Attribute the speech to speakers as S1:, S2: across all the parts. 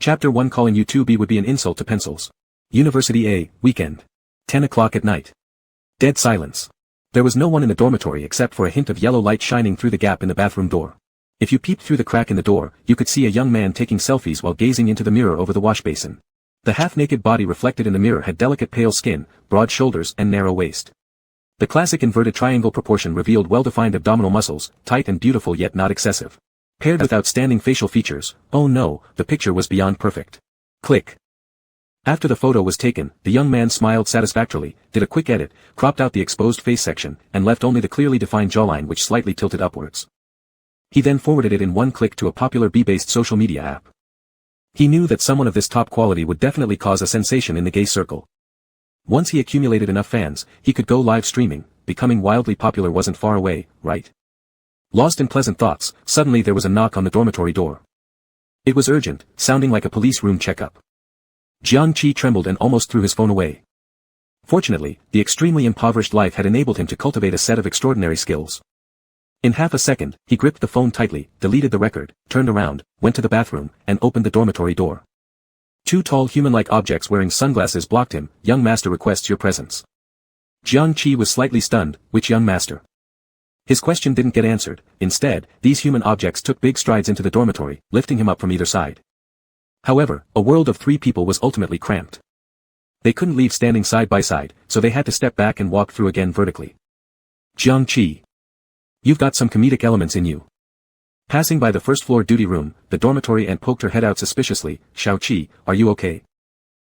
S1: Chapter 1 Calling you 2B would be an insult to pencils. University A, weekend. 10 o'clock at night. Dead silence. There was no one in the dormitory except for a hint of yellow light shining through the gap in the bathroom door. If you peeped through the crack in the door, you could see a young man taking selfies while gazing into the mirror over the wash basin. The half-naked body reflected in the mirror had delicate pale skin, broad shoulders and narrow waist. The classic inverted triangle proportion revealed well-defined abdominal muscles, tight and beautiful yet not excessive. Paired with outstanding facial features, oh no, the picture was beyond perfect. Click. After the photo was taken, the young man smiled satisfactorily, did a quick edit, cropped out the exposed face section, and left only the clearly defined jawline which slightly tilted upwards. He then forwarded it in one click to a popular B-based social media app. He knew that someone of this top quality would definitely cause a sensation in the gay circle. Once he accumulated enough fans, he could go live streaming. Becoming wildly popular wasn't far away, right? Lost in pleasant thoughts, suddenly there was a knock on the dormitory door. It was urgent, sounding like a police room checkup. Jiang-Chi trembled and almost threw his phone away. Fortunately, the extremely impoverished life had enabled him to cultivate a set of extraordinary skills. In half a second, he gripped the phone tightly, deleted the record, turned around, went to the bathroom, and opened the dormitory door. Two tall human-like objects wearing sunglasses blocked him. Young master requests your presence. Jiang-Chi was slightly stunned. Which young master? His question didn't get answered. Instead, these human objects took big strides into the dormitory, lifting him up from either side. However, a world of three people was ultimately cramped. They couldn't leave standing side by side, so they had to step back and walk through again vertically. Jiang-Chi. You've got some comedic elements in you. Passing by the first-floor duty room, the dormitory aunt poked her head out suspiciously. Xiao-Chi, are you okay?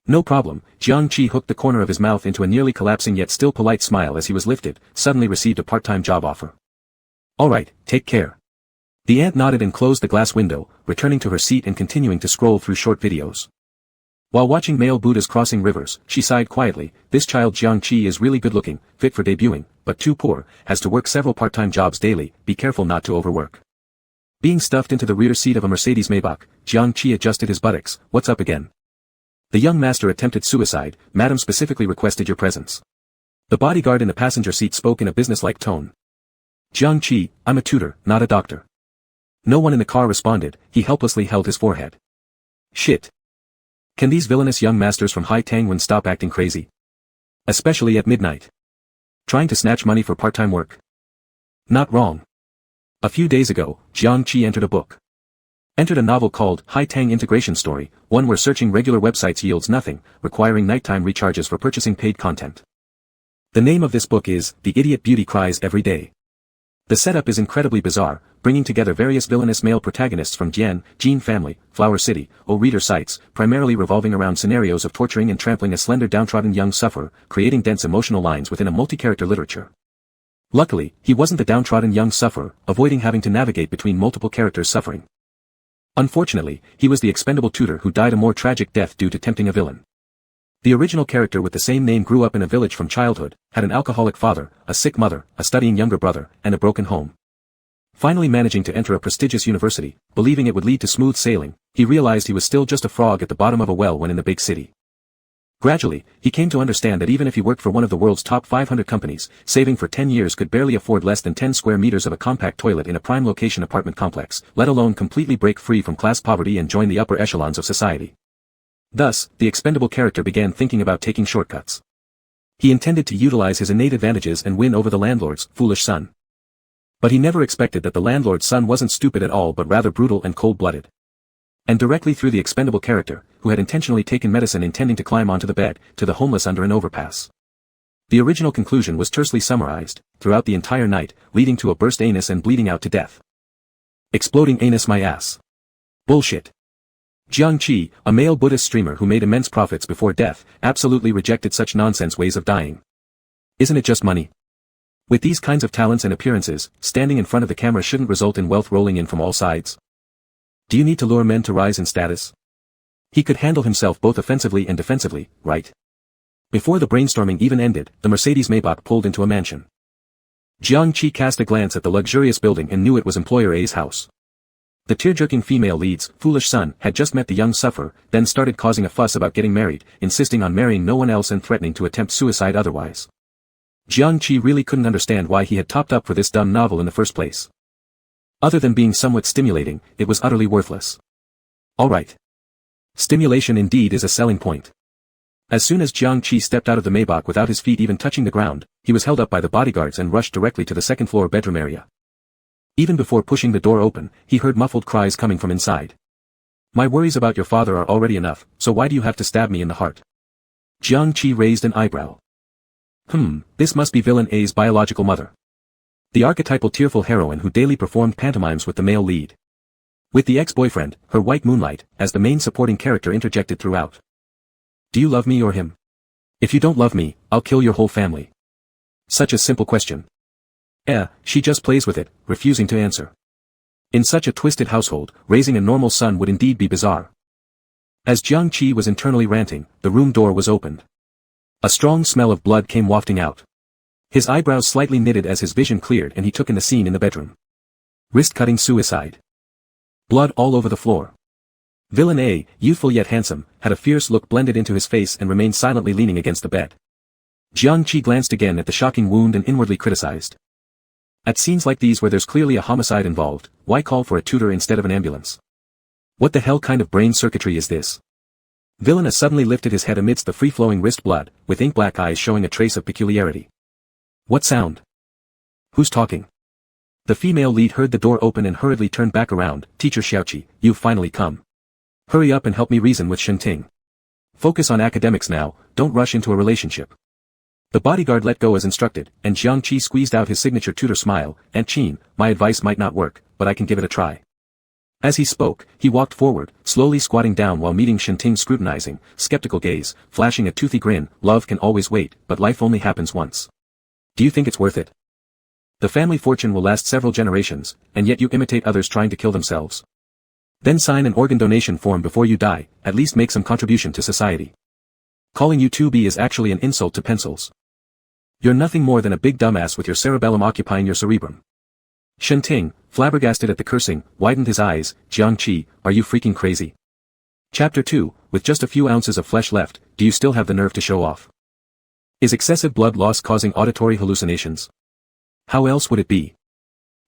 S1: No problem. Jiang-Chi hooked the corner of his mouth into a nearly collapsing yet still polite smile as he was lifted, suddenly received a part-time job offer. Alright, take care. The aunt nodded and closed the glass window, returning to her seat and continuing to scroll through short videos. While watching male Buddhas crossing rivers, she sighed quietly. This child Jiang-Chi is really good-looking, fit for debuting, but too poor, has to work several part-time jobs daily. Be careful not to overwork. Being stuffed into the rear seat of a Mercedes Maybach, Jiang-Chi adjusted his buttocks. What's up again? The young master attempted suicide. Madam specifically requested your presence. The bodyguard in the passenger seat spoke in a businesslike tone. Jiang-Chi, I'm a tutor, not a doctor. No one in the car responded. He helplessly held his forehead. Shit. Can these villainous young masters from Hai Tangwen stop acting crazy? Especially at midnight. Trying to snatch money for part-time work. Not wrong. A few days ago, Jiang-Chi entered a book. Entered a novel called Hai Tang Integration Story, one where searching regular websites yields nothing, requiring nighttime recharges for purchasing paid content. The name of this book is The Idiot Beauty Cries Every Day. The setup is incredibly bizarre, bringing together various villainous male protagonists from Jian, Gene Family, Flower City, reader sites, primarily revolving around scenarios of torturing and trampling a slender downtrodden young sufferer, creating dense emotional lines within a multi-character literature. Luckily, he wasn't the downtrodden young sufferer, avoiding having to navigate between multiple characters suffering. Unfortunately, he was the expendable tutor who died a more tragic death due to tempting a villain. The original character with the same name grew up in a village from childhood, had an alcoholic father, a sick mother, a studying younger brother, and a broken home. Finally managing to enter a prestigious university, believing it would lead to smooth sailing, he realized he was still just a frog at the bottom of a well when in the big city. Gradually, he came to understand that even if he worked for one of the world's top 500 companies, saving for 10 years could barely afford less than 10 square meters of a compact toilet in a prime location apartment complex, let alone completely break free from class poverty and join the upper echelons of society. Thus, the expendable character began thinking about taking shortcuts. He intended to utilize his innate advantages and win over the landlord's foolish son. But he never expected that the landlord's son wasn't stupid at all but rather brutal and cold-blooded. And directly through the expendable character, who had intentionally taken medicine intending to climb onto the bed, to the homeless under an overpass. The original conclusion was tersely summarized, throughout the entire night, leading to a burst anus and bleeding out to death. Exploding anus my ass. Bullshit. Jiang-Chi, a male Buddhist streamer who made immense profits before death, absolutely rejected such nonsense ways of dying. Isn't it just money? With these kinds of talents and appearances, standing in front of the camera shouldn't result in wealth rolling in from all sides. Do you need to lure men to rise in status? He could handle himself both offensively and defensively, right? Before the brainstorming even ended, the Mercedes Maybach pulled into a mansion. Jiang-Chi cast a glance at the luxurious building and knew it was employer A's house. The tear-jerking female lead's foolish son had just met the young sufferer, then started causing a fuss about getting married, insisting on marrying no one else and threatening to attempt suicide otherwise. Jiang-Chi really couldn't understand why he had topped up for this dumb novel in the first place. Other than being somewhat stimulating, it was utterly worthless. Alright. Stimulation indeed is a selling point. As soon as Jiang Qi stepped out of the Maybach without his feet even touching the ground, he was held up by the bodyguards and rushed directly to the second-floor bedroom area. Even before pushing the door open, he heard muffled cries coming from inside. "My worries about your father are already enough, so why do you have to stab me in the heart?" Jiang Qi raised an eyebrow. This must be villain A's biological mother. The archetypal tearful heroine who daily performed pantomimes with the male lead. With the ex-boyfriend, her white moonlight, as the main supporting character interjected throughout. "Do you love me or him? If you don't love me, I'll kill your whole family." Such a simple question. She just plays with it, refusing to answer. In such a twisted household, raising a normal son would indeed be bizarre. As Jiang Qi was internally ranting, the room door was opened. A strong smell of blood came wafting out. His eyebrows slightly knitted as his vision cleared and he took in the scene in the bedroom. Wrist-cutting suicide. Blood all over the floor. Villain A, youthful yet handsome, had a fierce look blended into his face and remained silently leaning against the bed. Jiang Qi glanced again at the shocking wound and inwardly criticized. At scenes like these where there's clearly a homicide involved, why call for a tutor instead of an ambulance? What the hell kind of brain circuitry is this? Villain A suddenly lifted his head amidst the free-flowing wrist blood, with ink-black eyes showing a trace of peculiarity. What sound? Who's talking? The female lead heard the door open and hurriedly turned back around. "Teacher Xiaoqi, you've finally come. Hurry up and help me reason with Shenting. Focus on academics now, don't rush into a relationship." The bodyguard let go as instructed, and Jiang Qi squeezed out his signature tutor smile. "Aunt Qin, my advice might not work, but I can give it a try." As he spoke, he walked forward, slowly squatting down while meeting Shenting's scrutinizing, skeptical gaze, flashing a toothy grin. "Love can always wait, but life only happens once. Do you think it's worth it? The family fortune will last several generations, and yet you imitate others trying to kill themselves. Then sign an organ donation form before you die, at least make some contribution to society. Calling you 2B is actually an insult to pencils. You're nothing more than a big dumbass with your cerebellum occupying your cerebrum." Shenting, flabbergasted at the cursing, widened his eyes. "Jiang Qi, are you freaking crazy?" Chapter 2, with just a few ounces of flesh left, do you still have the nerve to show off? Is excessive blood loss causing auditory hallucinations? How else would it be?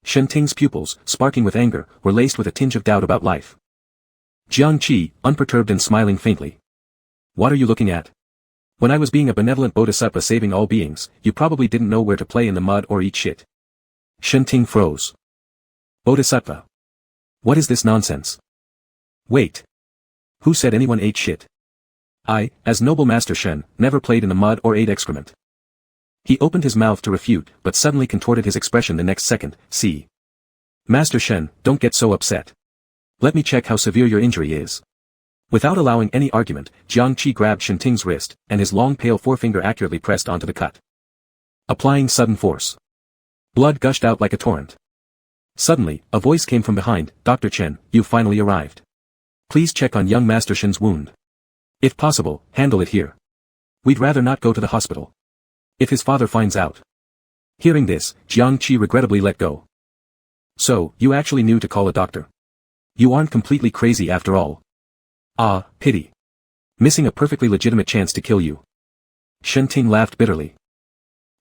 S1: Shenting's pupils, sparking with anger, were laced with a tinge of doubt about life. Jiang Qi, unperturbed and smiling faintly. "What are you looking at? When I was being a benevolent bodhisattva saving all beings, you probably didn't know where to play in the mud or eat shit." Shenting froze. Bodhisattva. What is this nonsense? Wait. Who said anyone ate shit? I, as noble Master Shen, never played in the mud or ate excrement. He opened his mouth to refute, but suddenly contorted his expression the next second. "See. Master Shen, don't get so upset. Let me check how severe your injury is." Without allowing any argument, Jiang Qi grabbed Shenting's wrist, and his long pale forefinger accurately pressed onto the cut. Applying sudden force. Blood gushed out like a torrent. Suddenly, a voice came from behind. "Dr. Chen, you've finally arrived. Please check on young Master Shen's wound. If possible, handle it here. We'd rather not go to the hospital. If his father finds out." Hearing this, Jiang Qi regrettably let go. "So, you actually knew to call a doctor. You aren't completely crazy after all." "Ah, pity. Missing a perfectly legitimate chance to kill you." Shenting laughed bitterly.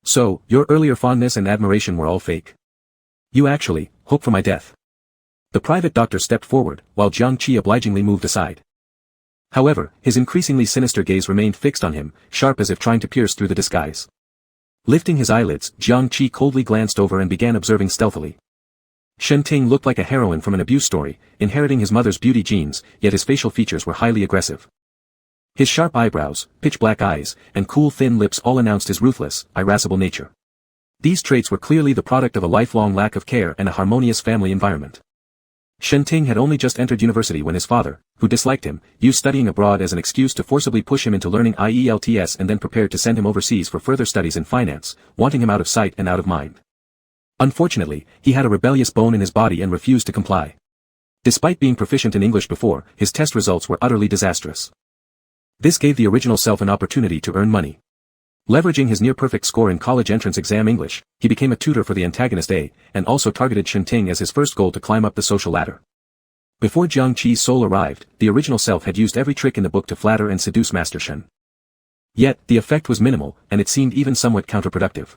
S1: "So, your earlier fondness and admiration were all fake? You actually hope for my death?" The private doctor stepped forward, while Jiang Qi obligingly moved aside. However, his increasingly sinister gaze remained fixed on him, sharp as if trying to pierce through the disguise. Lifting his eyelids, Jiang Qi coldly glanced over and began observing stealthily. Shenting looked like a heroine from an abuse story, inheriting his mother's beauty genes, yet his facial features were highly aggressive. His sharp eyebrows, pitch-black eyes, and cool thin lips all announced his ruthless, irascible nature. These traits were clearly the product of a lifelong lack of care and a harmonious family environment. Shenting had only just entered university when his father, who disliked him, used studying abroad as an excuse to forcibly push him into learning IELTS and then prepared to send him overseas for further studies in finance, wanting him out of sight and out of mind. Unfortunately, he had a rebellious bone in his body and refused to comply. Despite being proficient in English before, his test results were utterly disastrous. This gave the original self an opportunity to earn money. Leveraging his near-perfect score in college entrance exam English, he became a tutor for the antagonist A, and also targeted Shenting as his first goal to climb up the social ladder. Before Jiang Qi's soul arrived, the original self had used every trick in the book to flatter and seduce Master Shen. Yet, the effect was minimal, and it seemed even somewhat counterproductive.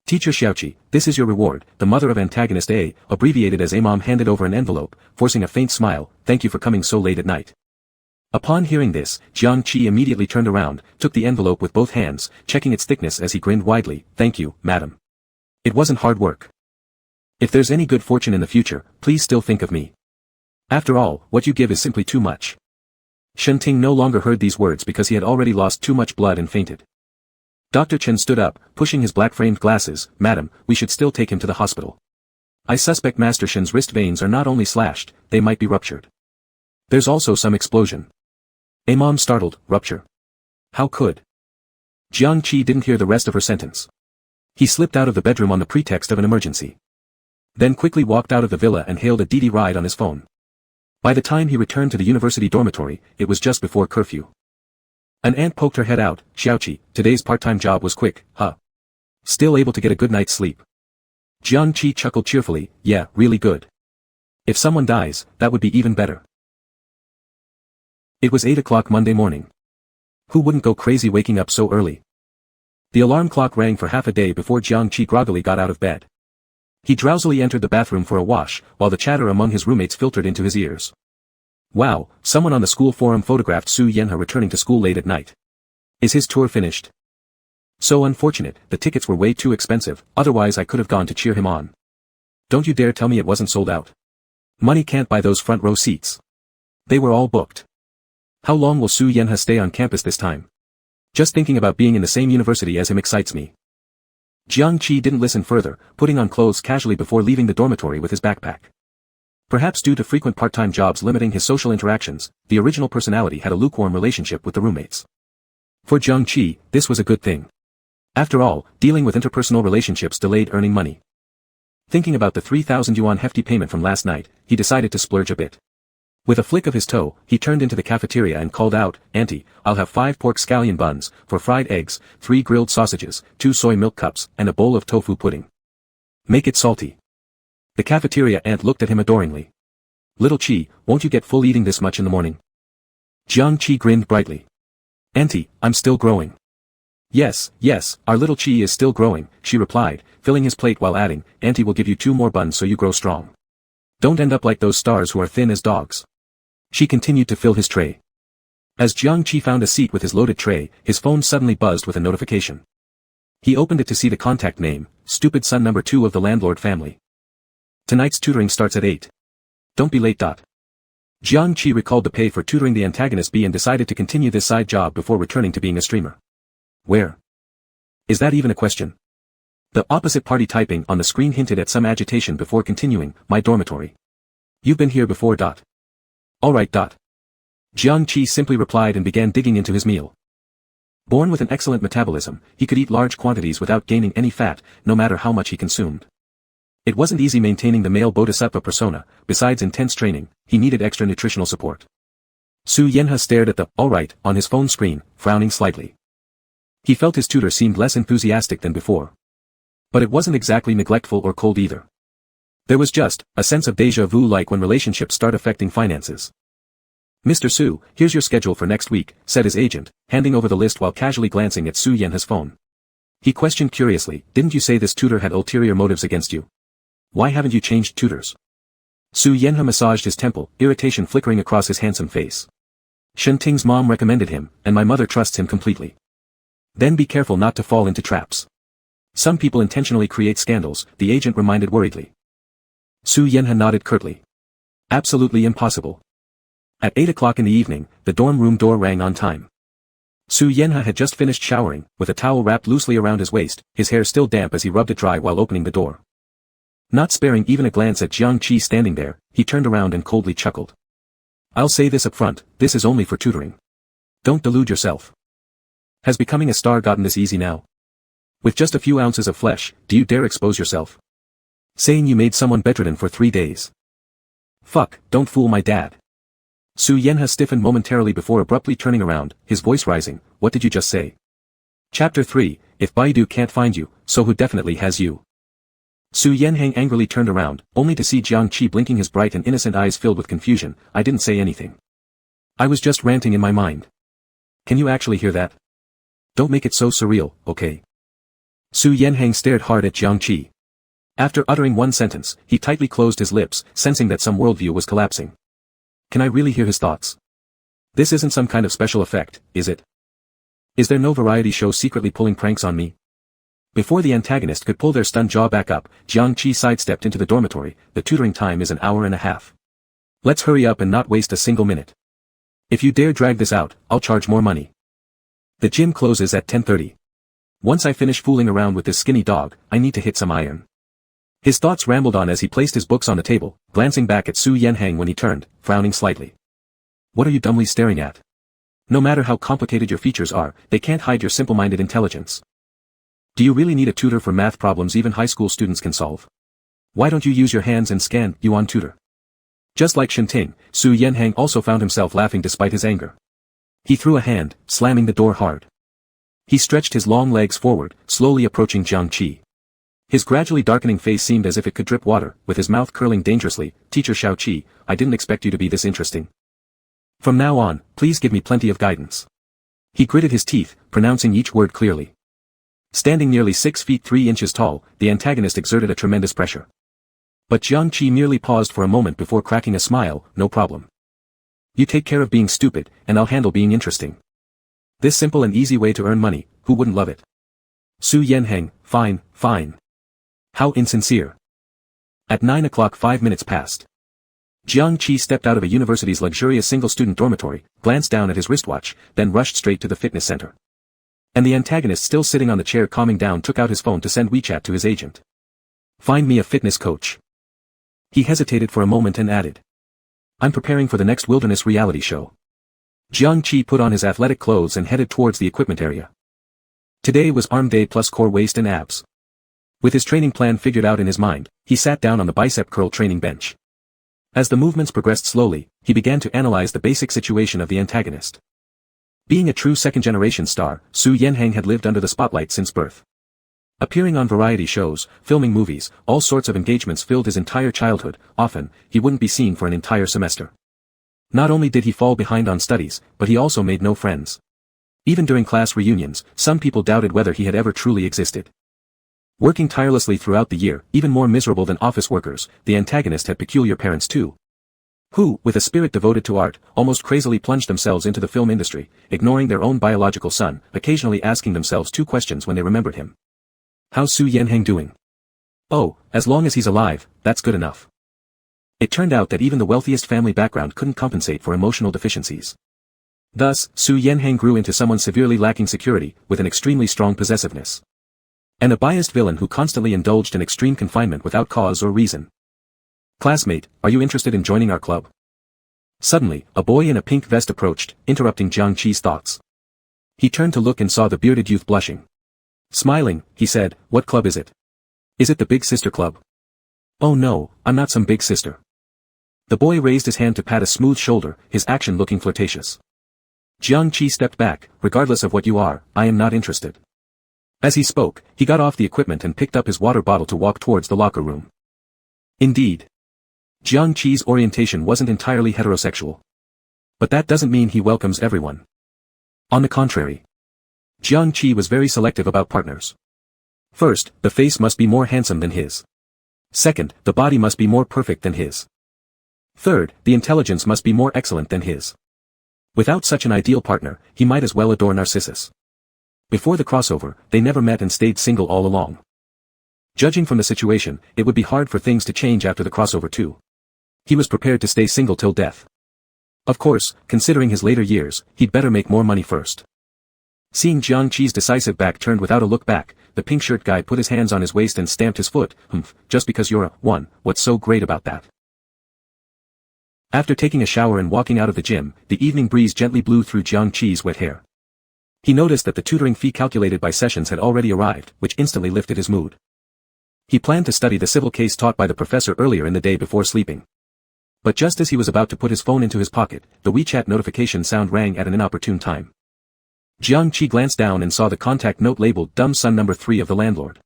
S1: "Teacher Xiaoqi, this is your reward," the mother of antagonist A, abbreviated as A mom handed over an envelope, forcing a faint smile. "Thank you for coming so late at night. Upon hearing this, Jiang Qi immediately turned around, took the envelope with both hands, checking its thickness as he grinned widely. "Thank you, madam. It wasn't hard work. If there's any good fortune in the future, please still think of me. After all, what you give is simply too much." Shen Ting no longer heard these words because he had already lost too much blood and fainted. Dr. Chen stood up, pushing his black-framed glasses. "Madam, we should still take him to the hospital. I suspect Master Shen's wrist veins are not only slashed, they might be ruptured. There's also some explosion." Mom startled. "Rupture? How could?" Jiang Qi didn't hear the rest of her sentence. He slipped out of the bedroom on the pretext of an emergency. Then quickly walked out of the villa and hailed a Didi ride on his phone. By the time he returned to the university dormitory, it was just before curfew. An aunt poked her head out. "Xiaoqi, today's part-time job was quick, huh? Still able to get a good night's sleep?" Jiang Qi chuckled cheerfully. "Yeah, really good. If someone dies, that would be even better." It was 8 o'clock Monday morning. Who wouldn't go crazy waking up so early? The alarm clock rang for half a day before Jiang Qi groggily got out of bed. He drowsily entered the bathroom for a wash, while the chatter among his roommates filtered into his ears. "Wow, someone on the school forum photographed Su Yanhe returning to school late at night. Is his tour finished? So unfortunate, the tickets were way too expensive, otherwise I could have gone to cheer him on. Don't you dare tell me it wasn't sold out. Money can't buy those front row seats. They were all booked. How long will Su Yanhe stay on campus this time? Just thinking about being in the same university as him excites me." Jiang Qi didn't listen further, putting on clothes casually before leaving the dormitory with his backpack. Perhaps due to frequent part-time jobs limiting his social interactions, the original personality had a lukewarm relationship with the roommates. For Jiang Qi, this was a good thing. After all, dealing with interpersonal relationships delayed earning money. Thinking about the 3,000 yuan hefty payment from last night, he decided to splurge a bit. With a flick of his toe, he turned into the cafeteria and called out, "Auntie, I'll have 5 pork scallion buns, 4 fried eggs, 3 grilled sausages, 2 soy milk cups, and a bowl of tofu pudding. Make it salty." The cafeteria aunt looked at him adoringly. "Little Qi, won't you get full eating this much in the morning?" Jiang Qi grinned brightly. "Auntie, I'm still growing." Yes, our little Qi is still growing," she replied, filling his plate while adding, "Auntie will give you 2 more buns so you grow strong. Don't end up like those stars who are thin as dogs." She continued to fill his tray. As Jiang Qi found a seat with his loaded tray, his phone suddenly buzzed with a notification. He opened it to see the contact name, "Stupid son number 2 of the landlord family. Tonight's tutoring starts at 8. Don't be late. Jiang Qi recalled the pay for tutoring the antagonist B and decided to continue this side job before returning to being a streamer. Where? Is that even a question? The opposite party typing on the screen hinted at some agitation before continuing, "My dormitory. You've been here before. Alright. Jiang Qi simply replied and began digging into his meal. Born with an excellent metabolism, he could eat large quantities without gaining any fat, no matter how much he consumed. It wasn't easy maintaining the male bodhisattva persona, besides intense training, he needed extra nutritional support. Su Yanhe stared at the "alright" on his phone screen, frowning slightly. He felt his tutor seemed less enthusiastic than before. But it wasn't exactly neglectful or cold either. There was just a sense of déjà vu like when relationships start affecting finances. "Mr. Su, here's your schedule for next week," said his agent, handing over the list while casually glancing at Su Yanhe's phone. He questioned curiously, "Didn't you say this tutor had ulterior motives against you? Why haven't you changed tutors?" Su Yanhe massaged his temple, irritation flickering across his handsome face. "Shen Ting's mom recommended him, and my mother trusts him completely. Then be careful not to fall into traps. Some people intentionally create scandals," the agent reminded worriedly. Su Yanhe nodded curtly. "Absolutely impossible." At 8 o'clock in the evening, the dorm room door rang on time. Su Yanhe had just finished showering, with a towel wrapped loosely around his waist, his hair still damp as he rubbed it dry while opening the door. Not sparing even a glance at Jiang Qi standing there, he turned around and coldly chuckled. "I'll say this up front, this is only for tutoring. Don't delude yourself. Has becoming a star gotten this easy now? With just a few ounces of flesh, do you dare expose yourself? Saying you made someone bedridden for 3 days. Fuck, don't fool my dad." Su Yanhe stiffened momentarily before abruptly turning around, his voice rising, "What did you just say?" Chapter 3, If Baidu Can't Find You, So Who Definitely Has You. Su Yanhe angrily turned around, only to see Jiang Qi blinking his bright and innocent eyes filled with confusion. "I didn't say anything. I was just ranting in my mind. Can you actually hear that? Don't make it so surreal, okay?" Su Yanhe stared hard at Jiang Qi. After uttering one sentence, he tightly closed his lips, sensing that some worldview was collapsing. Can I really hear his thoughts? This isn't some kind of special effect, is it? Is there no variety show secretly pulling pranks on me? Before the antagonist could pull their stunned jaw back up, Jiang Qi sidestepped into the dormitory. The tutoring time is an hour and a half. Let's hurry up and not waste a single minute. If you dare drag this out, I'll charge more money. The gym closes at 10:30. Once I finish fooling around with this skinny dog, I need to hit some iron. His thoughts rambled on as he placed his books on the table, glancing back at Su Yanhang when he turned, frowning slightly. What are you dumbly staring at? No matter how complicated your features are, they can't hide your simple-minded intelligence. Do you really need a tutor for math problems even high school students can solve? Why don't you use your hands and scan, Yuan tutor? Just like Shinting, Su Yanhang also found himself laughing despite his anger. He threw a hand, slamming the door hard. He stretched his long legs forward, slowly approaching Jiang Qi. His gradually darkening face seemed as if it could drip water, with his mouth curling dangerously. Teacher Xiao Qi, I didn't expect you to be this interesting. From now on, please give me plenty of guidance. He gritted his teeth, pronouncing each word clearly. Standing nearly 6 feet 3 inches tall, the antagonist exerted a tremendous pressure. But Jiang Qi merely paused for a moment before cracking a smile. No problem. You take care of being stupid, and I'll handle being interesting. This simple and easy way to earn money, who wouldn't love it? Su Yanhang, fine, fine. How insincere. At 9 o'clock 5 minutes passed. Jiang Qi stepped out of a university's luxurious single-student dormitory, glanced down at his wristwatch, then rushed straight to the fitness center. And the antagonist still sitting on the chair calming down took out his phone to send WeChat to his agent. Find me a fitness coach. He hesitated for a moment and added. I'm preparing for the next wilderness reality show. Jiang Qi put on his athletic clothes and headed towards the equipment area. Today was arm day plus core waist and abs. With his training plan figured out in his mind, he sat down on the bicep curl training bench. As the movements progressed slowly, he began to analyze the basic situation of the antagonist. Being a true second-generation star, Su Yanhang had lived under the spotlight since birth. Appearing on variety shows, filming movies, all sorts of engagements filled his entire childhood. Often, he wouldn't be seen for an entire semester. Not only did he fall behind on studies, but he also made no friends. Even during class reunions, some people doubted whether he had ever truly existed. Working tirelessly throughout the year, even more miserable than office workers, the antagonist had peculiar parents too. Who, with a spirit devoted to art, almost crazily plunged themselves into the film industry, ignoring their own biological son, occasionally asking themselves 2 questions when they remembered him. How's Su Yanhang doing? Oh, as long as he's alive, that's good enough. It turned out that even the wealthiest family background couldn't compensate for emotional deficiencies. Thus, Su Yanhang grew into someone severely lacking security, with an extremely strong possessiveness. And a biased villain who constantly indulged in extreme confinement without cause or reason. Classmate, are you interested in joining our club? Suddenly, a boy in a pink vest approached, interrupting Jiang Qi's thoughts. He turned to look and saw the bearded youth blushing. Smiling, he said, what club is it? Is it the Big Sister Club? Oh no, I'm not some big sister. The boy raised his hand to pat a smooth shoulder, his action looking flirtatious. Jiang Qi stepped back. Regardless of what you are, I am not interested. As he spoke, he got off the equipment and picked up his water bottle to walk towards the locker room. Indeed. Jiang Qi's orientation wasn't entirely heterosexual. But that doesn't mean he welcomes everyone. On the contrary. Jiang Qi was very selective about partners. First, the face must be more handsome than his. Second, the body must be more perfect than his. Third, the intelligence must be more excellent than his. Without such an ideal partner, he might as well adore Narcissus. Before the crossover, they never met and stayed single all along. Judging from the situation, it would be hard for things to change after the crossover too. He was prepared to stay single till death. Of course, considering his later years, he'd better make more money first. Seeing Jiang Qi's decisive back turned without a look back, the pink shirt guy put his hands on his waist and stamped his foot. Just because you're a one, what's so great about that? After taking a shower and walking out of the gym, the evening breeze gently blew through Jiang Qi's wet hair. He noticed that the tutoring fee calculated by sessions had already arrived, which instantly lifted his mood. He planned to study the civil case taught by the professor earlier in the day before sleeping. But just as he was about to put his phone into his pocket, the WeChat notification sound rang at an inopportune time. Jiang Qi glanced down and saw the contact note labeled Dumb Son Number 3 of the landlord.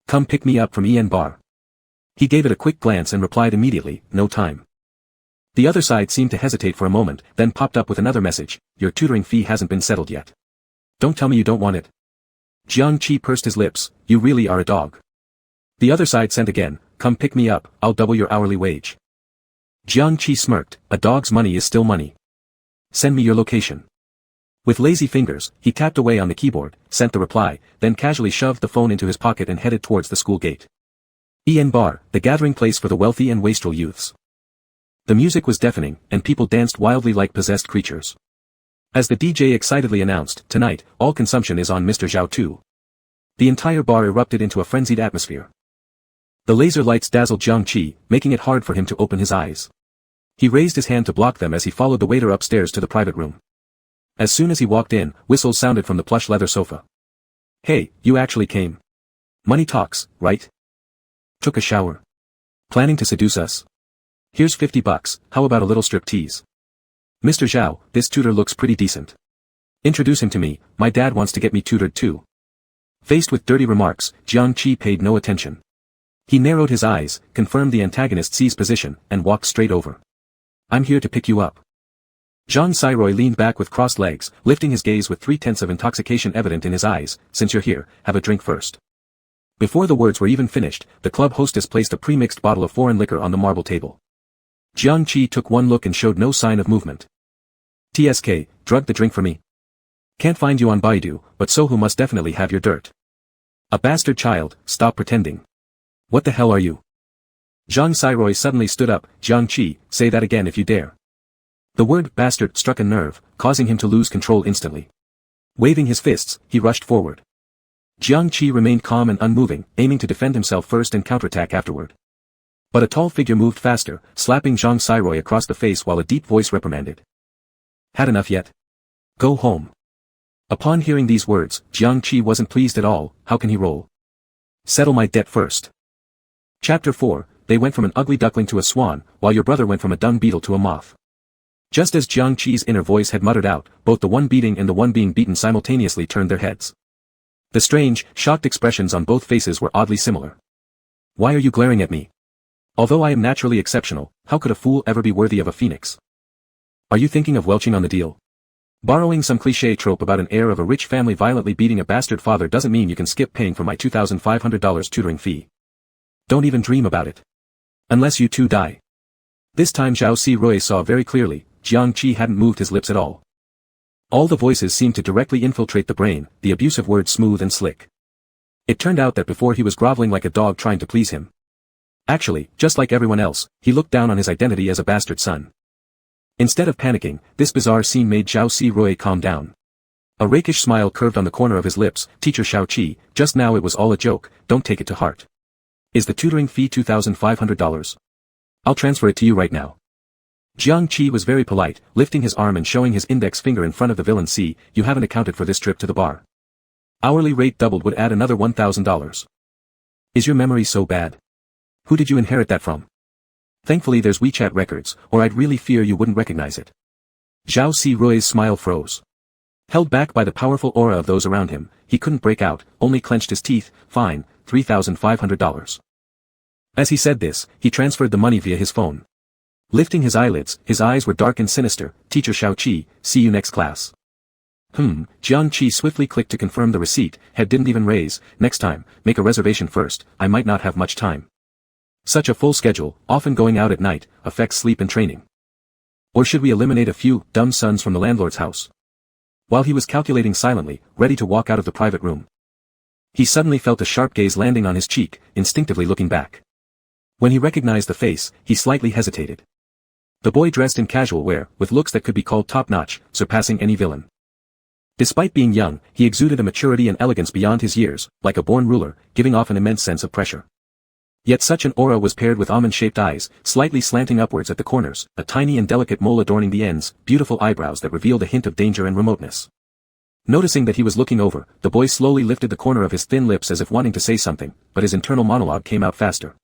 S1: Come pick me up from EN Bar. He gave it a quick glance and replied immediately, no time. The other side seemed to hesitate for a moment, then popped up with another message, your tutoring fee hasn't been settled yet. Don't tell me you don't want it. Jiang Qi pursed his lips, you really are a dog. The other side sent again, come pick me up, I'll double your hourly wage. Jiang Qi smirked, a dog's money is still money. Send me your location. With lazy fingers, he tapped away on the keyboard, sent the reply, then casually shoved the phone into his pocket and headed towards the school gate. Bar, the gathering place for the wealthy and wastrel youths. The music was deafening, and people danced wildly like possessed creatures. As the DJ excitedly announced, "Tonight, all consumption is on Mr. Zhao Tu." The entire bar erupted into a frenzied atmosphere. The laser lights dazzled Jiang Qi, making it hard for him to open his eyes. He raised his hand to block them as he followed the waiter upstairs to the private room. As soon as he walked in, whistles sounded from the plush leather sofa. "Hey, you actually came. Money talks, right? Took a shower. Planning to seduce us? Here's $50, how about a little striptease? Mr. Zhao, this tutor looks pretty decent. Introduce him to me, my dad wants to get me tutored too." Faced with dirty remarks, Jiang Qi paid no attention. He narrowed his eyes, confirmed the antagonist C's position, and walked straight over. "I'm here to pick you up." Zhang Xiroy leaned back with crossed legs, lifting his gaze with 3/10 of intoxication evident in his eyes. "Since you're here, have a drink first." Before the words were even finished, the club hostess placed a pre-mixed bottle of foreign liquor on the marble table. Jiang Qi took one look and showed no sign of movement. "TSK, drug the drink for me. Can't find you on Baidu, but Sohu must definitely have your dirt. A bastard child, stop pretending. What the hell are you?" Zhang Xiroy suddenly stood up. "Jiang Qi, say that again if you dare." The word bastard struck a nerve, causing him to lose control instantly. Waving his fists, he rushed forward. Jiang Qi remained calm and unmoving, aiming to defend himself first and counterattack afterward. But a tall figure moved faster, slapping Zhang Xiroy across the face while a deep voice reprimanded. "Had enough yet? Go home." Upon hearing these words, Jiang Qi wasn't pleased at all. How can he roll? "Settle my debt first." Chapter 4, They went from an ugly duckling to a swan, while your brother went from a dung beetle to a moth. Just as Jiang Qi's inner voice had muttered out, both the one beating and the one being beaten simultaneously turned their heads. The strange, shocked expressions on both faces were oddly similar. "Why are you glaring at me? Although I am naturally exceptional, how could a fool ever be worthy of a phoenix? Are you thinking of welching on the deal?" Borrowing some cliché trope about an heir of a rich family violently beating a bastard father doesn't mean you can skip paying for my $2,500 tutoring fee. Don't even dream about it. Unless you too die. This time Zhao Xiroy saw very clearly, Jiang Qi hadn't moved his lips at all. All the voices seemed to directly infiltrate the brain, the abusive words smooth and slick. It turned out that before he was groveling like a dog trying to please him. Actually, just like everyone else, he looked down on his identity as a bastard son. Instead of panicking, this bizarre scene made Zhao Xiroy calm down. A rakish smile curved on the corner of his lips. "Teacher Xiao Qi, just now it was all a joke, don't take it to heart. Is the tutoring fee $2,500? I'll transfer it to you right now." Jiang Qi was very polite, lifting his arm and showing his index finger in front of the villain. "See, you haven't accounted for this trip to the bar. Hourly rate doubled would add another $1,000. Is your memory so bad? Who did you inherit that from? Thankfully there's WeChat records, or I'd really fear you wouldn't recognize it." Zhao Xiroy's smile froze. Held back by the powerful aura of those around him, he couldn't break out, only clenched his teeth. "Fine, $3,500. As he said this, he transferred the money via his phone. Lifting his eyelids, his eyes were dark and sinister. "Teacher Xiao Qi, see you next class." Jiang Qi swiftly clicked to confirm the receipt. Head didn't even raise. "Next time, make a reservation first, I might not have much time. Such a full schedule, often going out at night, affects sleep and training. Or should we eliminate a few dumb sons from the landlord's house?" While he was calculating silently, ready to walk out of the private room, he suddenly felt a sharp gaze landing on his cheek, instinctively looking back. When he recognized the face, he slightly hesitated. The boy dressed in casual wear, with looks that could be called top-notch, surpassing any villain. Despite being young, he exuded a maturity and elegance beyond his years, like a born ruler, giving off an immense sense of pressure. Yet such an aura was paired with almond-shaped eyes, slightly slanting upwards at the corners, a tiny and delicate mole adorning the ends, beautiful eyebrows that revealed a hint of danger and remoteness. Noticing that he was looking over, the boy slowly lifted the corner of his thin lips as if wanting to say something, but his internal monologue came out faster.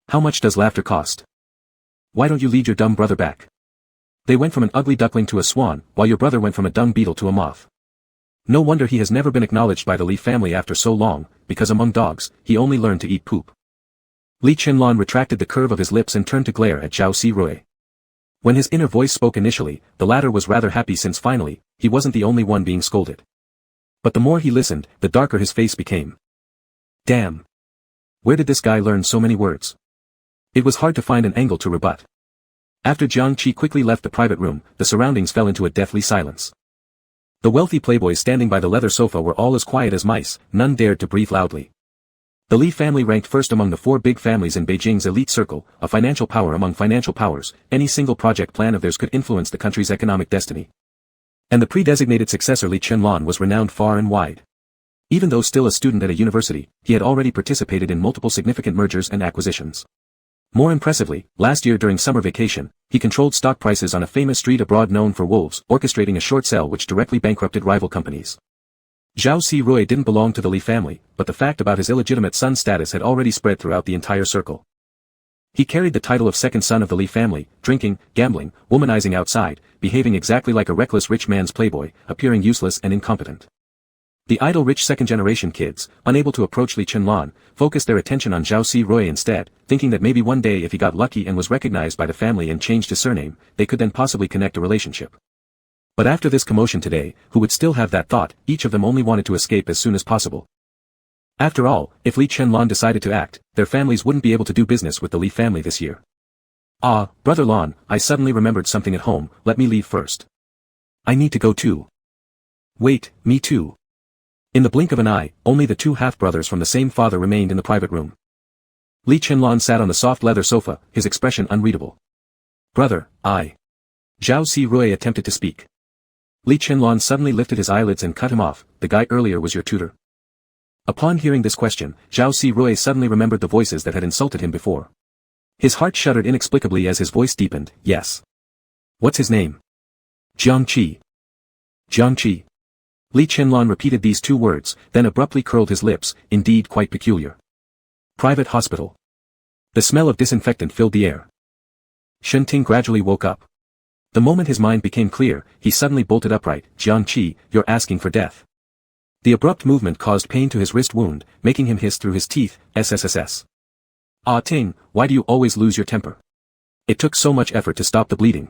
S1: "How much does laughter cost? Why don't you lead your dumb brother back? They went from an ugly duckling to a swan, while your brother went from a dung beetle to a moth. No wonder he has never been acknowledged by the Li family after so long, because among dogs, he only learned to eat poop." Li Chenlong retracted the curve of his lips and turned to glare at Zhao Xiroy. When his inner voice spoke initially, the latter was rather happy since finally, he wasn't the only one being scolded. But the more he listened, the darker his face became. Damn! Where did this guy learn so many words? It was hard to find an angle to rebut. After Jiang Qi quickly left the private room, the surroundings fell into a deathly silence. The wealthy playboys standing by the leather sofa were all as quiet as mice, none dared to breathe loudly. The Li family ranked first among the 4 big families in Beijing's elite circle, a financial power among financial powers. Any single project plan of theirs could influence the country's economic destiny. And the pre-designated successor Li Chenlan was renowned far and wide. Even though still a student at a university, he had already participated in multiple significant mergers and acquisitions. More impressively, last year during summer vacation, he controlled stock prices on a famous street abroad known for wolves, orchestrating a short sale which directly bankrupted rival companies. Zhao Xirui didn't belong to the Li family, but the fact about his illegitimate son's status had already spread throughout the entire circle. He carried the title of second son of the Li family, drinking, gambling, womanizing outside, behaving exactly like a reckless rich man's playboy, appearing useless and incompetent. The idle rich second-generation kids, unable to approach Li Chenlan, focused their attention on Zhao Xirui instead, thinking that maybe one day if he got lucky and was recognized by the family and changed his surname, they could then possibly connect a relationship. But after this commotion today, who would still have that thought? Each of them only wanted to escape as soon as possible. After all, if Li Chenlan decided to act, their families wouldn't be able to do business with the Li family this year. Ah, Brother Lan, I suddenly remembered something at home, let me leave first. I need to go too. Wait, me too. In the blink of an eye, only the 2 half-brothers from the same father remained in the private room. Li Chenlan sat on the soft leather sofa, his expression unreadable. Brother, I. Zhao Xirui attempted to speak. Li Chenlan suddenly lifted his eyelids and cut him off. The guy earlier was your tutor. Upon hearing this question, Zhao Xirui suddenly remembered the voices that had insulted him before. His heart shuddered inexplicably as his voice deepened. Yes. What's his name? Jiang Qi. Jiang Qi. Li Chenlan repeated these 2 words, then abruptly curled his lips, indeed quite peculiar. Private hospital. The smell of disinfectant filled the air. Shen Ting gradually woke up. The moment his mind became clear, he suddenly bolted upright. Jiang Qi, you're asking for death. The abrupt movement caused pain to his wrist wound, making him hiss through his teeth, SSSS. Ah Ting, why do you always lose your temper? It took so much effort to stop the bleeding.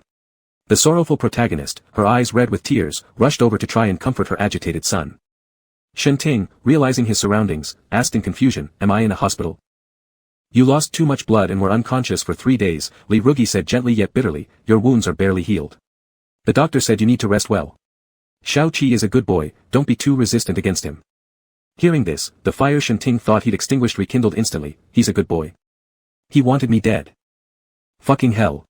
S1: The sorrowful protagonist, her eyes red with tears, rushed over to try and comfort her agitated son. Shen Ting, realizing his surroundings, asked in confusion, am I in a hospital? You lost too much blood and were unconscious for 3 days, Li Rugi said gently yet bitterly, your wounds are barely healed. The doctor said you need to rest well. Xiao Qi is a good boy, don't be too resistant against him. Hearing this, the fire Shen Ting thought he'd extinguished rekindled instantly. He's a good boy. He wanted me dead. Fucking hell.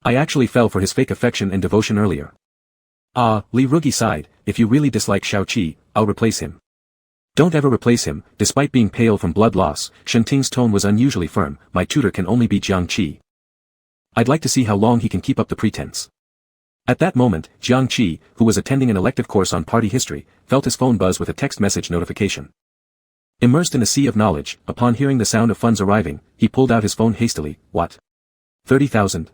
S1: I actually fell for his fake affection and devotion earlier. Ah, Li Rugi sighed, if you really dislike Xiao Qi, I'll replace him. Don't ever replace him. Despite being pale from blood loss, Shen Ting's tone was unusually firm. My tutor can only be Jiang Qi. I'd like to see how long he can keep up the pretense. At that moment, Jiang Qi, who was attending an elective course on party history, felt his phone buzz with a text message notification. Immersed in a sea of knowledge, upon hearing the sound of funds arriving, he pulled out his phone hastily. What? 30,000.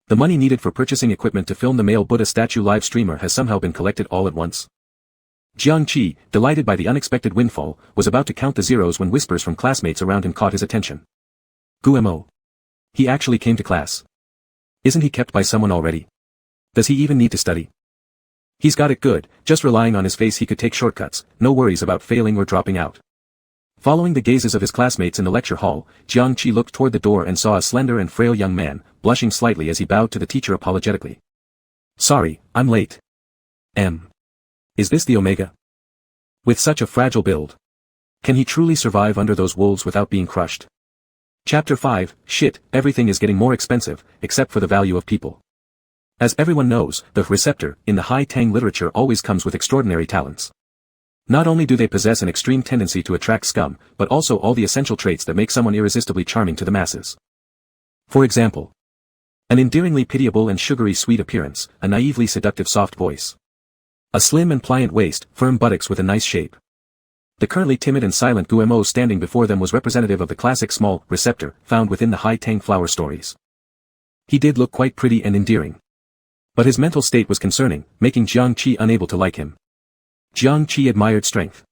S1: The money needed for purchasing equipment to film the male Buddha statue live streamer has somehow been collected all at once. Jiang Qi, delighted by the unexpected windfall, was about to count the zeros when whispers from classmates around him caught his attention. Gumo. He actually came to class. Isn't he kept by someone already? Does he even need to study? He's got it good, just relying on his face he could take shortcuts, no worries about failing or dropping out. Following the gazes of his classmates in the lecture hall, Jiang Qi looked toward the door and saw a slender and frail young man, blushing slightly as he bowed to the teacher apologetically. Sorry, I'm late. Is this the Omega? With such a fragile build. Can he truly survive under those wolves without being crushed? Chapter 5, Shit, everything is getting more expensive, except for the value of people. As everyone knows, the receptor, in the high Tang literature always comes with extraordinary talents. Not only do they possess an extreme tendency to attract scum, but also all the essential traits that make someone irresistibly charming to the masses. For example, an endearingly pitiable and sugary sweet appearance, a naively seductive soft voice. A slim and pliant waist, firm buttocks with a nice shape. The currently timid and silent Guemo standing before them was representative of the classic small receptor found within the high Tang flower stories. He did look quite pretty and endearing. But his mental state was concerning, making Jiang Qi unable to like him. Jiang Qi admired strength.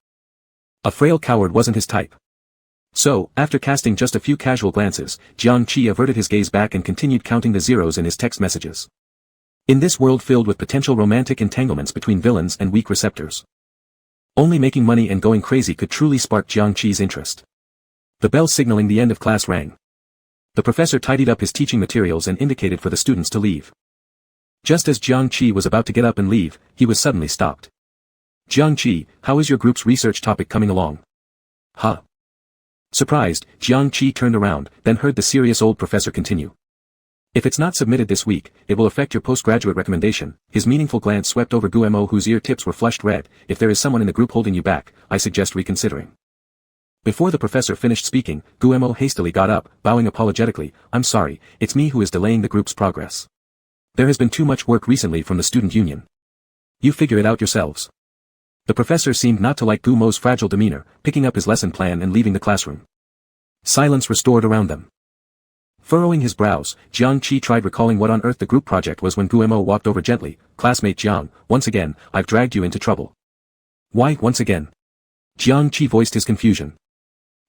S1: A frail coward wasn't his type. So, after casting just a few casual glances, Jiang Qi averted his gaze back and continued counting the zeros in his text messages. In this world filled with potential romantic entanglements between villains and weak receptors, only making money and going crazy could truly spark Jiang Qi's interest. The bell signaling the end of class rang. The professor tidied up his teaching materials and indicated for the students to leave. Just as Jiang Qi was about to get up and leave, he was suddenly stopped. Jiang Qi, how is your group's research topic coming along? Huh? Surprised, Jiang Qi turned around, then heard the serious old professor continue. If it's not submitted this week, it will affect your postgraduate recommendation. His meaningful glance swept over Guemo, whose ear tips were flushed red. If there is someone in the group holding you back, I suggest reconsidering. Before the professor finished speaking, Guemo hastily got up, bowing apologetically. I'm sorry, it's me who is delaying the group's progress. There has been too much work recently from the student union. You figure it out yourselves. The professor seemed not to like Gumo's fragile demeanor, picking up his lesson plan and leaving the classroom. Silence restored around them. Furrowing his brows, Jiang Qi tried recalling what on earth the group project was when Guemo walked over gently. Classmate Jiang, once again, I've dragged you into trouble. Why, once again? Jiang Qi voiced his confusion.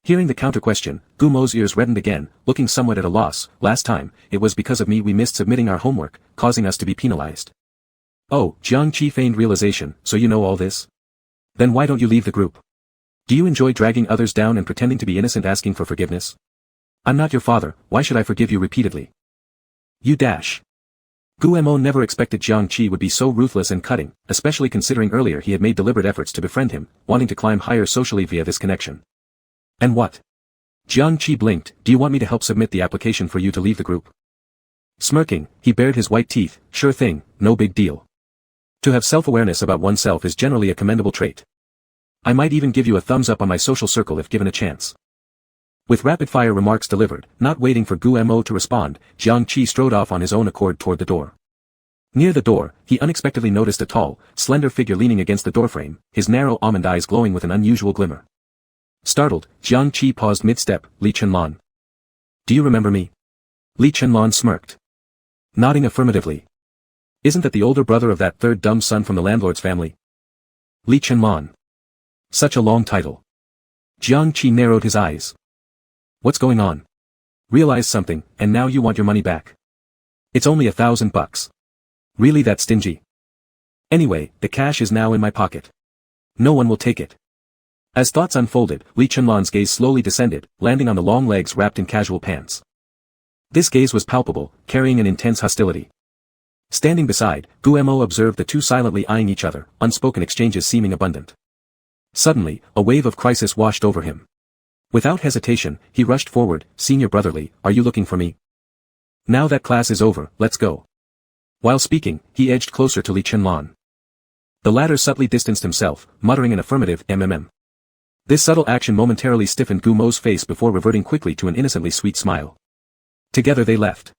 S1: Hearing the counter-question, Gumo's ears reddened again, looking somewhat at a loss. Last time, it was because of me we missed submitting our homework, causing us to be penalized. Oh, Jiang Qi feigned realization, so you know all this? Then why don't you leave the group? Do you enjoy dragging others down and pretending to be innocent, asking for forgiveness? I'm not your father, why should I forgive you repeatedly? You dash. Guemo never expected Jiang Qi would be so ruthless and cutting, especially considering earlier he had made deliberate efforts to befriend him, wanting to climb higher socially via this connection. And what? Jiang Qi blinked. Do you want me to help submit the application for you to leave the group? Smirking, he bared his white teeth. Sure thing, no big deal. To have self-awareness about oneself is generally a commendable trait. I might even give you a thumbs up on my social circle if given a chance. With rapid-fire remarks delivered, not waiting for Guemo to respond, Jiang Qi strode off on his own accord toward the door. Near the door, he unexpectedly noticed a tall, slender figure leaning against the doorframe, his narrow almond eyes glowing with an unusual glimmer. Startled, Jiang Qi paused mid-step. Li Chenlan. Do you remember me? Li Chenlan smirked. Nodding affirmatively. Isn't that the older brother of that third dumb son from the landlord's family? Li Chenlan. Such a long title. Jiang Qi narrowed his eyes. What's going on? Realized something, and now you want your money back. It's only $1,000. Really that stingy? Anyway, the cash is now in my pocket. No one will take it. As thoughts unfolded, Li Chenlan's gaze slowly descended, landing on the long legs wrapped in casual pants. This gaze was palpable, carrying an intense hostility. Standing beside, Guemo observed the two silently eyeing each other, unspoken exchanges seeming abundant. Suddenly, a wave of crisis washed over him. Without hesitation, he rushed forward. Senior Brotherly, are you looking for me? Now that class is over, let's go. While speaking, he edged closer to Li Chenlan. The latter subtly distanced himself, muttering an affirmative MMM. This subtle action momentarily stiffened Gumo's face before reverting quickly to an innocently sweet smile. Together they left.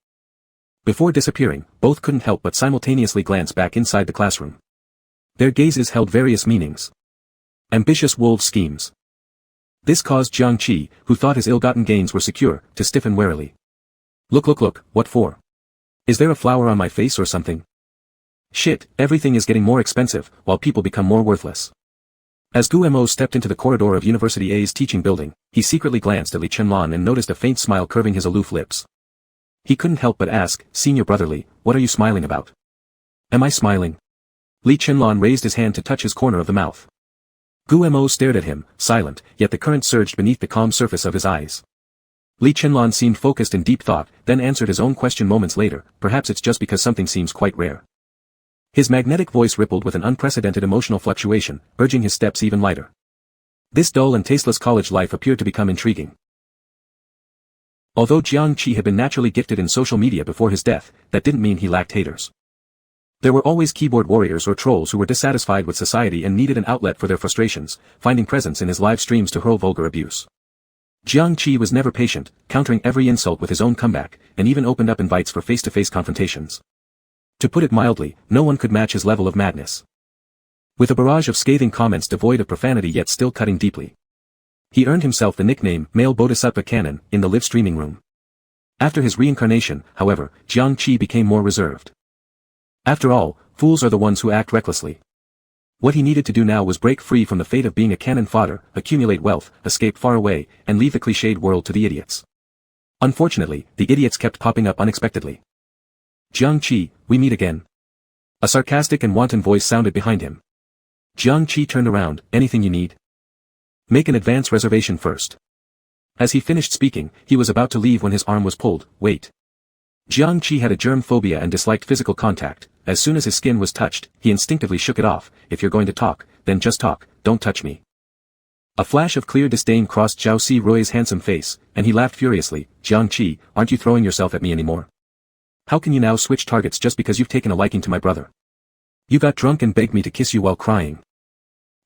S1: Before disappearing, both couldn't help but simultaneously glance back inside the classroom. Their gazes held various meanings. Ambitious wolf schemes. This caused Jiang Qi, who thought his ill-gotten gains were secure, to stiffen warily. Look, what for? Is there a flower on my face or something? Shit, everything is getting more expensive, while people become more worthless. As Guemo stepped into the corridor of University A's teaching building, he secretly glanced at Li Chenlan and noticed a faint smile curving his aloof lips. He couldn't help but ask, Senior Brotherly, what are you smiling about? Am I smiling? Li Chenlan raised his hand to touch his corner of the mouth. Guemo stared at him, silent, yet the current surged beneath the calm surface of his eyes. Li Chenlan seemed focused in deep thought, then answered his own question moments later. Perhaps it's just because something seems quite rare. His magnetic voice rippled with an unprecedented emotional fluctuation, urging his steps even lighter. This dull and tasteless college life appeared to become intriguing. Although Jiang Qi had been naturally gifted in social media before his death, that didn't mean he lacked haters. There were always keyboard warriors or trolls who were dissatisfied with society and needed an outlet for their frustrations, finding presence in his live streams to hurl vulgar abuse. Jiang Qi was never patient, countering every insult with his own comeback, and even opened up invites for face-to-face confrontations. To put it mildly, no one could match his level of madness. With a barrage of scathing comments devoid of profanity yet still cutting deeply. He earned himself the nickname, Male Bodhisattva Canon, in the live streaming room. After his reincarnation, however, Jiang Qi became more reserved. After all, fools are the ones who act recklessly. What he needed to do now was break free from the fate of being a cannon fodder, accumulate wealth, escape far away, and leave the cliched world to the idiots. Unfortunately, the idiots kept popping up unexpectedly. Jiang Qi, we meet again. A sarcastic and wanton voice sounded behind him. Jiang Qi turned around. Anything you need? Make an advance reservation first. As he finished speaking, he was about to leave when his arm was pulled. Wait. Jiang Qi had a germ phobia and disliked physical contact. As soon as his skin was touched, he instinctively shook it off. If you're going to talk, then just talk, don't touch me. A flash of clear disdain crossed Zhao Si Rui's handsome face, and he laughed furiously. Jiang Qi, aren't you throwing yourself at me anymore? How can you now switch targets just because you've taken a liking to my brother? You got drunk and begged me to kiss you while crying.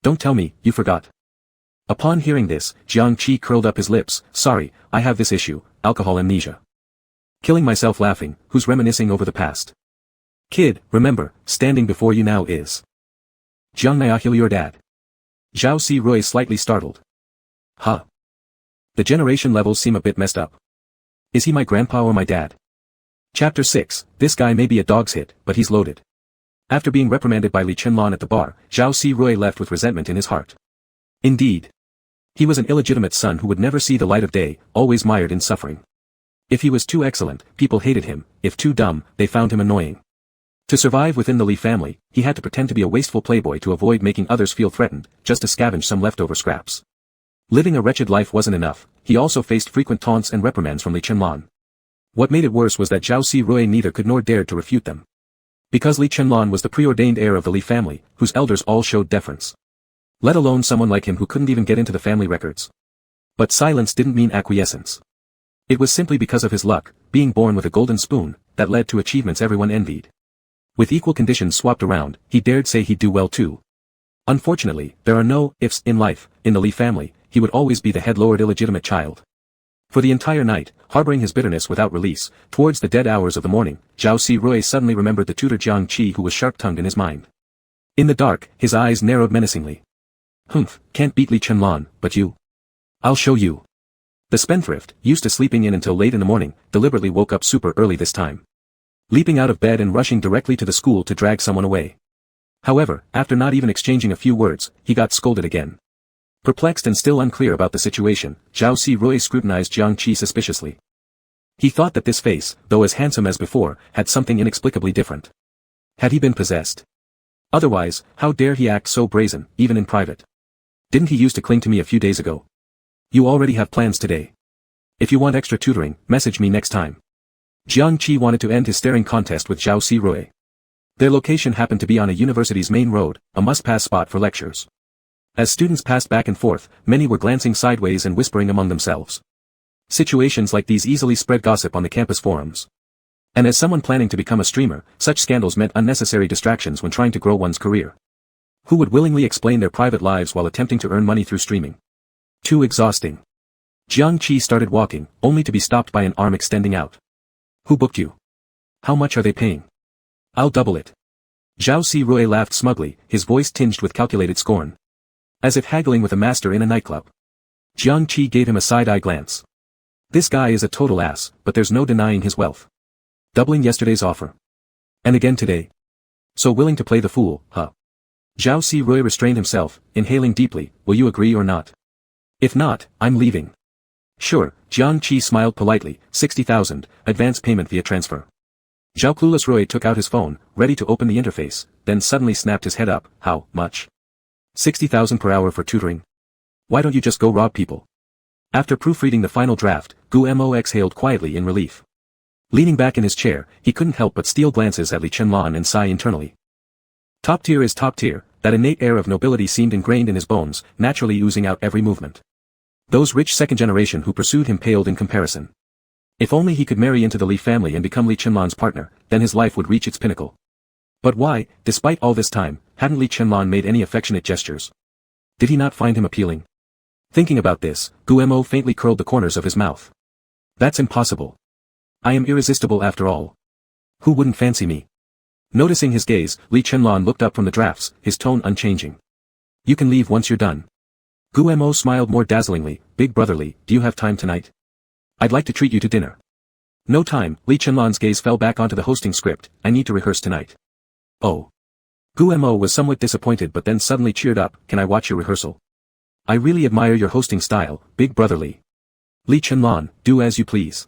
S1: Don't tell me, you forgot. Upon hearing this, Jiang Qi curled up his lips. Sorry, I have this issue, alcohol amnesia. Killing myself laughing, who's reminiscing over the past? Kid, remember, standing before you now is Jiang Niahil, your dad. Zhao Si Rui slightly startled. Huh. The generation levels seem a bit messed up. Is he my grandpa or my dad? Chapter 6, this guy may be a dog's hit, but he's loaded. After being reprimanded by Li Chenlan at the bar, Zhao Si Rui left with resentment in his heart. Indeed. He was an illegitimate son who would never see the light of day, always mired in suffering. If he was too excellent, people hated him. If too dumb, they found him annoying. To survive within the Li family, he had to pretend to be a wasteful playboy to avoid making others feel threatened, just to scavenge some leftover scraps. Living a wretched life wasn't enough, he also faced frequent taunts and reprimands from Li Chenlan. What made it worse was that Zhao Si Rui neither could nor dared to refute them. Because Li Chenlan was the preordained heir of the Li family, whose elders all showed deference. Let alone someone like him who couldn't even get into the family records. But silence didn't mean acquiescence. It was simply because of his luck, being born with a golden spoon, that led to achievements everyone envied. With equal conditions swapped around, he dared say he'd do well too. Unfortunately, there are no ifs in life. In the Li family, he would always be the head-lowered illegitimate child. For the entire night, harboring his bitterness without release, towards the dead hours of the morning, Zhao Si Rui suddenly remembered the tutor Jiang Qi who was sharp-tongued in his mind. In the dark, his eyes narrowed menacingly. Humph, can't beat Li Chenlan, but you? I'll show you. The spendthrift, used to sleeping in until late in the morning, deliberately woke up super early this time. Leaping out of bed and rushing directly to the school to drag someone away. However, after not even exchanging a few words, he got scolded again. Perplexed and still unclear about the situation, Zhao Si Rui scrutinized Jiang Qi suspiciously. He thought that this face, though as handsome as before, had something inexplicably different. Had he been possessed? Otherwise, how dare he act so brazen, even in private? Didn't he used to cling to me a few days ago? You already have plans today. If you want extra tutoring, message me next time. Jiang Qi wanted to end his staring contest with Zhao Si Rui. Their location happened to be on a university's main road, a must-pass spot for lectures. As students passed back and forth, many were glancing sideways and whispering among themselves. Situations like these easily spread gossip on the campus forums. And as someone planning to become a streamer, such scandals meant unnecessary distractions when trying to grow one's career. Who would willingly explain their private lives while attempting to earn money through streaming? Too exhausting. Jiang Qi started walking, only to be stopped by an arm extending out. Who booked you? How much are they paying? I'll double it. Zhao Si Rui laughed smugly, his voice tinged with calculated scorn. As if haggling with a master in a nightclub. Jiang Qi gave him a side-eye glance. This guy is a total ass, but there's no denying his wealth. Doubling yesterday's offer. And again today. So willing to play the fool, huh? Zhao Si Rui restrained himself, inhaling deeply. Will you agree or not? If not, I'm leaving. Sure, Jiang Qi smiled politely. 60,000, advance payment via transfer. Zhao Clueless Rui took out his phone, ready to open the interface, then suddenly snapped his head up. How much? 60,000 per hour for tutoring. Why don't you just go rob people? After proofreading the final draft, Gu Mo exhaled quietly in relief. Leaning back in his chair, he couldn't help but steal glances at Li Chenlan and sigh internally. Top tier is top tier, that innate air of nobility seemed ingrained in his bones, naturally oozing out every movement. Those rich second generation who pursued him paled in comparison. If only he could marry into the Li family and become Li Chenlan's partner, then his life would reach its pinnacle. But why, despite all this time, hadn't Li Chenlan made any affectionate gestures? Did he not find him appealing? Thinking about this, Gu Mo faintly curled the corners of his mouth. That's impossible. I am irresistible after all. Who wouldn't fancy me? Noticing his gaze, Li Chenlan looked up from the drafts, his tone unchanging. You can leave once you're done. Gu Mo smiled more dazzlingly. Big brotherly, do you have time tonight? I'd like to treat you to dinner. No time. Li Chenlan's gaze fell back onto the hosting script. I need to rehearse tonight. Oh. Gu Mo was somewhat disappointed but then suddenly cheered up. Can I watch your rehearsal? I really admire your hosting style, big brotherly. Li Chenlan, do as you please.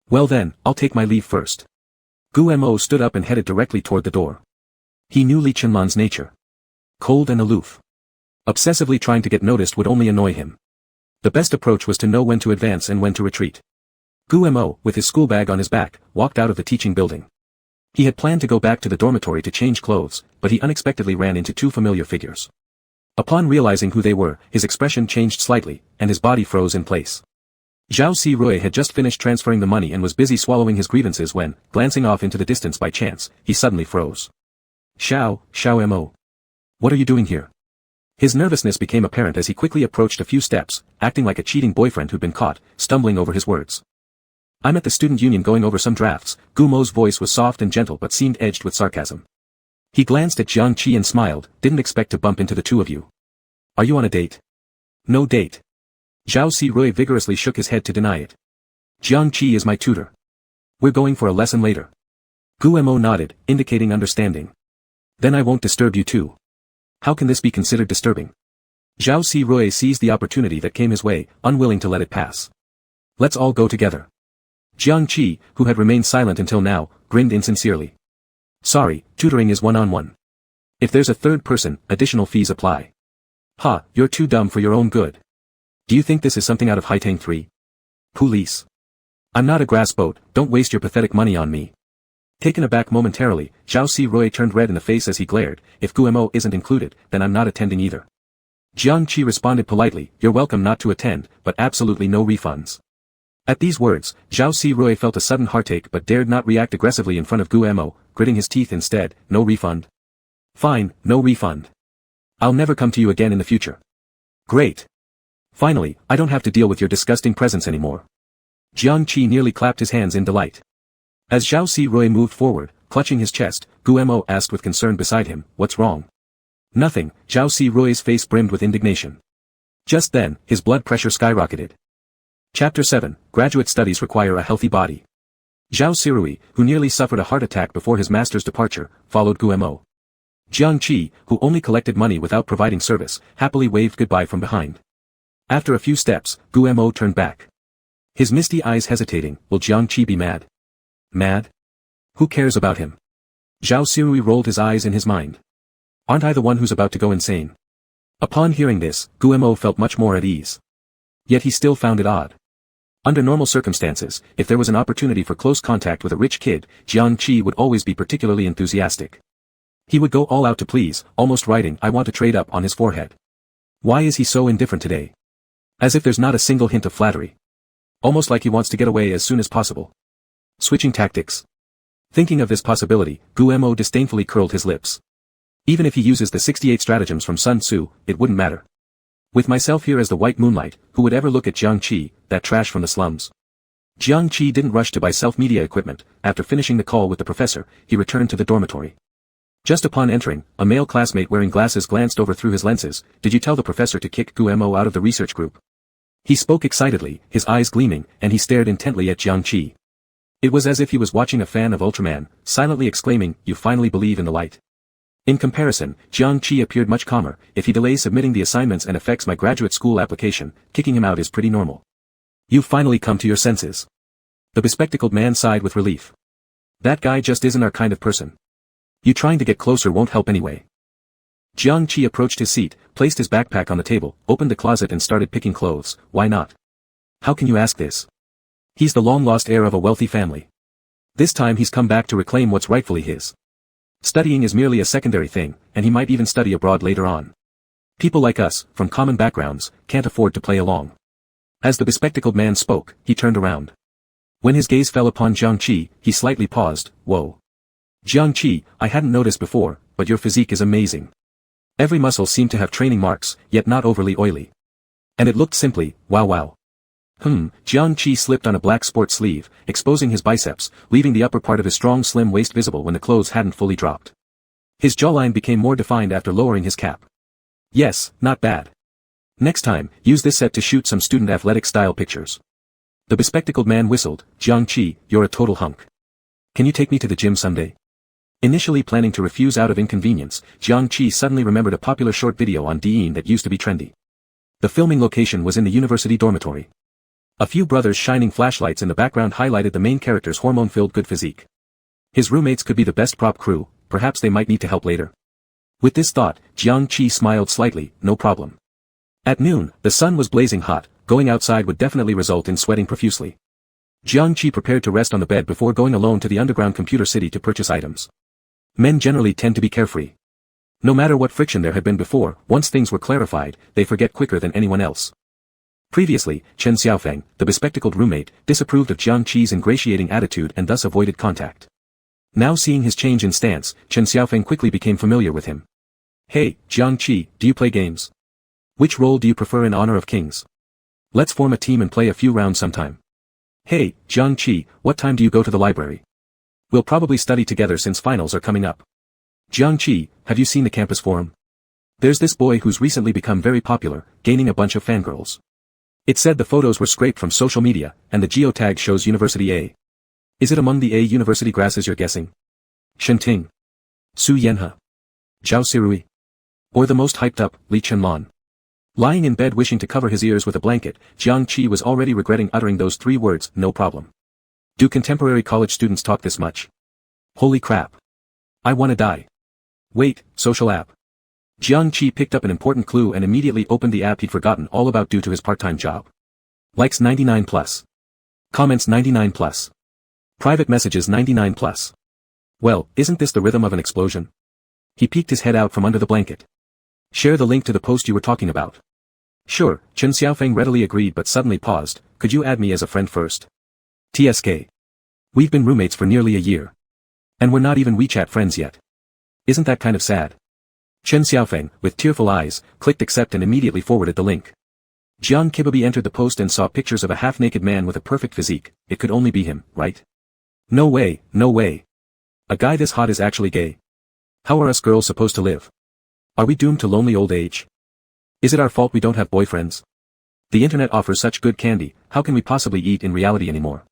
S1: Well then, I'll take my leave first. Gu Mo stood up and headed directly toward the door. He knew Li Chenlan's nature. Cold and aloof. Obsessively trying to get noticed would only annoy him. The best approach was to know when to advance and when to retreat. Gu Mo, with his school bag on his back, walked out of the teaching building. He had planned to go back to the dormitory to change clothes, but he unexpectedly ran into two familiar figures. Upon realizing who they were, his expression changed slightly, and his body froze in place. Zhao Si Rui had just finished transferring the money and was busy swallowing his grievances when, glancing off into the distance by chance, he suddenly froze. Xiao Mo. What are you doing here? His nervousness became apparent as he quickly approached a few steps, acting like a cheating boyfriend who'd been caught, stumbling over his words. I'm at the student union going over some drafts. Gu Mo's voice was soft and gentle but seemed edged with sarcasm. He glanced at Jiang Qi and smiled, didn't expect to bump into the two of you. Are you on a date? No date. Zhao Si Rui vigorously shook his head to deny it. Jiang Qi is my tutor. We're going for a lesson later. Gu Mo nodded, indicating understanding. Then I won't disturb you too. How can this be considered disturbing? Zhao Si Rui seized the opportunity that came his way, unwilling to let it pass. Let's all go together. Jiang Qi, who had remained silent until now, grinned insincerely. Sorry, tutoring is one-on-one. If there's a third person, additional fees apply. Ha, you're too dumb for your own good. Do you think this is something out of Haitang 3? Police. I'm not a grass boat, don't waste your pathetic money on me. Taken aback momentarily, Zhao Si Rui turned red in the face as he glared, if Gu Mo isn't included, then I'm not attending either. Jiang Qi responded politely, you're welcome not to attend, but absolutely no refunds. At these words, Zhao Si Rui felt a sudden heartache but dared not react aggressively in front of Gu Mo, gritting his teeth instead, no refund. Fine, no refund. I'll never come to you again in the future. Great. Finally, I don't have to deal with your disgusting presence anymore. Jiang Qi nearly clapped his hands in delight. As Zhao Si Rui moved forward, clutching his chest, Gu Mo asked with concern beside him, what's wrong? Nothing, Zhao Si Rui's face brimmed with indignation. Just then, his blood pressure skyrocketed. Chapter 7, Graduate Studies Require a Healthy Body. Zhao Si Rui, who nearly suffered a heart attack before his master's departure, followed Gu Mo. Jiang Qi, who only collected money without providing service, happily waved goodbye from behind. After a few steps, Gu Mo turned back. His misty eyes hesitating, will Jiang Qi be mad? Mad? Who cares about him? Zhao Si Rui rolled his eyes in his mind. Aren't I the one who's about to go insane? Upon hearing this, Gu Mo felt much more at ease. Yet he still found it odd. Under normal circumstances, if there was an opportunity for close contact with a rich kid, Jiang Qi would always be particularly enthusiastic. He would go all out to please, almost writing I want to trade up on his forehead. Why is he so indifferent today? As if there's not a single hint of flattery. Almost like he wants to get away as soon as possible. Switching tactics. Thinking of this possibility, Gu Mo disdainfully curled his lips. Even if he uses the 68 stratagems from Sun Tzu, it wouldn't matter. With myself here as the white moonlight, who would ever look at Jiang Qi, that trash from the slums? Jiang Qi didn't rush to buy self-media equipment. After finishing the call with the professor, he returned to the dormitory. Just upon entering, a male classmate wearing glasses glanced over through his lenses. Did you tell the professor to kick Gu Mo out of the research group? He spoke excitedly, his eyes gleaming, and he stared intently at Jiang Qi. It was as if he was watching a fan of Ultraman, silently exclaiming, you finally believe in the light. In comparison, Jiang Qi appeared much calmer. If he delays submitting the assignments and affects my graduate school application, kicking him out is pretty normal. You've finally come to your senses. The bespectacled man sighed with relief. That guy just isn't our kind of person. You trying to get closer won't help anyway. Jiang Qi approached his seat, placed his backpack on the table, opened the closet and started picking clothes. Why not? How can you ask this? He's the long-lost heir of a wealthy family. This time he's come back to reclaim what's rightfully his. Studying is merely a secondary thing, and he might even study abroad later on. People like us, from common backgrounds, can't afford to play along. As the bespectacled man spoke, he turned around. When his gaze fell upon Jiang Qi, he slightly paused. Whoa. Jiang Qi, I hadn't noticed before, but your physique is amazing. Every muscle seemed to have training marks, yet not overly oily. And it looked simply, wow. Jiang Qi slipped on a black sports sleeve, exposing his biceps, leaving the upper part of his strong slim waist visible when the clothes hadn't fully dropped. His jawline became more defined after lowering his cap. Yes, not bad. Next time, use this set to shoot some student athletic style pictures. The bespectacled man whistled, Jiang Qi, you're a total hunk. Can you take me to the gym someday? Initially planning to refuse out of inconvenience, Jiang Qi suddenly remembered a popular short video on Douyin that used to be trendy. The filming location was in the university dormitory. A few brothers shining flashlights in the background highlighted the main character's hormone-filled good physique. His roommates could be the best prop crew, perhaps they might need to help later. With this thought, Jiang Qi smiled slightly, no problem. At noon, the sun was blazing hot, going outside would definitely result in sweating profusely. Jiang Qi prepared to rest on the bed before going alone to the underground computer city to purchase items. Men generally tend to be carefree. No matter what friction there had been before, once things were clarified, they forget quicker than anyone else. Previously, Chen Xiaofeng, the bespectacled roommate, disapproved of Jiang Qi's ingratiating attitude and thus avoided contact. Now seeing his change in stance, Chen Xiaofeng quickly became familiar with him. Hey, Jiang Qi, do you play games? Which role do you prefer in Honor of Kings? Let's form a team and play a few rounds sometime. Hey, Jiang Qi, what time do you go to the library? We'll probably study together since finals are coming up. Jiang Qi, have you seen the campus forum? There's this boy who's recently become very popular, gaining a bunch of fangirls. It said the photos were scraped from social media, and the geotag shows University A. Is it among the A university grasses you're guessing? Shenting? Su Yanhe? Zhao Sirui? Or the most hyped up, Li Chenlan? Lying in bed wishing to cover his ears with a blanket, Jiang Qi was already regretting uttering those 3 words, no problem. Do contemporary college students talk this much? Holy crap. I wanna die. Wait, social app. Jiang Qi picked up an important clue and immediately opened the app he'd forgotten all about due to his part-time job. Likes 99+. Comments 99+. Private messages 99+. Well, isn't this the rhythm of an explosion? He peeked his head out from under the blanket. Share the link to the post you were talking about. Sure, Chen Xiaofeng readily agreed but suddenly paused. Could you add me as a friend first? TSK. We've been roommates for nearly a year. And we're not even WeChat friends yet. Isn't that kind of sad? Chen Xiaofeng, with tearful eyes, clicked accept and immediately forwarded the link. Jiang Kibabi entered the post and saw pictures of a half-naked man with a perfect physique. It could only be him, right? No way, no way. A guy this hot is actually gay. How are us girls supposed to live? Are we doomed to lonely old age? Is it our fault we don't have boyfriends? The internet offers such good candy, how can we possibly eat in reality anymore?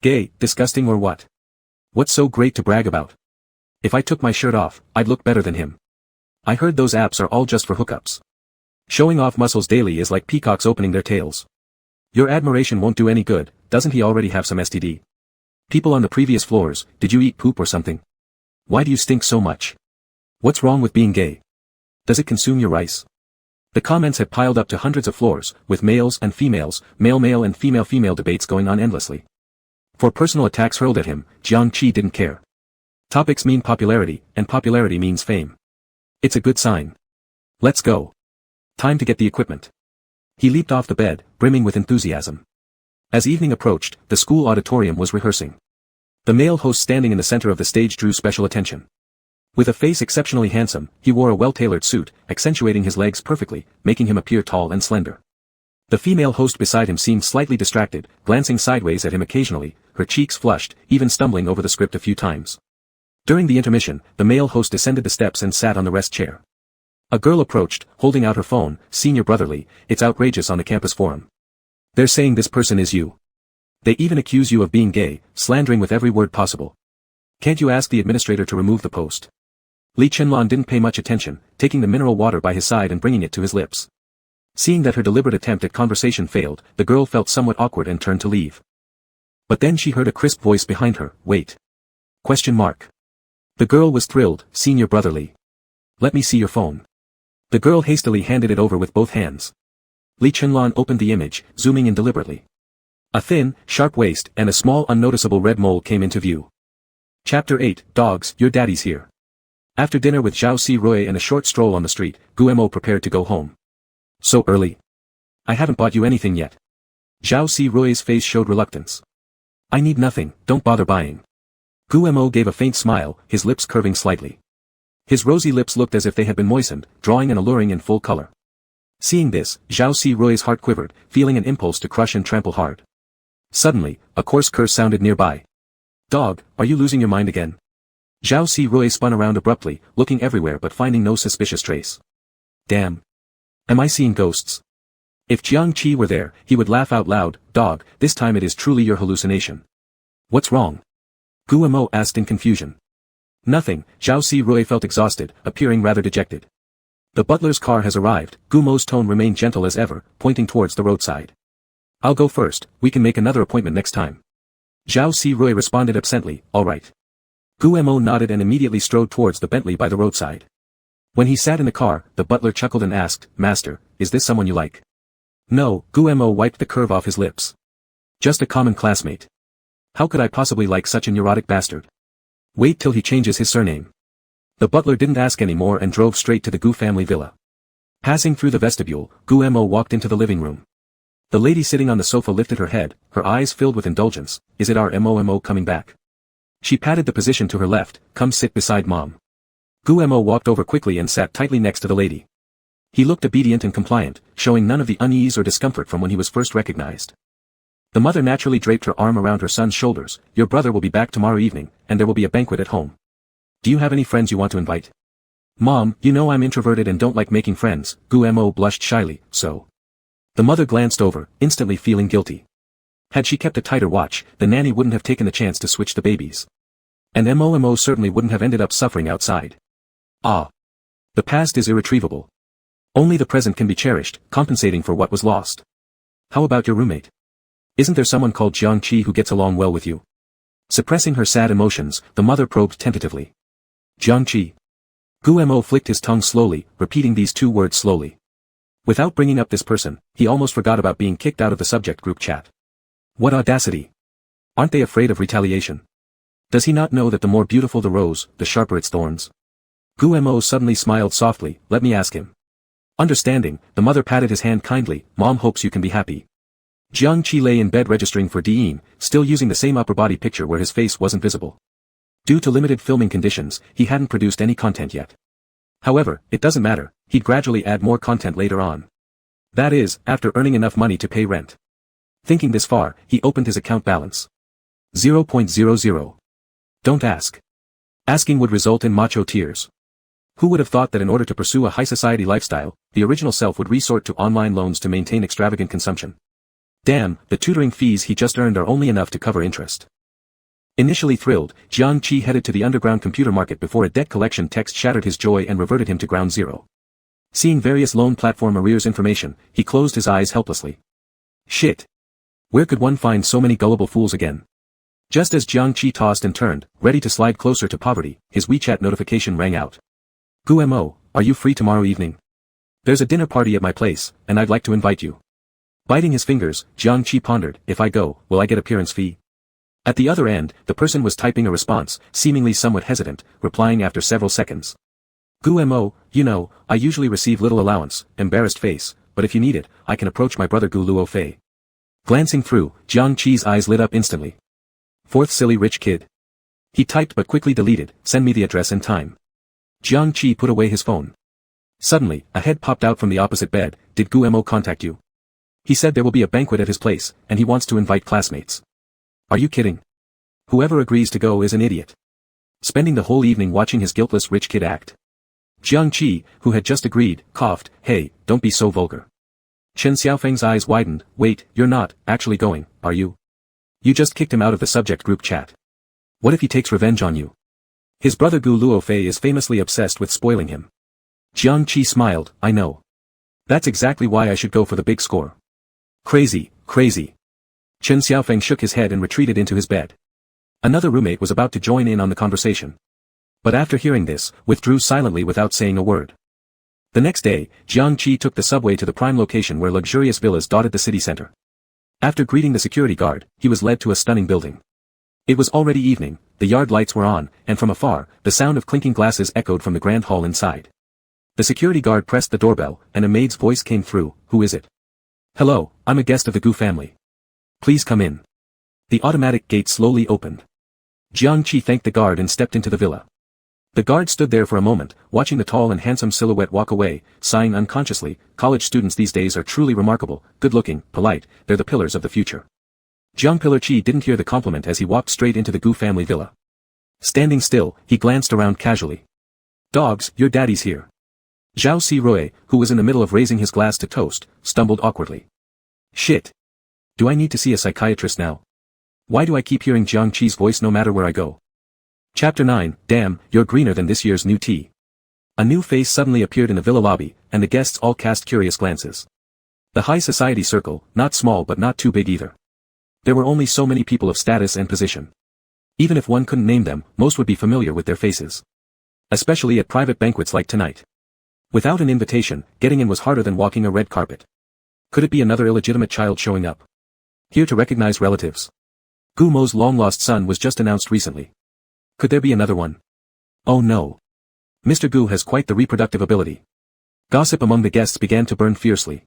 S1: Gay, disgusting or what? What's so great to brag about? If I took my shirt off, I'd look better than him. I heard those apps are all just for hookups. Showing off muscles daily is like peacocks opening their tails. Your admiration won't do any good, doesn't he already have some STD? People on the previous floors, did you eat poop or something? Why do you stink so much? What's wrong with being gay? Does it consume your rice? The comments had piled up to hundreds of floors, with males and females, male-male and female-female debates going on endlessly. For personal attacks hurled at him, Jiang Qi didn't care. Topics mean popularity, and popularity means fame. It's a good sign. Let's go. Time to get the equipment. He leaped off the bed, brimming with enthusiasm. As evening approached, the school auditorium was rehearsing. The male host standing in the center of the stage drew special attention. With a face exceptionally handsome, he wore a well-tailored suit, accentuating his legs perfectly, making him appear tall and slender. The female host beside him seemed slightly distracted, glancing sideways at him occasionally, her cheeks flushed, even stumbling over the script a few times. During the intermission, the male host descended the steps and sat on the rest chair. A girl approached, holding out her phone. Senior brotherly, it's outrageous on the campus forum. They're saying this person is you. They even accuse you of being gay, slandering with every word possible. Can't you ask the administrator to remove the post? Li Chenlan didn't pay much attention, taking the mineral water by his side and bringing it to his lips. Seeing that her deliberate attempt at conversation failed, the girl felt somewhat awkward and turned to leave. But then she heard a crisp voice behind her, wait. ? The girl was thrilled, Senior brotherly. Let me see your phone. The girl hastily handed it over with both hands. Li Chenlan opened the image, zooming in deliberately. A thin, sharp waist and a small unnoticeable red mole came into view. Chapter 8, Dogs, your daddy's here. After dinner with Zhao Si-Roy and a short stroll on the street, Guemo prepared to go home. So early. I haven't bought you anything yet. Zhao Si-Roy's face showed reluctance. I need nothing, don't bother buying. Guemo gave a faint smile, his lips curving slightly. His rosy lips looked as if they had been moistened, drawing and alluring in full color. Seeing this, Zhao Si-Roy's heart quivered, feeling an impulse to crush and trample hard. Suddenly, a coarse curse sounded nearby. Dog, are you losing your mind again? Zhao Si-Roy spun around abruptly, looking everywhere but finding no suspicious trace. Damn. Am I seeing ghosts? If Jiang Qi were there, he would laugh out loud. Dog, this time it is truly your hallucination. What's wrong? Guemo asked in confusion. Nothing, Zhao Si-Roy felt exhausted, appearing rather dejected. The butler's car has arrived. Gumo's tone remained gentle as ever, pointing towards the roadside. I'll go first, we can make another appointment next time. Zhao Si-Roy responded absently, all right. Guemo nodded and immediately strode towards the Bentley by the roadside. When he sat in the car, the butler chuckled and asked, Master, is this someone you like? No, Guemo wiped the curve off his lips. Just a common classmate. How could I possibly like such a neurotic bastard? Wait till he changes his surname. The butler didn't ask any more and drove straight to the Gu family villa. Passing through the vestibule, Guemo walked into the living room. The lady sitting on the sofa lifted her head, her eyes filled with indulgence. Is it our Momo coming back? She patted the position to her left. Come sit beside Mom. Guemo walked over quickly and sat tightly next to the lady. He looked obedient and compliant, showing none of the unease or discomfort from when he was first recognized. The mother naturally draped her arm around her son's shoulders. Your brother will be back tomorrow evening, and there will be a banquet at home. Do you have any friends you want to invite? Mom, you know I'm introverted and don't like making friends. Guemo blushed shyly, so. The mother glanced over, instantly feeling guilty. Had she kept a tighter watch, the nanny wouldn't have taken the chance to switch the babies. And Momo certainly wouldn't have ended up suffering outside. Ah. The past is irretrievable. Only the present can be cherished, compensating for what was lost. How about your roommate? Isn't there someone called Jiangqi who gets along well with you? Suppressing her sad emotions, the mother probed tentatively. Jiangqi. Guemo flicked his tongue slowly, repeating these two words slowly. Without bringing up this person, he almost forgot about being kicked out of the subject group chat. What audacity! Aren't they afraid of retaliation? Does he not know that the more beautiful the rose, the sharper its thorns? Guemo suddenly smiled softly. Let me ask him. Understanding, the mother patted his hand kindly. Mom hopes you can be happy. Jiangqi lay in bed registering for Dean, still using the same upper body picture where his face wasn't visible. Due to limited filming conditions, he hadn't produced any content yet. However, it doesn't matter, he'd gradually add more content later on. That is, after earning enough money to pay rent. Thinking this far, he opened his account balance. 0.00. Don't ask. Asking would result in macho tears. Who would have thought that in order to pursue a high society lifestyle, the original self would resort to online loans to maintain extravagant consumption? Damn, the tutoring fees he just earned are only enough to cover interest. Initially thrilled, Jiangqi headed to the underground computer market before a debt collection text shattered his joy and reverted him to ground zero. Seeing various loan platform arrears information, he closed his eyes helplessly. Shit. Where could one find so many gullible fools again? Just as Jiangqi tossed and turned, ready to slide closer to poverty, his WeChat notification rang out. Guemo, are you free tomorrow evening? There's a dinner party at my place, and I'd like to invite you. Biting his fingers, Jiangqi pondered, if I go, will I get appearance fee? At the other end, the person was typing a response, seemingly somewhat hesitant, replying after several seconds. Guemo, you know, I usually receive little allowance, embarrassed face, but if you need it, I can approach my brother Gu Luo Fei. Glancing through, Jiangqi's eyes lit up instantly. Fourth silly rich kid. He typed but quickly deleted, send me the address and time. Jiangqi put away his phone. Suddenly, a head popped out from the opposite bed. Did Guemo contact you? He said there will be a banquet at his place, and he wants to invite classmates. Are you kidding? Whoever agrees to go is an idiot. Spending the whole evening watching his guiltless rich kid act. Jiangqi, who had just agreed, coughed, hey, don't be so vulgar. Chen Xiaofeng's eyes widened, wait, you're not, actually going, are you? You just kicked him out of the subject group chat. What if he takes revenge on you? His brother Gu Luofei is famously obsessed with spoiling him. Jiangqi smiled, I know. That's exactly why I should go for the big score. Crazy, crazy. Chen Xiaofeng shook his head and retreated into his bed. Another roommate was about to join in on the conversation. But after hearing this, withdrew silently without saying a word. The next day, Jiangqi took the subway to the prime location where luxurious villas dotted the city center. After greeting the security guard, he was led to a stunning building. It was already evening, the yard lights were on, and from afar, the sound of clinking glasses echoed from the grand hall inside. The security guard pressed the doorbell, and a maid's voice came through, who is it? Hello, I'm a guest of the Gu family. Please come in. The automatic gate slowly opened. Jiangqi thanked the guard and stepped into the villa. The guard stood there for a moment, watching the tall and handsome silhouette walk away, sighing unconsciously, college students these days are truly remarkable, good-looking, polite, they're the pillars of the future. Jiang Pillar-Chi didn't hear the compliment as he walked straight into the Gu family villa. Standing still, he glanced around casually. Dogs, your daddy's here. Zhao Si-Rui, who was in the middle of raising his glass to toast, stumbled awkwardly. Shit. Do I need to see a psychiatrist now? Why do I keep hearing Jiangqi's voice no matter where I go? Chapter 9, Damn, you're greener than this year's new tea. A new face suddenly appeared in the villa lobby, and the guests all cast curious glances. The high society circle, not small but not too big either. There were only so many people of status and position. Even if one couldn't name them, most would be familiar with their faces. Especially at private banquets like tonight. Without an invitation, getting in was harder than walking a red carpet. Could it be another illegitimate child showing up? Here to recognize relatives. Gu Mo's long-lost son was just announced recently. Could there be another one? Oh no. Mr. Gu has quite the reproductive ability. Gossip among the guests began to burn fiercely.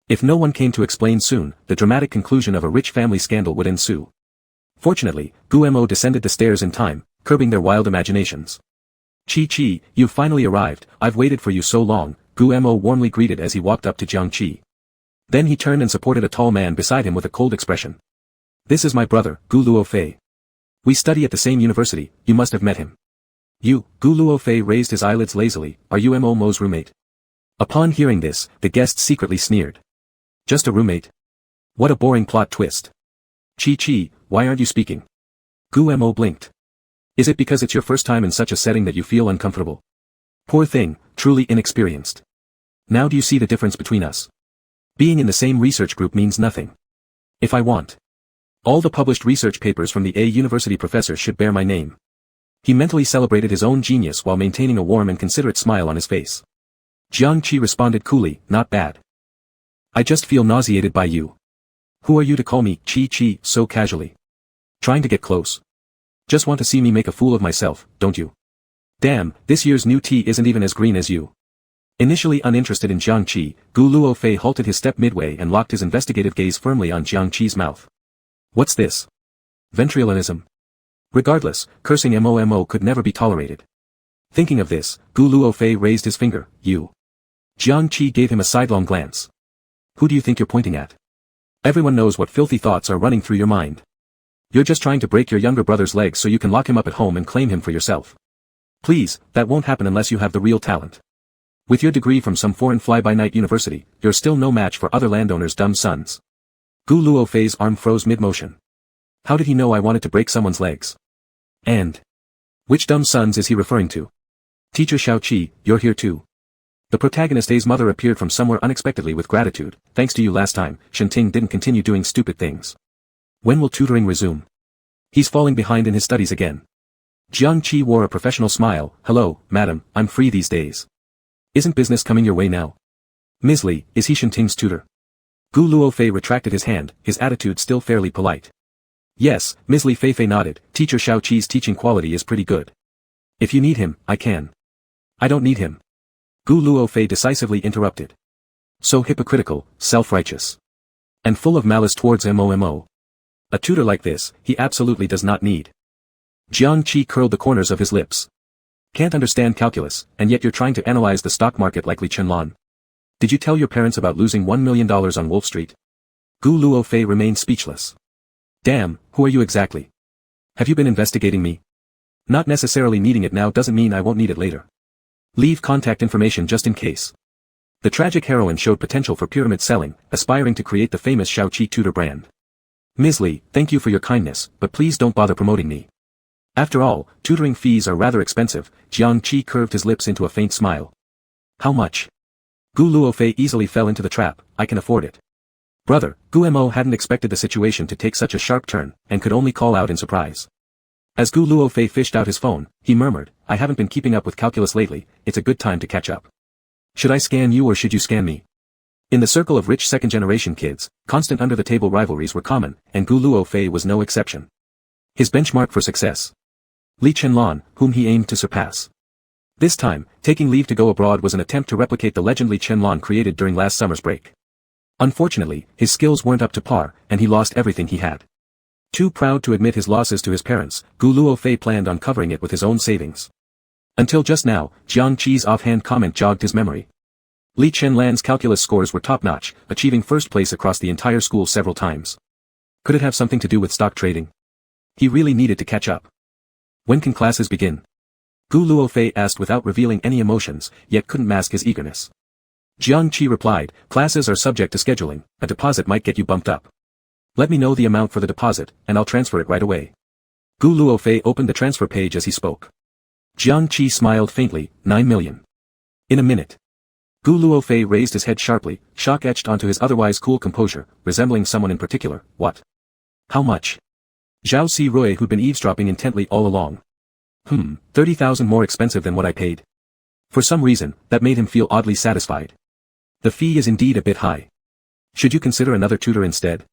S1: If no one came to explain soon, the dramatic conclusion of a rich family scandal would ensue. Fortunately, Gu Mo descended the stairs in time, curbing their wild imaginations. Chi, you've finally arrived, I've waited for you so long, Gu Mo warmly greeted as he walked up to Jiang Qi. Then he turned and supported a tall man beside him with a cold expression. This is my brother, Gu Luofei. We study at the same university, you must have met him. You, Gu Luofei raised his eyelids lazily, are you Mo's roommate? Upon hearing this, the guests secretly sneered. Just a roommate? What a boring plot twist. Chi, why aren't you speaking? Gu Mo blinked. Is it because it's your first time in such a setting that you feel uncomfortable? Poor thing, truly inexperienced. Now do you see the difference between us? Being in the same research group means nothing. If I want. All the published research papers from the A university professor should bear my name. He mentally celebrated his own genius while maintaining a warm and considerate smile on his face. Jiang Qi responded coolly, not bad. I just feel nauseated by you. Who are you to call me Chi so casually? Trying to get close? Just want to see me make a fool of myself, don't you? Damn, this year's new tea isn't even as green as you. Initially uninterested in Jiang Qi, Gu Luofei halted his step midway and locked his investigative gaze firmly on Jiang Qi's mouth. What's this? Ventriloquism. Regardless, cursing Mo could never be tolerated. Thinking of this, Gu Luofei raised his finger, you. Jiang Qi gave him a sidelong glance. Who do you think you're pointing at? Everyone knows what filthy thoughts are running through your mind. You're just trying to break your younger brother's legs so you can lock him up at home and claim him for yourself. Please, that won't happen unless you have the real talent. With your degree from some foreign fly-by-night university, you're still no match for other landowners' dumb sons. Gu Luofei's arm froze mid-motion. How did he know I wanted to break someone's legs? And which dumb sons is he referring to? Teacher Xiaoqi, you're here too. The protagonist A's mother appeared from somewhere unexpectedly with gratitude. Thanks to you last time, Shenting didn't continue doing stupid things. When will tutoring resume? He's falling behind in his studies again. Jiang Qi wore a professional smile. Hello, madam, I'm free these days. Isn't business coming your way now? Ms. Li, is he Shenting's tutor? Gu Luofei retracted his hand, his attitude still fairly polite. Yes, Ms. Li Feifei nodded. Teacher Xiaoqi's teaching quality is pretty good. If you need him, I can. I don't need him. Gu Luofei decisively interrupted. So hypocritical, self-righteous. And full of malice towards Mo. A tutor like this, he absolutely does not need. Jiang Qi curled the corners of his lips. Can't understand calculus, and yet you're trying to analyze the stock market like Li Chenlan. Did you tell your parents about losing $1 million on Wolf Street? Gu Luofei remained speechless. Damn, who are you exactly? Have you been investigating me? Not necessarily needing it now doesn't mean I won't need it later. Leave contact information just in case. The tragic heroine showed potential for pyramid selling, aspiring to create the famous Xiaoqi tutor brand. Ms. Li, thank you for your kindness, but please don't bother promoting me. After all, tutoring fees are rather expensive. Jiang Qi curved his lips into a faint smile. How much? Gu Luofei easily fell into the trap. I can afford it. Brother, Gu Mo hadn't expected the situation to take such a sharp turn, and could only call out in surprise. As Gu Luofei fished out his phone, he murmured, I haven't been keeping up with calculus lately, it's a good time to catch up. Should I scan you or should you scan me? In the circle of rich second-generation kids, constant under-the-table rivalries were common, and Gu Luofei was no exception. His benchmark for success. Li Chenlan, whom he aimed to surpass. This time, taking leave to go abroad was an attempt to replicate the legend Li Chenlan created during last summer's break. Unfortunately, his skills weren't up to par, and he lost everything he had. Too proud to admit his losses to his parents, Gu Luofei planned on covering it with his own savings. Until just now, Jiang Qi's offhand comment jogged his memory. Li Chenlan's calculus scores were top-notch, achieving first place across the entire school several times. Could it have something to do with stock trading? He really needed to catch up. When can classes begin? Gu Luofei asked without revealing any emotions, yet couldn't mask his eagerness. Jiang Qi replied, classes are subject to scheduling, a deposit might get you bumped up. Let me know the amount for the deposit, and I'll transfer it right away. Gu Luofei opened the transfer page as he spoke. Jiang Qi smiled faintly, 9 million. In a minute. Gu Luofei raised his head sharply, shock etched onto his otherwise cool composure, resembling someone in particular. What? How much? Zhao Sirui, who'd been eavesdropping intently all along. 30,000 more expensive than what I paid. For some reason, that made him feel oddly satisfied. The fee is indeed a bit high. Should you consider another tutor instead?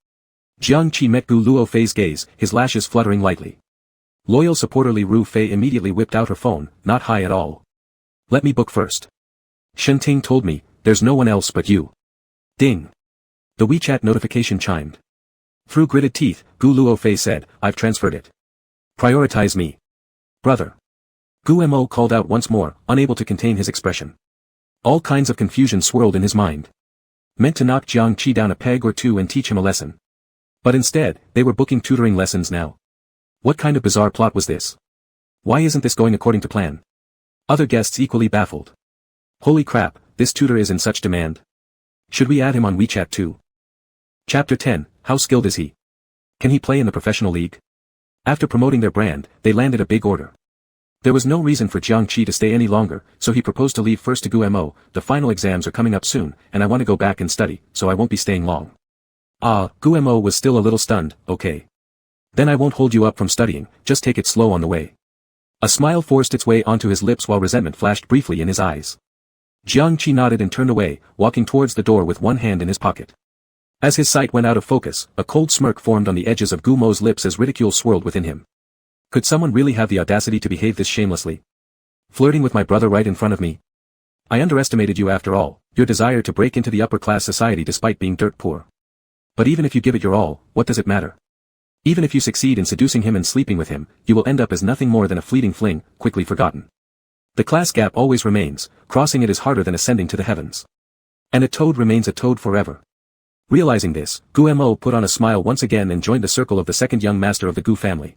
S1: Jiang Qi met Gu Luofei's gaze, his lashes fluttering lightly. Loyal supporter Li Rufei immediately whipped out her phone, not high at all. Let me book first. Shen Ting told me, there's no one else but you. Ding. The WeChat notification chimed. Through gritted teeth, Gu Luofei said, I've transferred it. Prioritize me. Brother. Gu Mo called out once more, unable to contain his expression. All kinds of confusion swirled in his mind. Meant to knock Jiang Qi down a peg or two and teach him a lesson. But instead, they were booking tutoring lessons now. What kind of bizarre plot was this? Why isn't this going according to plan? Other guests equally baffled. Holy crap, this tutor is in such demand. Should we add him on WeChat too? Chapter 10, How skilled is he? Can he play in the professional league? After promoting their brand, they landed a big order. There was no reason for Jiang Qi to stay any longer, so he proposed to leave first to Gu Mo. The final exams are coming up soon, and I want to go back and study, so I won't be staying long. Gu Mo was still a little stunned. Okay. Then I won't hold you up from studying, just take it slow on the way. A smile forced its way onto his lips while resentment flashed briefly in his eyes. Jiang Qi nodded and turned away, walking towards the door with one hand in his pocket. As his sight went out of focus, a cold smirk formed on the edges of Gu Mo's lips as ridicule swirled within him. Could someone really have the audacity to behave this shamelessly? Flirting with my brother right in front of me? I underestimated you after all, your desire to break into the upper-class society despite being dirt poor. But even if you give it your all, what does it matter? Even if you succeed in seducing him and sleeping with him, you will end up as nothing more than a fleeting fling, quickly forgotten. The class gap always remains, crossing it is harder than ascending to the heavens. And a toad remains a toad forever. Realizing this, Gu Mo put on a smile once again and joined the circle of the second young master of the Gu family.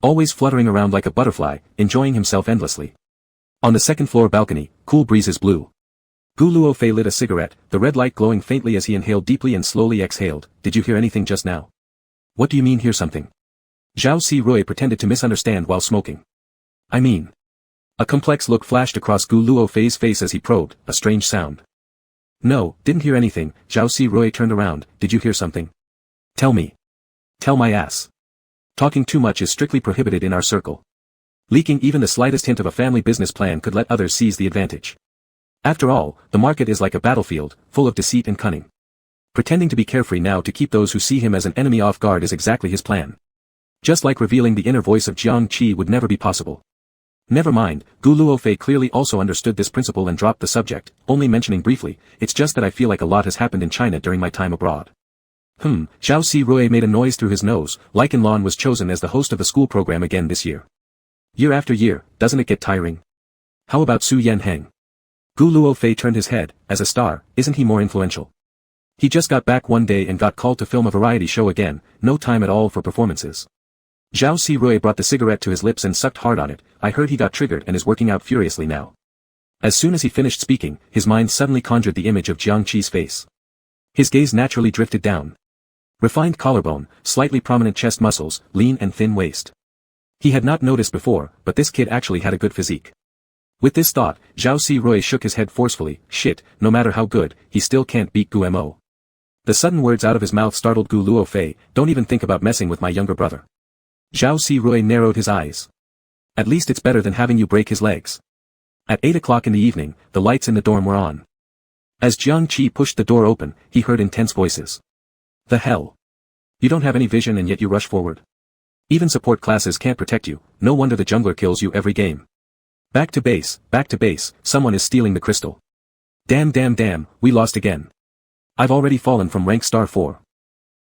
S1: Always fluttering around like a butterfly, enjoying himself endlessly. On the second-floor balcony, cool breezes blew. Gu Luofei lit a cigarette, the red light glowing faintly as he inhaled deeply and slowly exhaled. Did you hear anything just now? What do you mean hear something? Zhao Si Rui pretended to misunderstand while smoking. I mean. A complex look flashed across Gu Luofei's face as he probed, a strange sound. No, didn't hear anything. Zhao Si Rui turned around. Did you hear something? Tell me. Tell my ass. Talking too much is strictly prohibited in our circle. Leaking even the slightest hint of a family business plan could let others seize the advantage. After all, the market is like a battlefield, full of deceit and cunning. Pretending to be carefree now to keep those who see him as an enemy off guard is exactly his plan. Just like revealing the inner voice of Jiang Qi would never be possible. Never mind, Gu Luofei clearly also understood this principle and dropped the subject, only mentioning briefly, it's just that I feel like a lot has happened in China during my time abroad. Zhao Si Rui made a noise through his nose. Lichen Lan was chosen as the host of the school program again this year. Year after year, doesn't it get tiring? How about Su Yanheng? Gu Luofei turned his head. As a star, isn't he more influential? He just got back one day and got called to film a variety show again, no time at all for performances. Zhao Si Rui brought the cigarette to his lips and sucked hard on it. I heard he got triggered and is working out furiously now. As soon as he finished speaking, his mind suddenly conjured the image of Jiang Qi's face. His gaze naturally drifted down. Refined collarbone, slightly prominent chest muscles, lean and thin waist. He had not noticed before, but this kid actually had a good physique. With this thought, Zhao Si Rui shook his head forcefully. Shit, no matter how good, he still can't beat Gu Mo. The sudden words out of his mouth startled Gu Luofei. Don't even think about messing with my younger brother. Zhao Si Rui narrowed his eyes. At least it's better than having you break his legs. At 8 o'clock in the evening, the lights in the dorm were on. As Jiang Qi pushed the door open, he heard intense voices. The hell? You don't have any vision and yet you rush forward. Even support classes can't protect you, no wonder the jungler kills you every game. Back to base, someone is stealing the crystal. Damn, we lost again. I've already fallen from rank star 4.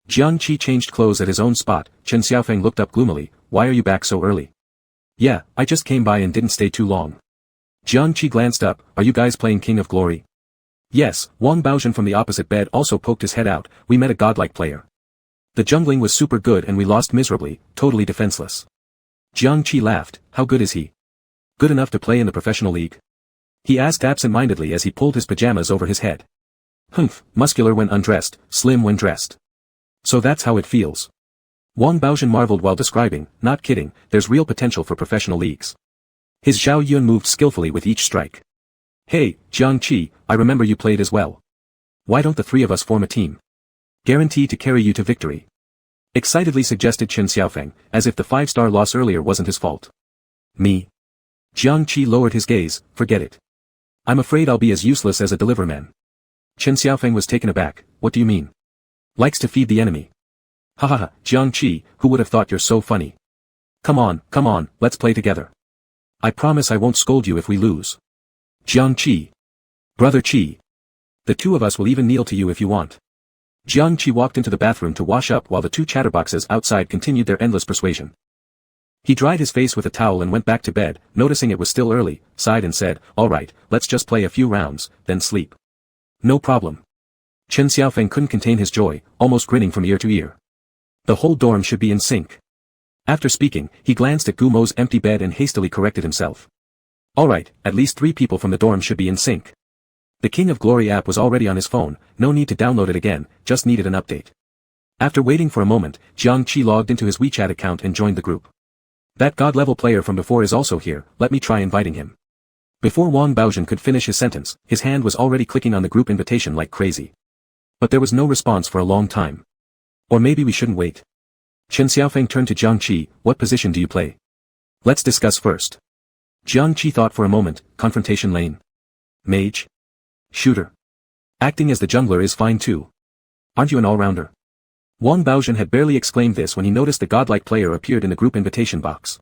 S1: Jiang Qi changed clothes at his own spot. Chen Xiaofeng looked up gloomily. Why are you back so early? Yeah, I just came by and didn't stay too long. Jiang Qi glanced up. Are you guys playing King of Glory? Yes, Wang Baozhen from the opposite bed also poked his head out. We met a godlike player. The jungling was super good and we lost miserably, totally defenseless. Jiang Qi laughed. How good is he? Good enough to play in the professional league? He asked absent-mindedly as he pulled his pajamas over his head. Muscular when undressed, slim when dressed. So that's how it feels. Wang Baozhen marveled while describing, not kidding, there's real potential for professional leagues. His Zhao Yun moved skillfully with each strike. Hey, Jiang Qi, I remember you played as well. Why don't the three of us form a team? Guaranteed to carry you to victory. Excitedly suggested Chen Xiaofeng, as if the 5-star loss earlier wasn't his fault. Me? Jiang Qi lowered his gaze. Forget it. I'm afraid I'll be as useless as a deliverman. Chen Xiaofeng was taken aback. What do you mean? Likes to feed the enemy. Hahaha, Jiangqi, who would have thought you're so funny? Come on, let's play together. I promise I won't scold you if we lose. Jiangqi. Brother Qi. The two of us will even kneel to you if you want. Jiangqi walked into the bathroom to wash up while the two chatterboxes outside continued their endless persuasion. He dried his face with a towel and went back to bed, noticing it was still early, sighed and said, alright, let's just play a few rounds, then sleep. No problem. Chen Xiaofeng couldn't contain his joy, almost grinning from ear to ear. The whole dorm should be in sync. After speaking, he glanced at Gumo's empty bed and hastily corrected himself. Alright, at least 3 people from the dorm should be in sync. The King of Glory app was already on his phone, no need to download it again, just needed an update. After waiting for a moment, Jiangqi logged into his WeChat account and joined the group. That god-level player from before is also here, let me try inviting him. Before Wang Baozhen could finish his sentence, his hand was already clicking on the group invitation like crazy. But there was no response for a long time. Or maybe we shouldn't wait. Chen Xiaofeng turned to Jiangqi, what position do you play? Let's discuss first. Jiangqi thought for a moment, confrontation lane. Mage? Shooter? Acting as the jungler is fine too. Aren't you an all-rounder? Wang Baozhen had barely exclaimed this when he noticed the godlike player appeared in the group invitation box.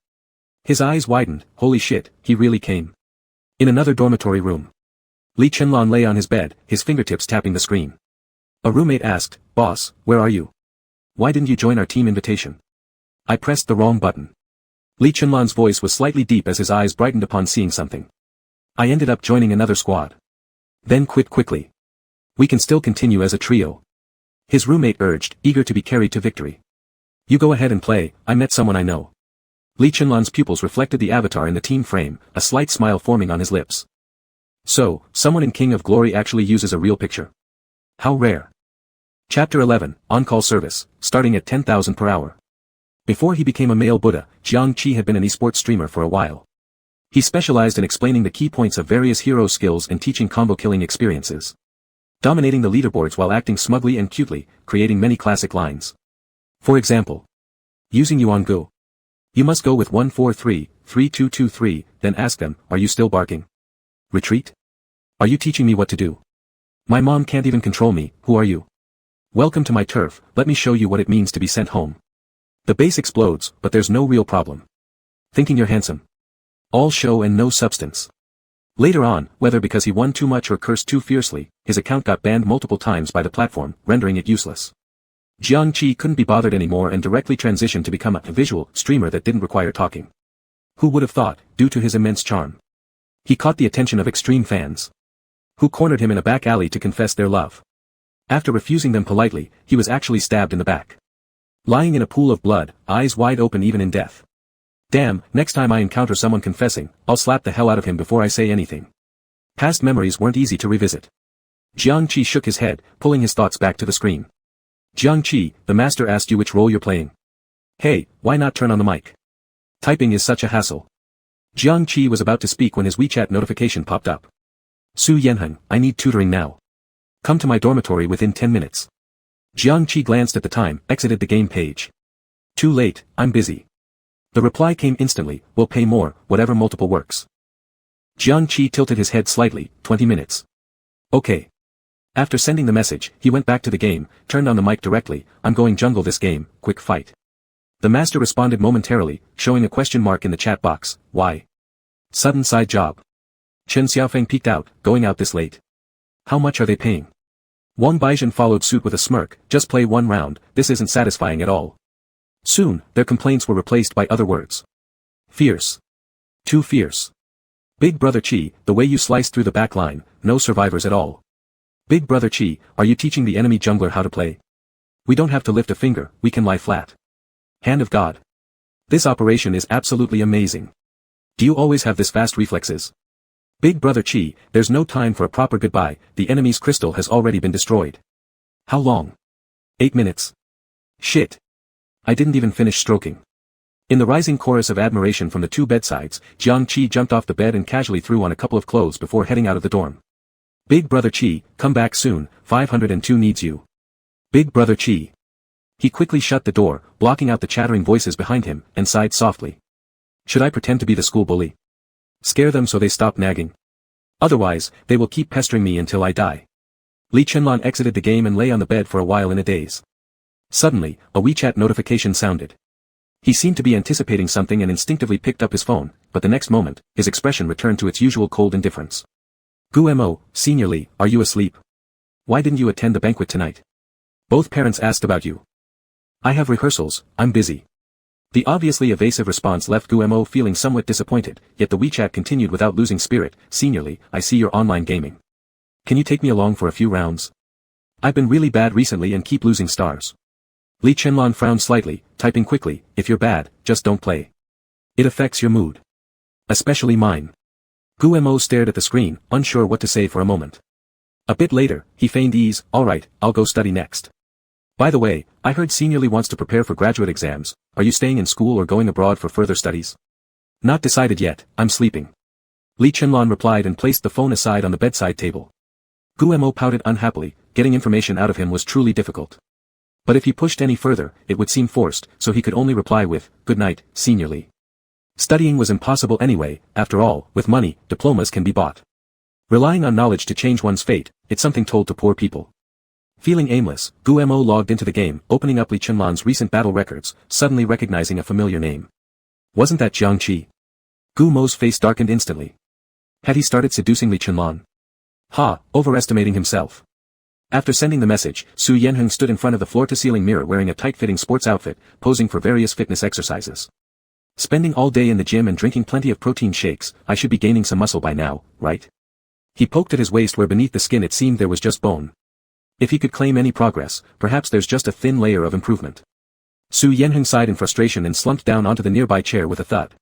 S1: His eyes widened, holy shit, he really came. In another dormitory room. Li Chenlan lay on his bed, his fingertips tapping the screen. A roommate asked, boss, where are you? Why didn't you join our team invitation? I pressed the wrong button. Li Chenlan's voice was slightly deep as his eyes brightened upon seeing something. I ended up joining another squad. Then quit quickly. We can still continue as a trio. His roommate urged, eager to be carried to victory. You go ahead and play, I met someone I know. Li Chenlan's pupils reflected the avatar in the team frame, a slight smile forming on his lips. So, someone in King of Glory actually uses a real picture. How rare. Chapter 11, On-Call Service, starting at 10,000 per hour. Before he became a male Buddha, Jiangqi had been an esports streamer for a while. He specialized in explaining the key points of various hero skills and teaching combo killing experiences. Dominating the leaderboards while acting smugly and cutely, creating many classic lines. For example, using Yuan Gu. You must go with 143, 3223, then ask them, are you still barking? Retreat? Are you teaching me what to do? My mom can't even control me, who are you? Welcome to my turf, let me show you what it means to be sent home. The base explodes, but there's no real problem. Thinking you're handsome. All show and no substance. Later on, whether because he won too much or cursed too fiercely, his account got banned multiple times by the platform, rendering it useless. Jiangqi couldn't be bothered anymore and directly transitioned to become a visual streamer that didn't require talking. Who would have thought, due to his immense charm? He caught the attention of extreme fans. Who cornered him in a back alley to confess their love. After refusing them politely, he was actually stabbed in the back. Lying in a pool of blood, eyes wide open even in death. Damn, next time I encounter someone confessing, I'll slap the hell out of him before I say anything. Past memories weren't easy to revisit. Jiangqi shook his head, pulling his thoughts back to the screen. Jiangqi, the master asked you which role you're playing. Hey, why not turn on the mic? Typing is such a hassle. Jiangqi was about to speak when his WeChat notification popped up. Su Yanheng, I need tutoring now. Come to my dormitory within 10 minutes. Jiangqi glanced at the time, exited the game page. Too late, I'm busy. The reply came instantly, we'll pay more, whatever multiple works. Jiangqi tilted his head slightly, 20 minutes. Okay. After sending the message, he went back to the game, turned on the mic directly, I'm going jungle this game, quick fight. The master responded momentarily, showing a question mark in the chat box, why? Sudden side job. Chen Xiaofeng peeked out, going out this late. How much are they paying? Wang Baizhen followed suit with a smirk, just play one round, this isn't satisfying at all. Soon, their complaints were replaced by other words. Fierce. Too fierce. Big Brother Qi, the way you sliced through the back line, no survivors at all. Big Brother Qi, are you teaching the enemy jungler how to play? We don't have to lift a finger, we can lie flat. Hand of God. This operation is absolutely amazing. Do you always have this fast reflexes? Big Brother Qi, there's no time for a proper goodbye, the enemy's crystal has already been destroyed. How long? 8 minutes. Shit. I didn't even finish stroking. In the rising chorus of admiration from the two bedsides, Jiangqi jumped off the bed and casually threw on a couple of clothes before heading out of the dorm. Big Brother Qi, come back soon, 502 needs you. Big Brother Qi. He quickly shut the door, blocking out the chattering voices behind him, and sighed softly. Should I pretend to be the school bully? Scare them so they stop nagging. Otherwise, they will keep pestering me until I die. Li Chenlan exited the game and lay on the bed for a while in a daze. Suddenly, a WeChat notification sounded. He seemed to be anticipating something and instinctively picked up his phone, but the next moment, his expression returned to its usual cold indifference. Gumo, Senior Lee, are you asleep? Why didn't you attend the banquet tonight? Both parents asked about you. I have rehearsals, I'm busy. The obviously evasive response left Gumo feeling somewhat disappointed, yet the WeChat continued without losing spirit. Senior Lee, I see you're online gaming. Can you take me along for a few rounds? I've been really bad recently and keep losing stars. Lee Chenlon frowned slightly, typing quickly, if you're bad, just don't play. It affects your mood. Especially mine. Gumo stared at the screen, unsure what to say for a moment. A bit later, he feigned ease, alright, I'll go study next. By the way, I heard Senior Lee wants to prepare for graduate exams. Are you staying in school or going abroad for further studies? Not decided yet, I'm sleeping. Lee Chenlon replied and placed the phone aside on the bedside table. Gumo pouted unhappily, getting information out of him was truly difficult. But if he pushed any further, it would seem forced, so he could only reply with, good night, Senior Lee. Studying was impossible anyway, after all, with money, diplomas can be bought. Relying on knowledge to change one's fate, it's something told to poor people. Feeling aimless, Gumo logged into the game, opening up Lee Chenlon's recent battle records, suddenly recognizing a familiar name. Wasn't that Jiang Qi? Gumo's face darkened instantly. Had he started seducing Lee Chenlon? Overestimating himself. After sending the message, Su Yanheng stood in front of the floor-to-ceiling mirror wearing a tight-fitting sports outfit, posing for various fitness exercises. Spending all day in the gym and drinking plenty of protein shakes, I should be gaining some muscle by now, right? He poked at his waist where beneath the skin it seemed there was just bone. If he could claim any progress, perhaps there's just a thin layer of improvement. Su Yanheng sighed in frustration and slumped down onto the nearby chair with a thud.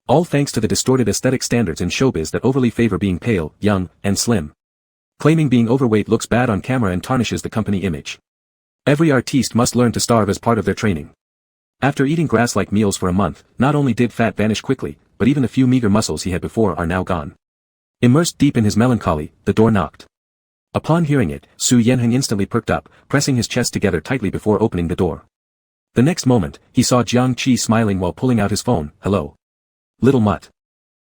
S1: All thanks to the distorted aesthetic standards in showbiz that overly favor being pale, young, and slim. Claiming being overweight looks bad on camera and tarnishes the company image. Every artiste must learn to starve as part of their training. After eating grass-like meals for a month, not only did fat vanish quickly, but even the few meager muscles he had before are now gone. Immersed deep in his melancholy, the door knocked. Upon hearing it, Su Yanheng instantly perked up, pressing his chest together tightly before opening the door. The next moment, he saw Jiang Qi smiling while pulling out his phone. Hello. Little mutt.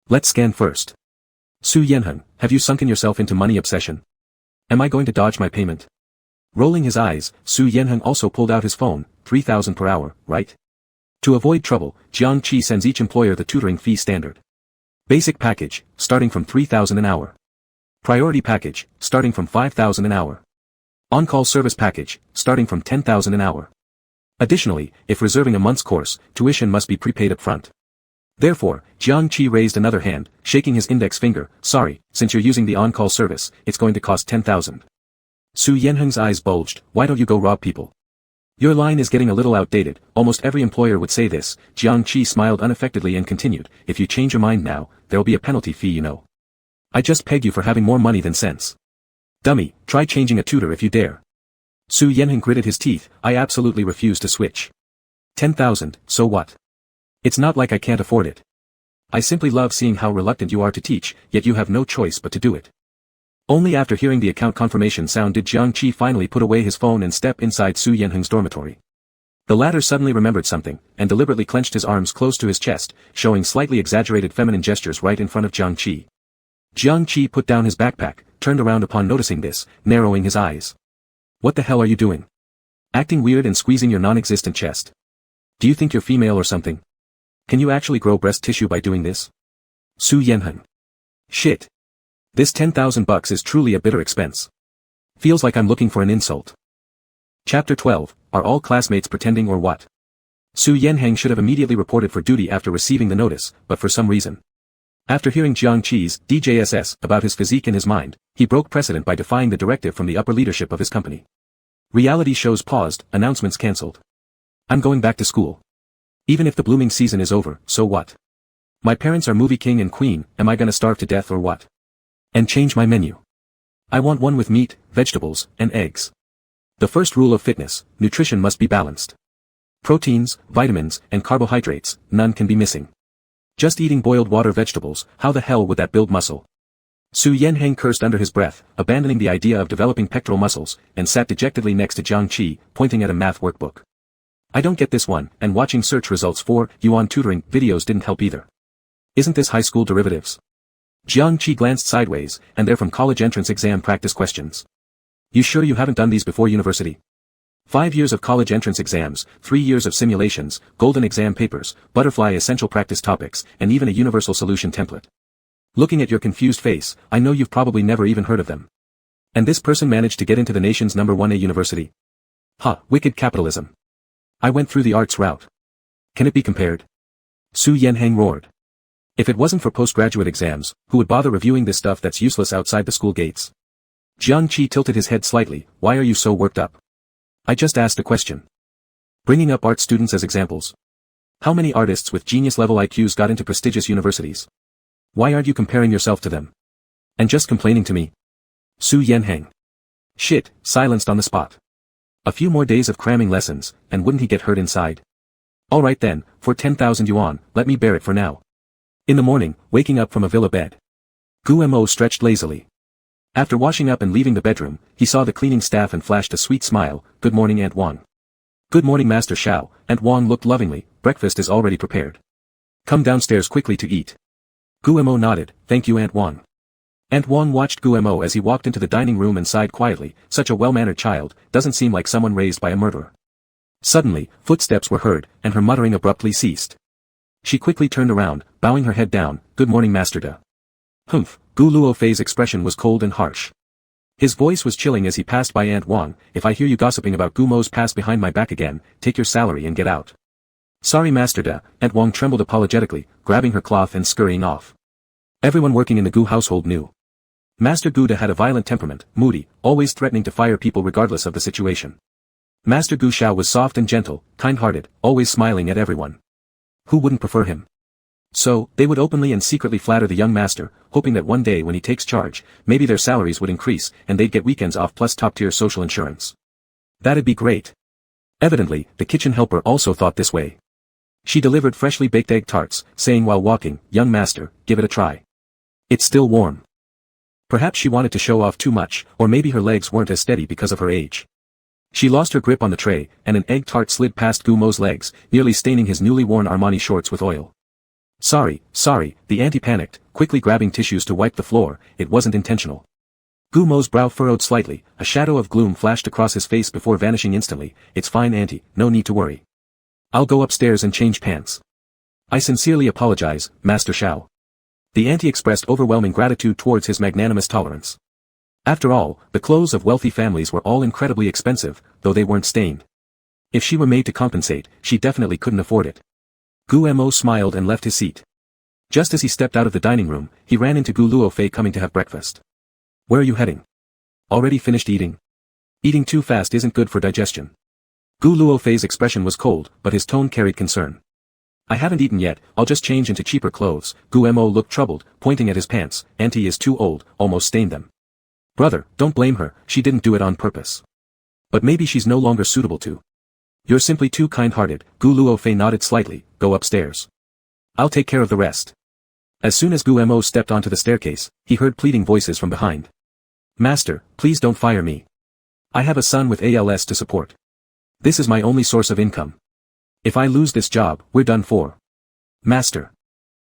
S1: Let's scan first. Su Yanheng, have you sunken yourself into money obsession? Am I going to dodge my payment? Rolling his eyes, Su Yanheng also pulled out his phone, 3,000 per hour, right? To avoid trouble, Jiang Qi sends each employer the tutoring fee standard. Basic package, starting from 3,000 an hour. Priority package, starting from 5,000 an hour. On-call service package, starting from 10,000 an hour. Additionally, if reserving a month's course, tuition must be prepaid up front. Therefore, Jiang Qi raised another hand, shaking his index finger. Sorry, since you're using the on-call service, it's going to cost 10,000. Su Yanheng's eyes bulged. Why don't you go rob people? Your line is getting a little outdated, almost every employer would say this. Jiang Qi smiled unaffectedly and continued, if you change your mind now, there'll be a penalty fee you know. I just pegged you for having more money than sense. Dummy, try changing a tutor if you dare. Su Yanheng gritted his teeth, I absolutely refuse to switch. 10,000, so what? It's not like I can't afford it. I simply love seeing how reluctant you are to teach, yet you have no choice but to do it. Only after hearing the account confirmation sound did Jiang Qi finally put away his phone and step inside Su Yanheng's dormitory. The latter suddenly remembered something, and deliberately clenched his arms close to his chest, showing slightly exaggerated feminine gestures right in front of Jiang Qi. Jiang Qi put down his backpack, turned around upon noticing this, narrowing his eyes. What the hell are you doing? Acting weird and squeezing your non-existent chest. Do you think you're female or something? Can you actually grow breast tissue by doing this? Su Yanheng. Shit. This 10,000 bucks is truly a bitter expense. Feels like I'm looking for an insult. Chapter 12, Are all classmates pretending or what? Su Yanheng should have immediately reported for duty after receiving the notice, but for some reason. After hearing Jiang Qi's DJSS about his physique in his mind, he broke precedent by defying the directive from the upper leadership of his company. Reality shows paused, announcements cancelled. I'm going back to school. Even if the blooming season is over, so what? My parents are movie king and queen, am I gonna starve to death or what? And change my menu. I want one with meat, vegetables, and eggs. The first rule of fitness, nutrition must be balanced. Proteins, vitamins, and carbohydrates, none can be missing. Just eating boiled water vegetables, how the hell would that build muscle? Su Yanheng cursed under his breath, abandoning the idea of developing pectoral muscles, and sat dejectedly next to Jiang Qi, pointing at a math workbook. I don't get this one, and watching search results for Yuan tutoring videos didn't help either. Isn't this high school derivatives? Jiang Qi glanced sideways, and they're from college entrance exam practice questions. You sure you haven't done these before university? 5 years of college entrance exams, 3 years of simulations, golden exam papers, butterfly essential practice topics, and even a universal solution template. Looking at your confused face, I know you've probably never even heard of them. And this person managed to get into the nation's #1 university? Ha, wicked capitalism. I went through the arts route. Can it be compared? Su Yenhang roared. If it wasn't for postgraduate exams, who would bother reviewing this stuff that's useless outside the school gates? Jiang Qi tilted his head slightly. Why are you so worked up? I just asked a question. Bringing up art students as examples. How many artists with genius-level IQs got into prestigious universities? Why aren't you comparing yourself to them? And just complaining to me? Su Yenhang. Shit, silenced on the spot. A few more days of cramming lessons, and wouldn't he get hurt inside? Alright then, for 10,000 yuan, let me bear it for now. In the morning, waking up from a villa bed. Gu Mo stretched lazily. After washing up and leaving the bedroom, he saw the cleaning staff and flashed a sweet smile. Good morning, Aunt Wang. Good morning, Master Xiao. Aunt Wang looked lovingly. Breakfast is already prepared. Come downstairs quickly to eat. Gu Mo nodded. Thank you, Aunt Wang. Aunt Wang watched Gu Mo as he walked into the dining room and sighed quietly. Such a well-mannered child, doesn't seem like someone raised by a murderer. Suddenly, footsteps were heard, and her muttering abruptly ceased. She quickly turned around, bowing her head down. Good morning, Master Da. Humph. Gu Luofei's expression was cold and harsh. His voice was chilling as he passed by Aunt Wang. If I hear you gossiping about Gu Mo's past behind my back again, take your salary and get out. Sorry, Master Da. Aunt Wang trembled apologetically, grabbing her cloth and scurrying off. Everyone working in the Gu household knew. Master Gu Da had a violent temperament, moody, always threatening to fire people regardless of the situation. Master Gu Xiao was soft and gentle, kind-hearted, always smiling at everyone. Who wouldn't prefer him? So, they would openly and secretly flatter the young master, hoping that one day when he takes charge, maybe their salaries would increase, and they'd get weekends off plus top-tier social insurance. That'd be great. Evidently, the kitchen helper also thought this way. She delivered freshly baked egg tarts, saying while walking, young master, give it a try. It's still warm. Perhaps she wanted to show off too much, or maybe her legs weren't as steady because of her age. She lost her grip on the tray, and an egg tart slid past Gu Mo's legs, nearly staining his newly worn Armani shorts with oil. Sorry, the auntie panicked, quickly grabbing tissues to wipe the floor. It wasn't intentional. Gu Mo's brow furrowed slightly, a shadow of gloom flashed across his face before vanishing instantly. It's fine, auntie, no need to worry. I'll go upstairs and change pants. I sincerely apologize, Master Xiao. The auntie expressed overwhelming gratitude towards his magnanimous tolerance. After all, the clothes of wealthy families were all incredibly expensive, though they weren't stained. If she were made to compensate, she definitely couldn't afford it. Gu Mo smiled and left his seat. Just as he stepped out of the dining room, he ran into Gu Luofei coming to have breakfast. Where are you heading? Already finished eating? Eating too fast isn't good for digestion. Gu Luofei's expression was cold, but his tone carried concern. I haven't eaten yet, I'll just change into cheaper clothes. Gu Mo looked troubled, pointing at his pants. Auntie is too old, almost stained them. Brother, don't blame her, she didn't do it on purpose. But maybe she's no longer suitable to. You're simply too kind-hearted. Gu Luofei nodded slightly. Go upstairs. I'll take care of the rest. As soon as Gu Mo stepped onto the staircase, he heard pleading voices from behind. Master, please don't fire me. I have a son with ALS to support. This is my only source of income. If I lose this job, we're done for. Master.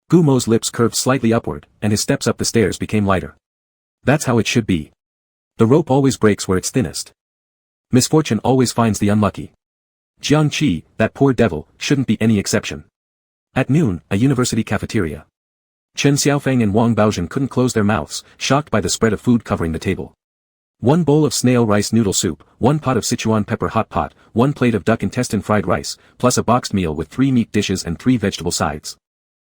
S1: Gu Mo's lips curved slightly upward, and his steps up the stairs became lighter. That's how it should be. The rope always breaks where it's thinnest. Misfortune always finds the unlucky. Jiang Qi, that poor devil, shouldn't be any exception. At noon, a university cafeteria. Chen Xiaofeng and Wang Baozhen couldn't close their mouths, shocked by the spread of food covering the table. One bowl of snail rice noodle soup, one pot of Sichuan pepper hot pot, one plate of duck intestine fried rice, plus a boxed meal with 3 meat dishes and 3 vegetable sides.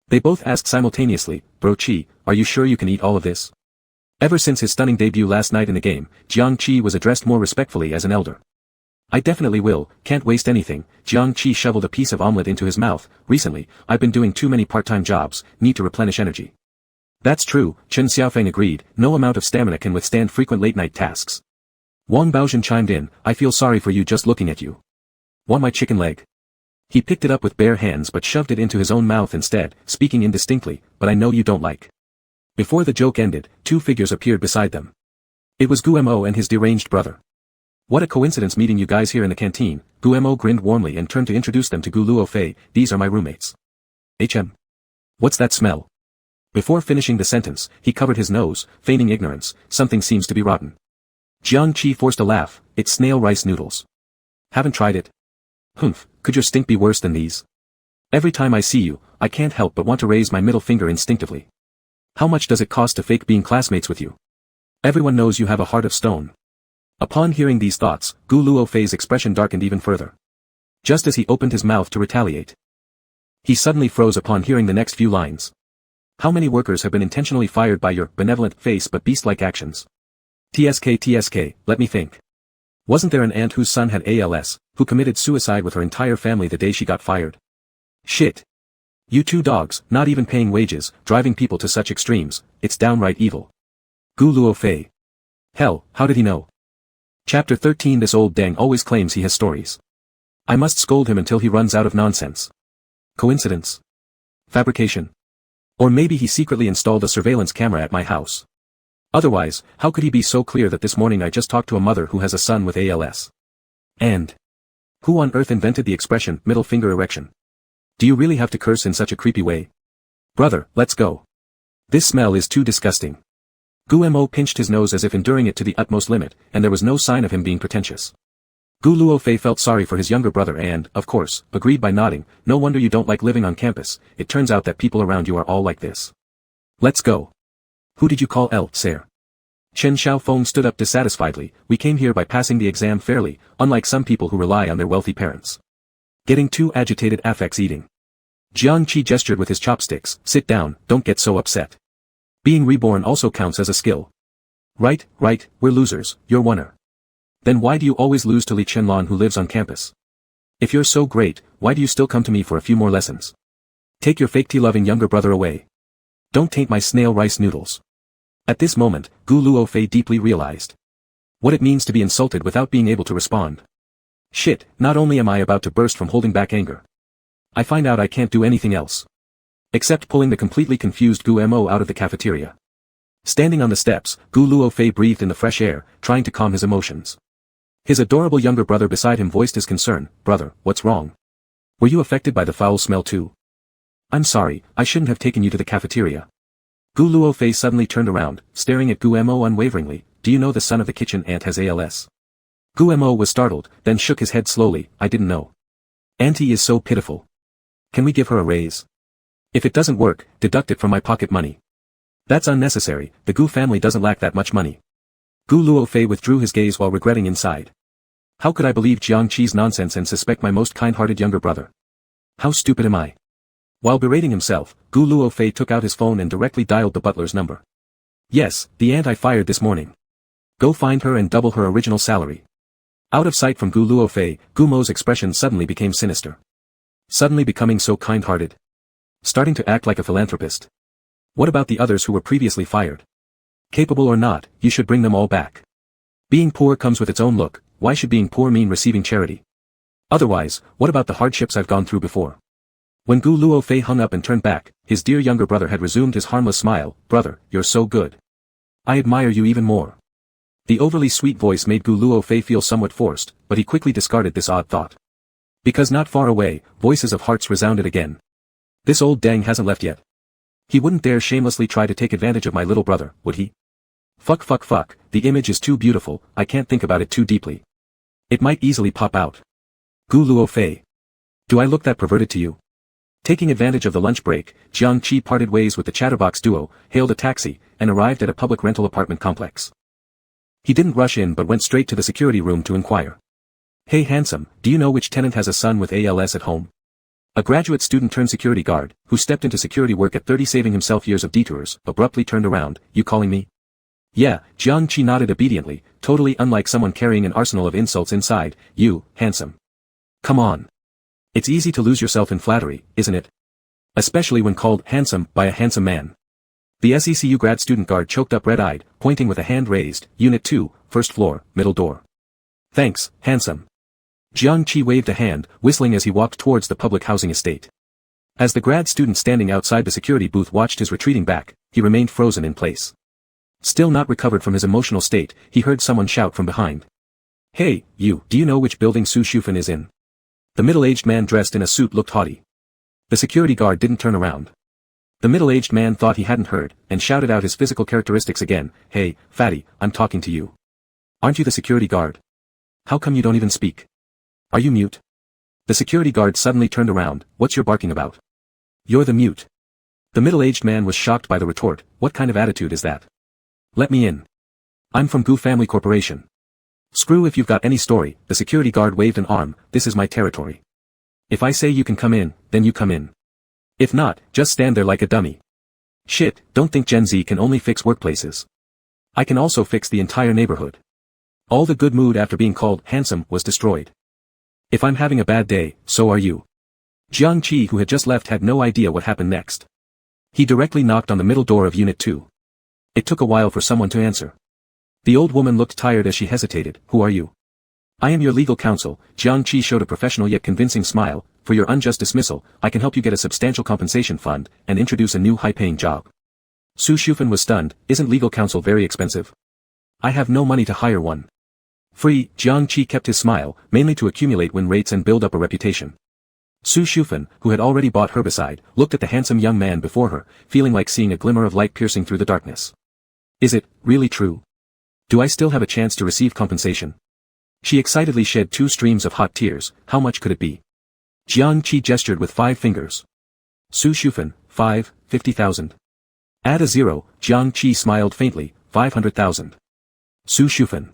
S1: They both asked simultaneously, Bro Qi, are you sure you can eat all of this? Ever since his stunning debut last night in the game, Jiang Qi was addressed more respectfully as an elder. I definitely will, can't waste anything. Jiang Qi shoveled a piece of omelette into his mouth. Recently, I've been doing too many part-time jobs, need to replenish energy. That's true, Chen Xiaofeng agreed, no amount of stamina can withstand frequent late-night tasks. Wang Baozhen chimed in, I feel sorry for you just looking at you. Want my chicken leg? He picked it up with bare hands but shoved it into his own mouth instead, speaking indistinctly, but I know you don't like. Before the joke ended, 2 figures appeared beside them. It was Gu Mo and his deranged brother. What a coincidence meeting you guys here in the canteen. Gu Mo grinned warmly and turned to introduce them to Gu Luofei. These are my roommates. What's that smell? Before finishing the sentence, he covered his nose, feigning ignorance. Something seems to be rotten. Jiang Qi forced a laugh. It's snail rice noodles. Haven't tried it? Humph, could your stink be worse than these? Every time I see you, I can't help but want to raise my middle finger instinctively. How much does it cost to fake being classmates with you? Everyone knows you have a heart of stone. Upon hearing these thoughts, Gu Luofei's expression darkened even further. Just as he opened his mouth to retaliate, he suddenly froze upon hearing the next few lines. How many workers have been intentionally fired by your benevolent face but beast-like actions? TSK, let me think. Wasn't there an aunt whose son had ALS, who committed suicide with her entire family the day she got fired? Shit. You two dogs, not even paying wages, driving people to such extremes, it's downright evil. Gu Luofei. Hell, how did he know? Chapter 13. This old dang always claims he has stories. I must scold him until he runs out of nonsense. Coincidence? Fabrication? Or maybe he secretly installed a surveillance camera at my house. Otherwise, how could he be so clear that this morning I just talked to a mother who has a son with ALS? And who on earth invented the expression, middle finger erection? Do you really have to curse in such a creepy way? Brother, let's go. This smell is too disgusting. Gu Mo pinched his nose as if enduring it to the utmost limit, and there was no sign of him being pretentious. Gu Luofei felt sorry for his younger brother and, of course, agreed by nodding. No wonder you don't like living on campus, it turns out that people around you are all like this. Let's go. Who did you call sir? Chen Xiaofeng stood up dissatisfiedly. We came here by passing the exam fairly, unlike some people who rely on their wealthy parents. Getting too agitated affects eating. Jiang Qi gestured with his chopsticks. Sit down, don't get so upset. Being reborn also counts as a skill. Right, we're losers, you're oneer. Then why do you always lose to Li Chenlan who lives on campus? If you're so great, why do you still come to me for a few more lessons? Take your fake tea-loving younger brother away. Don't taint my snail rice noodles. At this moment, Gu Luofei deeply realized what it means to be insulted without being able to respond. Shit, not only am I about to burst from holding back anger, I find out I can't do anything else. Except pulling the completely confused Gu Mo out of the cafeteria. Standing on the steps, Gu Luofei breathed in the fresh air, trying to calm his emotions. His adorable younger brother beside him voiced his concern. Brother, what's wrong? Were you affected by the foul smell too? I'm sorry, I shouldn't have taken you to the cafeteria. Gu Luofei suddenly turned around, staring at Gu Mo unwaveringly. Do you know the son of the kitchen aunt has ALS? Gu Mo was startled, then shook his head slowly. I didn't know. Auntie is so pitiful. Can we give her a raise? If it doesn't work, deduct it from my pocket money. That's unnecessary, the Gu family doesn't lack that much money. Gu Luofei withdrew his gaze while regretting inside. How could I believe Jiang Qi's nonsense and suspect my most kind-hearted younger brother? How stupid am I? While berating himself, Gu Luofei took out his phone and directly dialed the butler's number. Yes, the aunt I fired this morning. Go find her and double her original salary. Out of sight from Gu Luofei, Gu Mo's expression suddenly became sinister. Suddenly becoming so kind-hearted. Starting to act like a philanthropist. What about the others who were previously fired? Capable or not, you should bring them all back. Being poor comes with its own look, why should being poor mean receiving charity? Otherwise, what about the hardships I've gone through before? When Gu Luofei hung up and turned back, his dear younger brother had resumed his harmless smile. Brother, you're so good. I admire you even more. The overly sweet voice made Gu Luofei feel somewhat forced, but he quickly discarded this odd thought. Because not far away, voices of hearts resounded again. This old dang hasn't left yet. He wouldn't dare shamelessly try to take advantage of my little brother, would he? Fuck, the image is too beautiful, I can't think about it too deeply. It might easily pop out. Gu Luofei. Do I look that perverted to you? Taking advantage of the lunch break, Jiang Qi parted ways with the chatterbox duo, hailed a taxi, and arrived at a public rental apartment complex. He didn't rush in but went straight to the security room to inquire. Hey handsome, do you know which tenant has a son with ALS at home? A graduate student turned security guard, who stepped into security work at 30 saving himself years of detours, abruptly turned around. You calling me? Yeah, Jiang Qi nodded obediently, totally unlike someone carrying an arsenal of insults inside. You, handsome. Come on. It's easy to lose yourself in flattery, isn't it? Especially when called handsome by a handsome man. The SECU grad student guard choked up red-eyed, pointing with a hand raised. Unit 2, first floor, middle door. Thanks, handsome. Jiang Qi waved a hand, whistling as he walked towards the public housing estate. As the grad student standing outside the security booth watched his retreating back, he remained frozen in place. Still not recovered from his emotional state, he heard someone shout from behind. Hey, you, do you know which building Su Shufan is in? The middle-aged man dressed in a suit looked haughty. The security guard didn't turn around. The middle-aged man thought he hadn't heard, and shouted out his physical characteristics again. Hey, fatty, I'm talking to you. Aren't you the security guard? How come you don't even speak? Are you mute? The security guard suddenly turned around. What's your barking about? You're the mute. The middle-aged man was shocked by the retort. What kind of attitude is that? Let me in. I'm from Goo Family Corporation. Screw if you've got any story, the security guard waved an arm. This is my territory. If I say you can come in, then you come in. If not, just stand there like a dummy. Shit, don't think Gen Z can only fix workplaces. I can also fix the entire neighborhood. All the good mood after being called handsome was destroyed. If I'm having a bad day, so are you. Jiang Qi, who had just left, had no idea what happened next. He directly knocked on the middle door of Unit 2. It took a while for someone to answer. The old woman looked tired as she hesitated. Who are you? I am your legal counsel. Jiang Qi showed a professional yet convincing smile. For your unjust dismissal, I can help you get a substantial compensation fund and introduce a new high-paying job. Su Shufan was stunned. Isn't legal counsel very expensive? I have no money to hire one. Free. Jiang Qi kept his smile, mainly to accumulate win rates and build up a reputation. Su Shufan, who had already bought herbicide, looked at the handsome young man before her, feeling like seeing a glimmer of light piercing through the darkness. Is it really true? Do I still have a chance to receive compensation? She excitedly shed 2 streams of hot tears. How much could it be? Jiang Qi gestured with 5 fingers. Su Shufan, 50,000. Add a 0, Jiang Qi smiled faintly, 500,000. Su Shufan.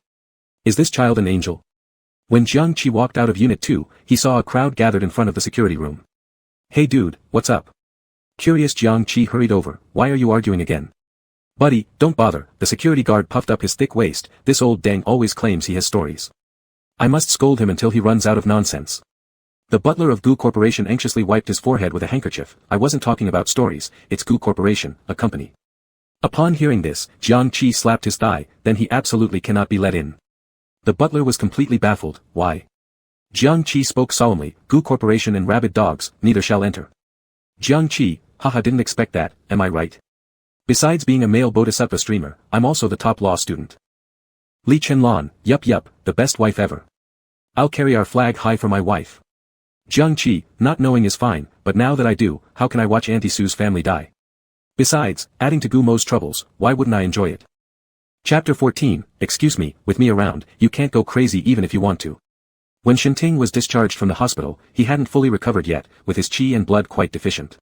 S1: Is this child an angel? When Jiang Qi walked out of Unit 2, he saw a crowd gathered in front of the security room. Hey dude, what's up? Curious, Jiang Qi hurried over. Why are you arguing again? Buddy, don't bother. The security guard puffed up his thick waist. This old dang always claims he has stories. I must scold him until he runs out of nonsense. The butler of Goo Corporation anxiously wiped his forehead with a handkerchief. I wasn't talking about stories, it's Goo Corporation, a company. Upon hearing this, Jiang Qi slapped his thigh. Then he absolutely cannot be let in. The butler was completely baffled. Why? Jiang Qi spoke solemnly. Goo Corporation and rabid dogs, neither shall enter. Jiang Qi, haha, didn't expect that, am I right? Besides being a male bodhisattva streamer, I'm also the top law student. Li Chenlon, yup, the best wife ever. I'll carry our flag high for my wife. Jiang Qi, not knowing is fine, but now that I do, how can I watch Auntie Sue's family die? Besides, adding to Goo Mo's troubles, why wouldn't I enjoy it? Chapter 14, excuse me, with me around, you can't go crazy even if you want to. When Shinting was discharged from the hospital, he hadn't fully recovered yet, with his qi and blood quite deficient.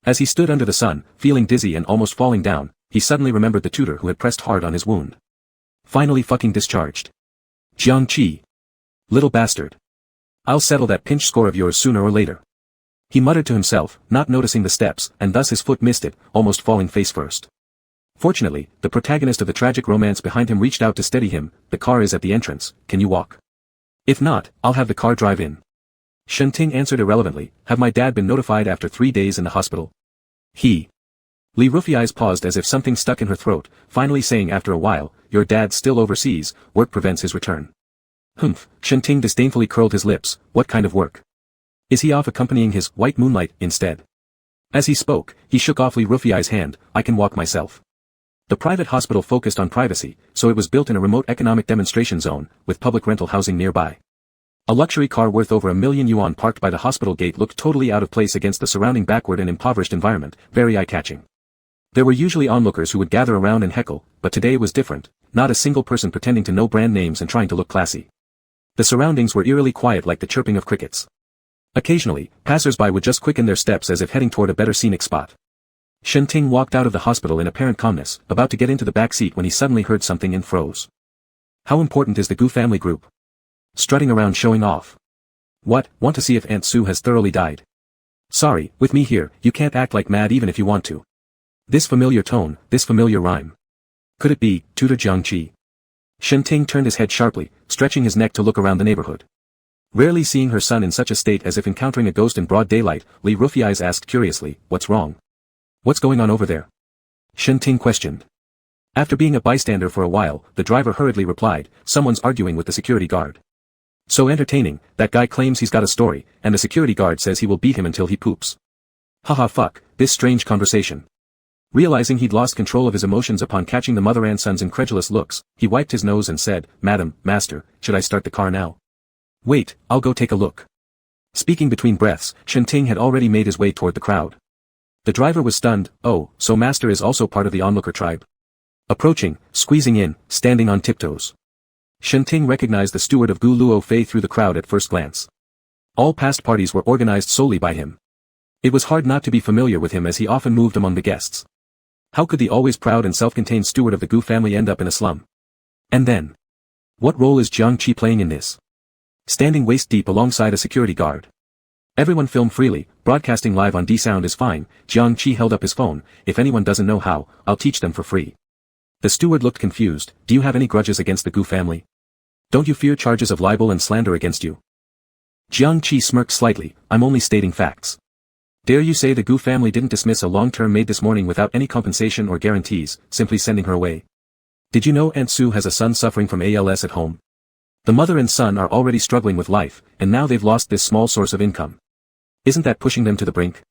S1: As he stood under the sun, feeling dizzy and almost falling down, he suddenly remembered the tutor who had pressed hard on his wound. Finally fucking discharged. Jiang Qi. Little bastard. I'll settle that pinch score of yours sooner or later. He muttered to himself, not noticing the steps, and thus his foot missed it, almost falling face first. Fortunately, the protagonist of the tragic romance behind him reached out to steady him. The car is at the entrance, can you walk? If not, I'll have the car drive in. Shenting answered irrelevantly, have my dad been notified after 3 days in the hospital? Li Rufiai's paused as if something stuck in her throat, finally saying after a while, your dad's still overseas, work prevents his return. Humph, Shenting disdainfully curled his lips, what kind of work? Is he off accompanying his white moonlight instead? As he spoke, he shook off Li Rufiai's hand, I can walk myself. The private hospital focused on privacy, so it was built in a remote economic demonstration zone, with public rental housing nearby. A luxury car worth over 1 million yuan parked by the hospital gate looked totally out of place against the surrounding backward and impoverished environment, very eye-catching. There were usually onlookers who would gather around and heckle, but today was different, not a single person pretending to know brand names and trying to look classy. The surroundings were eerily quiet like the chirping of crickets. Occasionally, passers-by would just quicken their steps as if heading toward a better scenic spot. Shenting walked out of the hospital in apparent calmness, about to get into the back seat when he suddenly heard something and froze. How important is the Goo family group? Strutting around showing off. What, want to see if Aunt Sue has thoroughly died? Sorry, with me here, you can't act like mad even if you want to. This familiar tone, this familiar rhyme. Could it be, Tutor Jiang Qi? Shenting turned his head sharply, stretching his neck to look around the neighborhood. Rarely seeing her son in such a state as if encountering a ghost in broad daylight, Li Rufiai's asked curiously, what's wrong? What's going on over there? Shenting questioned. After being a bystander for a while, the driver hurriedly replied, someone's arguing with the security guard. So entertaining, that guy claims he's got a story, and the security guard says he will beat him until he poops. Haha fuck, this strange conversation. Realizing he'd lost control of his emotions upon catching the mother and son's incredulous looks, he wiped his nose and said, Madam, Master, should I start the car now? Wait, I'll go take a look. Speaking between breaths, Shenting had already made his way toward the crowd. The driver was stunned, oh, so Master is also part of the onlooker tribe. Approaching, squeezing in, standing on tiptoes. Shenting recognized the steward of Gu Luo Fei through the crowd at first glance. All past parties were organized solely by him. It was hard not to be familiar with him as he often moved among the guests. How could the always proud and self-contained steward of the Gu family end up in a slum? And then, what role is Jiang Qi playing in this? Standing waist-deep alongside a security guard. Everyone film freely, broadcasting live on D-Sound is fine. Jiang Qi held up his phone. If anyone doesn't know how, I'll teach them for free. The steward looked confused. Do you have any grudges against the Gu family? Don't you fear charges of libel and slander against you? Jiang Qi smirked slightly. I'm only stating facts. Dare you say the Gu family didn't dismiss a long-term maid this morning without any compensation or guarantees, simply sending her away? Did you know Aunt Sue has a son suffering from ALS at home? The mother and son are already struggling with life, and now they've lost this small source of income. Isn't that pushing them to the brink?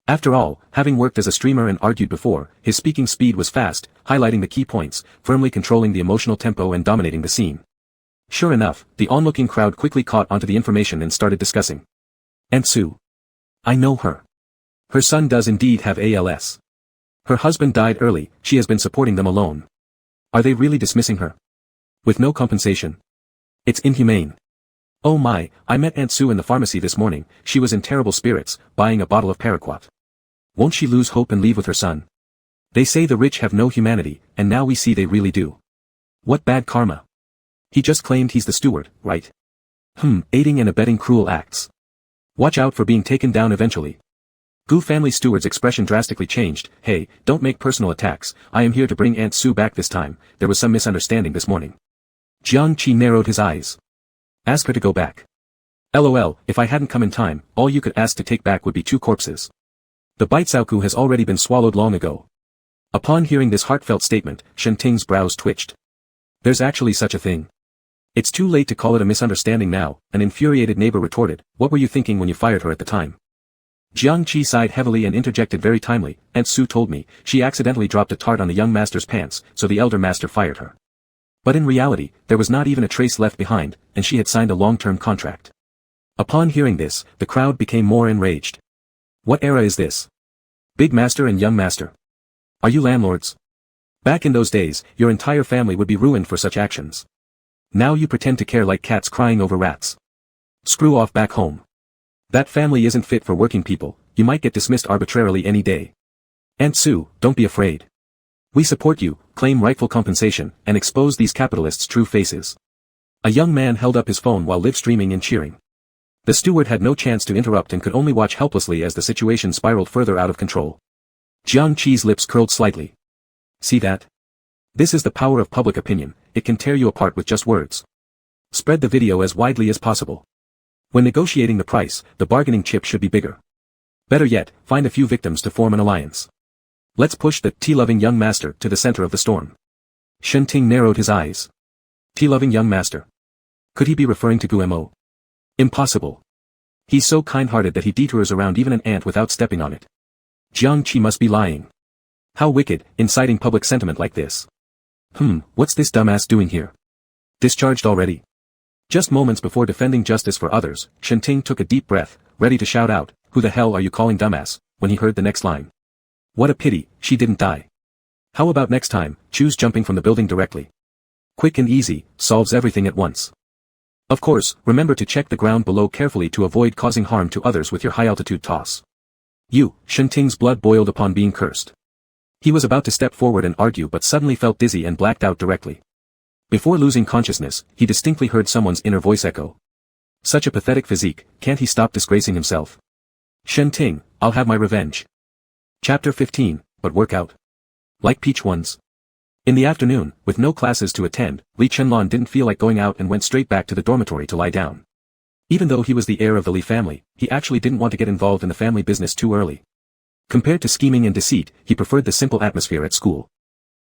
S1: After all, having worked as a streamer and argued before, his speaking speed was fast, highlighting the key points, firmly controlling the emotional tempo and dominating the scene. Sure enough, the onlooking crowd quickly caught onto the information and started discussing. Aunt Sue. I know her. Her son does indeed have ALS. Her husband died early, she has been supporting them alone. Are they really dismissing her? With no compensation? It's inhumane. Oh my, I met Aunt Sue in the pharmacy this morning. She was in terrible spirits, buying a bottle of paraquat. Won't she lose hope and leave with her son? They say the rich have no humanity, and now we see they really do. What bad karma. He just claimed he's the steward, right? Aiding and abetting cruel acts. Watch out for being taken down eventually. Gu family steward's expression drastically changed. Hey, don't make personal attacks. I am here to bring Aunt Sue back this time. There was some misunderstanding this morning. Jiang Qi narrowed his eyes. Ask her to go back. LOL, if I hadn't come in time, all you could ask to take back would be 2 corpses. The Baitsaoku has already been swallowed long ago. Upon hearing this heartfelt statement, Shenting's brows twitched. There's actually such a thing. It's too late to call it a misunderstanding now, an infuriated neighbor retorted. What were you thinking when you fired her at the time? Jiang Qi sighed heavily and interjected very timely. Aunt Sue told me, she accidentally dropped a tart on the young master's pants, so the elder master fired her. But in reality, there was not even a trace left behind, and she had signed a long-term contract. Upon hearing this, the crowd became more enraged. What era is this? Big master and young master. Are you landlords? Back in those days, your entire family would be ruined for such actions. Now you pretend to care like cats crying over rats. Screw off back home. That family isn't fit for working people, you might get dismissed arbitrarily any day. Aunt Sue, don't be afraid. We support you, claim rightful compensation, and expose these capitalists' true faces. A young man held up his phone while live streaming and cheering. The steward had no chance to interrupt and could only watch helplessly as the situation spiraled further out of control. Jiang Qi's lips curled slightly. See that? This is the power of public opinion, it can tear you apart with just words. Spread the video as widely as possible. When negotiating the price, the bargaining chip should be bigger. Better yet, find a few victims to form an alliance. Let's push the tea-loving young master to the center of the storm. Shenting narrowed his eyes. Tea-loving young master. Could he be referring to Gumo? Impossible. He's so kind-hearted that he detours around even an ant without stepping on it. Jiang Qi must be lying. How wicked, inciting public sentiment like this. What's this dumbass doing here? Discharged already? Just moments before defending justice for others, Shenting took a deep breath, ready to shout out, who the hell are you calling dumbass, when he heard the next line. What a pity, she didn't die. How about next time, choose jumping from the building directly. Quick and easy, solves everything at once. Of course, remember to check the ground below carefully to avoid causing harm to others with your high-altitude toss. Shenting's blood boiled upon being cursed. He was about to step forward and argue but suddenly felt dizzy and blacked out directly. Before losing consciousness, he distinctly heard someone's inner voice echo. Such a pathetic physique, can't he stop disgracing himself? Shenting, I'll have my revenge. Chapter 15, but work out. Like peach ones. In the afternoon, with no classes to attend, Li Chenlon didn't feel like going out and went straight back to the dormitory to lie down. Even though he was the heir of the Li family, he actually didn't want to get involved in the family business too early. Compared to scheming and deceit, he preferred the simple atmosphere at school.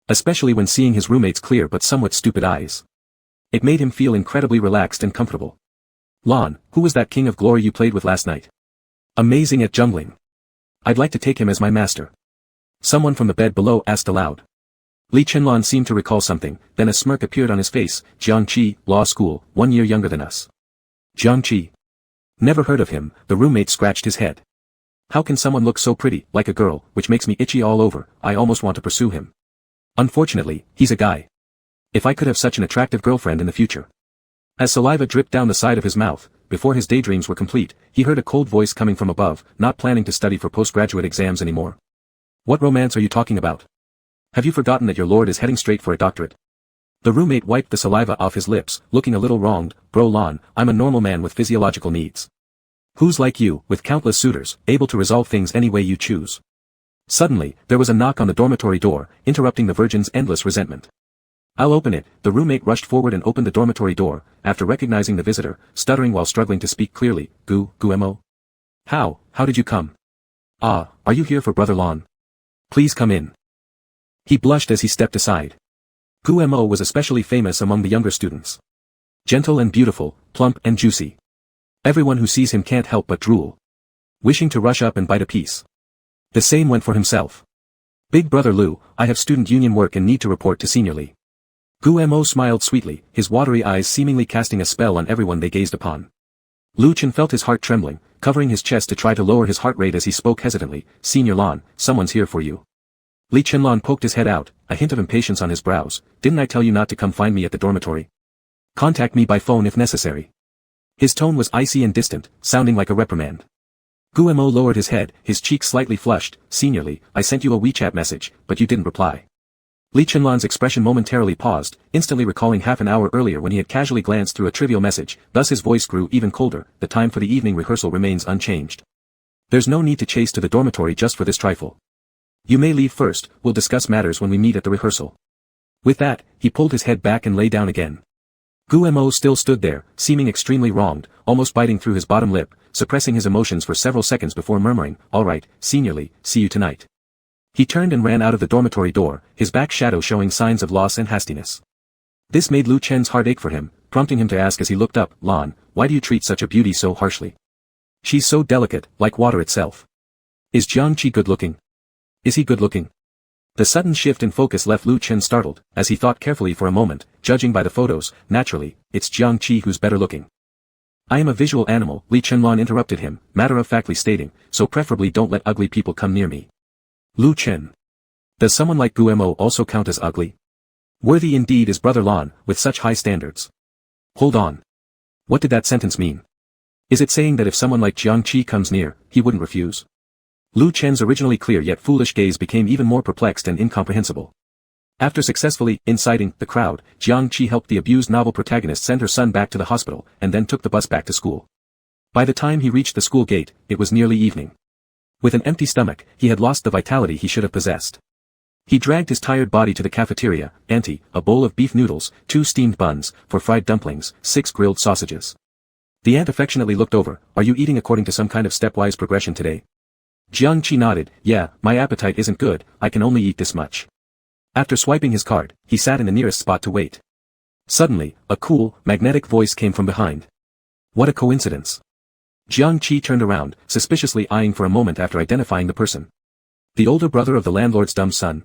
S1: Especially when seeing his roommate's clear but somewhat stupid eyes. It made him feel incredibly relaxed and comfortable. Lon, who was that king of glory you played with last night? Amazing at jungling. I'd like to take him as my master. Someone from the bed below asked aloud. Li Chenlon seemed to recall something, then a smirk appeared on his face. Jiang Qi, law school, 1 year younger than us. Jiang Qi. Never heard of him, the roommate scratched his head. How can someone look so pretty, like a girl, which makes me itchy all over, I almost want to pursue him. Unfortunately, he's a guy. If I could have such an attractive girlfriend in the future. As saliva dripped down the side of his mouth, before his daydreams were complete, he heard a cold voice coming from above, not planning to study for postgraduate exams anymore. What romance are you talking about? Have you forgotten that your lord is heading straight for a doctorate? The roommate wiped the saliva off his lips, looking a little wronged. Bro Lon, I'm a normal man with physiological needs. Who's like you, with countless suitors, able to resolve things any way you choose? Suddenly, there was a knock on the dormitory door, interrupting the virgin's endless resentment. I'll open it. The roommate rushed forward and opened the dormitory door, after recognizing the visitor, stuttering while struggling to speak clearly. Guemo? How did you come? Ah, are you here for Brother Lon? Please come in. He blushed as he stepped aside. Guemo was especially famous among the younger students. Gentle and beautiful, plump and juicy. Everyone who sees him can't help but drool, wishing to rush up and bite a piece. The same went for himself. Big Brother Lou, I have student union work and need to report to Senior Lee. Guemo smiled sweetly, his watery eyes seemingly casting a spell on everyone they gazed upon. Lu Chen felt his heart trembling, covering his chest to try to lower his heart rate as he spoke hesitantly. Senior Lon, someone's here for you. Li Chenlon poked his head out, a hint of impatience on his brows. Didn't I tell you not to come find me at the dormitory? Contact me by phone if necessary. His tone was icy and distant, sounding like a reprimand. Guemo lowered his head, his cheeks slightly flushed. Senior Li, I sent you a WeChat message, but you didn't reply. Li Chenlon's expression momentarily paused, instantly recalling half an hour earlier when he had casually glanced through a trivial message, thus his voice grew even colder. The time for the evening rehearsal remains unchanged. There's no need to chase to the dormitory just for this trifle. You may leave first, we'll discuss matters when we meet at the rehearsal. With that, he pulled his head back and lay down again. Guemo still stood there, seeming extremely wronged, almost biting through his bottom lip, suppressing his emotions for several seconds before murmuring, all right, Senior Lee, see you tonight. He turned and ran out of the dormitory door, his back shadow showing signs of loss and hastiness. This made Lu Chen's heart ache for him, prompting him to ask as he looked up, Lon, why do you treat such a beauty so harshly? She's so delicate, like water itself. Is Jiang Qi good-looking? Is he good-looking? The sudden shift in focus left Lu Chen startled, as he thought carefully for a moment, judging by the photos, naturally, it's Jiang Qi who's better looking. I am a visual animal, Li Chenlon interrupted him, matter-of-factly stating, so preferably don't let ugly people come near me. Lu Chen. Does someone like Guemo also count as ugly? Worthy indeed is Brother Lon, with such high standards. Hold on. What did that sentence mean? Is it saying that if someone like Jiang Qi comes near, he wouldn't refuse? Lu Chen's originally clear yet foolish gaze became even more perplexed and incomprehensible. After successfully inciting the crowd, Jiang Qi helped the abused novel protagonist send her son back to the hospital, and then took the bus back to school. By the time he reached the school gate, it was nearly evening. With an empty stomach, he had lost the vitality he should have possessed. He dragged his tired body to the cafeteria, Auntie, a bowl of beef noodles, 2 steamed buns, 4 fried dumplings, 6 grilled sausages. The aunt affectionately looked over, are you eating according to some kind of stepwise progression today? Jiang Qi nodded, yeah, my appetite isn't good, I can only eat this much. After swiping his card, he sat in the nearest spot to wait. Suddenly, a cool, magnetic voice came from behind. What a coincidence. Jiang Qi turned around, suspiciously eyeing for a moment after identifying the person. The older brother of the landlord's dumb son.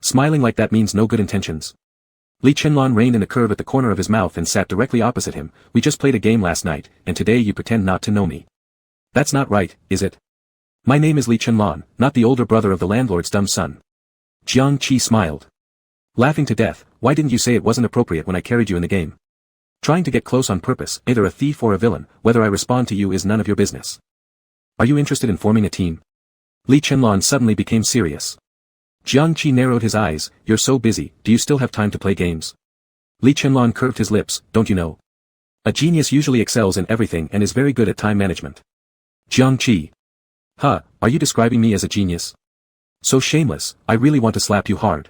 S1: Smiling like that means no good intentions. Li Chenlon reined in a curve at the corner of his mouth and sat directly opposite him. We just played a game last night, and today you pretend not to know me. That's not right, is it? My name is Li Chenlon, not the older brother of the landlord's dumb son. Jiang Qi smiled. Laughing to death, why didn't you say it wasn't appropriate when I carried you in the game? Trying to get close on purpose, either a thief or a villain, whether I respond to you is none of your business. Are you interested in forming a team? Li Chenlon suddenly became serious. Jiang Qi narrowed his eyes, you're so busy, do you still have time to play games? Li Chenlon curved his lips, don't you know? A genius usually excels in everything and is very good at time management. Jiang Qi. Huh, are you describing me as a genius? So shameless, I really want to slap you hard.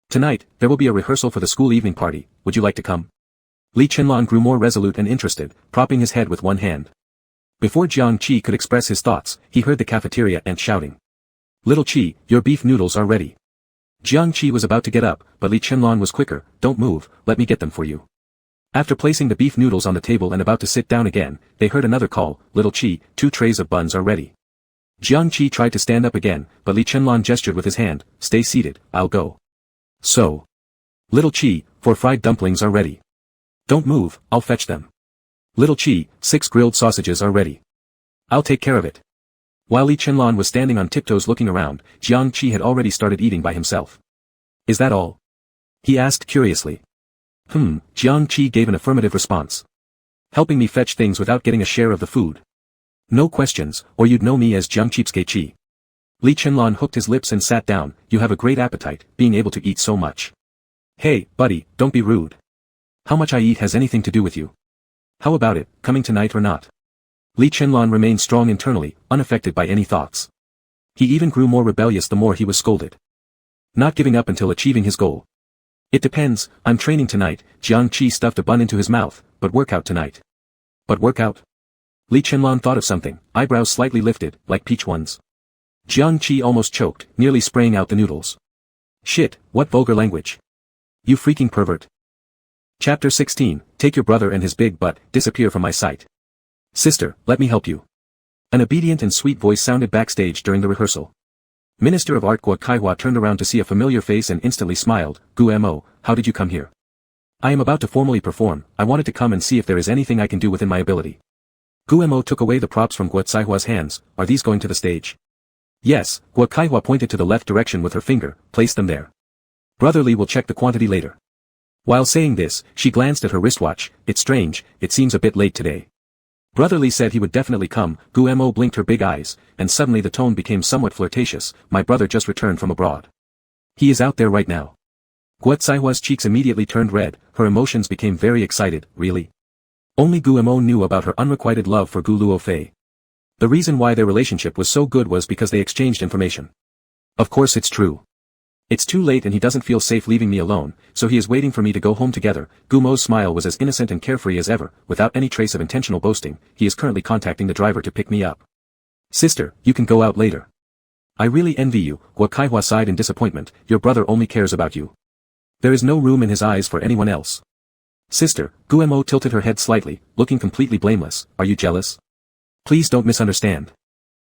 S1: Tonight, there will be a rehearsal for the school evening party, would you like to come? Li Chenlon grew more resolute and interested, propping his head with one hand. Before Jiang Qi could express his thoughts, he heard the cafeteria aunt shouting. Little Qi, your beef noodles are ready. Jiang Qi was about to get up, but Li Chenlon was quicker, don't move, let me get them for you. After placing the beef noodles on the table and about to sit down again, they heard another call, Little Qi, 2 trays of buns are ready. Jiang Qi tried to stand up again, but Li Chenlon gestured with his hand, stay seated, I'll go. So. Little Qi, 4 fried dumplings are ready. Don't move, I'll fetch them. Little Qi, 6 grilled sausages are ready. I'll take care of it. While Li Chenlon was standing on tiptoes looking around, Jiang Qi had already started eating by himself. Is that all? He asked curiously. Jiang Qi gave an affirmative response. Helping me fetch things without getting a share of the food. No questions, or you'd know me as Jiang Cheapskate Qi. Li Chenlan hooked his lips and sat down. You have a great appetite, being able to eat so much. Hey, buddy, don't be rude. How much I eat has anything to do with you. How about it, coming tonight or not? Li Chenlan remained strong internally, unaffected by any thoughts. He even grew more rebellious the more he was scolded. Not giving up until achieving his goal. It depends, I'm training tonight. Jiang Qi stuffed a bun into his mouth, but workout tonight. But workout? Li Chenlan thought of something, eyebrows slightly lifted, like peach ones. Jiang Qi almost choked, nearly spraying out the noodles. Shit, what vulgar language. You freaking pervert. Chapter 16, Take your brother and his big butt, disappear from my sight. Sister, let me help you. An obedient and sweet voice sounded backstage during the rehearsal. Minister of Art Guo Kaihua turned around to see a familiar face and instantly smiled. Gu Mo, how did you come here? I am about to formally perform. I wanted to come and see if there is anything I can do within my ability. Gu Mo took away the props from Guo Caihua's hands. Are these going to the stage? Yes, Guo Kaihua pointed to the left direction with her finger. Place them there. Brotherly will check the quantity later. While saying this, she glanced at her wristwatch. It's strange, it seems a bit late today. Brotherly said he would definitely come. Gu Mo blinked her big eyes, and suddenly the tone became somewhat flirtatious. My brother just returned from abroad. He is out there right now. Guo Caihua's cheeks immediately turned red, her emotions became very excited. Really? Only Gu Mo knew about her unrequited love for Gu Luofei. The reason why their relationship was so good was because they exchanged information. Of course it's true. It's too late and he doesn't feel safe leaving me alone, so he is waiting for me to go home together. Gu Mo's smile was as innocent and carefree as ever, without any trace of intentional boasting. He is currently contacting the driver to pick me up. Sister, you can go out later. I really envy you. Guo Kaihua sighed in disappointment. Your brother only cares about you. There is no room in his eyes for anyone else. Sister, Gu Mo tilted her head slightly, looking completely blameless. Are you jealous? Please don't misunderstand.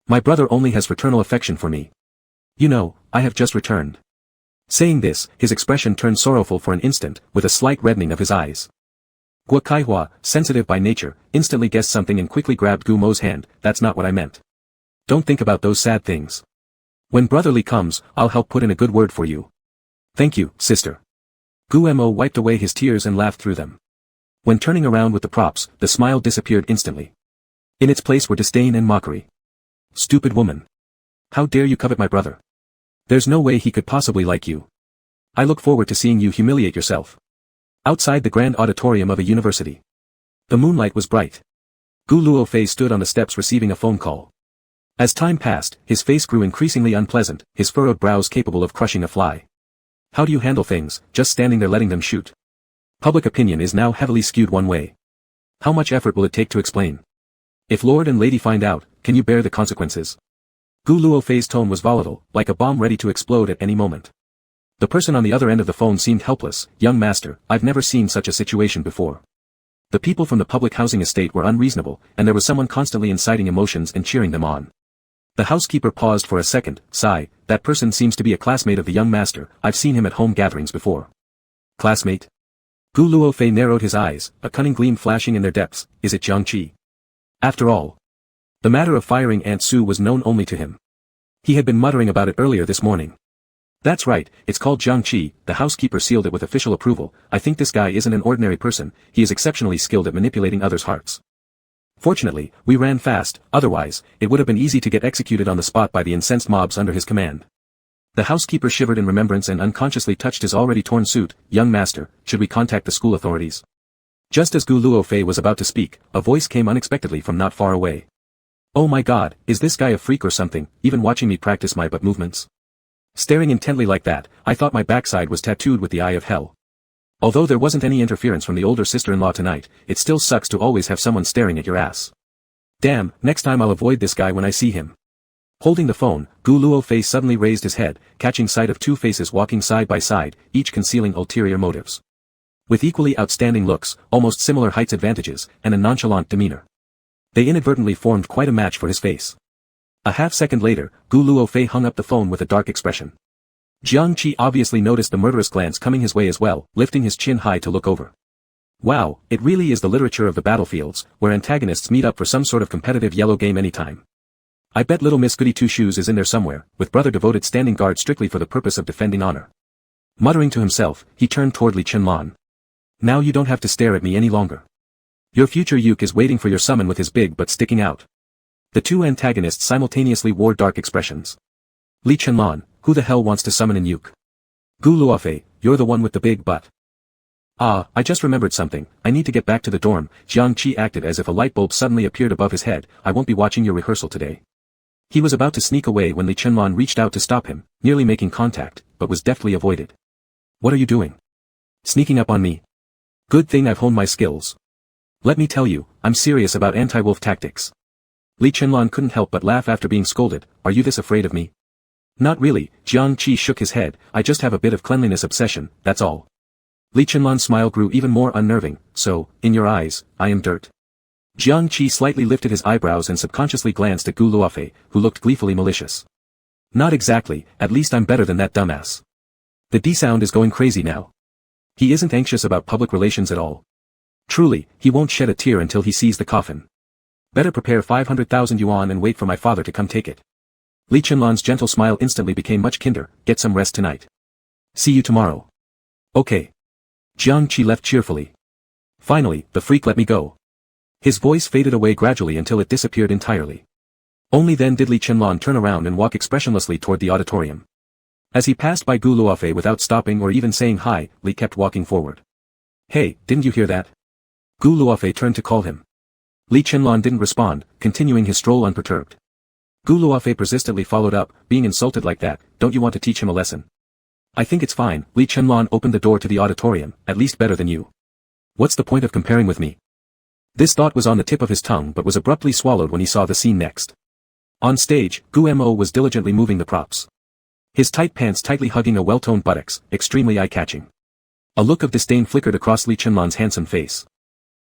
S1: My brother only has fraternal affection for me. You know, I have just returned. Saying this, his expression turned sorrowful for an instant, with a slight reddening of his eyes. Guo Kaihua, sensitive by nature, instantly guessed something and quickly grabbed Gu Mo's hand. That's not what I meant. Don't think about those sad things. When brotherly comes, I'll help put in a good word for you. Thank you, sister. Gu Mo wiped away his tears and laughed through them. When turning around with the props, the smile disappeared instantly. In its place were disdain and mockery. Stupid woman. How dare you covet my brother? There's no way he could possibly like you. I look forward to seeing you humiliate yourself. Outside the grand auditorium of a university. The moonlight was bright. Gu Luofei stood on the steps receiving a phone call. As time passed, his face grew increasingly unpleasant, his furrowed brows capable of crushing a fly. How do you handle things, just standing there letting them shoot? Public opinion is now heavily skewed one way. How much effort will it take to explain? If Lord and Lady find out, can you bear the consequences? Gu Luofei's tone was volatile, like a bomb ready to explode at any moment. The person on the other end of the phone seemed helpless. Young master, I've never seen such a situation before. The people from the public housing estate were unreasonable, and there was someone constantly inciting emotions and cheering them on. The housekeeper paused for a second. Sigh, that person seems to be a classmate of the young master. I've seen him at home gatherings before. Classmate? Gu Luofei narrowed his eyes, a cunning gleam flashing in their depths. Is it Jiang Qi? After all, the matter of firing Aunt Sue was known only to him. He had been muttering about it earlier this morning. That's right, it's called Jiang Qi. The housekeeper sealed it with official approval. I think this guy isn't an ordinary person, he is exceptionally skilled at manipulating others' hearts. Fortunately, we ran fast, otherwise, it would have been easy to get executed on the spot by the incensed mobs under his command. The housekeeper shivered in remembrance and unconsciously touched his already torn suit. Young master, should we contact the school authorities? Just as Gu Luofei was about to speak, a voice came unexpectedly from not far away. Oh my god, is this guy a freak or something, even watching me practice my butt movements? Staring intently like that, I thought my backside was tattooed with the eye of hell. Although there wasn't any interference from the older sister-in-law tonight, it still sucks to always have someone staring at your ass. Damn, next time I'll avoid this guy when I see him. Holding the phone, Gu Luofei suddenly raised his head, catching sight of two faces walking side by side, each concealing ulterior motives. With equally outstanding looks, almost similar heights advantages, and a nonchalant demeanor. They inadvertently formed quite a match for his face. A half-second later, Gu Luofei hung up the phone with a dark expression. Jiang Qi obviously noticed the murderous glance coming his way as well, lifting his chin high to look over. Wow, it really is the literature of the battlefields, where antagonists meet up for some sort of competitive yellow game anytime. I bet little Miss Goody Two-Shoes is in there somewhere, with brother devoted standing guard strictly for the purpose of defending honor. Muttering to himself, he turned toward Li Chenlan. Now you don't have to stare at me any longer. Your future Yuke is waiting for your summon with his big butt sticking out. The two antagonists simultaneously wore dark expressions. Li Chenlon, who the hell wants to summon in Yuke? Gu Luofei, you're the one with the big butt. Ah, I just remembered something, I need to get back to the dorm. Jiang Qi acted as if a light bulb suddenly appeared above his head. I won't be watching your rehearsal today. He was about to sneak away when Li Chenlon reached out to stop him, nearly making contact, but was deftly avoided. What are you doing? Sneaking up on me? Good thing I've honed my skills. Let me tell you, I'm serious about anti-wolf tactics. Li Chenlon couldn't help but laugh after being scolded. Are you this afraid of me? Not really, Jiang Qi shook his head. I just have a bit of cleanliness obsession, that's all. Li Chenlon's smile grew even more unnerving. So, in your eyes, I am dirt. Jiang Qi slightly lifted his eyebrows and subconsciously glanced at Gu Luofei, who looked gleefully malicious. Not exactly, at least I'm better than that dumbass. The D-sound is going crazy now. He isn't anxious about public relations at all. Truly, he won't shed a tear until he sees the coffin. Better prepare 500,000 yuan and wait for my father to come take it. Li Chenlon's gentle smile instantly became much kinder. Get some rest tonight. See you tomorrow. Okay. Jiang Qi left cheerfully. Finally, the freak let me go. His voice faded away gradually until it disappeared entirely. Only then did Li Chenlon turn around and walk expressionlessly toward the auditorium. As he passed by Gu Luofei without stopping or even saying hi, Li kept walking forward. Hey, didn't you hear that? Gu Luofei turned to call him. Li Chenlon didn't respond, continuing his stroll unperturbed. Gu Luofei persistently followed up, being insulted like that, don't you want to teach him a lesson? I think it's fine. Li Chenlon opened the door to the auditorium, at least better than you. What's the point of comparing with me? This thought was on the tip of his tongue but was abruptly swallowed when he saw the scene next. On stage, Gu Mo was diligently moving the props. His tight pants tightly hugging a well-toned buttocks, extremely eye-catching. A look of disdain flickered across Li Chenlon's handsome face.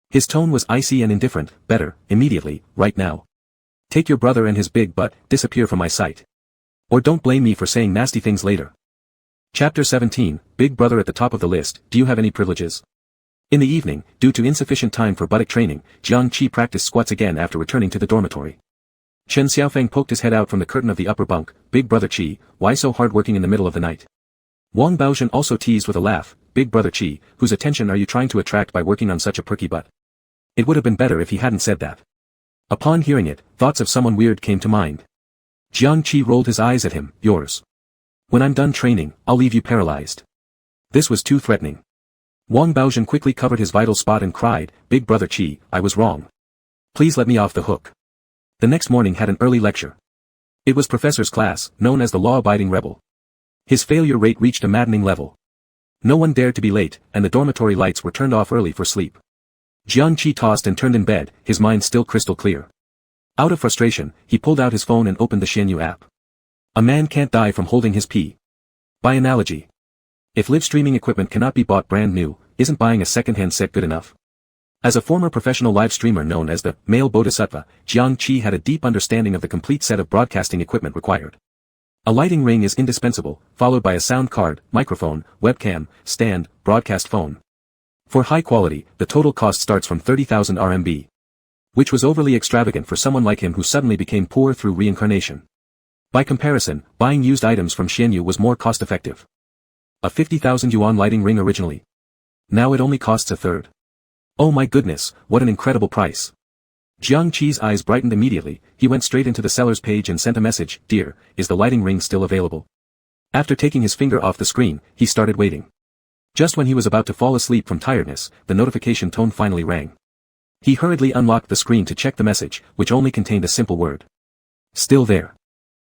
S1: His tone was icy and indifferent. Better, immediately, right now. Take your brother and his big butt, disappear from my sight. Or don't blame me for saying nasty things later. Chapter 17, Big Brother at the top of the list. Do you have any privileges? In the evening, due to insufficient time for buttock training, Jiang Qi practiced squats again after returning to the dormitory. Chen Xiaofeng poked his head out from the curtain of the upper bunk. Big Brother Qi, why so hard working in the middle of the night? Wang Baozhen also teased with a laugh. Big Brother Qi, whose attention are you trying to attract by working on such a perky butt? It would have been better if he hadn't said that. Upon hearing it, thoughts of someone weird came to mind. Jiang Qi rolled his eyes at him. Yours. When I'm done training, I'll leave you paralyzed. This was too threatening. Wang Baozhen quickly covered his vital spot and cried, Big Brother Qi, I was wrong. Please let me off the hook. The next morning had an early lecture. It was Professor's class, known as the law-abiding rebel. His failure rate reached a maddening level. No one dared to be late, and the dormitory lights were turned off early for sleep. Jiang Qi tossed and turned in bed, his mind still crystal clear. Out of frustration, he pulled out his phone and opened the Xianyu app. A man can't die from holding his pee. By analogy. If live streaming equipment cannot be bought brand new, isn't buying a second-hand set good enough? As a former professional live streamer known as the male bodhisattva, Jiang Qi had a deep understanding of the complete set of broadcasting equipment required. A lighting ring is indispensable, followed by a sound card, microphone, webcam, stand, broadcast phone. For high quality, the total cost starts from 30,000 RMB. Which was overly extravagant for someone like him who suddenly became poor through reincarnation. By comparison, buying used items from Xianyu was more cost-effective. A 50,000 yuan lighting ring originally. Now it only costs a third. Oh my goodness, what an incredible price. Jiang Qi's eyes brightened immediately. He went straight into the seller's page and sent a message. Dear, is the lighting ring still available? After taking his finger off the screen, he started waiting. Just when he was about to fall asleep from tiredness, the notification tone finally rang. He hurriedly unlocked the screen to check the message, which only contained a simple word. Still there.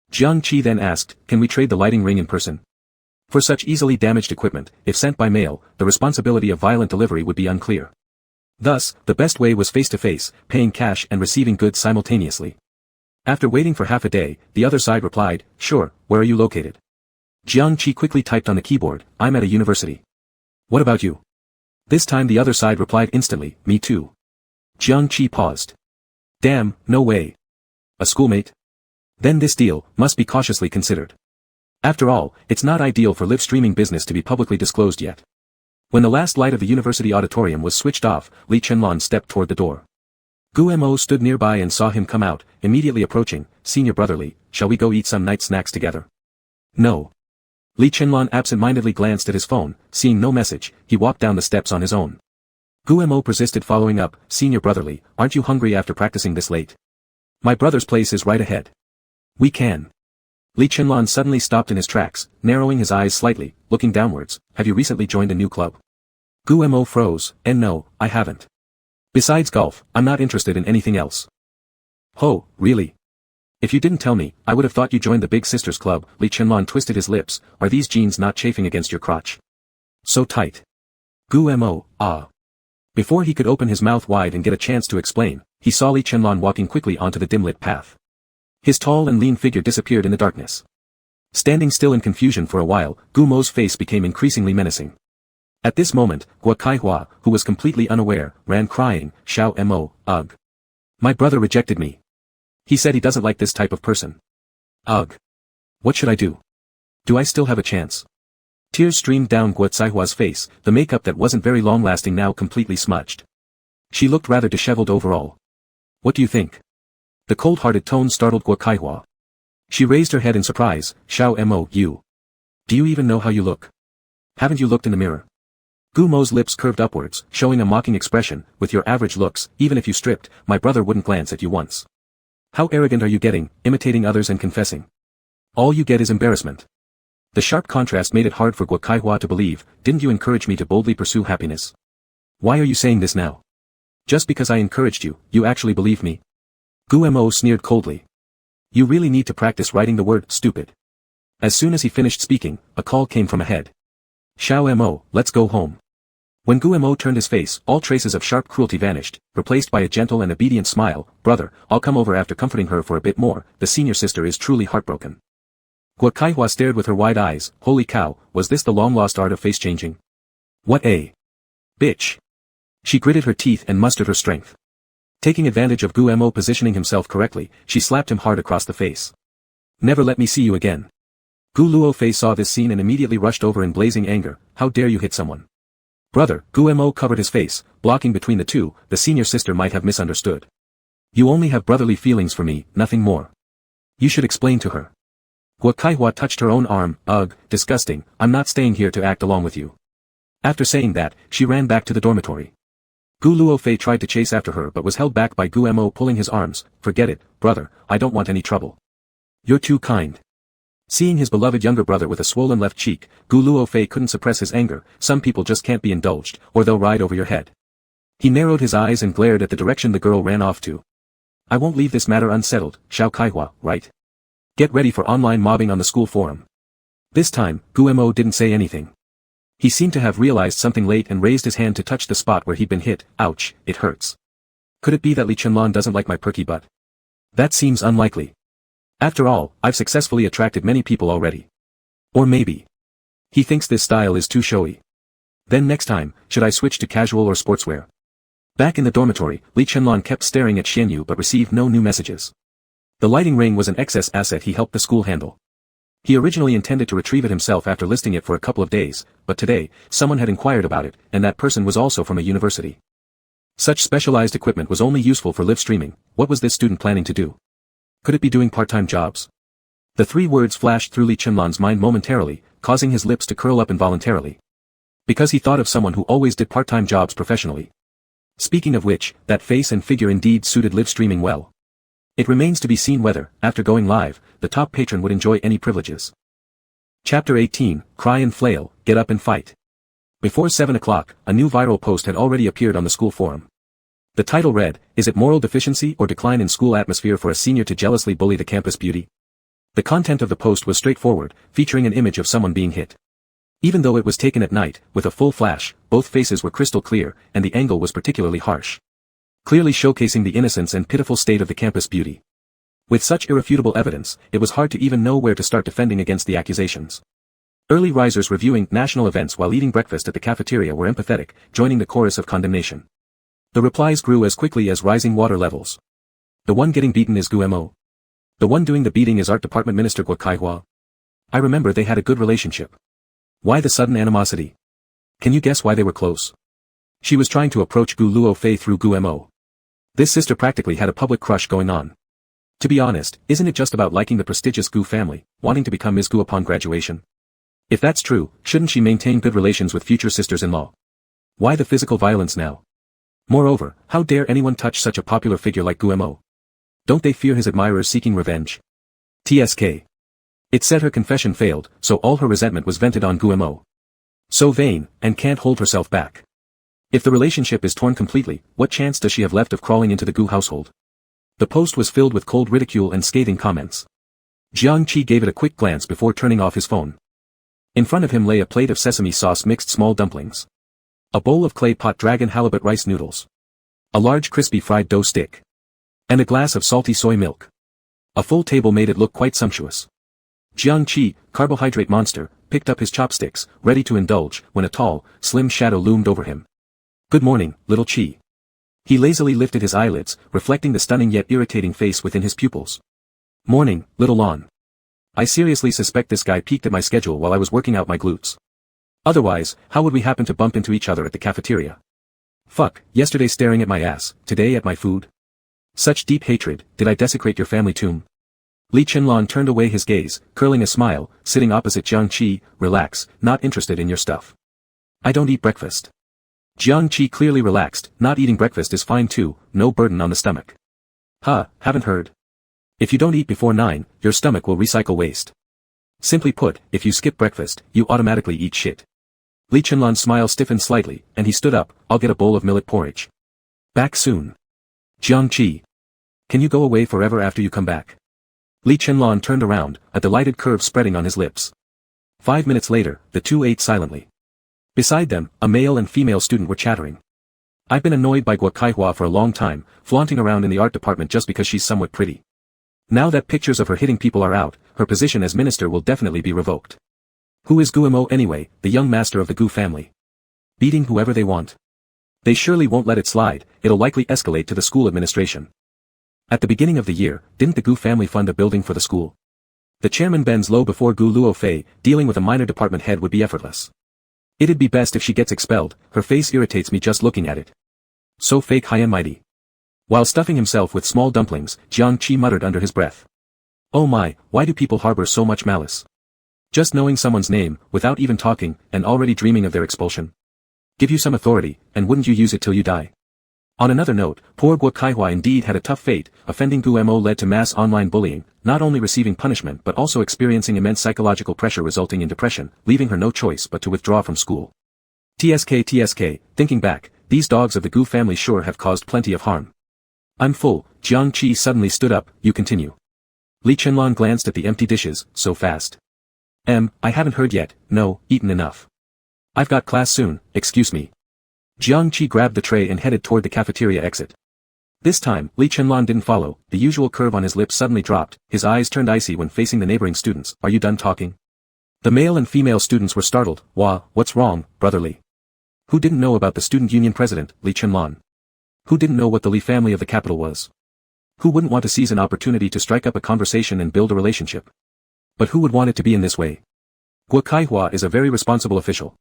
S1: Jiang Qi then asked, can we trade the lighting ring in person? For such easily damaged equipment, if sent by mail, the responsibility of violent delivery would be unclear. Thus, the best way was face-to-face, paying cash and receiving goods simultaneously. After waiting for half a day, the other side replied, sure, where are you located? Jiang Qi quickly typed on the keyboard, I'm at a university. What about you? This time the other side replied instantly, me too. Jiang Qi paused. Damn, no way. A schoolmate? Then this deal must be cautiously considered. After all, it's not ideal for live streaming business to be publicly disclosed yet. When the last light of the university auditorium was switched off, Li Chenlon stepped toward the door. Gu Mo stood nearby and saw him come out, immediately approaching, Senior Brother Li, shall we go eat some night snacks together? No. Li Chenlon absent-mindedly glanced at his phone, seeing no message, he walked down the steps on his own. Gu Mo persisted, following up, "Senior brotherly, aren't you hungry after practicing this late? My brother's place is right ahead. We can." Li Chenlan suddenly stopped in his tracks, narrowing his eyes slightly, looking downwards. "Have you recently joined a new club?" Gu Mo froze, "And no, I haven't. Besides golf, I'm not interested in anything else." "Oh, really? If you didn't tell me, I would have thought you joined the Big Sisters Club." Li Chenlan twisted his lips. "Are these jeans not chafing against your crotch? So tight." Gu Mo, ah. Before he could open his mouth wide and get a chance to explain, he saw Li Chenlan walking quickly onto the dim-lit path. His tall and lean figure disappeared in the darkness. Standing still in confusion for a while, Gu Mo's face became increasingly menacing. At this moment, Guo Kaihua, who was completely unaware, ran crying, "Xiao Mo, ugh. My brother rejected me. He said he doesn't like this type of person. Ugh. What should I do? Do I still have a chance?" Tears streamed down Guo Kaihua's face, the makeup that wasn't very long-lasting now completely smudged. She looked rather disheveled overall. "What do you think?" The cold-hearted tone startled Guo Kaihua. She raised her head in surprise. "Xiao Mo, you. Do you even know how you look? Haven't you looked in the mirror?" Gu Mo's lips curved upwards, showing a mocking expression. "With your average looks, even if you stripped, my brother wouldn't glance at you once. How arrogant are you getting, imitating others and confessing? All you get is embarrassment." The sharp contrast made it hard for Guo Kaihua to believe. "Didn't you encourage me to boldly pursue happiness? Why are you saying this now? Just because I encouraged you, you actually believe me?" Gu Mo sneered coldly. "You really need to practice writing the word stupid." As soon as he finished speaking, a call came from ahead. "Xiao Mo, let's go home." When Gu Mo turned his face, all traces of sharp cruelty vanished, replaced by a gentle and obedient smile. "Brother, I'll come over after comforting her for a bit more. The senior sister is truly heartbroken." Guo Kaihua stared with her wide eyes. Holy cow, was this the long-lost art of face-changing? What a bitch. She gritted her teeth and mustered her strength. Taking advantage of Gu Mo positioning himself correctly, she slapped him hard across the face. "Never let me see you again." Gu Luofei saw this scene and immediately rushed over in blazing anger. "How dare you hit someone?" "Brother," Gu Mo covered his face, blocking between the two. "The senior sister might have misunderstood. You only have brotherly feelings for me, nothing more. You should explain to her." Guo Kaihua touched her own arm. "Ugh, disgusting, I'm not staying here to act along with you." After saying that, she ran back to the dormitory. Gu Luofei tried to chase after her but was held back by Gu Mo pulling his arms. "Forget it, brother, I don't want any trouble. You're too kind." Seeing his beloved younger brother with a swollen left cheek, Gu Luofei couldn't suppress his anger. Some people just can't be indulged, or they'll ride over your head. He narrowed his eyes and glared at the direction the girl ran off to. "I won't leave this matter unsettled, Xiao Kaihua, right? Get ready for online mobbing on the school forum." This time, Gu Mo didn't say anything. He seemed to have realized something late and raised his hand to touch the spot where he'd been hit. "Ouch, it hurts. Could it be that Li Chenlan doesn't like my perky butt? That seems unlikely. After all, I've successfully attracted many people already. Or maybe he thinks this style is too showy. Then next time, should I switch to casual or sportswear?" Back in the dormitory, Li Chenlan kept staring at Xianyu but received no new messages. The lighting ring was an excess asset he helped the school handle. He originally intended to retrieve it himself after listing it for a couple of days, but today, someone had inquired about it, and that person was also from a university. Such specialized equipment was only useful for live streaming. What was this student planning to do? Could it be doing part-time jobs? The three words flashed through Li Chenlan's mind momentarily, causing his lips to curl up involuntarily. Because he thought of someone who always did part-time jobs professionally. Speaking of which, that face and figure indeed suited live streaming well. It remains to be seen whether, after going live, the top patron would enjoy any privileges. Chapter 18, Cry and Flail, Get Up and Fight. Before 7 o'clock, a new viral post had already appeared on the school forum. The title read, "Is it moral deficiency or decline in school atmosphere for a senior to jealously bully the campus beauty?" The content of the post was straightforward, featuring an image of someone being hit. Even though it was taken at night, with a full flash, both faces were crystal clear, and the angle was particularly harsh. Clearly showcasing the innocence and pitiful state of the campus beauty. With such irrefutable evidence, it was hard to even know where to start defending against the accusations. Early risers reviewing national events while eating breakfast at the cafeteria were empathetic, joining the chorus of condemnation. The replies grew as quickly as rising water levels. "The one getting beaten is Gu Mo. The one doing the beating is Art Department Minister Guo Kaihua. I remember they had a good relationship. Why the sudden animosity? Can you guess why they were close?" She was trying to approach Gu Luofei through Gu Mo. This sister practically had a public crush going on. To be honest, isn't it just about liking the prestigious Gu family, wanting to become Ms. Gu upon graduation? If that's true, shouldn't she maintain good relations with future sisters-in-law? Why the physical violence now? Moreover, how dare anyone touch such a popular figure like Guemo? Don't they fear his admirers seeking revenge? TSK. It said her confession failed, so all her resentment was vented on Guemo. So vain, and can't hold herself back. If the relationship is torn completely, what chance does she have left of crawling into the Gu household? The post was filled with cold ridicule and scathing comments. Jiang Qi gave it a quick glance before turning off his phone. In front of him lay a plate of sesame sauce mixed small dumplings. A bowl of clay pot dragon halibut rice noodles. A large crispy fried dough stick. And a glass of salty soy milk. A full table made it look quite sumptuous. Jiang Qi, carbohydrate monster, picked up his chopsticks, ready to indulge, when a tall, slim shadow loomed over him. Good morning, little Qi. He lazily lifted his eyelids, reflecting the stunning yet irritating face within his pupils. Morning, little Lon. I seriously suspect this guy peeked at my schedule while I was working out my glutes. Otherwise, how would we happen to bump into each other at the cafeteria? Fuck, yesterday staring at my ass, today at my food. Such deep hatred, did I desecrate your family tomb? Li Chenlong turned away his gaze, curling a smile, sitting opposite Jiang Qi. Relax, not interested in your stuff. I don't eat breakfast. Jiang Qi clearly relaxed, not eating breakfast is fine too, no burden on the stomach. Huh, haven't heard. If you don't eat before 9, your stomach will recycle waste. Simply put, if you skip breakfast, you automatically eat shit. Li Chenlong's smile stiffened slightly, and he stood up. I'll get a bowl of millet porridge. Back soon. Jiang Qi. Can you go away forever after you come back? Li Chenlong turned around, a delighted curve spreading on his lips. 5 minutes later, the two ate silently. Beside them, a male and female student were chattering. I've been annoyed by Guo Kaihua for a long time, flaunting around in the art department just because she's somewhat pretty. Now that pictures of her hitting people are out, her position as minister will definitely be revoked. Who is Guemo anyway, the young master of the Gu family? Beating whoever they want. They surely won't let it slide, it'll likely escalate to the school administration. At the beginning of the year, didn't the Gu family fund a building for the school? The chairman bends low before Gu Luofei, dealing with a minor department head would be effortless. It'd be best if she gets expelled, her face irritates me just looking at it. So fake high and mighty. While stuffing himself with small dumplings, Jiang Qi muttered under his breath. Oh my, why do people harbor so much malice? Just knowing someone's name, without even talking, and already dreaming of their expulsion. Give you some authority, and wouldn't you use it till you die? On another note, poor Guo Kaihua indeed had a tough fate. Offending Guemo led to mass online bullying, not only receiving punishment but also experiencing immense psychological pressure resulting in depression, leaving her no choice but to withdraw from school. TSK, thinking back, these dogs of the Gu family sure have caused plenty of harm. I'm full. Jiang Qi suddenly stood up. You continue. Li Chenlong glanced at the empty dishes. So fast. I haven't heard yet. No, eaten enough. I've got class soon, excuse me. Jiang Qi grabbed the tray and headed toward the cafeteria exit. This time, Li Chenlong didn't follow. The usual curve on his lips suddenly dropped, his eyes turned icy when facing the neighboring students. Are you done talking? The male and female students were startled. What's wrong, brother Li? Who didn't know about the student union president, Li Chenlong? Who didn't know what the Li family of the capital was? Who wouldn't want to seize an opportunity to strike up a conversation and build a relationship? But who would want it to be in this way? Guo Kaihua is a very responsible official.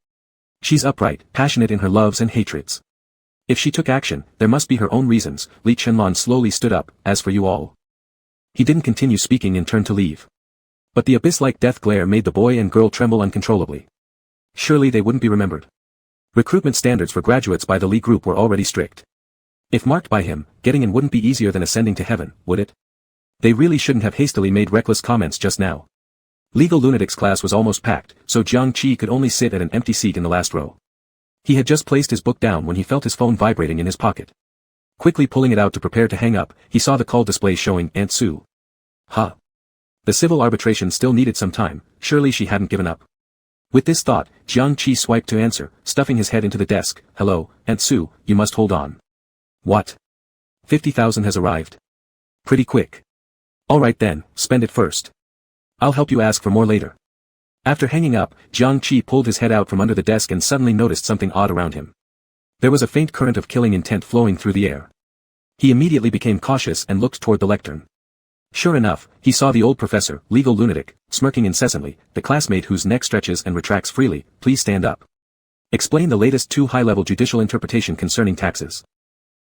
S1: She's upright, passionate in her loves and hatreds. If she took action, there must be her own reasons. Li Chenlong slowly stood up. As for you all. He didn't continue speaking and turned to leave. But the abyss-like death glare made the boy and girl tremble uncontrollably. Surely they wouldn't be remembered. Recruitment standards for graduates by the Li group were already strict. If marked by him, getting in wouldn't be easier than ascending to heaven, would it? They really shouldn't have hastily made reckless comments just now. Legal lunatics class was almost packed, so Jiang Qi could only sit at an empty seat in the last row. He had just placed his book down when he felt his phone vibrating in his pocket. Quickly pulling it out to prepare to hang up, he saw the call display showing Aunt Sue. The civil arbitration still needed some time, surely she hadn't given up. With this thought, Jiang Qi swiped to answer, stuffing his head into the desk. Hello, Aunt Sue, you must hold on. What? 50,000 has arrived. Pretty quick. Alright then, spend it first. I'll help you ask for more later. After hanging up, Jiang Qi pulled his head out from under the desk and suddenly noticed something odd around him. There was a faint current of killing intent flowing through the air. He immediately became cautious and looked toward the lectern. Sure enough, he saw the old professor, legal lunatic, smirking incessantly, the classmate whose neck stretches and retracts freely. Please stand up. Explain the latest 2 high-level judicial interpretation concerning taxes.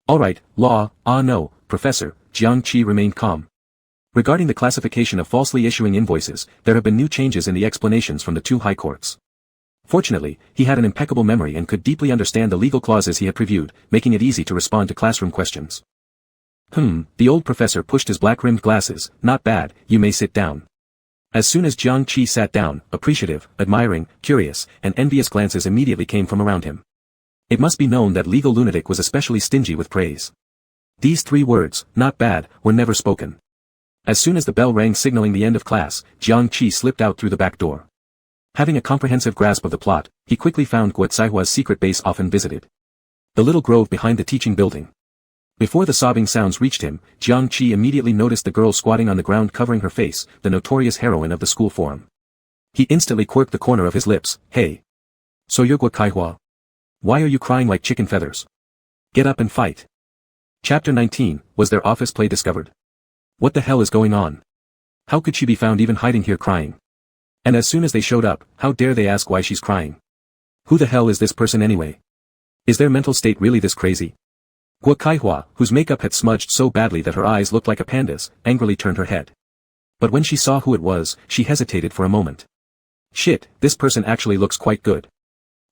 S1: Alright, law. No, professor. Jiang Qi remained calm. Regarding the classification of falsely issuing invoices, there have been new changes in the explanations from the 2 high courts. Fortunately, he had an impeccable memory and could deeply understand the legal clauses he had previewed, making it easy to respond to classroom questions. The old professor pushed his black-rimmed glasses. Not bad, you may sit down. As soon as Jiang Qi sat down, appreciative, admiring, curious, and envious glances immediately came from around him. It must be known that legal lunatic was especially stingy with praise. These 3 words, not bad, were never spoken. As soon as the bell rang signaling the end of class, Jiang Qi slipped out through the back door. Having a comprehensive grasp of the plot, he quickly found Guo Caihua's secret base often visited. The little grove behind the teaching building. Before the sobbing sounds reached him, Jiang Qi immediately noticed the girl squatting on the ground covering her face, the notorious heroine of the school forum. He instantly quirked the corner of his lips. Hey. So you're Guo Caihua? Why are you crying like chicken feathers? Get up and fight. Chapter 19, was their office play discovered? What the hell is going on? How could she be found even hiding here crying? And as soon as they showed up, how dare they ask why she's crying? Who the hell is this person anyway? Is their mental state really this crazy? Guo Caihua, whose makeup had smudged so badly that her eyes looked like a panda's, angrily turned her head. But when she saw who it was, she hesitated for a moment. Shit, this person actually looks quite good.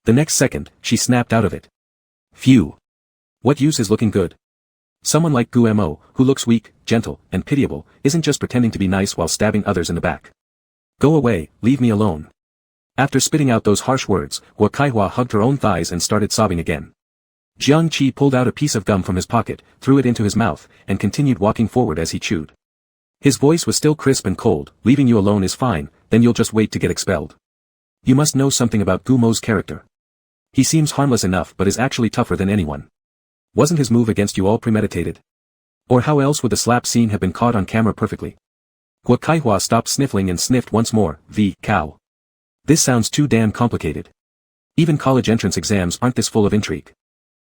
S1: The next second, she snapped out of it. Phew. What use is looking good? Someone like Gu Mo, who looks weak, gentle, and pitiable, isn't just pretending to be nice while stabbing others in the back. Go away, leave me alone. After spitting out those harsh words, Guo Caihua hugged her own thighs and started sobbing again. Jiang Qi pulled out a piece of gum from his pocket, threw it into his mouth, and continued walking forward as he chewed. His voice was still crisp and cold. Leaving you alone is fine, then you'll just wait to get expelled. You must know something about Gu Mo's character. He seems harmless enough but is actually tougher than anyone. Wasn't his move against you all premeditated? Or how else would the slap scene have been caught on camera perfectly? Guo Caihua stopped sniffling and sniffed once more. Cow. This sounds too damn complicated. Even college entrance exams aren't this full of intrigue.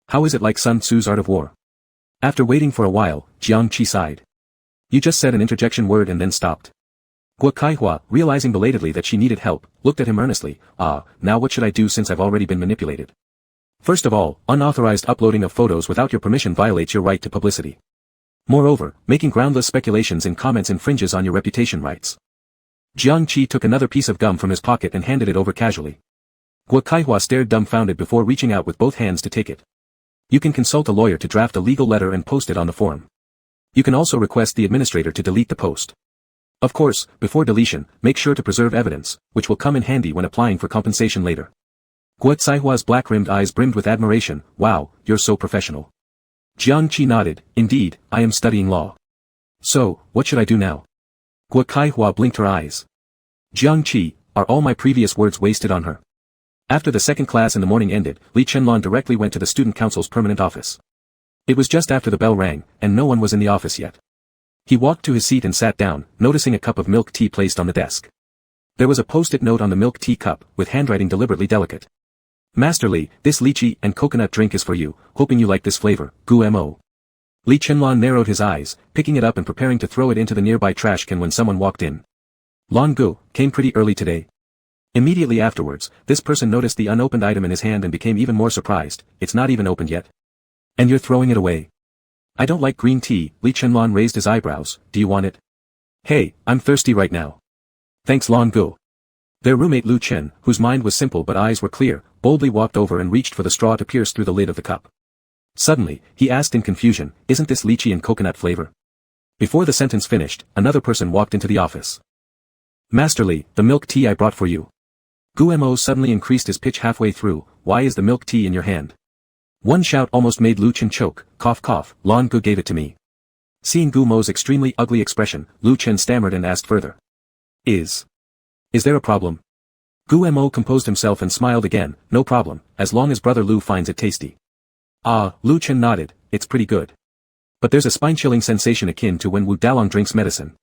S1: How is it like Sun Tzu's Art of War? After waiting for a while, Jiang Qi sighed. You just said an interjection word and then stopped. Guo Caihua, realizing belatedly that she needed help, looked at him earnestly. Now what should I do since I've already been manipulated? First of all, unauthorized uploading of photos without your permission violates your right to publicity. Moreover, making groundless speculations in comments infringes on your reputation rights. Jiang Qi took another piece of gum from his pocket and handed it over casually. Guo Caihua stared dumbfounded before reaching out with both hands to take it. You can consult a lawyer to draft a legal letter and post it on the forum. You can also request the administrator to delete the post. Of course, before deletion, make sure to preserve evidence, which will come in handy when applying for compensation later. Guo Caihua's black-rimmed eyes brimmed with admiration. Wow, you're so professional. Jiang Qi nodded. Indeed, I am studying law. So, what should I do now? Guo Caihua blinked her eyes. Jiang Qi, are all my previous words wasted on her? After the second class in the morning ended, Li Chenlong directly went to the student council's permanent office. It was just after the bell rang, and no one was in the office yet. He walked to his seat and sat down, noticing a cup of milk tea placed on the desk. There was a post-it note on the milk tea cup, with handwriting deliberately delicate. Master Li, this lychee and coconut drink is for you, hoping you like this flavor, Gu Mo. Li Chenlong narrowed his eyes, picking it up and preparing to throw it into the nearby trash can when someone walked in. Long Gu, came pretty early today. Immediately afterwards, this person noticed the unopened item in his hand and became even more surprised. It's not even opened yet. And you're throwing it away. I don't like green tea. Li Chenlong raised his eyebrows. Do you want it? Hey, I'm thirsty right now. Thanks Long Gu. Their roommate Lu Chen, whose mind was simple but eyes were clear, boldly walked over and reached for the straw to pierce through the lid of the cup. Suddenly, he asked in confusion, isn't this lychee and coconut flavor? Before the sentence finished, another person walked into the office. Master Li, the milk tea I brought for you. Gu Mo suddenly increased his pitch halfway through. Why is the milk tea in your hand? One shout almost made Lu Chen choke. Cough cough, Long Gu gave it to me. Seeing Gu Mo's extremely ugly expression, Lu Chen stammered and asked further. Is there a problem? Gu Mo composed himself and smiled again. No problem, as long as brother Lu finds it tasty. Lu Chen nodded, it's pretty good. But there's a spine-chilling sensation akin to when Wu Dalong drinks medicine.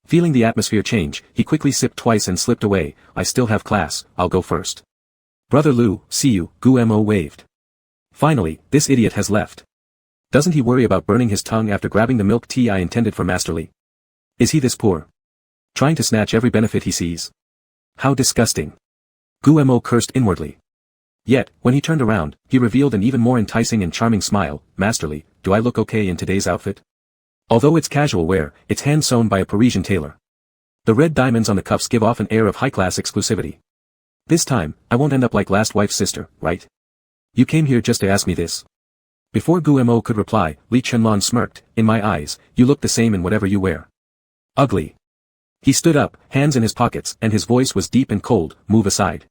S1: Feeling the atmosphere change, he quickly sipped twice and slipped away. I still have class, I'll go first. Brother Lu, see you, Gu Mo waved. Finally, this idiot has left. Doesn't he worry about burning his tongue after grabbing the milk tea I intended for Master Li? Is he this poor? Trying to snatch every benefit he sees? How disgusting. Gu Mo cursed inwardly. Yet, when he turned around, he revealed an even more enticing and charming smile. Master Li, do I look okay in today's outfit? Although it's casual wear, it's hand-sewn by a Parisian tailor. The red diamonds on the cuffs give off an air of high-class exclusivity. This time, I won't end up like last wife's sister, right? You came here just to ask me this. Before Gu Mo could reply, Li Chenlong smirked, in my eyes, you look the same in whatever you wear. Ugly. He stood up, hands in his pockets, and his voice was deep and cold, move aside.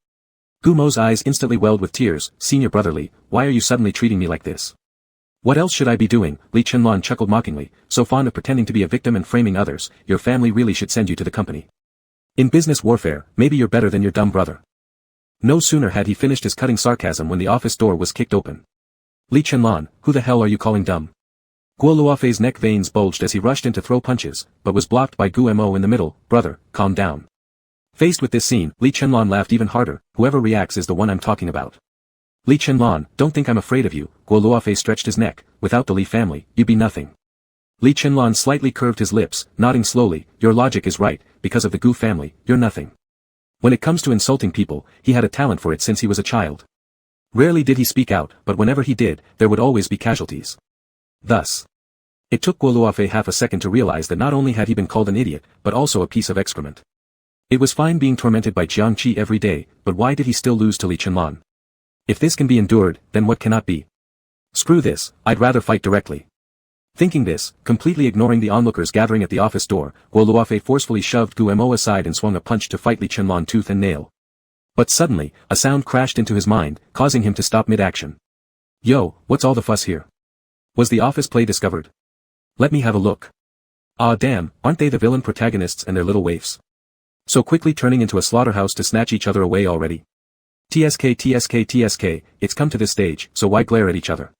S1: Gu Mo's eyes instantly welled with tears, senior brotherly, why are you suddenly treating me like this? What else should I be doing? Li Chenlong chuckled mockingly, so fond of pretending to be a victim and framing others, your family really should send you to the company. In business warfare, maybe you're better than your dumb brother. No sooner had he finished his cutting sarcasm when the office door was kicked open. Li Chenlong, who the hell are you calling dumb? Guo Luofei's neck veins bulged as he rushed in to throw punches, but was blocked by Gu Mo in the middle, brother, calm down. Faced with this scene, Li Chenlong laughed even harder, whoever reacts is the one I'm talking about. Li Chenlong, don't think I'm afraid of you, Guo Luofei stretched his neck, without the Li family, you'd be nothing. Li Chenlong slightly curved his lips, nodding slowly, your logic is right, because of the Gu family, you're nothing. When it comes to insulting people, he had a talent for it since he was a child. Rarely did he speak out, but whenever he did, there would always be casualties. Thus, it took Guo Luofei half a second to realize that not only had he been called an idiot, but also a piece of excrement. It was fine being tormented by Jiang Qi every day, but why did he still lose to Li Chenlong? If this can be endured, then what cannot be? Screw this, I'd rather fight directly. Thinking this, completely ignoring the onlookers gathering at the office door, Guo Luofei forcefully shoved Gu Mo aside and swung a punch to fight Li Chenlong tooth and nail. But suddenly, a sound crashed into his mind, causing him to stop mid-action. Yo, what's all the fuss here? Was the office play discovered? Let me have a look. Ah damn, aren't they the villain protagonists and their little waifs? So quickly turning into a slaughterhouse to snatch each other away already? TSK, it's come to this stage, so why glare at each other?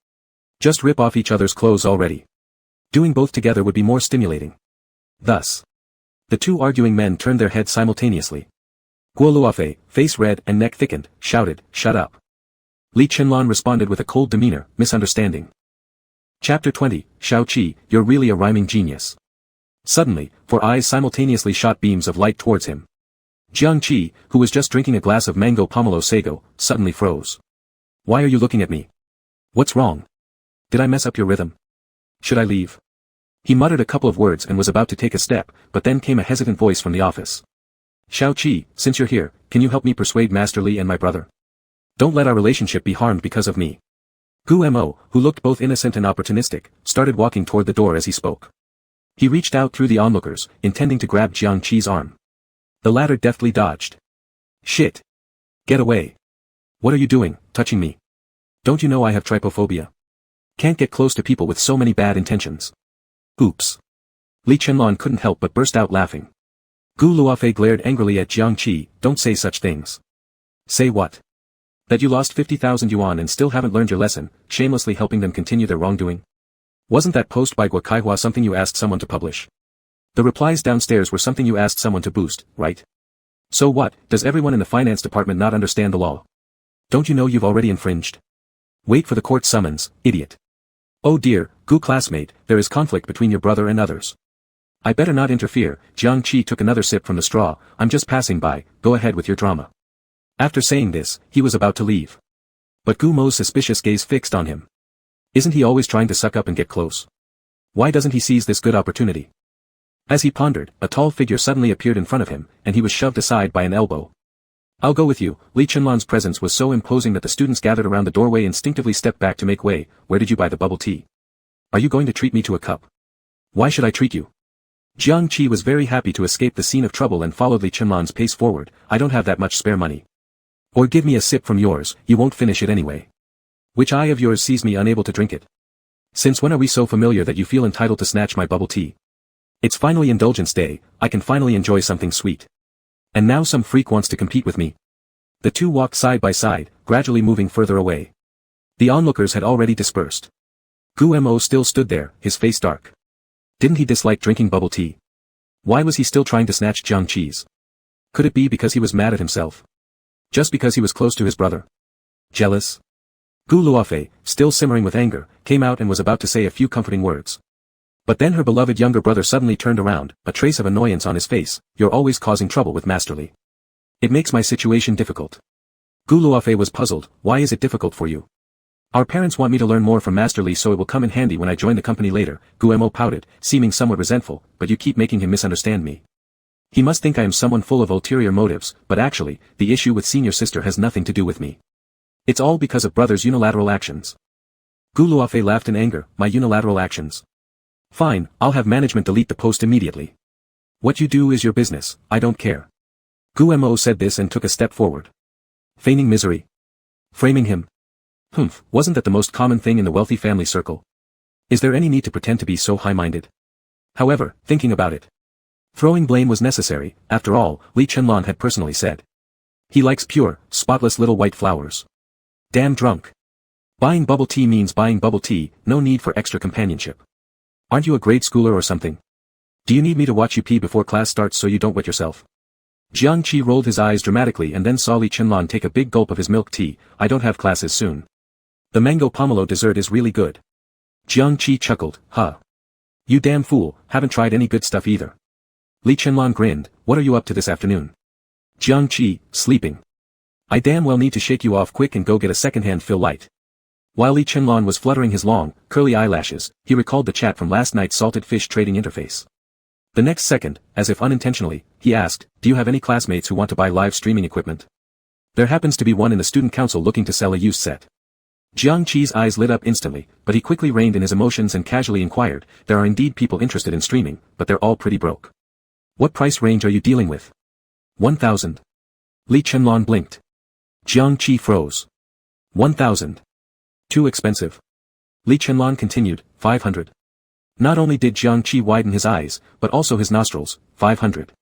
S1: Just rip off each other's clothes already. Doing both together would be more stimulating. Thus, the two arguing men turned their heads simultaneously. Guo Luofei, face red and neck thickened, shouted, shut up. Li Chenlong responded with a cold demeanor, misunderstanding. Chapter 20, Shao Qi, you're really a rhyming genius. Suddenly, 4 eyes simultaneously shot beams of light towards him. Jiang Qi, who was just drinking a glass of mango pomelo sago, suddenly froze. Why are you looking at me? What's wrong? Did I mess up your rhythm? Should I leave? He muttered a couple of words and was about to take a step, but then came a hesitant voice from the office. Shao Qi, since you're here, can you help me persuade Master Li and my brother? Don't let our relationship be harmed because of me. Gu Mo, who looked both innocent and opportunistic, started walking toward the door as he spoke. He reached out through the onlookers, intending to grab Jiang Qi's arm. The latter deftly dodged. Shit. Get away. What are you doing, touching me? Don't you know I have trypophobia? Can't get close to people with so many bad intentions. Oops. Li Chenlong couldn't help but burst out laughing. Gu Luofei glared angrily at Jiang Qi, don't say such things. Say what? That you lost 50,000 yuan and still haven't learned your lesson, shamelessly helping them continue their wrongdoing? Wasn't that post by Guo Kaihua something you asked someone to publish? The replies downstairs were something you asked someone to boost, right? So what, does everyone in the finance department not understand the law? Don't you know you've already infringed? Wait for the court summons, idiot. Oh dear, Gu classmate, there is conflict between your brother and others. I better not interfere. Jiang Qi took another sip from the straw, I'm just passing by, go ahead with your drama. After saying this, he was about to leave. But Gu Mo's suspicious gaze fixed on him. Isn't he always trying to suck up and get close? Why doesn't he seize this good opportunity? As he pondered, a tall figure suddenly appeared in front of him, and he was shoved aside by an elbow. I'll go with you. Li Chenlong's presence was so imposing that the students gathered around the doorway instinctively stepped back to make way. Where did you buy the bubble tea? Are you going to treat me to a cup? Why should I treat you? Jiang Qi was very happy to escape the scene of trouble and followed Li Chenlong's pace forward. I don't have that much spare money. Or give me a sip from yours, you won't finish it anyway. Which eye of yours sees me unable to drink it? Since when are we so familiar that you feel entitled to snatch my bubble tea? It's finally indulgence day, I can finally enjoy something sweet. And now some freak wants to compete with me. The two walked side by side, gradually moving further away. The onlookers had already dispersed. Gu Mo still stood there, his face dark. Didn't he dislike drinking bubble tea? Why was he still trying to snatch Jiang Qi's? Could it be because he was mad at himself? Just because he was close to his brother? Jealous? Gu Luofei, still simmering with anger, came out and was about to say a few comforting words. But then her beloved younger brother suddenly turned around, a trace of annoyance on his face. You're always causing trouble with Master Li. It makes my situation difficult. Gu Luofei was puzzled, why is it difficult for you? Our parents want me to learn more from Master Li so it will come in handy when I join the company later. Gu Mo pouted, seeming somewhat resentful, but you keep making him misunderstand me. He must think I am someone full of ulterior motives, but actually, the issue with senior sister has nothing to do with me. It's all because of brother's unilateral actions. Gu Luofei laughed in anger, my unilateral actions. Fine, I'll have management delete the post immediately. What you do is your business, I don't care. Gu Mo said this and took a step forward. Feigning misery. Framing him. Humph, wasn't that the most common thing in the wealthy family circle? Is there any need to pretend to be so high-minded? However, thinking about it, throwing blame was necessary, after all, Li Chenlong had personally said. He likes pure, spotless little white flowers. Damn drunk. Buying bubble tea means buying bubble tea, no need for extra companionship. Aren't you a grade schooler or something? Do you need me to watch you pee before class starts so you don't wet yourself? Jiang Qi rolled his eyes dramatically and then saw Li Chenlong take a big gulp of his milk tea. I don't have classes soon. The mango pomelo dessert is really good. Jiang Qi chuckled, huh. You damn fool, haven't tried any good stuff either. Li Chenlong grinned, what are you up to this afternoon? Jiang Qi, sleeping. I damn well need to shake you off quick and go get a second-hand fill light. While Li Chenlong was fluttering his long, curly eyelashes, he recalled the chat from last night's salted fish trading interface. The next second, as if unintentionally, he asked, do you have any classmates who want to buy live streaming equipment? There happens to be one in the student council looking to sell a used set. Jiang Qi's eyes lit up instantly, but he quickly reined in his emotions and casually inquired, there are indeed people interested in streaming, but they're all pretty broke. What price range are you dealing with? 1,000. Li Chenlong blinked. Jiang Qi froze. 1,000. Too expensive. Li Chenlong continued, 500. Not only did Jiang Qi widen his eyes, but also his nostrils, 500.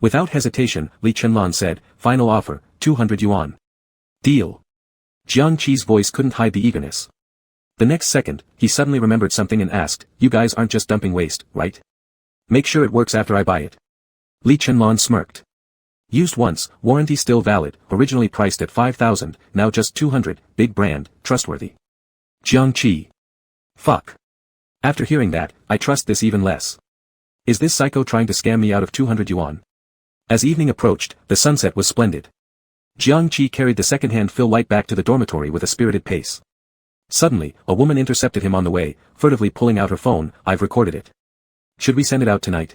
S1: Without hesitation, Li Chenlong said, final offer, 200 yuan. Deal. Jiang Qi's voice couldn't hide the eagerness. The next second, he suddenly remembered something and asked, you guys aren't just dumping waste, right? Make sure it works after I buy it. Li Chenlong smirked. Used once, warranty still valid, originally priced at 5,000, now just 200, big brand, trustworthy. Jiang Qi. Fuck. After hearing that, I trust this even less. Is this psycho trying to scam me out of 200 yuan? As evening approached, the sunset was splendid. Jiang Qi carried the second-hand fill light back to the dormitory with a spirited pace. Suddenly, a woman intercepted him on the way, furtively pulling out her phone, I've recorded it. Should we send it out tonight?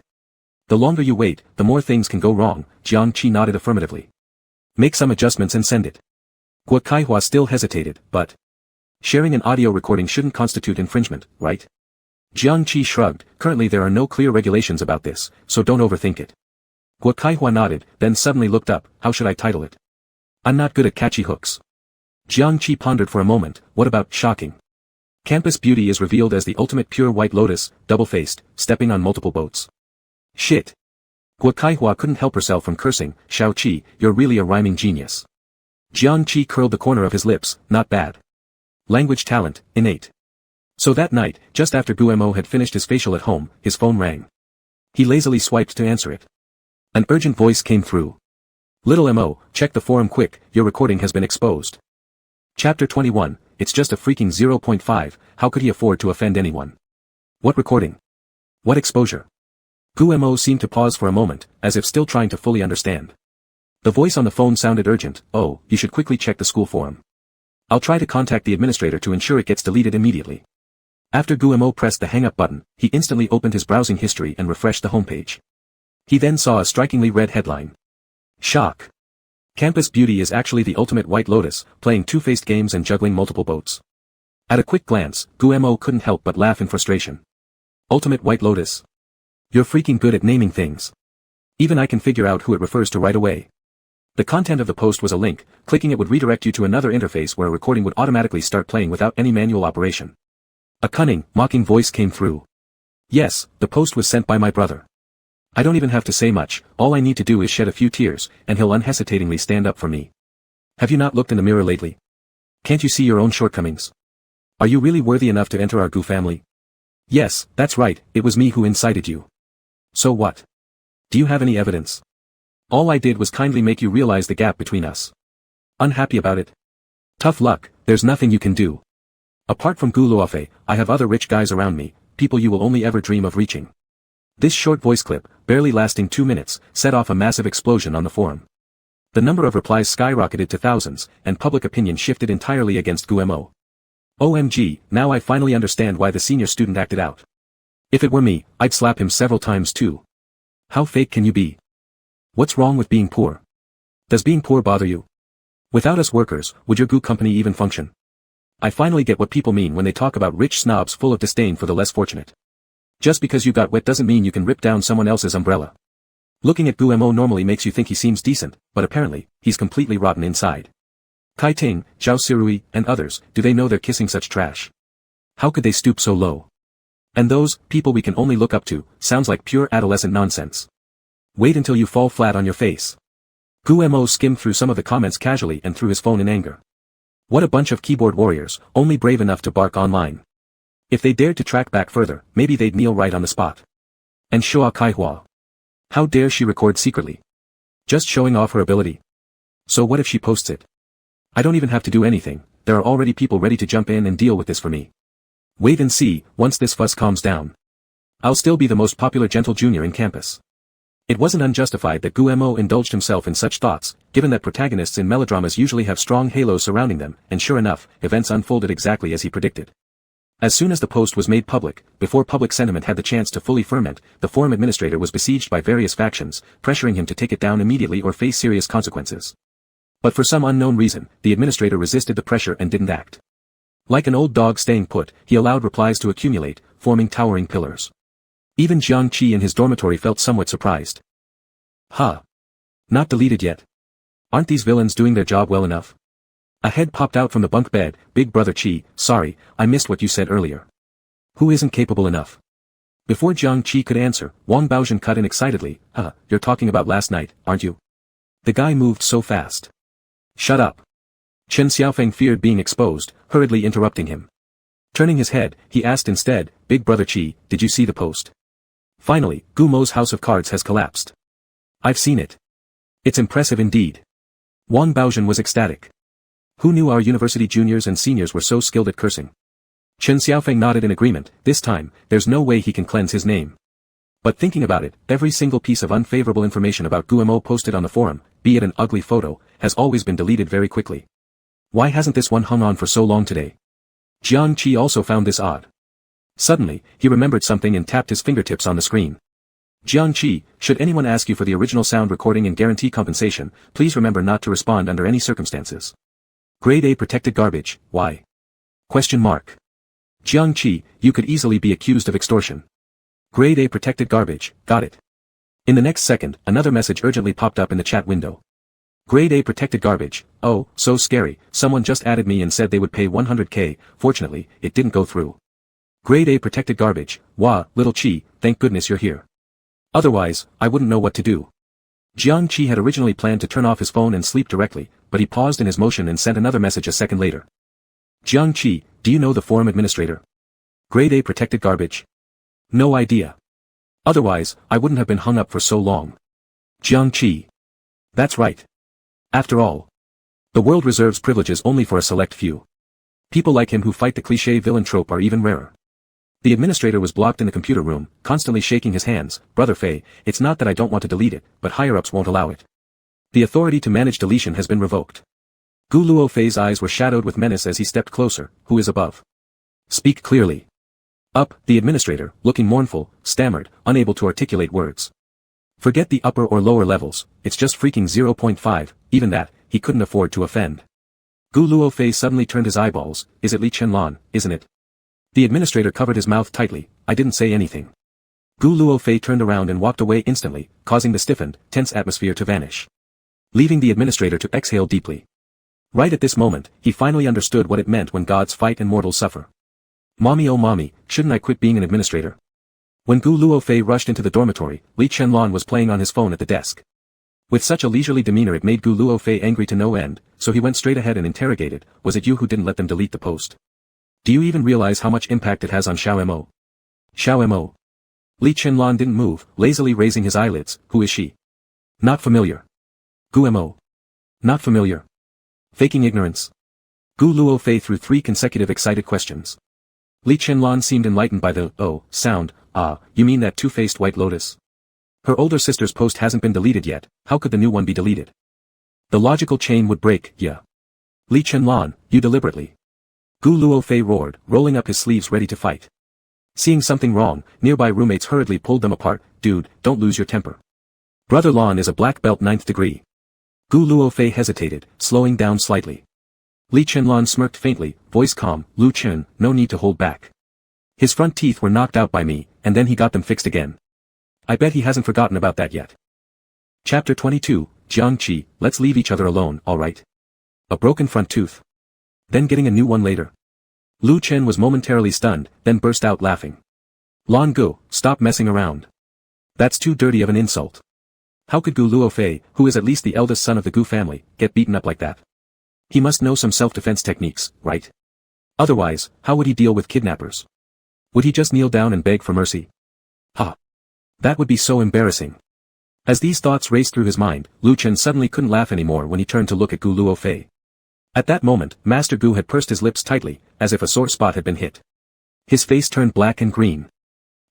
S1: The longer you wait, the more things can go wrong, Jiang Qi nodded affirmatively. Make some adjustments and send it. Guo Kaihua still hesitated, but sharing an audio recording shouldn't constitute infringement, right? Jiang Qi shrugged, currently there are no clear regulations about this, so don't overthink it. Guo Kaihua nodded, then suddenly looked up, how should I title it? I'm not good at catchy hooks. Jiang Qi pondered for a moment, what about shocking? Campus beauty is revealed as the ultimate pure white lotus, double-faced, stepping on multiple boats. Shit. Guo Kaihua couldn't help herself from cursing, Xiao Qi, you're really a rhyming genius. Jiang Qi curled the corner of his lips, not bad. Language talent, innate. So that night, just after Gu Mo had finished his facial at home, his phone rang. He lazily swiped to answer it. An urgent voice came through. Little Mo, check the forum quick, your recording has been exposed. Chapter 21, it's just a freaking 0.5, how could he afford to offend anyone? What recording? What exposure? Gu Mo seemed to pause for a moment, as if still trying to fully understand. The voice on the phone sounded urgent, oh, you should quickly check the school forum. I'll try to contact the administrator to ensure it gets deleted immediately. After Gu Mo pressed the hang-up button, he instantly opened his browsing history and refreshed the homepage. He then saw a strikingly read headline. Shock. Campus beauty is actually the ultimate white lotus, playing two-faced games and juggling multiple boats. At a quick glance, Gu Mo couldn't help but laugh in frustration. Ultimate white lotus. You're freaking good at naming things. Even I can figure out who it refers to right away. The content of the post was a link, clicking it would redirect you to another interface where a recording would automatically start playing without any manual operation. A cunning, mocking voice came through. Yes, the post was sent by my brother. I don't even have to say much, all I need to do is shed a few tears, and he'll unhesitatingly stand up for me. Have you not looked in the mirror lately? Can't you see your own shortcomings? Are you really worthy enough to enter our Gu family? Yes, that's right, it was me who incited you. So what? Do you have any evidence? All I did was kindly make you realize the gap between us. Unhappy about it? Tough luck, there's nothing you can do. Apart from Gu Luofei, I have other rich guys around me, people you will only ever dream of reaching. This short voice clip, barely lasting 2 minutes, set off a massive explosion on the forum. The number of replies skyrocketed to thousands, and public opinion shifted entirely against Gu Mo. OMG, now I finally understand why the senior student acted out. If it were me, I'd slap him several times too. How fake can you be? What's wrong with being poor? Does being poor bother you? Without us workers, would your goo company even function? I finally get what people mean when they talk about rich snobs full of disdain for the less fortunate. Just because you got wet doesn't mean you can rip down someone else's umbrella. Looking at Guo normally makes you think he seems decent, but apparently, he's completely rotten inside. Kai Ting, Zhao Sirui, and others, do they know they're kissing such trash? How could they stoop so low? And those, people we can only look up to, sounds like pure adolescent nonsense. Wait until you fall flat on your face. Guo skimmed through some of the comments casually and threw his phone in anger. What a bunch of keyboard warriors, only brave enough to bark online. If they dared to track back further, maybe they'd kneel right on the spot. And Shua Kaihua. How dare she record secretly? Just showing off her ability. So what if she posts it? I don't even have to do anything, there are already people ready to jump in and deal with this for me. Wait and see, once this fuss calms down. I'll still be the most popular gentle junior in campus. It wasn't unjustified that Guo indulged himself in such thoughts, given that protagonists in melodramas usually have strong halos surrounding them, and sure enough, events unfolded exactly as he predicted. As soon as the post was made public, before public sentiment had the chance to fully ferment, the forum administrator was besieged by various factions, pressuring him to take it down immediately or face serious consequences. But for some unknown reason, the administrator resisted the pressure and didn't act. Like an old dog staying put, he allowed replies to accumulate, forming towering pillars. Even Jiang Qi in his dormitory felt somewhat surprised. Huh. Not deleted yet. Aren't these villains doing their job well enough? A head popped out from the bunk bed. Big brother Qi, sorry, I missed what you said earlier. Who isn't capable enough? Before Jiang Qi could answer, Wang Baozhen cut in excitedly, you're talking about last night, aren't you? The guy moved so fast. Shut up. Chen Xiaofeng feared being exposed, hurriedly interrupting him. Turning his head, he asked instead, Big brother Qi, did you see the post? Finally, Gumo's house of cards has collapsed. I've seen it. It's impressive indeed. Wang Baozhen was ecstatic. Who knew our university juniors and seniors were so skilled at cursing? Chen Xiaofeng nodded in agreement. This time, there's no way he can cleanse his name. But thinking about it, every single piece of unfavorable information about Guo posted on the forum, be it an ugly photo, has always been deleted very quickly. Why hasn't this one hung on for so long today? Jiang Qi also found this odd. Suddenly, he remembered something and tapped his fingertips on the screen. Jiang Qi, should anyone ask you for the original sound recording and guarantee compensation, please remember not to respond under any circumstances. Grade A protected garbage, why? Question mark. Jiang Qi, you could easily be accused of extortion. Grade A protected garbage, got it. In the next second, another message urgently popped up in the chat window. Grade A protected garbage, oh, so scary, someone just added me and said they would pay 100k, fortunately, it didn't go through. Grade A protected garbage, wah, little Qi, thank goodness you're here. Otherwise, I wouldn't know what to do. Jiang Qi had originally planned to turn off his phone and sleep directly, but he paused in his motion and sent another message a second later. Jiang Qi, do you know the forum administrator? Grade A protected garbage? No idea. Otherwise, I wouldn't have been hung up for so long. Jiang Qi. That's right. After all, the world reserves privileges only for a select few. People like him who fight the cliché villain trope are even rarer. The administrator was blocked in the computer room, constantly shaking his hands. Brother Fei, it's not that I don't want to delete it, but higher-ups won't allow it. The authority to manage deletion has been revoked. Gu Luo Fei's eyes were shadowed with menace as he stepped closer. Who is above? Speak clearly. Up, the administrator, looking mournful, stammered, unable to articulate words. Forget the upper or lower levels, it's just freaking 0.5, even that, he couldn't afford to offend. Gu Luo Fei suddenly turned his eyeballs. Is it Li Chenlan, isn't it? The administrator covered his mouth tightly. I didn't say anything. Gu Luo Fei turned around and walked away instantly, causing the stiffened, tense atmosphere to vanish. Leaving the administrator to exhale deeply. Right at this moment, he finally understood what it meant when gods fight and mortals suffer. Mommy oh mommy, shouldn't I quit being an administrator? When Gu Luo Fei rushed into the dormitory, Li Chenlan was playing on his phone at the desk. With such a leisurely demeanor it made Gu Luo Fei angry to no end, so he went straight ahead and interrogated, was it you who didn't let them delete the post? Do you even realize how much impact it has on Xiao Mo? Xiao Mo. Li Chenlan didn't move, lazily raising his eyelids. Who is she? Not familiar. Gu Mo. Not familiar. Faking ignorance. Gu Luo Fei threw 3 consecutive excited questions. Li Chenlan seemed enlightened by the sound. You mean that two-faced white lotus? Her older sister's post hasn't been deleted yet, how could the new one be deleted? The logical chain would break, yeah. Li Chenlan, you deliberately. Gu Luo Fei roared, rolling up his sleeves ready to fight. Seeing something wrong, nearby roommates hurriedly pulled them apart. Dude, don't lose your temper. Brother Lon is a black belt 9th degree. Gu Luofei hesitated, slowing down slightly. Li Chenlon smirked faintly, voice calm, Lu Chen, no need to hold back. His front teeth were knocked out by me, and then he got them fixed again. I bet he hasn't forgotten about that yet. Chapter 22, Jiangqi, let's leave each other alone, alright? A broken front tooth. Then getting a new one later. Lu Chen was momentarily stunned, then burst out laughing. Lon Gu, stop messing around. That's too dirty of an insult. How could Gu Luofei, who is at least the eldest son of the Gu family, get beaten up like that? He must know some self-defense techniques, right? Otherwise, how would he deal with kidnappers? Would he just kneel down and beg for mercy? Ha! That would be so embarrassing. As these thoughts raced through his mind, Lu Chen suddenly couldn't laugh anymore when he turned to look at Gu Luofei. At that moment, Master Gu had pursed his lips tightly, as if a sore spot had been hit. His face turned black and green.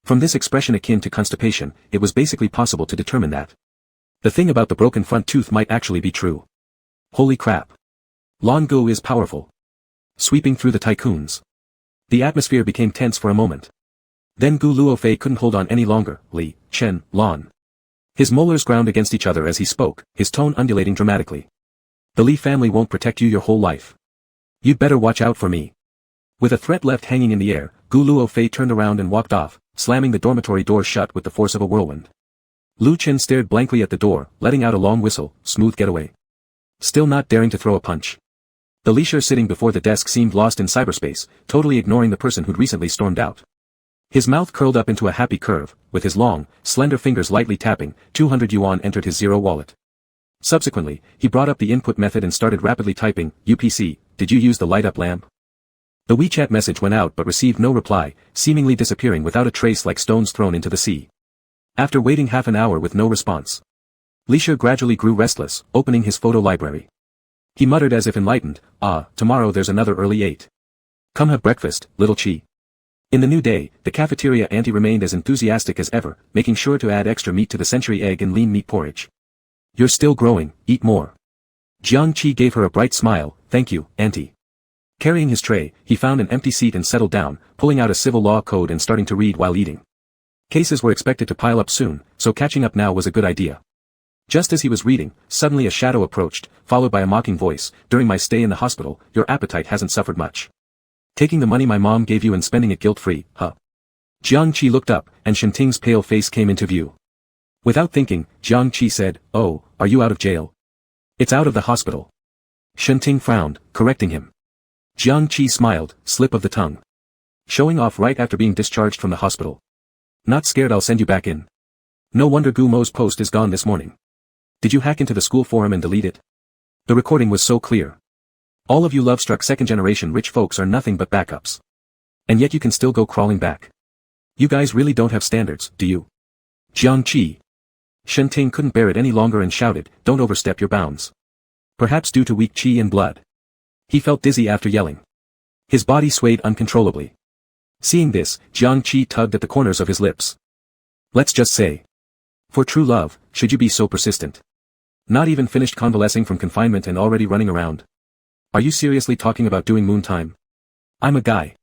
S1: From this expression akin to constipation, it was basically possible to determine that the thing about the broken front tooth might actually be true. Holy crap. Lon Gu is powerful. Sweeping through the tycoons. The atmosphere became tense for a moment. Then Gu Luofei couldn't hold on any longer, Li, Chen, Lon. His molars ground against each other as he spoke, his tone undulating dramatically. The Li family won't protect you your whole life. You'd better watch out for me. With a threat left hanging in the air, Gu Luofei turned around and walked off, slamming the dormitory door shut with the force of a whirlwind. Lu Chen stared blankly at the door, letting out a long whistle, smooth getaway. Still not daring to throw a punch. The leisure sitting before the desk seemed lost in cyberspace, totally ignoring the person who'd recently stormed out. His mouth curled up into a happy curve, with his long, slender fingers lightly tapping, 200 yuan entered his zero wallet. Subsequently, he brought up the input method and started rapidly typing, UPC, did you use the light-up lamp? The WeChat message went out but received no reply, seemingly disappearing without a trace like stones thrown into the sea. After waiting half an hour with no response, Leisure gradually grew restless, opening his photo library. He muttered as if enlightened, tomorrow there's another early 8. Come have breakfast, little Chi. In the new day, the cafeteria auntie remained as enthusiastic as ever, making sure to add extra meat to the century egg and lean meat porridge. You're still growing, eat more. Jiang Qi gave her a bright smile, thank you, auntie. Carrying his tray, he found an empty seat and settled down, pulling out a civil law code and starting to read while eating. Cases were expected to pile up soon, so catching up now was a good idea. Just as he was reading, suddenly a shadow approached, followed by a mocking voice, during my stay in the hospital, your appetite hasn't suffered much. Taking the money my mom gave you and spending it guilt-free, huh? Jiang Qi looked up, and Shenting's pale face came into view. Without thinking, Jiang Qi said, oh, are you out of jail? It's out of the hospital. Shenting frowned, correcting him. Jiang Qi smiled, slip of the tongue. Showing off right after being discharged from the hospital. Not scared I'll send you back in. No wonder Gu Mo's post is gone this morning. Did you hack into the school forum and delete it? The recording was so clear. All of you love-struck second-generation rich folks are nothing but backups. And yet you can still go crawling back. You guys really don't have standards, do you? Jiang Qi. Shenting couldn't bear it any longer and shouted, don't overstep your bounds. Perhaps due to weak qi and blood. He felt dizzy after yelling. His body swayed uncontrollably. Seeing this, Jiang Qi tugged at the corners of his lips. Let's just say. For true love, should you be so persistent? Not even finished convalescing from confinement and already running around. Are you seriously talking about doing moon time? I'm a guy.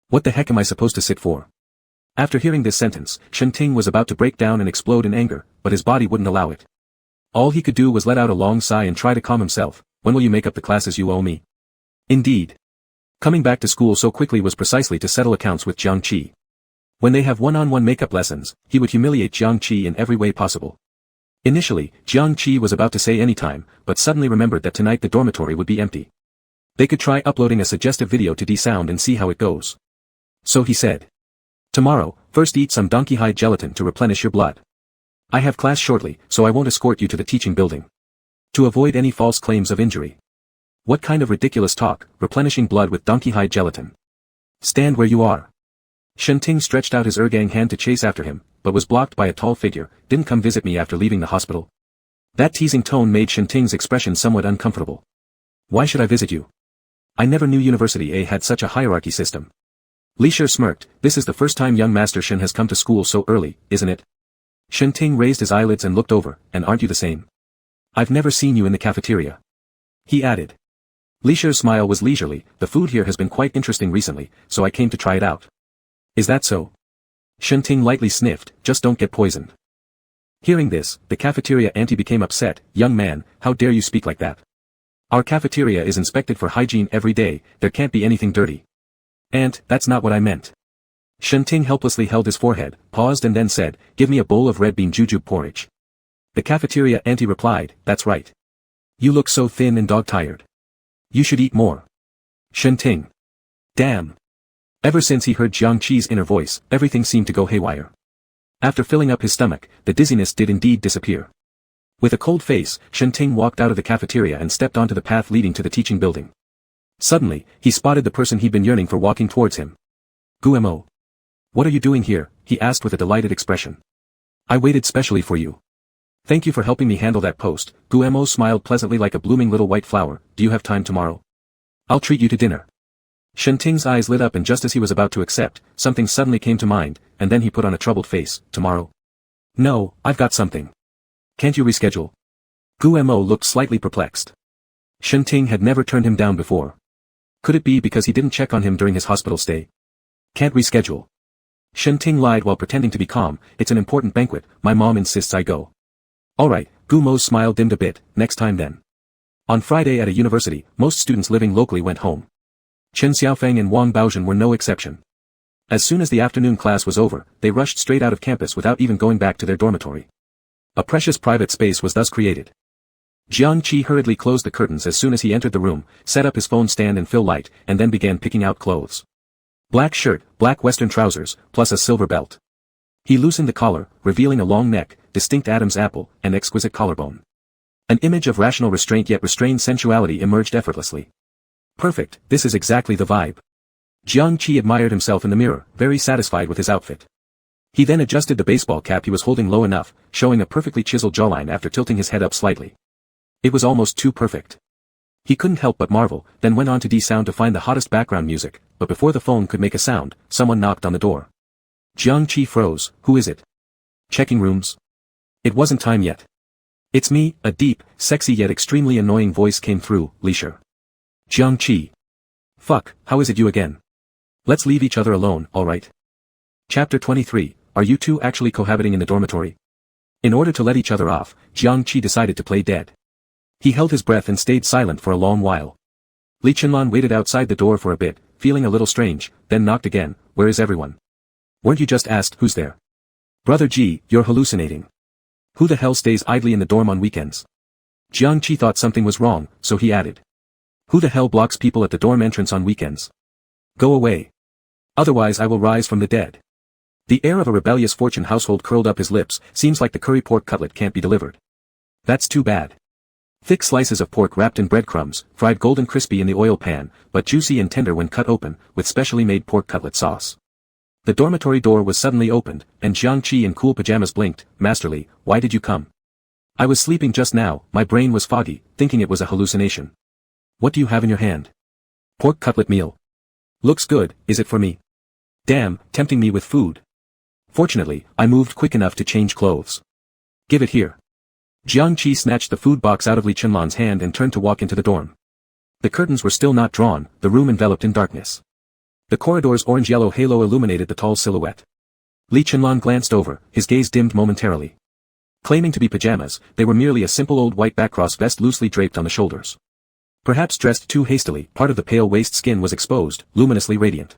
S1: What the heck am I supposed to sit for? After hearing this sentence, Shenting was about to break down and explode in anger, but his body wouldn't allow it. All he could do was let out a long sigh and try to calm himself. When will you make up the classes you owe me? Indeed. Coming back to school so quickly was precisely to settle accounts with Jiang Qi. When they have one-on-one makeup lessons, he would humiliate Jiang Qi in every way possible. Initially, Jiang Qi was about to say any time, but suddenly remembered that tonight the dormitory would be empty. They could try uploading a suggestive video to D-Sound and see how it goes. So he said. Tomorrow, first eat some donkey hide gelatin to replenish your blood. I have class shortly, so I won't escort you to the teaching building. To avoid any false claims of injury. What kind of ridiculous talk, replenishing blood with donkey hide gelatin? Stand where you are. Shenting stretched out his ergang hand to chase after him, but was blocked by a tall figure. Didn't come visit me after leaving the hospital. That teasing tone made Shenting's expression somewhat uncomfortable. Why should I visit you? I never knew University A had such a hierarchy system. Li Shi smirked, this is the first time young Master Shen has come to school so early, isn't it? Shenting raised his eyelids and looked over, and aren't you the same? I've never seen you in the cafeteria. He added. Li Shi's smile was leisurely, the food here has been quite interesting recently, so I came to try it out. Is that so? Shenting lightly sniffed, just don't get poisoned. Hearing this, the cafeteria auntie became upset. Young man, how dare you speak like that? Our cafeteria is inspected for hygiene every day, there can't be anything dirty. Aunt, that's not what I meant. Shenting helplessly held his forehead, paused and then said, give me a bowl of red bean jujube porridge. The cafeteria auntie replied, that's right. You look so thin and dog-tired. You should eat more. Shenting. Damn. Ever since he heard Jiang Qi's inner voice, everything seemed to go haywire. After filling up his stomach, the dizziness did indeed disappear. With a cold face, Shenting walked out of the cafeteria and stepped onto the path leading to the teaching building. Suddenly, he spotted the person he'd been yearning for walking towards him. Guemo. What are you doing here? He asked with a delighted expression. I waited specially for you. Thank you for helping me handle that post. Guemo smiled pleasantly like a blooming little white flower. Do you have time tomorrow? I'll treat you to dinner. Shenting's eyes lit up and just as he was about to accept, something suddenly came to mind, and then he put on a troubled face. Tomorrow? No, I've got something. Can't you reschedule? Guemo looked slightly perplexed. Shenting had never turned him down before. Could it be because he didn't check on him during his hospital stay? Can't reschedule. Shenting lied while pretending to be calm. It's an important banquet, my mom insists I go. Alright, Gumo's smile dimmed a bit, next time then. On Friday at a university, most students living locally went home. Chen Xiaofeng and Wang Baozhen were no exception. As soon as the afternoon class was over, they rushed straight out of campus without even going back to their dormitory. A precious private space was thus created. Jiang Qi hurriedly closed the curtains as soon as he entered the room, set up his phone stand and fill light, and then began picking out clothes. Black shirt, black western trousers, plus a silver belt. He loosened the collar, revealing a long neck, distinct Adam's apple, and exquisite collarbone. An image of rational restraint yet restrained sensuality emerged effortlessly. Perfect, this is exactly the vibe. Jiang Qi admired himself in the mirror, very satisfied with his outfit. He then adjusted the baseball cap he was holding low enough, showing a perfectly chiseled jawline after tilting his head up slightly. It was almost too perfect. He couldn't help but marvel, then went on to D-Sound to find the hottest background music, but before the phone could make a sound, someone knocked on the door. Jiang Qi froze. Who is it? Checking rooms. It wasn't time yet. It's me, a deep, sexy yet extremely annoying voice came through, Leisure. Jiang Qi. Fuck, how is it you again? Let's leave each other alone, alright? Chapter 23, Are you two actually cohabiting in the dormitory? In order to let each other off, Jiang Qi decided to play dead. He held his breath and stayed silent for a long while. Li Chenlan waited outside the door for a bit, feeling a little strange, then knocked again. Where is everyone? Weren't you just asked who's there? Brother Ji, you're hallucinating. Who the hell stays idly in the dorm on weekends? Jiang Qi thought something was wrong, so he added. Who the hell blocks people at the dorm entrance on weekends? Go away. Otherwise I will rise from the dead. The heir of a rebellious fortune household curled up his lips. Seems like the curry pork cutlet can't be delivered. That's too bad. Thick slices of pork wrapped in breadcrumbs, fried golden crispy in the oil pan, but juicy and tender when cut open, with specially made pork cutlet sauce. The dormitory door was suddenly opened, and Jiang Qi in cool pajamas blinked. Masterly, why did you come? I was sleeping just now, my brain was foggy, thinking it was a hallucination. What do you have in your hand? Pork cutlet meal. Looks good, is it for me? Damn, tempting me with food. Fortunately, I moved quick enough to change clothes. Give it here. Jiang Qi snatched the food box out of Li Chenlan's hand and turned to walk into the dorm. The curtains were still not drawn, the room enveloped in darkness. The corridor's orange-yellow halo illuminated the tall silhouette. Li Chenlan glanced over, his gaze dimmed momentarily. Claiming to be pajamas, they were merely a simple old white backcross vest loosely draped on the shoulders. Perhaps dressed too hastily, part of the pale waist skin was exposed, luminously radiant.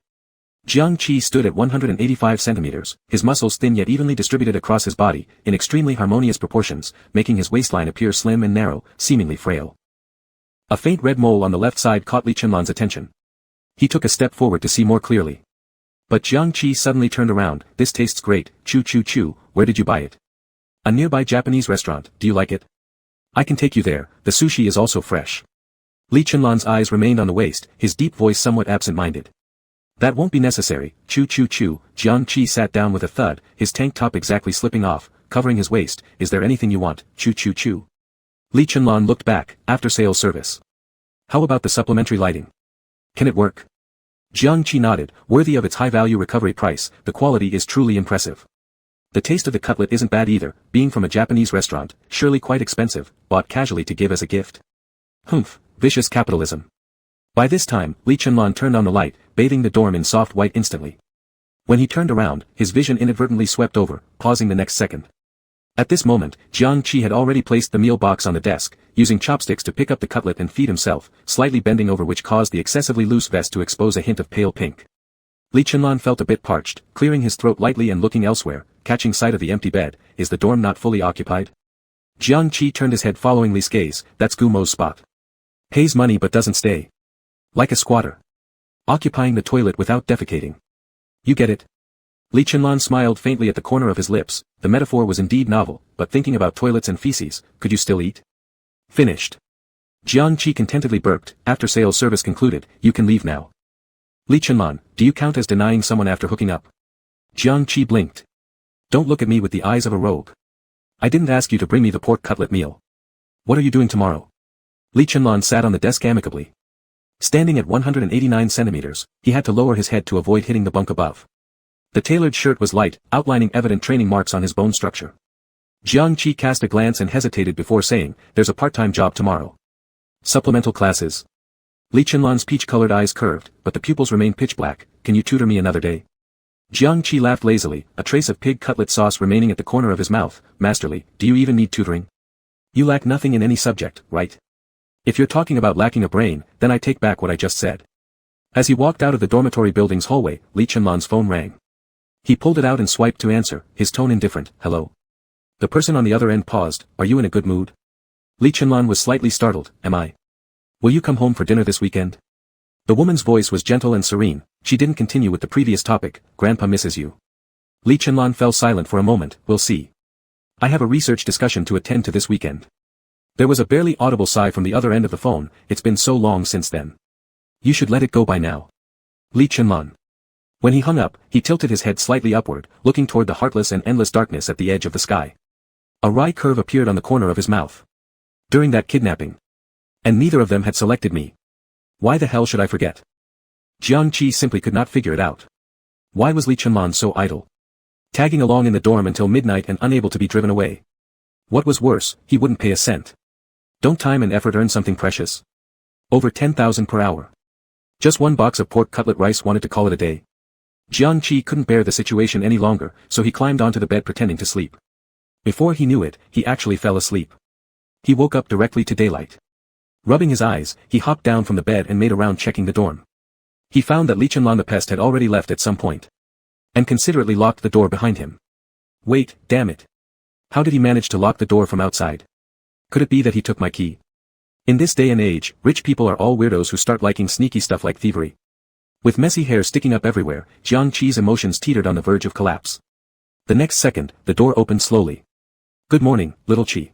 S1: Jiang Qi stood at 185 centimeters, his muscles thin yet evenly distributed across his body, in extremely harmonious proportions, making his waistline appear slim and narrow, seemingly frail. A faint red mole on the left side caught Li Chenlan's attention. He took a step forward to see more clearly. But Jiang Qi suddenly turned around. This tastes great, chew chew chew, where did you buy it? A nearby Japanese restaurant, do you like it? I can take you there, the sushi is also fresh. Li Chenlan's eyes remained on the waist, his deep voice somewhat absent-minded. That won't be necessary, chew chew chew. Jiang Qi sat down with a thud, his tank top exactly slipping off, covering his waist. Is there anything you want, chew chew chew? Li Chenlan looked back, after-sales service. How about the supplementary lighting? Can it work? Jiang Qi nodded, worthy of its high-value recovery price, the quality is truly impressive. The taste of the cutlet isn't bad either, being from a Japanese restaurant, surely quite expensive, bought casually to give as a gift. Humph, vicious capitalism. By this time, Li Chenlan turned on the light, bathing the dorm in soft white instantly. When he turned around, his vision inadvertently swept over, pausing the next second. At this moment, Jiang Qi had already placed the meal box on the desk, using chopsticks to pick up the cutlet and feed himself, slightly bending over which caused the excessively loose vest to expose a hint of pale pink. Li Chenlan felt a bit parched, clearing his throat lightly and looking elsewhere, catching sight of the empty bed. Is the dorm not fully occupied? Jiang Qi turned his head following Li's gaze. That's Gumo's spot. Pays money but doesn't stay. Like a squatter. Occupying the toilet without defecating. You get it? Li Chenlan smiled faintly at the corner of his lips. The metaphor was indeed novel, but thinking about toilets and feces, could you still eat? Finished. Jiang Qi contentedly burped. After sales service concluded, you can leave now. Li Chenlan, do you count as denying someone after hooking up? Jiang Qi blinked. Don't look at me with the eyes of a rogue. I didn't ask you to bring me the pork cutlet meal. What are you doing tomorrow? Li Chenlan sat on the desk amicably. Standing at 189 centimeters, he had to lower his head to avoid hitting the bunk above. The tailored shirt was light, outlining evident training marks on his bone structure. Jiang Qi cast a glance and hesitated before saying, there's a part-time job tomorrow. Supplemental classes. Li Chenlan's peach-colored eyes curved, but the pupils remained pitch black. Can you tutor me another day? Jiang Qi laughed lazily, a trace of pig cutlet sauce remaining at the corner of his mouth. Masterly, do you even need tutoring? You lack nothing in any subject, right? If you're talking about lacking a brain, then I take back what I just said. As he walked out of the dormitory building's hallway, Li Chenlan's phone rang. He pulled it out and swiped to answer, his tone indifferent. Hello? The person on the other end paused. Are you in a good mood? Li Chenlan was slightly startled. Am I? Will you come home for dinner this weekend? The woman's voice was gentle and serene. She didn't continue with the previous topic. Grandpa misses you. Li Chenlan fell silent for a moment. We'll see. I have a research discussion to attend to this weekend. There was a barely audible sigh from the other end of the phone. It's been so long since then. You should let it go by now. Li Chenlan. When he hung up, he tilted his head slightly upward, looking toward the heartless and endless darkness at the edge of the sky. A wry curve appeared on the corner of his mouth. During that kidnapping. And neither of them had selected me. Why the hell should I forget? Jiang Qi simply could not figure it out. Why was Li Chenlan so idle? Tagging along in the dorm until midnight and unable to be driven away. What was worse, he wouldn't pay a cent. Don't time and effort earn something precious? Over 10,000 per hour. Just one box of pork cutlet rice wanted to call it a day. Jiang Qi couldn't bear the situation any longer, so he climbed onto the bed pretending to sleep. Before he knew it, he actually fell asleep. He woke up directly to daylight. Rubbing his eyes, he hopped down from the bed and made a round checking the dorm. He found that Li Chenlan the pest had already left at some point. And considerately locked the door behind him. Wait, damn it. How did he manage to lock the door from outside? Could it be that he took my key? In this day and age, rich people are all weirdos who start liking sneaky stuff like thievery. With messy hair sticking up everywhere, Jiang Qi's emotions teetered on the verge of collapse. The next second, the door opened slowly. Good morning, little Qi.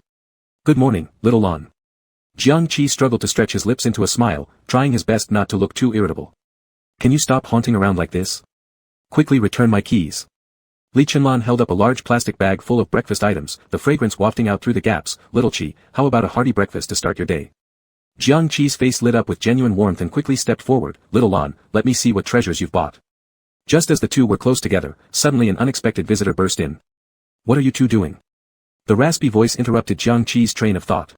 S1: Good morning, little Lan. Jiang Qi struggled to stretch his lips into a smile, trying his best not to look too irritable. Can you stop haunting around like this? Quickly return my keys. Li Chenlan held up a large plastic bag full of breakfast items, the fragrance wafting out through the gaps. Little Qi, how about a hearty breakfast to start your day? Jiang Qi's face lit up with genuine warmth and quickly stepped forward. Little Lan, let me see what treasures you've bought. Just as the two were close together, suddenly an unexpected visitor burst in. What are you two doing? The raspy voice interrupted Jiang Qi's train of thought.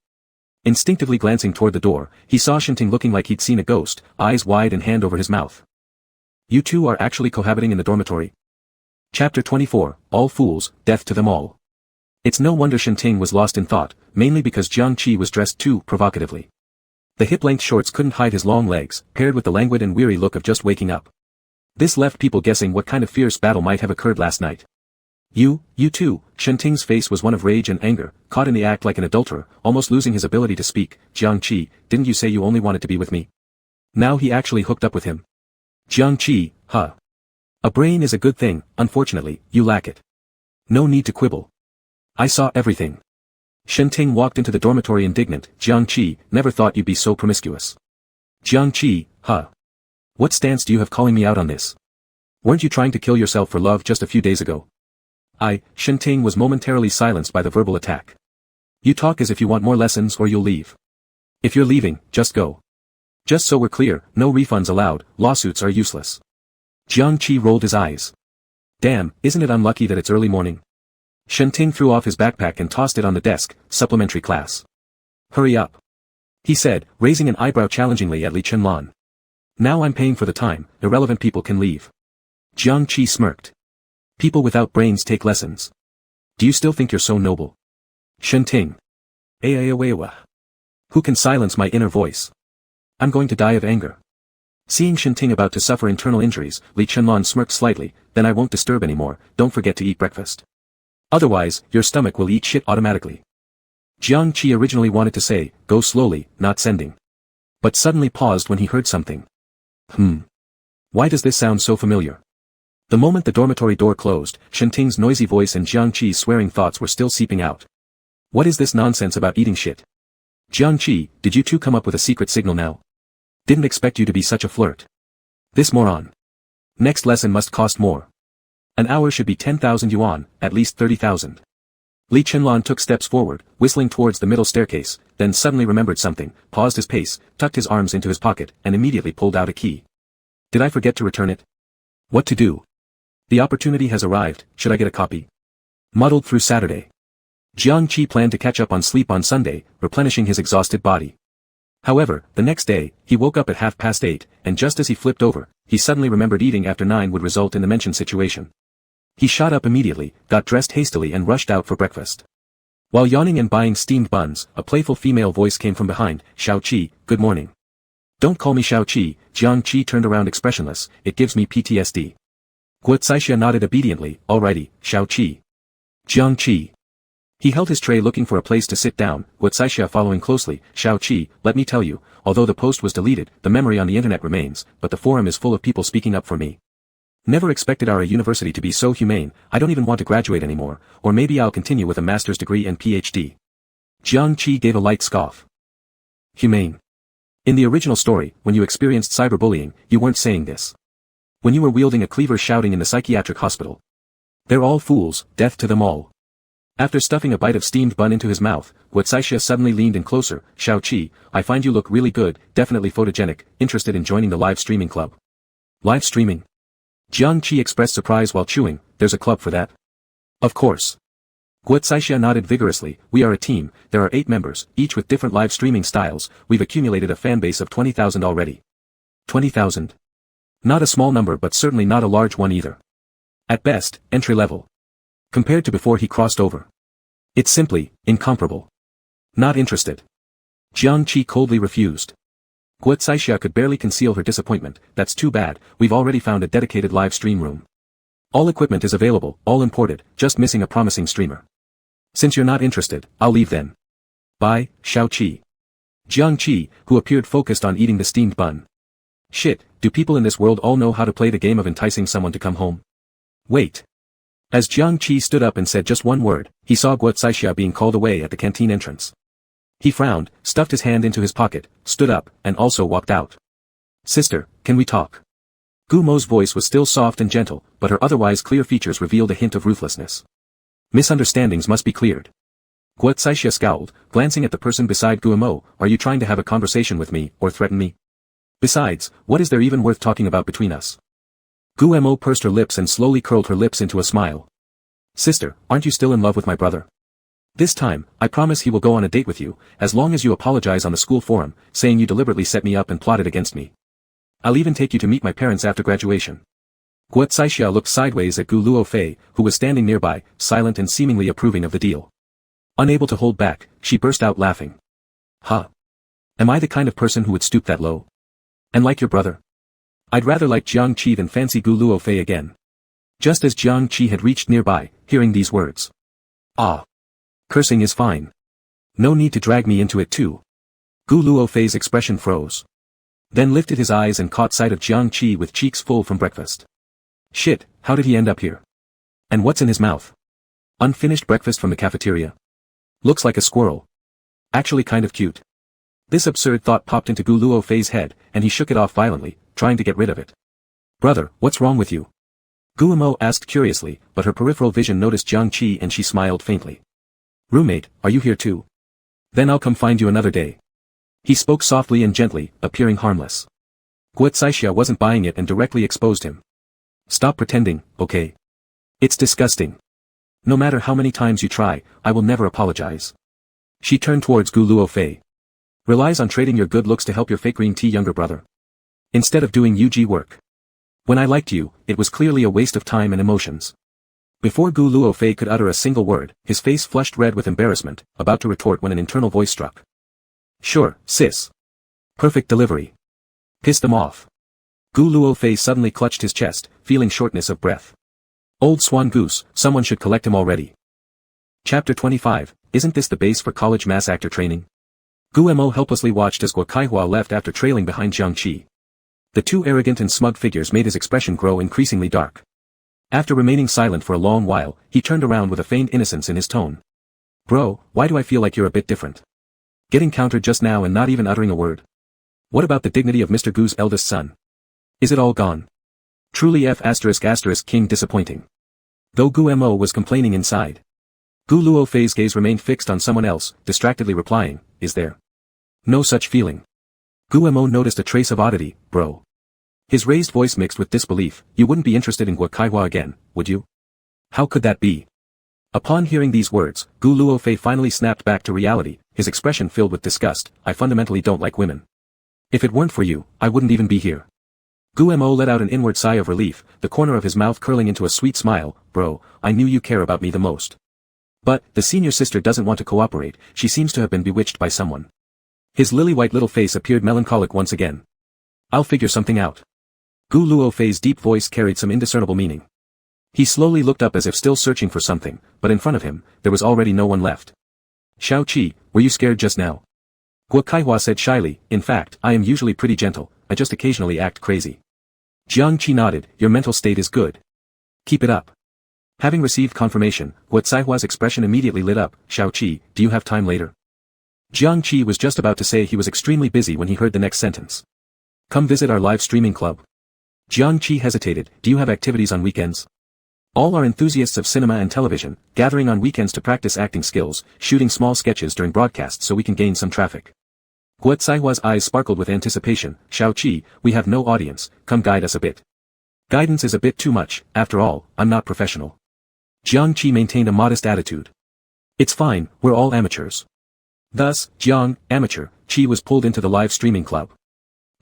S1: Instinctively glancing toward the door, he saw Shinting looking like he'd seen a ghost, eyes wide and hand over his mouth. You two are actually cohabiting in the dormitory? Chapter 24, All Fools, Death to Them All. It's no wonder Shinting was lost in thought, mainly because Jiang Qi was dressed too provocatively. The hip-length shorts couldn't hide his long legs, paired with the languid and weary look of just waking up. This left people guessing what kind of fierce battle might have occurred last night. You too. Shinting's face was one of rage and anger, caught in the act like an adulterer, almost losing his ability to speak. Jiang Qi, didn't you say you only wanted to be with me? Now he actually hooked up with him. Jiang Qi, huh? A brain is a good thing, unfortunately, you lack it. No need to quibble. I saw everything. Shinting walked into the dormitory indignant. Jiang Qi, never thought you'd be so promiscuous. Jiang Qi, huh? What stance do you have calling me out on this? Weren't you trying to kill yourself for love just a few days ago? Shinting was momentarily silenced by the verbal attack. You talk as if you want more lessons or you'll leave. If you're leaving, just go. Just so we're clear, no refunds allowed, lawsuits are useless. Jiang Qi rolled his eyes. Damn, isn't it unlucky that it's early morning? Shinting threw off his backpack and tossed it on the desk. Supplementary class. Hurry up. He said, raising an eyebrow challengingly at Li Chenlan. Now I'm paying for the time, irrelevant people can leave. Jiang Qi smirked. People without brains take lessons. Do you still think you're so noble? Shenting. Ayayawawa. Who can silence my inner voice? I'm going to die of anger. Seeing Shenting about to suffer internal injuries, Li Chenlan smirked slightly. Then I won't disturb anymore, don't forget to eat breakfast. Otherwise, your stomach will eat shit automatically. Jiang Qi originally wanted to say, go slowly, not sending. But suddenly paused when he heard something. Why does this sound so familiar? The moment the dormitory door closed, Shenting's noisy voice and Jiang Qi's swearing thoughts were still seeping out. What is this nonsense about eating shit? Jiang Qi, did you two come up with a secret signal now? Didn't expect you to be such a flirt. This moron. Next lesson must cost more. An hour should be 10,000 yuan, at least 30,000. Li Chenlan took steps forward, whistling towards the middle staircase, then suddenly remembered something, paused his pace, tucked his arms into his pocket, and immediately pulled out a key. Did I forget to return it? What to do? The opportunity has arrived, should I get a copy? Muddled through Saturday. Jiang Qi planned to catch up on sleep on Sunday, replenishing his exhausted body. However, the next day, he woke up at 8:30, and just as he flipped over, he suddenly remembered eating after 9 would result in the mentioned situation. He shot up immediately, got dressed hastily and rushed out for breakfast. While yawning and buying steamed buns, a playful female voice came from behind, Xiao Qi, good morning. Don't call me Xiao Qi, Jiang Qi turned around expressionless, it gives me PTSD. Guo Caixia nodded obediently, alrighty, Xiao Qi. Jiang Qi. He held his tray looking for a place to sit down, Guo Caixia following closely, Xiao Qi, let me tell you, although the post was deleted, the memory on the internet remains, but the forum is full of people speaking up for me. Never expected our university to be so humane, I don't even want to graduate anymore, or maybe I'll continue with a master's degree and PhD. Jiang Qi gave a light scoff. Humane. In the original story, when you experienced cyberbullying, you weren't saying this. When you were wielding a cleaver shouting in the psychiatric hospital. They're all fools, death to them all. After stuffing a bite of steamed bun into his mouth, Guo Caixia suddenly leaned in closer, Xiao Qi, I find you look really good, definitely photogenic, interested in joining the live streaming club. Live streaming? Jiang Qi expressed surprise while chewing, there's a club for that? Of course. Guo Caixia nodded vigorously, we are a team, there are 8 members, each with different live streaming styles, we've accumulated a fan base of 20,000 already. 20,000? Not a small number but certainly not a large one either. At best, entry level. Compared to before he crossed over. It's simply, incomparable. Not interested. Jiang Qi coldly refused. Guo Caixia could barely conceal her disappointment, that's too bad, we've already found a dedicated live stream room. All equipment is available, all imported, just missing a promising streamer. Since you're not interested, I'll leave then. Bye, Xiao Qi. Jiang Qi, who appeared focused on eating the steamed bun. Shit, do people in this world all know how to play the game of enticing someone to come home? Wait. As Jiang Qi stood up and said just one word, he saw Guo Caixia being called away at the canteen entrance. He frowned, stuffed his hand into his pocket, stood up, and also walked out. Sister, can we talk? Gu Mo's voice was still soft and gentle, but her otherwise clear features revealed a hint of ruthlessness. Misunderstandings must be cleared. Guo Caixia scowled, glancing at the person beside Gu Mo, are you trying to have a conversation with me, or threaten me? Besides, what is there even worth talking about between us? Gu Mo pursed her lips and slowly curled her lips into a smile. Sister, aren't you still in love with my brother? This time, I promise he will go on a date with you, as long as you apologize on the school forum, saying you deliberately set me up and plotted against me. I'll even take you to meet my parents after graduation. Guo Caixia looked sideways at Gu Luofei, who was standing nearby, silent and seemingly approving of the deal. Unable to hold back, she burst out laughing. Huh? Am I the kind of person who would stoop that low? And like your brother? I'd rather like Jiang Qi than fancy Gu Luofei again. Just as Jiang Qi had reached nearby, hearing these words. Ah. Cursing is fine. No need to drag me into it too. Gu Luofei's expression froze. Then lifted his eyes and caught sight of Jiang Qi with cheeks full from breakfast. Shit, how did he end up here? And what's in his mouth? Unfinished breakfast from the cafeteria. Looks like a squirrel. Actually kind of cute. This absurd thought popped into Gu Luofei's head, and he shook it off violently, trying to get rid of it. Brother, what's wrong with you? Gu Mo asked curiously, but her peripheral vision noticed Jiang Qi and she smiled faintly. Roommate, are you here too? Then I'll come find you another day. He spoke softly and gently, appearing harmless. Guo Caixia wasn't buying it and directly exposed him. Stop pretending, okay? It's disgusting. No matter how many times you try, I will never apologize. She turned towards Gu Luofei. Relies on trading your good looks to help your fake green tea younger brother. Instead of doing UG work. When I liked you, it was clearly a waste of time and emotions. Before Gu Luofei could utter a single word, his face flushed red with embarrassment, about to retort when an internal voice struck. Sure, sis. Perfect delivery. Piss them off. Gu Luofei suddenly clutched his chest, feeling shortness of breath. Old swan goose, someone should collect him already. Chapter 25, isn't this the base for college mass actor training? Gu Mo helplessly watched as Guo Kaihua left after trailing behind Jiang Qi. The two arrogant and smug figures made his expression grow increasingly dark. After remaining silent for a long while, he turned around with a feigned innocence in his tone. Bro, why do I feel like you're a bit different? Getting countered just now and not even uttering a word? What about the dignity of Mr. Gu's eldest son? Is it all gone? Truly King disappointing. Though Gu Mo was complaining inside. Gu Luofei's gaze remained fixed on someone else, distractedly replying, is there no such feeling? Gu Mo noticed a trace of oddity, bro. His raised voice mixed with disbelief, you wouldn't be interested in Guo Kaihua again, would you? How could that be? Upon hearing these words, Gu Luofei finally snapped back to reality, his expression filled with disgust, I fundamentally don't like women. If it weren't for you, I wouldn't even be here. Gu Mo let out an inward sigh of relief, the corner of his mouth curling into a sweet smile, bro, I knew you care about me the most. But, the senior sister doesn't want to cooperate, she seems to have been bewitched by someone. His lily-white little face appeared melancholic once again. I'll figure something out. Gu Luofei's deep voice carried some indiscernible meaning. He slowly looked up as if still searching for something, but in front of him, there was already no one left. Xiao Qi, were you scared just now? Guo Kaihua said shyly, in fact, I am usually pretty gentle, I just occasionally act crazy. Jiang Qi nodded, your mental state is good. Keep it up. Having received confirmation, Guo Kaihua's expression immediately lit up, Xiao Qi, do you have time later? Jiang Qi was just about to say he was extremely busy when he heard the next sentence. Come visit our live streaming club. Jiang Qi hesitated, do you have activities on weekends? All are enthusiasts of cinema and television, gathering on weekends to practice acting skills, shooting small sketches during broadcasts so we can gain some traffic. Guo Kaihua's eyes sparkled with anticipation, Xiao Qi, we have no audience, come guide us a bit. Guidance is a bit too much, after all, I'm not professional. Jiang Qi maintained a modest attitude. It's fine, we're all amateurs. Thus, Jiang, amateur, Qi was pulled into the live streaming club.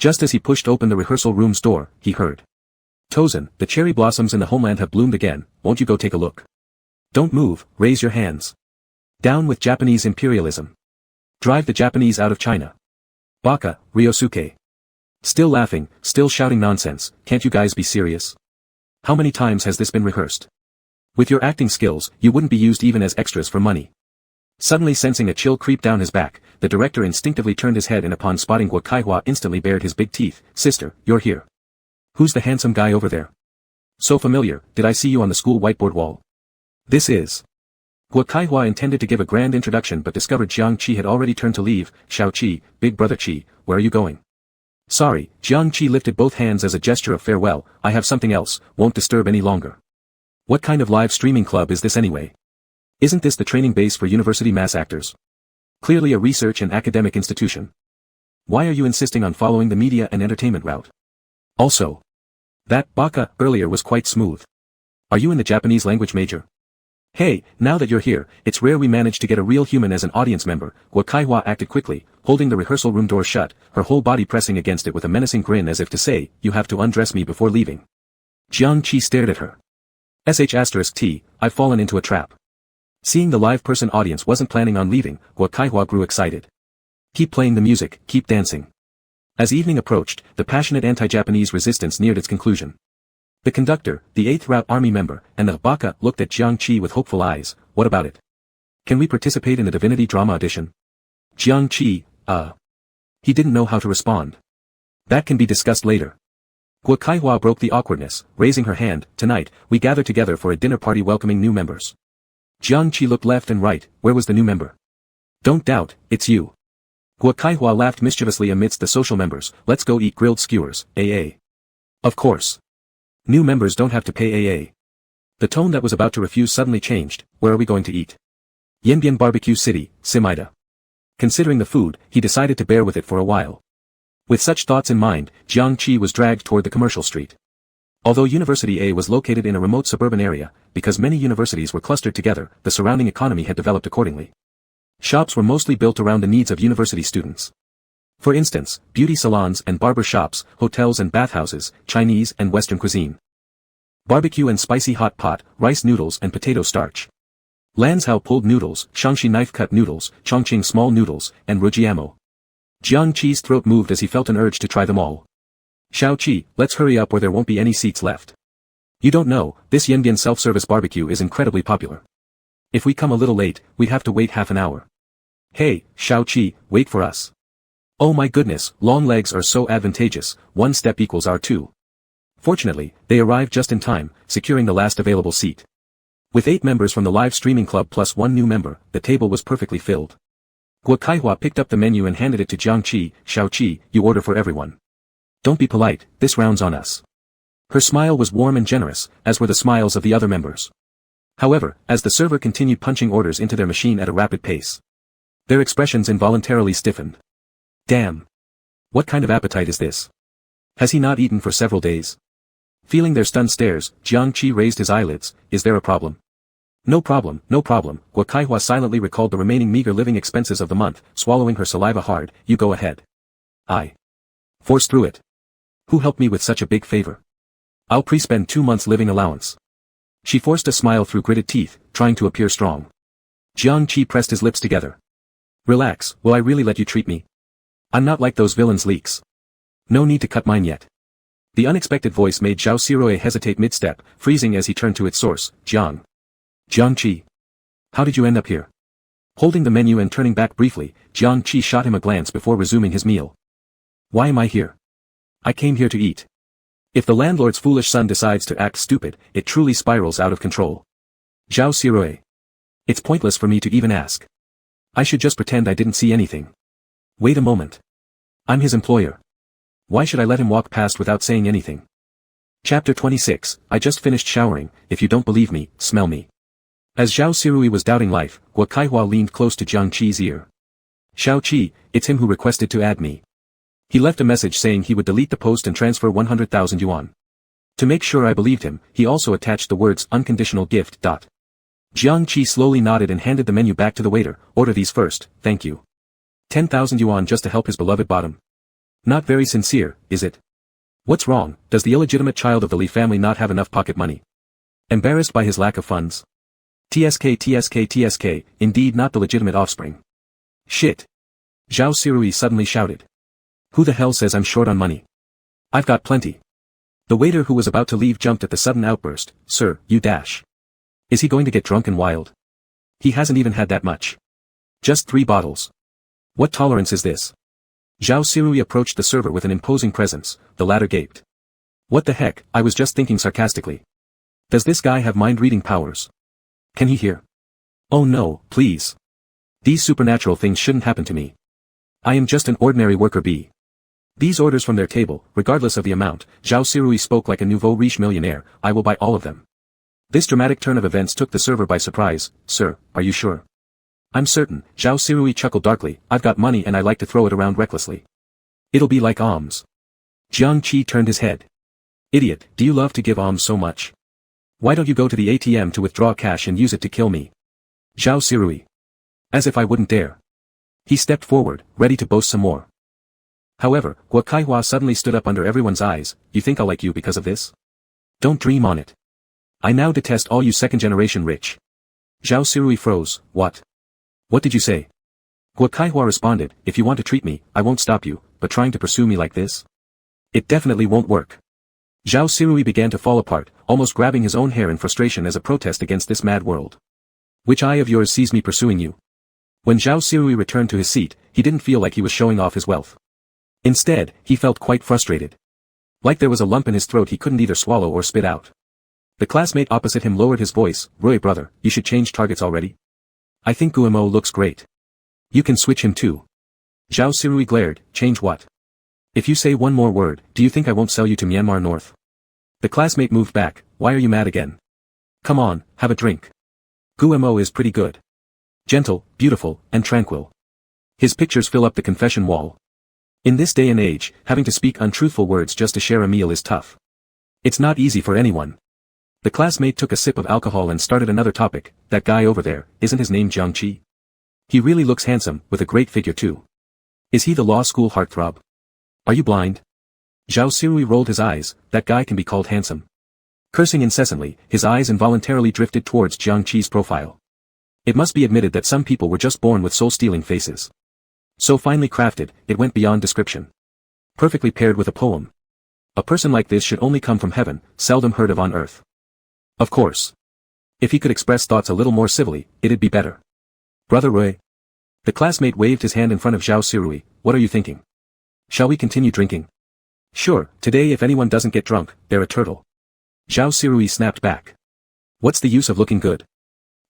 S1: Just as he pushed open the rehearsal room's door, he heard. Tozen, the cherry blossoms in the homeland have bloomed again, won't you go take a look? Don't move, raise your hands. Down with Japanese imperialism. Drive the Japanese out of China. Baka, Ryosuke. Still laughing, still shouting nonsense, can't you guys be serious? How many times has this been rehearsed? With your acting skills, you wouldn't be used even as extras for money. Suddenly sensing a chill creep down his back, the director instinctively turned his head and upon spotting Guo Kaihua instantly bared his big teeth, sister, you're here. Who's the handsome guy over there? So familiar, did I see you on the school whiteboard wall? This is. Guo Kaihua intended to give a grand introduction but discovered Jiang Qi had already turned to leave, Xiao Qi, big brother Qi, where are you going? Sorry, Jiang Qi lifted both hands as a gesture of farewell, I have something else, won't disturb any longer. What kind of live streaming club is this anyway? Isn't this the training base for university mass actors? Clearly a research and academic institution. Why are you insisting on following the media and entertainment route? Also, that baka earlier was quite smooth. Are you in the Japanese language major? Hey, now that you're here, it's rare we manage to get a real human as an audience member. Guo Kaihua acted quickly, holding the rehearsal room door shut, her whole body pressing against it with a menacing grin as if to say, you have to undress me before leaving. Jiang Qi stared at her. *T, I've fallen into a trap. Seeing the live person audience wasn't planning on leaving, Guo Kaihua grew excited. Keep playing the music, keep dancing. As evening approached, the passionate anti-Japanese resistance neared its conclusion. The conductor, the 8th Route Army member, and the baka looked at Jiang Qi with hopeful eyes, what about it? Can we participate in the divinity drama audition? Jiang Qi, He didn't know how to respond. That can be discussed later. Guo Kaihua broke the awkwardness, raising her hand, tonight, we gather together for a dinner party welcoming new members. Jiang Qi looked left and right, where was the new member? Don't doubt, it's you. Guo Kaihua laughed mischievously amidst the social members, let's go eat grilled skewers, AA. Of course. New members don't have to pay AA. The tone that was about to refuse suddenly changed, where are we going to eat? Yanbian Barbecue City, Simaida. Considering the food, he decided to bear with it for a while. With such thoughts in mind, Jiang Qi was dragged toward the commercial street. Although University A was located in a remote suburban area, because many universities were clustered together, the surrounding economy had developed accordingly. Shops were mostly built around the needs of university students. For instance, beauty salons and barber shops, hotels and bathhouses, Chinese and Western cuisine. Barbecue and spicy hot pot, rice noodles and potato starch. Lanzhou pulled noodles, Shangxi knife-cut noodles, Chongqing small noodles, and Rujiamo. Jiang Qi's throat moved as he felt an urge to try them all. Xiao Qi, let's hurry up or there won't be any seats left. You don't know, this Yanbian self-service barbecue is incredibly popular. If we come a little late, we'd have to wait half an hour. Hey, Xiao Qi, wait for us. Oh my goodness, long legs are so advantageous, one step equals R2. Fortunately, they arrived just in time, securing the last available seat. With 8 members from the live streaming club plus 1 new member, the table was perfectly filled. Guo Kaihua picked up the menu and handed it to Jiang Qi. Xiao Qi, you order for everyone. Don't be polite, this round's on us. Her smile was warm and generous, as were the smiles of the other members. However, as the server continued punching orders into their machine at a rapid pace, their expressions involuntarily stiffened. Damn. What kind of appetite is this? Has he not eaten for several days? Feeling their stunned stares, Jiang Qi raised his eyelids. Is there a problem? No problem, no problem. Guo Kaihua silently recalled the remaining meager living expenses of the month, swallowing her saliva hard. You go ahead. I force through it. Who helped me with such a big favor? I'll pre-spend 2 months' living allowance. She forced a smile through gritted teeth, trying to appear strong. Jiang Qi pressed his lips together. Relax, will I really let you treat me? I'm not like those villains' leaks. No need to cut mine yet. The unexpected voice made Zhao Sirui hesitate mid-step, freezing as he turned to its source. Jiang Qi. How did you end up here? Holding the menu and turning back briefly, Jiang Qi shot him a glance before resuming his meal. Why am I here? I came here to eat. If the landlord's foolish son decides to act stupid, it truly spirals out of control. Zhao Sirui. It's pointless for me to even ask. I should just pretend I didn't see anything. Wait a moment. I'm his employer. Why should I let him walk past without saying anything? Chapter 26, I just finished showering. If you don't believe me, smell me. As Zhao Sirui was doubting life, Guo Kaihua leaned close to Jiang Qi's ear. Xiao Qi, it's him who requested to add me. He left a message saying he would delete the post and transfer 100,000 yuan. To make sure I believed him, he also attached the words unconditional gift. Jiang Qi slowly nodded and handed the menu back to the waiter. Order these first, thank you. 10,000 yuan just to help his beloved bottom. Not very sincere, is it? What's wrong? Does the illegitimate child of the Li family not have enough pocket money? Embarrassed by his lack of funds? TSK, indeed not the legitimate offspring. Shit. Zhao Sirui suddenly shouted. Who the hell says I'm short on money? I've got plenty. The waiter who was about to leave jumped at the sudden outburst. Sir, you dash. Is he going to get drunk and wild? He hasn't even had that much. Just 3 bottles. What tolerance is this? Zhao Sirui approached the server with an imposing presence. The latter gaped. What the heck, I was just thinking sarcastically. Does this guy have mind-reading powers? Can he hear? Oh no, please. These supernatural things shouldn't happen to me. I am just an ordinary worker bee. These orders from their table, regardless of the amount, Zhao Sirui spoke like a nouveau riche millionaire. I will buy all of them. This dramatic turn of events took the server by surprise. Sir, are you sure? I'm certain. Zhao Sirui chuckled darkly. I've got money and I like to throw it around recklessly. It'll be like alms. Jiang Qi turned his head. Idiot, do you love to give alms so much? Why don't you go to the ATM to withdraw cash and use it to kill me? Zhao Sirui. As if I wouldn't dare. He stepped forward, ready to boast some more. However, Guo Kaihua suddenly stood up under everyone's eyes. You think I'll like you because of this? Don't dream on it. I now detest all you second-generation rich. Zhao Sirui froze. What? What did you say? Guo Kaihua responded, if you want to treat me, I won't stop you, but trying to pursue me like this? It definitely won't work. Zhao Sirui began to fall apart, almost grabbing his own hair in frustration as a protest against this mad world. Which eye of yours sees me pursuing you? When Zhao Sirui returned to his seat, he didn't feel like he was showing off his wealth. Instead, he felt quite frustrated. Like there was a lump in his throat he couldn't either swallow or spit out. The classmate opposite him lowered his voice. Roy brother, you should change targets already. I think Guillermo looks great. You can switch him too. Zhao Sirui glared. Change what? If you say one more word, do you think I won't sell you to Myanmar North? The classmate moved back. Why are you mad again? Come on, have a drink. Guillermo is pretty good. Gentle, beautiful, and tranquil. His pictures fill up the confession wall. In this day and age, having to speak untruthful words just to share a meal is tough. It's not easy for anyone. The classmate took a sip of alcohol and started another topic. That guy over there, isn't his name Jiang Qi? He really looks handsome, with a great figure too. Is he the law school heartthrob? Are you blind? Zhao Sirui rolled his eyes. That guy can be called handsome. Cursing incessantly, his eyes involuntarily drifted towards Jiang Qi's profile. It must be admitted that some people were just born with soul-stealing faces. So finely crafted, it went beyond description. Perfectly paired with a poem. A person like this should only come from heaven, seldom heard of on earth. Of course. If he could express thoughts a little more civilly, it'd be better. Brother Rui. The classmate waved his hand in front of Zhao Sirui. What are you thinking? Shall we continue drinking? Sure, today if anyone doesn't get drunk, they're a turtle. Zhao Sirui snapped back. What's the use of looking good?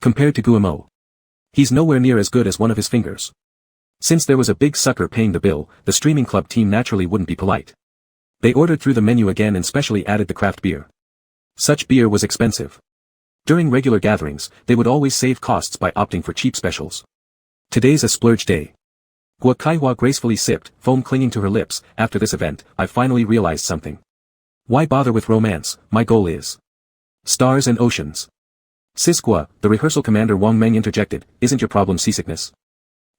S1: Compared to Guillermo. He's nowhere near as good as one of his fingers. Since there was a big sucker paying the bill, the streaming club team naturally wouldn't be polite. They ordered through the menu again and specially added the craft beer. Such beer was expensive. During regular gatherings, they would always save costs by opting for cheap specials. Today's a splurge day. Guo Kaihua gracefully sipped, foam clinging to her lips. After this event, I finally realized something. Why bother with romance? My goal is stars and oceans. Sis-Gua, the rehearsal commander Wang Meng interjected, isn't your problem seasickness?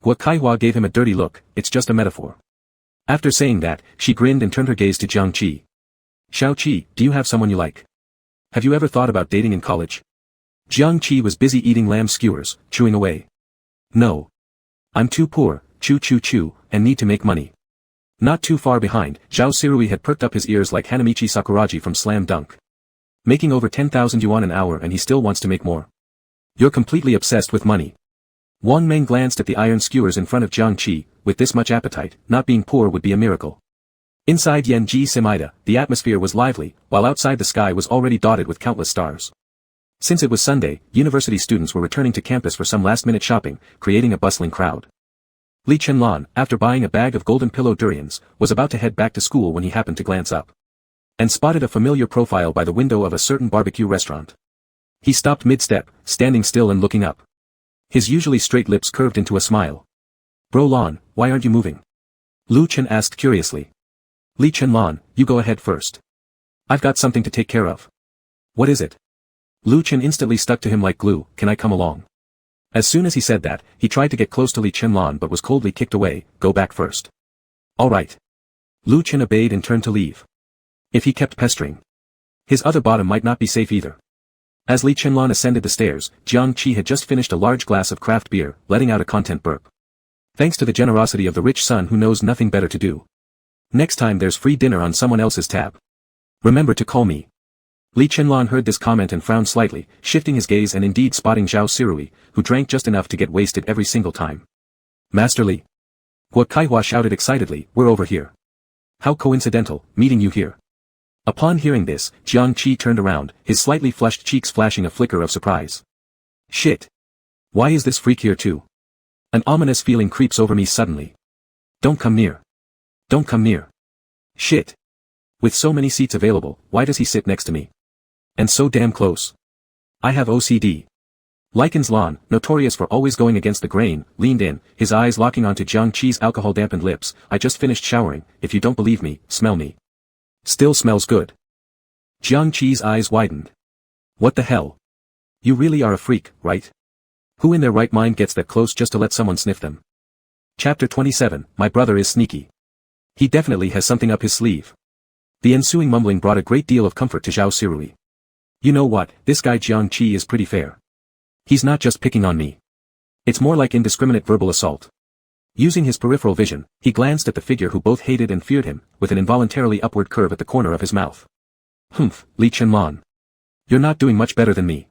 S1: Guo Kaihua gave him a dirty look, it's just a metaphor. After saying that, she grinned and turned her gaze to Jiang Qi. Xiao Qi, do you have someone you like? Have you ever thought about dating in college? Jiang Qi was busy eating lamb skewers, chewing away. No. I'm too poor, chew, and need to make money. Not too far behind, Zhao Sirui had perked up his ears like Hanamichi Sakuraji from Slam Dunk. Making over 10,000 yuan an hour and he still wants to make more. You're completely obsessed with money. Wang Meng glanced at the iron skewers in front of Jiang Qi. With this much appetite, not being poor would be a miracle. Inside Yanji Simaida, the atmosphere was lively, while outside the sky was already dotted with countless stars. Since it was Sunday, university students were returning to campus for some last-minute shopping, creating a bustling crowd. Li Chenlan, after buying a bag of golden pillow durians, was about to head back to school when he happened to glance up. And spotted a familiar profile by the window of a certain barbecue restaurant. He stopped mid-step, standing still and looking up. His usually straight lips curved into a smile. Bro Lan, why aren't you moving? Lu Chen asked curiously. Li Chenlan, you go ahead first. I've got something to take care of. What is it? Lu Chen instantly stuck to him like glue, can I come along? As soon as he said that, he tried to get close to Li Chenlan but was coldly kicked away, go back first. Alright. Lu Chen obeyed and turned to leave. If he kept pestering, his other bottom might not be safe either. As Li Chenlan ascended the stairs, Jiang Qi had just finished a large glass of craft beer, letting out a content burp. Thanks to the generosity of the rich son who knows nothing better to do. Next time there's free dinner on someone else's tab. Remember to call me. Li Chenlan heard this comment and frowned slightly, shifting his gaze and indeed spotting Zhao Sirui, who drank just enough to get wasted every single time. Master Li. Guo Kaihua shouted excitedly, we're over here. How coincidental, meeting you here. Upon hearing this, Jiang Qi turned around, his slightly flushed cheeks flashing a flicker of surprise. Shit. Why is this freak here too? An ominous feeling creeps over me suddenly. Don't come near. Don't come near. Shit. With so many seats available, why does he sit next to me? And so damn close. I have OCD. Lycan's Lan, notorious for always going against the grain, leaned in, his eyes locking onto Jiang Qi's alcohol-dampened lips. I just finished showering, if you don't believe me, smell me. Still smells good. Jiang Qi's eyes widened. What the hell? You really are a freak, right? Who in their right mind gets that close just to let someone sniff them? Chapter 27, My brother is sneaky. He definitely has something up his sleeve. The ensuing mumbling brought a great deal of comfort to Zhao Sirui. You know what, this guy Jiang Qi is pretty fair. He's not just picking on me. It's more like indiscriminate verbal assault. Using his peripheral vision, he glanced at the figure who both hated and feared him, with an involuntarily upward curve at the corner of his mouth. Humph, Li Chenlan. You're not doing much better than me.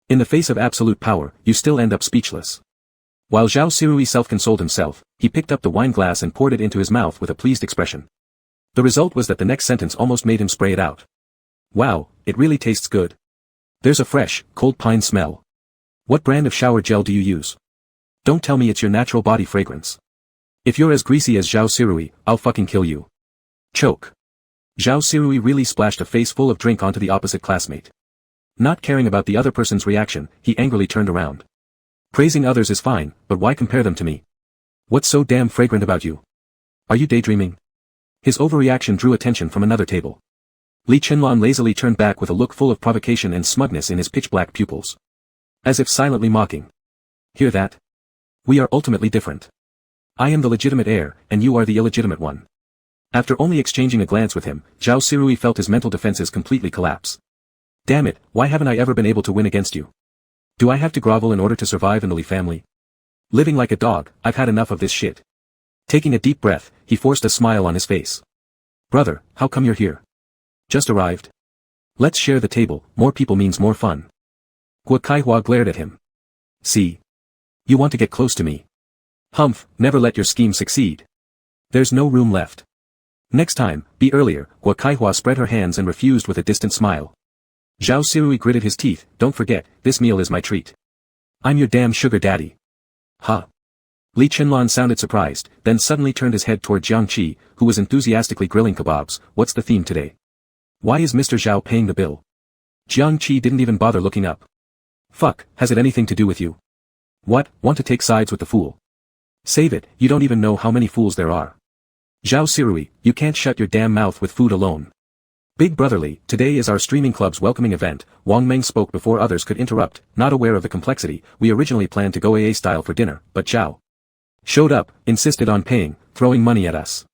S1: In the face of absolute power, you still end up speechless. While Zhao Sirui self-consoled himself, he picked up the wine glass and poured it into his mouth with a pleased expression. The result was that the next sentence almost made him spray it out. Wow, it really tastes good. There's a fresh, cold pine smell. What brand of shower gel do you use? Don't tell me it's your natural body fragrance. If you're as greasy as Zhao Sirui, I'll fucking kill you. Choke. Zhao Sirui really splashed a face full of drink onto the opposite classmate. Not caring about the other person's reaction, he angrily turned around. Praising others is fine, but why compare them to me? What's so damn fragrant about you? Are you daydreaming? His overreaction drew attention from another table. Li Chenlan lazily turned back with a look full of provocation and smugness in his pitch-black pupils. As if silently mocking. Hear that? We are ultimately different. I am the legitimate heir, and you are the illegitimate one. After only exchanging a glance with him, Zhao Sirui felt his mental defenses completely collapse. Damn it, why haven't I ever been able to win against you? Do I have to grovel in order to survive in the Lee family? Living like a dog, I've had enough of this shit. Taking a deep breath, he forced a smile on his face. Brother, how come you're here? Just arrived? Let's share the table, more people means more fun. Guo Kaihua glared at him. See? You want to get close to me. Humph, never let your scheme succeed. There's no room left. Next time, be earlier. Guo Kaihua spread her hands and refused with a distant smile. Zhao Sirui gritted his teeth, don't forget, this meal is my treat. I'm your damn sugar daddy. Huh? Li Chenlan sounded surprised, then suddenly turned his head toward Jiang Qi, who was enthusiastically grilling kebabs. What's the theme today? Why is Mr. Zhao paying the bill? Jiang Qi didn't even bother looking up. Fuck, has it anything to do with you? What, want to take sides with the fool? Save it, you don't even know how many fools there are. Zhao Sirui, you can't shut your damn mouth with food alone. Big brotherly, today is our streaming club's welcoming event. Wang Meng spoke before others could interrupt, not aware of the complexity. We originally planned to go AA style for dinner, but Zhao showed up, insisted on paying, throwing money at us.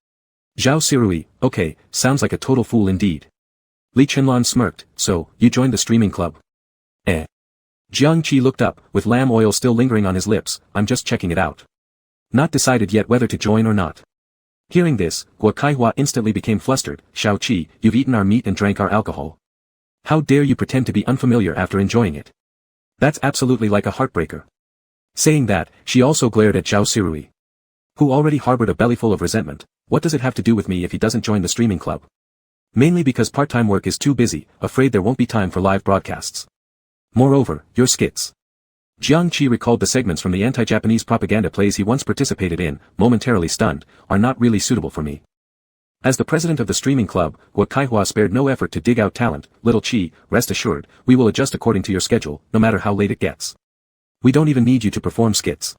S1: Zhao Sirui, okay, sounds like a total fool indeed. Li Chenlan smirked, so, you joined the streaming club? Eh. Jiang Qi looked up, with lamb oil still lingering on his lips. I'm just checking it out. Not decided yet whether to join or not. Hearing this, Guo Kaihua instantly became flustered. Shao Qi, you've eaten our meat and drank our alcohol. How dare you pretend to be unfamiliar after enjoying it? That's absolutely like a heartbreaker. Saying that, she also glared at Zhao Sirui, who already harbored a bellyful of resentment. What does it have to do with me if he doesn't join the streaming club? Mainly because part-time work is too busy, afraid there won't be time for live broadcasts. Moreover, your skits. Jiang Qi recalled the segments from the anti-Japanese propaganda plays he once participated in, momentarily stunned, are not really suitable for me. As the president of the streaming club, Guo Kaihua spared no effort to dig out talent. Little Qi, rest assured, we will adjust according to your schedule, no matter how late it gets. We don't even need you to perform skits.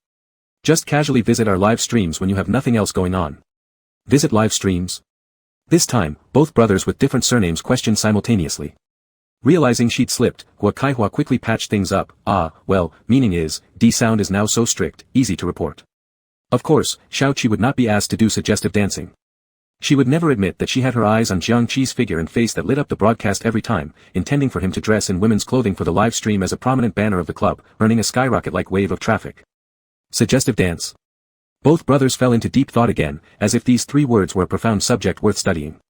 S1: Just casually visit our live streams when you have nothing else going on. Visit live streams? This time, both brothers with different surnames questioned simultaneously. Realizing she'd slipped, Guo Kaihua quickly patched things up. Well, meaning is, D-sound is now so strict, easy to report. Of course, Shao Qi would not be asked to do suggestive dancing. She would never admit that she had her eyes on Jiang Qi's figure and face that lit up the broadcast every time, intending for him to dress in women's clothing for the live stream as a prominent banner of the club, earning a skyrocket-like wave of traffic. Suggestive dance. Both brothers fell into deep thought again, as if these 3 words were a profound subject worth studying.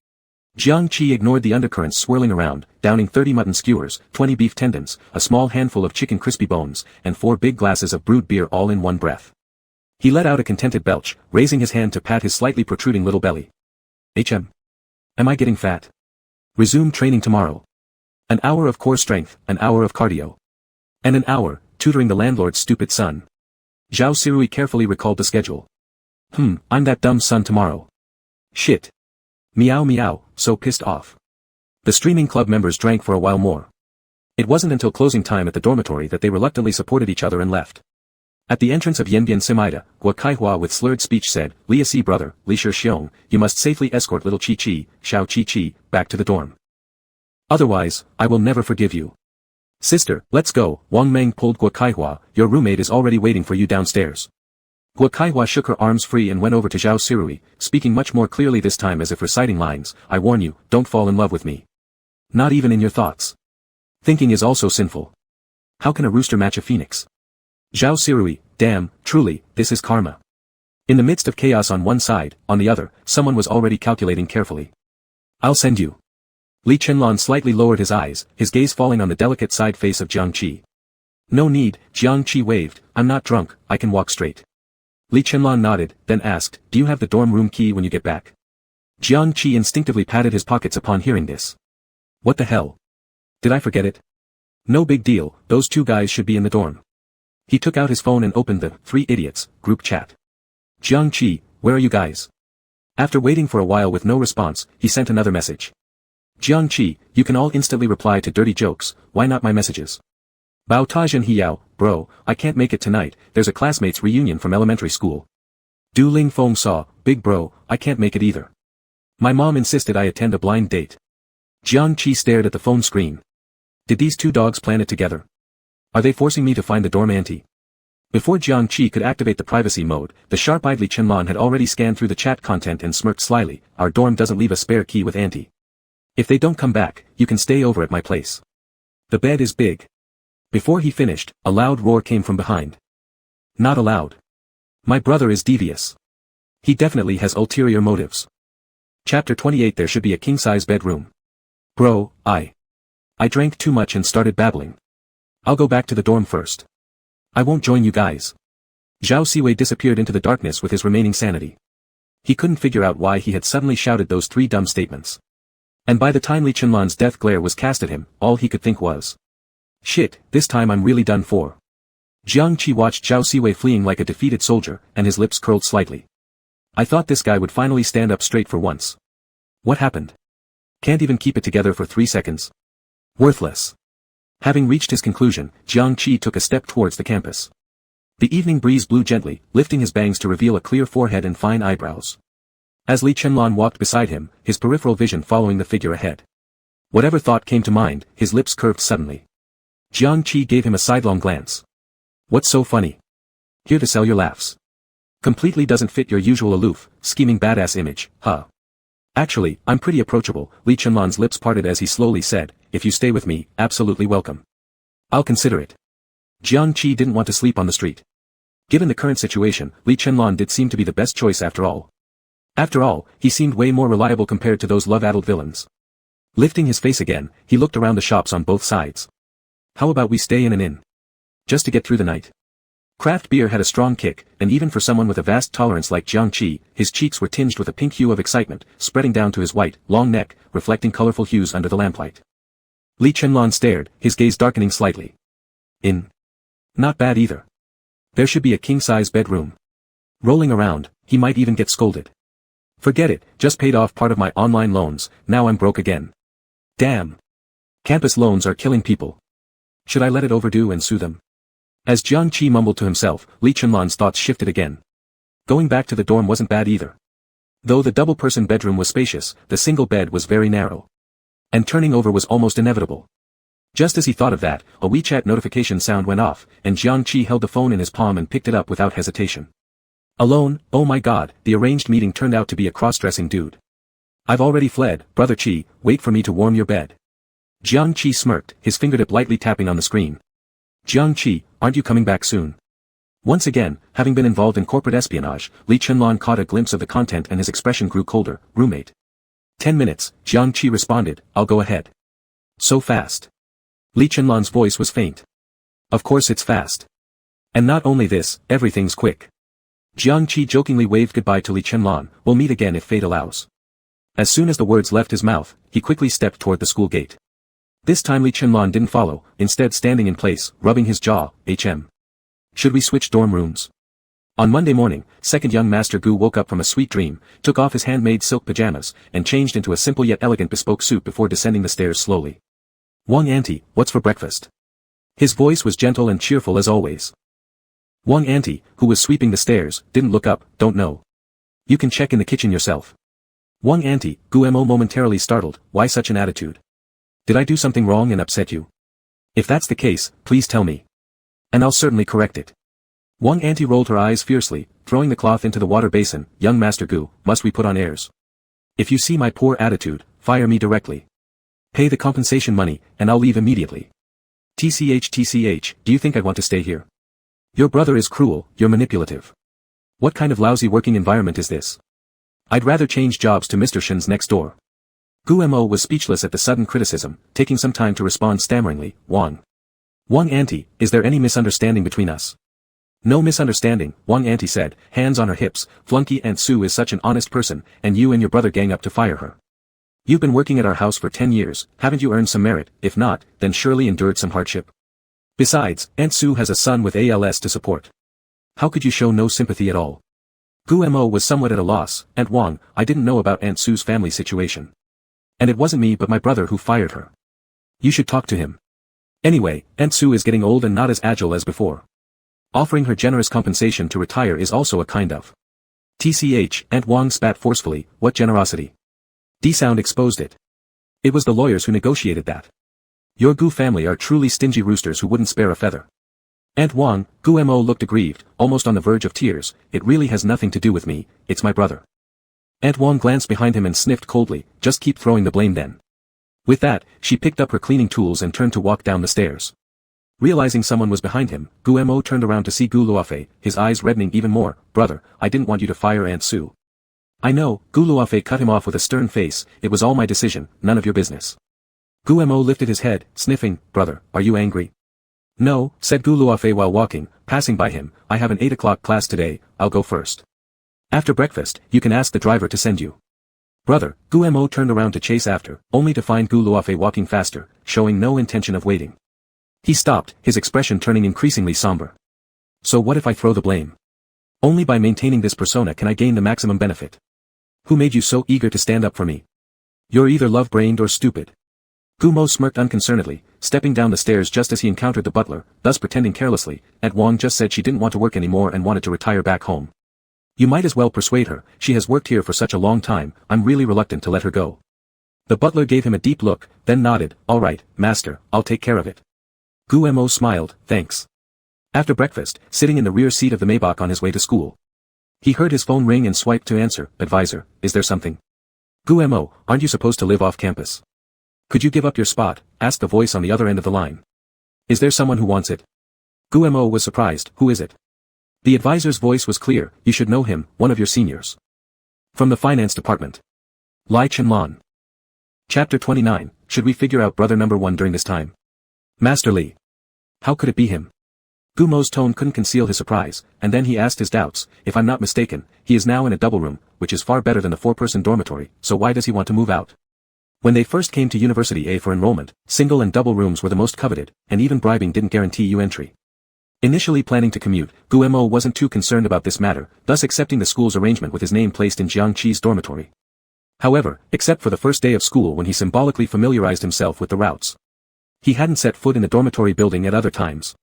S1: Jiang Qi ignored the undercurrents swirling around, downing 30 mutton skewers, 20 beef tendons, a small handful of chicken crispy bones, and 4 big glasses of brewed beer all in one breath. He let out a contented belch, raising his hand to pat his slightly protruding little belly. Am I getting fat? Resume training tomorrow. An hour of core strength, an hour of cardio. And an hour, tutoring the landlord's stupid son. Zhao Sirui carefully recalled the schedule. I'm that dumb son tomorrow. Shit. Meow meow, so pissed off. The streaming club members drank for a while more. It wasn't until closing time at the dormitory that they reluctantly supported each other and left. At the entrance of Yanbian Simaida, Guo Kaihua with slurred speech said, Lia Si brother, Li Shixiong, you must safely escort little Qi Qi, Xiao Qi Qi, back to the dorm. Otherwise, I will never forgive you. Sister, let's go. Wang Meng pulled Guo Kaihua, your roommate is already waiting for you downstairs. Guo Kaihua shook her arms free and went over to Zhao Sirui, speaking much more clearly this time as if reciting lines, I warn you, don't fall in love with me. Not even in your thoughts. Thinking is also sinful. How can a rooster match a phoenix? Zhao Sirui, damn, truly, this is karma. In the midst of chaos on one side, on the other, someone was already calculating carefully. I'll send you. Li Chenlan slightly lowered his eyes, his gaze falling on the delicate side face of Jiang Qi. No need, Jiang Qi waved, I'm not drunk, I can walk straight. Li Chenlan nodded, then asked, do you have the dorm room key when you get back? Jiang Qi instinctively patted his pockets upon hearing this. What the hell? Did I forget it? No big deal, those 2 guys should be in the dorm. He took out his phone and opened the 3 idiots group chat. Jiang Qi, where are you guys? After waiting for a while with no response, he sent another message. Jiang Qi, you can all instantly reply to dirty jokes, why not my messages? Bao Tajin Hiyao, bro, I can't make it tonight, there's a classmates reunion from elementary school. Du Ling Feng Saw, big bro, I can't make it either. My mom insisted I attend a blind date. Jiang Qi stared at the phone screen. Did these 2 dogs plan it together? Are they forcing me to find the dorm auntie? Before Jiang Qi could activate the privacy mode, the sharp-eyed Li Chenlan had already scanned through the chat content and smirked slyly, our dorm doesn't leave a spare key with auntie. If they don't come back, you can stay over at my place. The bed is big. Before he finished, a loud roar came from behind. Not allowed. My brother is devious. He definitely has ulterior motives. Chapter 28. There should be a king-size bedroom. Bro, I drank too much and started babbling. I'll go back to the dorm first. I won't join you guys. Zhao Siwei disappeared into the darkness with his remaining sanity. He couldn't figure out why he had suddenly shouted those 3 dumb statements. And by the time Li Chenlan's death glare was cast at him, all he could think was, shit, this time I'm really done for. Jiang Qi watched Zhao Siwei fleeing like a defeated soldier, and his lips curled slightly. I thought this guy would finally stand up straight for once. What happened? Can't even keep it together for 3 seconds. Worthless. Having reached his conclusion, Jiang Qi took a step towards the campus. The evening breeze blew gently, lifting his bangs to reveal a clear forehead and fine eyebrows. As Li Chenlan walked beside him, his peripheral vision following the figure ahead. Whatever thought came to mind, his lips curved suddenly. Jiang Qi gave him a sidelong glance. What's so funny? Here to sell your laughs. Completely doesn't fit your usual aloof, scheming badass image, huh? Actually, I'm pretty approachable. Li Chenlan's lips parted as he slowly said, if you stay with me, absolutely welcome. I'll consider it. Jiang Qi didn't want to sleep on the street. Given the current situation, Li Chenlan did seem to be the best choice after all. After all, he seemed way more reliable compared to those love-addled villains. Lifting his face again, he looked around the shops on both sides. How about we stay in an inn? Just to get through the night. Craft beer had a strong kick, and even for someone with a vast tolerance like Jiang Qi, his cheeks were tinged with a pink hue of excitement, spreading down to his white, long neck, reflecting colorful hues under the lamplight. Li Chenlan stared, his gaze darkening slightly. Inn. Not bad either. There should be a king-size bedroom. Rolling around, he might even get scolded. Forget it, just paid off part of my online loans, now I'm broke again. Damn. Campus loans are killing people. Should I let it overdo and sue them? As Jiang Qi mumbled to himself, Li Chenlan's thoughts shifted again. Going back to the dorm wasn't bad either. Though the double-person bedroom was spacious, the single bed was very narrow. And turning over was almost inevitable. Just as he thought of that, a WeChat notification sound went off, and Jiang Qi held the phone in his palm and picked it up without hesitation. Alone, oh my god, the arranged meeting turned out to be a cross-dressing dude. I've already fled, brother Qi, wait for me to warm your bed. Jiang Qi smirked, his fingertip lightly tapping on the screen. Jiang Qi, aren't you coming back soon? Once again, having been involved in corporate espionage, Li Chenlan caught a glimpse of the content and his expression grew colder. Roommate. 10 minutes, Jiang Qi responded, I'll go ahead. So fast. Li Chenlan's voice was faint. Of course it's fast. And not only this, everything's quick. Jiang Qi jokingly waved goodbye to Li Chenlan, we'll meet again if fate allows. As soon as the words left his mouth, he quickly stepped toward the school gate. This time Li Chenlan didn't follow, instead standing in place, rubbing his jaw, Should we switch dorm rooms? On Monday morning, second young Master Gu woke up from a sweet dream, took off his handmade silk pajamas, and changed into a simple yet elegant bespoke suit before descending the stairs slowly. Wang auntie, what's for breakfast? His voice was gentle and cheerful as always. Wang auntie, who was sweeping the stairs, didn't look up, don't know. You can check in the kitchen yourself. Wang auntie, Gu Mo momentarily startled, why such an attitude? Did I do something wrong and upset you? If that's the case, please tell me. And I'll certainly correct it. Wang auntie rolled her eyes fiercely, throwing the cloth into the water basin, young Master Gu, must we put on airs? If you see my poor attitude, fire me directly. Pay the compensation money, and I'll leave immediately. TCH, do you think I'd want to stay here? Your brother is cruel, you're manipulative. What kind of lousy working environment is this? I'd rather change jobs to Mr. Shen's next door. Gu Mo was speechless at the sudden criticism, taking some time to respond stammeringly, Wang auntie, is there any misunderstanding between us? No misunderstanding, Wang auntie said, hands on her hips, Flunky Aunt Sue is such an honest person, and you and your brother gang up to fire her. You've been working at our house for 10 years, haven't you earned some merit? If not, then surely endured some hardship. Besides, Aunt Sue has a son with ALS to support. How could you show no sympathy at all? Gu Mo was somewhat at a loss, Aunt Wang, I didn't know about Aunt Sue's family situation. And it wasn't me but my brother who fired her. You should talk to him. Anyway, Aunt Sue is getting old and not as agile as before. Offering her generous compensation to retire is also a kind of. TCH, Aunt Wang spat forcefully, what generosity? D-Sound exposed it. It was the lawyers who negotiated that. Your Gu family are truly stingy roosters who wouldn't spare a feather. Aunt Wang, Gu Mo looked aggrieved, almost on the verge of tears, it really has nothing to do with me, it's my brother. Aunt Wang glanced behind him and sniffed coldly, just keep throwing the blame then. With that, she picked up her cleaning tools and turned to walk down the stairs. Realizing someone was behind him, Guillermo turned around to see Gu Luofei, his eyes reddening even more. "Brother, I didn't want you to fire Aunt Sue." "I know," Gu Luofei cut him off with a stern face, "it was all my decision, none of your business." Guillermo lifted his head, sniffing. "Brother, are you angry?" "No," said Gu Luofei while walking, passing by him, "I have an 8 o'clock class today, I'll go first. After breakfast, you can ask the driver to send you." "Brother," Guillermo turned around to chase after, only to find Gu Luofei walking faster, showing no intention of waiting. He stopped, his expression turning increasingly somber. "So what if I throw the blame? Only by maintaining this persona can I gain the maximum benefit. Who made you so eager to stand up for me? You're either love-brained or stupid." Gumo smirked unconcernedly, stepping down the stairs just as he encountered the butler, thus pretending carelessly. "Aunt Wang just said she didn't want to work anymore and wanted to retire back home. You might as well persuade her, she has worked here for such a long time, I'm really reluctant to let her go." The butler gave him a deep look, then nodded. "All right, master, I'll take care of it." Guillermo smiled, "Thanks." After breakfast, sitting in the rear seat of the Maybach on his way to school, he heard his phone ring and swiped to answer. "Advisor, is there something?" "Guillermo, aren't you supposed to live off campus? Could you give up your spot?" asked the voice on the other end of the line. "Is there someone who wants it?" Guillermo was surprised. "Who is it?" The advisor's voice was clear. "You should know him, one of your seniors. From the finance department. Lai Chenlan." Chapter 29, Should we figure out brother number 1 during this time? "Master Li. How could it be him?" Gumo's tone couldn't conceal his surprise, and then he asked his doubts. "If I'm not mistaken, he is now in a double room, which is far better than the 4-person dormitory, so why does he want to move out?" When they first came to University A for enrollment, single and double rooms were the most coveted, and even bribing didn't guarantee you entry. Initially planning to commute, Guillermo wasn't too concerned about this matter, thus accepting the school's arrangement with his name placed in Jiang Qi's dormitory. However, except for the first day of school when he symbolically familiarized himself with the routes, he hadn't set foot in the dormitory building at other times.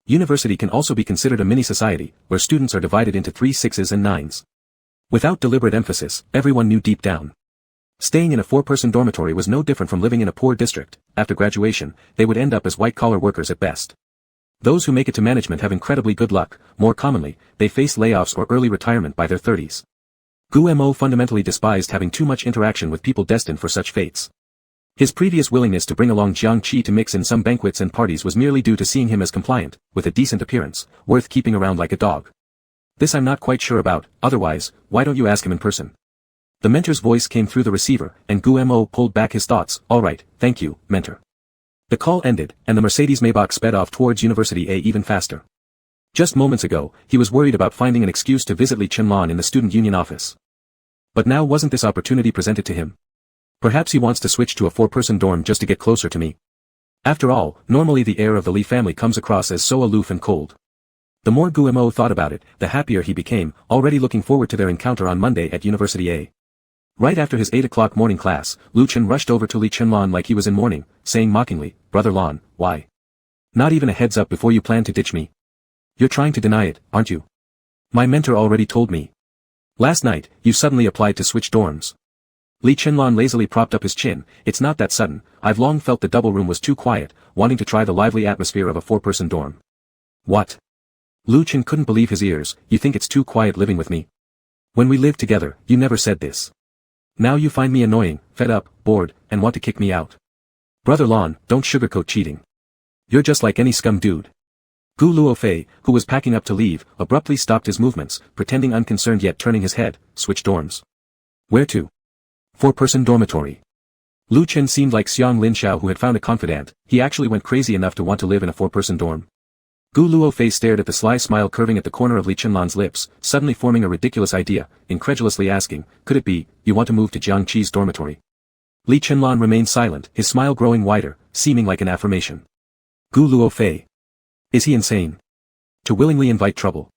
S1: University can also be considered a mini-society, where students are divided into 3 6s and 9s. Without deliberate emphasis, everyone knew deep down. Staying in a 4-person dormitory was no different from living in a poor district. After graduation, they would end up as white-collar workers at best. Those who make it to management have incredibly good luck. More commonly, they face layoffs or early retirement by their 30s. Guillermo fundamentally despised having too much interaction with people destined for such fates. His previous willingness to bring along Jiang Qi to mix in some banquets and parties was merely due to seeing him as compliant, with a decent appearance, worth keeping around like a dog. "This I'm not quite sure about, otherwise, why don't you ask him in person?" The mentor's voice came through the receiver, and Guillermo pulled back his thoughts. "All right, thank you, mentor." The call ended, and the Mercedes Maybach sped off towards University A even faster. Just moments ago, he was worried about finding an excuse to visit Li Chenlan in the student union office. But now wasn't this opportunity presented to him? Perhaps he wants to switch to a 4-person dorm just to get closer to me. After all, normally the heir of the Li family comes across as so aloof and cold. The more Guillermo thought about it, the happier he became, already looking forward to their encounter on Monday at University A. Right after his 8 o'clock morning class, Lu Chen rushed over to Li Chenlan like he was in mourning, saying mockingly, "Brother Lan, why? Not even a heads up before you plan to ditch me? You're trying to deny it, aren't you? My mentor already told me. Last night, you suddenly applied to switch dorms." Li Chenlan lazily propped up his chin. "It's not that sudden, I've long felt the double room was too quiet, wanting to try the lively atmosphere of a 4-person dorm." "What?" Lu Chen couldn't believe his ears. "You think it's too quiet living with me? When we lived together, you never said this. Now you find me annoying, fed up, bored, and want to kick me out. Brother Lan, don't sugarcoat cheating. You're just like any scum dude." Gu Luofei, who was packing up to leave, abruptly stopped his movements, pretending unconcerned yet turning his head. "Switch dorms. Where to?" 4-person dormitory. Lu Chen seemed like Xiang Linxiao who had found a confidant. He actually went crazy enough to want to live in a 4-person dorm. Gu Luofei stared at the sly smile curving at the corner of Li Chenlan's lips, suddenly forming a ridiculous idea, incredulously asking, "Could it be, you want to move to Jiang Qi's dormitory?" Li Chenlan remained silent, his smile growing wider, seeming like an affirmation. Gu Luofei. Is he insane? To willingly invite trouble?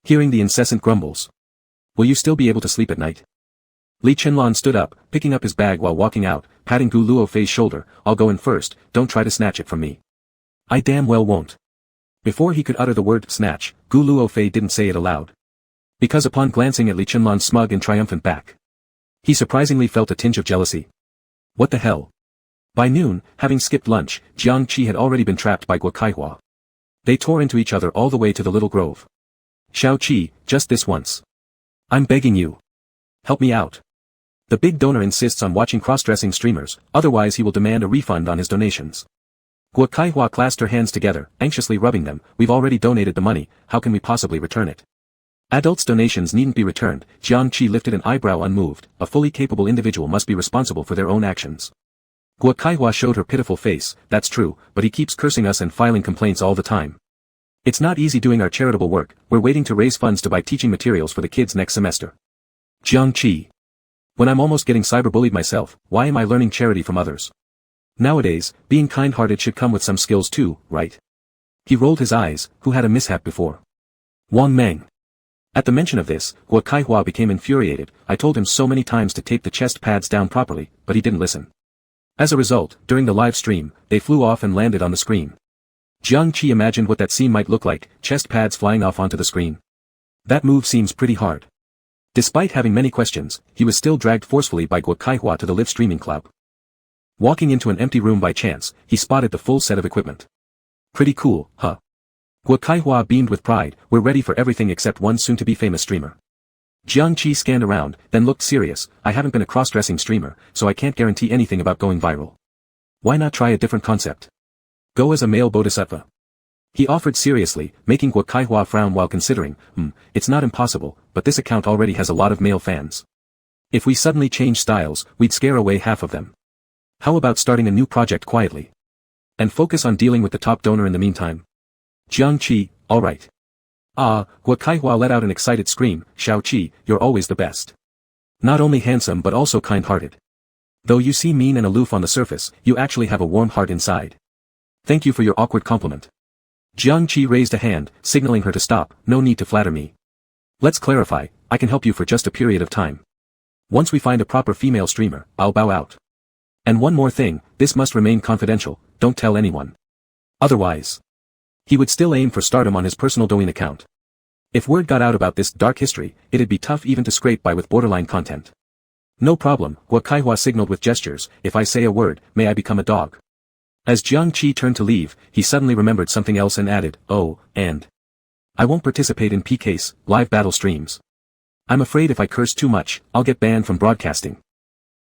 S1: Hearing the incessant grumbles. Will you still be able to sleep at night? Li Chenlan stood up, picking up his bag while walking out, patting Gu Luofei's shoulder. "I'll go in first, don't try to snatch it from me." "I damn well won't." Before he could utter the word snatch, Gu Luofei didn't say it aloud. Because upon glancing at Li Chenlan's smug and triumphant back, he surprisingly felt a tinge of jealousy. What the hell? By noon, having skipped lunch, Jiang Qi had already been trapped by Guo Kaihua. They tore into each other all the way to the little grove. "Xiao Qi, just this once. I'm begging you. Help me out." The big donor insists on watching cross-dressing streamers, otherwise he will demand a refund on his donations. Guo Kaihua clasped her hands together, anxiously rubbing them. We've already donated the money, how can we possibly return it? Adults' donations needn't be returned. Jiang Qi lifted an eyebrow unmoved. A fully capable individual must be responsible for their own actions. Guo Kaihua showed her pitiful face. That's true, but he keeps cursing us and filing complaints all the time. It's not easy doing our charitable work. We're waiting to raise funds to buy teaching materials for the kids next semester. Jiang Qi. When I'm almost getting cyberbullied myself, why am I learning charity from others? Nowadays, being kind-hearted should come with some skills too, right? He rolled his eyes. Who had a mishap before? Wang Meng. At the mention of this, Guo Kaihua became infuriated. I told him so many times to tape the chest pads down properly, but he didn't listen. As a result, during the live stream, they flew off and landed on the screen. Jiang Qi imagined what that scene might look like, chest pads flying off onto the screen. That move seems pretty hard. Despite having many questions, he was still dragged forcefully by Guo Kaihua to the live streaming club. Walking into an empty room by chance, he spotted the full set of equipment. Pretty cool, huh? Guo Kaihua beamed with pride. We're ready for everything except one soon-to-be famous streamer. Jiang Qi scanned around, then looked serious. I haven't been a cross-dressing streamer, so I can't guarantee anything about going viral. Why not try a different concept? Go as a male bodhisattva. He offered seriously, making Guo Kaihua frown while considering, it's not impossible, but this account already has a lot of male fans. If we suddenly change styles, we'd scare away half of them. How about starting a new project quietly? And focus on dealing with the top donor in the meantime? Jiang Qi, alright. Ah, Guo Kaihua let out an excited scream. Xiao Qi, you're always the best. Not only handsome but also kind-hearted. Though you seem mean and aloof on the surface, you actually have a warm heart inside. Thank you for your awkward compliment. Jiang Qi raised a hand, signaling her to stop. No need to flatter me. Let's clarify, I can help you for just a period of time. Once we find a proper female streamer, I'll bow out. And one more thing, this must remain confidential, don't tell anyone. Otherwise, he would still aim for stardom on his personal Douyin account. If word got out about this dark history, it'd be tough even to scrape by with borderline content. No problem, Guo Kaihua signaled with gestures. If I say a word, may I become a dog? As Jiang Qi turned to leave, he suddenly remembered something else and added, oh, and I won't participate in PK's live battle streams. I'm afraid if I curse too much, I'll get banned from broadcasting.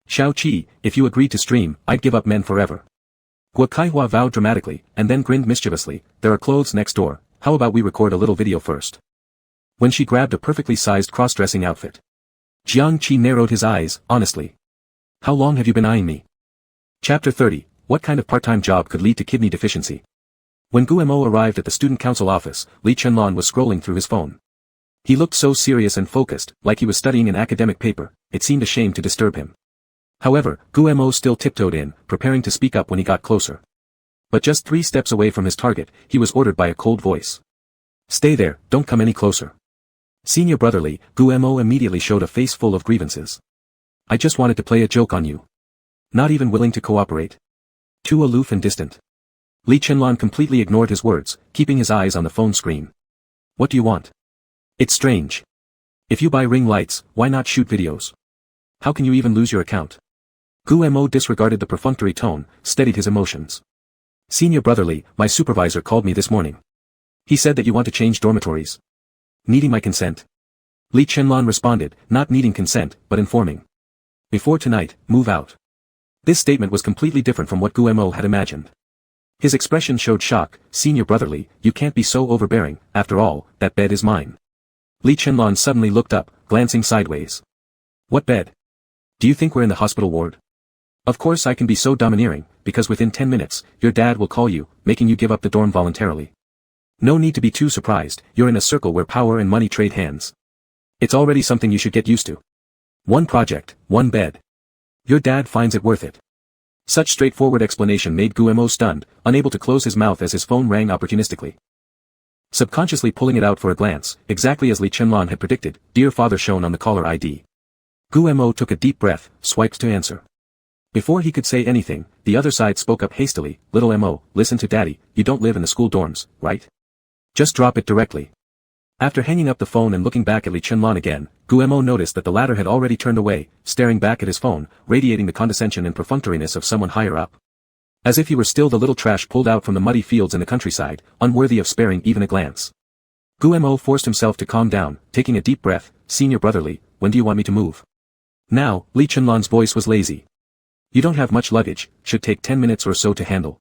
S1: Xiao Qi, if you agreed to stream, I'd give up men forever. Guo Kaihua vowed dramatically, and then grinned mischievously. There are clothes next door, how about we record a little video first? When she grabbed a perfectly sized cross-dressing outfit. Jiang Qi narrowed his eyes, honestly. How long have you been eyeing me? Chapter 30. What kind of part-time job could lead to kidney deficiency? When Guemo arrived at the student council office, Li Chenlon was scrolling through his phone. He looked so serious and focused, like he was studying an academic paper, it seemed a shame to disturb him. However, Guemo still tiptoed in, preparing to speak up when he got closer. But just 3 steps away from his target, he was ordered by a cold voice. Stay there, don't come any closer. Senior brotherly, Guemo immediately showed a face full of grievances. I just wanted to play a joke on you. Not even willing to cooperate. Too aloof and distant. Li Chenlon completely ignored his words, keeping his eyes on the phone screen. What do you want? It's strange. If you buy ring lights, why not shoot videos? How can you even lose your account? Guemo disregarded the perfunctory tone, steadied his emotions. Senior brotherly, my supervisor called me this morning. He said that you want to change dormitories. Needing my consent? Li Chenlon responded, not needing consent, but informing. Before tonight, move out. This statement was completely different from what Guemo had imagined. His expression showed shock. Senior brotherly, you can't be so overbearing, after all, that bed is mine. Li Chenlon suddenly looked up, glancing sideways. What bed? Do you think we're in the hospital ward? Of course I can be so domineering, because within 10 minutes, your dad will call you, making you give up the dorm voluntarily. No need to be too surprised, you're in a circle where power and money trade hands. It's already something you should get used to. One project, one bed. Your dad finds it worth it. Such straightforward explanation made Guemo stunned, unable to close his mouth as his phone rang opportunistically. Subconsciously pulling it out for a glance, exactly as Li Chenlon had predicted, Dear Father shown on the caller ID. Guemo took a deep breath, swiped to answer. Before he could say anything, the other side spoke up hastily, Little Mo, listen to Daddy, you don't live in the school dorms, right? Just drop it directly. After hanging up the phone and looking back at Li Chenlon again, Guemo noticed that the latter had already turned away, staring back at his phone, radiating the condescension and perfunctoriness of someone higher up. As if he were still the little trash pulled out from the muddy fields in the countryside, unworthy of sparing even a glance. Guemo forced himself to calm down, taking a deep breath. Senior brotherly, when do you want me to move? Now, Li Chunlan's voice was lazy. You don't have much luggage, should take 10 minutes or so to handle.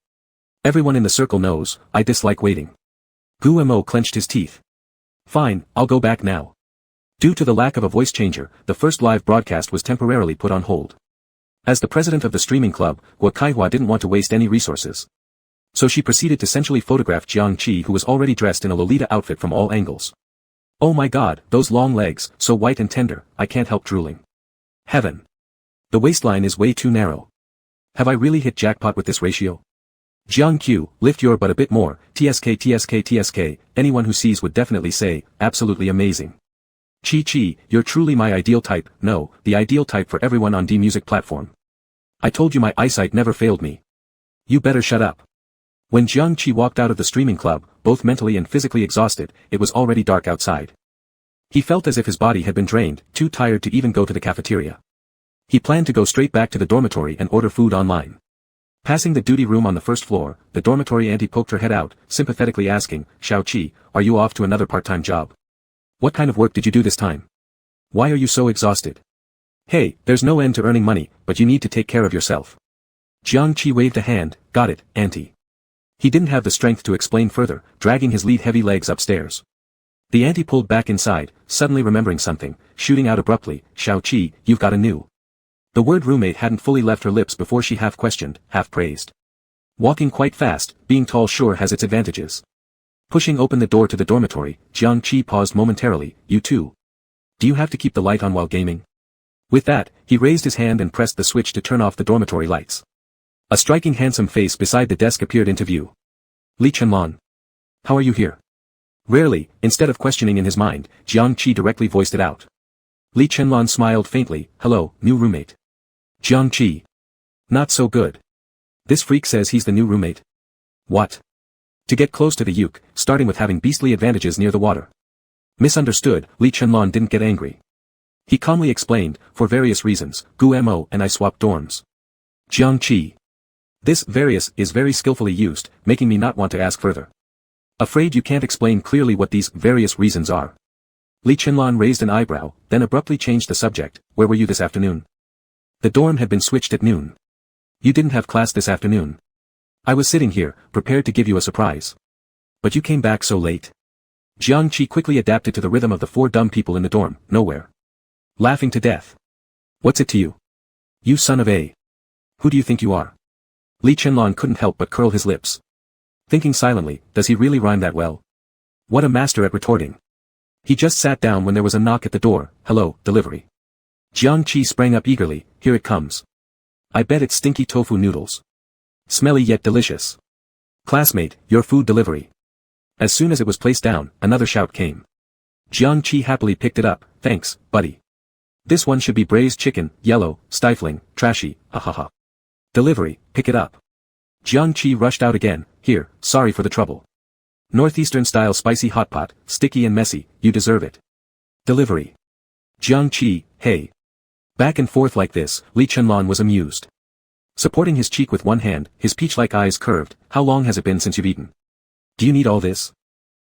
S1: Everyone in the circle knows, I dislike waiting. Gu Mo clenched his teeth. Fine, I'll go back now. Due to the lack of a voice changer, the first live broadcast was temporarily put on hold. As the president of the streaming club, Hua Kaihua didn't want to waste any resources. So she proceeded to sensually photograph Jiang Qi, who was already dressed in a Lolita outfit, from all angles. Oh my god, those long legs, so white and tender, I can't help drooling. Heaven. The waistline is way too narrow. Have I really hit jackpot with this ratio? Jiang Q, lift your butt a bit more, TSK TSK TSK, anyone who sees would definitely say, absolutely amazing. Chi Chi, you're truly my ideal type, no, the ideal type for everyone on D Music platform. I told you my eyesight never failed me. You better shut up. When Jiang Qi walked out of the streaming club, both mentally and physically exhausted, it was already dark outside. He felt as if his body had been drained, too tired to even go to the cafeteria. He planned to go straight back to the dormitory and order food online. Passing the duty room on the first floor, the dormitory auntie poked her head out, sympathetically asking, Xiao Qi, are you off to another part-time job? What kind of work did you do this time? Why are you so exhausted? Hey, there's no end to earning money, but you need to take care of yourself. Jiang Qi waved a hand, got it, auntie. He didn't have the strength to explain further, dragging his heavy legs upstairs. The auntie pulled back inside, suddenly remembering something, shooting out abruptly, Xiao Qi, you've got a new. The word roommate hadn't fully left her lips before she half questioned, half praised. Walking quite fast, being tall sure has its advantages. Pushing open the door to the dormitory, Jiang Qi paused momentarily, you too. Do you have to keep the light on while gaming? With that, he raised his hand and pressed the switch to turn off the dormitory lights. A striking handsome face beside the desk appeared into view. Li Chunlan. How are you here? Rarely, instead of questioning in his mind, Jiang Qi directly voiced it out. Li Chunlan smiled faintly, hello, new roommate. Jiang Qi. Not so good. This freak says he's the new roommate. What? To get close to the uke, starting with having beastly advantages near the water. Misunderstood, Li Chunlan didn't get angry. He calmly explained, for various reasons, Gu Mo and I swapped dorms. Jiang Qi. This various is very skillfully used, making me not want to ask further. Afraid you can't explain clearly what these various reasons are. Li Chunlan raised an eyebrow, then abruptly changed the subject, where were you this afternoon? The dorm had been switched at noon. You didn't have class this afternoon. I was sitting here, prepared to give you a surprise. But you came back so late. Jiang Qi quickly adapted to the rhythm of the four dumb people in the dorm, nowhere. Laughing to death. What's it to you? You son of a. Who do you think you are? Li Chunlan couldn't help but curl his lips. Thinking silently, does he really rhyme that well? What a master at retorting. He just sat down when there was a knock at the door, hello, delivery. Jiang Qi sprang up eagerly, here it comes. I bet it's stinky tofu noodles. Smelly yet delicious. Classmate, your food delivery. As soon as it was placed down, another shout came. Jiang Qi happily picked it up, thanks, buddy. This one should be braised chicken, yellow, stifling, trashy, ha. Delivery, pick it up. Jiang Qi rushed out again, here, sorry for the trouble. Northeastern-style spicy hot pot, sticky and messy, you deserve it. Delivery. Jiang Qi, hey. Back and forth like this, Li Chunlan was amused. Supporting his cheek with one hand, his peach-like eyes curved, how long has it been since you've eaten? Do you need all this?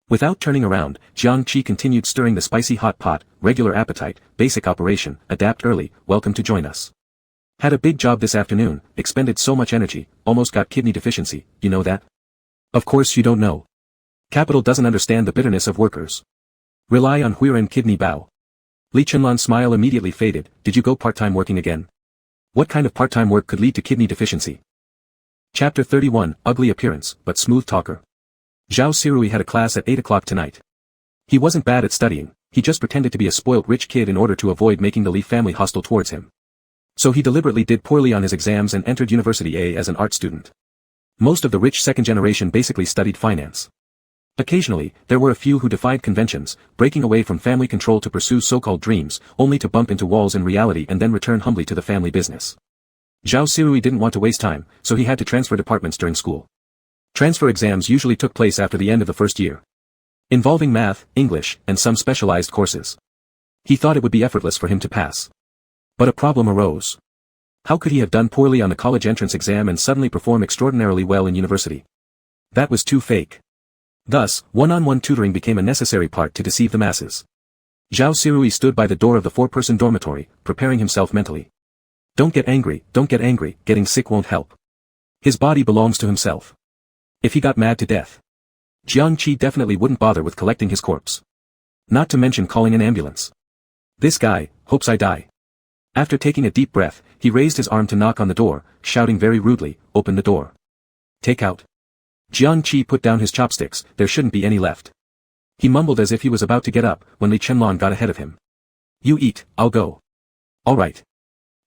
S1: Without turning around, Jiang Qi continued stirring the spicy hot pot, regular appetite, basic operation, adapt early, welcome to join us. Had a big job this afternoon, expended so much energy, almost got kidney deficiency, you know that? Of course you don't know. Capital doesn't understand the bitterness of workers. Rely on Huiren kidney bow. Li Chunlan's smile immediately faded, did you go part-time working again? What kind of part-time work could lead to kidney deficiency? Chapter 31, Ugly Appearance, but Smooth Talker. Zhao Sirui had a class at 8 o'clock tonight. He wasn't bad at studying, he just pretended to be a spoilt rich kid in order to avoid making the Li family hostile towards him. So he deliberately did poorly on his exams and entered University A as an art student. Most of the rich second generation basically studied finance. Occasionally, there were a few who defied conventions, breaking away from family control to pursue so-called dreams, only to bump into walls in reality and then return humbly to the family business. Zhao Sirui didn't want to waste time, so he had to transfer departments during school. Transfer exams usually took place after the end of the first year, involving math, English, and some specialized courses. He thought it would be effortless for him to pass. But a problem arose. How could he have done poorly on the college entrance exam and suddenly perform extraordinarily well in university? That was too fake. Thus, one-on-one tutoring became a necessary part to deceive the masses. Zhao Sirui stood by the door of the four-person dormitory, preparing himself mentally. Don't get angry, getting sick won't help. His body belongs to himself. If he got mad to death, Jiang Qi definitely wouldn't bother with collecting his corpse. Not to mention calling an ambulance. This guy hopes I die. After taking a deep breath, he raised his arm to knock on the door, shouting very rudely, "Open the door." "Take out." Jiang Qi put down his chopsticks, there shouldn't be any left. He mumbled as if he was about to get up, when Li Chenlan got ahead of him. "You eat, I'll go." "Alright."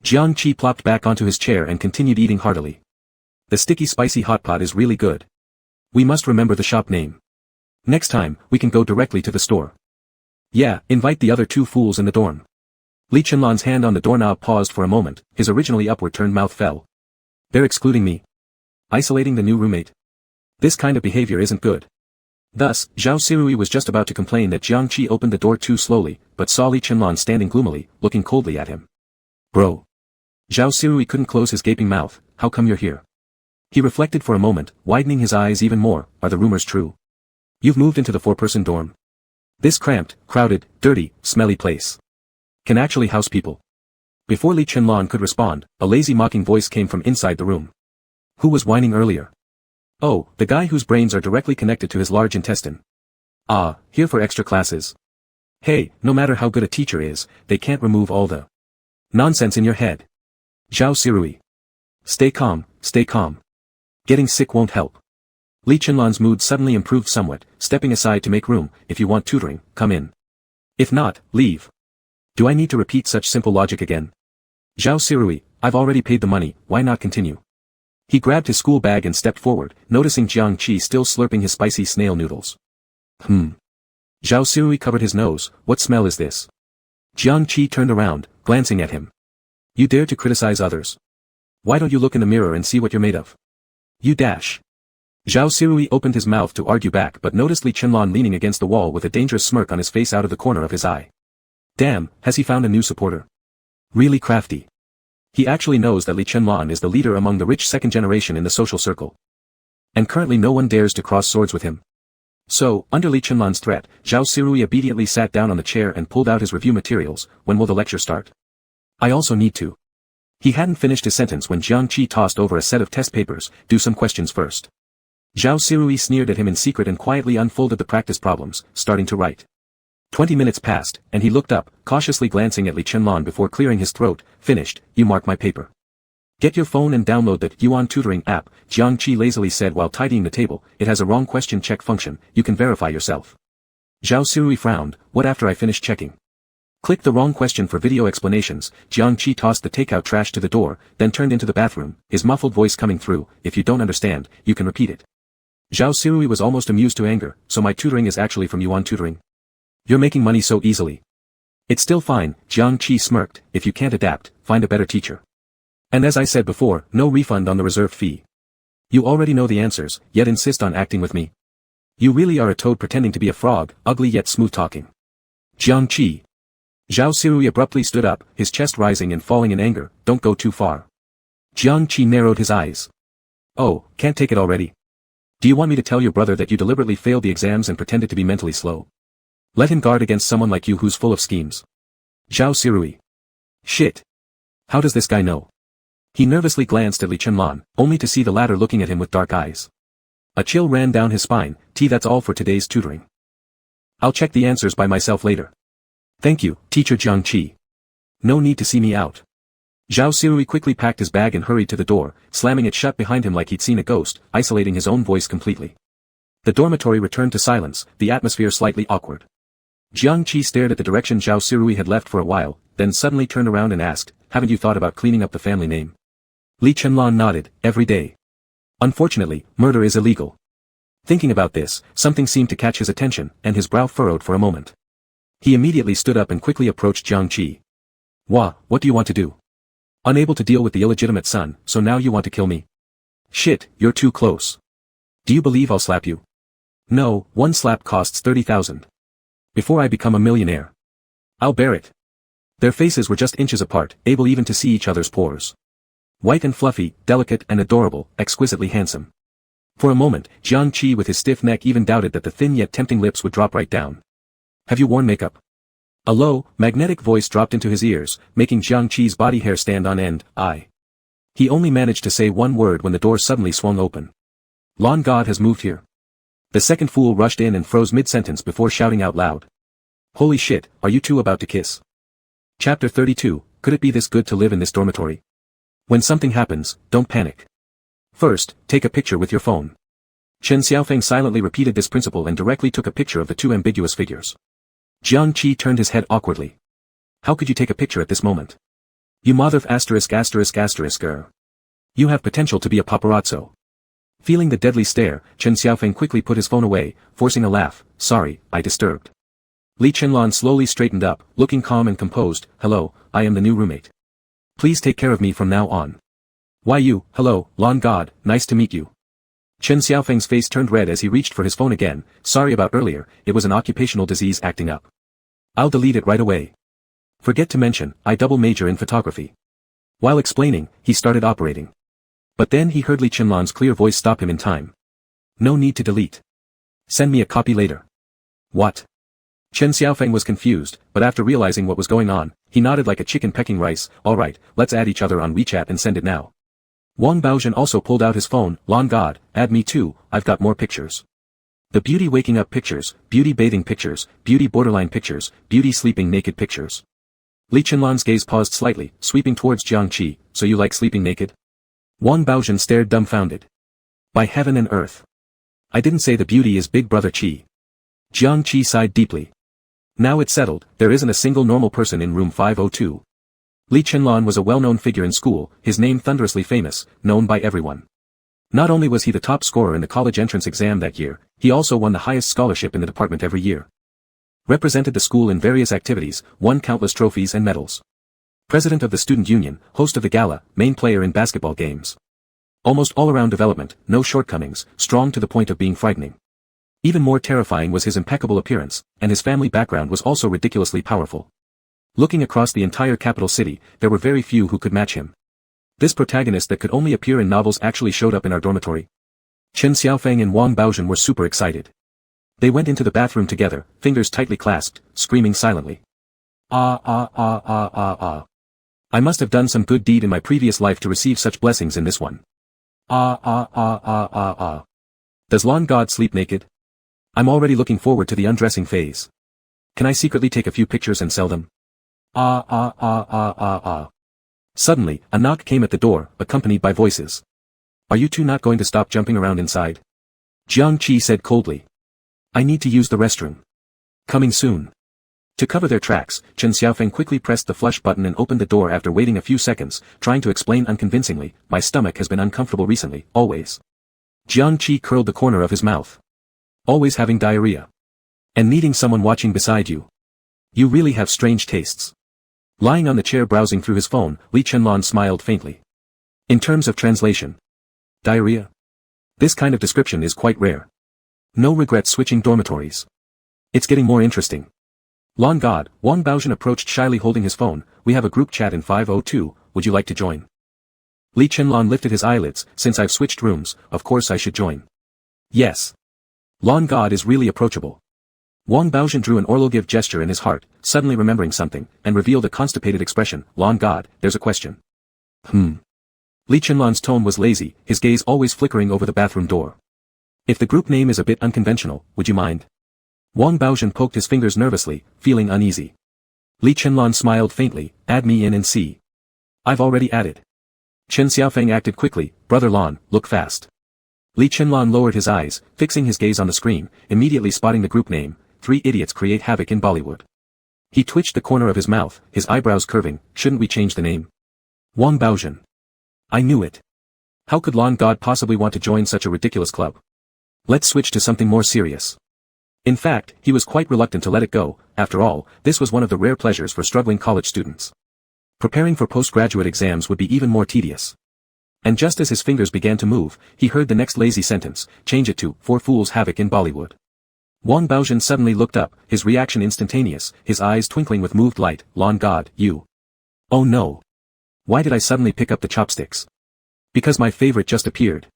S1: Jiang Qi plopped back onto his chair and continued eating heartily. "The sticky spicy hot pot is really good. We must remember the shop name. Next time, we can go directly to the store. Yeah, invite the other two fools in the dorm." Li Chenlan's hand on the doorknob paused for a moment, his originally upward-turned mouth fell. "They're excluding me. Isolating the new roommate. This kind of behavior isn't good." Thus, Zhao Sirui was just about to complain that Jiang Qi opened the door too slowly, but saw Li Chenlan standing gloomily, looking coldly at him. "Bro." Zhao Sirui couldn't close his gaping mouth. "How come you're here?" He reflected for a moment, widening his eyes even more. "Are the rumors true? You've moved into the four-person dorm? This cramped, crowded, dirty, smelly place can actually house people?" Before Li Chenlan could respond, a lazy mocking voice came from inside the room. "Who was whining earlier?" "Oh, the guy whose brains are directly connected to his large intestine. Ah, here for extra classes. Hey, no matter how good a teacher is, they can't remove all the nonsense in your head. Zhao Sirui. Stay calm, stay calm. Getting sick won't help." Li Chenlan's mood suddenly improved somewhat, stepping aside to make room. "If you want tutoring, come in. If not, leave." Do I need to repeat such simple logic again? Zhao Sirui, I've already paid the money, why not continue? He grabbed his school bag and stepped forward, noticing Jiang Qi still slurping his spicy snail noodles. Zhao Sirui covered his nose. What smell is this? Jiang Qi turned around, glancing at him. You dare to criticize others? Why don't you look in the mirror and see what you're made of? You dash. Zhao Sirui opened his mouth to argue back but noticed Li Chenlan leaning against the wall with a dangerous smirk on his face out of the corner of his eye. Damn, has he found a new supporter? Really crafty. He actually knows that Li Chenlan is the leader among the rich second generation in the social circle. And currently no one dares to cross swords with him. So, under Li Chenlan's threat, Zhao Sirui obediently sat down on the chair and pulled out his review materials. When will the lecture start? I also need to. He hadn't finished his sentence when Jiang Qi tossed over a set of test papers. Do some questions first. Zhao Sirui sneered at him in secret and quietly unfolded the practice problems, starting to write. 20 minutes passed, and he looked up, cautiously glancing at Li Chenlan before clearing his throat. Finished, you mark my paper. Get your phone and download the Yuan tutoring app, Jiang Qi lazily said while tidying the table. It has a wrong question check function, you can verify yourself. Zhao Sirui frowned. What after I finish checking? Click the wrong question for video explanations. Jiang Qi tossed the takeout trash to the door, then turned into the bathroom, his muffled voice coming through. If you don't understand, you can repeat it. Zhao Sirui was almost amused to anger. So my tutoring is actually from Yuan tutoring? You're making money so easily. It's still fine, Jiang Qi smirked. If you can't adapt, find a better teacher. And as I said before, no refund on the reserved fee. You already know the answers, yet insist on acting with me. You really are a toad pretending to be a frog, ugly yet smooth-talking. Jiang Qi. Zhao Sirui abruptly stood up, his chest rising and falling in anger. Don't go too far. Jiang Qi narrowed his eyes. Oh, can't take it already? Do you want me to tell your brother that you deliberately failed the exams and pretended to be mentally slow? Let him guard against someone like you who's full of schemes. Zhao Sirui. Shit. How does this guy know? He nervously glanced at Li Chenlan, only to see the latter looking at him with dark eyes. A chill ran down his spine. That's all for today's tutoring. I'll check the answers by myself later. Thank you, teacher Jiang Qi. No need to see me out. Zhao Sirui quickly packed his bag and hurried to the door, slamming it shut behind him like he'd seen a ghost, isolating his own voice completely. The dormitory returned to silence, the atmosphere slightly awkward. Jiang Qi stared at the direction Zhao Sirui had left for a while, then suddenly turned around and asked, haven't you thought about cleaning up the family name? Li Chenlan nodded. Every day. Unfortunately, murder is illegal. Thinking about this, something seemed to catch his attention, and his brow furrowed for a moment. He immediately stood up and quickly approached Jiang Qi. What do you want to do? Unable to deal with the illegitimate son, so now you want to kill me? Shit, you're too close. Do you believe I'll slap you? No, one slap costs 30,000. Before I become a millionaire. I'll bear it. Their faces were just inches apart, able even to see each other's pores. White and fluffy, delicate and adorable, exquisitely handsome. For a moment, Jiang Qi with his stiff neck even doubted that the thin yet tempting lips would drop right down. Have you worn makeup? A low, magnetic voice dropped into his ears, making Jiang Qi's body hair stand on end. He only managed to say one word when the door suddenly swung open. Lan God has moved here. The second fool rushed in and froze mid-sentence before shouting out loud. Holy shit, are you two about to kiss? Chapter 32, could it be this good to live in this dormitory? When something happens, don't panic. First, take a picture with your phone. Chen Xiaofeng silently repeated this principle and directly took a picture of the two ambiguous figures. Jiang Qi turned his head awkwardly. How could you take a picture at this moment? You mother *****. You have potential to be a paparazzo. Feeling the deadly stare, Chen Xiaofeng quickly put his phone away, forcing a laugh. Sorry, I disturbed. Li Chenlan slowly straightened up, looking calm and composed. Hello, I am the new roommate. Please take care of me from now on. Why you, hello, Lan God, nice to meet you. Chen Xiaofeng's face turned red as he reached for his phone again. Sorry about earlier, it was an occupational disease acting up. I'll delete it right away. Forget to mention, I double major in photography. While explaining, he started operating. But then he heard Li Chenlan's clear voice stop him in time. No need to delete. Send me a copy later. What? Chen Xiaofeng was confused, but after realizing what was going on, he nodded like a chicken pecking rice. Alright, let's add each other on WeChat and send it now. Wang Baozhen also pulled out his phone. Lan God, add me too, I've got more pictures. The beauty waking up pictures, beauty bathing pictures, beauty borderline pictures, beauty sleeping naked pictures. Li Chenlan's gaze paused slightly, sweeping towards Jiang Qi. So you like sleeping naked? Wang Baozhen stared dumbfounded. By heaven and earth. I didn't say the beauty is big brother Qi. Jiang Qi sighed deeply. Now it's settled, there isn't a single normal person in room 502. Li Chenlan was a well-known figure in school, his name thunderously famous, known by everyone. Not only was he the top scorer in the college entrance exam that year, he also won the highest scholarship in the department every year. Represented the school in various activities, won countless trophies and medals. President of the student union, host of the gala, main player in basketball games. Almost all-around development, no shortcomings, strong to the point of being frightening. Even more terrifying was his impeccable appearance, and his family background was also ridiculously powerful. Looking across the entire capital city, there were very few who could match him. This protagonist that could only appear in novels actually showed up in our dormitory. Chen Xiaofeng and Wang Baozhen were super excited. They went into the bathroom together, fingers tightly clasped, screaming silently. I must have done some good deed in my previous life to receive such blessings in this one. Does Lan God sleep naked? I'm already looking forward to the undressing phase. Can I secretly take a few pictures and sell them? Suddenly, a knock came at the door, accompanied by voices. Are you two not going to stop jumping around inside? Jiang Qi said coldly. I need to use the restroom. Coming soon. To cover their tracks, Chen Xiaofeng quickly pressed the flush button and opened the door after waiting a few seconds, trying to explain unconvincingly, my stomach has been uncomfortable recently, always. Jiang Qi curled the corner of his mouth. Always having diarrhea. And needing someone watching beside you. You really have strange tastes. Lying on the chair browsing through his phone, Li Chenlan smiled faintly. In terms of translation. Diarrhea? This kind of description is quite rare. No regrets switching dormitories. It's getting more interesting. Lan God, Wang Baozhen approached shyly holding his phone. We have a group chat in 502, would you like to join? Li Chenlan lifted his eyelids. Since I've switched rooms, of course I should join. Yes. Lan God is really approachable. Wang Baozhen drew an orlogive gesture in his heart, suddenly remembering something, and revealed a constipated expression. Lan God, there's a question. Li Chenlan's tone was lazy, his gaze always flickering over the bathroom door. If the group name is a bit unconventional, would you mind? Wang Baozhen poked his fingers nervously, feeling uneasy. Li Chenlan smiled faintly. Add me in and see. I've already added. Chen Xiaofeng acted quickly. Brother Lan, look fast. Li Chenlan lowered his eyes, fixing his gaze on the screen, immediately spotting the group name. 3 idiots create havoc in Bollywood. He twitched the corner of his mouth, his eyebrows curving. Shouldn't we change the name? Wang Baozhen. I knew it. How could Lan God possibly want to join such a ridiculous club? Let's switch to something more serious. In fact, he was quite reluctant to let it go. After all, this was one of the rare pleasures for struggling college students. Preparing for postgraduate exams would be even more tedious. And just as his fingers began to move, he heard the next lazy sentence, change it to, 4 fools havoc in Bollywood. Wang Baozhen suddenly looked up, his reaction instantaneous, his eyes twinkling with moved light. Lan God, you. Oh no. Why did I suddenly pick up the chopsticks? Because my favorite just appeared.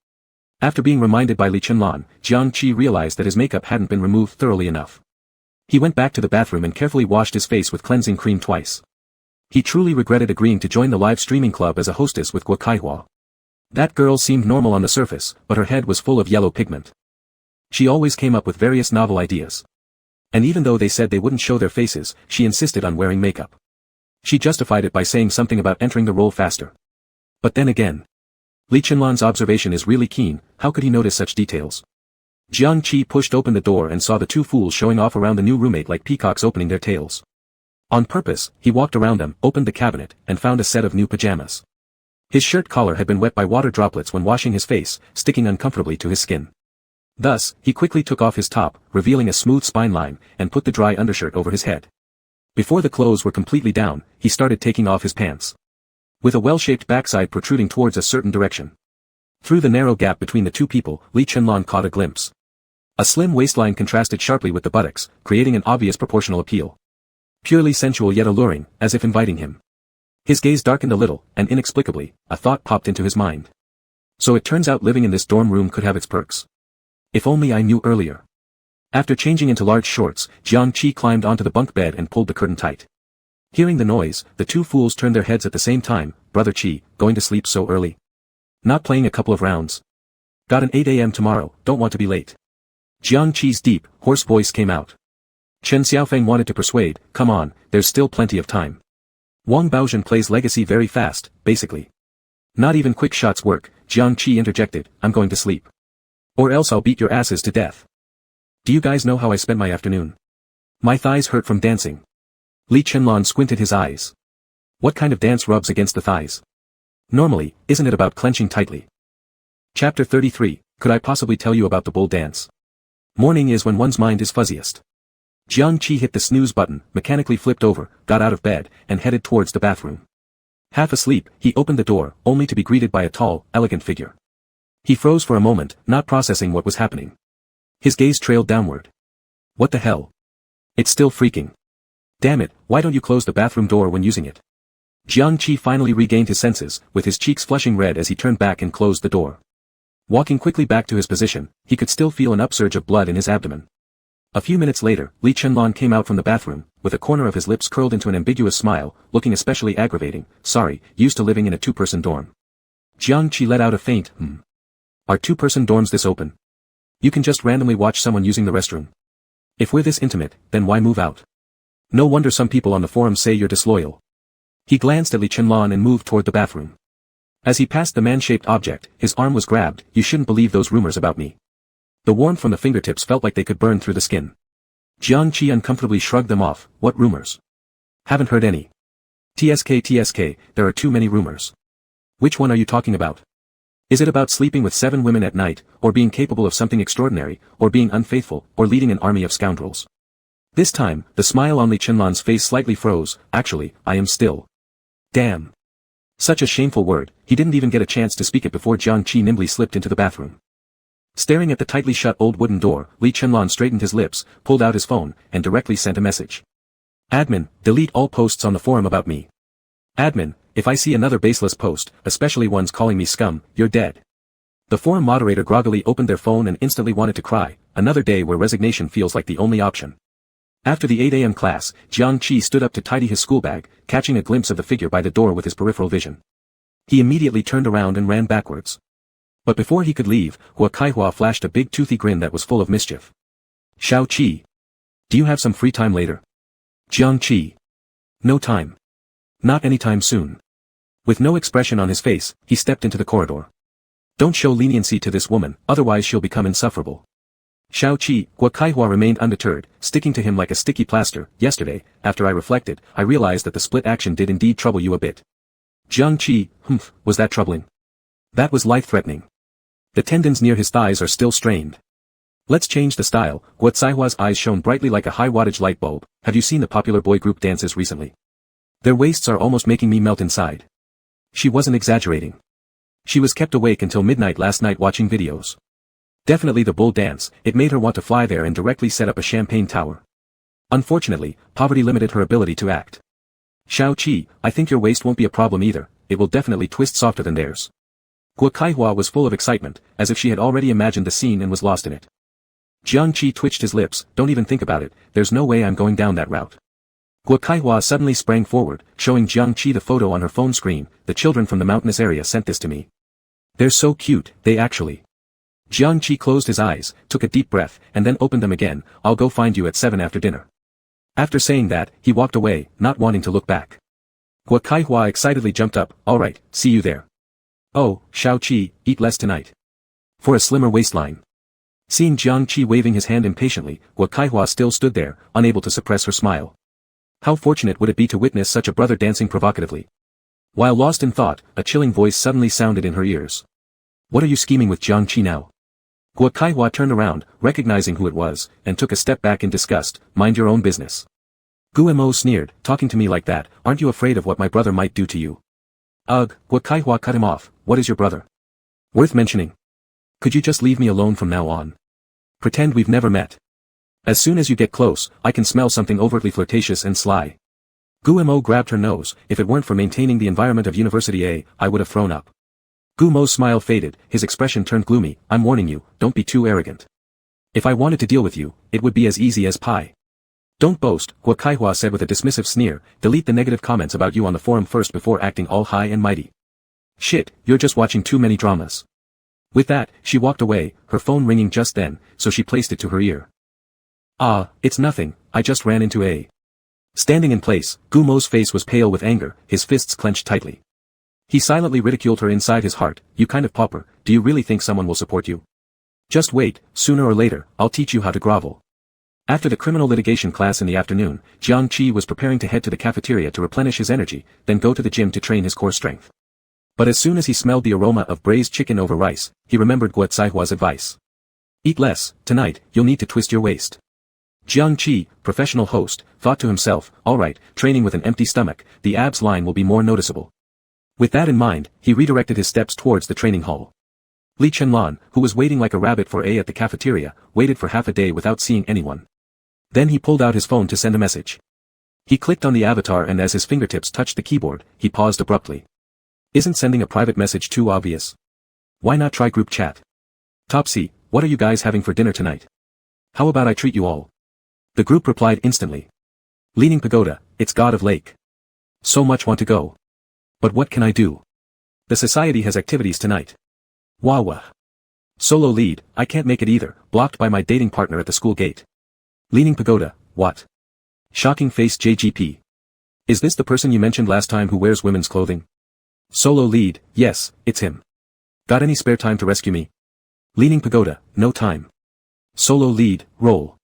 S1: After being reminded by Li Chenlan, Jiang Qi realized that his makeup hadn't been removed thoroughly enough. He went back to the bathroom and carefully washed his face with cleansing cream twice. He truly regretted agreeing to join the live streaming club as a hostess with Guo Kaihua. That girl seemed normal on the surface, but her head was full of yellow pigment. She always came up with various novel ideas. And even though they said they wouldn't show their faces, she insisted on wearing makeup. She justified it by saying something about entering the role faster. But then again, Li Chenlan's observation is really keen. How could he notice such details? Jiang Qi pushed open the door and saw the two fools showing off around the new roommate like peacocks opening their tails. On purpose, he walked around them, opened the cabinet, and found a set of new pajamas. His shirt collar had been wet by water droplets when washing his face, sticking uncomfortably to his skin. Thus, he quickly took off his top, revealing a smooth spine line, and put the dry undershirt over his head. Before the clothes were completely down, he started taking off his pants. With a well-shaped backside protruding towards a certain direction. Through the narrow gap between the two people, Li Chenlan caught a glimpse. A slim waistline contrasted sharply with the buttocks, creating an obvious proportional appeal. Purely sensual yet alluring, as if inviting him. His gaze darkened a little, and inexplicably, a thought popped into his mind. So it turns out living in this dorm room could have its perks. If only I knew earlier. After changing into large shorts, Jiang Qi climbed onto the bunk bed and pulled the curtain tight. Hearing the noise, the two fools turned their heads at the same time. Brother Qi, going to sleep so early? Not playing a couple of rounds? Got an 8 a.m. tomorrow, don't want to be late. Jiang Qi's deep, hoarse voice came out. Chen Xiaofeng wanted to persuade, come on, there's still plenty of time. Wang Baozhen plays legacy very fast, basically. Not even quick shots work, Jiang Qi interjected, I'm going to sleep. Or else I'll beat your asses to death. Do you guys know how I spent my afternoon? My thighs hurt from dancing. Li Chenlan squinted his eyes. What kind of dance rubs against the thighs? Normally, isn't it about clenching tightly? Chapter 33, could I possibly tell you about the bull dance? Morning is when one's mind is fuzziest. Jiang Qi hit the snooze button, mechanically flipped over, got out of bed, and headed towards the bathroom. Half asleep, he opened the door, only to be greeted by a tall, elegant figure. He froze for a moment, not processing what was happening. His gaze trailed downward. What the hell? It's still freaking. Damn it, why don't you close the bathroom door when using it? Jiang Qi finally regained his senses, with his cheeks flushing red as he turned back and closed the door. Walking quickly back to his position, he could still feel an upsurge of blood in his abdomen. A few minutes later, Li Chenlan came out from the bathroom, with a corner of his lips curled into an ambiguous smile, looking especially aggravating. Sorry, used to living in a two-person dorm. Jiang Qi let out a faint, Are two-person dorms this open? You can just randomly watch someone using the restroom. If we're this intimate, then why move out? No wonder some people on the forum say you're disloyal. He glanced at Li Chenlan and moved toward the bathroom. As he passed the man-shaped object, his arm was grabbed. You shouldn't believe those rumors about me. The warmth from the fingertips felt like they could burn through the skin. Jiang Qi uncomfortably shrugged them off. What rumors? Haven't heard any. TSK, there are too many rumors. Which one are you talking about? Is it about sleeping with 7 women at night, or being capable of something extraordinary, or being unfaithful, or leading an army of scoundrels? This time, the smile on Li Chenlan's face slightly froze. Actually, I am still. Damn. Such a shameful word, he didn't even get a chance to speak it before Jiang Qi nimbly slipped into the bathroom. Staring at the tightly shut old wooden door, Li Chenlan straightened his lips, pulled out his phone, and directly sent a message. Admin, delete all posts on the forum about me. Admin, if I see another baseless post, especially ones calling me scum, you're dead. The forum moderator groggily opened their phone and instantly wanted to cry, another day where resignation feels like the only option. After the 8 a.m. class, Jiang Qi stood up to tidy his school bag, catching a glimpse of the figure by the door with his peripheral vision. He immediately turned around and ran backwards. But before he could leave, Guo Kaihua flashed a big toothy grin that was full of mischief. Shao Qi. Do you have some free time later? Jiang Qi. No time. Not anytime soon. With no expression on his face, he stepped into the corridor. Don't show leniency to this woman, otherwise she'll become insufferable. Shao Qi, Guo Kaihua remained undeterred, sticking to him like a sticky plaster. Yesterday, after I reflected, I realized that the split action did indeed trouble you a bit. Jiang Qi, was that troubling? That was life-threatening. The tendons near his thighs are still strained. Let's change the style. Guo Kaihua's eyes shone brightly like a high-wattage light bulb. Have you seen the popular boy group dances recently? Their waists are almost making me melt inside. She wasn't exaggerating. She was kept awake until midnight last night watching videos. Definitely the bull dance, it made her want to fly there and directly set up a champagne tower. Unfortunately, poverty limited her ability to act. Shao Qi, I think your waist won't be a problem either, it will definitely twist softer than theirs. Guo Kaihua was full of excitement, as if she had already imagined the scene and was lost in it. Jiang Qi twitched his lips, don't even think about it, there's no way I'm going down that route. Guo Kaihua suddenly sprang forward, showing Jiang Qi the photo on her phone screen, the children from the mountainous area sent this to me. They're so cute, they actually. Jiang Qi closed his eyes, took a deep breath, and then opened them again. I'll go find you at 7 after dinner. After saying that, he walked away, not wanting to look back. Guo Kaihua excitedly jumped up, alright, see you there. Oh, Shao Qi, eat less tonight. For a slimmer waistline. Seeing Jiang Qi waving his hand impatiently, Guo Kaihua still stood there, unable to suppress her smile. How fortunate would it be to witness such a brother dancing provocatively. While lost in thought, a chilling voice suddenly sounded in her ears. What are you scheming with Jiang Qi now? Guo Kaihua turned around, recognizing who it was, and took a step back in disgust. Mind your own business. Gu Mo sneered, talking to me like that, aren't you afraid of what my brother might do to you? Ugh, Guo Kaihua cut him off, what is your brother? Worth mentioning. Could you just leave me alone from now on? Pretend we've never met. As soon as you get close, I can smell something overtly flirtatious and sly. Gu Mo grabbed her nose, if it weren't for maintaining the environment of University A, I would have thrown up. Gu Mo's smile faded, his expression turned gloomy, I'm warning you, don't be too arrogant. If I wanted to deal with you, it would be as easy as pie. Don't boast, Guo Kaihua said with a dismissive sneer, delete the negative comments about you on the forum first before acting all high and mighty. Shit, you're just watching too many dramas. With that, she walked away, her phone ringing just then, so she placed it to her ear. Ah, it's nothing, I just ran into a. Standing in place, Gu Mo's face was pale with anger, his fists clenched tightly. He silently ridiculed her inside his heart, you kind of pauper, do you really think someone will support you? Just wait, sooner or later, I'll teach you how to grovel. After the criminal litigation class in the afternoon, Jiang Qi was preparing to head to the cafeteria to replenish his energy, then go to the gym to train his core strength. But as soon as he smelled the aroma of braised chicken over rice, he remembered Guo Caihua's advice. Eat less, tonight, you'll need to twist your waist. Jiang Qi, professional host, thought to himself, alright, training with an empty stomach, the abs line will be more noticeable. With that in mind, he redirected his steps towards the training hall. Li Chenlan, who was waiting like a rabbit for A at the cafeteria, waited for half a day without seeing anyone. Then he pulled out his phone to send a message. He clicked on the avatar and as his fingertips touched the keyboard, he paused abruptly. Isn't sending a private message too obvious? Why not try group chat? Topsy, what are you guys having for dinner tonight? How about I treat you all? The group replied instantly. Leaning Pagoda, it's God of Lake. So much want to go. But what can I do? The society has activities tonight. Wawa. Solo lead, I can't make it either, blocked by my dating partner at the school gate. Leaning Pagoda, what? Shocking face JGP. Is this the person you mentioned last time who wears women's clothing? Solo lead, yes, it's him. Got any spare time to rescue me? Leaning Pagoda, no time. Solo lead, roll.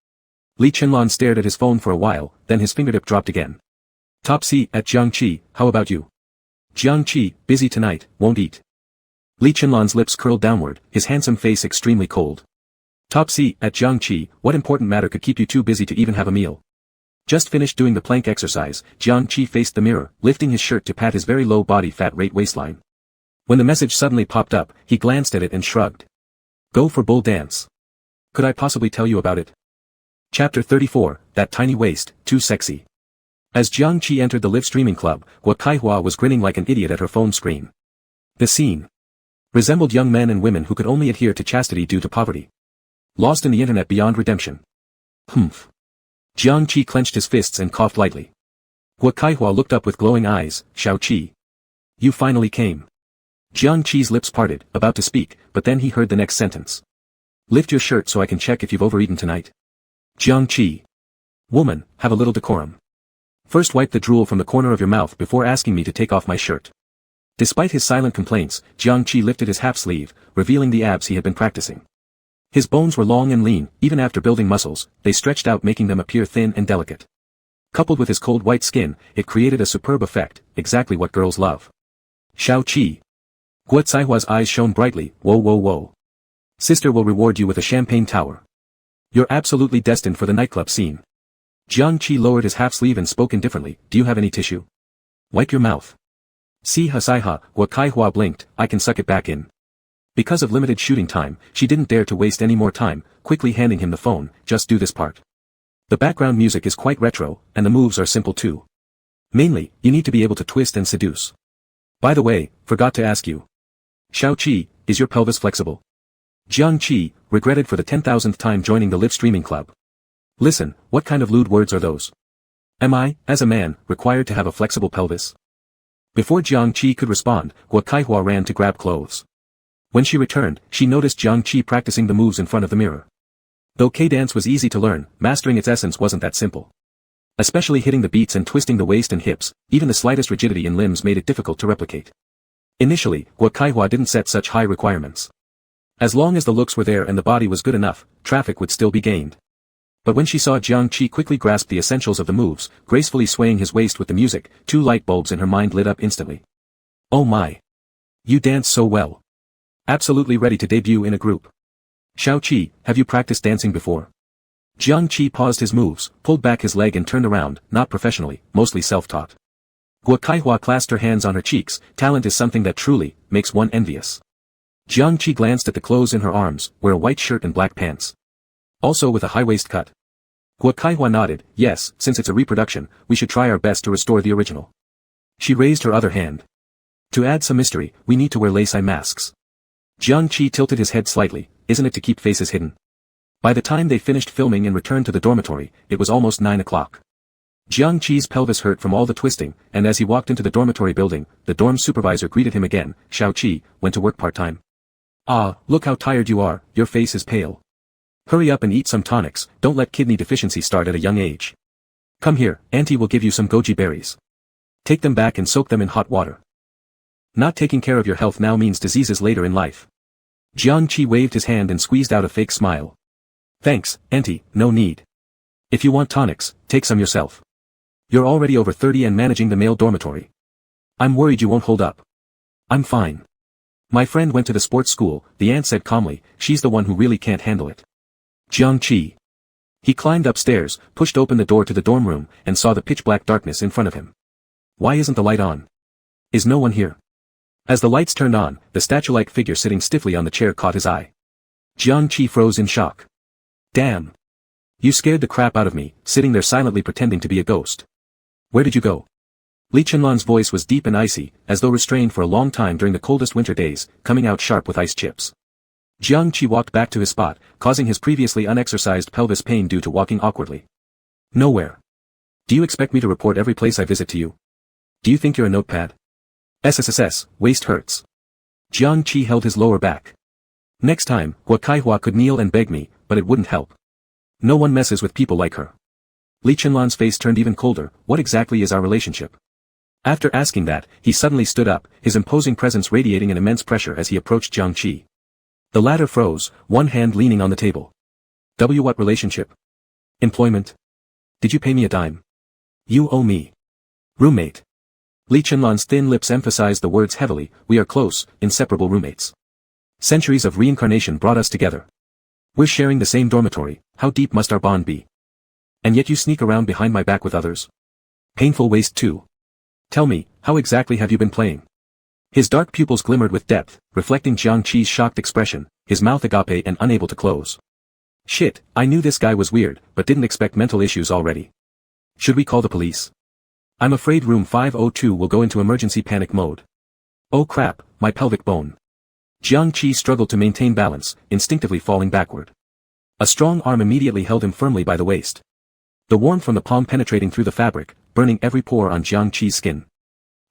S1: Li Chenlan stared at his phone for a while, then his fingertip dropped again. Top C at Jiang Qi, how about you? Jiang Qi, busy tonight, won't eat. Li Chenlan's lips curled downward, his handsome face extremely cold. Top C at Jiang Qi, what important matter could keep you too busy to even have a meal? Just finished doing the plank exercise, Jiang Qi faced the mirror, lifting his shirt to pat his very low body fat rate waistline. When the message suddenly popped up, he glanced at it and shrugged. Go for bull dance. Could I possibly tell you about it? Chapter 34, that tiny waist, too sexy. As Jiang Qi entered the live streaming club, Guo Kaihua was grinning like an idiot at her phone screen. The scene resembled young men and women who could only adhere to chastity due to poverty. Lost in the internet beyond redemption. Humph. Jiang Qi clenched his fists and coughed lightly. Guo Kaihua looked up with glowing eyes, Shao Qi. You finally came. Jiang Qi's lips parted, about to speak, but then he heard the next sentence. Lift your shirt so I can check if you've overeaten tonight. Jiang Qi. Woman, have a little decorum. First wipe the drool from the corner of your mouth before asking me to take off my shirt. Despite his silent complaints, Jiang Qi lifted his half sleeve, revealing the abs he had been practicing. His bones were long and lean, even after building muscles, they stretched out making them appear thin and delicate. Coupled with his cold white skin, it created a superb effect, exactly what girls love. Shao Qi. Guo Caihua's eyes shone brightly, whoa whoa whoa. Sister will reward you with a champagne tower. You're absolutely destined for the nightclub scene. Jiang Qi lowered his half sleeve and spoke indifferently, do you have any tissue? Wipe your mouth. See Hasaiha, Guo Kaihua blinked, I can suck it back in. Because of limited shooting time, she didn't dare to waste any more time, quickly handing him the phone, just do this part. The background music is quite retro, and the moves are simple too. Mainly, you need to be able to twist and seduce. By the way, forgot to ask you. Shao Qi, is your pelvis flexible? Jiang Qi regretted for the 10,000th time joining the live streaming club. Listen, what kind of lewd words are those? Am I, as a man, required to have a flexible pelvis? Before Jiang Qi could respond, Guo Kaihua ran to grab clothes. When she returned, she noticed Jiang Qi practicing the moves in front of the mirror. Though K-dance was easy to learn, mastering its essence wasn't that simple. Especially hitting the beats and twisting the waist and hips, even the slightest rigidity in limbs made it difficult to replicate. Initially, Guo Kaihua didn't set such high requirements. As long as the looks were there and the body was good enough, traffic would still be gained. But when she saw Jiang Qi quickly grasp the essentials of the moves, gracefully swaying his waist with the music, 2 light bulbs in her mind lit up instantly. Oh my! You dance so well. Absolutely ready to debut in a group. Xiao Qi, have you practiced dancing before? Jiang Qi paused his moves, pulled back his leg and turned around, not professionally, mostly self-taught. Guo Kaihua clasped her hands on her cheeks. Talent is something that truly makes one envious. Jiang Qi glanced at the clothes in her arms, wear a white shirt and black pants. Also with a high waist cut. Guo Kaihua nodded, yes, since it's a reproduction, we should try our best to restore the original. She raised her other hand. To add some mystery, we need to wear lace-eye masks. Jiang Qi tilted his head slightly, isn't it to keep faces hidden? By the time they finished filming and returned to the dormitory, it was almost 9 o'clock. Jiang Qi's pelvis hurt from all the twisting, and as he walked into the dormitory building, the dorm supervisor greeted him again. Xiao Qi went to work part-time. Ah, look how tired you are, your face is pale. Hurry up and eat some tonics, don't let kidney deficiency start at a young age. Come here, auntie will give you some goji berries. Take them back and soak them in hot water. Not taking care of your health now means diseases later in life. Jiang Qi waved his hand and squeezed out a fake smile. Thanks, auntie, no need. If you want tonics, take some yourself. You're already over 30 and managing the male dormitory. I'm worried you won't hold up. I'm fine. My friend went to the sports school, the aunt said calmly, she's the one who really can't handle it. Jiang Qi. He climbed upstairs, pushed open the door to the dorm room, and saw the pitch-black darkness in front of him. Why isn't the light on? Is no one here? As the lights turned on, the statue-like figure sitting stiffly on the chair caught his eye. Jiang Qi froze in shock. Damn. You scared the crap out of me, sitting there silently pretending to be a ghost. Where did you go? Li Chenlan's voice was deep and icy, as though restrained for a long time during the coldest winter days, coming out sharp with ice chips. Jiang Qi walked back to his spot, causing his previously unexercised pelvis pain due to walking awkwardly. Nowhere. Do you expect me to report every place I visit to you? Do you think you're a notepad? SSSS, waist hurts. Jiang Qi held his lower back. Next time, Guo Kaihua could kneel and beg me, but it wouldn't help. No one messes with people like her. Li Chenlan's face turned even colder. What exactly is our relationship? After asking that, he suddenly stood up, his imposing presence radiating an immense pressure as he approached Jiang Qi. The latter froze, one hand leaning on the table. What relationship? Employment? Did you pay me a dime? You owe me. Roommate. Li Chenlan's thin lips emphasized the words heavily, we are close, inseparable roommates. Centuries of reincarnation brought us together. We're sharing the same dormitory, how deep must our bond be? And yet you sneak around behind my back with others. Painful waste too. Tell me, how exactly have you been playing? His dark pupils glimmered with depth, reflecting Jiang Qi's shocked expression, his mouth agape and unable to close. Shit, I knew this guy was weird, but didn't expect mental issues already. Should we call the police? I'm afraid room 502 will go into emergency panic mode. Oh crap, my pelvic bone. Jiang Qi struggled to maintain balance, instinctively falling backward. A strong arm immediately held him firmly by the waist. The warmth from the palm penetrating through the fabric, burning every pore on Jiang Qi's skin.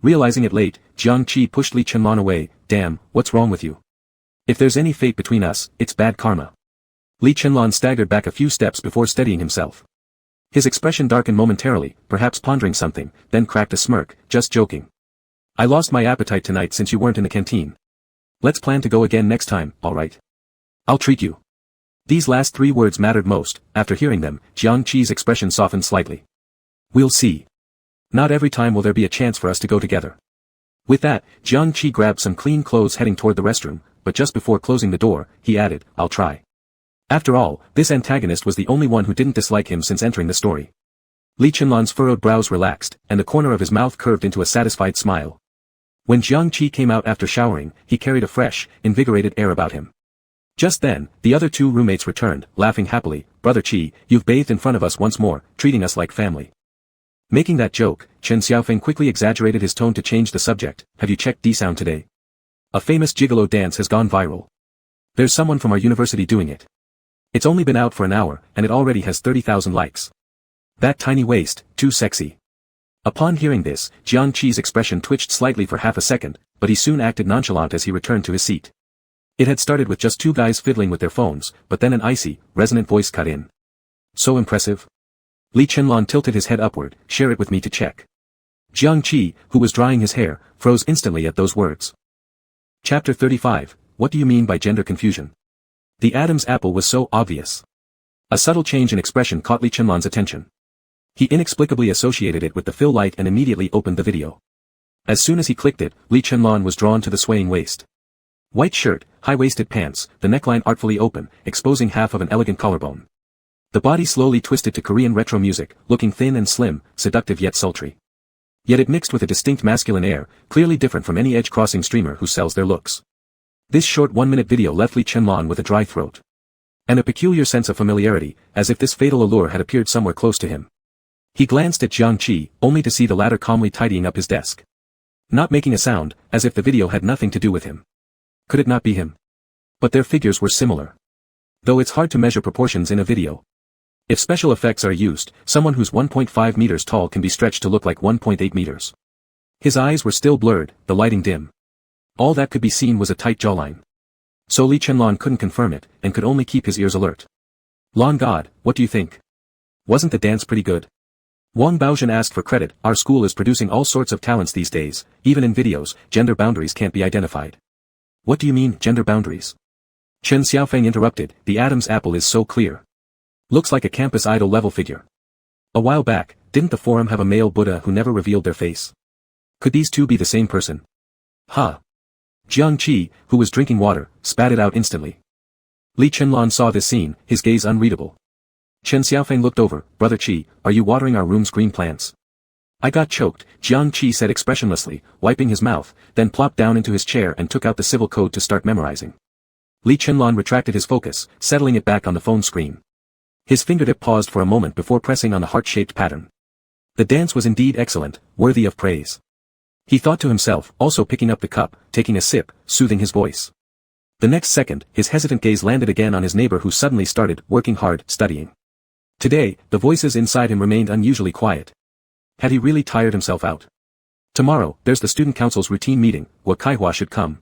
S1: Realizing it late, Jiang Qi pushed Li Chenlan away. Damn, what's wrong with you? If there's any fate between us, it's bad karma. Li Chenlan staggered back a few steps before steadying himself. His expression darkened momentarily, perhaps pondering something, then cracked a smirk, just joking. I lost my appetite tonight since you weren't in the canteen. Let's plan to go again next time, alright? I'll treat you. These last 3 words mattered most. After hearing them, Jiang Qi's expression softened slightly. We'll see. Not every time will there be a chance for us to go together. With that, Jiang Qi grabbed some clean clothes heading toward the restroom, but just before closing the door, he added, I'll try. After all, this antagonist was the only one who didn't dislike him since entering the story. Li Chenlan's furrowed brows relaxed, and the corner of his mouth curved into a satisfied smile. When Jiang Qi came out after showering, he carried a fresh, invigorated air about him. Just then, the other 2 roommates returned, laughing happily. Brother Qi, you've bathed in front of us once more, treating us like family. Making that joke, Chen Xiaofeng quickly exaggerated his tone to change the subject. Have you checked D-Sound today? A famous gigolo dance has gone viral. There's someone from our university doing it. It's only been out for an hour, and it already has 30,000 likes. That tiny waist, too sexy. Upon hearing this, Jiang Qi's expression twitched slightly for half a second, but he soon acted nonchalant as he returned to his seat. It had started with just two guys fiddling with their phones, but then an icy, resonant voice cut in. So impressive? Li Chenlong tilted his head upward. Share it with me to check. Jiang Qi, who was drying his hair, froze instantly at those words. Chapter 35, What do you mean by gender confusion? The Adam's apple was so obvious. A subtle change in expression caught Li Chenlong's attention. He inexplicably associated it with the fill light and immediately opened the video. As soon as he clicked it, Li Chenlong was drawn to the swaying waist. White shirt, high-waisted pants, the neckline artfully open, exposing half of an elegant collarbone. The body slowly twisted to Korean retro music, looking thin and slim, seductive yet sultry. Yet it mixed with a distinct masculine air, clearly different from any edge-crossing streamer who sells their looks. This short 1-minute video left Li Chenlong with a dry throat. And a peculiar sense of familiarity, as if this fatal allure had appeared somewhere close to him. He glanced at Jiang Qi, only to see the latter calmly tidying up his desk. Not making a sound, as if the video had nothing to do with him. Could it not be him? But their figures were similar. Though it's hard to measure proportions in a video. If special effects are used, someone who's 1.5 meters tall can be stretched to look like 1.8 meters. His eyes were still blurred, the lighting dim. All that could be seen was a tight jawline. So Li Chenlong couldn't confirm it, and could only keep his ears alert. Long God, what do you think? Wasn't the dance pretty good? Wang Baozhan asked for credit. Our school is producing all sorts of talents these days, even in videos, gender boundaries can't be identified. What do you mean, gender boundaries? Chen Xiaofeng interrupted, the Adam's apple is so clear. Looks like a campus idol level figure. A while back, didn't the forum have a male Buddha who never revealed their face? Could these two be the same person? Huh. Jiang Qi, who was drinking water, spat it out instantly. Li Chenlong saw this scene, his gaze unreadable. Chen Xiaofeng looked over, Brother Qi, are you watering our room's green plants? I got choked, Jiang Qi said expressionlessly, wiping his mouth, then plopped down into his chair and took out the civil code to start memorizing. Li Chenlong retracted his focus, settling it back on the phone screen. His fingertip paused for a moment before pressing on the heart-shaped pattern. The dance was indeed excellent, worthy of praise. He thought to himself, also picking up the cup, taking a sip, soothing his voice. The next second, his hesitant gaze landed again on his neighbor who suddenly started, working hard, studying. Today, the voices inside him remained unusually quiet. Had he really tired himself out? Tomorrow, there's the student council's routine meeting, Guo Kaihua should come.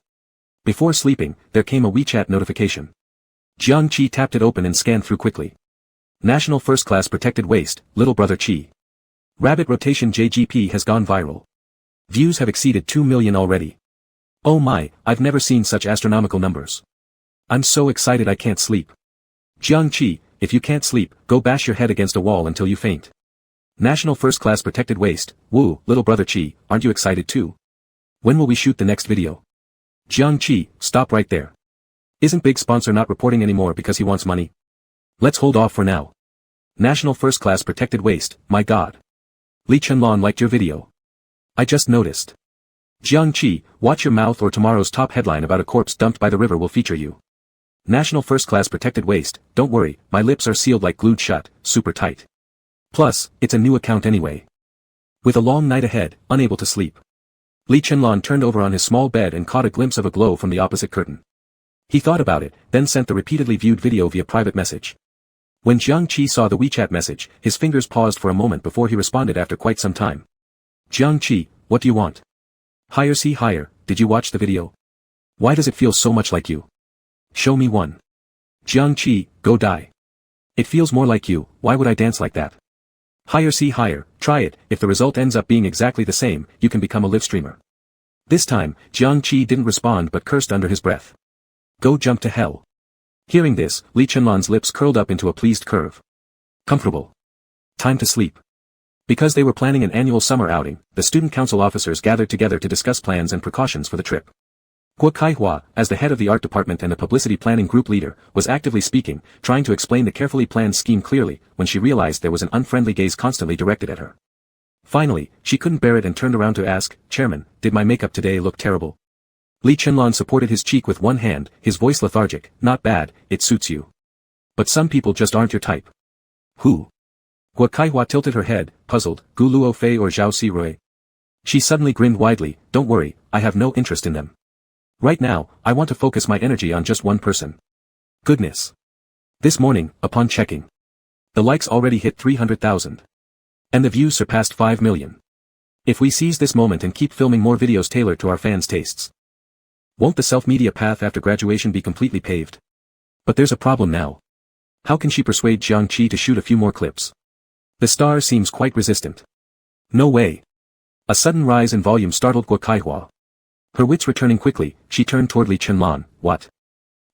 S1: Before sleeping, there came a WeChat notification. Jiang Qi tapped it open and scanned through quickly. National First Class Protected Waist, Little Brother Qi. Rabbit Rotation JGP has gone viral. Views have exceeded 2 million already. Oh my, I've never seen such astronomical numbers. I'm so excited I can't sleep. Jiang Qi, if you can't sleep, go bash your head against a wall until you faint. National First Class Protected Waist, woo, Little Brother Qi, aren't you excited too? When will we shoot the next video? Jiang Qi, stop right there. Isn't big sponsor not reporting anymore because he wants money? Let's hold off for now. National First Class Protected Waist, my god. Li Chenlong liked your video. I just noticed. Jiang Qi, watch your mouth or tomorrow's top headline about a corpse dumped by the river will feature you. National First Class Protected Waist, don't worry, my lips are sealed like glued shut, super tight. Plus, it's a new account anyway. With a long night ahead, unable to sleep. Li Chenlong turned over on his small bed and caught a glimpse of a glow from the opposite curtain. He thought about it, then sent the repeatedly viewed video via private message. When Jiang Qi saw the WeChat message, his fingers paused for a moment before he responded after quite some time. Jiang Qi, what do you want? Higher see higher, did you watch the video? Why does it feel so much like you? Show me one. Jiang Qi, go die. It feels more like you, why would I dance like that? Higher see higher, try it, if the result ends up being exactly the same, you can become a live streamer. This time, Jiang Qi didn't respond but cursed under his breath. Go jump to hell. Hearing this, Li Chenlong's lips curled up into a pleased curve. Comfortable. Time to sleep. Because they were planning an annual summer outing, the student council officers gathered together to discuss plans and precautions for the trip. Guo Kaihua, as the head of the art department and the publicity planning group leader, was actively speaking, trying to explain the carefully planned scheme clearly, when she realized there was an unfriendly gaze constantly directed at her. Finally, she couldn't bear it and turned around to ask, Chairman, did my makeup today look terrible? Li Chenlong supported his cheek with one hand, his voice lethargic, not bad, it suits you. But some people just aren't your type. Who? Guo Kaihua tilted her head, puzzled, Gu Luo Fei or Zhao Sirui. She suddenly grinned widely, don't worry, I have no interest in them. Right now, I want to focus my energy on just one person. Goodness. This morning, upon checking, the likes already hit 300,000. And the views surpassed 5 million. If we seize this moment and keep filming more videos tailored to our fans' tastes, won't the self-media path after graduation be completely paved? But there's a problem now. How can she persuade Jiang Qi to shoot a few more clips? The star seems quite resistant. No way. A sudden rise in volume startled Guo Kaihua. Her wits returning quickly, she turned toward Li Chenlan. What?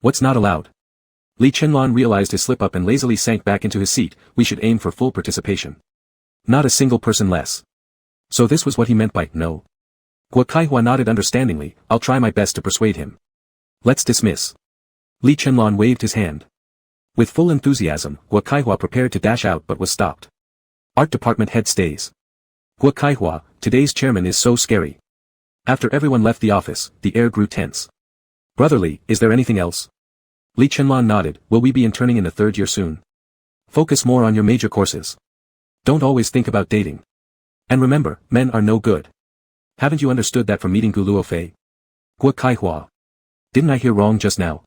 S1: What's not allowed? Li Chenlan realized his slip-up and lazily sank back into his seat. We should aim for full participation. Not a single person less. So this was what he meant by no. Guo Kaihua nodded understandingly. I'll try my best to persuade him. Let's dismiss. Li Chenlan waved his hand. With full enthusiasm, Guo Kaihua prepared to dash out but was stopped. Art department head stays. Guo Kaihua, today's chairman is so scary. After everyone left the office, the air grew tense. Brotherly, is there anything else? Li Chenlan nodded. Will we be interning in the 3rd year soon? Focus more on your major courses. Don't always think about dating. And remember, men are no good. Haven't you understood that from meeting Gu Luofei? Guo Kaihua. Didn't I hear wrong just now?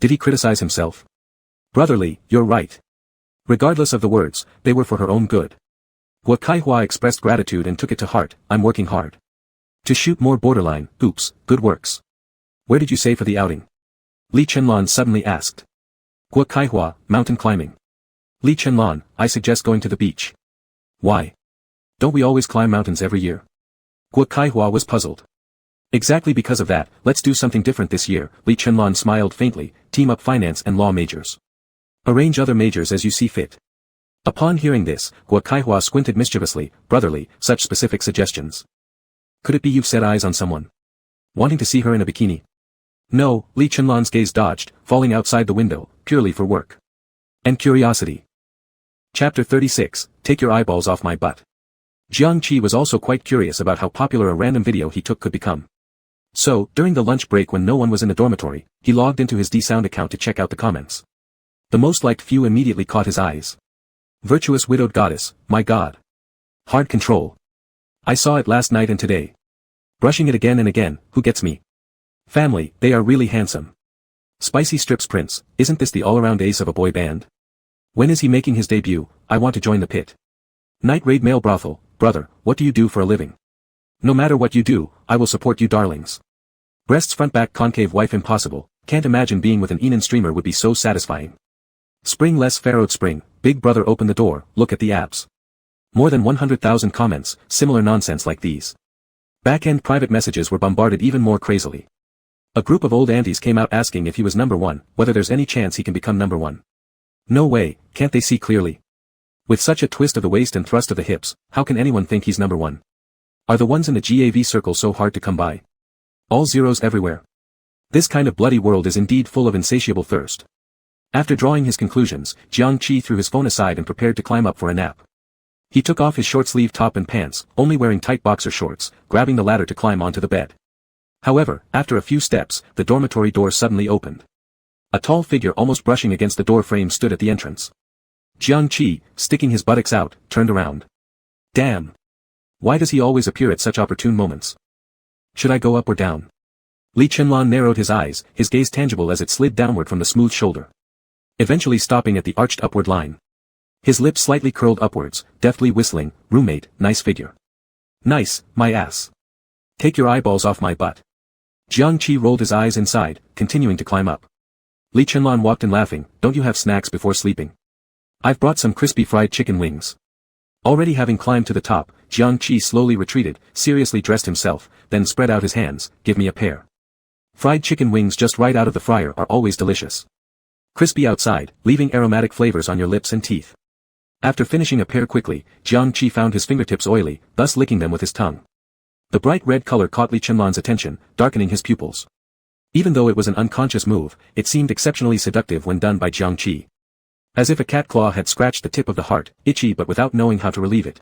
S1: Did he criticize himself? Brotherly, you're right. Regardless of the words, they were for her own good. Guo Kaihua expressed gratitude and took it to heart. I'm working hard. To shoot more borderline. Oops, good works. Where did you say for the outing? Li Chenlan suddenly asked. Guo Kaihua, mountain climbing. Li Chenlan, I suggest going to the beach. Why? Don't we always climb mountains every year? Guo Kaihua was puzzled. Exactly because of that, let's do something different this year. Li Chenlan smiled faintly. Team up finance and law majors. Arrange other majors as you see fit. Upon hearing this, Guo Kaihua squinted mischievously. Brotherly, such specific suggestions. Could it be you've set eyes on someone? Wanting to see her in a bikini? No, Li Chenlan's gaze dodged, falling outside the window, purely for work. And curiosity. Chapter 36, Take Your Eyeballs Off My Butt. Jiang Qi was also quite curious about how popular a random video he took could become. So, during the lunch break when no one was in the dormitory, he logged into his D-Sound account to check out the comments. The most liked few immediately caught his eyes. Virtuous widowed goddess, my god. Hard control. I saw it last night and today. Brushing it again and again, who gets me? Family, they are really handsome. Spicy strips prince, isn't this the all-around ace of a boy band? When is he making his debut? I want to join the pit. Night raid male brothel, brother, what do you do for a living? No matter what you do, I will support you darlings. Breasts front back concave wife impossible, can't imagine being with an Enon streamer would be so satisfying. Spring less pharaohed spring, big brother open the door, look at the abs. More than 100,000 comments, similar nonsense like these. Back-end private messages were bombarded even more crazily. A group of old aunties came out asking if he was number one, whether there's any chance he can become number one. No way, can't they see clearly? With such a twist of the waist and thrust of the hips, how can anyone think he's number one? Are the ones in the GAV circle so hard to come by? All zeros everywhere. This kind of bloody world is indeed full of insatiable thirst. After drawing his conclusions, Jiang Qi threw his phone aside and prepared to climb up for a nap. He took off his short-sleeved top and pants, only wearing tight boxer shorts, grabbing the ladder to climb onto the bed. However, after a few steps, the dormitory door suddenly opened. A tall figure almost brushing against the door frame stood at the entrance. Jiang Qi, sticking his buttocks out, turned around. Damn! Why does he always appear at such opportune moments? Should I go up or down? Li Chenlan narrowed his eyes, his gaze tangible as it slid downward from the smooth shoulder. Eventually stopping at the arched upward line. His lips slightly curled upwards, deftly whistling, roommate, nice figure. Nice, my ass. Take your eyeballs off my butt. Jiang Qi rolled his eyes inside, continuing to climb up. Li Chenlan walked in laughing, don't you have snacks before sleeping? I've brought some crispy fried chicken wings. Already having climbed to the top, Jiang Qi slowly retreated, seriously dressed himself, then spread out his hands, give me a pair. Fried chicken wings just right out of the fryer are always delicious. Crispy outside, leaving aromatic flavors on your lips and teeth. After finishing a pair quickly, Jiang Qi found his fingertips oily, thus licking them with his tongue. The bright red color caught Li Chenlan's attention, darkening his pupils. Even though it was an unconscious move, it seemed exceptionally seductive when done by Jiang Qi. As if a cat claw had scratched the tip of the heart, itchy but without knowing how to relieve it.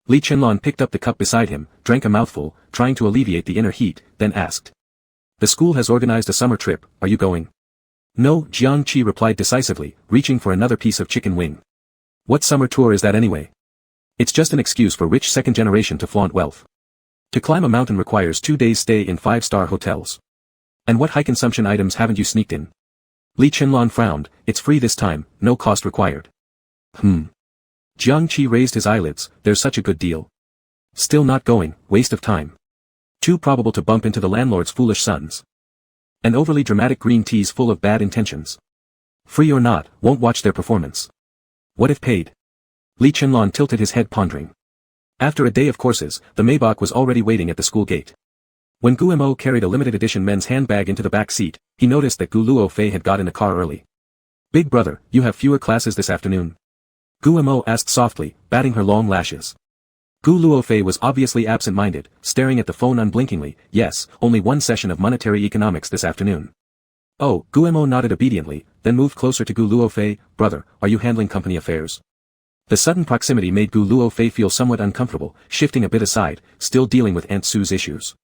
S1: Li Chenlan picked up the cup beside him, drank a mouthful, trying to alleviate the inner heat, then asked. The school has organized a summer trip, are you going? No, Jiang Qi replied decisively, reaching for another piece of chicken wing. What summer tour is that anyway? It's just an excuse for rich second generation to flaunt wealth. To climb a mountain requires 2 days stay in 5-star hotels. And what high consumption items haven't you sneaked in? Li Chenlong frowned, it's free this time, no cost required. Jiang Qi raised his eyelids, there's such a good deal. Still not going, waste of time. Too probable to bump into the landlord's foolish sons. And overly dramatic green teas full of bad intentions. Free or not, won't watch their performance. What if paid? Li Chenlong tilted his head pondering. After a day of courses, the Maybach was already waiting at the school gate. When Gu Mo carried a limited edition men's handbag into the back seat, he noticed that Gu Luo Fei had got in the car early. Big brother, you have fewer classes this afternoon? Gu Mo asked softly, batting her long lashes. Gu Luo Fei was obviously absent-minded, staring at the phone unblinkingly. Yes, only one session of monetary economics this afternoon. Oh, Gu Mo nodded obediently, then moved closer to Gu Luo Fei. Brother, are you handling company affairs? The sudden proximity made Gu Luo Fei feel somewhat uncomfortable, shifting a bit aside, still dealing with Aunt Sue's issues.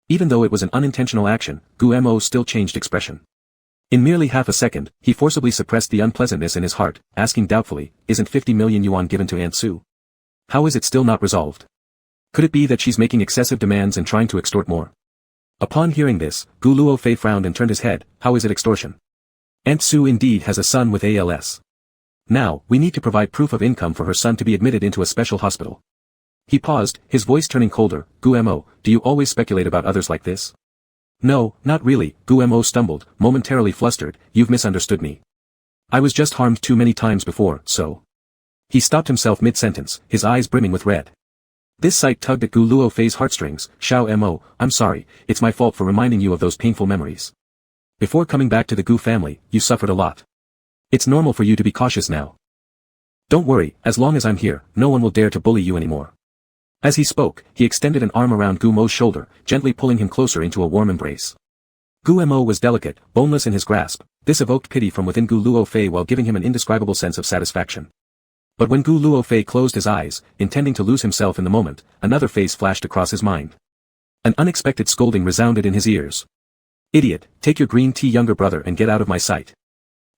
S1: Even though it was an unintentional action, Gu Mo still changed expression. In merely half a second, he forcibly suppressed the unpleasantness in his heart, asking doubtfully, isn't 50 million yuan given to Aunt Sue? How is it still not resolved? Could it be that she's making excessive demands and trying to extort more? Upon hearing this, Gu Luo Fei frowned and turned his head. How is it extortion? Aunt Sue indeed has a son with ALS. Now, we need to provide proof of income for her son to be admitted into a special hospital. He paused, his voice turning colder. Gu Mo, do you always speculate about others like this? No, not really, Gu Mo stumbled, momentarily flustered. You've misunderstood me. I was just harmed too many times before, so. He stopped himself mid-sentence, his eyes brimming with red. This sight tugged at Gu Luo Fei's heartstrings. Xiao Mo, I'm sorry, it's my fault for reminding you of those painful memories. Before coming back to the Gu family, you suffered a lot. It's normal for you to be cautious now. Don't worry, as long as I'm here, no one will dare to bully you anymore. As he spoke, he extended an arm around Gu Mo's shoulder, gently pulling him closer into a warm embrace. Gu Mo was delicate, boneless in his grasp. This evoked pity from within Gu Luo Fei while giving him an indescribable sense of satisfaction. But when Gu Luo Fei closed his eyes, intending to lose himself in the moment, another face flashed across his mind. An unexpected scolding resounded in his ears. Idiot, take your green tea younger brother and get out of my sight.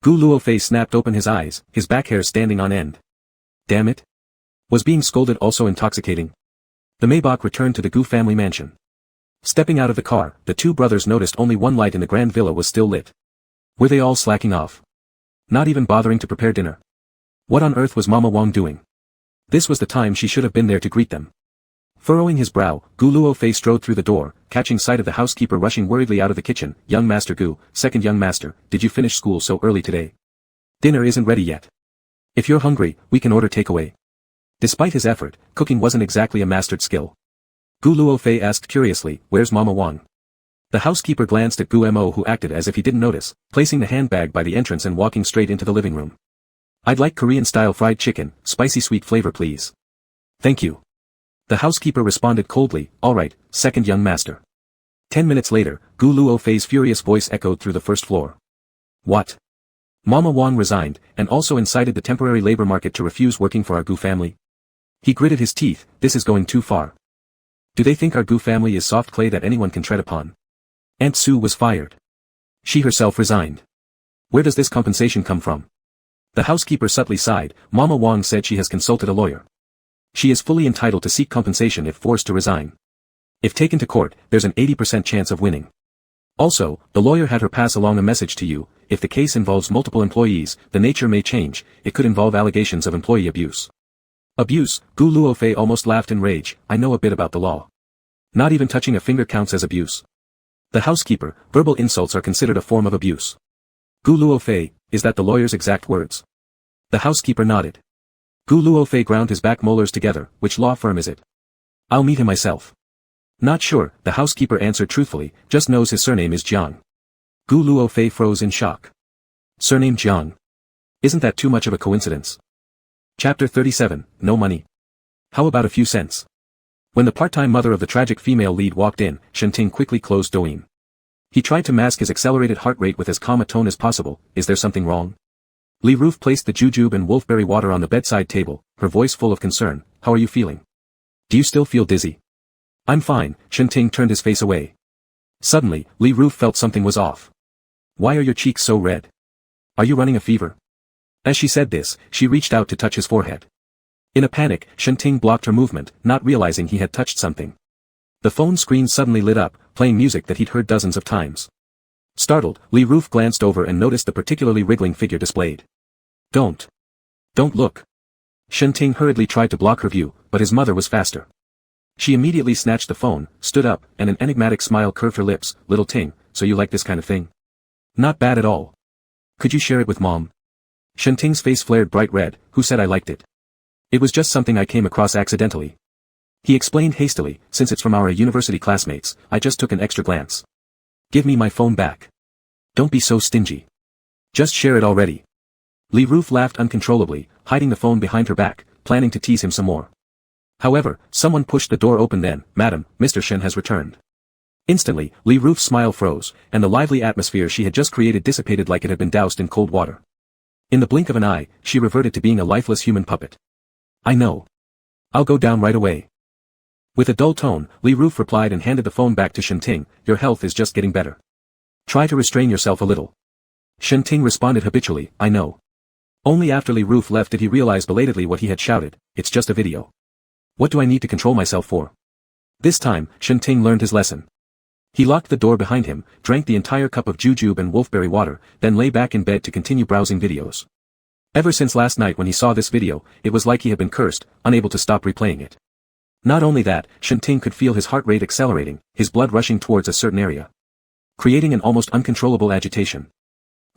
S1: Gu Luo Fei snapped open his eyes, his back hair standing on end. Damn it. Was being scolded also intoxicating? The Maybach returned to the Gu family mansion. Stepping out of the car, the two brothers noticed only one light in the grand villa was still lit. Were they all slacking off? Not even bothering to prepare dinner? What on earth was Mama Wang doing? This was the time she should have been there to greet them. Furrowing his brow, Gu Luo Fei strode through the door, catching sight of the housekeeper rushing worriedly out of the kitchen. Young Master Gu, second young master, did you finish school so early today? Dinner isn't ready yet. If you're hungry, we can order takeaway. Despite his effort, cooking wasn't exactly a mastered skill. Gu Luo Fei asked curiously, where's Mama Wang? The housekeeper glanced at Gu Mo who acted as if he didn't notice, placing the handbag by the entrance and walking straight into the living room. I'd like Korean-style fried chicken, spicy sweet flavor please. Thank you. The housekeeper responded coldly, all right, second young master. 10 minutes later, Gu Luo Fei's furious voice echoed through the first floor. What? Mama Wang resigned, and also incited the temporary labor market to refuse working for our Gu family? He gritted his teeth, this is going too far. Do they think our Gu family is soft clay that anyone can tread upon? Aunt Sue was fired. She herself resigned. Where does this compensation come from? The housekeeper subtly sighed. Mama Wang said she has consulted a lawyer. She is fully entitled to seek compensation if forced to resign. If taken to court, there's an 80% chance of winning. Also, the lawyer had her pass along a message to you. If the case involves multiple employees, the nature may change. It could involve allegations of employee abuse. Abuse? Gu Luo Fei almost laughed in rage. I know a bit about the law. Not even touching a finger counts as abuse. The housekeeper, verbal insults are considered a form of abuse. Gu Luo Fei, is that the lawyer's exact words? The housekeeper nodded. Gu Luo Fei ground his back molars together. Which law firm is it? I'll meet him myself. Not sure, the housekeeper answered truthfully, just knows his surname is Jiang. Gu Luo Fei froze in shock. Surname Jiang. Isn't that too much of a coincidence? Chapter 37, No Money. How about a few cents? When the part-time mother of the tragic female lead walked in, Shenting quickly closed Douyin. He tried to mask his accelerated heart rate with as calm a tone as possible. Is there something wrong? Li Roof placed the jujube and wolfberry water on the bedside table, her voice full of concern. How are you feeling? Do you still feel dizzy? I'm fine. Shenting turned his face away. Suddenly, Li Roof felt something was off. Why are your cheeks so red? Are you running a fever? As she said this, she reached out to touch his forehead. In a panic, Shenting blocked her movement, not realizing he had touched something. The phone screen suddenly lit up, playing music that he'd heard dozens of times. Startled, Li Roof glanced over and noticed the particularly wriggling figure displayed. Don't look. Shen Ting hurriedly tried to block her view, but his mother was faster. She immediately snatched the phone, stood up, and an enigmatic smile curved her lips. Little Ting, so you like this kind of thing? Not bad at all. Could you share it with Mom? Shen Ting's face flared bright red. Who said I liked it? It was just something I came across accidentally. He explained hastily, since it's from our university classmates, I just took an extra glance. Give me my phone back. Don't be so stingy. Just share it already. Li Roof laughed uncontrollably, hiding the phone behind her back, planning to tease him some more. However, someone pushed the door open then. Madam, Mr. Shen has returned. Instantly, Li Roof's smile froze, and the lively atmosphere she had just created dissipated like it had been doused in cold water. In the blink of an eye, she reverted to being a lifeless human puppet. I know. I'll go down right away. With a dull tone, Li Roof replied and handed the phone back to Shen Ting. Your health is just getting better. Try to restrain yourself a little. Shen Ting responded habitually, I know. Only after Li Roof left did he realize belatedly what he had shouted, it's just a video. What do I need to control myself for? This time, Shen Ting learned his lesson. He locked the door behind him, drank the entire cup of jujube and wolfberry water, then lay back in bed to continue browsing videos. Ever since last night when he saw this video, it was like he had been cursed, unable to stop replaying it. Not only that, Shen Ting could feel his heart rate accelerating, his blood rushing towards a certain area, creating an almost uncontrollable agitation.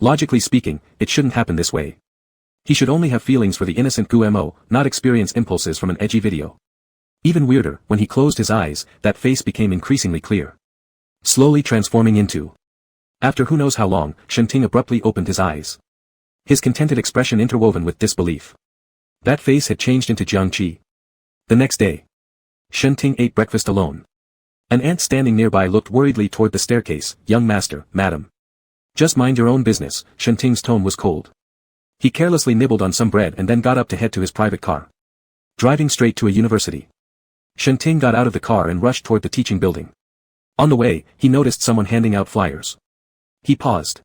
S1: Logically speaking, it shouldn't happen this way. He should only have feelings for the innocent Gumo, not experience impulses from an edgy video. Even weirder, when he closed his eyes, that face became increasingly clear. Slowly transforming into. After who knows how long, Shen Ting abruptly opened his eyes. His contented expression interwoven with disbelief. That face had changed into Jiang Qi. The next day, Shen Ting ate breakfast alone. An ant standing nearby looked worriedly toward the staircase. Young master, madam. Just mind your own business. Shen Ting's tone was cold. He carelessly nibbled on some bread and then got up to head to his private car. Driving straight to a university. Shen Ting got out of the car and rushed toward the teaching building. On the way, he noticed someone handing out flyers. He paused.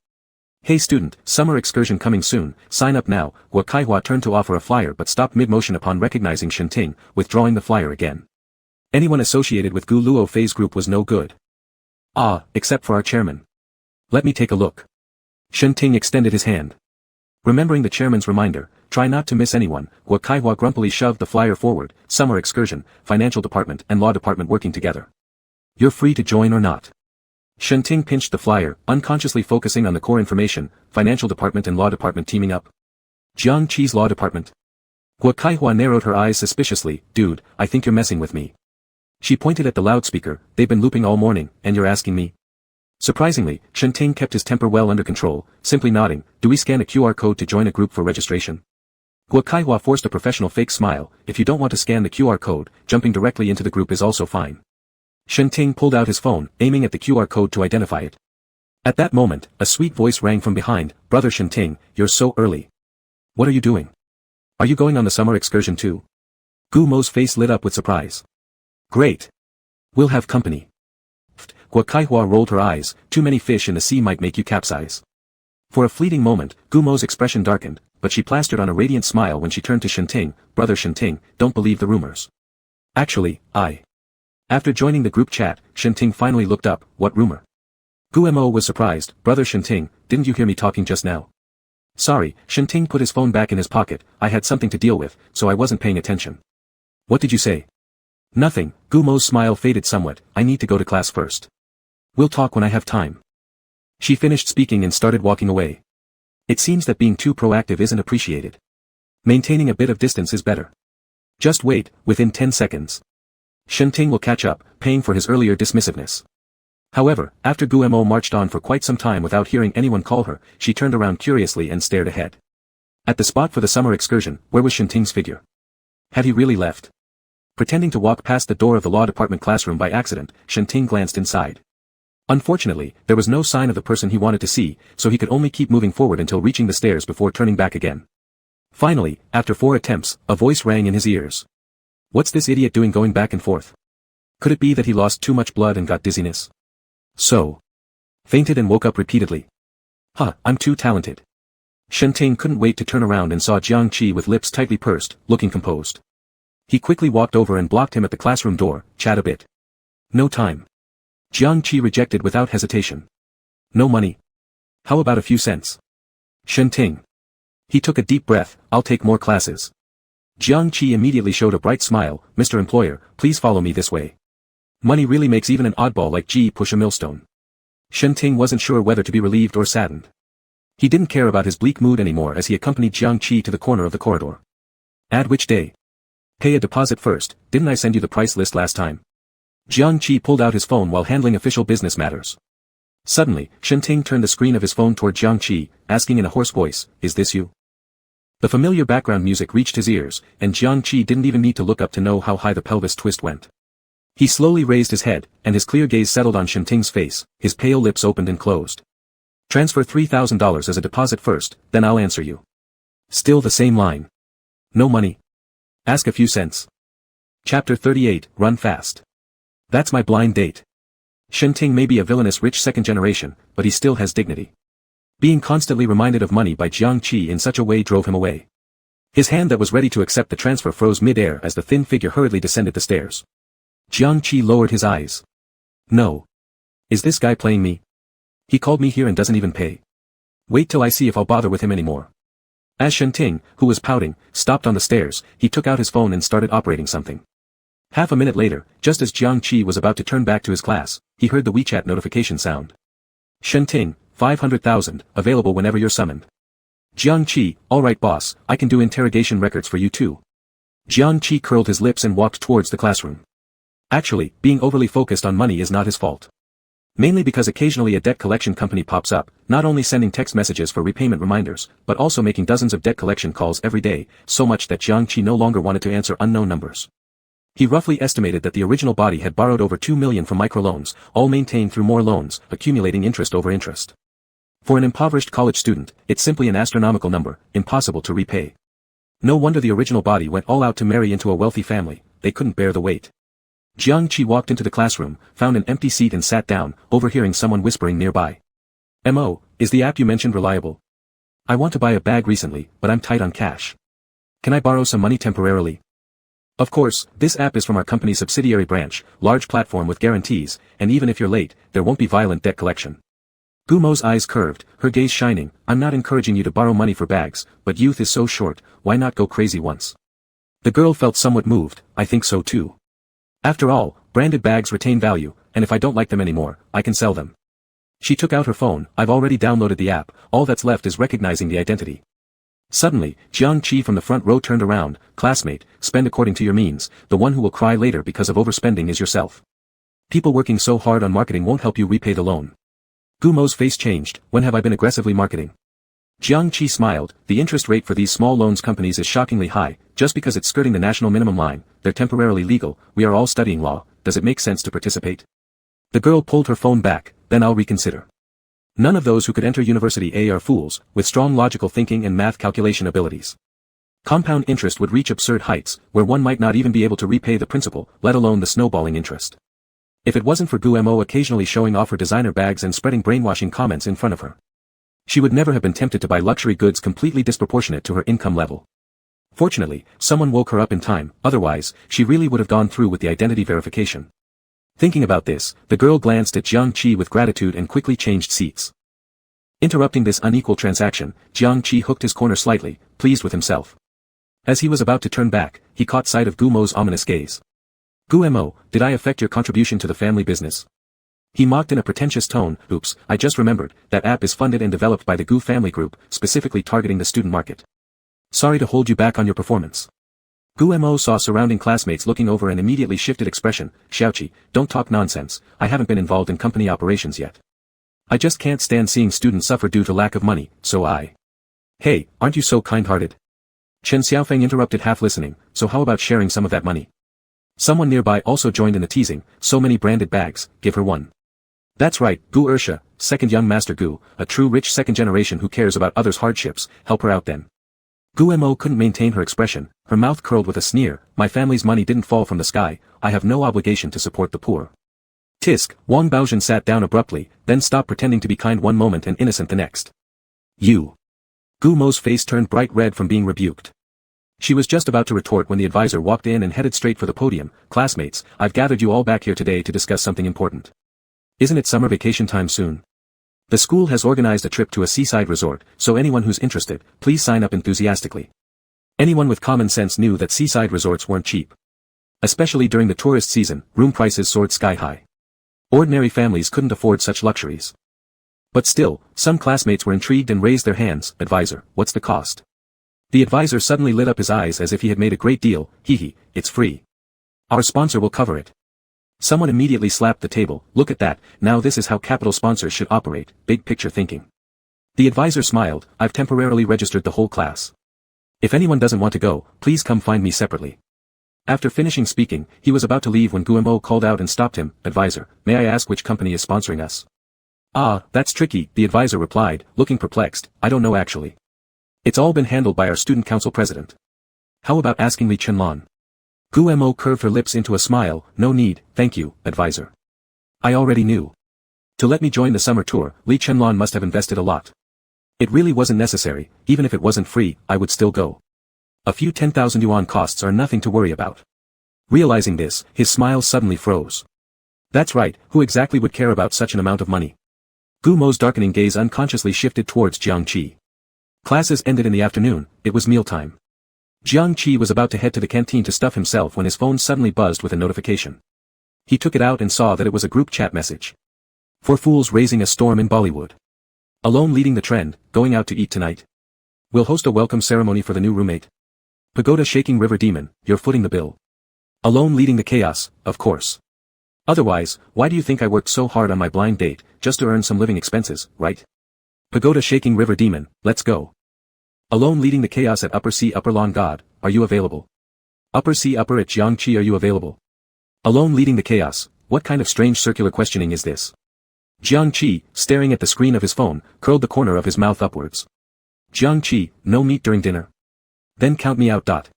S1: Hey student, summer excursion coming soon, sign up now. Guo Kaihua turned to offer a flyer but stopped mid-motion upon recognizing Shen Ting, withdrawing the flyer again. Anyone associated with Gu Luo Fei's group was no good. Ah, except for our chairman. Let me take a look. Shen Ting extended his hand. Remembering the chairman's reminder, try not to miss anyone, Guo Kaihua grumpily shoved the flyer forward. Summer excursion, financial department and law department working together. You're free to join or not. Shen Ting pinched the flyer, unconsciously focusing on the core information, financial department and law department teaming up. Jiang Qi's law department. Guo Kaihua narrowed her eyes suspiciously. Dude, I think you're messing with me. She pointed at the loudspeaker. They've been looping all morning, and you're asking me? Surprisingly, Shen Ting kept his temper well under control, simply nodding. Do we scan a QR code to join a group for registration? Guo Kaihua forced a professional fake smile. If you don't want to scan the QR code, jumping directly into the group is also fine. Shen Ting pulled out his phone, aiming at the QR code to identify it. At that moment, a sweet voice rang from behind. Brother Shen Ting, you're so early. What are you doing? Are you going on the summer excursion too? Gu Mo's face lit up with surprise. Great. We'll have company. Guo Kaihua rolled her eyes. Too many fish in the sea might make you capsize. For a fleeting moment, Gu Mo's expression darkened, but she plastered on a radiant smile when she turned to Shen Ting. Brother Shen Ting, don't believe the rumors. Actually, After joining the group chat, Shen Ting finally looked up. What rumor? Gu Mo was surprised. Brother Shen Ting, didn't you hear me talking just now? Sorry, Shen Ting put his phone back in his pocket. I had something to deal with, so I wasn't paying attention. What did you say? Nothing. Gu Mo's smile faded somewhat. I need to go to class first. We'll talk when I have time. She finished speaking and started walking away. It seems that being too proactive isn't appreciated. Maintaining a bit of distance is better. Just wait, within 10 seconds. Shen Ting will catch up, paying for his earlier dismissiveness. However, after Gu Mo marched on for quite some time without hearing anyone call her, she turned around curiously and stared ahead. At the spot for the summer excursion, where was Shen Ting's figure? Had he really left? Pretending to walk past the door of the law department classroom by accident, Shen Ting glanced inside. Unfortunately, there was no sign of the person he wanted to see, so he could only keep moving forward until reaching the stairs before turning back again. Finally, after 4 attempts, a voice rang in his ears. What's this idiot doing going back and forth? Could it be that he lost too much blood and got dizziness? So. Fainted and woke up repeatedly. I'm too talented. Shen Ting couldn't wait to turn around and saw Jiang Qi with lips tightly pursed, looking composed. He quickly walked over and blocked him at the classroom door. Chat a bit. No time. Jiang Qi rejected without hesitation. No money. How about a few cents? Shen Ting. He took a deep breath. I'll take more classes. Jiang Qi immediately showed a bright smile. Mr. Employer, please follow me this way. Money really makes even an oddball like Ji push a millstone. Shen Ting wasn't sure whether to be relieved or saddened. He didn't care about his bleak mood anymore as he accompanied Jiang Qi to the corner of the corridor. Add which day? Pay a deposit first. Didn't I send you the price list last time? Jiang Qi pulled out his phone while handling official business matters. Suddenly, Shen Ting turned the screen of his phone toward Jiang Qi, asking in a hoarse voice, is this you? The familiar background music reached his ears, and Jiang Qi didn't even need to look up to know how high the pelvis twist went. He slowly raised his head, and his clear gaze settled on Shen Ting's face. His pale lips opened and closed. Transfer $3,000 as a deposit first, then I'll answer you. Still the same line. No money. Ask a few cents. Chapter 38, Run Fast. That's my blind date. Shen Ting may be a villainous rich second generation, but he still has dignity. Being constantly reminded of money by Jiang Qi in such a way drove him away. His hand that was ready to accept the transfer froze mid-air as the thin figure hurriedly descended the stairs. Jiang Qi lowered his eyes. No. Is this guy playing me? He called me here and doesn't even pay. Wait till I see if I'll bother with him anymore. As Shen Ting, who was pouting, stopped on the stairs, he took out his phone and started operating something. Half a minute later, just as Jiang Qi was about to turn back to his class, he heard the WeChat notification sound. Shen Ting, 500,000, available whenever you're summoned. Jiang Qi, alright boss, I can do interrogation records for you too. Jiang Qi curled his lips and walked towards the classroom. Actually, being overly focused on money is not his fault. Mainly because occasionally a debt collection company pops up, not only sending text messages for repayment reminders, but also making dozens of debt collection calls every day, so much that Jiang Qi no longer wanted to answer unknown numbers. He roughly estimated that the original body had borrowed over 2 million from microloans, all maintained through more loans, accumulating interest over interest. For an impoverished college student, it's simply an astronomical number, impossible to repay. No wonder the original body went all out to marry into a wealthy family, they couldn't bear the weight. Jiang Qi walked into the classroom, found an empty seat and sat down, overhearing someone whispering nearby. "Mo, is the app you mentioned reliable? I want to buy a bag recently, but I'm tight on cash. Can I borrow some money temporarily?" Of course, this app is from our company's subsidiary branch, large platform with guarantees, and even if you're late, there won't be violent debt collection. Gumo's eyes curved, her gaze shining. I'm not encouraging you to borrow money for bags, but youth is so short, why not go crazy once? The girl felt somewhat moved. I think so too. After all, branded bags retain value, and if I don't like them anymore, I can sell them. She took out her phone. I've already downloaded the app, all that's left is recognizing the identity. Suddenly, Jiang Qi from the front row turned around. Classmate, spend according to your means, the one who will cry later because of overspending is yourself. People working so hard on marketing won't help you repay the loan. Gumo's face changed. When have I been aggressively marketing? Jiang Qi smiled. The interest rate for these small loans companies is shockingly high, just because it's skirting the national minimum line. They're temporarily legal. We are all studying law. Does it make sense to participate? The girl pulled her phone back. Then I'll reconsider. None of those who could enter University A are fools, with strong logical thinking and math calculation abilities. Compound interest would reach absurd heights, where one might not even be able to repay the principal, let alone the snowballing interest. If it wasn't for Gumo occasionally showing off her designer bags and spreading brainwashing comments in front of her, she would never have been tempted to buy luxury goods completely disproportionate to her income level. Fortunately, someone woke her up in time, otherwise, she really would have gone through with the identity verification. Thinking about this, the girl glanced at Jiang Qi with gratitude and quickly changed seats. Interrupting this unequal transaction, Jiang Qi hooked his corner slightly, pleased with himself. As he was about to turn back, he caught sight of Gumo's ominous gaze. Gumo, did I affect your contribution to the family business? He mocked in a pretentious tone. Oops, I just remembered, that app is funded and developed by the Gu family group, specifically targeting the student market. Sorry to hold you back on your performance. Gumo saw surrounding classmates looking over and immediately shifted expression. Xiaoqi, don't talk nonsense, I haven't been involved in company operations yet. I just can't stand seeing students suffer due to lack of money, so I... Hey, aren't you so kind-hearted? Chen Xiaofeng interrupted half listening, so how about sharing some of that money? Someone nearby also joined in the teasing, so many branded bags, give her one. That's right, Gu Ursha, second young master Gu, a true rich second generation who cares about others' hardships, help her out then. Gumo couldn't maintain her expression, her mouth curled with a sneer. My family's money didn't fall from the sky, I have no obligation to support the poor. Tisk, Wang Baozhen sat down abruptly, then stopped pretending to be kind one moment and innocent the next. You. Gumo's face turned bright red from being rebuked. She was just about to retort when the advisor walked in and headed straight for the podium. Classmates, I've gathered you all back here today to discuss something important. Isn't it summer vacation time soon? The school has organized a trip to a seaside resort, so anyone who's interested, please sign up enthusiastically. Anyone with common sense knew that seaside resorts weren't cheap. Especially during the tourist season, room prices soared sky high. Ordinary families couldn't afford such luxuries. But still, some classmates were intrigued and raised their hands. Advisor, what's the cost? The advisor suddenly lit up his eyes as if he had made a great deal. Hee, it's free. Our sponsor will cover it. Someone immediately slapped the table. Look at that, now this is how capital sponsors should operate, big picture thinking. The advisor smiled. I've temporarily registered the whole class. If anyone doesn't want to go, please come find me separately. After finishing speaking, he was about to leave when Guillermo called out and stopped him. Advisor, may I ask which company is sponsoring us? Ah, that's tricky, the advisor replied, looking perplexed. I don't know actually. It's all been handled by our student council president. How about asking Li Chenlon? Guillermo curved her lips into a smile. No need, thank you, advisor. I already knew. To let me join the summer tour, Li Chenlon must have invested a lot. It really wasn't necessary, even if it wasn't free, I would still go. A few 10,000 yuan costs are nothing to worry about. Realizing this, his smile suddenly froze. That's right, who exactly would care about such an amount of money? Guillermo's darkening gaze unconsciously shifted towards Jiangqi. Classes ended in the afternoon, it was mealtime. Jiangqi was about to head to the canteen to stuff himself when his phone suddenly buzzed with a notification. He took it out and saw that it was a group chat message. For fools raising a storm in Bollywood. Alone leading the trend, going out to eat tonight. We'll host a welcome ceremony for the new roommate. Pagoda shaking river demon, you're footing the bill. Alone leading the chaos, of course. Otherwise, why do you think I worked so hard on my blind date, just to earn some living expenses, right? Pagoda shaking river demon, let's go. Alone leading the chaos at Upper C Upper Lawn God, are you available? Upper C Upper at Jiangqi, are you available? Alone leading the chaos, what kind of strange circular questioning is this? Jiangqi, staring at the screen of his phone, curled the corner of his mouth upwards. Jiangqi, no meat during dinner. Then count me out.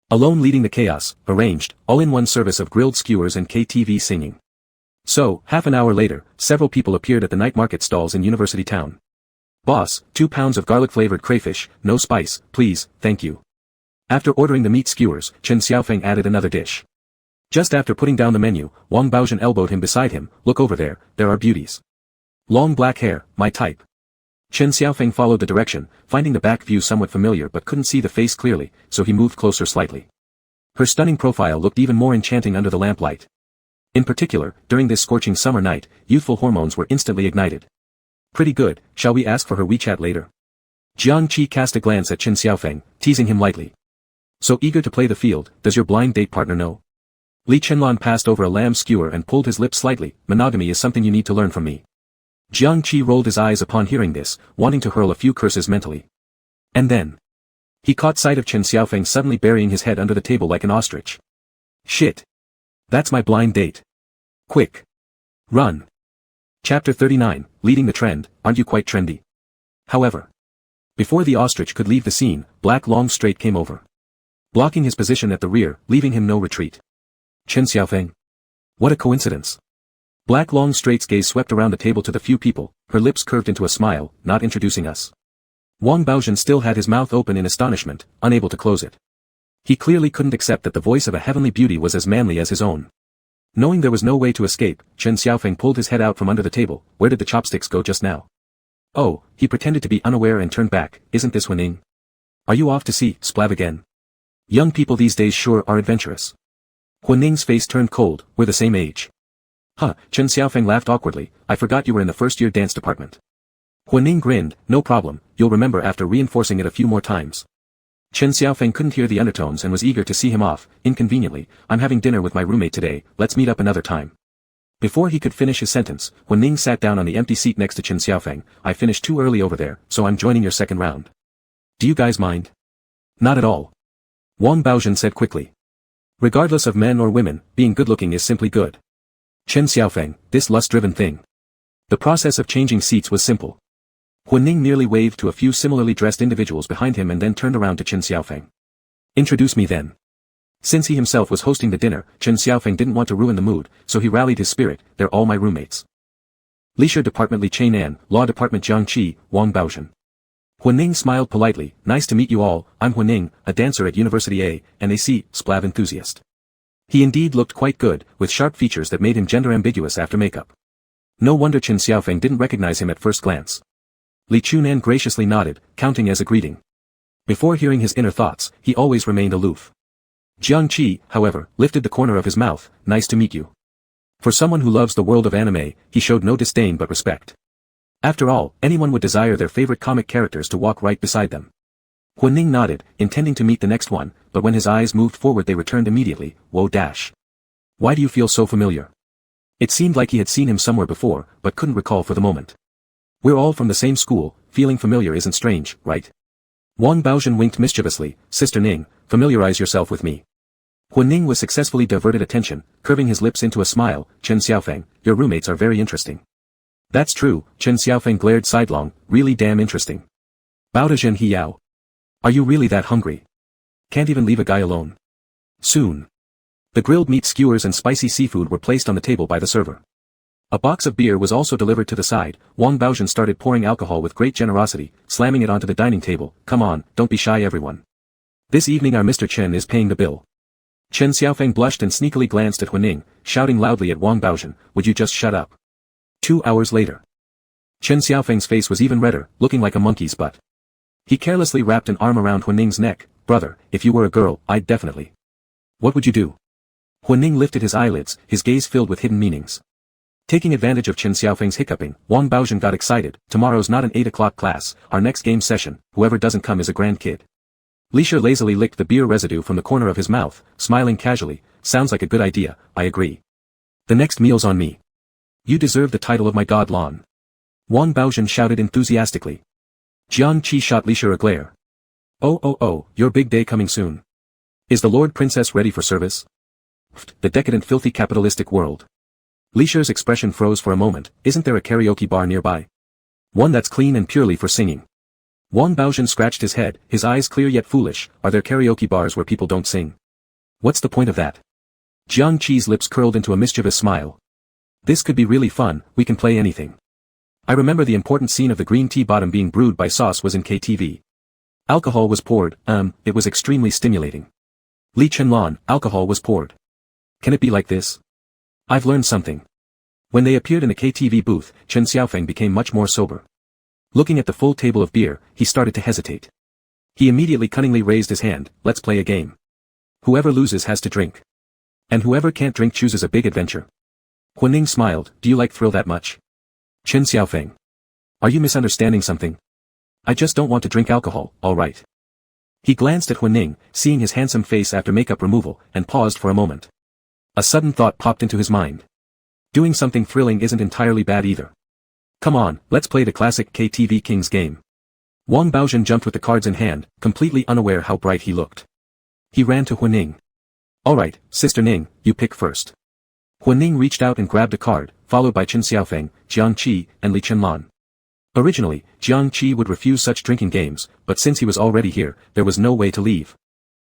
S1: Alone leading the chaos, arranged, all-in-one service of grilled skewers and KTV singing. So, half an hour later, several people appeared at the night market stalls in University Town. Boss, 2 pounds of garlic-flavored crayfish, no spice, please, thank you. After ordering the meat skewers, Chen Xiaofeng added another dish. Just after putting down the menu, Wang Baozhen elbowed him beside him. Look over there are beauties. Long black hair, my type. Chen Xiaofeng followed the direction, finding the back view somewhat familiar but couldn't see the face clearly, so he moved closer slightly. Her stunning profile looked even more enchanting under the lamplight. In particular, during this scorching summer night, youthful hormones were instantly ignited. Pretty good, shall we ask for her WeChat later? Jiangqi cast a glance at Chen Xiaofeng, teasing him lightly. So eager to play the field, does your blind date partner know? Li Chenlon passed over a lamb skewer and pulled his lips slightly. Monogamy is something you need to learn from me. Jiangqi rolled his eyes upon hearing this, wanting to hurl a few curses mentally. And then he caught sight of Chen Xiaofeng suddenly burying his head under the table like an ostrich. Shit. That's my blind date. Quick. Run. Chapter 39, Leading the Trend, aren't you quite trendy? However, before the ostrich could leave the scene, Black Long Straight came over. Blocking his position at the rear, leaving him no retreat. Chen Xiaofeng. What a coincidence. Black Long Straight's gaze swept around the table to the few people, her lips curved into a smile, not introducing us. Wang Baozhen still had his mouth open in astonishment, unable to close it. He clearly couldn't accept that the voice of a heavenly beauty was as manly as his own. Knowing there was no way to escape, Chen Xiaofeng pulled his head out from under the table. Where did the chopsticks go just now? Oh, he pretended to be unaware and turned back. Isn't this Huining? Are you off to see Splav again? Young people these days sure are adventurous. Huining's face turned cold. We're the same age. Huh, Chen Xiaofeng laughed awkwardly. I forgot you were in the first-year dance department. Huining grinned. No problem, you'll remember after reinforcing it a few more times. Chen Xiaofeng couldn't hear the undertones and was eager to see him off. Inconveniently, I'm having dinner with my roommate today, let's meet up another time. Before he could finish his sentence, Huining sat down on the empty seat next to Chen Xiaofeng. I finished too early over there, so I'm joining your second round. Do you guys mind? Not at all. Wang Baozhen said quickly. Regardless of men or women, being good-looking is simply good. Chen Xiaofeng, this lust-driven thing. The process of changing seats was simple. Huining merely waved to a few similarly dressed individuals behind him and then turned around to Chen Xiaofeng. Introduce me then. Since he himself was hosting the dinner, Chen Xiaofeng didn't want to ruin the mood, so he rallied his spirit. They're all my roommates. Leisure Department Li Chainan, Law Department Jiangqi, Wang Baozhen. Huining smiled politely. Nice to meet you all, I'm Huining, a dancer at University A, and AC, Splav enthusiast. He indeed looked quite good, with sharp features that made him gender ambiguous after makeup. No wonder Chen Xiaofeng didn't recognize him at first glance. Li Chunan graciously nodded, counting as a greeting. Before hearing his inner thoughts, he always remained aloof. Jiang Qi, however, lifted the corner of his mouth, nice to meet you. For someone who loves the world of anime, he showed no disdain but respect. After all, anyone would desire their favorite comic characters to walk right beside them. Huaning nodded, intending to meet the next one, but when his eyes moved forward they returned immediately, whoa dash. Why do you feel so familiar? It seemed like he had seen him somewhere before, but couldn't recall for the moment. We're all from the same school, feeling familiar isn't strange, right? Wang Baozhen winked mischievously, Sister Ning, familiarize yourself with me. Huaning was successfully diverted attention, curving his lips into a smile, Chen Xiaofeng, your roommates are very interesting. That's true, Chen Xiaofeng glared sidelong, really damn interesting. Bao de Zhen Hiyao. Are you really that hungry? Can't even leave a guy alone. Soon. The grilled meat skewers and spicy seafood were placed on the table by the server. A box of beer was also delivered to the side. Wang Baozhen started pouring alcohol with great generosity, slamming it onto the dining table. Come on, don't be shy everyone. This evening our Mr. Chen is paying the bill. Chen Xiaofeng blushed and sneakily glanced at Huaning, shouting loudly at Wang Baozhen, would you just shut up? 2 hours later. Chen Xiaofeng's face was even redder, looking like a monkey's butt. He carelessly wrapped an arm around Huaning's neck. Brother, if you were a girl, I'd definitely. What would you do? Huaning lifted his eyelids, his gaze filled with hidden meanings. Taking advantage of Chen Xiaofeng's hiccuping, Wang Baozhen got excited. Tomorrow's not an 8 o'clock class, our next game session, whoever doesn't come is a grand kid. Li Shi lazily licked the beer residue from the corner of his mouth, smiling casually, sounds like a good idea, I agree. The next meal's on me. You deserve the title of my god Lon. Wang Baozhen shouted enthusiastically. Jiang Qi shot Li Shi a glare. Oh, your big day coming soon. Is the Lord Princess ready for service? The decadent filthy capitalistic world. Li Shi's expression froze for a moment, isn't there a karaoke bar nearby? One that's clean and purely for singing. Wang Baozhen scratched his head, his eyes clear yet foolish, are there karaoke bars where people don't sing? What's the point of that? Jiang Qi's lips curled into a mischievous smile. This could be really fun, we can play anything. I remember the important scene of the green tea bottom being brewed by sauce was in KTV. Alcohol was poured, it was extremely stimulating. Li Chenlon, alcohol was poured. Can it be like this? I've learned something. When they appeared in the KTV booth, Chen Xiaofeng became much more sober. Looking at the full table of beer, he started to hesitate. He immediately cunningly raised his hand, let's play a game. Whoever loses has to drink. And whoever can't drink chooses a big adventure. Huaning smiled, do you like thrill that much? Chen Xiaofeng. Are you misunderstanding something? I just don't want to drink alcohol, alright. He glanced at Huaning, seeing his handsome face after makeup removal, and paused for a moment. A sudden thought popped into his mind. Doing something thrilling isn't entirely bad either. Come on, let's play the classic KTV Kings game. Wang Baozhen jumped with the cards in hand, completely unaware how bright he looked. He ran to Huaning. Alright, Sister Ning, you pick first. Huaning reached out and grabbed a card, followed by Chen Xiaofeng, Jiang Qi, and Li Chenlan. Originally, Jiang Qi would refuse such drinking games, but since he was already here, there was no way to leave.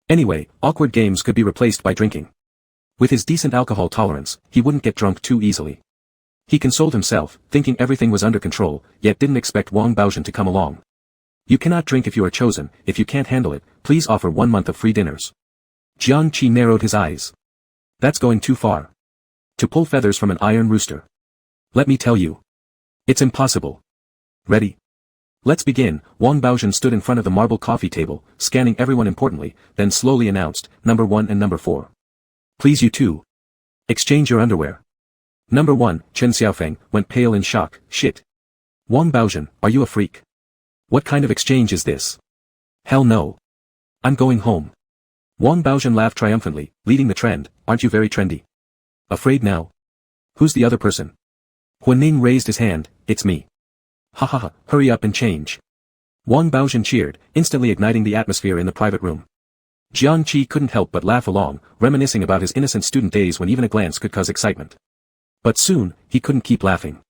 S1: Anyway, awkward games could be replaced by drinking. With his decent alcohol tolerance, he wouldn't get drunk too easily. He consoled himself, thinking everything was under control, yet didn't expect Wang Baozhen to come along. You cannot drink if you are chosen, if you can't handle it, please offer 1 month of free dinners. Jiang Qi narrowed his eyes. That's going too far. To pull feathers from an iron rooster. Let me tell you. It's impossible. Ready? Let's begin. Wang Baozhen stood in front of the marble coffee table, scanning everyone importantly, then slowly announced, number 1 and number 4. Please you two. Exchange your underwear. Number 1, Chen Xiaofeng, went pale in shock, shit. Wang Baozhen, are you a freak? What kind of exchange is this? Hell no. I'm going home. Wang Baozhen laughed triumphantly, leading the trend, aren't you very trendy? Afraid now? Who's the other person? Huaning raised his hand, it's me. Ha ha ha, hurry up and change. Wang Baozhen cheered, instantly igniting the atmosphere in the private room. Jiang Qi couldn't help but laugh along, reminiscing about his innocent student days when even a glance could cause excitement. But soon, he couldn't keep laughing.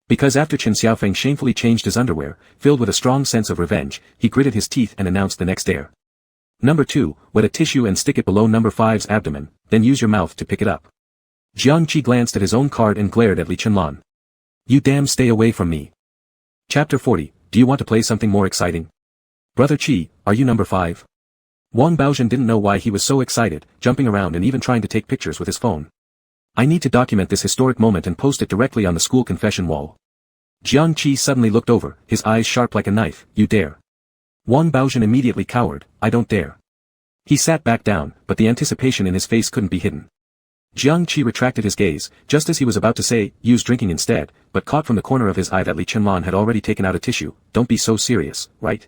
S1: Because after Chen Xiaofeng shamefully changed his underwear, filled with a strong sense of revenge, he gritted his teeth and announced the next dare. Number 2, wet a tissue and stick it below number 5's abdomen, then use your mouth to pick it up. Jiang Qi glanced at his own card and glared at Li Chenlan. You damn stay away from me. Chapter 40, do you want to play something more exciting? Brother Qi, are you number 5? Wang Baozhen didn't know why he was so excited, jumping around and even trying to take pictures with his phone. I need to document this historic moment and post it directly on the school confession wall. Jiang Qi suddenly looked over, his eyes sharp like a knife. You dare. Wang Baozhen immediately cowered. I don't dare. He sat back down, but the anticipation in his face couldn't be hidden. Jiang Qi retracted his gaze, just as he was about to say, use drinking instead, but caught from the corner of his eye that Li Chenlan had already taken out a tissue. Don't be so serious, right?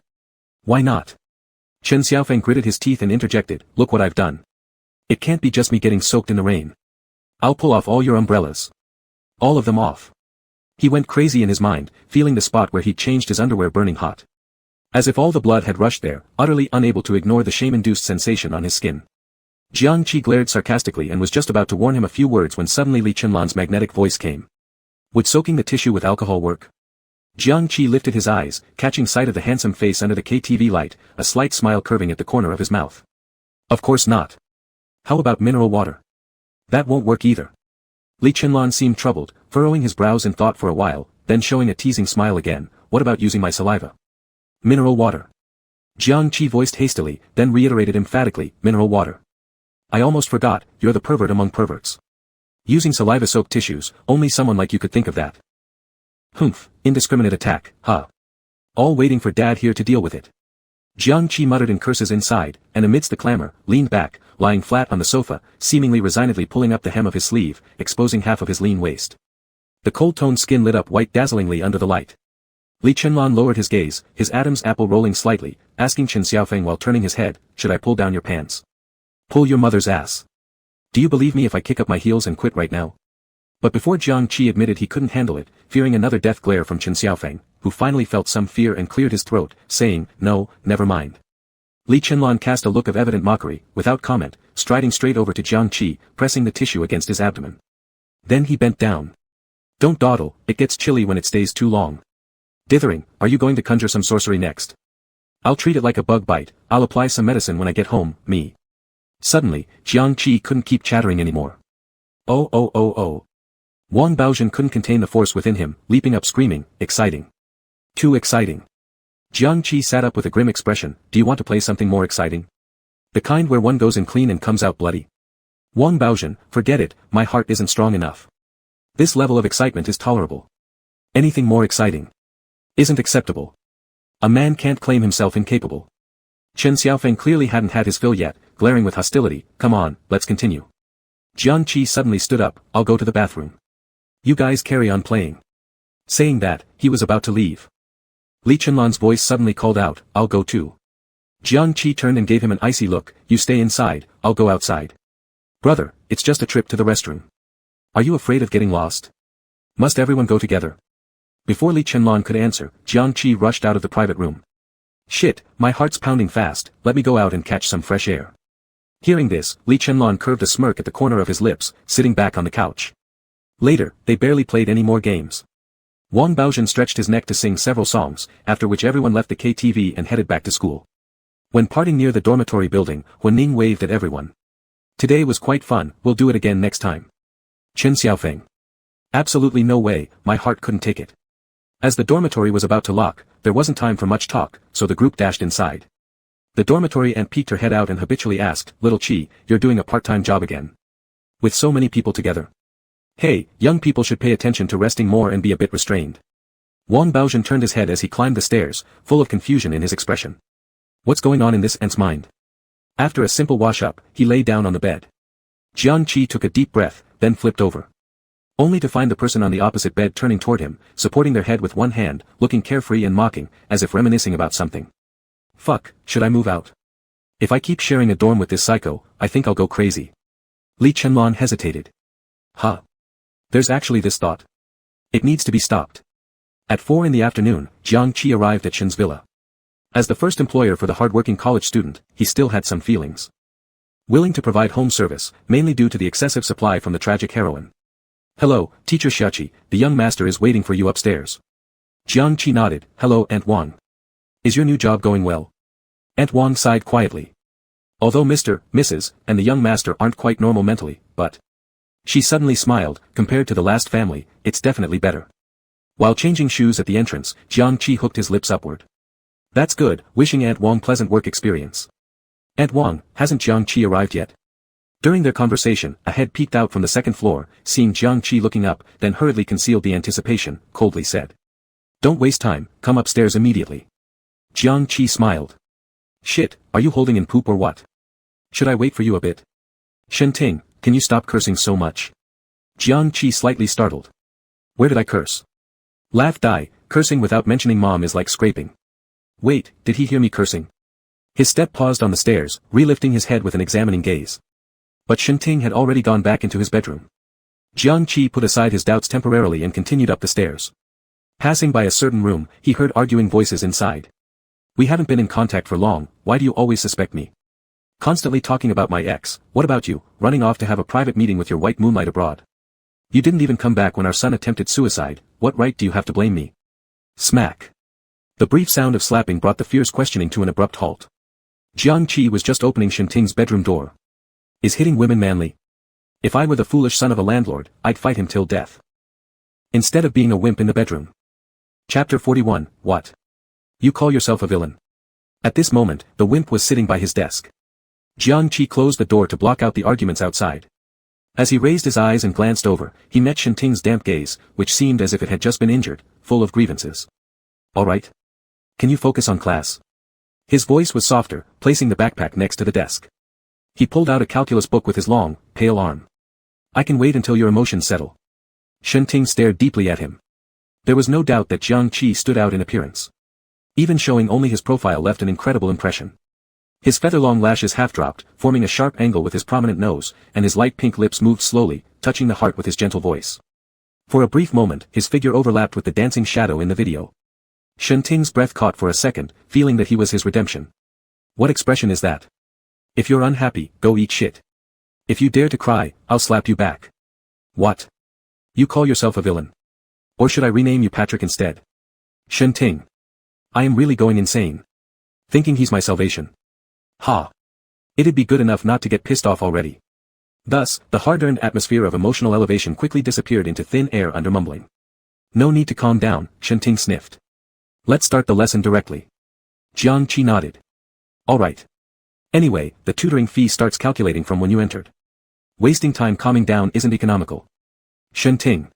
S1: Why not? Chen Xiaofeng gritted his teeth and interjected, look what I've done. It can't be just me getting soaked in the rain. I'll pull off all your umbrellas. All of them off. He went crazy in his mind, feeling the spot where he'd changed his underwear burning hot. As if all the blood had rushed there, utterly unable to ignore the shame-induced sensation on his skin. Jiang Qi glared sarcastically and was just about to warn him a few words when suddenly Li Chenlan's magnetic voice came. Would soaking the tissue with alcohol work? Jiang Qi lifted his eyes, catching sight of the handsome face under the KTV light, a slight smile curving at the corner of his mouth. Of course not. How about mineral water? That won't work either. Li Chenlan seemed troubled, furrowing his brows in thought for a while, then showing a teasing smile again. What about using my saliva? Mineral water. Jiang Qi voiced hastily, then reiterated emphatically, mineral water. I almost forgot, you're the pervert among perverts. Using saliva-soaked tissues, only someone like you could think of that. Humph, indiscriminate attack, huh? All waiting for Dad here to deal with it. Jiang Qi muttered in curses inside, and amidst the clamor, leaned back, lying flat on the sofa, seemingly resignedly pulling up the hem of his sleeve, exposing half of his lean waist. The cold-toned skin lit up white dazzlingly under the light. Li Chenlan lowered his gaze, his Adam's apple rolling slightly, asking Chen Xiaofeng while turning his head, should I pull down your pants? Pull your mother's ass. Do you believe me if I kick up my heels and quit right now? But before Jiang Qi admitted he couldn't handle it, fearing another death glare from Chen Xiaofeng, who finally felt some fear and cleared his throat, saying, no, never mind. Li Chenlan cast a look of evident mockery, without comment, striding straight over to Jiang Qi, pressing the tissue against his abdomen. Then he bent down. Don't dawdle, it gets chilly when it stays too long. Dithering, are you going to conjure some sorcery next? I'll treat it like a bug bite, I'll apply some medicine when I get home, me. Suddenly, Jiang Qi couldn't keep chattering anymore. Oh. Wang Baozhen couldn't contain the force within him, leaping up screaming, exciting. Too exciting. Jiang Qi sat up with a grim expression, do you want to play something more exciting? The kind where one goes in clean and comes out bloody? Wang Baozhen, forget it, my heart isn't strong enough. This level of excitement is tolerable. Anything more exciting isn't acceptable. A man can't claim himself incapable. Chen Xiaofeng clearly hadn't had his fill yet, glaring with hostility, come on, let's continue. Jiang Qi suddenly stood up, I'll go to the bathroom. You guys carry on playing. Saying that, he was about to leave. Li Chenlan's voice suddenly called out, I'll go too. Jiang Qi turned and gave him an icy look, you stay inside, I'll go outside. Brother, it's just a trip to the restroom. Are you afraid of getting lost? Must everyone go together? Before Li Chenlan could answer, Jiang Qi rushed out of the private room. Shit, my heart's pounding fast, let me go out and catch some fresh air. Hearing this, Li Chenlan curved a smirk at the corner of his lips, sitting back on the couch. Later, they barely played any more games. Wang Baozhen stretched his neck to sing several songs, after which everyone left the KTV and headed back to school. When parting near the dormitory building, Huaning waved at everyone. Today was quite fun, we'll do it again next time. Chen Xiaofeng. Absolutely no way, my heart couldn't take it. As the dormitory was about to lock, there wasn't time for much talk, so the group dashed inside. The dormitory aunt peeked her head out and habitually asked, Little Chi, you're doing a part-time job again. With so many people together. Hey, young people should pay attention to resting more and be a bit restrained. Wang Baozhen turned his head as he climbed the stairs, full of confusion in his expression. What's going on in this aunt's mind? After a simple wash-up, he lay down on the bed. Jiang Qi took a deep breath, then flipped over. Only to find the person on the opposite bed turning toward him, supporting their head with one hand, looking carefree and mocking, as if reminiscing about something. Fuck, should I move out? If I keep sharing a dorm with this psycho, I think I'll go crazy. Li Chenlan hesitated. Huh. There's actually this thought. It needs to be stopped. At 4 in the afternoon, Jiang Qi arrived at Shen's villa. As the first employer for the hard-working college student, he still had some feelings. Willing to provide home service, mainly due to the excessive supply from the tragic heroine. Hello, Teacher Xiaoqi, the young master is waiting for you upstairs. Jiang Qi nodded, hello Aunt Wang. Is your new job going well? Aunt Wang sighed quietly. Although Mr., Mrs., and the young master aren't quite normal mentally, but... She suddenly smiled, compared to the last family, it's definitely better. While changing shoes at the entrance, Jiang Qi hooked his lips upward. That's good, wishing Aunt Wang pleasant work experience. Aunt Wang, hasn't Jiang Qi arrived yet? During their conversation, a head peeked out from the second floor, seeing Jiang Qi looking up, then hurriedly concealed the anticipation, coldly said. Don't waste time, come upstairs immediately. Jiang Qi smiled. Shit, are you holding in poop or what? Should I wait for you a bit? Shenting, can you stop cursing so much? Jiang Qi slightly startled. Where did I curse? Laughed Dai, cursing without mentioning mom is like scraping. Wait, did he hear me cursing? His step paused on the stairs, relifting his head with an examining gaze. But Shenting had already gone back into his bedroom. Jiang Qi put aside his doubts temporarily and continued up the stairs. Passing by a certain room, he heard arguing voices inside. We haven't been in contact for long, why do you always suspect me? Constantly talking about my ex, what about you, running off to have a private meeting with your white moonlight abroad? You didn't even come back when our son attempted suicide, what right do you have to blame me? Smack. The brief sound of slapping brought the fierce questioning to an abrupt halt. Jiang Qi was just opening Shenting's bedroom door. Is hitting women manly? If I were the foolish son of a landlord, I'd fight him till death. Instead of being a wimp in the bedroom. Chapter 41, What? You call yourself a villain? At this moment, the wimp was sitting by his desk. Jiang Qi closed the door to block out the arguments outside. As he raised his eyes and glanced over, he met Shenting's damp gaze, which seemed as if it had just been injured, full of grievances. All right. Can you focus on class? His voice was softer, placing the backpack next to the desk. He pulled out a calculus book with his long, pale arm. I can wait until your emotions settle. Shenting stared deeply at him. There was no doubt that Jiang Qi stood out in appearance. Even showing only his profile left an incredible impression. His feather-long lashes half-dropped, forming a sharp angle with his prominent nose, and his light pink lips moved slowly, touching the heart with his gentle voice. For a brief moment, his figure overlapped with the dancing shadow in the video. Shenting's breath caught for a second, feeling that he was his redemption. What expression is that? If you're unhappy, go eat shit. If you dare to cry, I'll slap you back. What? You call yourself a villain? Or should I rename you Patrick instead? Shenting. I am really going insane. Thinking he's my salvation. Ha. It'd be good enough not to get pissed off already. Thus, the hard-earned atmosphere of emotional elevation quickly disappeared into thin air under mumbling. No need to calm down, Shenting sniffed. Let's start the lesson directly. Jiang Qi nodded. All right. Anyway, the tutoring fee starts calculating from when you entered. Wasting time calming down isn't economical. Shenting.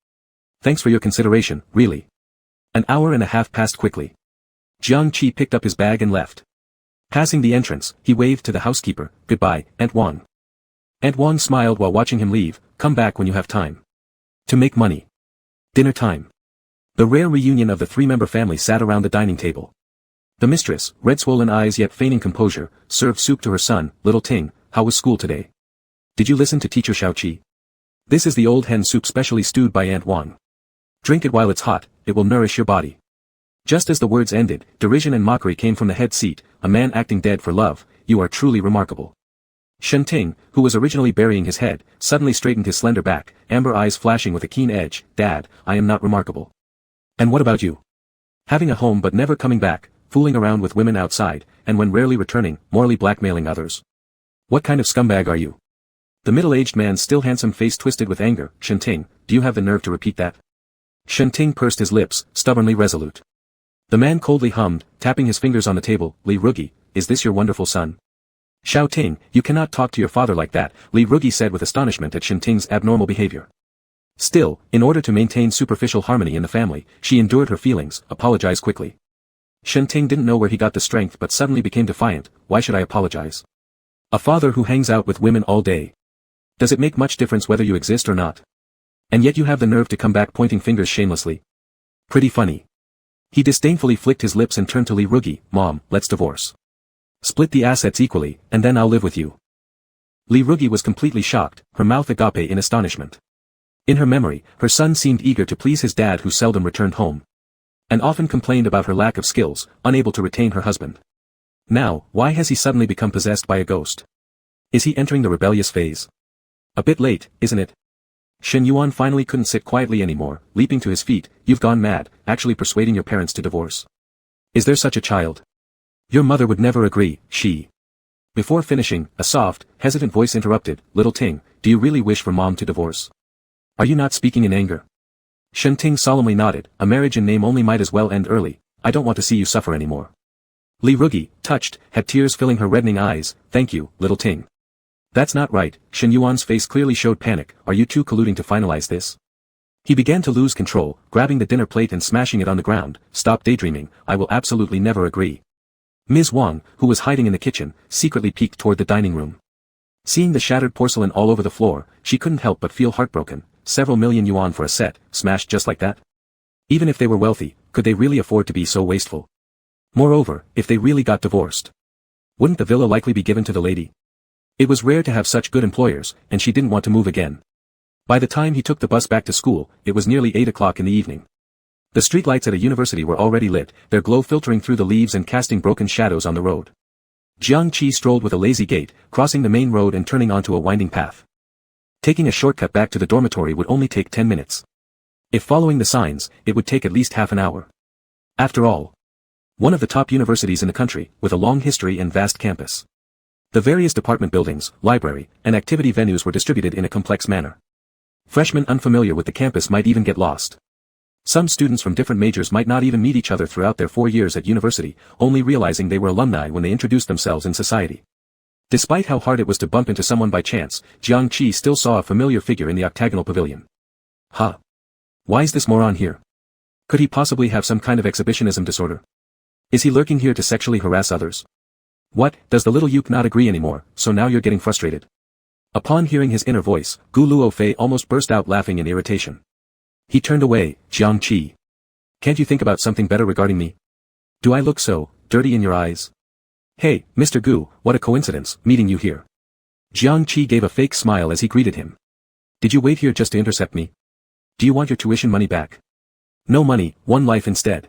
S1: Thanks for your consideration, really. An hour and a half passed quickly. Jiang Qi picked up his bag and left. Passing the entrance, he waved to the housekeeper, Goodbye, Aunt Wang. Aunt Wang smiled while watching him leave, Come back when you have time. To make money. Dinner time. The rare reunion of the three-member family sat around the dining table. The mistress, red-swollen eyes yet feigning composure, served soup to her son, Little Ting, how was school today? Did you listen to teacher Xiaoqi? This is the old hen soup specially stewed by Aunt Wang. Drink it while it's hot, it will nourish your body. Just as the words ended, derision and mockery came from the head seat, a man acting dead for love, you are truly remarkable. Shenting, who was originally burying his head, suddenly straightened his slender back, amber eyes flashing with a keen edge, Dad, I am not remarkable. And what about you? Having a home but never coming back, fooling around with women outside, and when rarely returning, morally blackmailing others. What kind of scumbag are you? The middle-aged man's still handsome face twisted with anger, Shenting, do you have the nerve to repeat that? Shenting pursed his lips, stubbornly resolute. The man coldly hummed, tapping his fingers on the table, Li Rugi, is this your wonderful son? Xiao Ting, you cannot talk to your father like that, Li Rugi said with astonishment at Shenting's abnormal behavior. Still, in order to maintain superficial harmony in the family, she endured her feelings, apologized quickly. Shenting didn't know where he got the strength but suddenly became defiant, why should I apologize? A father who hangs out with women all day. Does it make much difference whether you exist or not? And yet you have the nerve to come back pointing fingers shamelessly. Pretty funny. He disdainfully flicked his lips and turned to Li Rugi, Mom, let's divorce. Split the assets equally, and then I'll live with you. Li Rugi was completely shocked, her mouth agape in astonishment. In her memory, her son seemed eager to please his dad who seldom returned home. And often complained about her lack of skills, unable to retain her husband. Now, why has he suddenly become possessed by a ghost? Is he entering the rebellious phase? A bit late, isn't it? Shen Yuan finally couldn't sit quietly anymore, leaping to his feet, you've gone mad, actually persuading your parents to divorce. Is there such a child? Your mother would never agree, she. Before finishing, a soft, hesitant voice interrupted, Little Ting, do you really wish for Mom to divorce? Are you not speaking in anger? Shen Ting solemnly nodded, a marriage in name only might as well end early, I don't want to see you suffer anymore. Li Rugi, touched, had tears filling her reddening eyes, thank you, Little Ting. That's not right. Shen Yuan's face clearly showed panic. Are you two colluding to finalize this? He began to lose control, grabbing the dinner plate and smashing it on the ground. Stop daydreaming, I will absolutely never agree. Ms. Wang, who was hiding in the kitchen, secretly peeked toward the dining room. Seeing the shattered porcelain all over the floor, she couldn't help but feel heartbroken. Several million yuan for a set, smashed just like that? Even if they were wealthy, could they really afford to be so wasteful? Moreover, if they really got divorced, wouldn't the villa likely be given to the lady? It was rare to have such good employers, and she didn't want to move again. By the time he took the bus back to school, it was nearly 8 o'clock in the evening. The streetlights at a university were already lit, their glow filtering through the leaves and casting broken shadows on the road. Jiang Qi strolled with a lazy gait, crossing the main road and turning onto a winding path. Taking a shortcut back to the dormitory would only take 10 minutes. If following the signs, it would take at least half an hour. After all, one of the top universities in the country, with a long history and vast campus. The various department buildings, library, and activity venues were distributed in a complex manner. Freshmen unfamiliar with the campus might even get lost. Some students from different majors might not even meet each other throughout their 4 years at university, only realizing they were alumni when they introduced themselves in society. Despite how hard it was to bump into someone by chance, Jiang Qi still saw a familiar figure in the octagonal pavilion. Huh? Why is this moron here? Could he possibly have some kind of exhibitionism disorder? Is he lurking here to sexually harass others? What, does the little Yuke not agree anymore, so now you're getting frustrated? Upon hearing his inner voice, Gu Luofei almost burst out laughing in irritation. He turned away. Jiang Qi. Can't you think about something better regarding me? Do I look so dirty in your eyes? Hey, Mr. Gu, what a coincidence, meeting you here. Jiang Qi gave a fake smile as he greeted him. Did you wait here just to intercept me? Do you want your tuition money back? No money, one life instead.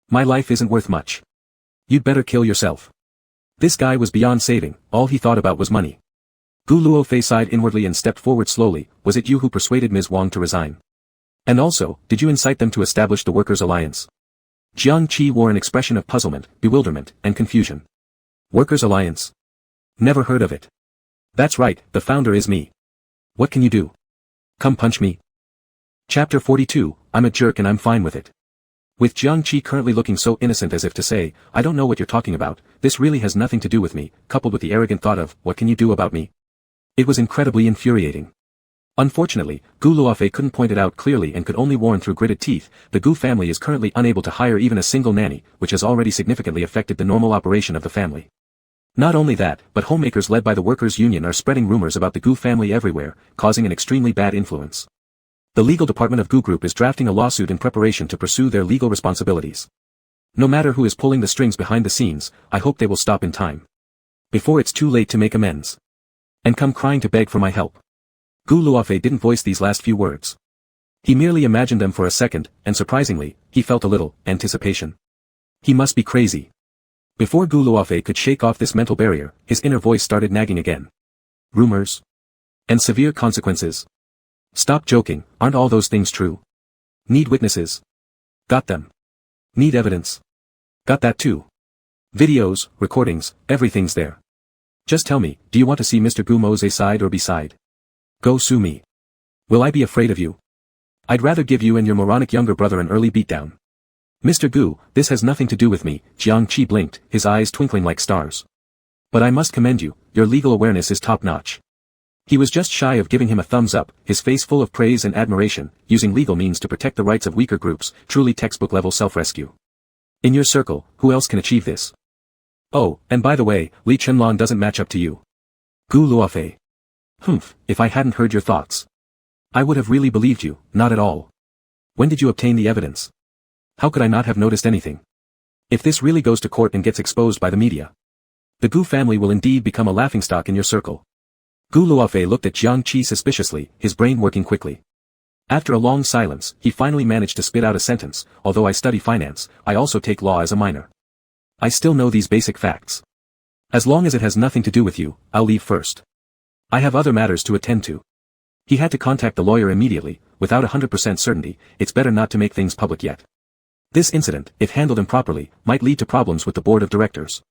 S1: My life isn't worth much. You'd better kill yourself. This guy was beyond saving, all he thought about was money. Gu Luofei sighed inwardly and stepped forward slowly. Was it you who persuaded Ms. Wang to resign? And also, did you incite them to establish the Workers' Alliance? Jiang Qi wore an expression of puzzlement, bewilderment, and confusion. Workers' Alliance? Never heard of it. That's right, the founder is me. What can you do? Come punch me. Chapter 42, I'm a jerk and I'm fine with it. With Jiang Qi currently looking so innocent as if to say, I don't know what you're talking about, this really has nothing to do with me, coupled with the arrogant thought of, what can you do about me? It was incredibly infuriating. Unfortunately, Gu Luofei couldn't point it out clearly and could only warn through gritted teeth. The Gu family is currently unable to hire even a single nanny, which has already significantly affected the normal operation of the family. Not only that, but homemakers led by the workers' union are spreading rumors about the Gu family everywhere, causing an extremely bad influence. The legal department of Gu Group is drafting a lawsuit in preparation to pursue their legal responsibilities. No matter who is pulling the strings behind the scenes, I hope they will stop in time. Before it's too late to make amends. And come crying to beg for my help. Gu Luofei didn't voice these last few words. He merely imagined them for a second, and surprisingly, he felt a little anticipation. He must be crazy. Before Gu Luofei could shake off this mental barrier, his inner voice started nagging again. Rumors. And severe consequences. Stop joking, aren't all those things true? Need witnesses. Got them. Need evidence. Got that too. Videos, recordings, everything's there. Just tell me, do you want to see Mr. Gu Mo's A side or B side? Go sue me. Will I be afraid of you? I'd rather give you and your moronic younger brother an early beatdown. Mr. Gu, this has nothing to do with me. Jiang Qi blinked, his eyes twinkling like stars. But I must commend you, your legal awareness is top-notch. He was just shy of giving him a thumbs up, his face full of praise and admiration, using legal means to protect the rights of weaker groups, truly textbook-level self-rescue. In your circle, who else can achieve this? Oh, and by the way, Li Chenlong doesn't match up to you. Gu Luofei. Humph, if I hadn't heard your thoughts. I would have really believed you, not at all. When did you obtain the evidence? How could I not have noticed anything? If this really goes to court and gets exposed by the media, the Gu family will indeed become a laughingstock in your circle. Gu Luofei looked at Jiang Qi suspiciously, his brain working quickly. After a long silence, he finally managed to spit out a sentence. Although I study finance, I also take law as a minor. I still know these basic facts. As long as it has nothing to do with you, I'll leave first. I have other matters to attend to. He had to contact the lawyer immediately. Without 100% certainty, it's better not to make things public yet. This incident, if handled improperly, might lead to problems with the board of directors.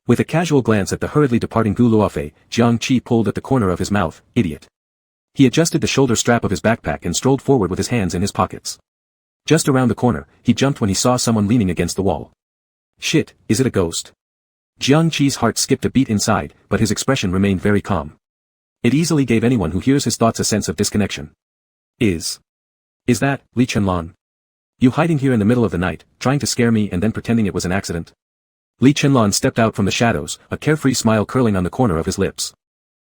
S1: With a casual glance at the hurriedly departing Gu Luofei, Jiang Qi pulled at the corner of his mouth. Idiot. He adjusted the shoulder strap of his backpack and strolled forward with his hands in his pockets. Just around the corner, he jumped when he saw someone leaning against the wall. Shit, is it a ghost? Jiang Qi's heart skipped a beat inside, but his expression remained very calm. It easily gave anyone who hears his thoughts a sense of disconnection. Is that, Li Chenlan? You hiding here in the middle of the night, trying to scare me and then pretending it was an accident? Li Chenlan stepped out from the shadows, a carefree smile curling on the corner of his lips.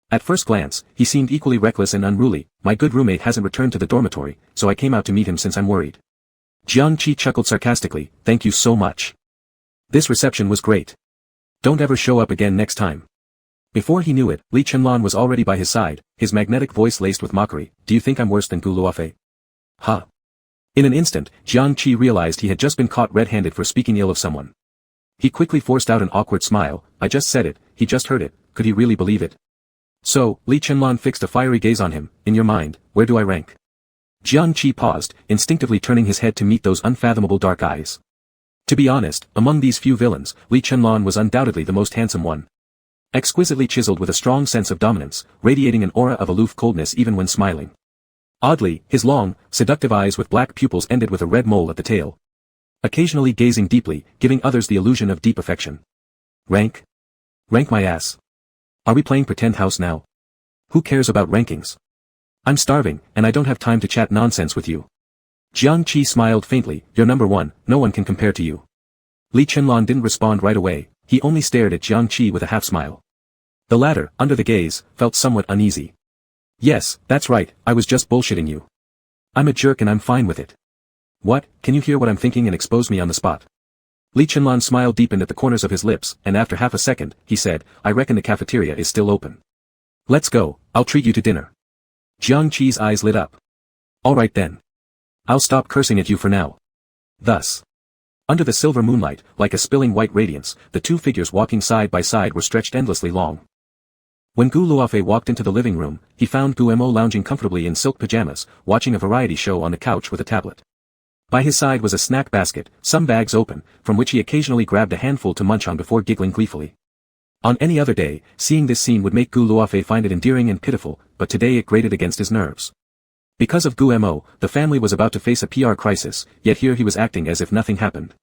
S1: At first glance, he seemed equally reckless and unruly. My good roommate hasn't returned to the dormitory, so I came out to meet him since I'm worried. Jiang Qi chuckled sarcastically, thank you so much. This reception was great. Don't ever show up again next time. Before he knew it, Li Chenlan was already by his side, his magnetic voice laced with mockery. Do you think I'm worse than Gu Luofei? Huh. In an instant, Jiang Qi realized he had just been caught red-handed for speaking ill of someone. He quickly forced out an awkward smile. I just said it, he just heard it, could he really believe it? So, Li Chenlan fixed a fiery gaze on him. In your mind, where do I rank? Jiang Qi paused, instinctively turning his head to meet those unfathomable dark eyes. To be honest, among these few villains, Li Chenlan was undoubtedly the most handsome one. Exquisitely chiseled with a strong sense of dominance, radiating an aura of aloof coldness even when smiling. Oddly, his long, seductive eyes with black pupils ended with a red mole at the tail. Occasionally gazing deeply, giving others the illusion of deep affection. Rank? Rank my ass. Are we playing pretend house now? Who cares about rankings? I'm starving, and I don't have time to chat nonsense with you. Jiang Qi smiled faintly, you're number one, no one can compare to you. Li Chenlan didn't respond right away, he only stared at Jiang Qi with a half-smile. The latter, under the gaze, felt somewhat uneasy. Yes, that's right, I was just bullshitting you. I'm a jerk and I'm fine with it. What, can you hear what I'm thinking and expose me on the spot? Li Chenlan smile deepened at the corners of his lips, and after half a second, he said, I reckon the cafeteria is still open. Let's go, I'll treat you to dinner. Jiang Qi's eyes lit up. Alright then. I'll stop cursing at you for now. Thus. Under the silver moonlight, like a spilling white radiance, the two figures walking side by side were stretched endlessly long. When Gu Luofei walked into the living room, he found Gu Mo lounging comfortably in silk pajamas, watching a variety show on the couch with a tablet. By his side was a snack basket, some bags open, from which he occasionally grabbed a handful to munch on before giggling gleefully. On any other day, seeing this scene would make Gu Luofei find it endearing and pitiful, but today it grated against his nerves. Because of Gu Mo, the family was about to face a PR crisis, yet here he was acting as if nothing happened.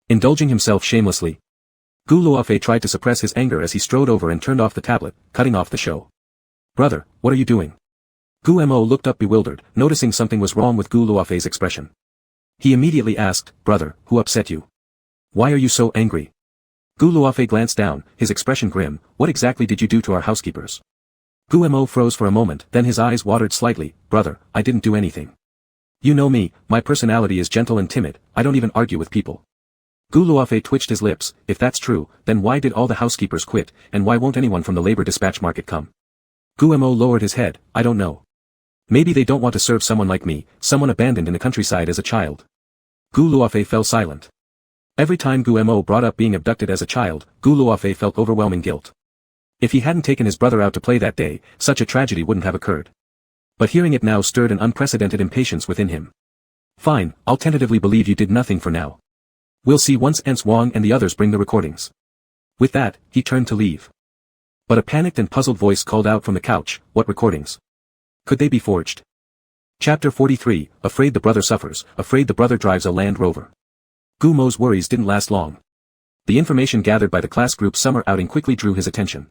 S1: Indulging himself shamelessly. Gu Luofei tried to suppress his anger as he strode over and turned off the tablet, cutting off the show. Brother, what are you doing? Gu Mo looked up bewildered, noticing something was wrong with Gu Luofei's expression. He immediately asked, brother, who upset you? Why are you so angry? Gu Luofei glanced down, his expression grim. What exactly did you do to our housekeepers? Gu Mo froze for a moment, then his eyes watered slightly. Brother, I didn't do anything. You know me, my personality is gentle and timid, I don't even argue with people. Gu Luofei twitched his lips. If that's true, then why did all the housekeepers quit, and why won't anyone from the labor dispatch market come? Gu Mo lowered his head. I don't know. Maybe they don't want to serve someone like me, someone abandoned in the countryside as a child. Gu Luofei fell silent. Every time Gu Mo brought up being abducted as a child, Gu Luofei felt overwhelming guilt. If he hadn't taken his brother out to play that day, such a tragedy wouldn't have occurred. But hearing it now stirred an unprecedented impatience within him. Fine, I'll tentatively believe you did nothing for now. We'll see once Ents Wang and the others bring the recordings. With that, he turned to leave. But a panicked and puzzled voice called out from the couch, what recordings? Could they be forged? Chapter 43, Afraid the brother suffers, afraid the brother drives a Land Rover. Gu Mo's worries didn't last long. The information gathered by the class group's summer outing quickly drew his attention.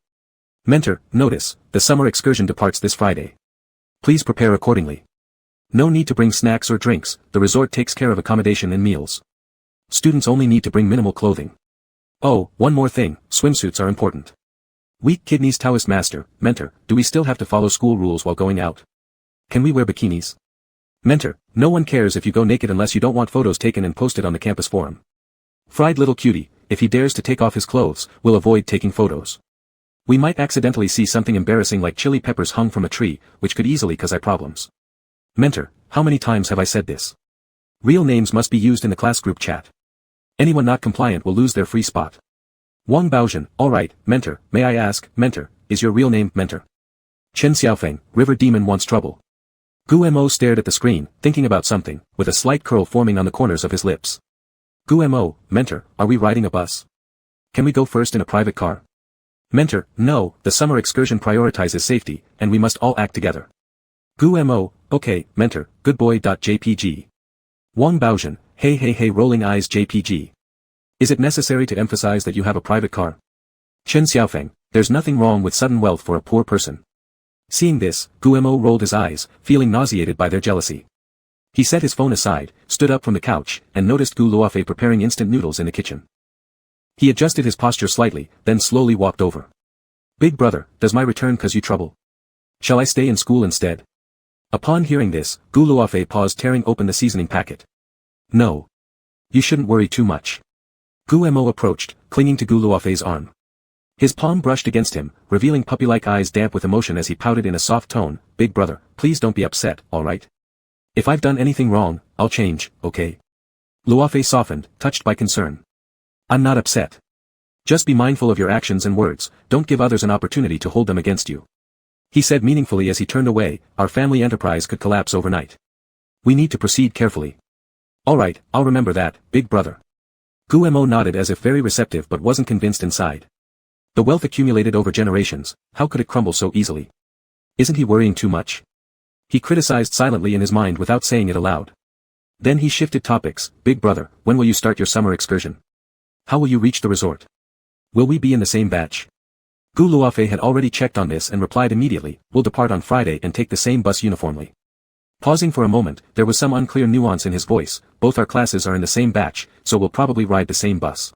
S1: Mentor, notice, the summer excursion departs this Friday. Please prepare accordingly. No need to bring snacks or drinks, the resort takes care of accommodation and meals. Students only need to bring minimal clothing. Oh, one more thing, swimsuits are important. Weak kidneys Taoist master, mentor, do we still have to follow school rules while going out? Can we wear bikinis? Mentor, no one cares if you go naked unless you don't want photos taken and posted on the campus forum. Fried little cutie, if he dares to take off his clothes, we'll avoid taking photos. We might accidentally see something embarrassing like chili peppers hung from a tree, which could easily cause problems. Mentor, how many times have I said this? Real names must be used in the class group chat. Anyone not compliant will lose their free spot. Wang Baozhen, alright, mentor, may I ask, mentor, is your real name, mentor? Chen Xiaofeng, river demon wants trouble. Gu Mo stared at the screen, thinking about something, with a slight curl forming on the corners of his lips. Gu Mo, mentor, are we riding a bus? Can we go first in a private car? Mentor, no, the summer excursion prioritizes safety, and we must all act together. Gu Mo, okay, mentor, good boy. JPG. Wang Baozhen, hey rolling eyes JPG. Is it necessary to emphasize that you have a private car? Chen Xiaofeng, there's nothing wrong with sudden wealth for a poor person. Seeing this, Guemo rolled his eyes, feeling nauseated by their jealousy. He set his phone aside, stood up from the couch, and noticed Gu Luofei preparing instant noodles in the kitchen. He adjusted his posture slightly, then slowly walked over. Big brother, does my return cause you trouble? Shall I stay in school instead? Upon hearing this, Gu Luofei paused, tearing open the seasoning packet. No. You shouldn't worry too much. Guemo approached, clinging to Gu Luofei's arm. His palm brushed against him, revealing puppy-like eyes damp with emotion as he pouted in a soft tone, Big brother, please don't be upset, alright? If I've done anything wrong, I'll change, okay? Luofei softened, touched by concern. I'm not upset. Just be mindful of your actions and words, don't give others an opportunity to hold them against you. He said meaningfully as he turned away, our family enterprise could collapse overnight. We need to proceed carefully. Alright, I'll remember that, big brother. Guemo nodded as if very receptive but wasn't convinced inside. The wealth accumulated over generations, how could it crumble so easily? Isn't he worrying too much? He criticized silently in his mind without saying it aloud. Then he shifted topics, big brother, when will you start your summer excursion? How will you reach the resort? Will we be in the same batch? Gu Luofei had already checked on this and replied immediately, we'll depart on Friday and take the same bus uniformly. Pausing for a moment, there was some unclear nuance in his voice, both our classes are in the same batch, so we'll probably ride the same bus.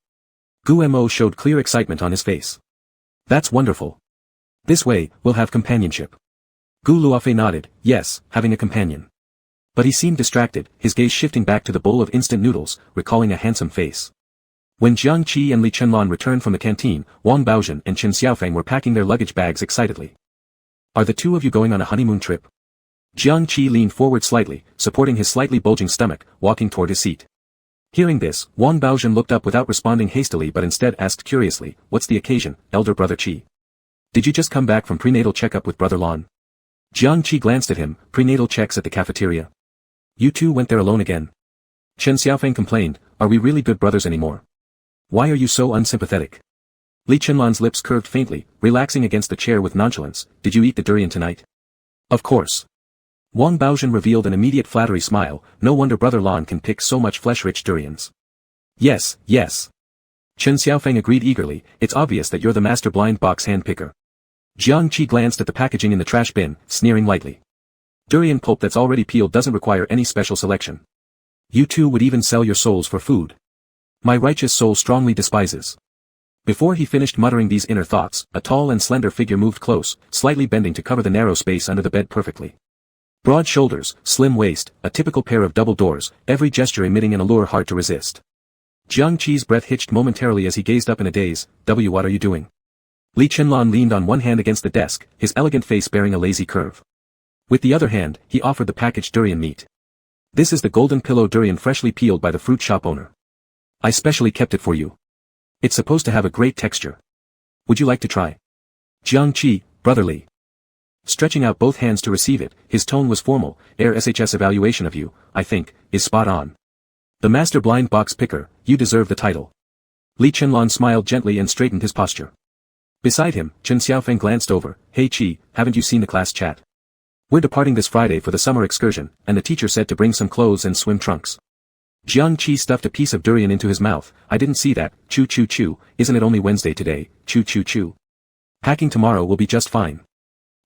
S1: Guemo showed clear excitement on his face. That's wonderful. This way, we'll have companionship. Gu Luofei nodded, yes, having a companion. But he seemed distracted, his gaze shifting back to the bowl of instant noodles, recalling a handsome face. When Jiang Qi and Li Chenlan returned from the canteen, Wang Baozhen and Chen Xiaofeng were packing their luggage bags excitedly. Are the two of you going on a honeymoon trip? Jiang Qi leaned forward slightly, supporting his slightly bulging stomach, walking toward his seat. Hearing this, Wang Baozhen looked up without responding hastily but instead asked curiously, what's the occasion, elder brother Qi? Did you just come back from prenatal checkup with brother Lan? Jiang Qi glanced at him, prenatal checks at the cafeteria. You two went there alone again. Chen Xiaofeng complained, are we really good brothers anymore? Why are you so unsympathetic? Li Chenlan's lips curved faintly, relaxing against the chair with nonchalance, did you eat the durian tonight? Of course. Wang Baozhen revealed an immediate flattery smile, no wonder brother Lan can pick so much flesh-rich durians. Yes, yes. Chen Xiaofeng agreed eagerly, it's obvious that you're the master blind box hand picker. Jiang Qi glanced at the packaging in the trash bin, sneering lightly. Durian pulp that's already peeled doesn't require any special selection. You two would even sell your souls for food. My righteous soul strongly despises. Before he finished muttering these inner thoughts, a tall and slender figure moved close, slightly bending to cover the narrow space under the bed perfectly. Broad shoulders, slim waist, a typical pair of double doors, every gesture emitting an allure hard to resist. Jiang Qi's breath hitched momentarily as he gazed up in a daze, what are you doing? Li Chenlan leaned on one hand against the desk, his elegant face bearing a lazy curve. With the other hand, he offered the packaged durian meat. This is the golden pillow durian freshly peeled by the fruit shop owner. I specially kept it for you. It's supposed to have a great texture. Would you like to try? Jiang Qi, brotherly. Stretching out both hands to receive it, his tone was formal, SHS evaluation of you, I think, is spot on. The master blind box picker, you deserve the title. Li Chenlan smiled gently and straightened his posture. Beside him, Chen Xiaofeng glanced over, hey Qi, haven't you seen the class chat? We're departing this Friday for the summer excursion, and the teacher said to bring some clothes and swim trunks. Jiang Qi stuffed a piece of durian into his mouth, I didn't see that, chew chew chew, isn't it only Wednesday today, chew chew chew. Packing tomorrow will be just fine.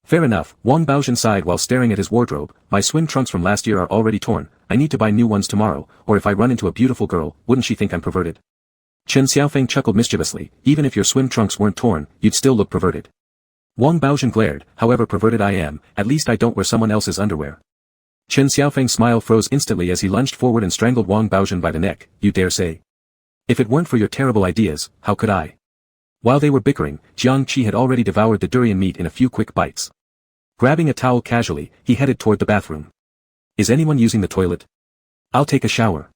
S1: Fair enough, Wang Baozhen sighed while staring at his wardrobe, my swim trunks from last year are already torn, I need to buy new ones tomorrow, or if I run into a beautiful girl, wouldn't she think I'm perverted? Chen Xiaofeng chuckled mischievously, even if your swim trunks weren't torn, you'd still look perverted. Wang Baozhen glared, however perverted I am, at least I don't wear someone else's underwear. Chen Xiaofeng's smile froze instantly as he lunged forward and strangled Wang Baozhen by the neck, you dare say. If it weren't for your terrible ideas, how could I? While they were bickering, Jiang Qi had already devoured the durian meat in a few quick bites. Grabbing a towel casually, he headed toward the bathroom. Is anyone using the toilet? I'll take a shower.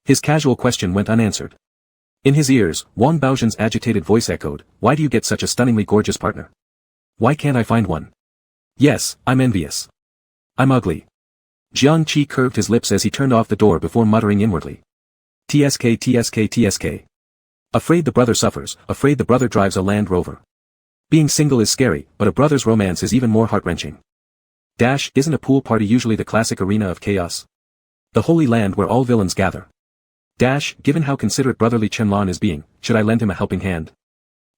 S1: His casual question went unanswered. In his ears, Wang Baozhen's agitated voice echoed, why do you get such a stunningly gorgeous partner? Why can't I find one? Yes, I'm envious. I'm ugly. Jiang Qi curved his lips as he turned off the door before muttering inwardly. TSK TSK TSK. Afraid the brother suffers, afraid the brother drives a Land Rover. Being single is scary, but a brother's romance is even more heart-wrenching. Dash, isn't a pool party usually the classic arena of chaos? The holy land where all villains gather. Dash, given how considerate brotherly Chenlan is being, should I lend him a helping hand?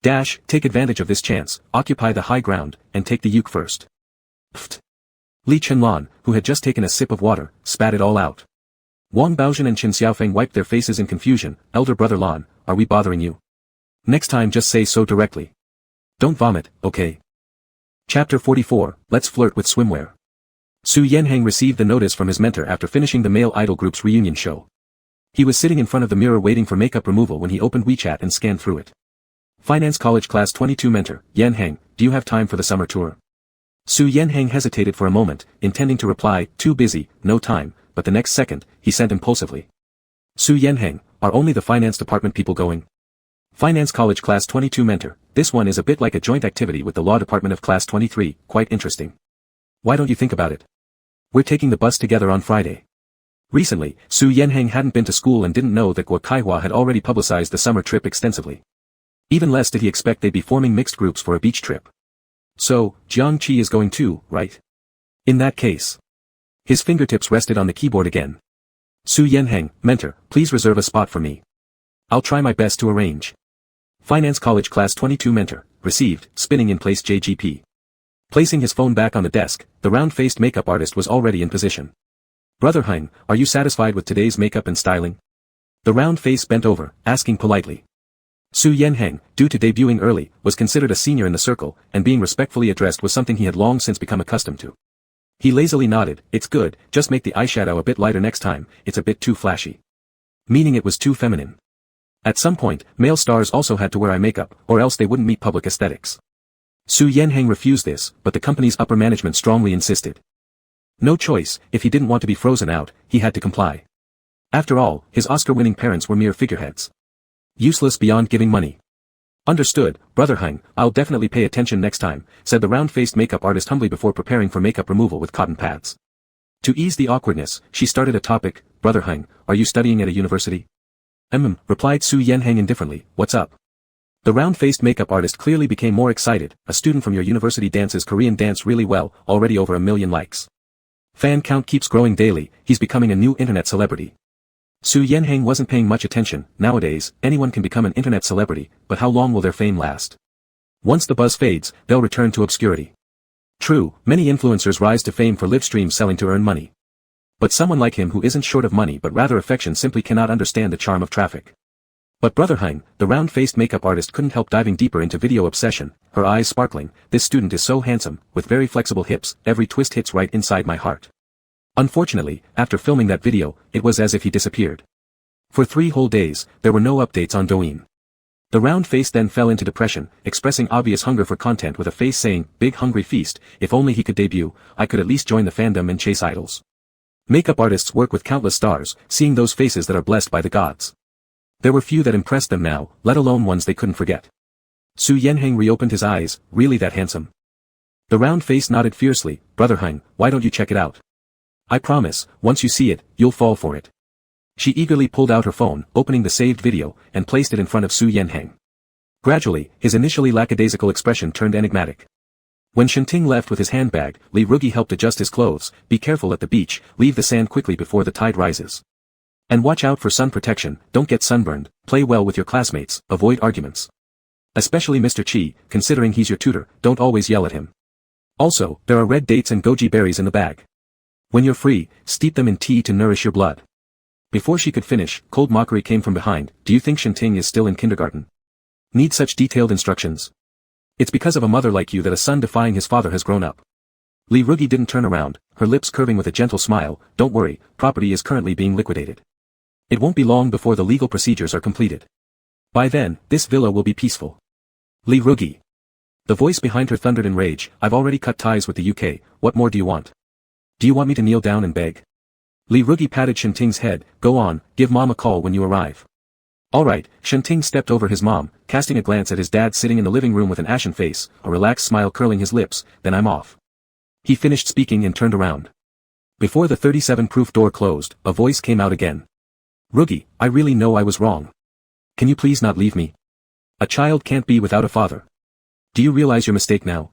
S1: Dash, take advantage of this chance, occupy the high ground, and take the uke first. Pfft. Li Chenlan, who had just taken a sip of water, spat it all out. Wang Baozhen and Qin Xiaofeng wiped their faces in confusion. Elder brother Lan, are we bothering you? Next time just say so directly. Don't vomit, okay? Chapter 44, Let's Flirt with Swimwear. Su Yanheng received the notice from his mentor after finishing the male idol group's reunion show. He was sitting in front of the mirror waiting for makeup removal when he opened WeChat and scanned through it. Finance College Class 22 mentor, Yanheng, do you have time for the summer tour? Su Yanheng hesitated for a moment, intending to reply, too busy, no time, but the next second, he sent impulsively. Su Yanheng, are only the finance department people going? Finance College Class 22 mentor, this one is a bit like a joint activity with the law department of Class 23, quite interesting. Why don't you think about it? We're taking the bus together on Friday. Recently, Su Yanheng hadn't been to school and didn't know that Guo Kaihua had already publicized the summer trip extensively. Even less did he expect they'd be forming mixed groups for a beach trip. So, Jiang Qi is going too, right? In that case. His fingertips rested on the keyboard again. Su Yanheng, mentor, please reserve a spot for me. I'll try my best to arrange. Finance College Class 22 mentor, received, spinning in place JGP. Placing his phone back on the desk, the round-faced makeup artist was already in position. Brother Hein, are you satisfied with today's makeup and styling? The round face bent over, asking politely. Su Yanheng, due to debuting early, was considered a senior in the circle, and being respectfully addressed was something he had long since become accustomed to. He lazily nodded, it's good, just make the eyeshadow a bit lighter next time, it's a bit too flashy. Meaning it was too feminine. At some point, male stars also had to wear eye makeup, or else they wouldn't meet public aesthetics. Su Yanheng refused this, but the company's upper management strongly insisted. No choice, if he didn't want to be frozen out, he had to comply. After all, his Oscar-winning parents were mere figureheads. Useless beyond giving money. Understood, Brother Hein, I'll definitely pay attention next time, said the round-faced makeup artist humbly before preparing for makeup removal with cotton pads. To ease the awkwardness, she started a topic, Brother Hein, are you studying at a university? Replied Su Yanheng indifferently, what's up? The round-faced makeup artist clearly became more excited, a student from your university dances Korean dance really well, already over 1 million likes. Fan count keeps growing daily, he's becoming a new internet celebrity. Su Yanheng wasn't paying much attention. Nowadays, anyone can become an internet celebrity, but how long will their fame last? Once the buzz fades, they'll return to obscurity. True, many influencers rise to fame for live streams selling to earn money. But someone like him who isn't short of money but rather affection simply cannot understand the charm of traffic. But Brother Hein, the round-faced makeup artist couldn't help diving deeper into video obsession, her eyes sparkling, this student is so handsome, with very flexible hips, every twist hits right inside my heart. Unfortunately, after filming that video, it was as if he disappeared. For 3 whole days, there were no updates on Douyin. The round face then fell into depression, expressing obvious hunger for content with a face saying, big hungry feast, if only he could debut, I could at least join the fandom and chase idols. Makeup artists work with countless stars, seeing those faces that are blessed by the gods. There were few that impressed them now, let alone ones they couldn't forget. Su Yanheng reopened his eyes, really that handsome? The round face nodded fiercely, Brother Hein, why don't you check it out? I promise, once you see it, you'll fall for it. She eagerly pulled out her phone, opening the saved video, and placed it in front of Su Yanheng. Gradually, his initially lackadaisical expression turned enigmatic. When Shenting left with his handbag, Li Rugi helped adjust his clothes, be careful at the beach, leave the sand quickly before the tide rises. And watch out for sun protection, don't get sunburned, play well with your classmates, avoid arguments. Especially Mr. Chi, considering he's your tutor, don't always yell at him. Also, there are red dates and goji berries in the bag. When you're free, steep them in tea to nourish your blood. Before she could finish, cold mockery came from behind, do you think Shenting is still in kindergarten? Need such detailed instructions? It's because of a mother like you that a son defying his father has grown up. Li Rugi didn't turn around, her lips curving with a gentle smile, don't worry, property is currently being liquidated. It won't be long before the legal procedures are completed. By then, this villa will be peaceful. Li Rugi. The voice behind her thundered in rage, I've already cut ties with the UK, what more do you want? Do you want me to kneel down and beg? Li Rugi patted Shenting's head, go on, give mom a call when you arrive. Alright, Shenting stepped over his mom, casting a glance at his dad sitting in the living room with an ashen face, a relaxed smile curling his lips, then I'm off. He finished speaking and turned around. Before the 37-proof door closed, a voice came out again. Rugi, I really know I was wrong. Can you please not leave me? A child can't be without a father. Do you realize your mistake now?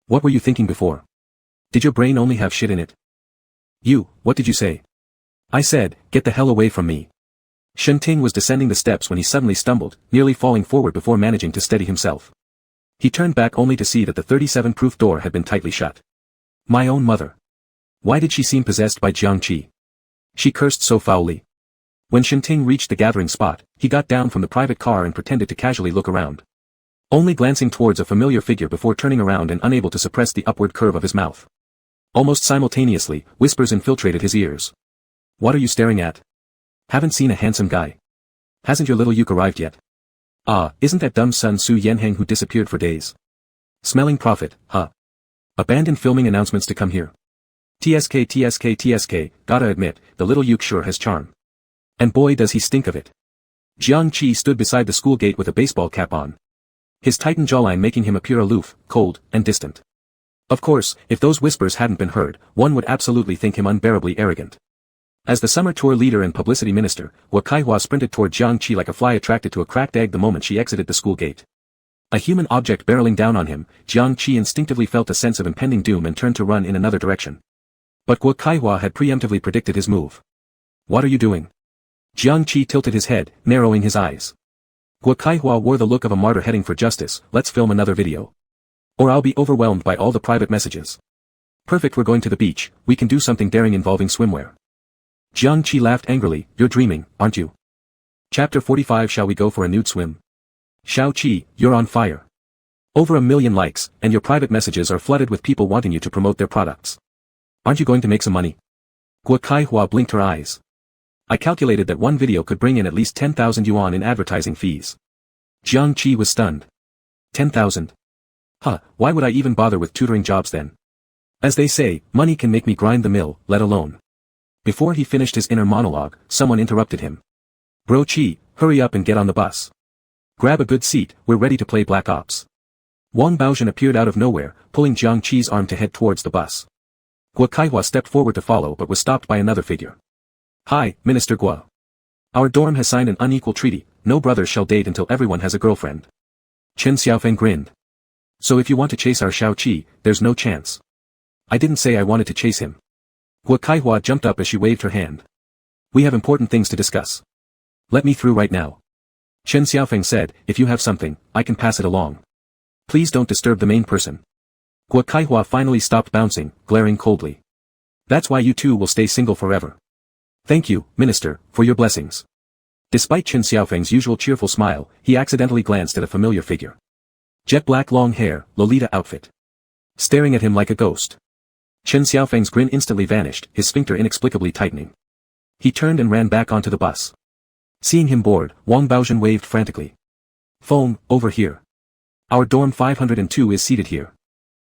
S1: What were you thinking before? Did your brain only have shit in it? What did you say? I said, get the hell away from me. Shenting was descending the steps when he suddenly stumbled, nearly falling forward before managing to steady himself. He turned back only to see that the 37-proof door had been tightly shut. My own mother. Why did she seem possessed by Jiang Qi? She cursed so foully. When Shenting reached the gathering spot, he got down from the private car and pretended to casually look around. Only glancing towards a familiar figure before turning around and unable to suppress the upward curve of his mouth. Almost simultaneously, whispers infiltrated his ears. What are you staring at? Haven't seen a handsome guy. Hasn't your little Yuke arrived yet? Ah, isn't that dumb son Su Yanheng who disappeared for days? Smelling profit, huh? Abandon filming announcements to come here. TSK, gotta admit, the little Yuke sure has charm. And boy does he stink of it. Jiang Qi stood beside the school gate with a baseball cap on. His tightened jawline making him appear aloof, cold, and distant. Of course, if those whispers hadn't been heard, one would absolutely think him unbearably arrogant. As the summer tour leader and publicity minister, Hua Kaihua sprinted toward Jiang Qi like a fly attracted to a cracked egg the moment she exited the school gate. A human object barreling down on him, Jiang Qi instinctively felt a sense of impending doom and turned to run in another direction. But Hua Kaihua had preemptively predicted his move. What are you doing? Jiang Qi tilted his head, narrowing his eyes. Hua Kaihua wore the look of a martyr heading for justice. Let's film another video. Or I'll be overwhelmed by all the private messages. Perfect, we're going to the beach, we can do something daring involving swimwear. Jiang Qi laughed angrily, you're dreaming, aren't you? Chapter 45. Shall we go for a nude swim? Xiao Qi, you're on fire. Over 1 million likes, and your private messages are flooded with people wanting you to promote their products. Aren't you going to make some money? Hua Kaihua blinked her eyes. I calculated that one video could bring in at least 10,000 yuan in advertising fees. Jiang Qi was stunned. 10,000? Huh, why would I even bother with tutoring jobs then? As they say, money can make me grind the mill, let alone. Before he finished his inner monologue, someone interrupted him. Bro Qi, hurry up and get on the bus. Grab a good seat, we're ready to play Black Ops. Wang Baozhen appeared out of nowhere, pulling Jiang Qi's arm to head towards the bus. Hua Kaihua stepped forward to follow but was stopped by another figure. Hi, Minister Guo. Our dorm has signed an unequal treaty, no brothers shall date until everyone has a girlfriend. Chen Xiaofeng grinned. So if you want to chase our Xiao Qi, there's no chance. I didn't say I wanted to chase him. Hua Kaihua jumped up as she waved her hand. We have important things to discuss. Let me through right now. Chen Xiaofeng said, if you have something, I can pass it along. Please don't disturb the main person. Hua Kaihua finally stopped bouncing, glaring coldly. That's why you two will stay single forever. Thank you, Minister, for your blessings. Despite Chen Xiaofeng's usual cheerful smile, he accidentally glanced at a familiar figure. Jet black long hair, Lolita outfit. Staring at him like a ghost. Chen Xiaofeng's grin instantly vanished, his sphincter inexplicably tightening. He turned and ran back onto the bus. Seeing him bored, Wang Baozhen waved frantically. Phone, over here. Our dorm 502 is seated here.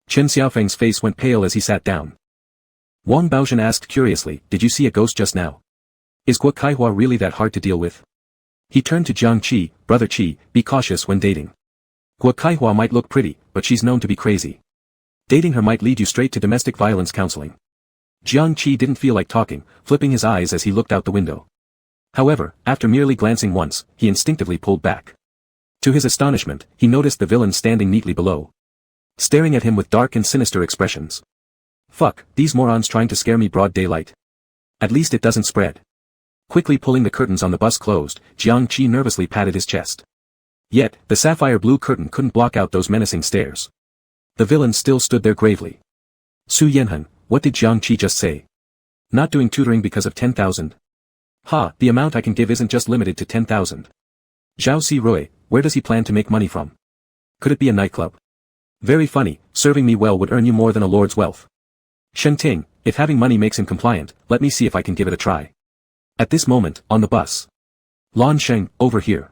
S1: Chen Xiaofeng's face went pale as he sat down. Wang Baozhen asked curiously, did you see a ghost just now? Is Hua Kaihua really that hard to deal with? He turned to Jiang Qi, brother Qi, be cautious when dating. Hua Kaihua might look pretty, but she's known to be crazy. Dating her might lead you straight to domestic violence counseling. Jiang Qi didn't feel like talking, flipping his eyes as he looked out the window. However, after merely glancing once, he instinctively pulled back. To his astonishment, he noticed the villain standing neatly below. Staring at him with dark and sinister expressions. Fuck, these morons trying to scare me broad daylight. At least it doesn't spread. Quickly pulling the curtains on the bus closed, Jiang Qi nervously patted his chest. Yet, the sapphire blue curtain couldn't block out those menacing stares. The villain still stood there gravely. Su Yanheng, what did Jiang Qi just say? Not doing tutoring because of 10,000? Ha, the amount I can give isn't just limited to 10,000. Zhao Si Rui, where does he plan to make money from? Could it be a nightclub? Very funny, serving me well would earn you more than a lord's wealth. Shenting, if having money makes him compliant, let me see if I can give it a try. At this moment, on the bus. Lan Sheng, over here.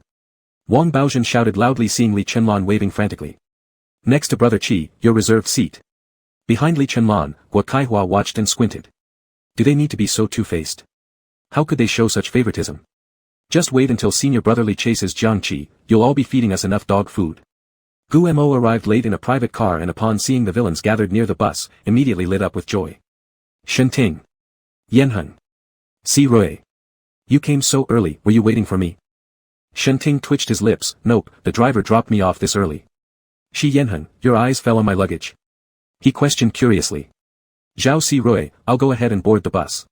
S1: Wang Baozhen shouted loudly seeing Li Chenlan waving frantically. Next to brother Qi, your reserved seat. Behind Li Chenlan, Hua Kaihua watched and squinted. Do they need to be so two-faced? How could they show such favoritism? Just wait until senior brotherly chases Jiang Qi, you'll all be feeding us enough dog food. Gu Mo arrived late in a private car and upon seeing the villains gathered near the bus, immediately lit up with joy. Shenting. Yanheng. Si Rui. You came so early, were you waiting for me? Shenting twitched his lips, nope, the driver dropped me off this early. Shi Yanheng, your eyes fell on my luggage. He questioned curiously. Zhao Si Rui, I'll go ahead and board the bus.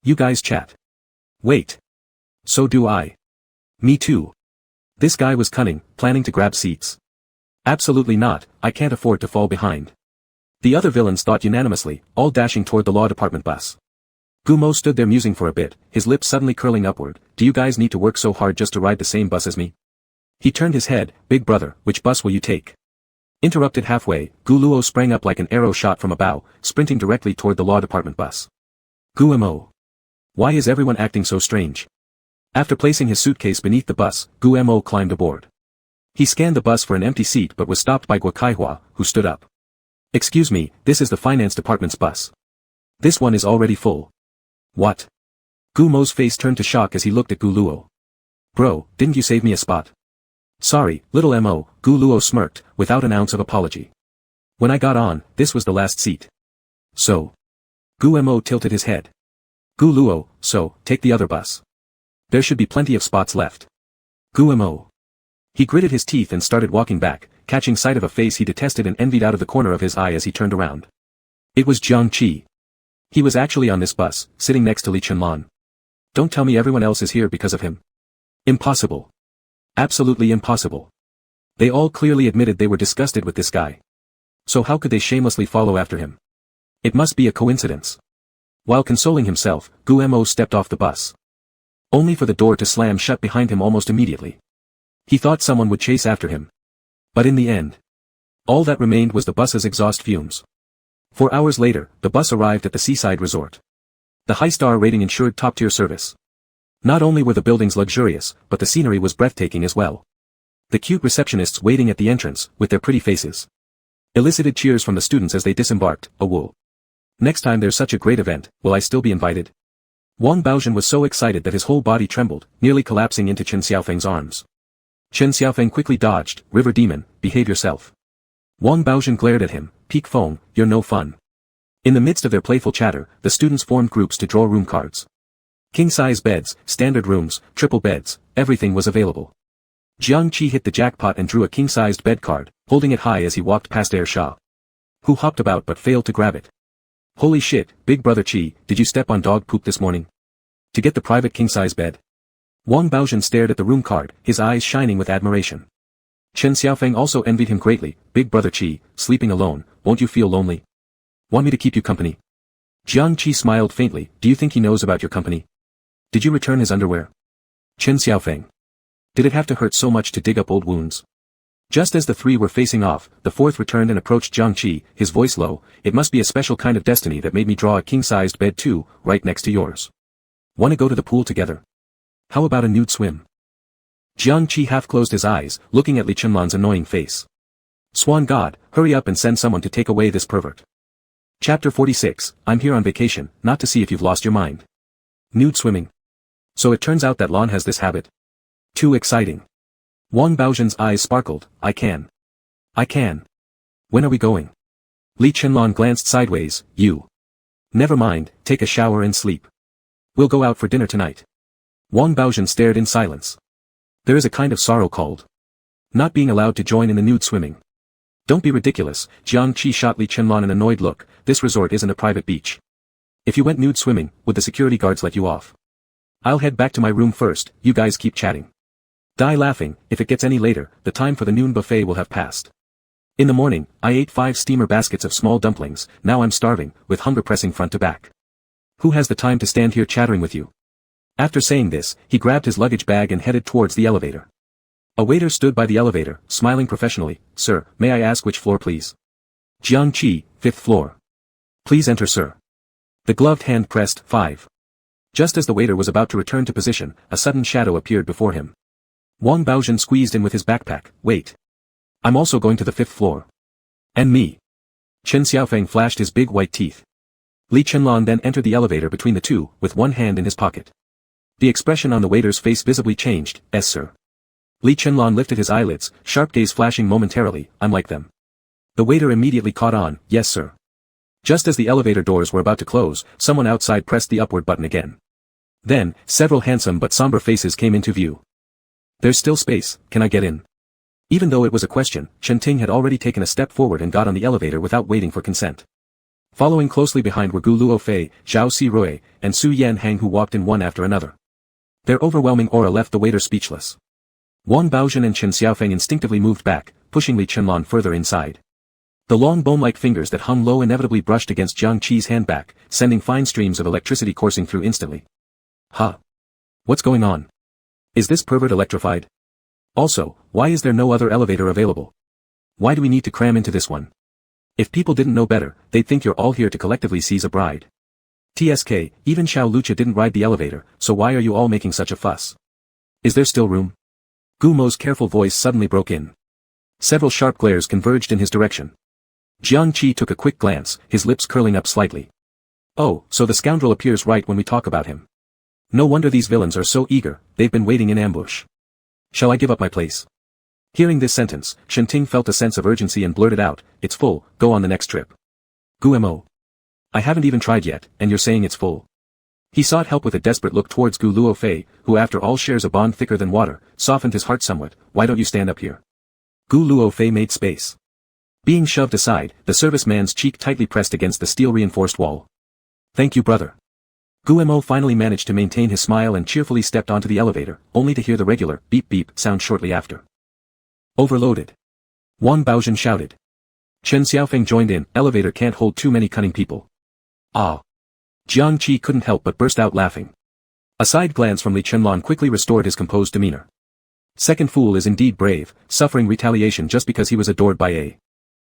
S1: You guys chat. Wait. So do I. Me too. This guy was cunning, planning to grab seats. Absolutely not, I can't afford to fall behind. The other villains thought unanimously, all dashing toward the law department bus. Gu Mo stood there musing for a bit, his lips suddenly curling upward. Do you guys need to work so hard just to ride the same bus as me? He turned his head. Big brother, which bus will you take? Interrupted halfway, Gu Luo sprang up like an arrow shot from a bow, sprinting directly toward the law department bus. Gu Mo. Why is everyone acting so strange? After placing his suitcase beneath the bus, Gu Mo climbed aboard. He scanned the bus for an empty seat but was stopped by Guo Kaihua, who stood up. Excuse me, this is the finance department's bus. This one is already full. What? Gu Mo's face turned to shock as he looked at Gu Luo. Bro, didn't you save me a spot? Sorry, little Mo, Gu Luo smirked, without an ounce of apology. When I got on, this was the last seat. So? Gu Mo tilted his head. Gu Luo, so, take the other bus. There should be plenty of spots left. Gu Mo. He gritted his teeth and started walking back, catching sight of a face he detested and envied out of the corner of his eye as he turned around. It was Jiang Qi. He was actually on this bus, sitting next to Li Chenlan. Don't tell me everyone else is here because of him. Impossible. Absolutely impossible. They all clearly admitted they were disgusted with this guy. So how could they shamelessly follow after him? It must be a coincidence. While consoling himself, Gu Mo stepped off the bus. Only for the door to slam shut behind him almost immediately. He thought someone would chase after him. But in the end, all that remained was the bus's exhaust fumes. 4 hours later, the bus arrived at the seaside resort. The high-star rating ensured top-tier service. Not only were the buildings luxurious, but the scenery was breathtaking as well. The cute receptionists waiting at the entrance, with their pretty faces, elicited cheers from the students as they disembarked. Oh wool. Next time there's such a great event, will I still be invited? Wang Baozhen was so excited that his whole body trembled, nearly collapsing into Chen Xiaofeng's arms. Chen Xiaofeng quickly dodged. River demon, behave yourself. Wang Baozhen glared at him. Peak Feng, you're no fun. In the midst of their playful chatter, the students formed groups to draw room cards. King-size beds, standard rooms, triple beds, everything was available. Jiang Qi hit the jackpot and drew a king-sized bed card, holding it high as he walked past Air Shah, who hopped about but failed to grab it. Holy shit, big brother Qi, did you step on dog poop this morning? To get the private king-size bed? Wang Baozhen stared at the room card, his eyes shining with admiration. Chen Xiaofeng also envied him greatly. Big brother Qi, sleeping alone, won't you feel lonely? Want me to keep you company? Jiang Qi smiled faintly. Do you think he knows about your company? Did you return his underwear? Chen Xiaofeng. Did it have to hurt so much to dig up old wounds? Just as the three were facing off, the fourth returned and approached Jiang Qi, his voice low. It must be a special kind of destiny that made me draw a king-sized bed too, right next to yours. Want to go to the pool together? How about a nude swim? Jiang Qi half closed his eyes, looking at Li Chenlan's annoying face. Swan God, hurry up and send someone to take away this pervert. Chapter 46, I'm here on vacation, not to see if you've lost your mind. Nude swimming. So it turns out that Lan has this habit. Too exciting. Wang Baozhen's eyes sparkled. I can. When are we going? Li Chenlan glanced sideways. You. Never mind, take a shower and sleep. We'll go out for dinner tonight. Wang Baozhen stared in silence. There is a kind of sorrow called not being allowed to join in the nude swimming. Don't be ridiculous, Jiang Qi shot Li Chenlan an annoyed look. This resort isn't a private beach. If you went nude swimming, would the security guards let you off? I'll head back to my room first, you guys keep chatting. Die laughing, if it gets any later, the time for the noon buffet will have passed. In the morning, I ate 5 steamer baskets of small dumplings, now I'm starving, with hunger pressing front to back. Who has the time to stand here chattering with you? After saying this, he grabbed his luggage bag and headed towards the elevator. A waiter stood by the elevator, smiling professionally. Sir, may I ask which floor please? Jiang Qi, 5th floor. Please enter sir. The gloved hand pressed 5. Just as the waiter was about to return to position, a sudden shadow appeared before him. Wang Baozhen squeezed in with his backpack. Wait. I'm also going to the 5th floor. And me. Chen Xiaofeng flashed his big white teeth. Li Chenlan then entered the elevator between the two, with one hand in his pocket. The expression on the waiter's face visibly changed. Yes sir. Li Chenlan lifted his eyelids, sharp gaze flashing momentarily. I'm like them. The waiter immediately caught on. Yes sir. Just as the elevator doors were about to close, someone outside pressed the upward button again. Then, several handsome but somber faces came into view. There's still space, can I get in? Even though it was a question, Chen Ting had already taken a step forward and got on the elevator without waiting for consent. Following closely behind were Gu Luo Fei, Zhao Sirui, and Su Yan Hang who walked in one after another. Their overwhelming aura left the waiter speechless. Wang Baozhen and Chen Xiaofeng instinctively moved back, pushing Li Chenlan further inside. The long bone-like fingers that hung low inevitably brushed against Jiang Qi's hand back, sending fine streams of electricity coursing through instantly. Huh? What's going on? Is this pervert electrified? Also, why is there no other elevator available? Why do we need to cram into this one? If people didn't know better, they'd think you're all here to collectively seize a bride. TSK, even Xiao Lucha didn't ride the elevator, so why are you all making such a fuss? Is there still room? Gu Mo's careful voice suddenly broke in. Several sharp glares converged in his direction. Jiang Qi took a quick glance, his lips curling up slightly. Oh, so the scoundrel appears right when we talk about him. No wonder these villains are so eager, they've been waiting in ambush. Shall I give up my place? Hearing this sentence, Shenting felt a sense of urgency and blurted out, it's full, go on the next trip. Gu Mo. I haven't even tried yet, and you're saying it's full. He sought help with a desperate look towards Gu Luofei, who after all shares a bond thicker than water, softened his heart somewhat. Why don't you stand up here? Gu Luofei made space. Being shoved aside, the serviceman's cheek tightly pressed against the steel-reinforced wall. Thank you, brother. Gu Mo finally managed to maintain his smile and cheerfully stepped onto the elevator, only to hear the regular beep-beep sound shortly after. Overloaded. Wang Baozhen shouted. Chen Xiaofeng joined in, elevator can't hold too many cunning people. Ah. Jiang Qi couldn't help but burst out laughing. A side glance from Li Chenlong quickly restored his composed demeanor. Second fool is indeed brave, suffering retaliation just because he was adored by a.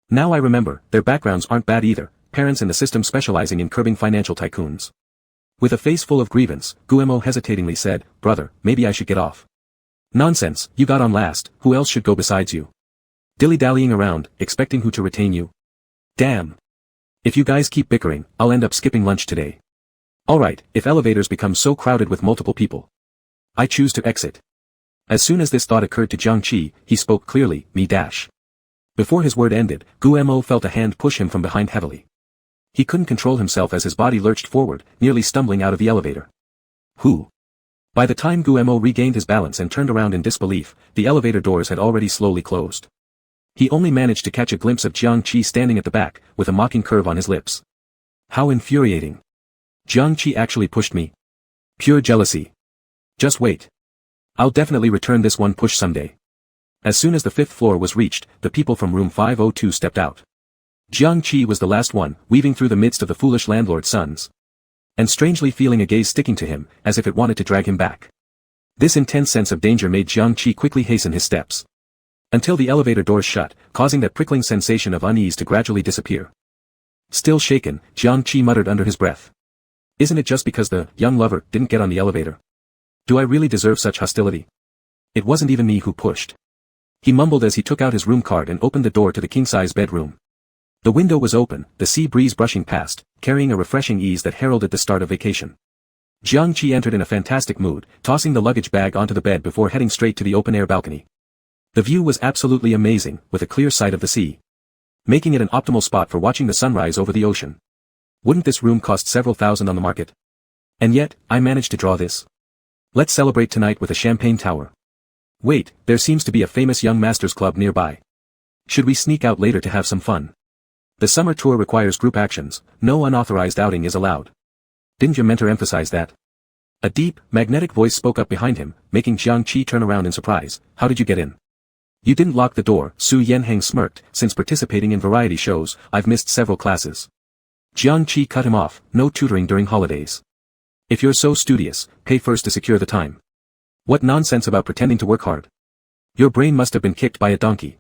S1: Now I remember, their backgrounds aren't bad either, parents in the system specializing in curbing financial tycoons. With a face full of grievance, Gu Mo hesitatingly said, brother, maybe I should get off. Nonsense, you got on last, who else should go besides you? Dilly-dallying around, expecting who to retain you? Damn. If you guys keep bickering, I'll end up skipping lunch today. Alright, if elevators become so crowded with multiple people. I choose to exit. As soon as this thought occurred to Jiang Qi, he spoke clearly, me dash. Before his word ended, Gu Mo felt a hand push him from behind heavily. He couldn't control himself as his body lurched forward, nearly stumbling out of the elevator. Who? By the time Gu Mo regained his balance and turned around in disbelief, the elevator doors had already slowly closed. He only managed to catch a glimpse of Jiang Qi standing at the back, with a mocking curve on his lips. How infuriating. Jiang Qi actually pushed me. Pure jealousy. Just wait. I'll definitely return this one push someday. As soon as the fifth floor was reached, the people from room 502 stepped out. Jiang Qi was the last one, weaving through the midst of the foolish landlord's sons. And strangely feeling a gaze sticking to him, as if it wanted to drag him back. This intense sense of danger made Jiang Qi quickly hasten his steps. Until the elevator doors shut, causing that prickling sensation of unease to gradually disappear. Still shaken, Jiang Qi muttered under his breath. Isn't it just because the young lover didn't get on the elevator? Do I really deserve such hostility? It wasn't even me who pushed. He mumbled as he took out his room card and opened the door to the king-size bedroom. The window was open, the sea breeze brushing past, carrying a refreshing ease that heralded the start of vacation. Jiang Qi entered in a fantastic mood, tossing the luggage bag onto the bed before heading straight to the open-air balcony. The view was absolutely amazing, with a clear sight of the sea. Making it an optimal spot for watching the sunrise over the ocean. Wouldn't this room cost several thousand on the market? And yet, I managed to draw this. Let's celebrate tonight with a champagne tower. Wait, there seems to be a famous young masters club nearby. Should we sneak out later to have some fun? The summer tour requires group actions, no unauthorized outing is allowed. Didn't your mentor emphasize that? A deep, magnetic voice spoke up behind him, making Jiang Qi turn around in surprise. How did you get in? You didn't lock the door, Su Yanheng smirked. Since participating in variety shows, I've missed several classes. Jiang Qi cut him off, no tutoring during holidays. If you're so studious, pay first to secure the time. What nonsense about pretending to work hard? Your brain must have been kicked by a donkey.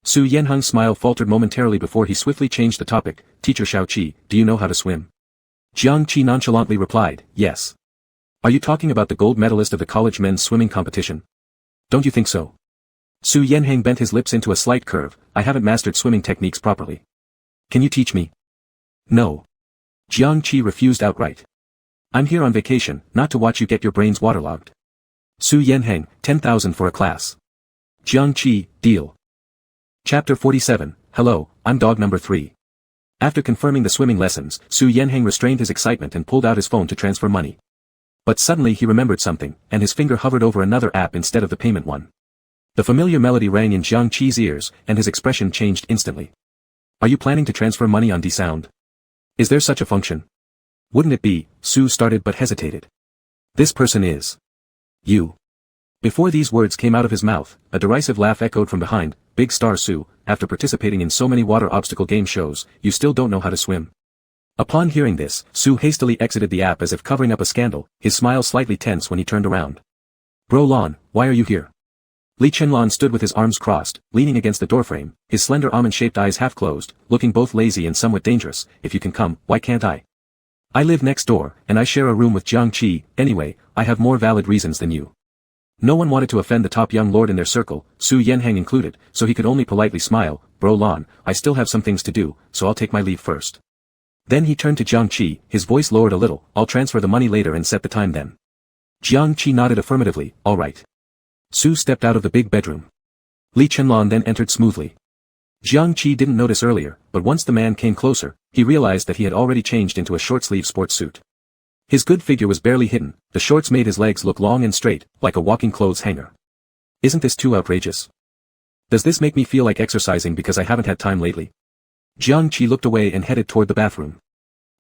S1: Su Yanheng's smile faltered momentarily before he swiftly changed the topic. Teacher Xiao Qi, do you know how to swim? Jiang Qi nonchalantly replied, yes. Are you talking about the gold medalist of the college men's swimming competition? Don't you think so? Su Yanheng bent his lips into a slight curve. I haven't mastered swimming techniques properly. Can you teach me? No. Jiang Qi refused outright. I'm here on vacation, not to watch you get your brains waterlogged. Su Yanheng, 10,000 for a class. Jiang Qi, deal. Chapter 47, Hello, I'm dog number 3. After confirming the swimming lessons, Su Yanheng restrained his excitement and pulled out his phone to transfer money. But suddenly he remembered something, and his finger hovered over another app instead of the payment one. The familiar melody rang in Jiang Qi's ears, and his expression changed instantly. Are you planning to transfer money on D-Sound? Is there such a function? Wouldn't it be? Su started but hesitated. This person is. You. Before these words came out of his mouth, a derisive laugh echoed from behind. Big star Sue, after participating in so many water obstacle game shows, you still don't know how to swim. Upon hearing this, Sue hastily exited the app as if covering up a scandal, his smile slightly tense when he turned around. Bro Lon, why are you here? Lee Chenlon stood with his arms crossed, leaning against the doorframe, his slender almond-shaped eyes half closed, looking both lazy and somewhat dangerous. If you can come, why can't I? I live next door, and I share a room with Jiang Qi. Anyway, I have more valid reasons than you. No one wanted to offend the top young lord in their circle, Su Yenhang included, so he could only politely smile. Bro Lon, I still have some things to do, so I'll take my leave first. Then he turned to Jiang Qi, his voice lowered a little. I'll transfer the money later and set the time then. Jiang Qi nodded affirmatively. All right. Su stepped out of the big bedroom. Lee Chenlon then entered smoothly. Jiang Qi didn't notice earlier, but once the man came closer, he realized that he had already changed into a short-sleeve sports suit. His good figure was barely hidden, the shorts made his legs look long and straight, like a walking clothes hanger. Isn't this too outrageous? Does this make me feel like exercising because I haven't had time lately? Jiang Qi looked away and headed toward the bathroom.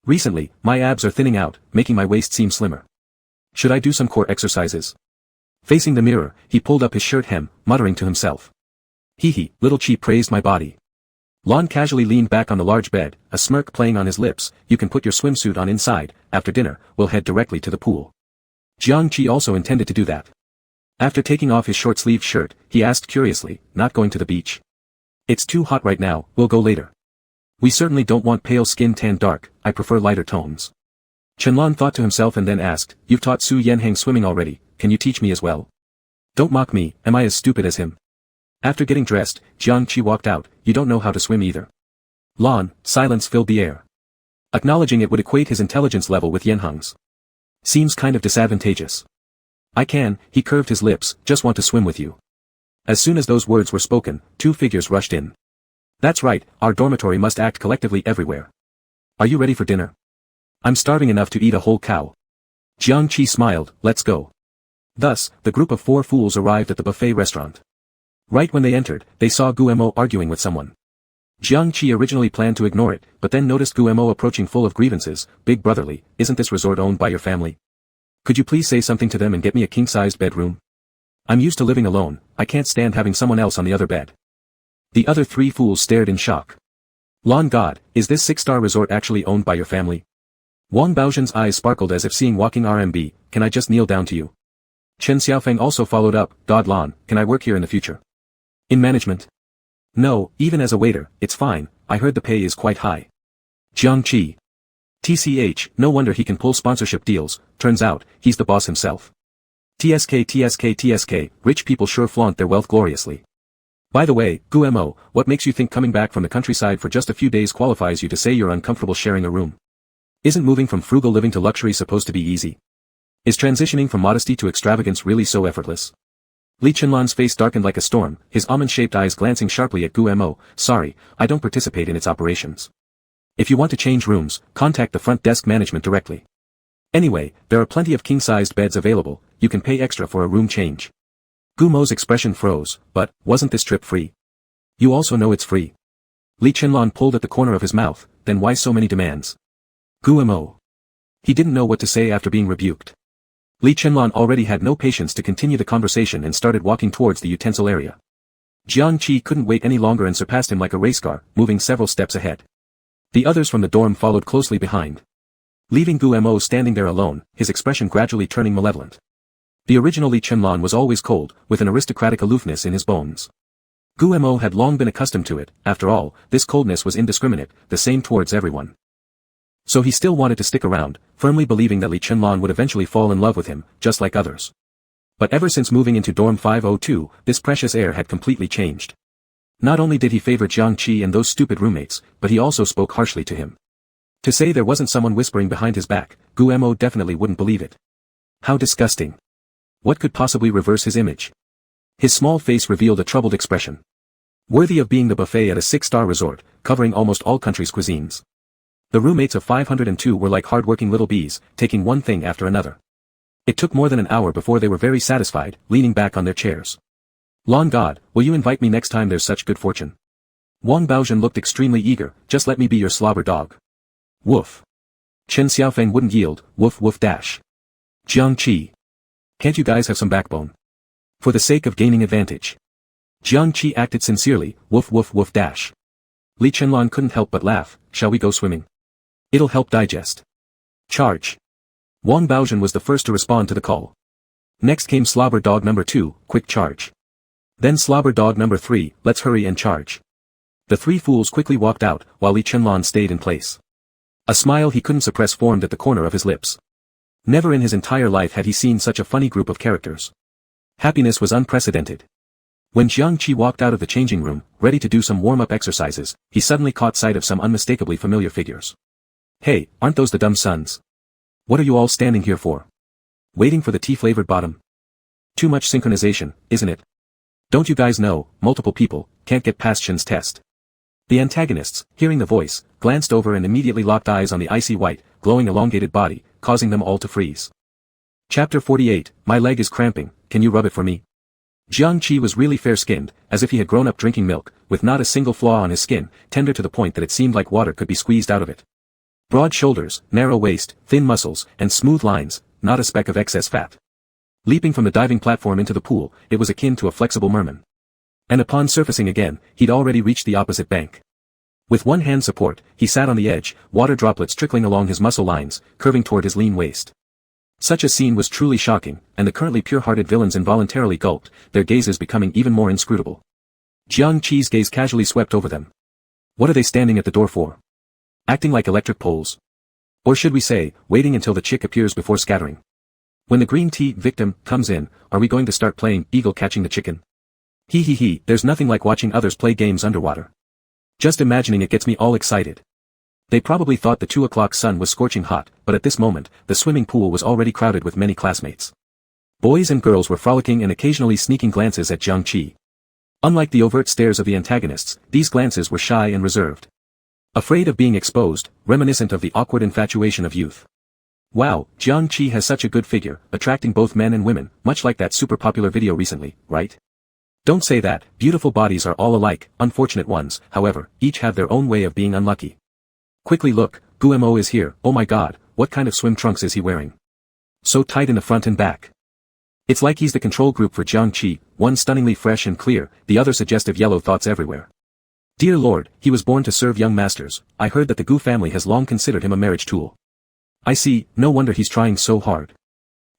S1: Recently, my abs are thinning out, making my waist seem slimmer. Should I do some core exercises? Facing the mirror, he pulled up his shirt hem, muttering to himself. Hee, little Qi praised my body. Lon casually leaned back on the large bed, a smirk playing on his lips. You can put your swimsuit on inside. After dinner, we'll head directly to the pool. Jiang Qi also intended to do that. After taking off his short-sleeved shirt, he asked curiously, not going to the beach? It's too hot right now, we'll go later. We certainly don't want pale skin tanned dark, I prefer lighter tones. Chenlon thought to himself and then asked, you've taught Su Yenhang swimming already, can you teach me as well? Don't mock me, am I as stupid as him? After getting dressed, Jiang Qi walked out. You don't know how to swim either. Lon, silence filled the air. Acknowledging it would equate his intelligence level with Yenhang's. Seems kind of disadvantageous. I can, he curved his lips, just want to swim with you. As soon as those words were spoken, two figures rushed in. That's right, our dormitory must act collectively everywhere. Are you ready for dinner? I'm starving enough to eat a whole cow. Jiang Qi smiled, let's go. Thus, the group of 4 fools arrived at the buffet restaurant. Right when they entered, they saw Guemo arguing with someone. Jiang Qi originally planned to ignore it, but then noticed Guemo approaching full of grievances. Big brotherly, isn't this resort owned by your family? Could you please say something to them and get me a king-sized bedroom? I'm used to living alone, I can't stand having someone else on the other bed. The other 3 fools stared in shock. Lon God, is this 6-star resort actually owned by your family? Wang Baozhen's eyes sparkled as if seeing walking RMB, can I just kneel down to you? Chen Xiaofeng also followed up, God Lon, can I work here in the future? In management? No, even as a waiter, it's fine, I heard the pay is quite high. Jiang Qi. TCH, no wonder he can pull sponsorship deals, turns out, he's the boss himself. TSK, rich people sure flaunt their wealth gloriously. By the way, Guemo, what makes you think coming back from the countryside for just a few days qualifies you to say you're uncomfortable sharing a room? Isn't moving from frugal living to luxury supposed to be easy? Is transitioning from modesty to extravagance really so effortless? Lee Chenlon's face darkened like a storm, his almond-shaped eyes glancing sharply at Guemo. Sorry, I don't participate in its operations. If you want to change rooms, contact the front desk management directly. Anyway, there are plenty of king-sized beds available, you can pay extra for a room change. Gumo's expression froze, but, wasn't this trip free? You also know it's free. Lee Chenlon pulled at the corner of his mouth, then why so many demands? Guemo. He didn't know what to say after being rebuked. Lee Chenlon already had no patience to continue the conversation and started walking towards the utensil area. Jiang Qi couldn't wait any longer and surpassed him like a race car, moving several steps ahead. The others from the dorm followed closely behind. Leaving Guemo standing there alone, his expression gradually turning malevolent. The original Lee Chenlon was always cold, with an aristocratic aloofness in his bones. Guemo had long been accustomed to it, after all, this coldness was indiscriminate, the same towards everyone. So he still wanted to stick around, firmly believing that Lee Chenlon would eventually fall in love with him, just like others. But ever since moving into dorm 502, this precious air had completely changed. Not only did he favor Jiang Qi and those stupid roommates, but he also spoke harshly to him. To say there wasn't someone whispering behind his back, Guemo definitely wouldn't believe it. How disgusting. What could possibly reverse his image? His small face revealed a troubled expression. Worthy of being the buffet at a 6-star resort, covering almost all countries' cuisines. The roommates of 502 were like hard-working little bees, taking one thing after another. It took more than an hour before they were very satisfied, leaning back on their chairs. Lon God, will you invite me next time there's such good fortune? Wang Baozhen looked extremely eager, just let me be your slobber dog. Woof. Chen Xiaofeng wouldn't yield, woof woof dash. Jiang Qi. Can't you guys have some backbone? For the sake of gaining advantage. Jiang Qi acted sincerely, woof woof woof dash. Li Chenlan couldn't help but laugh, shall we go swimming? It'll help digest. Charge. Wang Baozhen was the first to respond to the call. Next came Slobber Dog number 2, quick charge. Then Slobber Dog number 3, let's hurry and charge. The three fools quickly walked out, while Li Chenlan stayed in place. A smile he couldn't suppress formed at the corner of his lips. Never in his entire life had he seen such a funny group of characters. Happiness was unprecedented. When Jiang Qi walked out of the changing room, ready to do some warm-up exercises, he suddenly caught sight of some unmistakably familiar figures. Hey, aren't those the dumb sons? What are you all standing here for? Waiting for the tea-flavored bottom? Too much synchronization, isn't it? Don't you guys know, multiple people, can't get past Shen's test. The antagonists, hearing the voice, glanced over and immediately locked eyes on the icy white, glowing elongated body, causing them all to freeze. Chapter 48, My leg is cramping, can you rub it for me? Jiang Qi was really fair-skinned, as if he had grown up drinking milk, with not a single flaw on his skin, tender to the point that it seemed like water could be squeezed out of it. Broad shoulders, narrow waist, thin muscles, and smooth lines, not a speck of excess fat. Leaping from the diving platform into the pool, it was akin to a flexible merman. And upon surfacing again, he'd already reached the opposite bank. With one hand support, he sat on the edge, water droplets trickling along his muscle lines, curving toward his lean waist. Such a scene was truly shocking, and the currently pure-hearted villains involuntarily gulped, their gazes becoming even more inscrutable. Jiang Qi's gaze casually swept over them. What are they standing at the door for? Acting like electric poles? Or should we say, waiting until the chick appears before scattering? When the green tea victim comes in, are we going to start playing eagle catching the chicken? He, there's nothing like watching others play games underwater. Just imagining it gets me all excited. They probably thought the 2 o'clock sun was scorching hot, but at this moment, the swimming pool was already crowded with many classmates. Boys and girls were frolicking and occasionally sneaking glances at Jiang Qi. Unlike the overt stares of the antagonists, these glances were shy and reserved. Afraid of being exposed, reminiscent of the awkward infatuation of youth. Wow, Jiang Qi has such a good figure, attracting both men and women, much like that super popular video recently, right? Don't say that, beautiful bodies are all alike, unfortunate ones, however, each have their own way of being unlucky. Quickly look, Guemo is here, oh my god, what kind of swim trunks is he wearing? So tight in the front and back. It's like he's the control group for Jiang Qi, one stunningly fresh and clear, the other suggestive yellow thoughts everywhere. Dear Lord, he was born to serve young masters, I heard that the Gu family has long considered him a marriage tool. I see, no wonder he's trying so hard.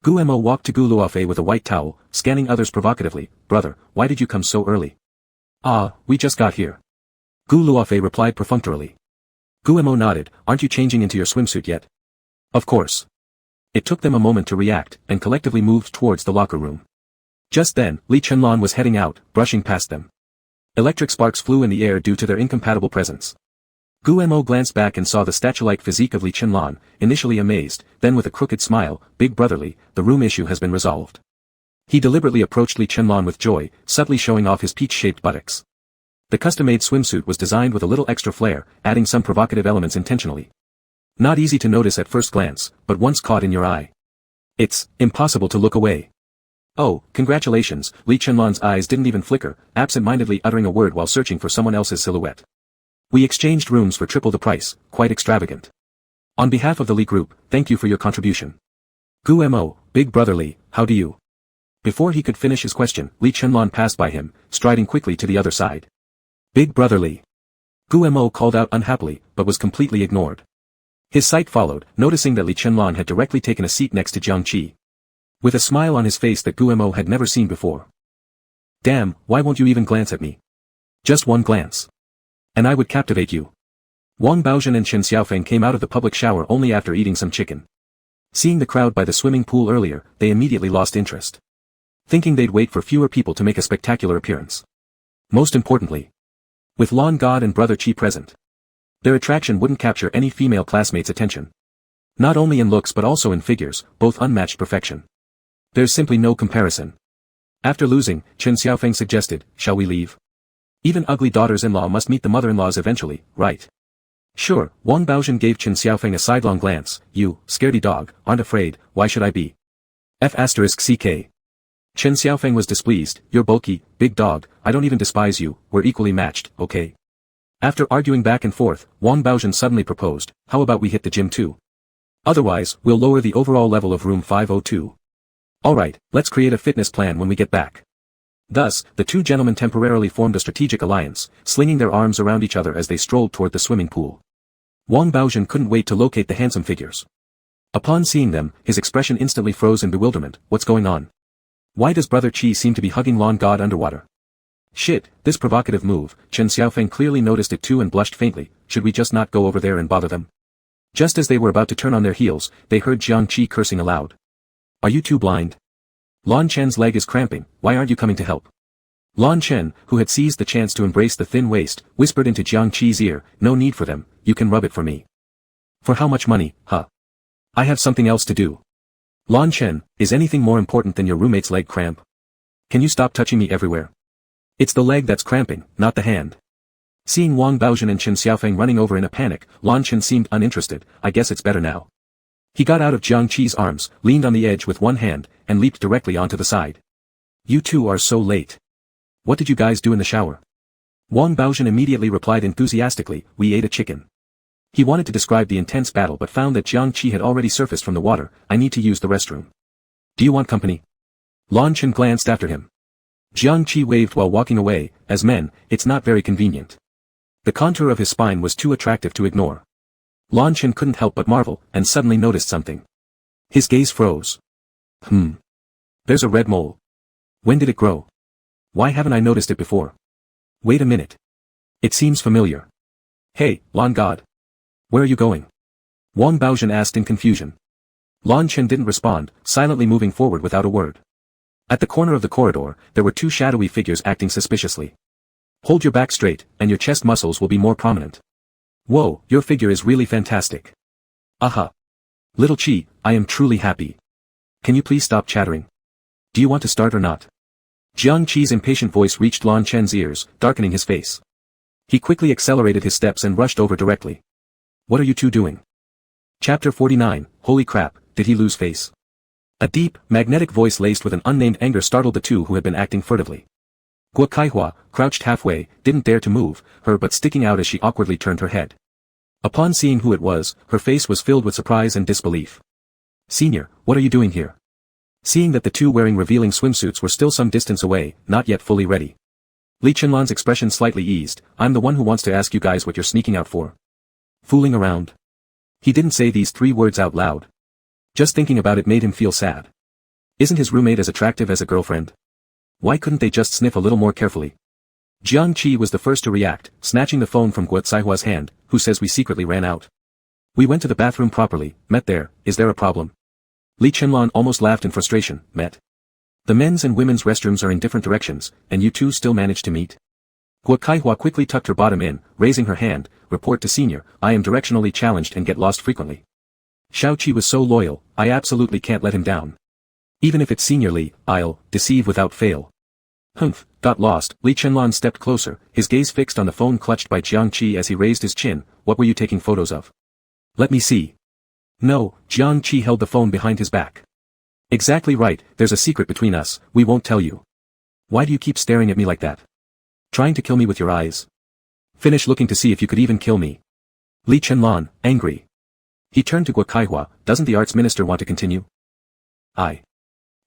S1: Guemo walked to Gu Luofei with a white towel, scanning others provocatively, brother, why did you come so early? Ah, we just got here. Gu Luofei replied perfunctorily. Guemo nodded, aren't you changing into your swimsuit yet? Of course. It took them a moment to react, and collectively moved towards the locker room. Just then, Li Chenlan was heading out, brushing past them. Electric sparks flew in the air due to their incompatible presence. Guemo glanced back and saw the statue-like physique of Li Chenlan, initially amazed, then with a crooked smile, big brotherly, the room issue has been resolved. He deliberately approached Li Chenlan with joy, subtly showing off his peach-shaped buttocks. The custom-made swimsuit was designed with a little extra flair, adding some provocative elements intentionally. Not easy to notice at first glance, but once caught in your eye, it's impossible to look away. Oh, congratulations, Li Chenlan's eyes didn't even flicker, absent-mindedly uttering a word while searching for someone else's silhouette. We exchanged rooms for triple the price, quite extravagant. On behalf of the Li group, thank you for your contribution. Guemo, big brother Li, how do you? Before he could finish his question, Li Chenlan passed by him, striding quickly to the other side. Big brother Li. Guemo called out unhappily, but was completely ignored. His sight followed, noticing that Li Chenlan had directly taken a seat next to Jiang Qi. With a smile on his face that Guemo had never seen before. Damn, why won't you even glance at me? Just one glance. And I would captivate you. Wang Baozhen and Chen Xiaofeng came out of the public shower only after eating some chicken. Seeing the crowd by the swimming pool earlier, they immediately lost interest. Thinking they'd wait for fewer people to make a spectacular appearance. Most importantly, with Lon God and Brother Qi present, their attraction wouldn't capture any female classmates' attention. Not only in looks but also in figures, both unmatched perfection. There's simply no comparison. After losing, Chen Xiaofeng suggested, shall we leave? Even ugly daughters-in-law must meet the mother-in-laws eventually, right? Sure, Wang Baozhen gave Chen Xiaofeng a sidelong glance, you, scaredy dog, aren't afraid, why should I be? F***ck. Chen Xiaofeng was displeased, you're bulky, big dog, I don't even despise you, we're equally matched, okay? After arguing back and forth, Wang Baozhen suddenly proposed, how about we hit the gym too? Otherwise, we'll lower the overall level of room 502. Alright, let's create a fitness plan when we get back. Thus, the two gentlemen temporarily formed a strategic alliance, slinging their arms around each other as they strolled toward the swimming pool. Wang Baozhen couldn't wait to locate the handsome figures. Upon seeing them, his expression instantly froze in bewilderment. What's going on? Why does Brother Qi seem to be hugging Lawn God underwater? Shit, this provocative move. Chen Xiaofeng clearly noticed it too and blushed faintly. Should we just not go over there and bother them? Just as they were about to turn on their heels, they heard Jiang Qi cursing aloud. Are you two blind? Lan Chen's leg is cramping, why aren't you coming to help? Lan Chen, who had seized the chance to embrace the thin waist, whispered into Jiang Qi's ear, no need for them, you can rub it for me. For how much money, huh? I have something else to do. Lan Chen, is anything more important than your roommate's leg cramp? Can you stop touching me everywhere? It's the leg that's cramping, not the hand. Seeing Wang Baozhen and Chen Xiaofeng running over in a panic, Lan Chen seemed uninterested. I guess it's better now. He got out of Jiang Qi's arms, leaned on the edge with one hand, and leaped directly onto the side. You two are so late. What did you guys do in the shower? Wang Baozhen immediately replied enthusiastically, we ate a chicken. He wanted to describe the intense battle but found that Jiang Qi had already surfaced from the water. I need to use the restroom. Do you want company? Lan Chen glanced after him. Jiang Qi waved while walking away. As men, it's not very convenient. The contour of his spine was too attractive to ignore. Lan Chen couldn't help but marvel, and suddenly noticed something. His gaze froze. There's a red mole. When did it grow? Why haven't I noticed it before? Wait a minute. It seems familiar. Hey, Lan God. Where are you going? Wang Baozhen asked in confusion. Lan Chen didn't respond, silently moving forward without a word. At the corner of the corridor, there were two shadowy figures acting suspiciously. Hold your back straight, and your chest muscles will be more prominent. Whoa, your figure is really fantastic. Aha. Little Qi, I am truly happy. Can you please stop chattering? Do you want to start or not? Jiang Qi's impatient voice reached Lan Chen's ears, darkening his face. He quickly accelerated his steps and rushed over directly. What are you two doing? Chapter 49, Holy crap, did he lose face? A deep, magnetic voice laced with an unnamed anger startled the two who had been acting furtively. Guo Kaihua, crouched halfway, didn't dare to move, her butt sticking out as she awkwardly turned her head. Upon seeing who it was, her face was filled with surprise and disbelief. Senior, what are you doing here? Seeing that the two wearing revealing swimsuits were still some distance away, not yet fully ready. Li Chenlan's expression slightly eased. I'm the one who wants to ask you guys what you're sneaking out for. Fooling around. He didn't say these three words out loud. Just thinking about it made him feel sad. Isn't his roommate as attractive as a girlfriend? Why couldn't they just sniff a little more carefully? Jiang Qi was the first to react, snatching the phone from Guo Caihua's hand. Who says we secretly ran out? We went to the bathroom properly, met there, is there a problem? Li Chenlan almost laughed in frustration, met. The men's and women's restrooms are in different directions, and you two still managed to meet? Guo Kaihua quickly tucked her bottom in, raising her hand, report to senior, I am directionally challenged and get lost frequently. Xiao Qi was so loyal, I absolutely can't let him down. Even if it's Senior Li, I'll deceive without fail. Humph, got lost. Li Chenlan stepped closer, his gaze fixed on the phone clutched by Jiang Qi as he raised his chin. What were you taking photos of? Let me see. No, Jiang Qi held the phone behind his back. Exactly right, there's a secret between us, we won't tell you. Why do you keep staring at me like that? Trying to kill me with your eyes? Finish looking to see if you could even kill me. Li Chenlan, angry. He turned to Guo Kaihua, doesn't the arts minister want to continue? I.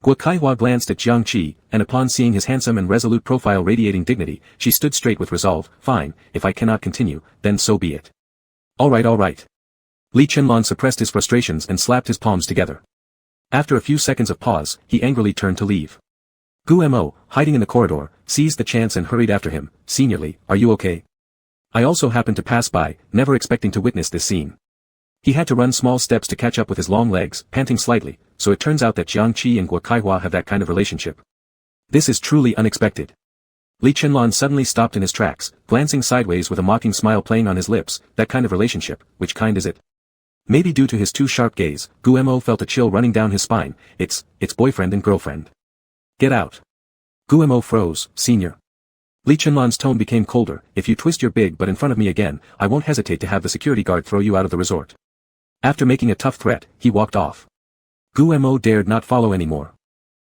S1: Guo Kaihua glanced at Jiang Qi, and upon seeing his handsome and resolute profile radiating dignity, she stood straight with resolve. Fine, if I cannot continue, then so be it. All right. Li Chenlan suppressed his frustrations and slapped his palms together. After a few seconds of pause, he angrily turned to leave. Gu Mo, hiding in the corridor, seized the chance and hurried after him. Senior Li, are you okay? I also happened to pass by, never expecting to witness this scene. He had to run small steps to catch up with his long legs, panting slightly, so it turns out that Jiang Qi and Guo Kaihua have that kind of relationship. This is truly unexpected. Li Chenlan suddenly stopped in his tracks, glancing sideways with a mocking smile playing on his lips. That kind of relationship, which kind is it? Maybe due to his too sharp gaze, Gu Mo felt a chill running down his spine. It's boyfriend and girlfriend. Get out. Gu Mo froze. Senior. Li Chenlan's tone became colder. If you twist your big butt in front of me again, I won't hesitate to have the security guard throw you out of the resort. After making a tough threat, he walked off. Gu Mo dared not follow anymore.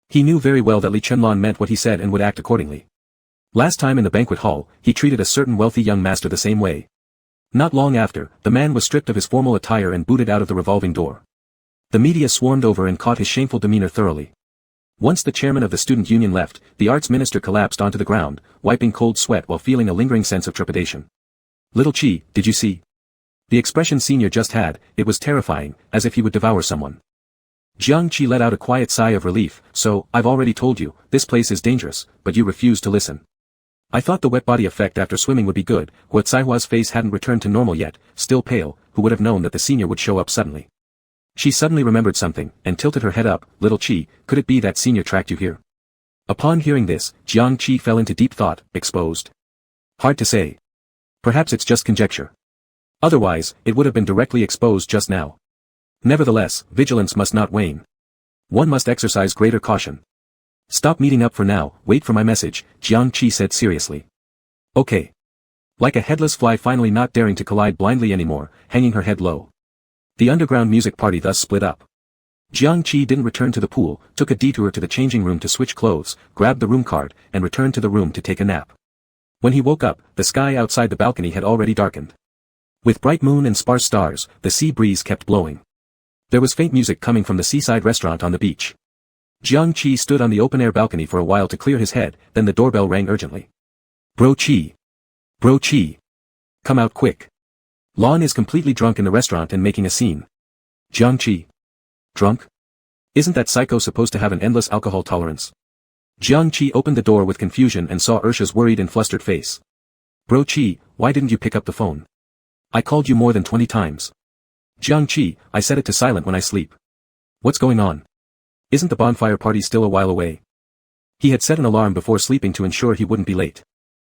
S1: He knew very well that Li Chenlan meant what he said and would act accordingly. Last time in the banquet hall, he treated a certain wealthy young master the same way. Not long after, the man was stripped of his formal attire and booted out of the revolving door. The media swarmed over and caught his shameful demeanor thoroughly. Once the chairman of the student union left, the arts minister collapsed onto the ground, wiping cold sweat while feeling a lingering sense of trepidation. Little Chi, did you see? The expression senior just had, it was terrifying, as if he would devour someone. Jiang Qi let out a quiet sigh of relief. So, I've already told you, this place is dangerous, but you refuse to listen. I thought the wet body effect after swimming would be good. Huo Caihua's face hadn't returned to normal yet, still pale, who would have known that the senior would show up suddenly. She suddenly remembered something, and tilted her head up. Little Chi, could it be that senior tracked you here? Upon hearing this, Jiang Qi fell into deep thought. Exposed? Hard to say. Perhaps it's just conjecture. Otherwise, it would have been directly exposed just now. Nevertheless, vigilance must not wane. One must exercise greater caution. Stop meeting up for now, wait for my message, Jiang Qi said seriously. Okay. Like a headless fly finally not daring to collide blindly anymore, hanging her head low. The underground music party thus split up. Jiang Qi didn't return to the pool, took a detour to the changing room to switch clothes, grabbed the room card, and returned to the room to take a nap. When he woke up, the sky outside the balcony had already darkened. With bright moon and sparse stars, the sea breeze kept blowing. There was faint music coming from the seaside restaurant on the beach. Jiang Qi stood on the open-air balcony for a while to clear his head, then the doorbell rang urgently. Bro Qi. Bro Qi. Come out quick. Lon is completely drunk in the restaurant and making a scene. Jiang Qi. Drunk? Isn't that psycho supposed to have an endless alcohol tolerance? Jiang Qi opened the door with confusion and saw Ursha's worried and flustered face. Bro Qi, why didn't you pick up the phone? I called you more than 20 times. Jiang Qi, I set it to silent when I sleep. What's going on? Isn't the bonfire party still a while away? He had set an alarm before sleeping to ensure he wouldn't be late.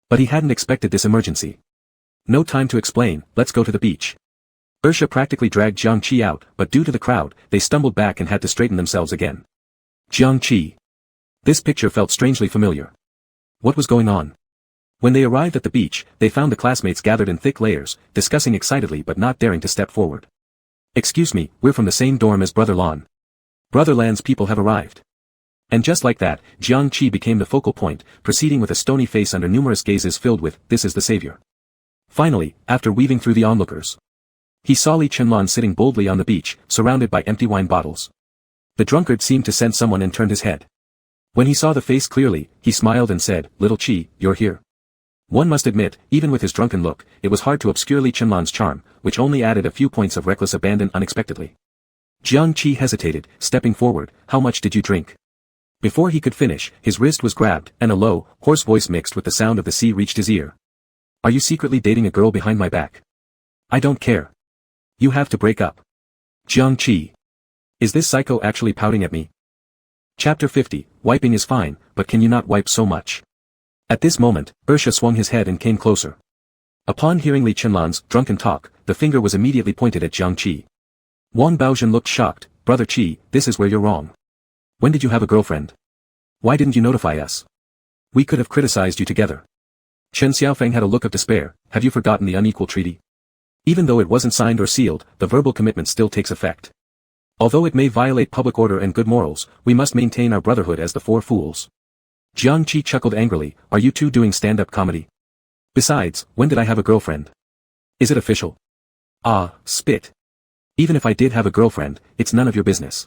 S1: But he hadn't expected this emergency. No time to explain, let's go to the beach. Ursha practically dragged Jiang Qi out, but due to the crowd, they stumbled back and had to straighten themselves again. Jiang Qi. This picture felt strangely familiar. What was going on? When they arrived at the beach, they found the classmates gathered in thick layers, discussing excitedly but not daring to step forward. Excuse me, we're from the same dorm as Brother Lan. Brother Lan's people have arrived. And just like that, Jiang Qi became the focal point, proceeding with a stony face under numerous gazes filled with, this is the savior. Finally, after weaving through the onlookers, he saw Li Chenlan sitting boldly on the beach, surrounded by empty wine bottles. The drunkard seemed to sense someone and turned his head. When he saw the face clearly, he smiled and said, Little Qi, you're here. One must admit, even with his drunken look, it was hard to obscure Li Chenlan's charm, which only added a few points of reckless abandon unexpectedly. Jiang Qi hesitated, stepping forward. How much did you drink? Before he could finish, his wrist was grabbed, and a low, hoarse voice mixed with the sound of the sea reached his ear. Are you secretly dating a girl behind my back? I don't care. You have to break up. Jiang Qi. Is this psycho actually pouting at me? Chapter 50, Wiping is fine, but can you not wipe so much? At this moment, Ursha swung his head and came closer. Upon hearing Li Chenlan's drunken talk, the finger was immediately pointed at Jiang Qi. Wang Baozhen looked shocked. Brother Qi, this is where you're wrong. When did you have a girlfriend? Why didn't you notify us? We could have criticized you together. Chen Xiaofeng had a look of despair. Have you forgotten the unequal treaty? Even though it wasn't signed or sealed, the verbal commitment still takes effect. Although it may violate public order and good morals, we must maintain our brotherhood as the four fools. Jiang Qi chuckled angrily. Are you two doing stand-up comedy? Besides, when did I have a girlfriend? Is it official? Ah, spit. Even if I did have a girlfriend, it's none of your business.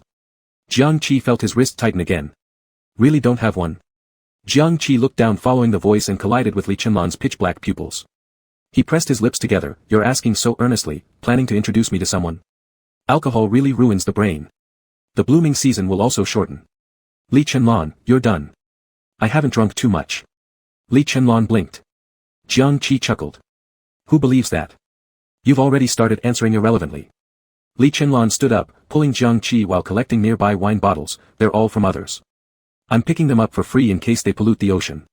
S1: Jiang Qi felt his wrist tighten again. Really don't have one? Jiang Qi looked down following the voice and collided with Li Chenlan's pitch-black pupils. He pressed his lips together. You're asking so earnestly, planning to introduce me to someone? Alcohol really ruins the brain. The blooming season will also shorten. Li Chenlan, you're done. I haven't drunk too much. Li Chenlan blinked. Jiang Qi chuckled. Who believes that? You've already started answering irrelevantly. Li Chenlan stood up, pulling Jiang Qi while collecting nearby wine bottles. They're all from others. I'm picking them up for free in case they pollute the ocean.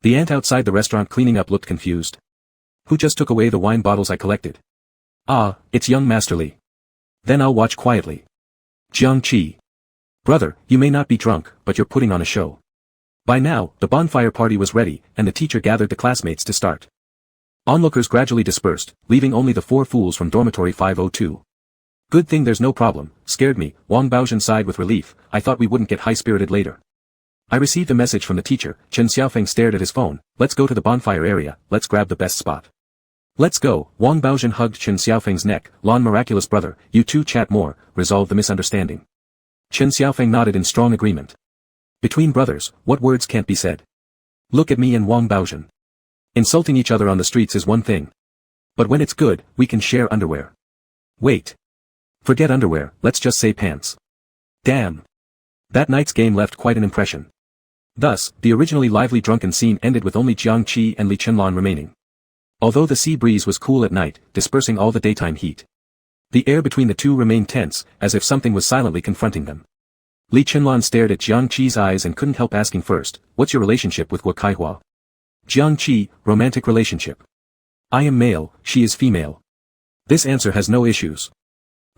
S1: The ant outside the restaurant cleaning up looked confused. Who just took away the wine bottles I collected? Ah, it's young Master Li. Then I'll watch quietly. Jiang Qi. Brother, you may not be drunk, but you're putting on a show. By now, the bonfire party was ready, and the teacher gathered the classmates to start. Onlookers gradually dispersed, leaving only the four fools from dormitory 502. Good thing there's no problem, scared me, Wang Baozhen sighed with relief. I thought we wouldn't get high-spirited later. I received a message from the teacher. Chen Xiaofeng stared at his phone. Let's go to the bonfire area, let's grab the best spot. Let's go. Wang Baozhen hugged Chen Xiaofeng's neck. Lan, miraculous brother, you two chat more, resolve the misunderstanding. Chen Xiaofeng nodded in strong agreement. Between brothers, what words can't be said? Look at me and Wang Baozhen. Insulting each other on the streets is one thing. But when it's good, we can share underwear. Wait. Forget underwear, let's just say pants. Damn. That night's game left quite an impression. Thus, the originally lively drunken scene ended with only Jiang Qi and Li Chenlan remaining. Although the sea breeze was cool at night, dispersing all the daytime heat, the air between the two remained tense, as if something was silently confronting them. Li Chenlan stared at Jiang Qi's eyes and couldn't help asking first, what's your relationship with Guo Kaihua? Jiang Qi, romantic relationship. I am male, she is female. This answer has no issues.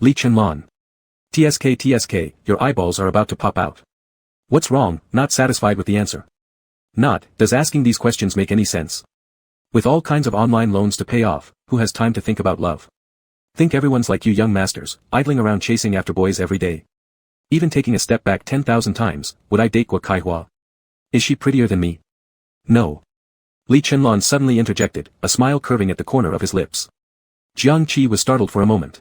S1: Li Chenlan. TSK, your eyeballs are about to pop out. What's wrong? Not satisfied with the answer. Not, does asking these questions make any sense? With all kinds of online loans to pay off, who has time to think about love? Think everyone's like you young masters, idling around chasing after boys every day. Even taking a step back 10,000 times, would I date Guo Kaihua? Is she prettier than me? No. Li Chenlan suddenly interjected, a smile curving at the corner of his lips. Jiang Qi was startled for a moment.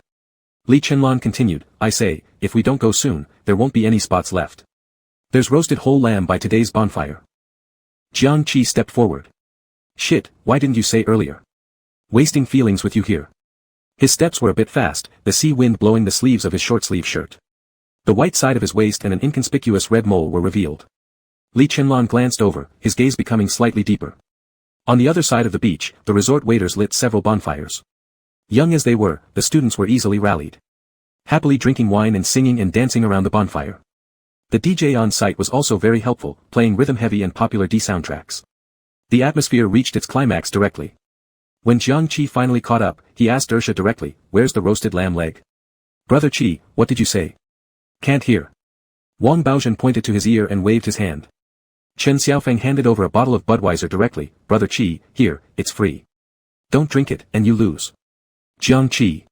S1: Li Chenlan continued, I say, if we don't go soon, there won't be any spots left. There's roasted whole lamb by today's bonfire. Jiang Qi stepped forward. Shit, why didn't you say earlier? Wasting feelings with you here. His steps were a bit fast, the sea wind blowing the sleeves of his short-sleeve shirt. The white side of his waist and an inconspicuous red mole were revealed. Li Chenlan glanced over, his gaze becoming slightly deeper. On the other side of the beach, the resort waiters lit several bonfires. Young as they were, the students were easily rallied. Happily drinking wine and singing and dancing around the bonfire. The DJ on site was also very helpful, playing rhythm-heavy and popular D soundtracks. The atmosphere reached its climax directly. When Jiang Qi finally caught up, he asked Ursha directly, where's the roasted lamb leg? Brother Qi, what did you say? Can't hear. Wang Baozhen pointed to his ear and waved his hand. Chen Xiaofeng handed over a bottle of Budweiser directly, Brother Qi, here, it's free. Don't drink it, and you lose. Jiang Qi.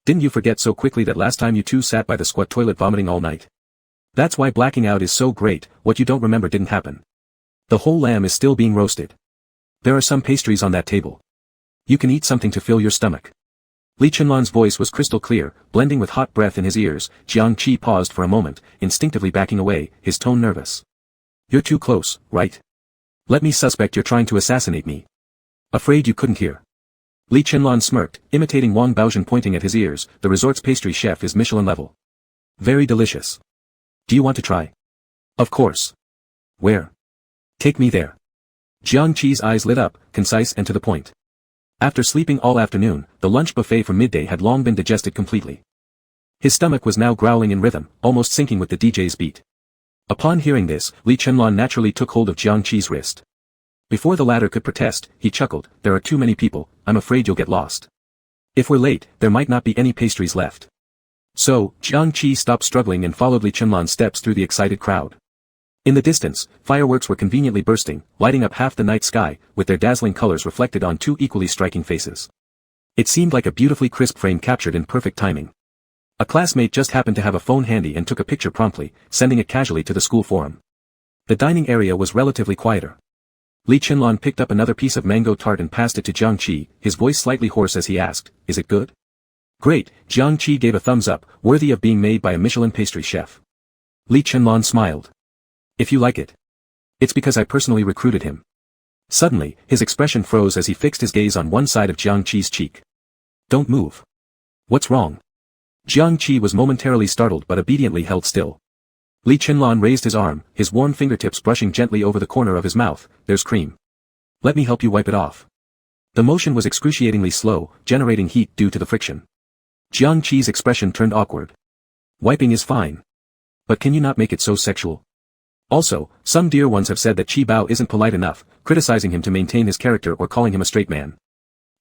S1: Didn't you forget so quickly that last time you two sat by the squat toilet vomiting all night? That's why blacking out is so great, what you don't remember didn't happen. The whole lamb is still being roasted. There are some pastries on that table. You can eat something to fill your stomach. Li Chenlan's voice was crystal clear, blending with hot breath in his ears. Jiang Qi paused for a moment, instinctively backing away, his tone nervous. You're too close, right? Let me suspect you're trying to assassinate me. Afraid you couldn't hear. Li Chenlan smirked, imitating Wang Baozhen pointing at his ears, the resort's pastry chef is Michelin level. Very delicious. Do you want to try? Of course. Where? Take me there. Jiang Qi's eyes lit up, concise and to the point. After sleeping all afternoon, the lunch buffet for midday had long been digested completely. His stomach was now growling in rhythm, almost syncing with the DJ's beat. Upon hearing this, Li Chenlan naturally took hold of Jiang Qi's wrist. Before the latter could protest, he chuckled, there are too many people, I'm afraid you'll get lost. If we're late, there might not be any pastries left. So, Jiang Qi stopped struggling and followed Li Chenlan's steps through the excited crowd. In the distance, fireworks were conveniently bursting, lighting up half the night sky, with their dazzling colors reflected on two equally striking faces. It seemed like a beautifully crisp frame captured in perfect timing. A classmate just happened to have a phone handy and took a picture promptly, sending it casually to the school forum. The dining area was relatively quieter. Li Chenlan picked up another piece of mango tart and passed it to Jiang Qi, his voice slightly hoarse as he asked, is it good? Great, Jiang Qi gave a thumbs up, worthy of being made by a Michelin pastry chef. Li Chenlan smiled. If you like it. It's because I personally recruited him. Suddenly, his expression froze as he fixed his gaze on one side of Jiang Qi's cheek. Don't move. What's wrong? Jiang Qi was momentarily startled but obediently held still. Li Chenlan raised his arm, his warm fingertips brushing gently over the corner of his mouth, there's cream. Let me help you wipe it off. The motion was excruciatingly slow, generating heat due to the friction. Jiang Qi's expression turned awkward. Wiping is fine. But can you not make it so sexual? Also, some dear ones have said that Qi Bao isn't polite enough, criticizing him to maintain his character or calling him a straight man.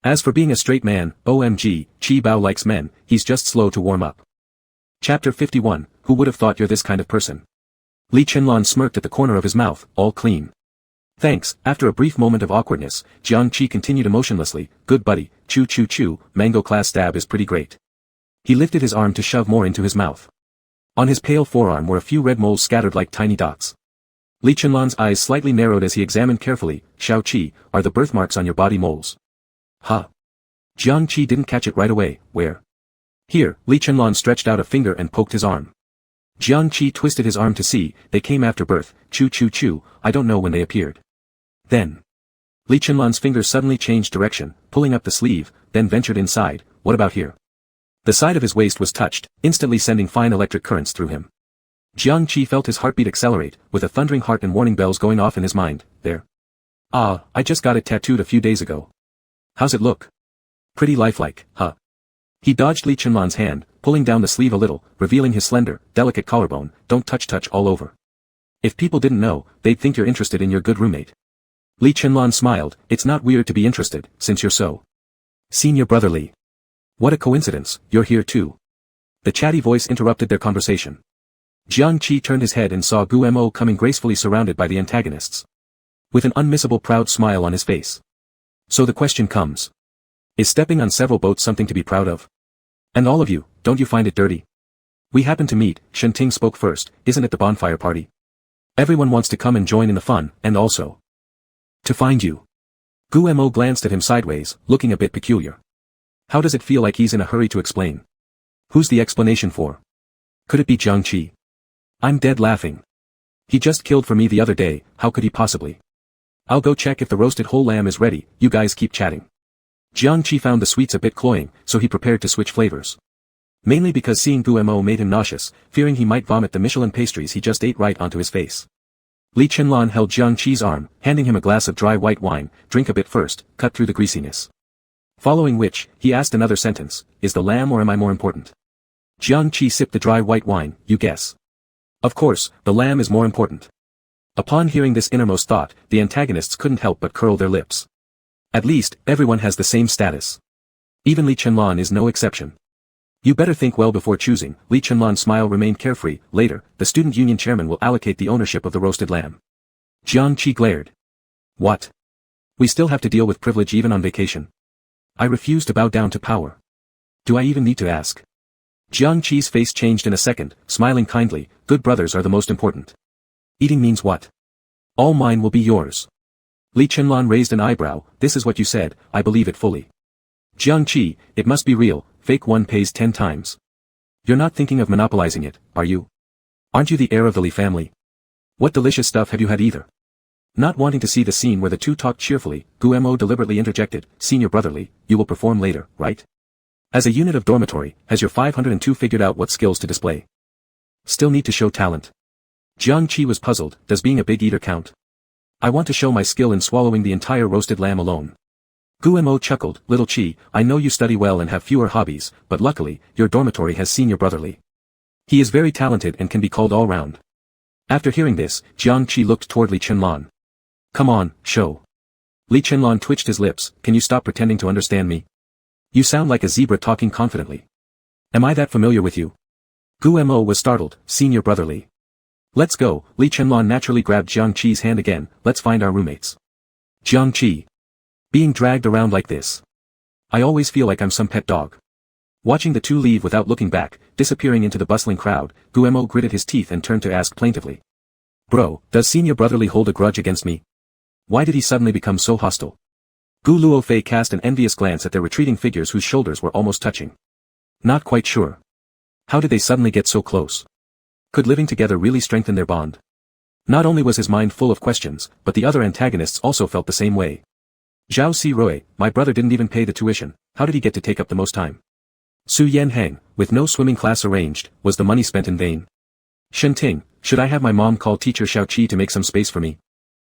S1: As for being a straight man, OMG, Qi Bao likes men, he's just slow to warm up. Chapter 51, Who would have thought you're this kind of person? Li Chenlan smirked at the corner of his mouth, all clean. Thanks. After a brief moment of awkwardness, Jiang Qi continued emotionlessly, good buddy, chew chew chew, mango class stab is pretty great. He lifted his arm to shove more into his mouth. On his pale forearm were a few red moles scattered like tiny dots. Li Chenlan's eyes slightly narrowed as he examined carefully, Xiao Qi, are the birthmarks on your body moles? Huh. Jiang Qi didn't catch it right away, where? Here, Li Chenlan stretched out a finger and poked his arm. Jiang Qi twisted his arm to see, they came after birth, choo choo choo, I don't know when they appeared. Then. Li Chenlan's fingers suddenly changed direction, pulling up the sleeve, then ventured inside, what about here? The side of his waist was touched, instantly sending fine electric currents through him. Jiang Qi felt his heartbeat accelerate, with a thundering heart and warning bells going off in his mind, there. Ah, I just got it tattooed a few days ago. How's it look? Pretty lifelike, huh? He dodged Li Chenlan's hand, pulling down the sleeve a little, revealing his slender, delicate collarbone, don't touch all over. If people didn't know, they'd think you're interested in your good roommate. Li Chenlan smiled, it's not weird to be interested, since you're so. Senior brother Li. What a coincidence, you're here too. The chatty voice interrupted their conversation. Jiang Qi turned his head and saw Gu Mo coming gracefully surrounded by the antagonists. With an unmissable proud smile on his face. So the question comes. Is stepping on several boats something to be proud of? And all of you, don't you find it dirty? We happen to meet, Shen Ting spoke first, isn't it the bonfire party? Everyone wants to come and join in the fun, and also. To find you. Gu Mo glanced at him sideways, looking a bit peculiar. How does it feel like he's in a hurry to explain? Who's the explanation for? Could it be Jiang Qi? I'm dead laughing. He just killed for me the other day, how could he possibly? I'll go check if the roasted whole lamb is ready, you guys keep chatting. Jiang Qi found the sweets a bit cloying, so he prepared to switch flavors. Mainly because seeing Gu Mo made him nauseous, fearing he might vomit the Michelin pastries he just ate right onto his face. Li Chenlan held Jiang Qi's arm, handing him a glass of dry white wine, drink a bit first, cut through the greasiness. Following which, he asked another sentence, is the lamb or am I more important? Jiang Qi sipped the dry white wine, you guess. Of course, the lamb is more important. Upon hearing this innermost thought, the antagonists couldn't help but curl their lips. At least, everyone has the same status. Even Li Chenlan is no exception. You better think well before choosing. Li Chenlan's smile remained carefree. Later, the student union chairman will allocate the ownership of the roasted lamb. Jiang Qi glared. What? We still have to deal with privilege even on vacation. I refuse to bow down to power. Do I even need to ask? Jiang Qi's face changed in a second, smiling kindly, good brothers are the most important. Eating means what? All mine will be yours. Li Chenlan raised an eyebrow, this is what you said, I believe it fully. Jiang Qi, it must be real, fake one pays 10 times. You're not thinking of monopolizing it, are you? Aren't you the heir of the Li family? What delicious stuff have you had either? Not wanting to see the scene where the two talked cheerfully, Gu Mo deliberately interjected, Senior brotherly, you will perform later, right? As a unit of dormitory, has your 502 figured out what skills to display? Still need to show talent. Jiang Qi was puzzled, does being a big eater count? I want to show my skill in swallowing the entire roasted lamb alone. Gu Mo chuckled, little Qi, I know you study well and have fewer hobbies, but luckily, your dormitory has Senior brotherly. He is very talented and can be called all round. After hearing this, Jiang Qi looked toward Li Chenlan. Come on, show. Li Chenlan twitched his lips, can you stop pretending to understand me? You sound like a zebra talking confidently. Am I that familiar with you? Gu Mo was startled, Senior brotherly. Let's go, Li Chenlan naturally grabbed Jiang Qi's hand again, let's find our roommates. Jiang Qi. Being dragged around like this. I always feel like I'm some pet dog. Watching the two leave without looking back, disappearing into the bustling crowd, Gu Mo gritted his teeth and turned to ask plaintively. Bro, does Senior brotherly hold a grudge against me? Why did he suddenly become so hostile? Gu Luofei cast an envious glance at their retreating figures whose shoulders were almost touching. Not quite sure. How did they suddenly get so close? Could living together really strengthen their bond? Not only was his mind full of questions, but the other antagonists also felt the same way. Zhao Si Rui, my brother didn't even pay the tuition, how did he get to take up the most time? Su Yan Heng, with no swimming class arranged, was the money spent in vain? Shen Ting, should I have my mom call teacher Xiao Qi to make some space for me?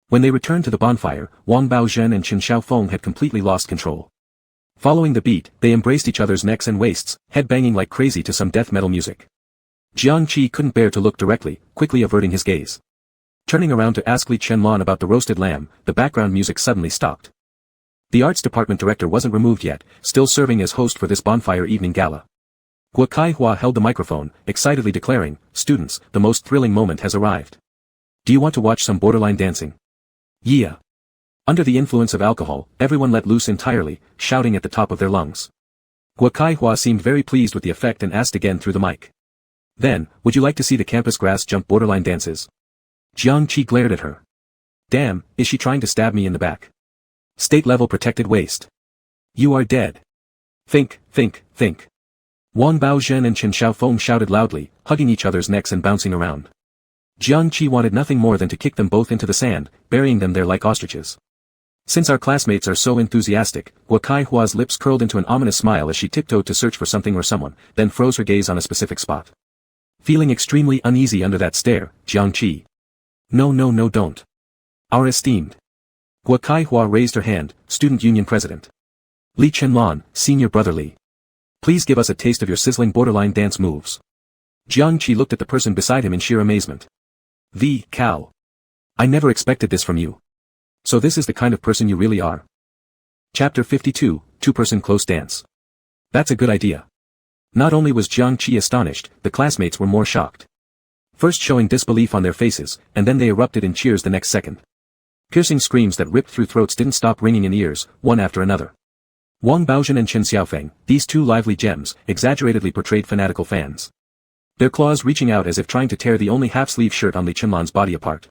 S1: When they returned to the bonfire, Wang Baozhen and Chen Xiaofeng had completely lost control. Following the beat, they embraced each other's necks and waists, head-banging like crazy to some death metal music. Jiang Qi couldn't bear to look directly, quickly averting his gaze. Turning around to ask Li Chenlan about the roasted lamb, the background music suddenly stopped. The arts department director wasn't removed yet, still serving as host for this bonfire evening gala. Guo Kaihua held the microphone, excitedly declaring, students, the most thrilling moment has arrived. Do you want to watch some borderline dancing? Yeah. Under the influence of alcohol, everyone let loose entirely, shouting at the top of their lungs. Guo Kaihua seemed very pleased with the effect and asked again through the mic. Then, would you like to see the campus grass jump borderline dances? Jiang Qi glared at her. Damn, is she trying to stab me in the back? State-level protected waste. You are dead. Think. Wang Baozhen and Chen Xiaofeng shouted loudly, hugging each other's necks and bouncing around. Jiang Qi wanted nothing more than to kick them both into the sand, burying them there like ostriches. Since our classmates are so enthusiastic, Guo Kaihua's lips curled into an ominous smile as she tiptoed to search for something or someone, then froze her gaze on a specific spot. Feeling extremely uneasy under that stare, Jiang Qi. No, don't. Our esteemed. Guo Kaihua raised her hand, Student Union President. Li Chenlan, Senior Brother Li. Please give us a taste of your sizzling borderline dance moves. Jiang Qi looked at the person beside him in sheer amazement. The cow. I never expected this from you. So this is the kind of person you really are. Chapter 52, Two-Person Close Dance. That's a good idea. Not only was Jiang Qi astonished, the classmates were more shocked. First showing disbelief on their faces, and then they erupted in cheers the next second. Piercing screams that ripped through throats didn't stop ringing in ears, one after another. Wang Baozhen and Chen Xiaofeng, these two lively gems, exaggeratedly portrayed fanatical fans. Their claws reaching out as if trying to tear the only half-sleeve shirt on Li Chenlan's body apart.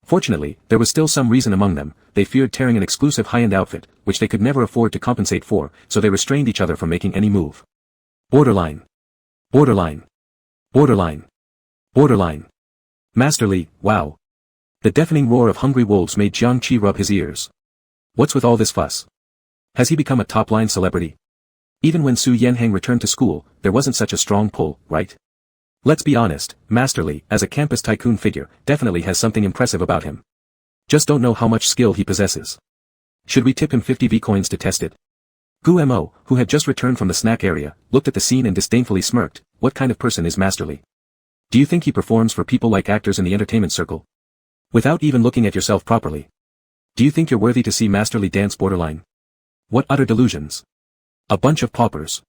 S1: Fortunately, there was still some reason among them, they feared tearing an exclusive high-end outfit, which they could never afford to compensate for, so they restrained each other from making any move. Borderline. Borderline. Borderline. Borderline. Master Li, wow. The deafening roar of hungry wolves made Jiang Qi rub his ears. What's with all this fuss? Has he become a top-line celebrity? Even when Su Yanheng returned to school, there wasn't such a strong pull, right? Let's be honest, Master Li, as a campus tycoon figure, definitely has something impressive about him. Just don't know how much skill he possesses. Should we tip him 50 V coins to test it? Gu Mo, who had just returned from the snack area, looked at the scene and disdainfully smirked. What kind of person is Master Li? Do you think he performs for people like actors in the entertainment circle? Without even looking at yourself properly. Do you think you're worthy to see Master Li dance borderline? What utter delusions. A bunch of paupers.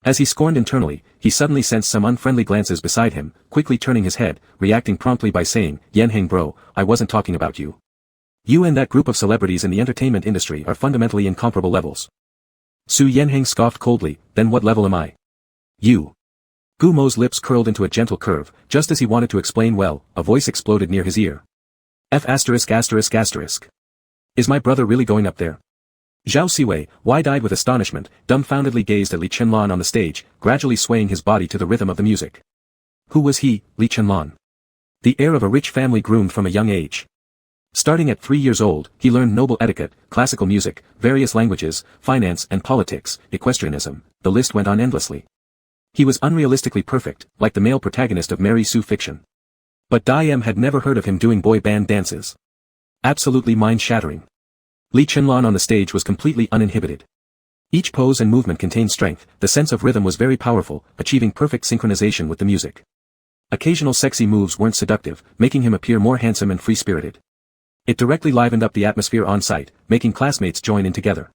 S1: As he scorned internally, he suddenly sensed some unfriendly glances beside him, quickly turning his head, reacting promptly by saying, Yanheng bro, I wasn't talking about you. You and that group of celebrities in the entertainment industry are fundamentally incomparable levels. Su Yanheng scoffed coldly, then what level am I? You. Gu Mo's lips curled into a gentle curve, just as he wanted to explain well, a voice exploded near his ear. F*******. Is my brother really going up there? Zhao Siwei, wide-eyed with astonishment, dumbfoundedly gazed at Li Chenlan on the stage, gradually swaying his body to the rhythm of the music. Who was he, Li Chenlan? The heir of a rich family groomed from a young age. Starting at 3 years old, he learned noble etiquette, classical music, various languages, finance and politics, equestrianism, the list went on endlessly. He was unrealistically perfect, like the male protagonist of Mary Sue fiction. But Diem had never heard of him doing boy band dances. Absolutely mind-shattering. Li Chenlan on the stage was completely uninhibited. Each pose and movement contained strength, the sense of rhythm was very powerful, achieving perfect synchronization with the music. Occasional sexy moves weren't seductive, making him appear more handsome and free-spirited. It directly livened up the atmosphere on site, making classmates join in together.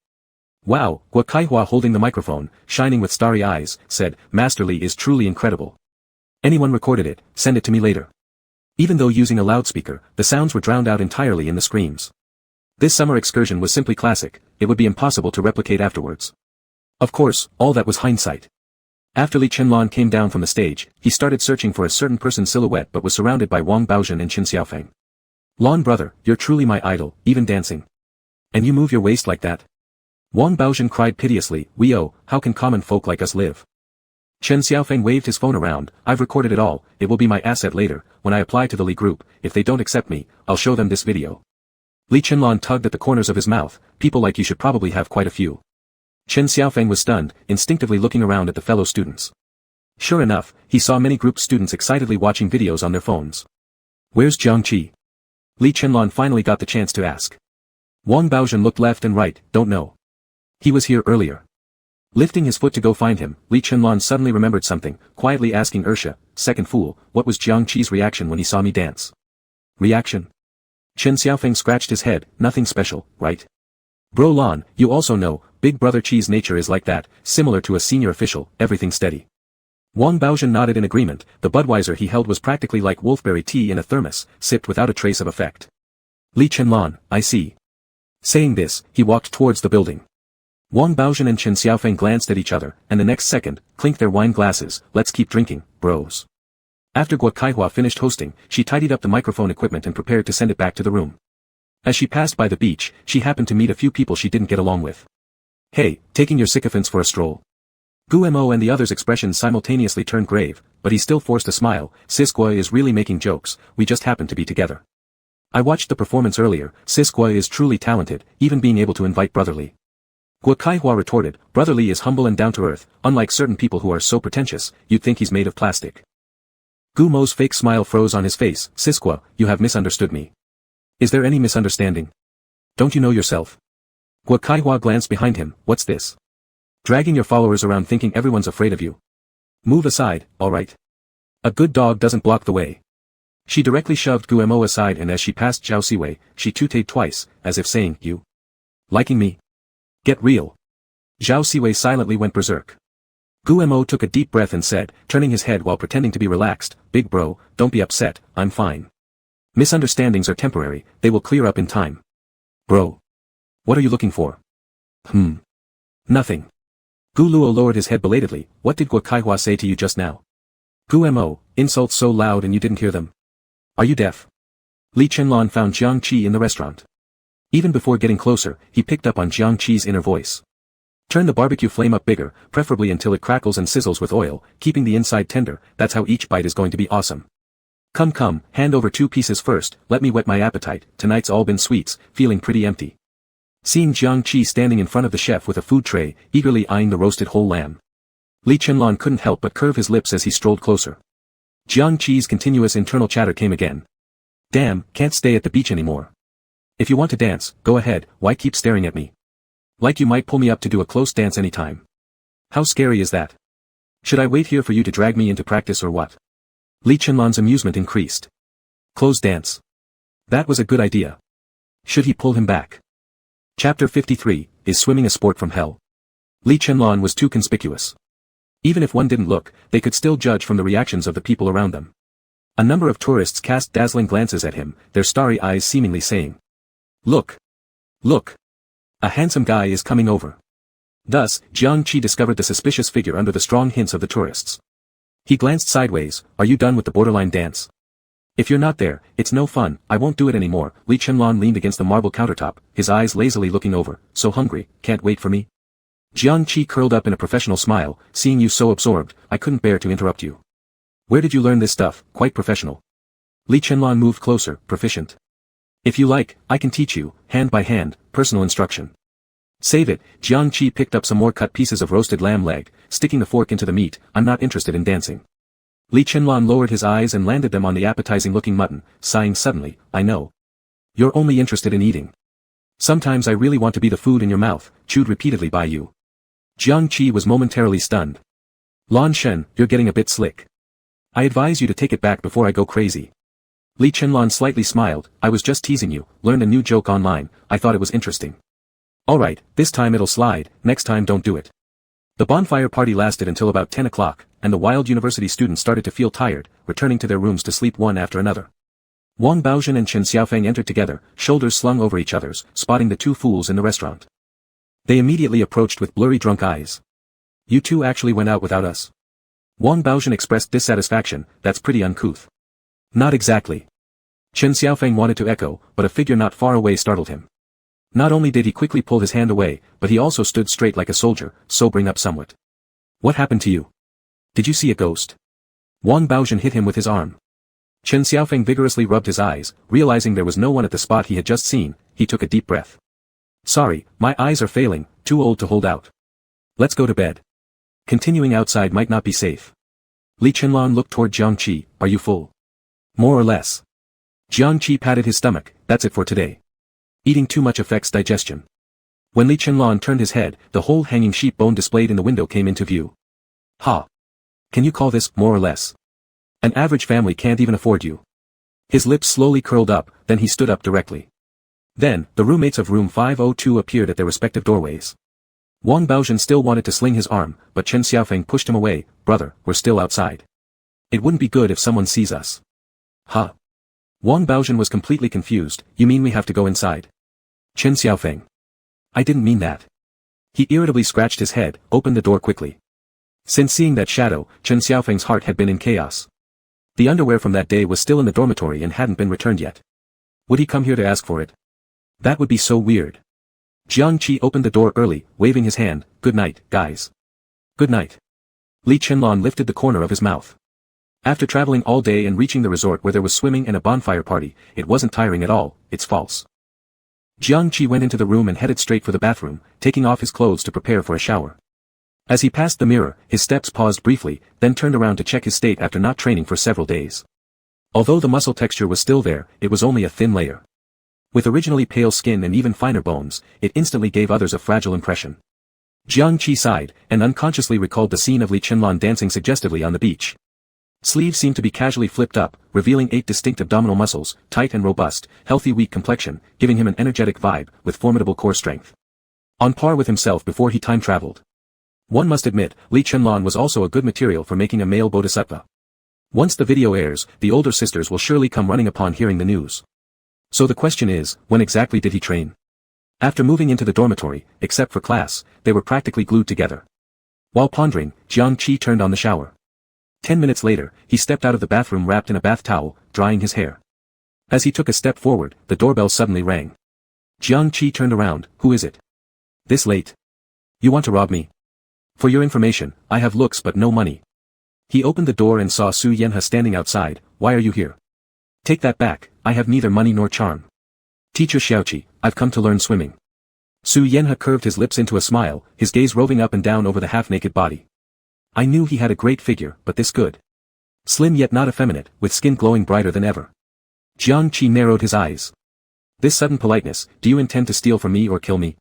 S1: Wow, Guo Kaihua holding the microphone, shining with starry eyes, said, Master Li is truly incredible. Anyone recorded it, send it to me later. Even though using a loudspeaker, the sounds were drowned out entirely in the screams. This summer excursion was simply classic, it would be impossible to replicate afterwards. Of course, all that was hindsight. After Li Chenlan came down from the stage, he started searching for a certain person's silhouette but was surrounded by Wang Baozhen and Chen Xiaofeng. Lon brother, you're truly my idol, even dancing. And you move your waist like that? Wang Baozhen cried piteously, how can common folk like us live? Chen Xiaofeng waved his phone around, I've recorded it all, it will be my asset later, when I apply to the Li group, if they don't accept me, I'll show them this video. Li Chenlan tugged at the corners of his mouth, people like you should probably have quite a few. Chen Xiaofeng was stunned, instinctively looking around at the fellow students. Sure enough, he saw many group students excitedly watching videos on their phones. Where's Jiang Qi? Li Chenlan finally got the chance to ask. Wang Baozhen looked left and right, don't know. He was here earlier. Lifting his foot to go find him, Li Chenlan suddenly remembered something, quietly asking Ursha, second fool, what was Jiang Qi's reaction when he saw me dance? Reaction? Chen Xiaofeng scratched his head, nothing special, right? Bro Lon, you also know, Big Brother Qi's nature is like that, similar to a senior official, everything steady. Wang Baozhen nodded in agreement, the Budweiser he held was practically like wolfberry tea in a thermos, sipped without a trace of effect. Li Chenlan, I see. Saying this, he walked towards the building. Wang Baozhen and Chen Xiaofeng glanced at each other, and the next second, clinked their wine glasses, let's keep drinking, bros. After Guo Kaihua finished hosting, she tidied up the microphone equipment and prepared to send it back to the room. As she passed by the beach, she happened to meet a few people she didn't get along with. Hey, taking your sycophants for a stroll? Guemo and the others' expressions simultaneously turned grave, but he still forced a smile. Sisqua is really making jokes, we just happen to be together. I watched the performance earlier, Sisqua is truly talented, even being able to invite Brotherly. Guakaihua retorted, Brotherly is humble and down-to-earth, unlike certain people who are so pretentious, you'd think he's made of plastic. Gumo's fake smile froze on his face. Sisqua, you have misunderstood me. Is there any misunderstanding? Don't you know yourself? Guakaihua glanced behind him, what's this? Dragging your followers around thinking everyone's afraid of you. Move aside, alright? A good dog doesn't block the way. She directly shoved Guemo aside, and as she passed Zhao Siwei, she tooted twice, as if saying, you liking me? Get real. Zhao Siwei silently went berserk. Guemo took a deep breath and said, turning his head while pretending to be relaxed, big bro, don't be upset, I'm fine. Misunderstandings are temporary, they will clear up in time. Bro. What are you looking for? Nothing. Gu Luo lowered his head belatedly, what did Guakaihua say to you just now? Guemo, insults so loud and you didn't hear them? Are you deaf? Li Chenlong found Jiang Qi in the restaurant. Even before getting closer, he picked up on Jiang Qi's inner voice. Turn the barbecue flame up bigger, preferably until it crackles and sizzles with oil, keeping the inside tender, that's how each bite is going to be awesome. Come, hand over 2 pieces first, let me whet my appetite, tonight's all been sweets, feeling pretty empty. Seeing Jiang Qi standing in front of the chef with a food tray, eagerly eyeing the roasted whole lamb. Li Chenlong couldn't help but curve his lips as he strolled closer. Jiang Qi's continuous internal chatter came again. Damn, can't stay at the beach anymore. If you want to dance, go ahead, why keep staring at me? Like you might pull me up to do a close dance anytime. How scary is that? Should I wait here for you to drag me into practice or what? Li Chenlong's amusement increased. Close dance. That was a good idea. Should he pull him back? Chapter 53, Is Swimming a Sport from Hell? Li Chenlong was too conspicuous. Even if one didn't look, they could still judge from the reactions of the people around them. A number of tourists cast dazzling glances at him, their starry eyes seemingly saying, Look! Look! A handsome guy is coming over. Thus, Jiang Qi discovered the suspicious figure under the strong hints of the tourists. He glanced sideways, are you done with the borderline dance? If you're not there, it's no fun, I won't do it anymore. Li Chenlong leaned against the marble countertop, his eyes lazily looking over, so hungry, can't wait for me? Jiang Qi curled up in a professional smile, seeing you so absorbed, I couldn't bear to interrupt you. Where did you learn this stuff? Quite professional. Li Chenlong moved closer, proficient. If you like, I can teach you, hand by hand, personal instruction. Save it, Jiang Qi picked up some more cut pieces of roasted lamb leg, sticking the fork into the meat, I'm not interested in dancing. Li Chenlong lowered his eyes and landed them on the appetizing-looking mutton, sighing suddenly, I know. You're only interested in eating. Sometimes I really want to be the food in your mouth, chewed repeatedly by you. Jiang Qi was momentarily stunned. Lan Shen, you're getting a bit slick. I advise you to take it back before I go crazy. Li Chenlong slightly smiled, I was just teasing you, learned a new joke online, I thought it was interesting. Alright, this time it'll slide, next time don't do it. The bonfire party lasted until about 10 o'clock, and the wild university students started to feel tired, returning to their rooms to sleep one after another. Wang Baozhen and Chen Xiaofeng entered together, shoulders slung over each other's, spotting the 2 fools in the restaurant. They immediately approached with blurry drunk eyes. You 2 actually went out without us? Wang Baozhen expressed dissatisfaction, that's pretty uncouth. Not exactly. Chen Xiaofeng wanted to echo, but a figure not far away startled him. Not only did he quickly pull his hand away, but he also stood straight like a soldier, sobering up somewhat. What happened to you? Did you see a ghost? Wang Baozhen hit him with his arm. Chen Xiaofeng vigorously rubbed his eyes, realizing there was no one at the spot he had just seen, he took a deep breath. Sorry, my eyes are failing, too old to hold out. Let's go to bed. Continuing outside might not be safe. Li Chenlong looked toward Jiang Qi, are you full? More or less. Jiang Qi patted his stomach, that's it for today. Eating too much affects digestion. When Li Chenlong turned his head, the whole hanging sheep bone displayed in the window came into view. Ha! Can you call this, more or less? An average family can't even afford you. His lips slowly curled up, then he stood up directly. Then, the roommates of room 502 appeared at their respective doorways. Wang Baozhen still wanted to sling his arm, but Chen Xiaofeng pushed him away, brother, we're still outside. It wouldn't be good if someone sees us. Huh? Wang Baozhen was completely confused, you mean we have to go inside? Chen Xiaofeng. I didn't mean that. He irritably scratched his head, opened the door quickly. Since seeing that shadow, Chen Xiaofeng's heart had been in chaos. The underwear from that day was still in the dormitory and hadn't been returned yet. Would he come here to ask for it? That would be so weird. Jiang Qi opened the door early, waving his hand, good night, guys. Good night. Li Chenlon lifted the corner of his mouth. After traveling all day and reaching the resort where there was swimming and a bonfire party, it wasn't tiring at all, it's false. Jiang Qi went into the room and headed straight for the bathroom, taking off his clothes to prepare for a shower. As he passed the mirror, his steps paused briefly, then turned around to check his state after not training for several days. Although the muscle texture was still there, it was only a thin layer. With originally pale skin and even finer bones, it instantly gave others a fragile impression. Jiang Qi sighed, and unconsciously recalled the scene of Li Chenlon dancing suggestively on the beach. Sleeves seemed to be casually flipped up, revealing 8 distinct abdominal muscles, tight and robust, healthy weak complexion, giving him an energetic vibe, with formidable core strength. On par with himself before he time-traveled. One must admit, Li Chenlon was also a good material for making a male bodhisattva. Once the video airs, the older sisters will surely come running upon hearing the news. So the question is, when exactly did he train? After moving into the dormitory, except for class, they were practically glued together. While pondering, Jiang Qi turned on the shower. 10 minutes later, he stepped out of the bathroom wrapped in a bath towel, drying his hair. As he took a step forward, the doorbell suddenly rang. Jiang Qi turned around. Who is it? This late? You want to rob me? For your information, I have looks but no money. He opened the door and saw Su Yanhe standing outside. Why are you here? Take that back, I have neither money nor charm. Teacher Xiaoqi, I've come to learn swimming. Su Yanhe curved his lips into a smile, his gaze roving up and down over the half-naked body. I knew he had a great figure, but this good. Slim yet not effeminate, with skin glowing brighter than ever. Jiang Qi narrowed his eyes. This sudden politeness, do you intend to steal from me or kill me?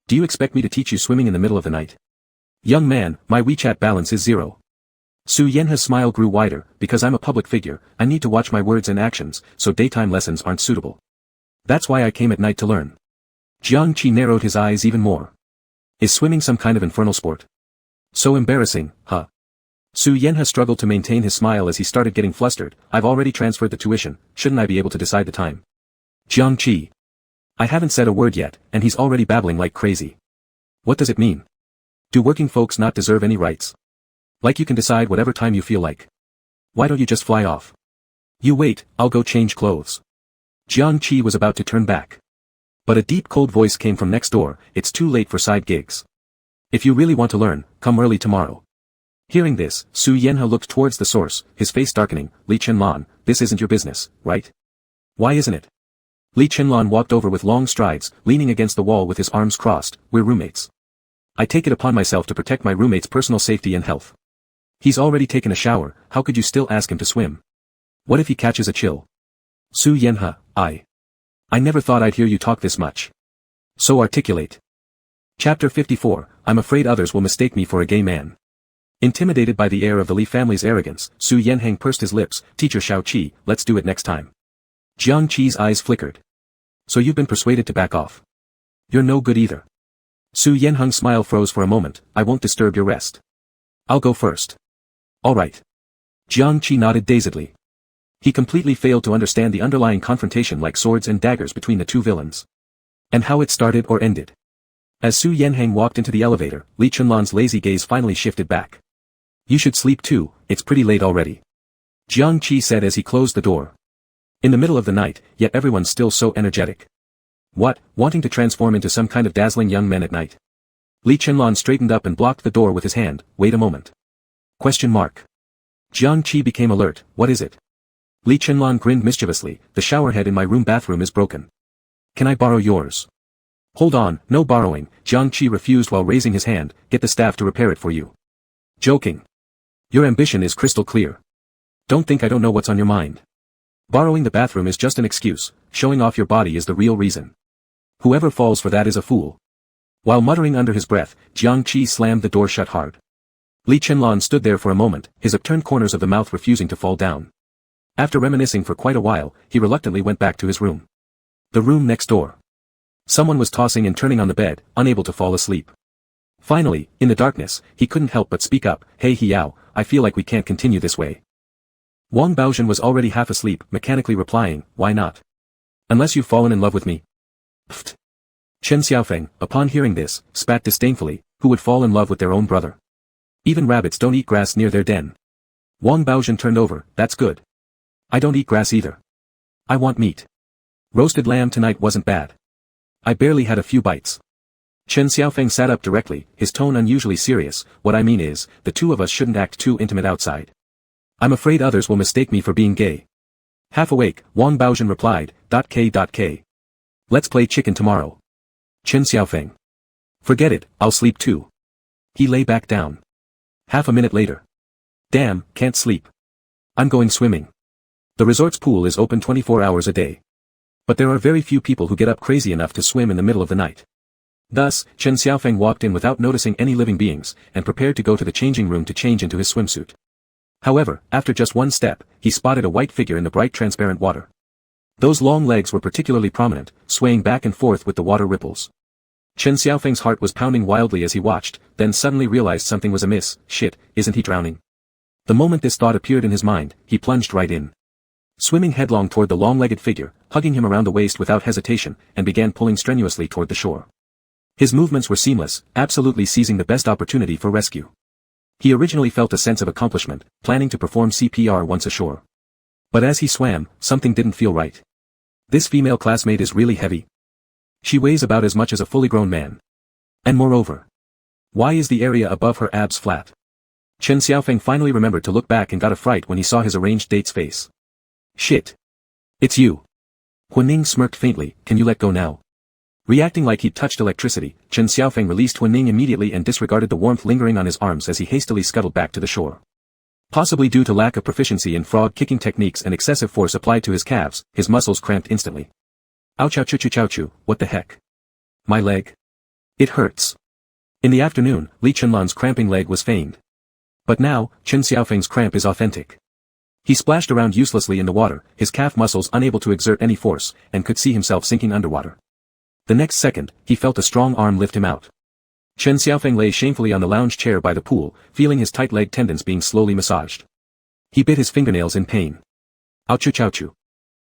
S1: Do you expect me to teach you swimming in the middle of the night? Young man, my WeChat balance is 0. Su Yanhe's smile grew wider, because I'm a public figure, I need to watch my words and actions, so daytime lessons aren't suitable. That's why I came at night to learn. Jiang Qi narrowed his eyes even more. Is swimming some kind of infernal sport? So embarrassing, huh? Su Yanhe struggled to maintain his smile as he started getting flustered. I've already transferred the tuition, shouldn't I be able to decide the time? Jiang Qi. I haven't said a word yet, and he's already babbling like crazy. What does it mean? Do working folks not deserve any rights? Like you can decide whatever time you feel like. Why don't you just fly off? You wait, I'll go change clothes. Jiang Qi was about to turn back. But a deep cold voice came from next door. It's too late for side gigs. If you really want to learn, come early tomorrow. Hearing this, Su Yanhe looked towards the source, his face darkening. Li Chenlon, this isn't your business, right? Why isn't it? Li Chenlon walked over with long strides, leaning against the wall with his arms crossed. We're roommates. I take it upon myself to protect my roommate's personal safety and health. He's already taken a shower, how could you still ask him to swim? What if he catches a chill? Su Yanhe, I never thought I'd hear you talk this much. So articulate. Chapter 54, I'm afraid others will mistake me for a gay man. Intimidated by the air of the Li family's arrogance, Su Yanheng pursed his lips. Teacher Xiaoqi, let's do it next time. Jiang Qi's eyes flickered. So you've been persuaded to back off. You're no good either. Su Yanheng's smile froze for a moment. I won't disturb your rest. I'll go first. All right. Jiang Qi nodded dazedly. He completely failed to understand the underlying confrontation like swords and daggers between the two villains. And how it started or ended. As Su Yanheng walked into the elevator, Li Chenlon's lazy gaze finally shifted back. You should sleep too, it's pretty late already. Jiang Qi said as he closed the door. In the middle of the night, yet everyone's still so energetic. What, wanting to transform into some kind of dazzling young men at night? Li Chenlon straightened up and blocked the door with his hand. Wait a moment. Question mark. Jiang Qi became alert. What is it? Li Chenlon grinned mischievously. The showerhead in my room bathroom is broken. Can I borrow yours? Hold on, no borrowing. Jiang Qi refused while raising his hand. Get the staff to repair it for you. Joking. Your ambition is crystal clear. Don't think I don't know what's on your mind. Borrowing the bathroom is just an excuse. Showing off your body is the real reason. Whoever falls for that is a fool. While muttering under his breath, Jiang Qi slammed the door shut hard. Li Chenlon stood there for a moment, his upturned corners of the mouth refusing to fall down. After reminiscing for quite a while, he reluctantly went back to his room. The room next door. Someone was tossing and turning on the bed, unable to fall asleep. Finally, in the darkness, he couldn't help but speak up. Hey Hiao, I feel like we can't continue this way. Wang Baozhen was already half asleep, mechanically replying, why not? Unless you've fallen in love with me. Pfft. Chen Xiaofeng, upon hearing this, spat disdainfully. Who would fall in love with their own brother? Even rabbits don't eat grass near their den. Wang Baozhen turned over. That's good. I don't eat grass either. I want meat. Roasted lamb tonight wasn't bad. I barely had a few bites. Chen Xiaofeng sat up directly, his tone unusually serious. What I mean is, the two of us shouldn't act too intimate outside. I'm afraid others will mistake me for being gay. Half awake, Wang Baozhen replied, K. Let's play chicken tomorrow. Chen Xiaofeng. Forget it, I'll sleep too. He lay back down. Half a minute later. Damn, can't sleep. I'm going swimming. The resort's pool is open 24 hours a day. But there are very few people who get up crazy enough to swim in the middle of the night. Thus, Chen Xiaofeng walked in without noticing any living beings, and prepared to go to the changing room to change into his swimsuit. However, after just one step, he spotted a white figure in the bright transparent water. Those long legs were particularly prominent, swaying back and forth with the water ripples. Chen Xiaofeng's heart was pounding wildly as he watched, then suddenly realized something was amiss. Shit, isn't he drowning? The moment this thought appeared in his mind, he plunged right in. Swimming headlong toward the long-legged figure, hugging him around the waist without hesitation, and began pulling strenuously toward the shore. His movements were seamless, absolutely seizing the best opportunity for rescue. He originally felt a sense of accomplishment, planning to perform CPR once ashore. But as he swam, something didn't feel right. This female classmate is really heavy. She weighs about as much as a fully grown man. And moreover, why is the area above her abs flat? Chen Xiaofeng finally remembered to look back and got a fright when he saw his arranged date's face. Shit. It's you. Huining smirked faintly, can you let go now? Reacting like he'd touched electricity, Chen Xiaofeng released Huining immediately and disregarded the warmth lingering on his arms as he hastily scuttled back to the shore. Possibly due to lack of proficiency in frog-kicking techniques and excessive force applied to his calves, his muscles cramped instantly. Ouch, what the heck? My leg. It hurts. In the afternoon, Li Chunlan's cramping leg was feigned. But now, Chen Xiaofeng's cramp is authentic. He splashed around uselessly in the water, his calf muscles unable to exert any force, and could see himself sinking underwater. The next second, he felt a strong arm lift him out. Chen Xiaofeng lay shamefully on the lounge chair by the pool, feeling his tight leg tendons being slowly massaged. He bit his fingernails in pain. Ouch.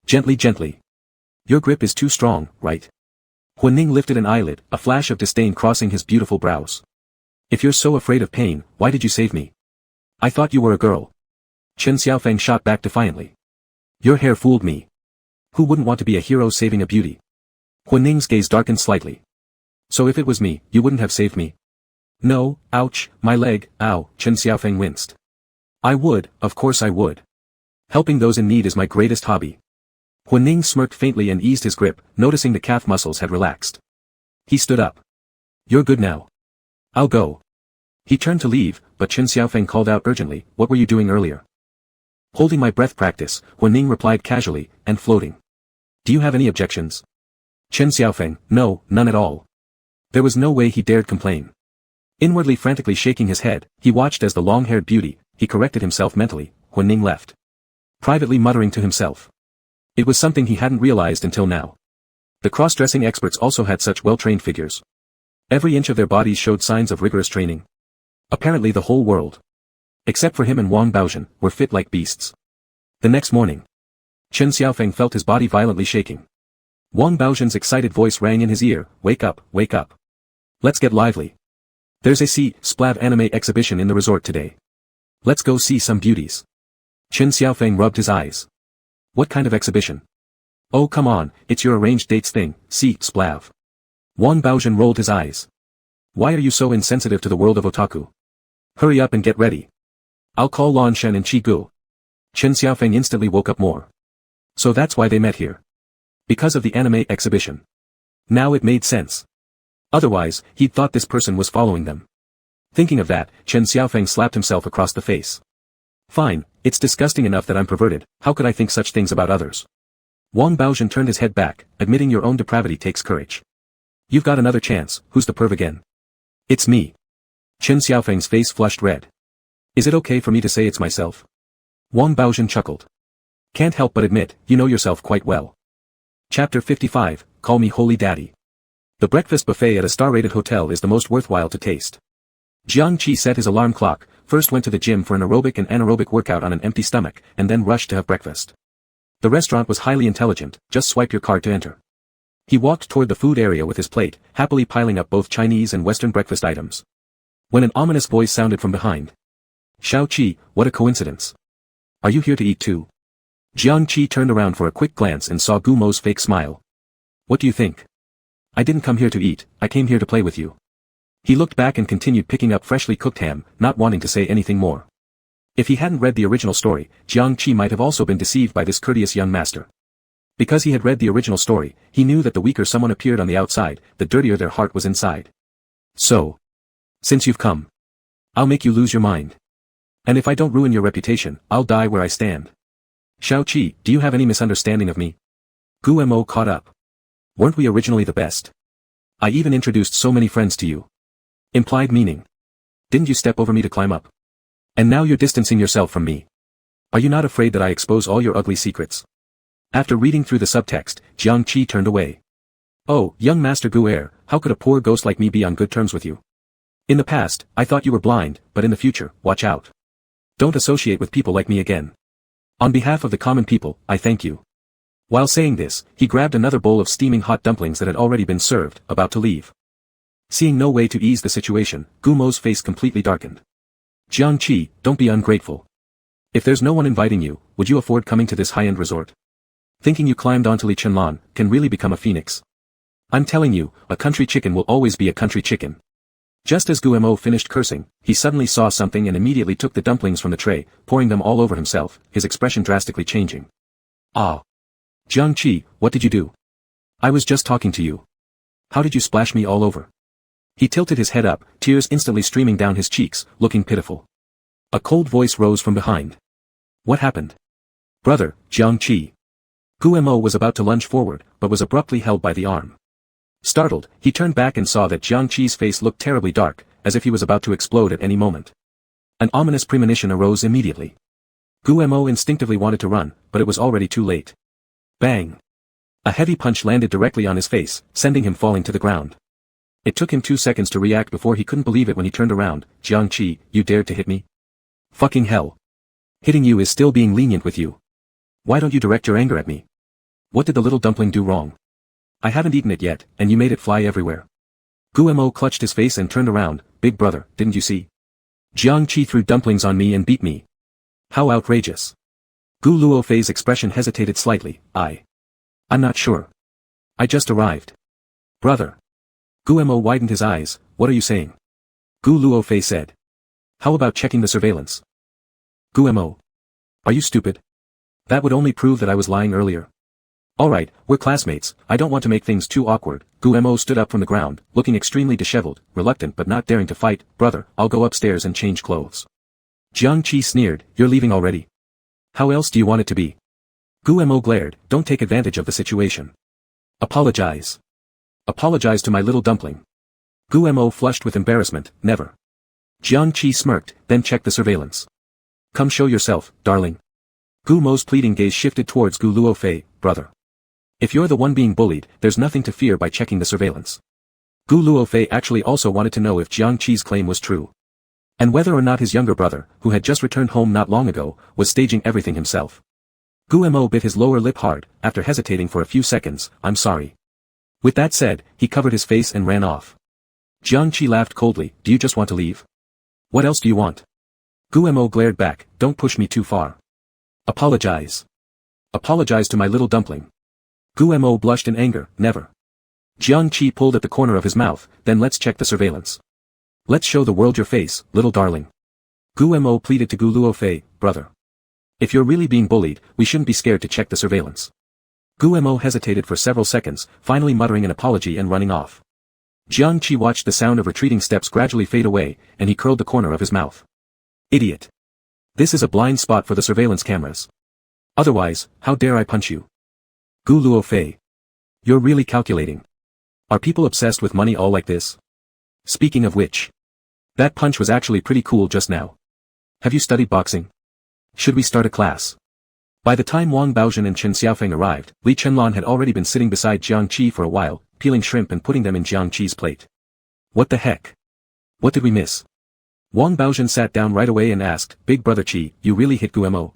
S1: Gently. Your grip is too strong, right? Huining lifted an eyelid, a flash of disdain crossing his beautiful brows. If you're so afraid of pain, why did you save me? I thought you were a girl. Chen Xiaofeng shot back defiantly. Your hair fooled me. Who wouldn't want to be a hero saving a beauty? Huining's gaze darkened slightly. So if it was me, you wouldn't have saved me? No, ouch, my leg, ow, Chen Xiaofeng winced. I would, of course I would. Helping those in need is my greatest hobby. Huining smirked faintly and eased his grip, noticing the calf muscles had relaxed. He stood up. You're good now. I'll go. He turned to leave, but Chen Xiaofeng called out urgently, what were you doing earlier? Holding my breath practice, Huining replied casually, and floating. Do you have any objections? Chen Xiaofeng, no, none at all. There was no way he dared complain. Inwardly frantically shaking his head, he watched as the long-haired beauty, he corrected himself mentally, Huining left. Privately muttering to himself. It was something he hadn't realized until now. The cross-dressing experts also had such well-trained figures. Every inch of their bodies showed signs of rigorous training. Apparently the whole world, except for him and Wang Baozhen, were fit like beasts. The next morning, Chen Xiaofeng felt his body violently shaking. Wang Baozhen's excited voice rang in his ear, wake up. Let's get lively. There's a splav anime exhibition in the resort today. Let's go see some beauties. Chen Xiaofeng rubbed his eyes. What kind of exhibition? Oh come on, it's your arranged dates thing, splav. Wang Baozhen rolled his eyes. Why are you so insensitive to the world of otaku? Hurry up and get ready. I'll call Lan Shen and Chi Gu. Chen Xiaofeng instantly woke up more. So that's why they met here. Because of the anime exhibition. Now it made sense. Otherwise, he'd thought this person was following them. Thinking of that, Chen Xiaofeng slapped himself across the face. Fine, it's disgusting enough that I'm perverted, how could I think such things about others? Wang Baozhen turned his head back, admitting your own depravity takes courage. You've got another chance, who's the perv again? It's me. Chen Xiaofeng's face flushed red. Is it okay for me to say it's myself? Wang Baozhen chuckled. Can't help but admit, you know yourself quite well. Chapter 55, Call Me Holy Daddy. The breakfast buffet at a star-rated hotel is the most worthwhile to taste. Jiang Qi set his alarm clock, first went to the gym for an aerobic and anaerobic workout on an empty stomach, and then rushed to have breakfast. The restaurant was highly intelligent, just swipe your card to enter. He walked toward the food area with his plate, happily piling up both Chinese and Western breakfast items. When an ominous voice sounded from behind. Xiao Qi, what a coincidence. Are you here to eat too? Jiang Qi turned around for a quick glance and saw Gumo's fake smile. What do you think? I didn't come here to eat, I came here to play with you. He looked back and continued picking up freshly cooked ham, not wanting to say anything more. If he hadn't read the original story, Jiang Qi might have also been deceived by this courteous young master. Because he had read the original story, he knew that the weaker someone appeared on the outside, the dirtier their heart was inside. So, since you've come, I'll make you lose your mind. And if I don't ruin your reputation, I'll die where I stand. Xiao Qi, do you have any misunderstanding of me? Gu Mo caught up. Weren't we originally the best? I even introduced so many friends to you. Implied meaning. Didn't you step over me to climb up? And now you're distancing yourself from me. Are you not afraid that I expose all your ugly secrets? After reading through the subtext, Jiang Qi turned away. Oh, young Master Gu, how could a poor ghost like me be on good terms with you? In the past, I thought you were blind, but in the future, watch out. Don't associate with people like me again. On behalf of the common people, I thank you. While saying this, he grabbed another bowl of steaming hot dumplings that had already been served, about to leave. Seeing no way to ease the situation, Gu Mo's face completely darkened. Jiang Qi, don't be ungrateful. If there's no one inviting you, would you afford coming to this high-end resort? Thinking you climbed onto Li Chenlan, can really become a phoenix. I'm telling you, a country chicken will always be a country chicken. Just as Gu Mo finished cursing, he suddenly saw something and immediately took the dumplings from the tray, pouring them all over himself, his expression drastically changing. Ah! Jiang Qi, what did you do? I was just talking to you. How did you splash me all over? He tilted his head up, tears instantly streaming down his cheeks, looking pitiful. A cold voice rose from behind. What happened? Brother, Jiang Qi. Gu Mo was about to lunge forward, but was abruptly held by the arm. Startled, he turned back and saw that Jiang Qi's face looked terribly dark, as if he was about to explode at any moment. An ominous premonition arose immediately. Gu Mo instinctively wanted to run, but it was already too late. Bang! A heavy punch landed directly on his face, sending him falling to the ground. It took him 2 seconds to react before he couldn't believe it when he turned around. Jiang Qi, you dared to hit me? Fucking hell. Hitting you is still being lenient with you. Why don't you direct your anger at me? What did the little dumpling do wrong? I haven't eaten it yet, and you made it fly everywhere. Gu Mo clutched his face and turned around. Big brother, didn't you see? Jiang Qi threw dumplings on me and beat me. How outrageous. Gu Luofei's expression hesitated slightly. I'm not sure. I just arrived. Brother. Gu Mo widened his eyes. What are you saying? Gu Luofei said. How about checking the surveillance? Gu Mo. Are you stupid? That would only prove that I was lying earlier. Alright, we're classmates, I don't want to make things too awkward. Gu Mo stood up from the ground, looking extremely disheveled, reluctant but not daring to fight. Brother, I'll go upstairs and change clothes. Jiang Qi sneered, you're leaving already? How else do you want it to be? Gu Mo glared, don't take advantage of the situation. Apologize. Apologize to my little dumpling. Gu Mo flushed with embarrassment, never. Jiang Qi smirked, then checked the surveillance. Come show yourself, darling. Gu Mo's pleading gaze shifted towards Gu Luofei, brother. If you're the one being bullied, there's nothing to fear by checking the surveillance. Gu Luofei actually also wanted to know if Jiang Qi's claim was true. And whether or not his younger brother, who had just returned home not long ago, was staging everything himself. Gu Mo bit his lower lip hard, after hesitating for a few seconds. I'm sorry. With that said, he covered his face and ran off. Jiang Qi laughed coldly, do you just want to leave? What else do you want? Gu Mo glared back, don't push me too far. Apologize. Apologize to my little dumpling. Gu Mo blushed in anger, never. Jiang Qi pulled at the corner of his mouth, then let's check the surveillance. Let's show the world your face, little darling. Gu Mo pleaded to Gu Luofei, brother. If you're really being bullied, we shouldn't be scared to check the surveillance. Gu Mo hesitated for several seconds, finally muttering an apology and running off. Jiang Qi watched the sound of retreating steps gradually fade away, and he curled the corner of his mouth. Idiot. This is a blind spot for the surveillance cameras. Otherwise, how dare I punch you? Gu Luofei. You're really calculating. Are people obsessed with money all like this? Speaking of which. That punch was actually pretty cool just now. Have you studied boxing? Should we start a class? By the time Wang Baozhen and Chen Xiaofeng arrived, Li Chenlan had already been sitting beside Jiang Qi for a while, peeling shrimp and putting them in Jiang Qi's plate. What the heck? What did we miss? Wang Baozhen sat down right away and asked, Big brother Qi, you really hit Gu Mo?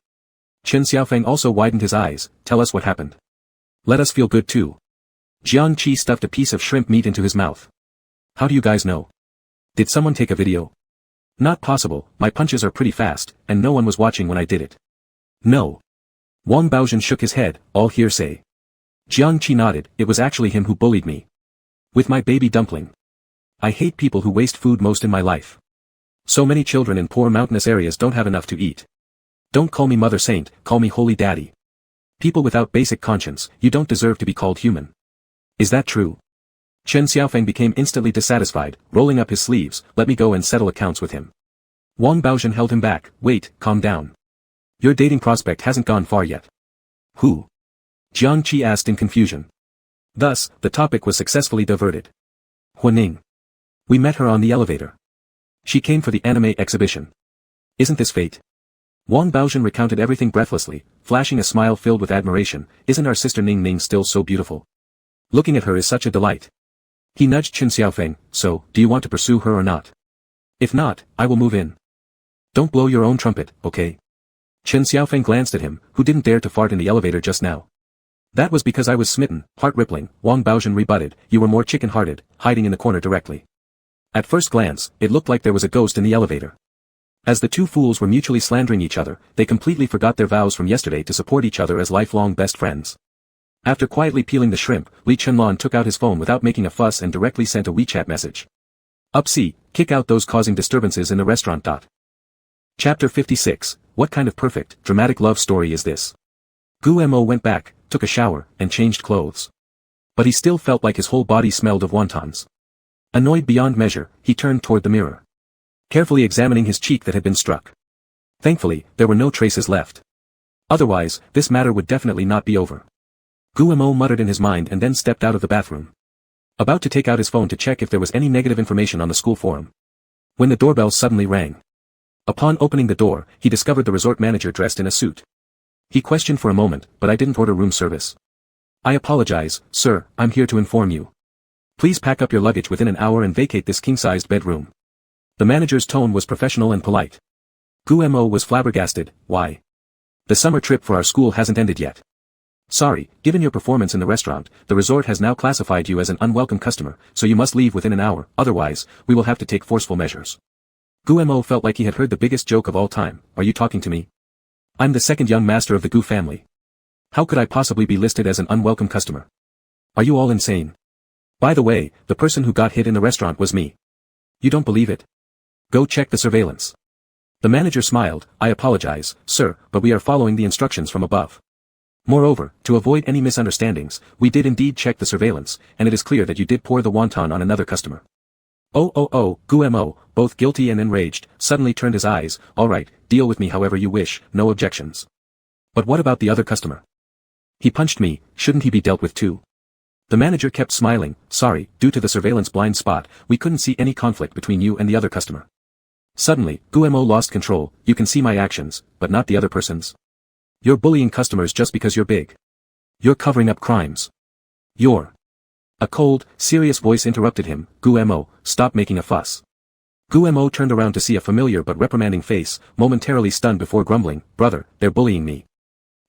S1: Chen Xiaofeng also widened his eyes, tell us what happened. Let us feel good too. Jiang Qi stuffed a piece of shrimp meat into his mouth. How do you guys know? Did someone take a video? Not possible, my punches are pretty fast, and no one was watching when I did it. No. Wang Baozhen shook his head, all hearsay. Jiang Qi nodded, it was actually him who bullied me. With my baby dumpling. I hate people who waste food most in my life. So many children in poor mountainous areas don't have enough to eat. Don't call me Mother Saint, call me Holy Daddy. People without basic conscience, you don't deserve to be called human. Is that true? Chen Xiaofeng became instantly dissatisfied, rolling up his sleeves. Let me go and settle accounts with him. Wang Baozhen held him back. Wait, calm down. Your dating prospect hasn't gone far yet. Who? Jiang Qi asked in confusion. Thus, the topic was successfully diverted. Huaning. We met her on the elevator. She came for the anime exhibition. Isn't this fate? Wang Baozhen recounted everything breathlessly, flashing a smile filled with admiration. Isn't our sister Ning Ning still so beautiful? Looking at her is such a delight. He nudged Chen Xiaofeng. So, do you want to pursue her or not? If not, I will move in. Don't blow your own trumpet, okay? Chen Xiaofeng glanced at him, who didn't dare to fart in the elevator just now. That was because I was smitten, heart-rippling, Wang Baozhen rebutted. You were more chicken-hearted, hiding in the corner directly. At first glance, it looked like there was a ghost in the elevator. As the two fools were mutually slandering each other, they completely forgot their vows from yesterday to support each other as lifelong best friends. After quietly peeling the shrimp, Li Chenlong took out his phone without making a fuss and directly sent a WeChat message. Upsi, kick out those causing disturbances in the restaurant. Chapter 56, What kind of perfect, dramatic love story is this? Gu Mo went back, took a shower, and changed clothes. But he still felt like his whole body smelled of wontons. Annoyed beyond measure, he turned toward the mirror. Carefully examining his cheek that had been struck. Thankfully, there were no traces left. Otherwise, this matter would definitely not be over. Gu Mo muttered in his mind and then stepped out of the bathroom. About to take out his phone to check if there was any negative information on the school forum. When the doorbell suddenly rang. Upon opening the door, he discovered the resort manager dressed in a suit. He questioned for a moment, but I didn't order room service. I apologize, sir, I'm here to inform you. Please pack up your luggage within an hour and vacate this king-sized bedroom. The manager's tone was professional and polite. Gu Mo was flabbergasted. Why? The summer trip for our school hasn't ended yet. Sorry, given your performance in the restaurant, the resort has now classified you as an unwelcome customer, so you must leave within an hour, otherwise, we will have to take forceful measures. Gu Mo felt like he had heard the biggest joke of all time. Are you talking to me? I'm the second young master of the Gu family. How could I possibly be listed as an unwelcome customer? Are you all insane? By the way, the person who got hit in the restaurant was me. You don't believe it? Go check the surveillance. The manager smiled. I apologize, sir, but we are following the instructions from above. Moreover, to avoid any misunderstandings, we did indeed check the surveillance, and it is clear that you did pour the wonton on another customer. Gu Mo, both guilty and enraged, suddenly turned his eyes. All right, deal with me however you wish, no objections. But what about the other customer? He punched me, shouldn't he be dealt with too? The manager kept smiling. Sorry, due to the surveillance blind spot, we couldn't see any conflict between you and the other customer. Suddenly, Gu Mo lost control. You can see my actions, but not the other person's. You're bullying customers just because you're big. You're covering up crimes. You're... A cold, serious voice interrupted him. Gu Mo, stop making a fuss. Gu Mo turned around to see a familiar but reprimanding face, momentarily stunned before grumbling, brother, they're bullying me.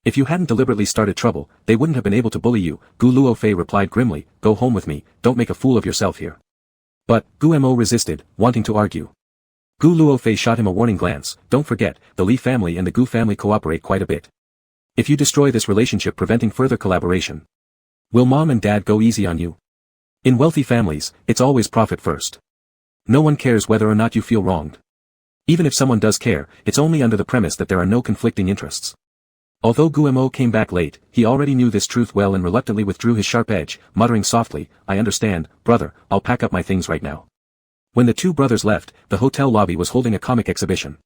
S1: If you hadn't deliberately started trouble, they wouldn't have been able to bully you. Gu Luofei replied grimly, go home with me, don't make a fool of yourself here. But, Gu Mo resisted, wanting to argue. Gu Luofei shot him a warning glance. Don't forget, the Li family and the Gu family cooperate quite a bit. If you destroy this relationship preventing further collaboration, will mom and dad go easy on you? In wealthy families, it's always profit first. No one cares whether or not you feel wronged. Even if someone does care, it's only under the premise that there are no conflicting interests. Although Gu Mo came back late, he already knew this truth well and reluctantly withdrew his sharp edge, muttering softly, I understand, brother, I'll pack up my things right now. When the two brothers left, the hotel lobby was holding a comic exhibition.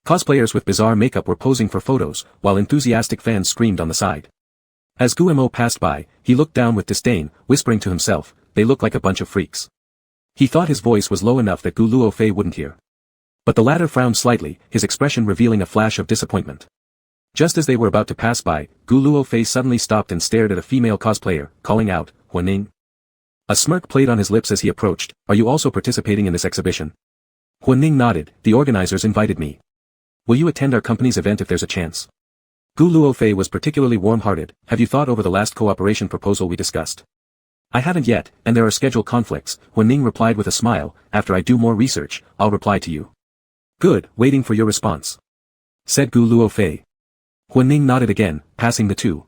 S1: Cosplayers with bizarre makeup were posing for photos, while enthusiastic fans screamed on the side. As Gu Mo passed by, he looked down with disdain, whispering to himself, they look like a bunch of freaks. He thought his voice was low enough that Gu Luofei wouldn't hear. But the latter frowned slightly, his expression revealing a flash of disappointment. Just as they were about to pass by, Gu Luofei suddenly stopped and stared at a female cosplayer, calling out, Huaning. A smirk played on his lips as he approached, are you also participating in this exhibition? Huaning nodded, the organizers invited me. Will you attend our company's event if there's a chance? Gu Luofei was particularly warm-hearted. Have you thought over the last cooperation proposal we discussed? I haven't yet, and there are schedule conflicts, Huaning replied with a smile. After I do more research, I'll reply to you. Good, waiting for your response. Said Gu Luofei. Huaning nodded again, passing the two.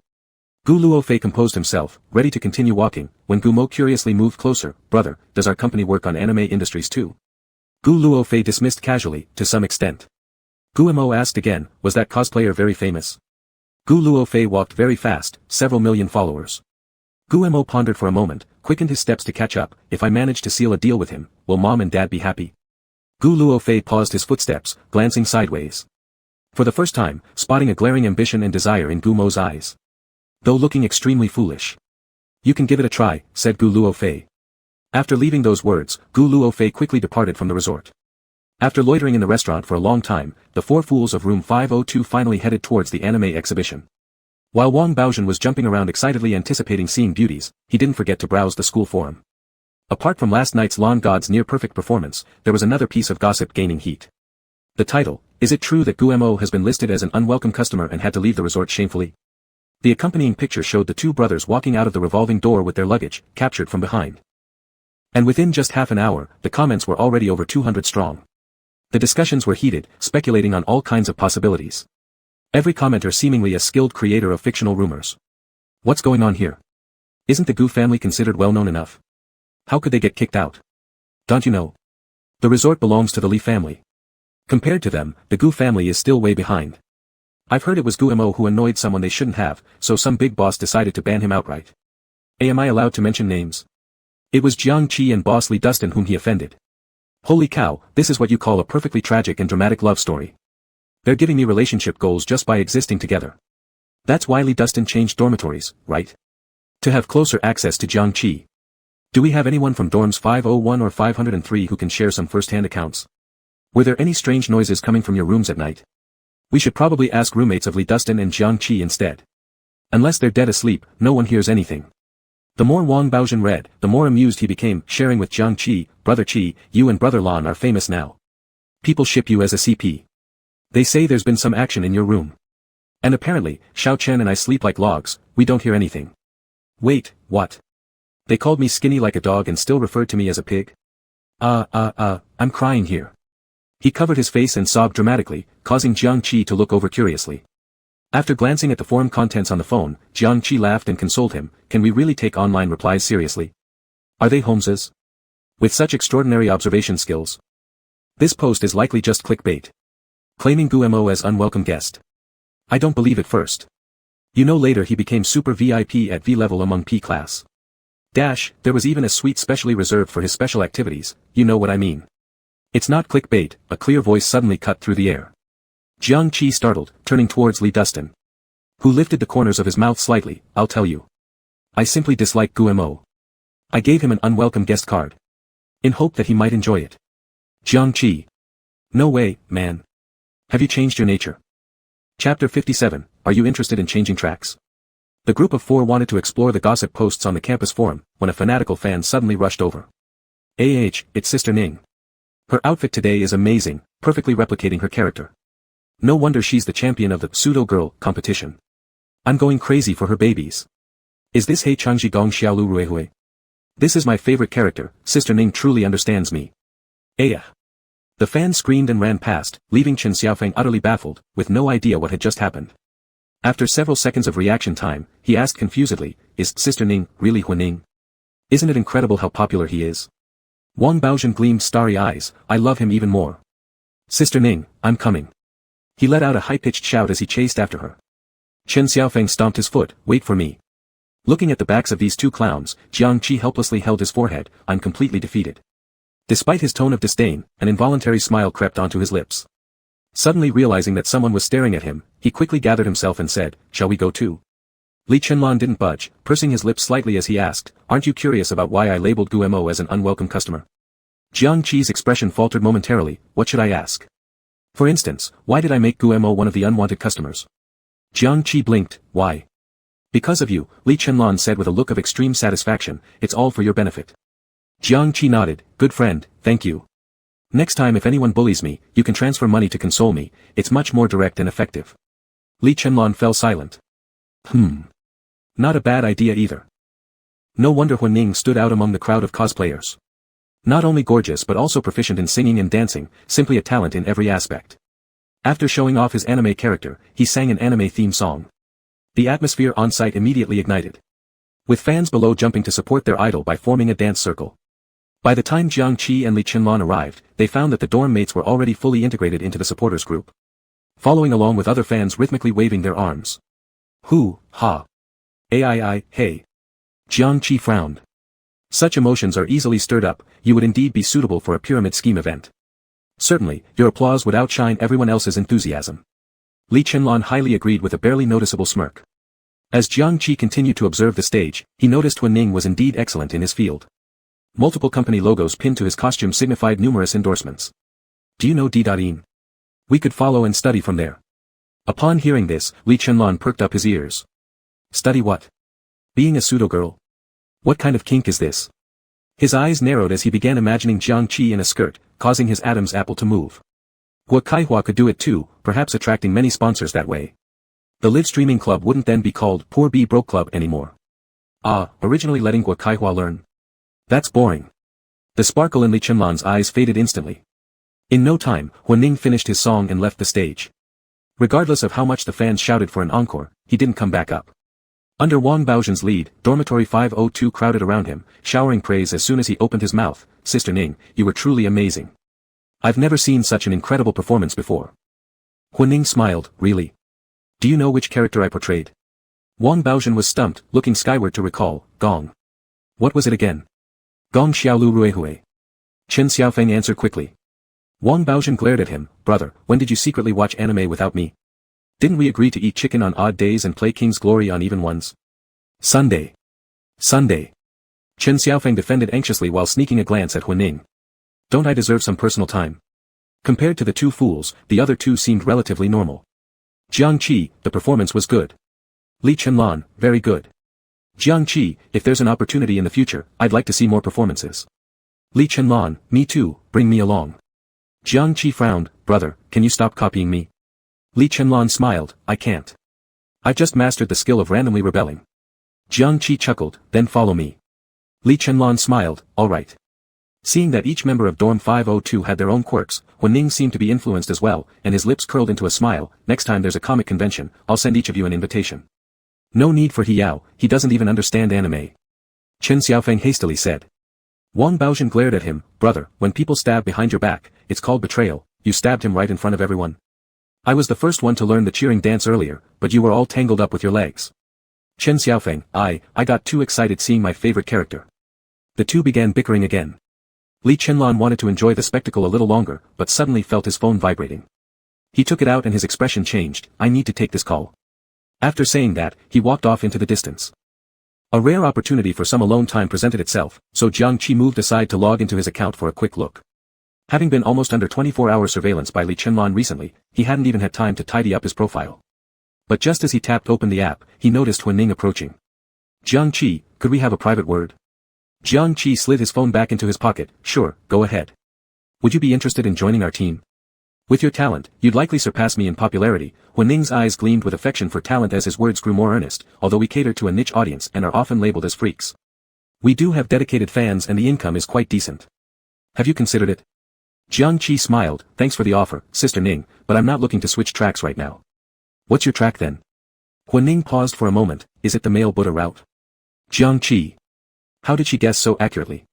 S1: Gu Luofei composed himself, ready to continue walking, when Gu Mo curiously moved closer. Brother, does our company work on anime industries too? Gu Luofei dismissed casually, to some extent. Gu Mo asked again, was that cosplayer very famous? Gu Luofei walked very fast, several million followers. Gu Mo pondered for a moment, quickened his steps to catch up. If I manage to seal a deal with him, will mom and dad be happy? Gu Luofei paused his footsteps, glancing sideways. For the first time, spotting a glaring ambition and desire in Gu Mo's eyes. Though looking extremely foolish. You can give it a try, said Gu Luofei. After leaving those words, Gu Luofei quickly departed from the resort. After loitering in the restaurant for a long time, the four fools of room 502 finally headed towards the anime exhibition. While Wang Baozhen was jumping around excitedly anticipating seeing beauties, he didn't forget to browse the school forum. Apart from last night's Lawn God's near-perfect performance, there was another piece of gossip gaining heat. The title, Is it true that Gu Mo has been listed as an unwelcome customer and had to leave the resort shamefully? The accompanying picture showed the two brothers walking out of the revolving door with their luggage, captured from behind. And within just half an hour, the comments were already over 200 strong. The discussions were heated, speculating on all kinds of possibilities. Every commenter seemingly a skilled creator of fictional rumors. What's going on here? Isn't the Gu family considered well-known enough? How could they get kicked out? Don't you know? The resort belongs to the Li family. Compared to them, the Gu family is still way behind. I've heard it was Gu Mo who annoyed someone they shouldn't have, so some big boss decided to ban him outright. Am I allowed to mention names? It was Jiang Qi and boss Li Dustin whom he offended. Holy cow, this is what you call a perfectly tragic and dramatic love story. They're giving me relationship goals just by existing together. That's why Li Dustin changed dormitories, right? To have closer access to Jiang Qi. Do we have anyone from dorms 501 or 503 who can share some first-hand accounts? Were there any strange noises coming from your rooms at night? We should probably ask roommates of Li Dustin and Jiang Qi instead. Unless they're dead asleep, no one hears anything. The more Wang Baozhen read, the more amused he became, sharing with Jiang Qi, Brother Qi, you and Brother Lan are famous now. People ship you as a CP. They say there's been some action in your room. And apparently, Xiao Chen and I sleep like logs, we don't hear anything. Wait, what? They called me skinny like a dog and still referred to me as a pig? I'm crying here. He covered his face and sobbed dramatically, causing Jiang Qi to look over curiously. After glancing at the forum contents on the phone, Jiang Qi laughed and consoled him, can we really take online replies seriously? Are they Holmeses? With such extraordinary observation skills? This post is likely just clickbait. Claiming Gu Mo as unwelcome guest. I don't believe it first. You know later he became super VIP at V level among P class. There was even a suite specially reserved for his special activities, you know what I mean. It's not clickbait, a clear voice suddenly cut through the air. Jiang Qi startled, turning towards Li Dustin. Who lifted the corners of his mouth slightly, I'll tell you. I simply dislike Gu Mo. I gave him an unwelcome guest card. In hope that he might enjoy it. Jiang Qi. No way, man. Have you changed your nature? Chapter 57, Are you interested in changing tracks? The group of four wanted to explore the gossip posts on the campus forum, when a fanatical fan suddenly rushed over. It's Sister Ning. Her outfit today is amazing, perfectly replicating her character. No wonder she's the champion of the pseudo-girl competition. I'm going crazy for her babies. Is this Hei Changji Gong Xiaolu Ruihui? This is my favorite character, Sister Ning truly understands me. The fan screamed and ran past, leaving Chen Xiaofeng utterly baffled, with no idea what had just happened. After several seconds of reaction time, he asked confusedly, is Sister Ning really Huining? Isn't it incredible how popular he is? Wang Baozhen gleamed starry eyes, I love him even more. Sister Ning, I'm coming. He let out a high-pitched shout as he chased after her. Chen Xiaofeng stomped his foot, wait for me. Looking at the backs of these two clowns, Jiang Qi helplessly held his forehead, I'm completely defeated. Despite his tone of disdain, an involuntary smile crept onto his lips. Suddenly realizing that someone was staring at him, he quickly gathered himself and said, shall we go too? Li Chenlan didn't budge, pursing his lips slightly as he asked, aren't you curious about why I labeled Gu Mo as an unwelcome customer? Jiang Qi's expression faltered momentarily, what should I ask? For instance, why did I make Gu Mo one of the unwanted customers? Jiang Qi blinked, why? Because of you, Li Chenlan said with a look of extreme satisfaction, it's all for your benefit. Jiang Qi nodded, good friend, thank you. Next time if anyone bullies me, you can transfer money to console me, it's much more direct and effective. Li Chenlan fell silent. Not a bad idea either. No wonder Huining stood out among the crowd of cosplayers. Not only gorgeous but also proficient in singing and dancing, simply a talent in every aspect. After showing off his anime character, he sang an anime theme song. The atmosphere on site immediately ignited, with fans below jumping to support their idol by forming a dance circle. By the time Jiang Qi and Li Chenlan arrived, they found that the dorm mates were already fully integrated into the supporters group, following along with other fans rhythmically waving their arms. Hoo, ha. Ai, hey. Jiang Qi frowned. Such emotions are easily stirred up, you would indeed be suitable for a pyramid scheme event. Certainly, your applause would outshine everyone else's enthusiasm. Li Chenlan highly agreed with a barely noticeable smirk. As Jiang Qi continued to observe the stage, he noticed Huining was indeed excellent in his field. Multiple company logos pinned to his costume signified numerous endorsements. Do you know D.in? We could follow and study from there. Upon hearing this, Li Chenlan perked up his ears. Study what? Being a pseudo-girl? What kind of kink is this? His eyes narrowed as he began imagining Jiang Qi in a skirt, causing his Adam's apple to move. Guo Kaihua could do it too, perhaps attracting many sponsors that way. The live streaming club wouldn't then be called Poor B Broke Club anymore. Originally letting Guo Kaihua learn. That's boring. The sparkle in Li Chenlan's eyes faded instantly. In no time, Huining finished his song and left the stage. Regardless of how much the fans shouted for an encore, he didn't come back up. Under Wang Baozhen's lead, dormitory 502 crowded around him, showering praise as soon as he opened his mouth. Sister Ning, you were truly amazing. I've never seen such an incredible performance before. Huining smiled, really? Do you know which character I portrayed? Wang Baozhen was stumped, looking skyward to recall. Gong. What was it again? Gong Xiaolu Ruihui. Chen Xiaofeng answered quickly. Wang Baozhen glared at him. Brother, when did you secretly watch anime without me? Didn't we agree to eat chicken on odd days and play King's Glory on even ones? Sunday. Sunday. Chen Xiaofeng defended anxiously while sneaking a glance at Huining. Don't I deserve some personal time? Compared to the two fools, the other two seemed relatively normal. Jiang Qi, the performance was good. Li Chenlan, very good. Jiang Qi, if there's an opportunity in the future, I'd like to see more performances. Li Chenlan, me too, bring me along. Jiang Qi frowned. Brother, can you stop copying me? Li Chenlan smiled. I can't. I've just mastered the skill of randomly rebelling. Jiang Qi chuckled. Then follow me. Li Chenlan smiled. Alright. Seeing that each member of Dorm 502 had their own quirks, Huining seemed to be influenced as well, and his lips curled into a smile. Next time there's a comic convention, I'll send each of you an invitation. No need for Hiyao, he doesn't even understand anime. Chen Xiaofeng hastily said. Wang Baozhen glared at him. Brother, when people stab behind your back, it's called betrayal. You stabbed him right in front of everyone. I was the first one to learn the cheering dance earlier, but you were all tangled up with your legs. Chen Xiaofeng, I got too excited seeing my favorite character. The two began bickering again. Li Chenlan wanted to enjoy the spectacle a little longer, but suddenly felt his phone vibrating. He took it out and his expression changed. I need to take this call. After saying that, he walked off into the distance. A rare opportunity for some alone time presented itself, so Jiang Qi moved aside to log into his account for a quick look. Having been almost under 24-hour surveillance by Li Chenlan recently, he hadn't even had time to tidy up his profile. But just as he tapped open the app, he noticed Huining approaching. Jiang Qi, could we have a private word? Jiang Qi slid his phone back into his pocket. Sure, go ahead. Would you be interested in joining our team? With your talent, you'd likely surpass me in popularity. Huining's eyes gleamed with affection for talent as his words grew more earnest, although we cater to a niche audience and are often labeled as freaks. We do have dedicated fans and the income is quite decent. Have you considered it? Jiang Qi smiled. Thanks for the offer, Sister Ning, but I'm not looking to switch tracks right now. What's your track then? Huining paused for a moment. Is it the male Buddha route? Jiang Qi. How did she guess so accurately?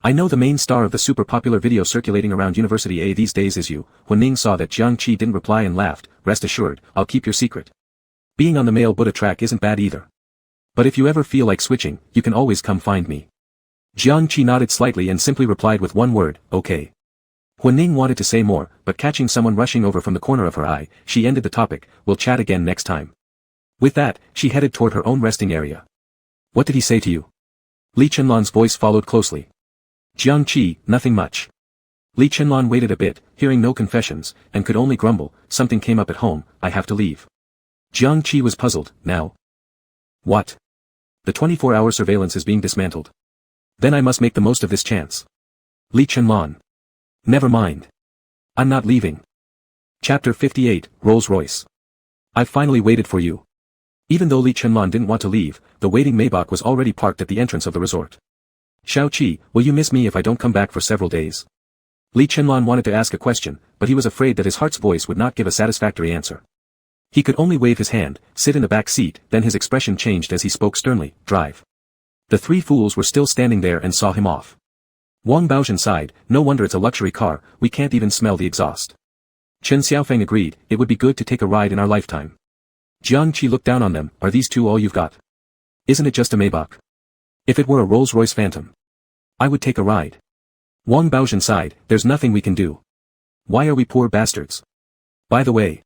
S1: I know the main star of the super popular video circulating around University A these days is you. Huining saw that Jiang Qi didn't reply and laughed. Rest assured, I'll keep your secret. Being on the male Buddha track isn't bad either. But if you ever feel like switching, you can always come find me. Jiang Qi nodded slightly and simply replied with one word, okay. Huining wanted to say more, but catching someone rushing over from the corner of her eye, she ended the topic. We'll chat again next time. With that, she headed toward her own resting area. What did he say to you? Li Chenlan's voice followed closely. Jiang Qi, nothing much. Li Chenlan waited a bit, hearing no confessions, and could only grumble. Something came up at home, I have to leave. Jiang Qi was puzzled. Now? What? The 24-hour surveillance is being dismantled. Then I must make the most of this chance. Li Chenlan. Never mind. I'm not leaving. Chapter 58, Rolls-Royce. I've finally waited for you. Even though Li Chenlan didn't want to leave, the waiting Maybach was already parked at the entrance of the resort. Xiao Qi, will you miss me if I don't come back for several days? Li Chenlan wanted to ask a question, but he was afraid that his heart's voice would not give a satisfactory answer. He could only wave his hand, sit in the back seat, then his expression changed as he spoke sternly, drive. The three fools were still standing there and saw him off. Wang Baozhen sighed, no wonder it's a luxury car, we can't even smell the exhaust. Chen Xiaofeng agreed, it would be good to take a ride in our lifetime. Jiang Qi looked down on them, are these two all you've got? Isn't it just a Maybach? If it were a Rolls-Royce Phantom, I would take a ride. Wang Baozhen sighed, there's nothing we can do. Why are we poor bastards? By the way.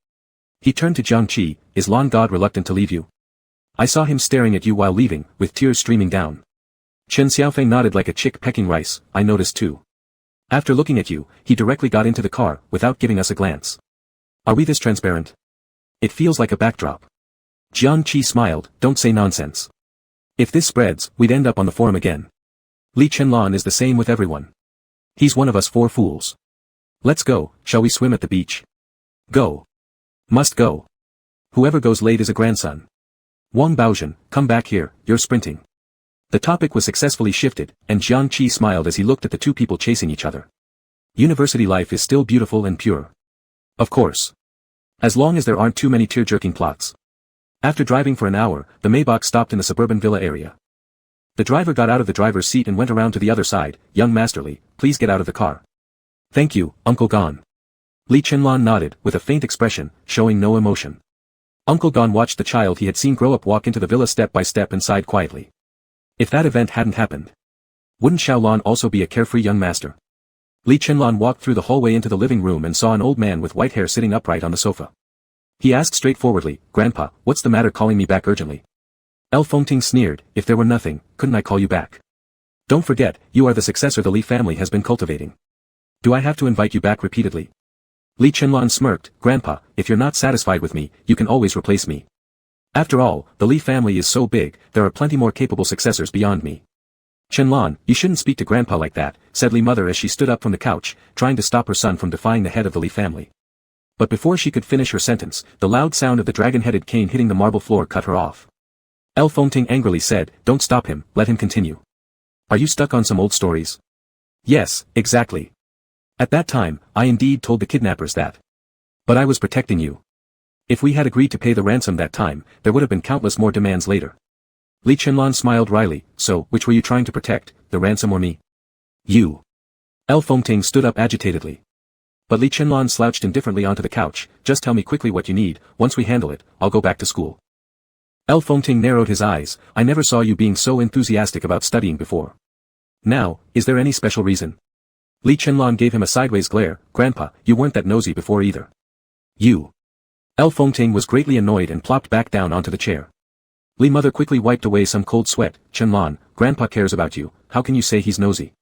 S1: He turned to Jiang Qi, is Lan God reluctant to leave you? I saw him staring at you while leaving, with tears streaming down. Chen Xiaofeng nodded like a chick pecking rice, I noticed too. After looking at you, he directly got into the car, without giving us a glance. Are we this transparent? It feels like a backdrop. Jiang Qi smiled, don't say nonsense. If this spreads, we'd end up on the forum again. Li Chenlan is the same with everyone. He's one of us four fools. Let's go, shall we swim at the beach? Go. Must go. Whoever goes late is a grandson. Wang Baozhen, come back here, you're sprinting. The topic was successfully shifted, and Jiang Qi smiled as he looked at the two people chasing each other. University life is still beautiful and pure. Of course. As long as there aren't too many tear-jerking plots. After driving for an hour, the Maybach stopped in the suburban villa area. The driver got out of the driver's seat and went around to the other side, young Masterly, please get out of the car. Thank you, Uncle Gon. Li Chenlan nodded, with a faint expression, showing no emotion. Uncle Gon watched the child he had seen grow up walk into the villa step by step and sighed quietly. If that event hadn't happened, wouldn't Xiaolan also be a carefree young master? Li Chenlan walked through the hallway into the living room and saw an old man with white hair sitting upright on the sofa. He asked straightforwardly, Grandpa, what's the matter calling me back urgently? El Fengting sneered, if there were nothing, couldn't I call you back? Don't forget, you are the successor the Li family has been cultivating. Do I have to invite you back repeatedly? Li Chenlan smirked, Grandpa, if you're not satisfied with me, you can always replace me. After all, the Li family is so big, there are plenty more capable successors beyond me. Chenlan, you shouldn't speak to Grandpa like that, said Li mother as she stood up from the couch, trying to stop her son from defying the head of the Li family. But before she could finish her sentence, the loud sound of the dragon-headed cane hitting the marble floor cut her off. El Fengting angrily said, don't stop him, let him continue. Are you stuck on some old stories? Yes, exactly. At that time, I indeed told the kidnappers that. But I was protecting you. If we had agreed to pay the ransom that time, there would have been countless more demands later. Li Chenlan smiled wryly, so, which were you trying to protect, the ransom or me? You. El Fengting stood up agitatedly. But Li Chenlan slouched indifferently onto the couch, just tell me quickly what you need, once we handle it, I'll go back to school. El Fengting narrowed his eyes, I never saw you being so enthusiastic about studying before. Now, is there any special reason? Li Chenlan gave him a sideways glare, Grandpa, you weren't that nosy before either. You. El Fengting was greatly annoyed and plopped back down onto the chair. Li mother quickly wiped away some cold sweat, Chenlan, Grandpa cares about you, how can you say he's nosy?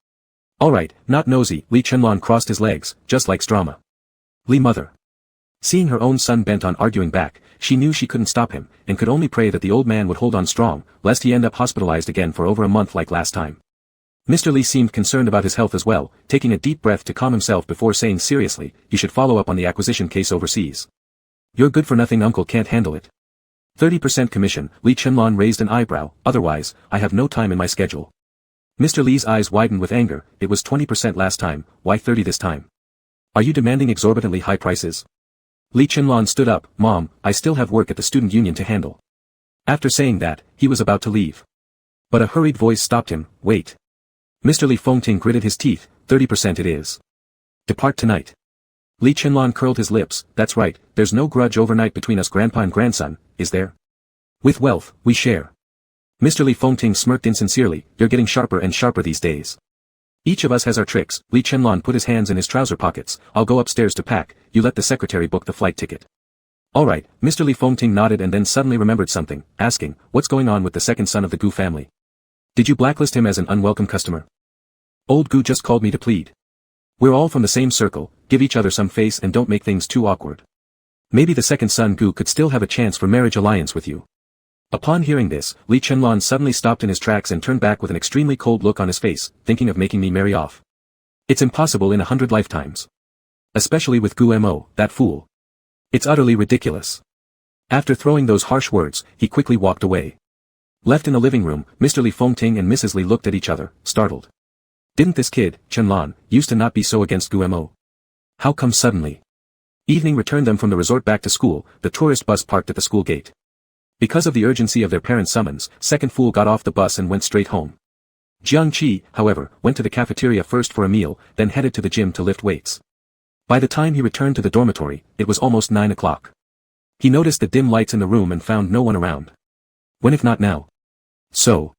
S1: Alright, not nosy, Li Chenlan crossed his legs, just likes drama. Li mother. Seeing her own son bent on arguing back, she knew she couldn't stop him, and could only pray that the old man would hold on strong, lest he end up hospitalized again for over a month like last time. Mr. Li seemed concerned about his health as well, taking a deep breath to calm himself before saying seriously, you should follow up on the acquisition case overseas. Your good-for-nothing uncle can't handle it. 30% commission, Li Chenlan raised an eyebrow, otherwise, I have no time in my schedule. Mr. Li's eyes widened with anger, it was 20% last time, why 30 this time? Are you demanding exorbitantly high prices? Li Chenlan stood up, Mom, I still have work at the student union to handle. After saying that, he was about to leave. But a hurried voice stopped him, wait. Mr. Li Fengting gritted his teeth, 30% it is. Depart tonight. Li Chenlan curled his lips, that's right, there's no grudge overnight between us grandpa and grandson, is there? With wealth, we share. Mr. Li Fengting smirked insincerely, you're getting sharper and sharper these days. Each of us has our tricks, Li Chenlan put his hands in his trouser pockets, I'll go upstairs to pack, you let the secretary book the flight ticket. Alright, Mr. Li Fengting nodded and then suddenly remembered something, asking, what's going on with the second son of the Gu family? Did you blacklist him as an unwelcome customer? Old Gu just called me to plead. We're all from the same circle, give each other some face and don't make things too awkward. Maybe the second son Gu could still have a chance for marriage alliance with you. Upon hearing this, Li Chenlan suddenly stopped in his tracks and turned back with an extremely cold look on his face, thinking of making me marry off. It's impossible in 100 lifetimes. Especially with Gu Mo, that fool. It's utterly ridiculous. After throwing those harsh words, he quickly walked away. Left in the living room, Mr. Li Fengting and Mrs. Li looked at each other, startled. Didn't this kid, Chenlan, used to not be so against Gu Mo? How come suddenly? Evening returned them from the resort back to school, the tourist bus parked at the school gate. Because of the urgency of their parents' summons, second fool got off the bus and went straight home. Jiang Qi, however, went to the cafeteria first for a meal, then headed to the gym to lift weights. By the time he returned to the dormitory, it was almost 9 o'clock. He noticed the dim lights in the room and found no one around. When if not now? So.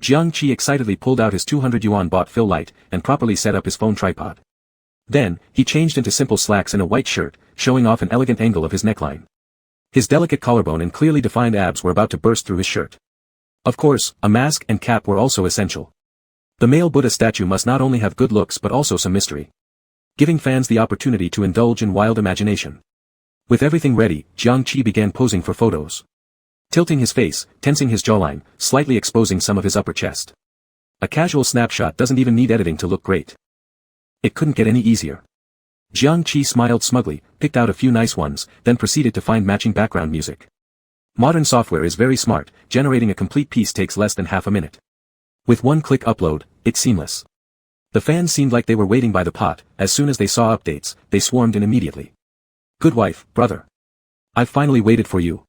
S1: Jiang Qi excitedly pulled out his 200 yuan bought fill light and properly set up his phone tripod. Then, he changed into simple slacks and a white shirt, showing off an elegant angle of his neckline. His delicate collarbone and clearly defined abs were about to burst through his shirt. Of course, a mask and cap were also essential. The male Buddha statue must not only have good looks but also some mystery, giving fans the opportunity to indulge in wild imagination. With everything ready, Jiang Qi began posing for photos. Tilting his face, tensing his jawline, slightly exposing some of his upper chest. A casual snapshot doesn't even need editing to look great. It couldn't get any easier. Jiang Qi smiled smugly, picked out a few nice ones, then proceeded to find matching background music. Modern software is very smart, generating a complete piece takes less than half a minute. With one click upload, it's seamless. The fans seemed like they were waiting by the pot, as soon as they saw updates, they swarmed in immediately. Good wife, brother. I've finally waited for you.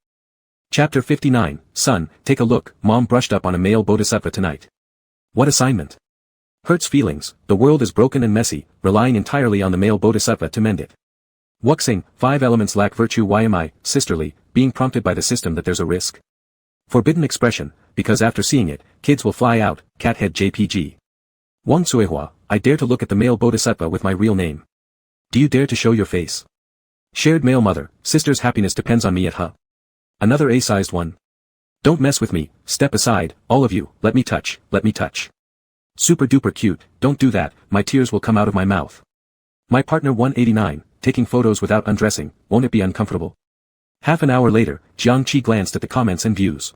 S1: Chapter 59, Son, take a look, Mom brushed up on a male bodhisattva tonight. What assignment? Hurts feelings, the world is broken and messy, relying entirely on the male bodhisattva to mend it. Wuxing, 5 elements lack virtue. Why am I, sisterly, being prompted by the system that there's a risk? Forbidden expression, because after seeing it, kids will fly out, cathead JPG. Wang Suihua, I dare to look at the male bodhisattva with my real name. Do you dare to show your face? Shared male mother, sister's happiness depends on me at huh. Another A-sized one. Don't mess with me, step aside, all of you, let me touch, let me touch. Super duper cute, don't do that, my tears will come out of my mouth. My partner 189, taking photos without undressing, won't it be uncomfortable? Half an hour later, Jiang Qi glanced at the comments and views.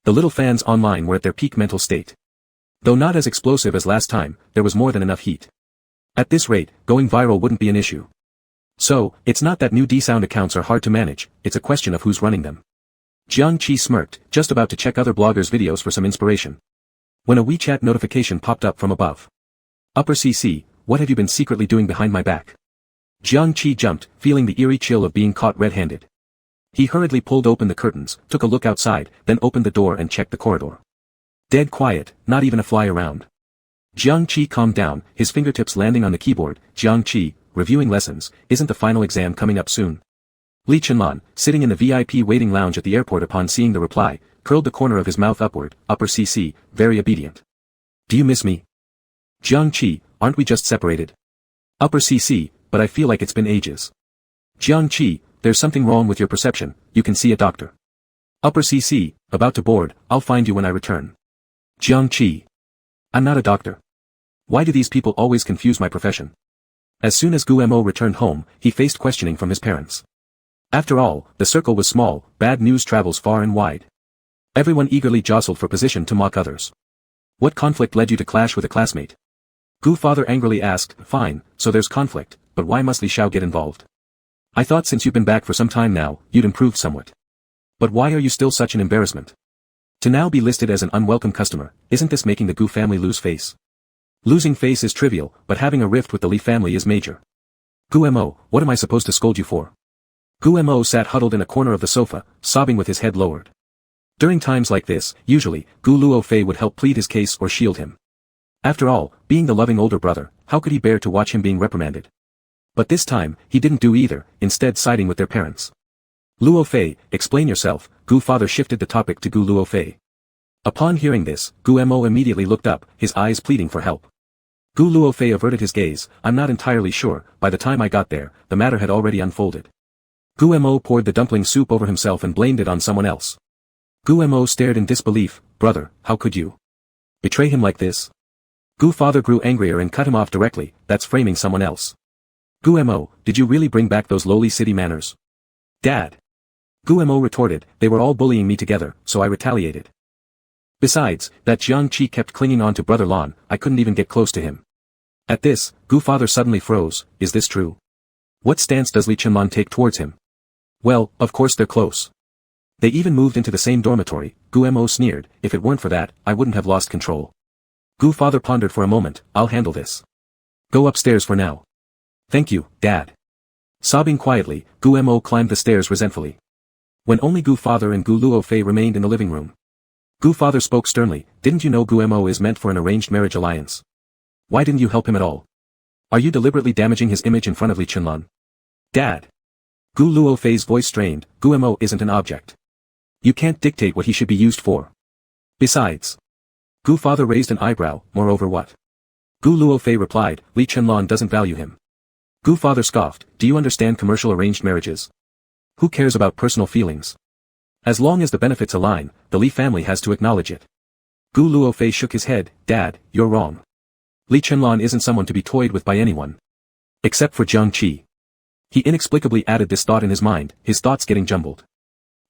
S1: The little fans online were at their peak mental state. Though not as explosive as last time, there was more than enough heat. At this rate, going viral wouldn't be an issue. So, it's not that new D-sound accounts are hard to manage, it's a question of who's running them. Jiang Qi smirked, just about to check other bloggers' videos for some inspiration. When a WeChat notification popped up from above. Upper CC, what have you been secretly doing behind my back? Jiang Qi jumped, feeling the eerie chill of being caught red-handed. He hurriedly pulled open the curtains, took a look outside, then opened the door and checked the corridor. Dead quiet, not even a fly around. Jiang Qi calmed down, his fingertips landing on the keyboard. Jiang Qi, reviewing lessons, isn't the final exam coming up soon? Li Chenlan, sitting in the VIP waiting lounge at the airport upon seeing the reply, curled the corner of his mouth upward, upper CC, very obedient. Do you miss me? Jiang Qi, aren't we just separated? Upper CC, but I feel like it's been ages. Jiang Qi, there's something wrong with your perception, you can see a doctor. Upper CC, about to board, I'll find you when I return. Jiang Qi. I'm not a doctor. Why do these people always confuse my profession? As soon as Guemo returned home, he faced questioning from his parents. After all, the circle was small, bad news travels far and wide. Everyone eagerly jostled for position to mock others. What conflict led you to clash with a classmate? Gu father angrily asked. Fine, so there's conflict, but why must Li Xiao get involved? I thought since you've been back for some time now, you'd improved somewhat. But why are you still such an embarrassment? To now be listed as an unwelcome customer, isn't this making the Gu family lose face? Losing face is trivial, but having a rift with the Li family is major. Guemo, what am I supposed to scold you for? Guemo sat huddled in a corner of the sofa, sobbing with his head lowered. During times like this, usually, Gu Luofei would help plead his case or shield him. After all, being the loving older brother, how could he bear to watch him being reprimanded? But this time, he didn't do either, instead siding with their parents. Luofei, explain yourself. Gu father shifted the topic to Gu Luofei. Upon hearing this, Guemo immediately looked up, his eyes pleading for help. Gu Luofei averted his gaze. I'm not entirely sure, by the time I got there, the matter had already unfolded. Guemo poured the dumpling soup over himself and blamed it on someone else. Guemo stared in disbelief. Brother, how could you betray him like this? Gu father grew angrier and cut him off directly. That's framing someone else. Guemo, did you really bring back those lowly city manners? Dad. Guemo retorted, they were all bullying me together, so I retaliated. Besides, that Jiang Qi kept clinging on to Brother Lan, I couldn't even get close to him. At this, Gu father suddenly froze. Is this true? What stance does Li Chenlan take towards him? Well, of course they're close. They even moved into the same dormitory. Guemo sneered, if it weren't for that, I wouldn't have lost control. Gu father pondered for a moment, I'll handle this. Go upstairs for now. Thank you, Dad. Sobbing quietly, Gu Mo climbed the stairs resentfully. When only Gu Father and Gu Luo Fei remained in the living room. Gu Father spoke sternly, didn't you know Gu Mo is meant for an arranged marriage alliance? Why didn't you help him at all? Are you deliberately damaging his image in front of Li Chunlan? Dad. Gu Luo Fei's voice strained, Gu Mo isn't an object. You can't dictate what he should be used for. Besides. Gu Father raised an eyebrow, moreover what? Gu Luo Fei replied, Li Chunlan doesn't value him. Gu Father scoffed, do you understand commercial arranged marriages? Who cares about personal feelings? As long as the benefits align, the Li family has to acknowledge it. Gu Luo Fei shook his head, Dad, you're wrong. Li Chunlan isn't someone to be toyed with by anyone. Except for Jiang Qi. He inexplicably added this thought in his mind, his thoughts getting jumbled.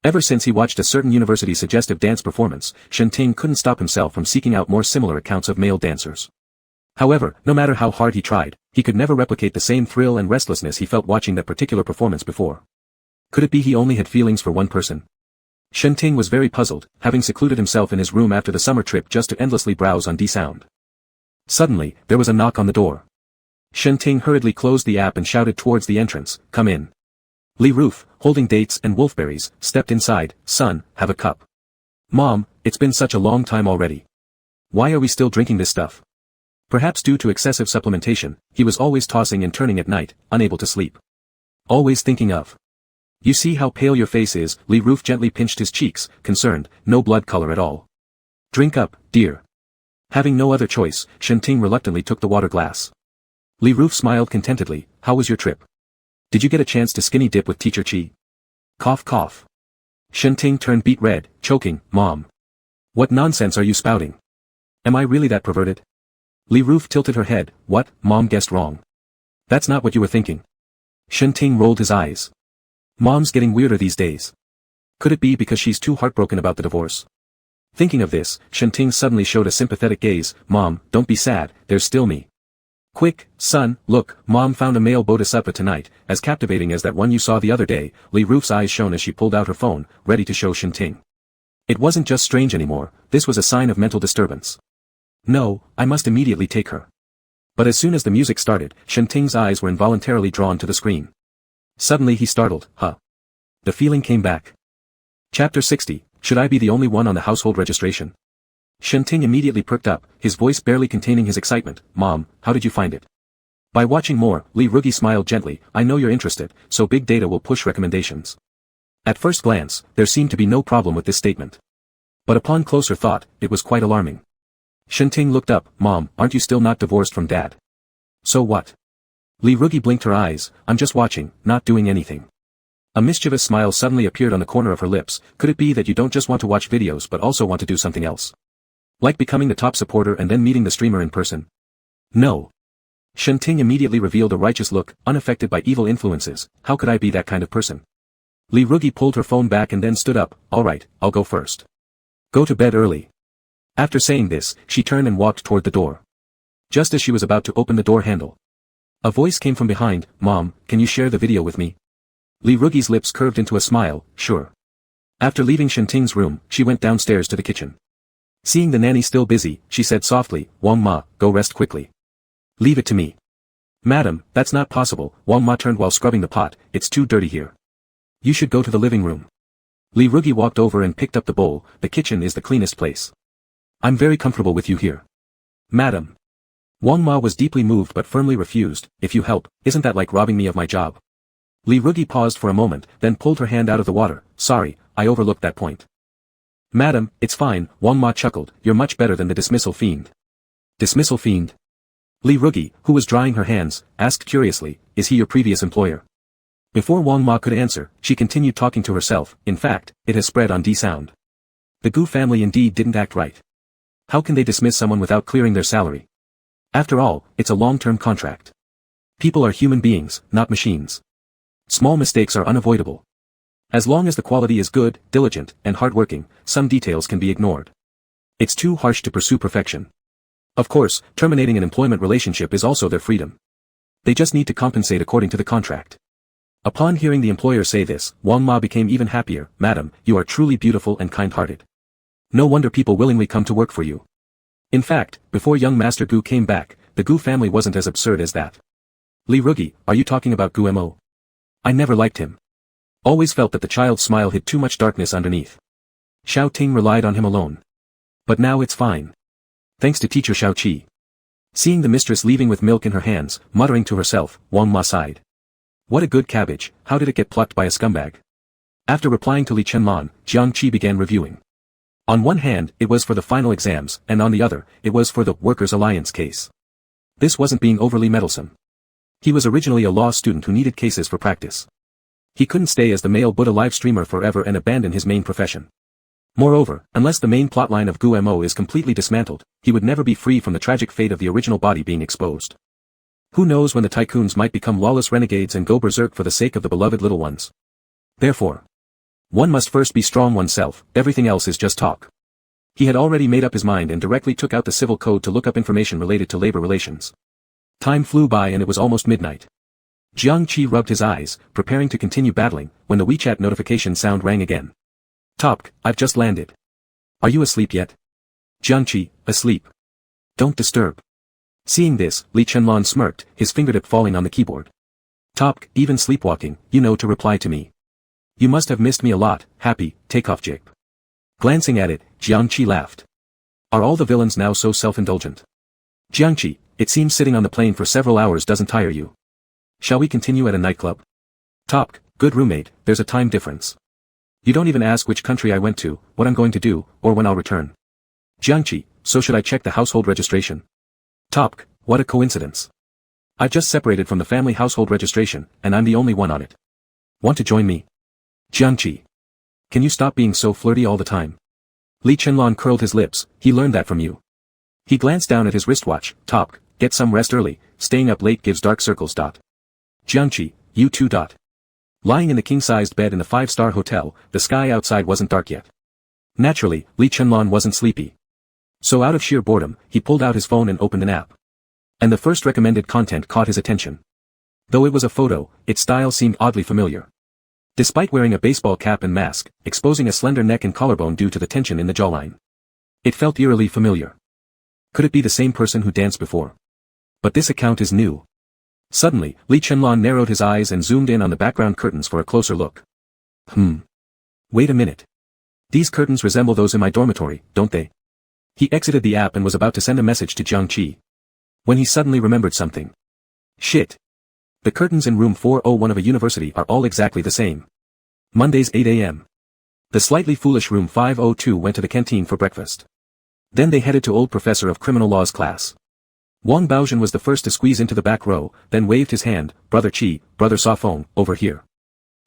S1: Ever since he watched a certain university's suggestive dance performance, Shen Ting couldn't stop himself from seeking out more similar accounts of male dancers. However, no matter how hard he tried, he could never replicate the same thrill and restlessness he felt watching that particular performance before. Could it be he only had feelings for one person? Shen Ting was very puzzled, having secluded himself in his room after the summer trip just to endlessly browse on D-Sound. Suddenly, there was a knock on the door. Shen Ting hurriedly closed the app and shouted towards the entrance, come in. Li Roof, holding dates and wolfberries, stepped inside, son, have a cup. Mom, it's been such a long time already. Why are we still drinking this stuff? Perhaps due to excessive supplementation, he was always tossing and turning at night, unable to sleep. Always thinking of. You see how pale your face is, Li Roof gently pinched his cheeks, concerned, no blood color at all. Drink up, dear. Having no other choice, Shen Ting reluctantly took the water glass. Li Roof smiled contentedly, how was your trip? Did you get a chance to skinny dip with Teacher Qi? Cough cough. Shen Ting turned beet red, choking, Mom. What nonsense are you spouting? Am I really that perverted? Li Roof tilted her head, what, Mom guessed wrong. That's not what you were thinking. Shen Ting rolled his eyes. Mom's getting weirder these days. Could it be because she's too heartbroken about the divorce? Thinking of this, Shen Ting suddenly showed a sympathetic gaze, Mom, don't be sad, there's still me. Quick, son, look, Mom found a male bodhisattva tonight, as captivating as that one you saw the other day, Li Roof's eyes shone as she pulled out her phone, ready to show Shen Ting. It wasn't just strange anymore, this was a sign of mental disturbance. No, I must immediately take her. But as soon as the music started, Shen Ting's eyes were involuntarily drawn to the screen. Suddenly he startled, huh? The feeling came back. Chapter 60, should I be the only one on the household registration? Shen Ting immediately perked up, his voice barely containing his excitement, Mom, how did you find it? By watching more, Li Rugi smiled gently, I know you're interested, so big data will push recommendations. At first glance, there seemed to be no problem with this statement. But upon closer thought, it was quite alarming. Shen Ting looked up, Mom, aren't you still not divorced from Dad? So what? Li Rugi blinked her eyes, I'm just watching, not doing anything. A mischievous smile suddenly appeared on the corner of her lips, could it be that you don't just want to watch videos but also want to do something else? Like becoming the top supporter and then meeting the streamer in person? No. Shen Ting immediately revealed a righteous look, unaffected by evil influences, how could I be that kind of person? Li Rugi pulled her phone back and then stood up, alright, I'll go first. Go to bed early. After saying this, she turned and walked toward the door. Just as she was about to open the door handle, a voice came from behind, Mom, can you share the video with me? Li Rugi's lips curved into a smile, sure. After leaving Shen Ting's room, she went downstairs to the kitchen. Seeing the nanny still busy, she said softly, Wang Ma, go rest quickly. Leave it to me. Madam, that's not possible, Wang Ma turned while scrubbing the pot, it's too dirty here. You should go to the living room. Li Rugi walked over and picked up the bowl, the kitchen is the cleanest place. I'm very comfortable with you here. Madam. Wang Ma was deeply moved but firmly refused, if you help, isn't that like robbing me of my job? Li Rugi paused for a moment, then pulled her hand out of the water, sorry, I overlooked that point. Madam, it's fine, Wang Ma chuckled, you're much better than the dismissal fiend. Dismissal fiend? Li Rugi, who was drying her hands, asked curiously, is he your previous employer? Before Wang Ma could answer, she continued talking to herself, in fact, it has spread on D-Sound. The Gu family indeed didn't act right. How can they dismiss someone without clearing their salary? After all, it's a long-term contract. People are human beings, not machines. Small mistakes are unavoidable. As long as the quality is good, diligent, and hardworking, some details can be ignored. It's too harsh to pursue perfection. Of course, terminating an employment relationship is also their freedom. They just need to compensate according to the contract. Upon hearing the employer say this, Wang Ma became even happier, Madam, you are truly beautiful and kind-hearted. No wonder people willingly come to work for you. In fact, before young Master Gu came back, the Gu family wasn't as absurd as that. Li Rugi, are you talking about Gu Mo? I never liked him. Always felt that the child's smile hid too much darkness underneath. Xiao Ting relied on him alone. But now it's fine. Thanks to teacher Xiao Qi. Seeing the mistress leaving with milk in her hands, muttering to herself, Wang Ma sighed. What a good cabbage, how did it get plucked by a scumbag? After replying to Li Chenlan, Jiang Qi began reviewing. On one hand, it was for the final exams, and on the other, it was for the Workers' Alliance case. This wasn't being overly meddlesome. He was originally a law student who needed cases for practice. He couldn't stay as the male Buddha live streamer forever and abandon his main profession. Moreover, unless the main plotline of Guo is completely dismantled, he would never be free from the tragic fate of the original body being exposed. Who knows when the tycoons might become lawless renegades and go berserk for the sake of the beloved little ones. Therefore, one must first be strong oneself, everything else is just talk. He had already made up his mind and directly took out the civil code to look up information related to labor relations. Time flew by and it was almost midnight. Jiang Qi rubbed his eyes, preparing to continue battling, when the WeChat notification sound rang again. Top, I've just landed. Are you asleep yet? Jiang Qi, asleep. Don't disturb. Seeing this, Li Chenlan smirked, his fingertip falling on the keyboard. Top, even sleepwalking, to reply to me. You must have missed me a lot, happy, takeoff jip. Glancing at it, Jiang Qi laughed. Are all the villains now so self-indulgent? Jiang Qi, it seems sitting on the plane for several hours doesn't tire you. Shall we continue at a nightclub? Top, good roommate, there's a time difference. You don't even ask which country I went to, what I'm going to do, or when I'll return. Jiang Qi, so should I check the household registration? Top, what a coincidence. I've just separated from the family household registration, and I'm the only one on it. Want to join me? Jiang Qi. Can you stop being so flirty all the time? Li Chenlan curled his lips, he learned that from you. He glanced down at his wristwatch, Top, get some rest early, staying up late gives dark circles. Jiang Qi, you too. Lying in the king-sized bed in the 5-star hotel, the sky outside wasn't dark yet. Naturally, Li Chenlan wasn't sleepy. So out of sheer boredom, he pulled out his phone and opened an app. And the first recommended content caught his attention. Though it was a photo, its style seemed oddly familiar. Despite wearing a baseball cap and mask, exposing a slender neck and collarbone due to the tension in the jawline. It felt eerily familiar. Could it be the same person who danced before? But this account is new. Suddenly, Li Chenlan narrowed his eyes and zoomed in on the background curtains for a closer look. Wait a minute. These curtains resemble those in my dormitory, don't they? He exited the app and was about to send a message to Jiang Qi. When he suddenly remembered something. Shit. The curtains in room 401 of a university are all exactly the same. Mondays 8 a.m. The slightly foolish room 502 went to the canteen for breakfast. Then they headed to old professor of criminal laws class. Wang Baozhen was the first to squeeze into the back row, then waved his hand, Brother Qi, Brother Safeng, over here.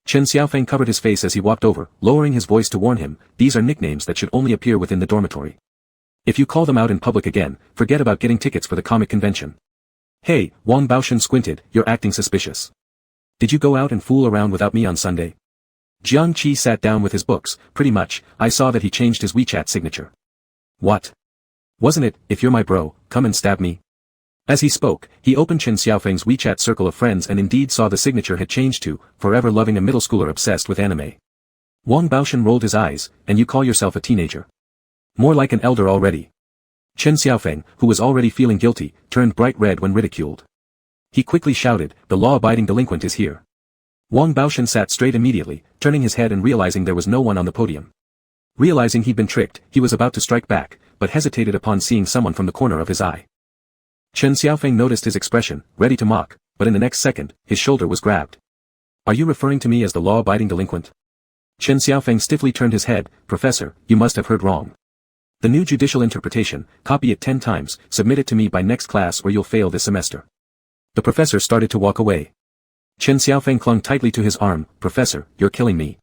S1: Chen Xiaofeng covered his face as he walked over, lowering his voice to warn him, these are nicknames that should only appear within the dormitory. If you call them out in public again, forget about getting tickets for the comic convention. Hey, Wang Baozhen squinted, you're acting suspicious. Did you go out and fool around without me on Sunday? Jiang Qi sat down with his books, pretty much, I saw that he changed his WeChat signature. What? Wasn't it, if you're my bro, come and stab me? As he spoke, he opened Chen Xiaofeng's WeChat circle of friends and indeed saw the signature had changed to, forever loving a middle schooler obsessed with anime. Wang Baozhen rolled his eyes, and you call yourself a teenager? More like an elder already. Chen Xiaofeng, who was already feeling guilty, turned bright red when ridiculed. He quickly shouted, the law-abiding delinquent is here. Wang Baozhen sat straight immediately, turning his head and realizing there was no one on the podium. Realizing he'd been tricked, he was about to strike back, but hesitated upon seeing someone from the corner of his eye. Chen Xiaofeng noticed his expression, ready to mock, but in the next second, his shoulder was grabbed. Are you referring to me as the law-abiding delinquent? Chen Xiaofeng stiffly turned his head, Professor, you must have heard wrong. The new judicial interpretation, copy it 10 times, submit it to me by next class or you'll fail this semester. The professor started to walk away. Chen Xiaofeng clung tightly to his arm, Professor, you're killing me.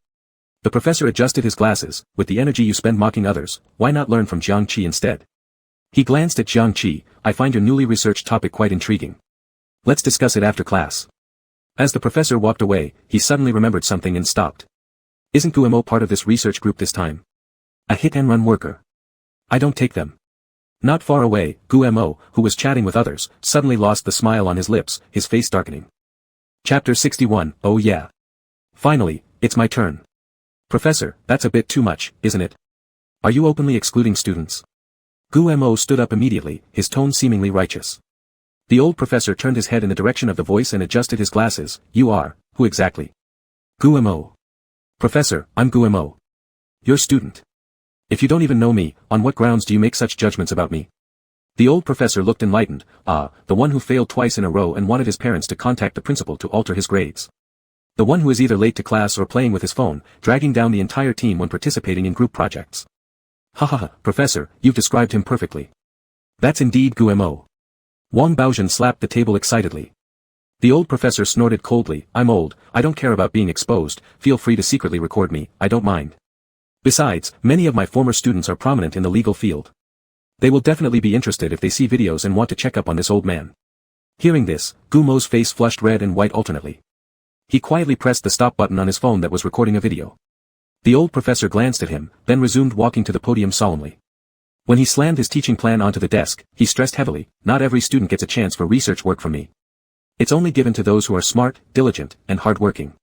S1: The professor adjusted his glasses, with the energy you spend mocking others, why not learn from Jiang Qi instead? He glanced at Jiang Qi, I find your newly researched topic quite intriguing. Let's discuss it after class. As the professor walked away, he suddenly remembered something and stopped. Isn't Guo part of this research group this time? A hit-and-run worker. I don't take them. Not far away, Guo, who was chatting with others, suddenly lost the smile on his lips, his face darkening. Chapter 61, oh yeah. Finally, it's my turn. Professor, that's a bit too much, isn't it? Are you openly excluding students? Guo stood up immediately, his tone seemingly righteous. The old professor turned his head in the direction of the voice and adjusted his glasses, you are, who exactly? Gumo. Professor, I'm Gumo. Your student. If you don't even know me, on what grounds do you make such judgments about me? The old professor looked enlightened. The one who failed twice in a row and wanted his parents to contact the principal to alter his grades. The one who is either late to class or playing with his phone, dragging down the entire team when participating in group projects. Ha, Professor, you've described him perfectly. That's indeed Gumo. Wang Baozhen slapped the table excitedly. The old professor snorted coldly. I'm old, I don't care about being exposed, feel free to secretly record me, I don't mind. Besides, many of my former students are prominent in the legal field. They will definitely be interested if they see videos and want to check up on this old man. Hearing this, Gumo's face flushed red and white alternately. He quietly pressed the stop button on his phone that was recording a video. The old professor glanced at him, then resumed walking to the podium solemnly. When he slammed his teaching plan onto the desk, he stressed heavily, not every student gets a chance for research work from me. It's only given to those who are smart, diligent, and hardworking.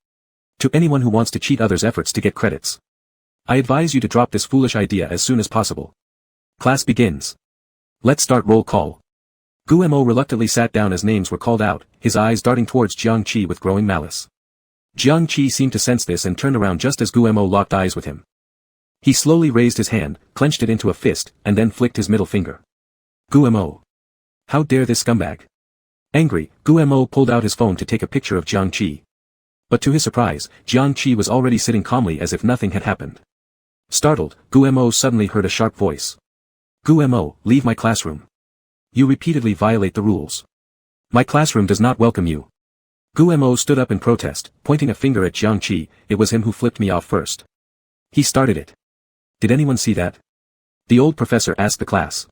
S1: To anyone who wants to cheat others' efforts to get credits. I advise you to drop this foolish idea as soon as possible. Class begins. Let's start roll call. Gumo reluctantly sat down as names were called out, his eyes darting towards Jiang Qi with growing malice. Jiang Qi seemed to sense this and turned around just as Gumo locked eyes with him. He slowly raised his hand, clenched it into a fist, and then flicked his middle finger. Gumo. How dare this scumbag? Angry, Gumo pulled out his phone to take a picture of Jiang Qi. But to his surprise, Jiang Qi was already sitting calmly as if nothing had happened. Startled, Gumo suddenly heard a sharp voice. Gumo, leave my classroom. You repeatedly violate the rules. My classroom does not welcome you. Gumo stood up in protest, pointing a finger at Jiang Qi. It was him who flipped me off first. He started it. Did anyone see that? The old professor asked the class.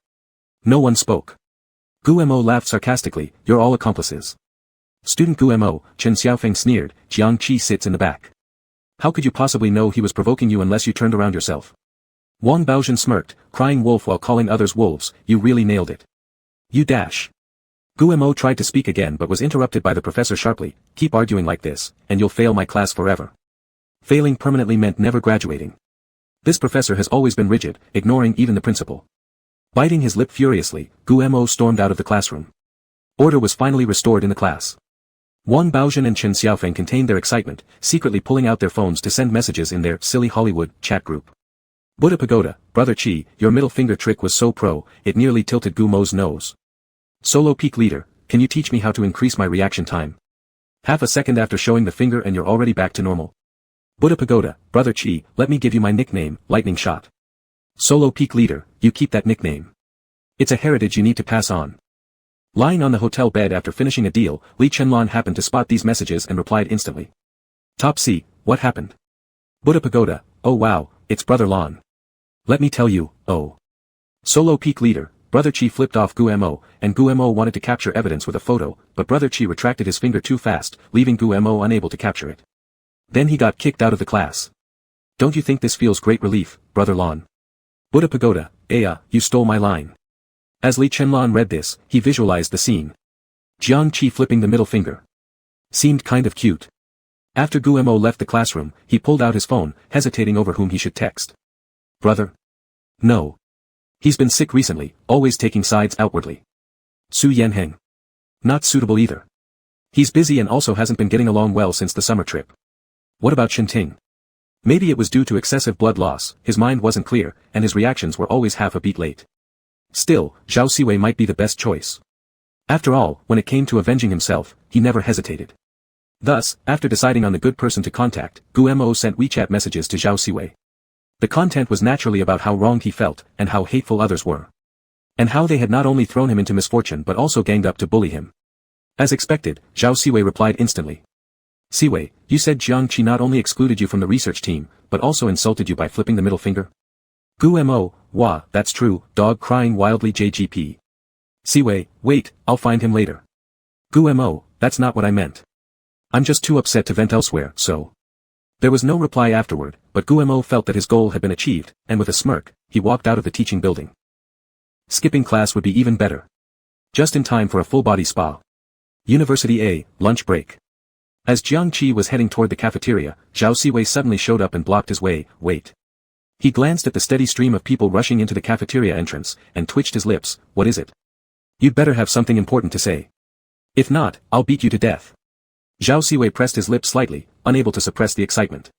S1: No one spoke. Gumo laughed sarcastically, you're all accomplices. Student Gumo, Chen Xiaofeng sneered, Jiang Qi sits in the back. How could you possibly know he was provoking you unless you turned around yourself? Wang Baozhen smirked, crying wolf while calling others wolves, you really nailed it. You dash. Gumo tried to speak again but was interrupted by the professor sharply, keep arguing like this, and you'll fail my class forever. Failing permanently meant never graduating. This professor has always been rigid, ignoring even the principal. Biting his lip furiously, Gumo stormed out of the classroom. Order was finally restored in the class. Wang Baozhen and Chen Xiaofeng contained their excitement, secretly pulling out their phones to send messages in their silly Hollywood chat group. Buddha Pagoda, Brother Chi, your middle finger trick was so pro, it nearly tilted Gumo's nose. Solo Peak Leader, can you teach me how to increase my reaction time? Half a second after showing the finger and you're already back to normal. Buddha Pagoda, Brother Chi, let me give you my nickname, Lightning Shot. Solo Peak Leader, you keep that nickname. It's a heritage you need to pass on. Lying on the hotel bed after finishing a deal, Li Chenlan happened to spot these messages and replied instantly. Top C, what happened? Buddha Pagoda, oh wow, it's Brother Lan. Let me tell you, oh. Solo Peak Leader, Brother Chi flipped off Gumo, and Gumo wanted to capture evidence with a photo, but Brother Chi retracted his finger too fast, leaving Gumo unable to capture it. Then he got kicked out of the class. Don't you think this feels great relief, Brother Lan? Buddha Pagoda, you stole my line. As Li Chenlan read this, he visualized the scene. Jiang Qi flipping the middle finger. Seemed kind of cute. After Gumo left the classroom, he pulled out his phone, hesitating over whom he should text. Brother? No. He's been sick recently, always taking sides outwardly. Su Yanheng. Not suitable either. He's busy and also hasn't been getting along well since the summer trip. What about Shinting? Maybe it was due to excessive blood loss, his mind wasn't clear, and his reactions were always half a beat late. Still, Zhao Siwei might be the best choice. After all, when it came to avenging himself, he never hesitated. Thus, after deciding on the good person to contact, Gumo sent WeChat messages to Zhao Siwei. The content was naturally about how wronged he felt, and how hateful others were. And how they had not only thrown him into misfortune but also ganged up to bully him. As expected, Zhao Siwei replied instantly. Siwei, you said Jiang Qi not only excluded you from the research team, but also insulted you by flipping the middle finger? Gumo, wah, that's true, dog crying wildly JGP. Siwei, wait, I'll find him later. Gumo, that's not what I meant. I'm just too upset to vent elsewhere, so. There was no reply afterward, but Gumo felt that his goal had been achieved, and with a smirk, he walked out of the teaching building. Skipping class would be even better. Just in time for a full-body spa. University A, lunch break. As Jiang Qi was heading toward the cafeteria, Zhao Siwei suddenly showed up and blocked his way. Wait. He glanced at the steady stream of people rushing into the cafeteria entrance, and twitched his lips. What is it? You'd better have something important to say. If not, I'll beat you to death. Zhao Siwei pressed his lips slightly, unable to suppress the excitement.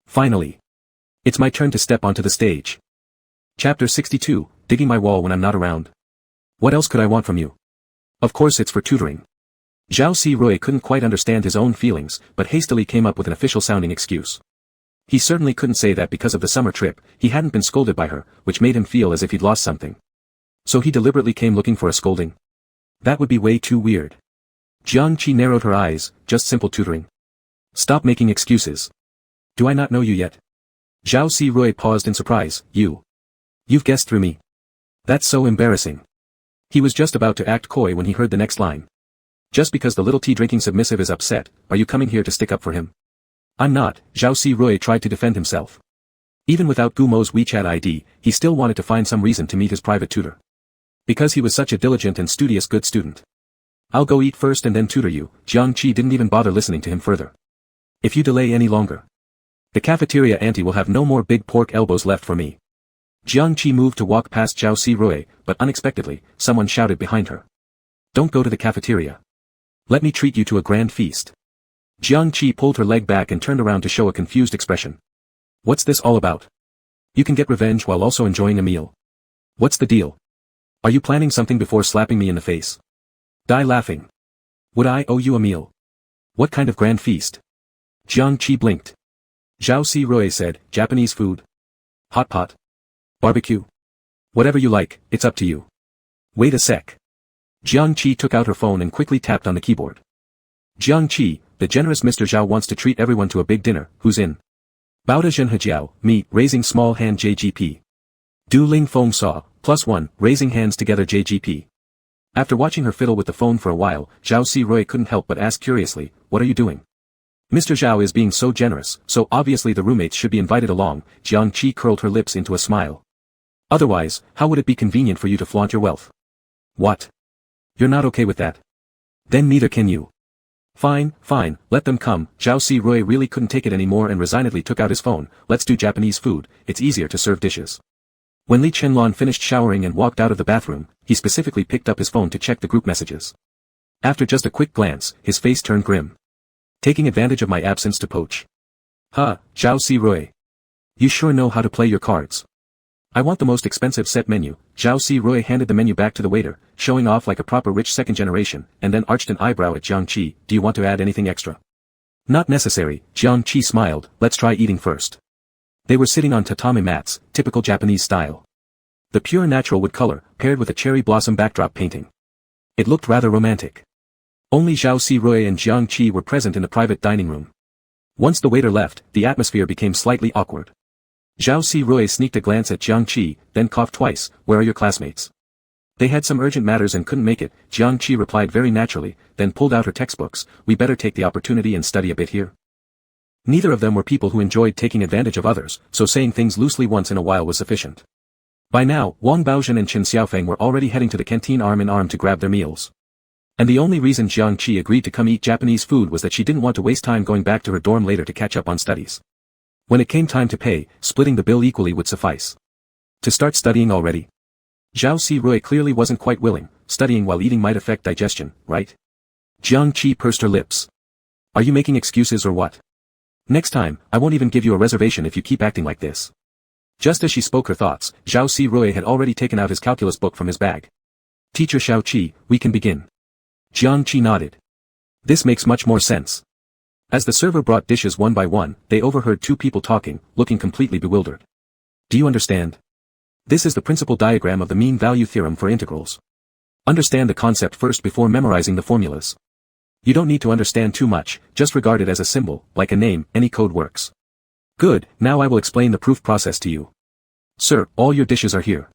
S1: Finally. It's my turn to step onto the stage. Chapter 62, Digging my wall when I'm not around. What else could I want from you? Of course it's for tutoring. Zhao Si-rui couldn't quite understand his own feelings, but hastily came up with an official-sounding excuse. He certainly couldn't say that because of the summer trip, he hadn't been scolded by her, which made him feel as if he'd lost something. So he deliberately came looking for a scolding? That would be way too weird. Jiang Qi narrowed her eyes, just simple tutoring. Stop making excuses. Do I not know you yet? Zhao Si-rui paused in surprise. You've guessed through me. That's so embarrassing. He was just about to act coy when he heard the next line. Just because the little tea-drinking submissive is upset, are you coming here to stick up for him? I'm not, Zhao Si-rui tried to defend himself. Even without Gumo's WeChat ID, he still wanted to find some reason to meet his private tutor. Because he was such a diligent and studious good student. I'll go eat first and then tutor you. Jiang Qi didn't even bother listening to him further. If you delay any longer, the cafeteria auntie will have no more big pork elbows left for me. Jiang Qi moved to walk past Zhao Si-rui, but unexpectedly, someone shouted behind her. Don't go to the cafeteria. Let me treat you to a grand feast. Jiang Qi pulled her leg back and turned around to show a confused expression. What's this all about? You can get revenge while also enjoying a meal. What's the deal? Are you planning something before slapping me in the face? Die laughing. Would I owe you a meal? What kind of grand feast? Jiang Qi blinked. Zhao Si-rui said, Japanese food. Hot pot. Barbecue. Whatever you like, it's up to you. Wait a sec. Jiang Qi took out her phone and quickly tapped on the keyboard. Jiang Qi, the generous Mr. Zhao wants to treat everyone to a big dinner. Who's in? Baoda Zhenhejiao, me, raising small hand JGP. Du Ling Feng Saw, +1, raising hands together JGP. After watching her fiddle with the phone for a while, Zhao Si-rui couldn't help but ask curiously, what are you doing? Mr. Zhao is being so generous, so obviously the roommates should be invited along. Jiang Qi curled her lips into a smile. Otherwise, how would it be convenient for you to flaunt your wealth? What? You're not okay with that? Then neither can you. Fine, let them come. Zhao Si-rui really couldn't take it anymore and resignedly took out his phone. Let's do Japanese food, it's easier to serve dishes. When Li Chenlong finished showering and walked out of the bathroom, he specifically picked up his phone to check the group messages. After just a quick glance, his face turned grim. Taking advantage of my absence to poach. Huh, Zhao Si-rui. You sure know how to play your cards. I want the most expensive set menu. Zhao Si-rui handed the menu back to the waiter, showing off like a proper rich second generation, and then arched an eyebrow at Jiang Qi. Do you want to add anything extra? Not necessary, Jiang Qi smiled. Let's try eating first. They were sitting on tatami mats, typical Japanese style. The pure natural wood color, paired with a cherry blossom backdrop painting. It looked rather romantic. Only Zhao Si-rui and Jiang Qi were present in the private dining room. Once the waiter left, the atmosphere became slightly awkward. Zhao Si-rui sneaked a glance at Jiang Qi, then coughed twice. Where are your classmates? They had some urgent matters and couldn't make it. Jiang Qi replied very naturally, then pulled out her textbooks. We better take the opportunity and study a bit here. Neither of them were people who enjoyed taking advantage of others, so saying things loosely once in a while was sufficient. By now, Wang Baozhen and Chen Xiaofeng were already heading to the canteen arm in arm to grab their meals. And the only reason Jiang Qi agreed to come eat Japanese food was that she didn't want to waste time going back to her dorm later to catch up on studies. When it came time to pay, splitting the bill equally would suffice. To start studying already? Zhao Si-rui clearly wasn't quite willing. Studying while eating might affect digestion, right? Jiang Qi pursed her lips. Are you making excuses or what? Next time, I won't even give you a reservation if you keep acting like this. Just as she spoke her thoughts, Zhao Si-rui had already taken out his calculus book from his bag. Teacher Xiao Qi, we can begin. Jiang Qi nodded. This makes much more sense. As the server brought dishes one by one, they overheard two people talking, looking completely bewildered. Do you understand? This is the principal diagram of the mean value theorem for integrals. Understand the concept first before memorizing the formulas. You don't need to understand too much, just regard it as a symbol, like a name. Any code works. Good, now I will explain the proof process to you. Sir, all your dishes are here.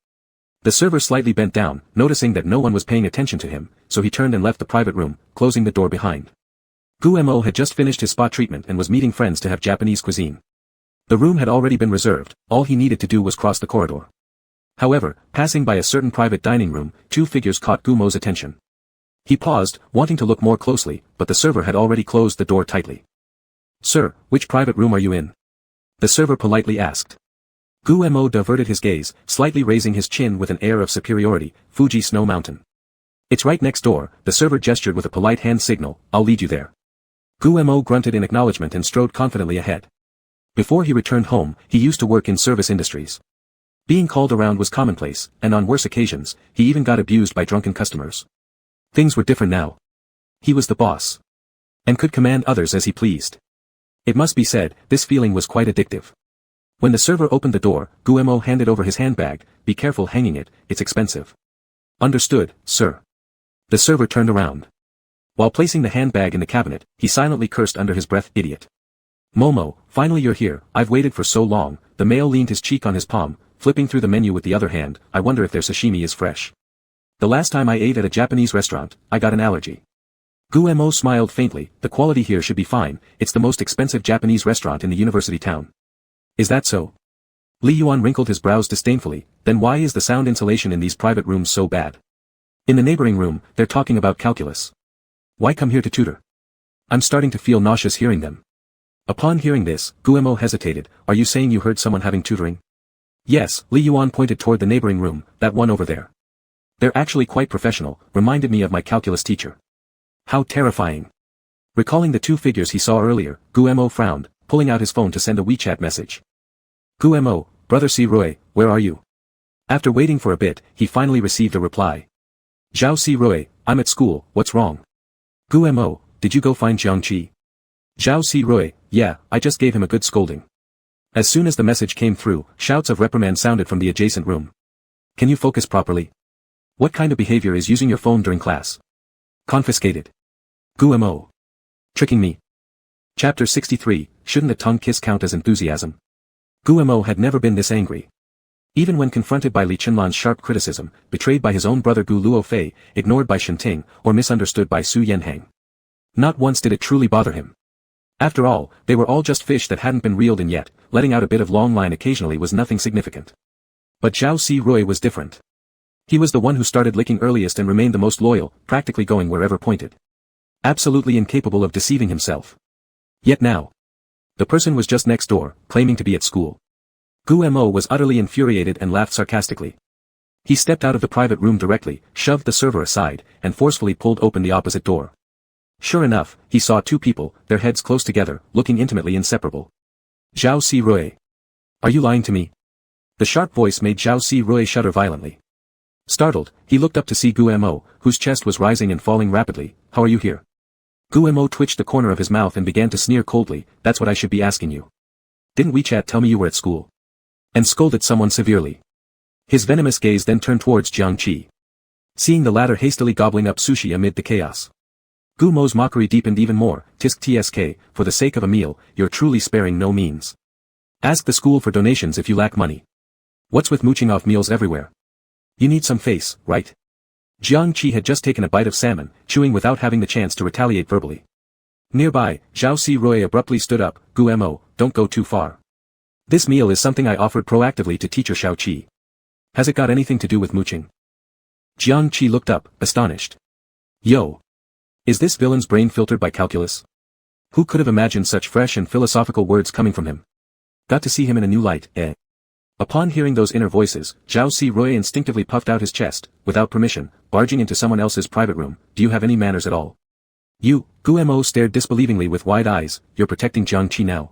S1: The server slightly bent down, noticing that no one was paying attention to him, so he turned and left the private room, closing the door behind. Gu Mo had just finished his spa treatment and was meeting friends to have Japanese cuisine. The room had already been reserved, all he needed to do was cross the corridor. However, passing by a certain private dining room, two figures caught Gu Mo's attention. He paused, wanting to look more closely, but the server had already closed the door tightly. Sir, which private room are you in? The server politely asked. Gu Mo diverted his gaze, slightly raising his chin with an air of superiority. Fuji Snow Mountain. It's right next door. The server gestured with a polite hand signal. I'll lead you there. Guemo grunted in acknowledgement and strode confidently ahead. Before he returned home, he used to work in service industries. Being called around was commonplace, and on worse occasions, he even got abused by drunken customers. Things were different now. He was the boss. And could command others as he pleased. It must be said, this feeling was quite addictive. When the server opened the door, Guemo handed over his handbag. Be careful hanging it, it's expensive. Understood, sir. The server turned around. While placing the handbag in the cabinet, he silently cursed under his breath, idiot. Momo, finally you're here, I've waited for so long. The male leaned his cheek on his palm, flipping through the menu with the other hand. I wonder if their sashimi is fresh. The last time I ate at a Japanese restaurant, I got an allergy. Guemo smiled faintly. The quality here should be fine, it's the most expensive Japanese restaurant in the university town. Is that so? Li Yuan wrinkled his brows disdainfully. Then why is the sound insulation in these private rooms so bad? In the neighboring room, they're talking about calculus. Why come here to tutor? I'm starting to feel nauseous hearing them. Upon hearing this, Guemo hesitated. Are you saying you heard someone having tutoring? Yes, Li Yuan pointed toward the neighboring room, that one over there. They're actually quite professional, reminded me of my calculus teacher. How terrifying. Recalling the two figures he saw earlier, Guemo frowned, pulling out his phone to send a WeChat message. Guemo, brother Si Rui, where are you? After waiting for a bit, he finally received a reply. Zhao Si Rui, I'm at school, what's wrong? Guemo, did you go find Jiangqi? Zhao Si Rui, yeah, I just gave him a good scolding. As soon as the message came through, shouts of reprimand sounded from the adjacent room. Can you focus properly? What kind of behavior is using your phone during class? Confiscated. Guemo. Tricking me. Chapter 63, Shouldn't a tongue kiss count as enthusiasm? Guemo had never been this angry. Even when confronted by Li Chenlan's sharp criticism, betrayed by his own brother Gu Luofei, ignored by Shenting, or misunderstood by Su Yanhang. Not once did it truly bother him. After all, they were all just fish that hadn't been reeled in yet, letting out a bit of long line occasionally was nothing significant. But Zhao Si Rui was different. He was the one who started licking earliest and remained the most loyal, practically going wherever pointed. Absolutely incapable of deceiving himself. Yet now. The person was just next door, claiming to be at school. Guemo was utterly infuriated and laughed sarcastically. He stepped out of the private room directly, shoved the server aside, and forcefully pulled open the opposite door. Sure enough, he saw two people, their heads close together, looking intimately inseparable. Zhao Si Rui. Are you lying to me? The sharp voice made Zhao Si Rui shudder violently. Startled, he looked up to see Guemo, whose chest was rising and falling rapidly. How are you here? Guemo twitched the corner of his mouth and began to sneer coldly. That's what I should be asking you. Didn't WeChat tell me you were at school? And scolded someone severely. His venomous gaze then turned towards Jiangqi. Seeing the latter hastily gobbling up sushi amid the chaos. Gumo's mockery deepened even more. Tisk tsk, for the sake of a meal, you're truly sparing no means. Ask the school for donations if you lack money. What's with mooching off meals everywhere? You need some face, right? Jiangqi had just taken a bite of salmon, chewing without having the chance to retaliate verbally. Nearby, Zhao Si Rui abruptly stood up. Guemo, don't go too far. This meal is something I offered proactively to teacher Shaoqi. Has it got anything to do with mooching? Jiangqi looked up, astonished. Yo! Is this villain's brain filtered by calculus? Who could have imagined such fresh and philosophical words coming from him? Got to see him in a new light, eh? Upon hearing those inner voices, Zhao Si Rui instinctively puffed out his chest, without permission, barging into someone else's private room. Do you have any manners at all? You, Guemo stared disbelievingly with wide eyes. You're protecting Jiangqi now.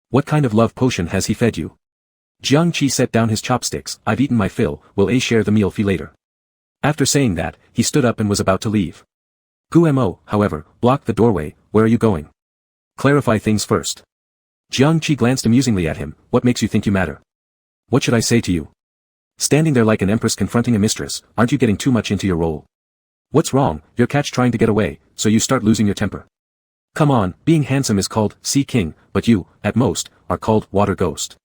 S1: What kind of love potion has he fed you? Jiangqi set down his chopsticks. I've eaten my fill, will share the meal fee later. After saying that, he stood up and was about to leave. Guemo, however, blocked the doorway. Where are you going? Clarify things first. Jiangqi glanced amusingly at him. What makes you think you matter? What should I say to you? Standing there like an empress confronting a mistress, aren't you getting too much into your role? What's wrong? You're catch trying to get away, so you start losing your temper. Come on, being handsome is called Sea King, but you, at most, are called Water Ghost.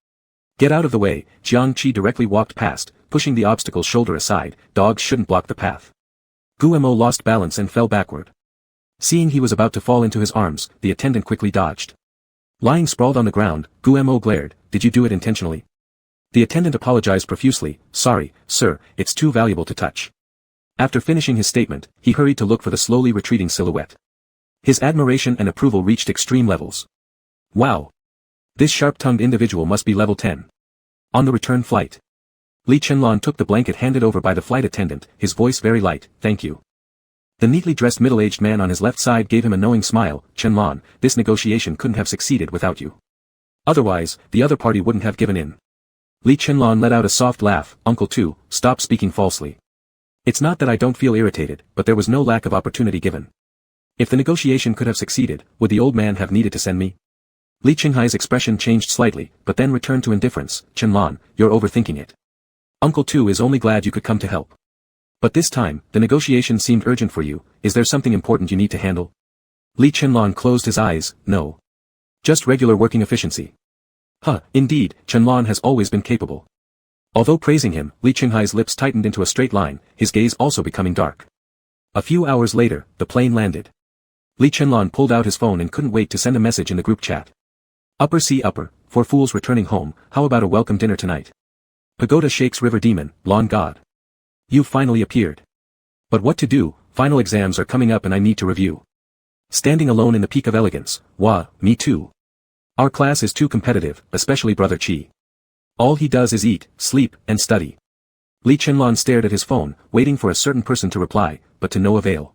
S1: Get out of the way. Jiangqi directly walked past, pushing the obstacle's shoulder aside. Dogs shouldn't block the path. Guemo lost balance and fell backward. Seeing he was about to fall into his arms, the attendant quickly dodged. Lying sprawled on the ground, Guemo glared. Did you do it intentionally? The attendant apologized profusely. Sorry, sir, it's too valuable to touch. After finishing his statement, he hurried to look for the slowly retreating silhouette. His admiration and approval reached extreme levels. Wow! This sharp-tongued individual must be level 10. On the return flight, Li Chenlan took the blanket handed over by the flight attendant, his voice very light. Thank you. The neatly dressed middle-aged man on his left side gave him a knowing smile. Chenlon, this negotiation couldn't have succeeded without you. Otherwise, the other party wouldn't have given in. Li Chenlon let out a soft laugh. Uncle Tu, stop speaking falsely. It's not that I don't feel irritated, but there was no lack of opportunity given. If the negotiation could have succeeded, would the old man have needed to send me? Li Qinghai's expression changed slightly, but then returned to indifference. Chenlon, you're overthinking it. Uncle Tu is only glad you could come to help. But this time, the negotiation seemed urgent for you. Is there something important you need to handle? Li Chenlon closed his eyes. No. Just regular working efficiency. Indeed, Chenlon has always been capable. Although praising him, Li Qinghai's lips tightened into a straight line, his gaze also becoming dark. A few hours later, the plane landed. Li Chenlon pulled out his phone and couldn't wait to send a message in the group chat. Upper C upper, for fools returning home, how about a welcome dinner tonight? Pagoda shakes river demon, lawn god. You've finally appeared. But what to do, final exams are coming up and I need to review. Standing alone in the peak of elegance, wah, me too. Our class is too competitive, especially Brother Chi. All he does is eat, sleep, and study. Li Chenlon stared at his phone, waiting for a certain person to reply, but to no avail.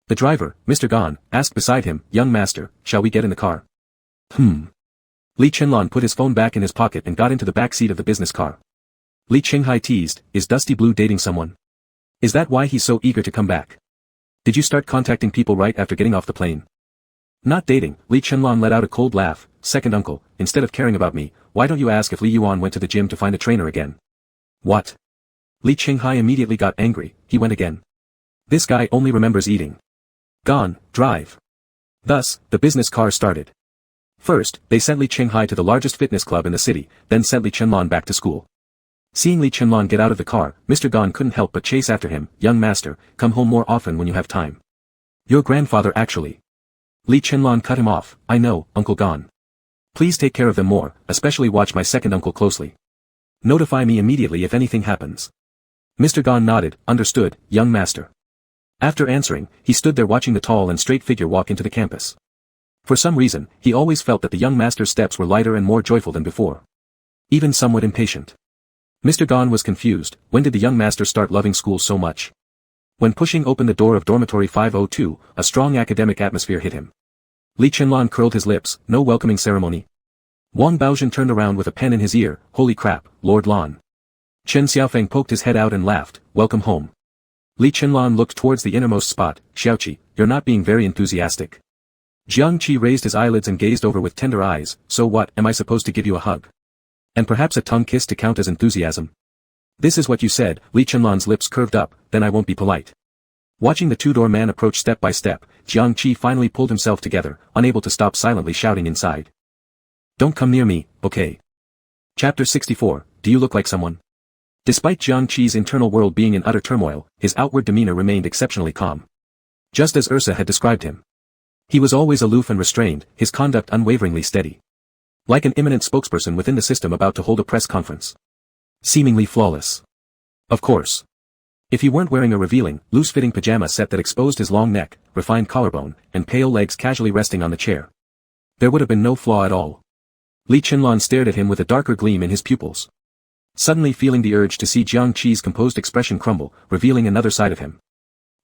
S1: The driver, Mr. Gan, asked beside him, young master, shall we get in the car? Li Chenlon put his phone back in his pocket and got into the back seat of the business car. Li Qinghai teased, is Dusty Blue dating someone? Is that why he's so eager to come back? Did you start contacting people right after getting off the plane? Not dating, Li Chenlon let out a cold laugh. Second uncle, instead of caring about me, why don't you ask if Li Yuan went to the gym to find a trainer again? What? Li Qinghai immediately got angry. He went again. This guy only remembers eating. Gone, drive. Thus, the business car started. First, they sent Li Qinghai to the largest fitness club in the city, then sent Li Chenlon back to school. Seeing Li Chenlon get out of the car, Mr. Gan couldn't help but chase after him. Young master, come home more often when you have time. Your grandfather actually. Li Chenlon cut him off. I know, Uncle Gan. Please take care of them more, especially watch my second uncle closely. Notify me immediately if anything happens. Mr. Gan nodded, understood, young master. After answering, he stood there watching the tall and straight figure walk into the campus. For some reason, he always felt that the young master's steps were lighter and more joyful than before. Even somewhat impatient. Mr. Gan was confused. When did the young master start loving school so much? When pushing open the door of dormitory 502, a strong academic atmosphere hit him. Li Chenlon curled his lips. No welcoming ceremony. Wang Baozhen turned around with a pen in his ear. Holy crap, Lord Lan. Chen Xiaofeng poked his head out and laughed. Welcome home. Li Chenlon looked towards the innermost spot. Xiaoqi, you're not being very enthusiastic. Jiang Qi raised his eyelids and gazed over with tender eyes. So what, am I supposed to give you a hug? And perhaps a tongue kiss to count as enthusiasm? This is what you said. Li Chenlon's lips curved up. Then I won't be polite. Watching the two-door man approach step by step, Jiang Qi finally pulled himself together, unable to stop silently shouting inside. Don't come near me, okay? Chapter 64, Do you look like someone? Despite Jiang Qi's internal world being in utter turmoil, his outward demeanor remained exceptionally calm. Just as Ursa had described him. He was always aloof and restrained, his conduct unwaveringly steady. Like an eminent spokesperson within the system about to hold a press conference. Seemingly flawless. Of course. If he weren't wearing a revealing, loose-fitting pajama set that exposed his long neck, refined collarbone, and pale legs casually resting on the chair. There would have been no flaw at all. Li Chenlon stared at him with a darker gleam in his pupils. Suddenly feeling the urge to see Jiang Qi's composed expression crumble, revealing another side of him.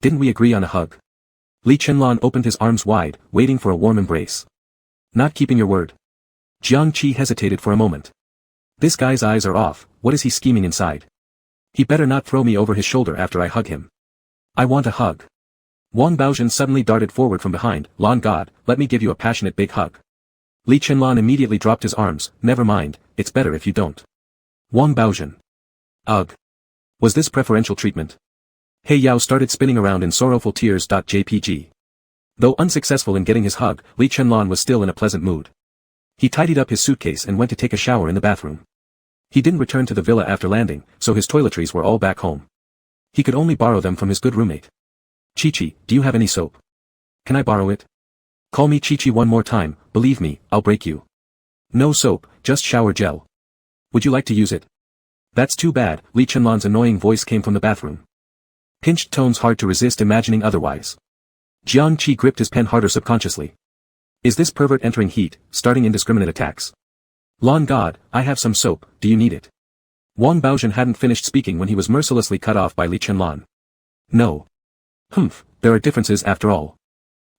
S1: Didn't we agree on a hug? Li Chenlon opened his arms wide, waiting for a warm embrace. Not keeping your word. Jiang Qi hesitated for a moment. This guy's eyes are off, what is he scheming inside? He better not throw me over his shoulder after I hug him. I want a hug. Wang Baozhen suddenly darted forward from behind. Lan God, let me give you a passionate big hug. Li Chenlon immediately dropped his arms. Never mind, it's better if you don't. Wang Baozhen. Ugh. Was this preferential treatment? He Yao started spinning around in sorrowful tears. JPG. Though unsuccessful in getting his hug, Li Chenlon was still in a pleasant mood. He tidied up his suitcase and went to take a shower in the bathroom. He didn't return to the villa after landing, so his toiletries were all back home. He could only borrow them from his good roommate. Chi-Chi, do you have any soap? Can I borrow it? Call me Chi-Chi one more time, believe me, I'll break you. No soap, just shower gel. Would you like to use it? That's too bad, Li Chenlon's annoying voice came from the bathroom. Pinched tones hard to resist imagining otherwise. Jiang Qi gripped his pen harder subconsciously. Is this pervert entering heat, starting indiscriminate attacks? Lan God, I have some soap, do you need it? Wang Baozhen hadn't finished speaking when he was mercilessly cut off by Li Chenlon. No. There are differences after all.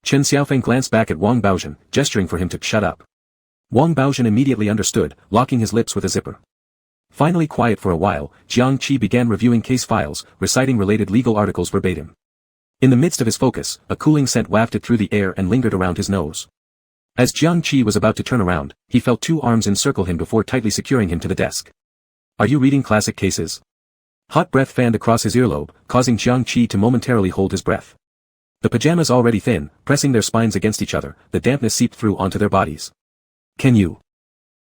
S1: Chen Xiaofeng glanced back at Wang Baozhen, gesturing for him to shut up. Wang Baozhen immediately understood, locking his lips with a zipper. Finally quiet for a while, Jiang Qi began reviewing case files, reciting related legal articles verbatim. In the midst of his focus, a cooling scent wafted through the air and lingered around his nose. As Jiang Qi was about to turn around, he felt two arms encircle him before tightly securing him to the desk. Are you reading classic cases? Hot breath fanned across his earlobe, causing Jiang Qi to momentarily hold his breath. The pajamas already thin, pressing their spines against each other, the dampness seeped through onto their bodies. Can you?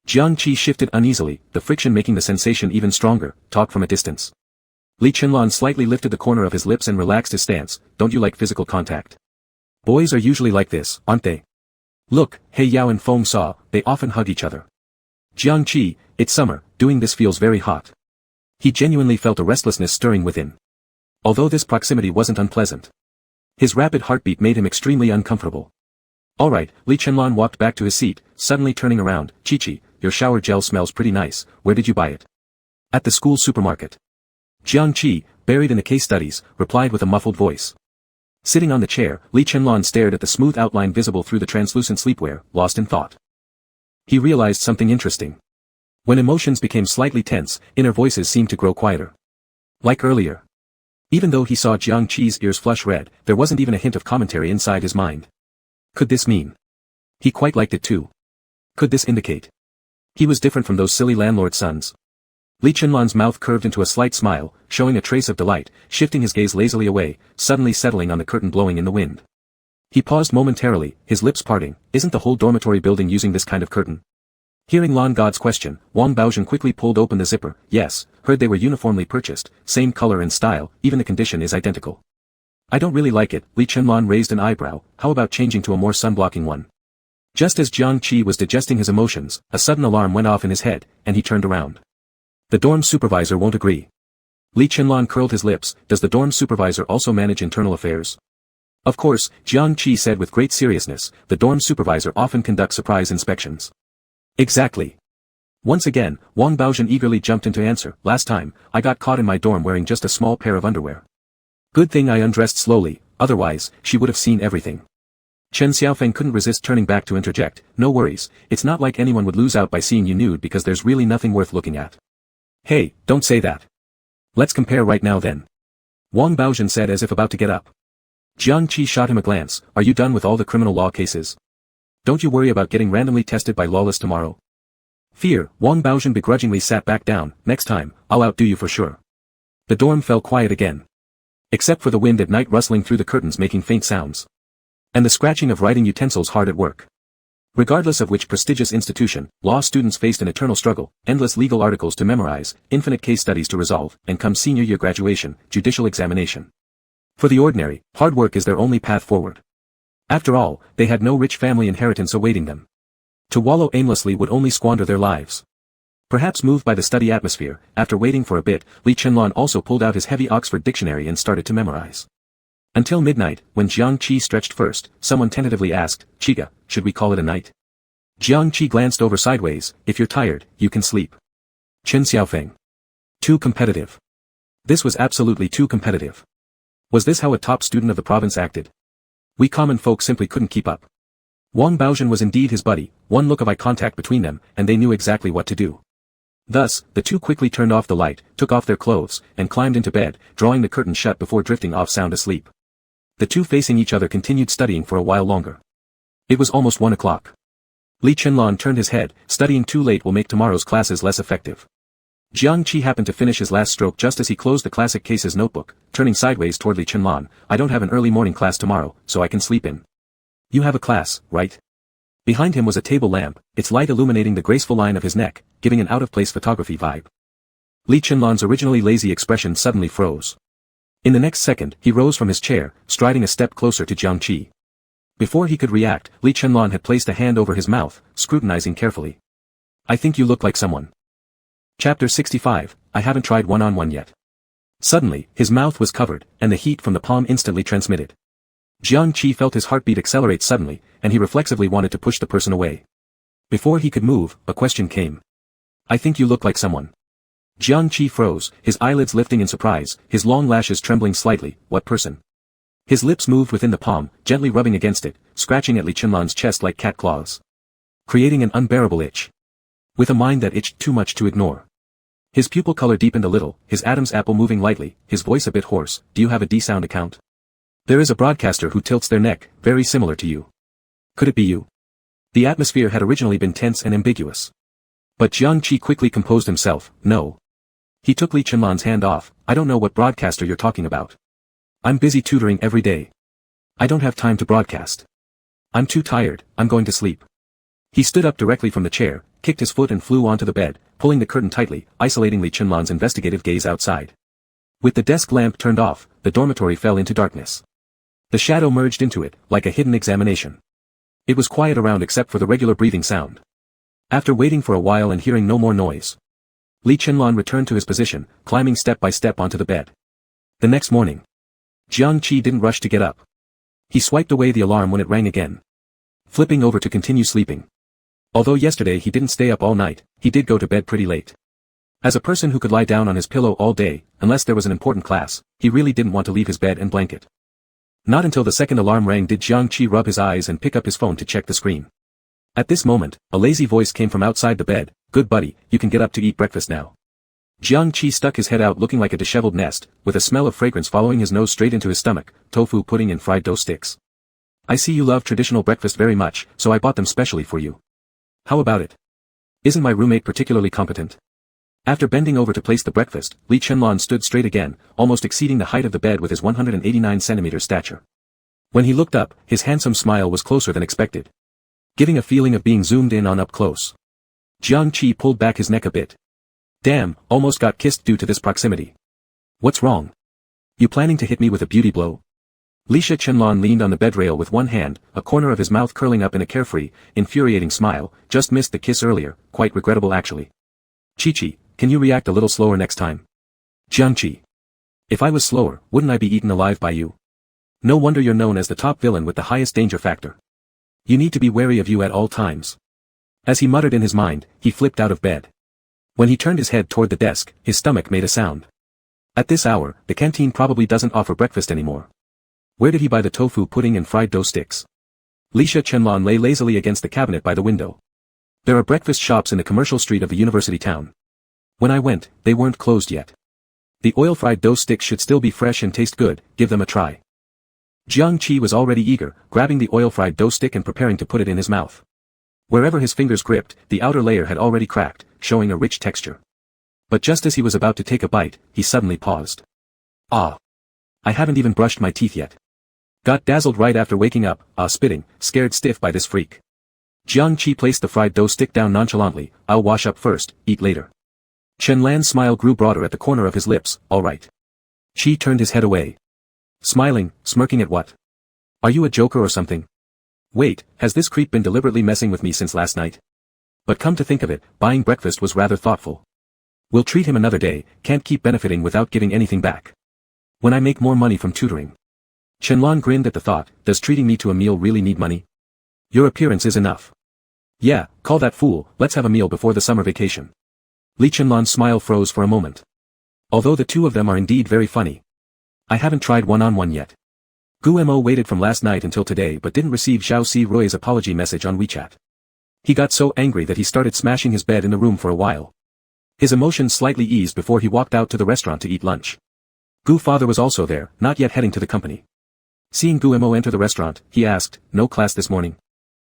S1: Jiang Qi shifted uneasily, the friction making the sensation even stronger, talk from a distance. Li Chenlan slightly lifted the corner of his lips and relaxed his stance. Don't you like physical contact? Boys are usually like this, aren't they? Look, He Yao and Feng saw, they often hug each other. Jiang Qi, it's summer, doing this feels very hot. He genuinely felt a restlessness stirring within. Although this proximity wasn't unpleasant. His rapid heartbeat made him extremely uncomfortable. Alright, Li Chenlan walked back to his seat, suddenly turning around. Chi-Chi, your shower gel smells pretty nice, where did you buy it? At the school supermarket. Jiang Qi, buried in the case studies, replied with a muffled voice. Sitting on the chair, Li Chenlan stared at the smooth outline visible through the translucent sleepwear, lost in thought. He realized something interesting. When emotions became slightly tense, inner voices seemed to grow quieter. Like earlier. Even though he saw Jiang Qi's ears flush red, there wasn't even a hint of commentary inside his mind. Could this mean? He quite liked it too. Could this indicate? He was different from those silly landlord sons. Li Chenlan's mouth curved into a slight smile, showing a trace of delight, shifting his gaze lazily away, suddenly settling on the curtain blowing in the wind. He paused momentarily, his lips parting. Isn't the whole dormitory building using this kind of curtain? Hearing Lan God's question, Wang Baozhen quickly pulled open the zipper. Yes, heard they were uniformly purchased, same color and style, even the condition is identical. I don't really like it. Li Chenlan raised an eyebrow. How about changing to a more sun-blocking one? Just as Jiang Qi was digesting his emotions, a sudden alarm went off in his head, and he turned around. The dorm supervisor won't agree. Li Chenlan curled his lips. Does the dorm supervisor also manage internal affairs? Of course, Jiang Qi said with great seriousness, the dorm supervisor often conducts surprise inspections. Exactly. Once again, Wang Baozhen eagerly jumped in to answer. Last time, I got caught in my dorm wearing just a small pair of underwear. Good thing I undressed slowly, otherwise, she would have seen everything. Chen Xiaofeng couldn't resist turning back to interject. No worries, it's not like anyone would lose out by seeing you nude because there's really nothing worth looking at. Hey, don't say that. Let's compare right now then. Wang Baozhen said as if about to get up. Jiang Qi shot him a glance. Are you done with all the criminal law cases? Don't you worry about getting randomly tested by Lawless tomorrow? Fear, Wang Baozhen begrudgingly sat back down. Next time, I'll outdo you for sure. The dorm fell quiet again. Except for the wind at night rustling through the curtains making faint sounds. And the scratching of writing utensils hard at work. Regardless of which prestigious institution, law students faced an eternal struggle, endless legal articles to memorize, infinite case studies to resolve, and come senior year graduation, judicial examination. For the ordinary, hard work is their only path forward. After all, they had no rich family inheritance awaiting them. To wallow aimlessly would only squander their lives. Perhaps moved by the study atmosphere, after waiting for a bit, Li Chenlan also pulled out his heavy Oxford dictionary and started to memorize. Until midnight, when Jiang Qi stretched first, someone tentatively asked, Chiga, should we call it a night? Jiang Qi glanced over sideways. If you're tired, you can sleep. Chen Xiaofeng. Too competitive. This was absolutely too competitive. Was this how a top student of the province acted? We common folk simply couldn't keep up. Wang Baozhen was indeed his buddy, one look of eye contact between them, and they knew exactly what to do. Thus, the two quickly turned off the light, took off their clothes, and climbed into bed, drawing the curtain shut before drifting off sound asleep. The two facing each other continued studying for a while longer. It was almost 1 o'clock. Li Chenlan turned his head. Studying too late will make tomorrow's classes less effective. Jiang Qi happened to finish his last stroke just as he closed the classic cases notebook, turning sideways toward Li Chenlan. I don't have an early morning class tomorrow, so I can sleep in. You have a class, right? Behind him was a table lamp, its light illuminating the graceful line of his neck, giving an out-of-place photography vibe. Li Chenlan's originally lazy expression suddenly froze. In the next second, he rose from his chair, striding a step closer to Jiang Qi. Before he could react, Li Chenlan had placed a hand over his mouth, scrutinizing carefully. I think you look like someone. Chapter 65, I haven't tried one-on-one yet. Suddenly, his mouth was covered, and the heat from the palm instantly transmitted. Jiang Qi felt his heartbeat accelerate suddenly, and he reflexively wanted to push the person away. Before he could move, a question came. I think you look like someone. Jiang Qi froze, his eyelids lifting in surprise, his long lashes trembling slightly. What person? His lips moved within the palm, gently rubbing against it, scratching at Li Chenlan's chest like cat claws, creating an unbearable itch. With a mind that itched too much to ignore. His pupil color deepened a little, his Adam's apple moving lightly, his voice a bit hoarse. Do you have a D-sound account? There is a broadcaster who tilts their neck, very similar to you. Could it be you? The atmosphere had originally been tense and ambiguous. But Jiang Qi quickly composed himself. No. He took Li Chenlan's hand off. I don't know what broadcaster you're talking about. I'm busy tutoring every day. I don't have time to broadcast. I'm too tired, I'm going to sleep. He stood up directly from the chair, kicked his foot and flew onto the bed, pulling the curtain tightly, isolating Li Chenlan's investigative gaze outside. With the desk lamp turned off, the dormitory fell into darkness. The shadow merged into it, like a hidden examination. It was quiet around except for the regular breathing sound. After waiting for a while and hearing no more noise, Li Chenlan returned to his position, climbing step by step onto the bed. The next morning, Jiang Qi didn't rush to get up. He swiped away the alarm when it rang again, flipping over to continue sleeping. Although yesterday he didn't stay up all night, he did go to bed pretty late. As a person who could lie down on his pillow all day, unless there was an important class, he really didn't want to leave his bed and blanket. Not until the second alarm rang did Jiang Qi rub his eyes and pick up his phone to check the screen. At this moment, a lazy voice came from outside the bed. Good buddy, you can get up to eat breakfast now. Jiang Qi stuck his head out looking like a disheveled nest, with a smell of fragrance following his nose straight into his stomach, tofu pudding and fried dough sticks. I see you love traditional breakfast very much, so I bought them specially for you. How about it? Isn't my roommate particularly competent? After bending over to place the breakfast, Li Chenlan stood straight again, almost exceeding the height of the bed with his 189 centimeters stature. When he looked up, his handsome smile was closer than expected, giving a feeling of being zoomed in on up close. Jiang Qi pulled back his neck a bit. Damn, almost got kissed due to this proximity. What's wrong? You planning to hit me with a beauty blow? Li Chenlan leaned on the bedrail with one hand, a corner of his mouth curling up in a carefree, infuriating smile. Just missed the kiss earlier, quite regrettable actually. Chi-Chi, can you react a little slower next time? Jiang Qi. If I was slower, wouldn't I be eaten alive by you? No wonder you're known as the top villain with the highest danger factor. You need to be wary of you at all times. As he muttered in his mind, he flipped out of bed. When he turned his head toward the desk, his stomach made a sound. At this hour, the canteen probably doesn't offer breakfast anymore. Where did he buy the tofu pudding and fried dough sticks? Li Chenlan lay lazily against the cabinet by the window. There are breakfast shops in the commercial street of the university town. When I went, they weren't closed yet. The oil-fried dough sticks should still be fresh and taste good, give them a try. Jiang Qi was already eager, grabbing the oil-fried dough stick and preparing to put it in his mouth. Wherever his fingers gripped, the outer layer had already cracked, showing a rich texture. But just as he was about to take a bite, he suddenly paused. Ah! I haven't even brushed my teeth yet. Got dazzled right after waking up, spitting, scared stiff by this freak. Jiang Qi placed the fried dough stick down nonchalantly. I'll wash up first, eat later. Chenlan's smile grew broader at the corner of his lips. All right. Qi turned his head away. Smiling, smirking at what? Are you a joker or something? Wait, has this creep been deliberately messing with me since last night? But come to think of it, buying breakfast was rather thoughtful. We'll treat him another day, can't keep benefiting without giving anything back. When I make more money from tutoring. Chenlan grinned at the thought, does treating me to a meal really need money? Your appearance is enough. Yeah, call that fool, let's have a meal before the summer vacation. Li Chenlan's smile froze for a moment. Although the two of them are indeed very funny. I haven't tried one-on-one yet. Gu Mo waited from last night until today but didn't receive Xiao Si Rui's apology message on WeChat. He got so angry that he started smashing his bed in the room for a while. His emotions slightly eased before he walked out to the restaurant to eat lunch. Gu father was also there, not yet heading to the company. Seeing Gu Mo enter the restaurant, he asked, no class this morning?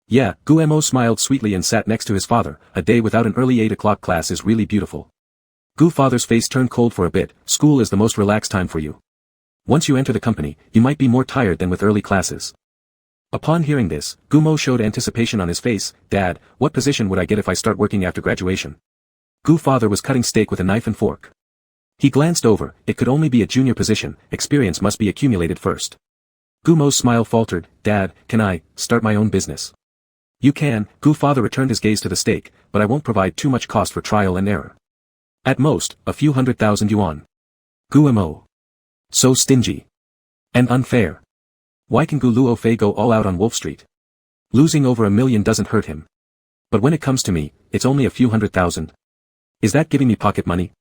S1: Yeah, Gu Mo smiled sweetly and sat next to his father. A day without an early 8 o'clock class is really beautiful. Gu father's face turned cold for a bit. School is the most relaxed time for you. Once you enter the company, you might be more tired than with early classes. Upon hearing this, Gu Mo showed anticipation on his face. Dad, what position would I get if I start working after graduation? Gu father was cutting steak with a knife and fork. He glanced over, it could only be a junior position, experience must be accumulated first. Gu Mo's smile faltered. Dad, can I start my own business? You can. Gu father returned his gaze to the steak, but I won't provide too much cost for trial and error. At most, a few 100,000 yuan. Gu Mo. So stingy. And unfair. Why can Gu Luofei go all out on Wolf Street? Losing over $1 million doesn't hurt him. But when it comes to me, it's only a few 100,000. Is that giving me pocket money?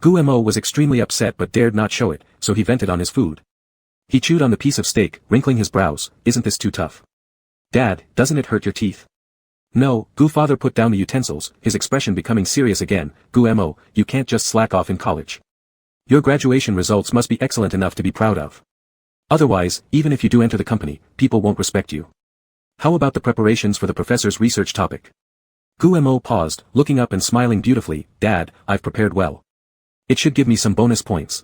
S1: Gu Mo was extremely upset but dared not show it, so he vented on his food. He chewed on the piece of steak, wrinkling his brows. Isn't this too tough? Dad, doesn't it hurt your teeth? No, Gu father put down the utensils, his expression becoming serious again. Gu mo, you can't just slack off in college. Your graduation results must be excellent enough to be proud of. Otherwise, even if you do enter the company, people won't respect you. How about the preparations for the professor's research topic? Gu mo paused, looking up and smiling beautifully. Dad, I've prepared well. It should give me some bonus points.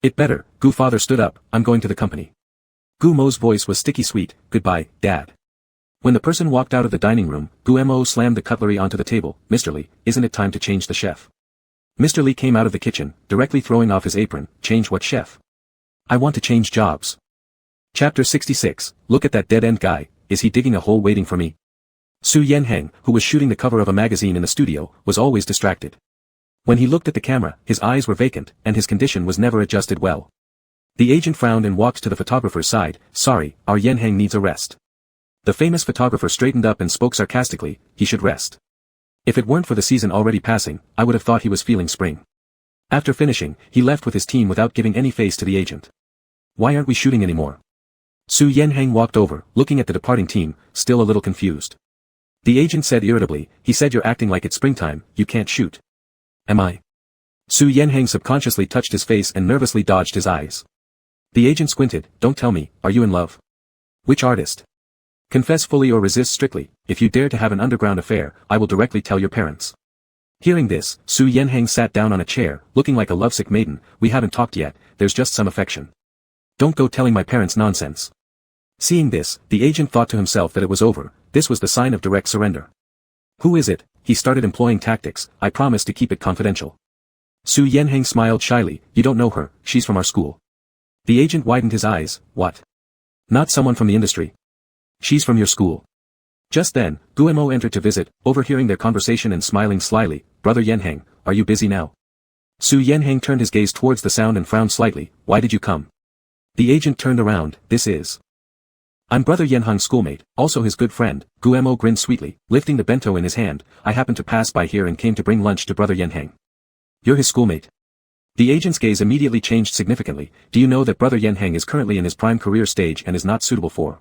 S1: It better. Gu father stood up. I'm going to the company. Gu mo's voice was sticky sweet. Goodbye, Dad. When the person walked out of the dining room, Gu mo slammed the cutlery onto the table. Mr. Lee, isn't it time to change the chef? Mr. Lee came out of the kitchen, directly throwing off his apron. Change what, chef? I want to change jobs. Chapter 66, Look at that dead-end guy, is he digging a hole waiting for me? Su Yanheng, who was shooting the cover of a magazine in the studio, was always distracted. When he looked at the camera, his eyes were vacant, and his condition was never adjusted well. The agent frowned and walked to the photographer's side. Sorry, our Yanheng needs a rest. The famous photographer straightened up and spoke sarcastically. He should rest. If it weren't for the season already passing, I would have thought he was feeling spring. After finishing, he left with his team without giving any face to the agent. Why aren't we shooting anymore? Su Yanheng walked over, looking at the departing team, still a little confused. The agent said irritably, he said you're acting like it's springtime, you can't shoot. Am I? Su Yanheng subconsciously touched his face and nervously dodged his eyes. The agent squinted. Don't tell me, are you in love? Which artist? Confess fully or resist strictly. If you dare to have an underground affair, I will directly tell your parents. Hearing this, Su Yanheng sat down on a chair, looking like a lovesick maiden. We haven't talked yet, there's just some affection. Don't go telling my parents nonsense. Seeing this, the agent thought to himself that it was over. This was the sign of direct surrender. Who is it? He started employing tactics. I promise to keep it confidential. Su Yanheng smiled shyly. You don't know her, she's from our school. The agent widened his eyes. What? Not someone from the industry. She's from your school. Just then, Guemo entered to visit, overhearing their conversation and smiling slyly. Brother Yanheng, are you busy now? Su Yanheng turned his gaze towards the sound and frowned slightly. Why did you come? The agent turned around. This is. I'm Brother Yanheng's schoolmate, also his good friend. Guemo grinned sweetly, lifting the bento in his hand. I happened to pass by here and came to bring lunch to Brother Yanheng. You're his schoolmate. The agent's gaze immediately changed significantly. Do you know that Brother Yanheng is currently in his prime career stage and is not suitable for?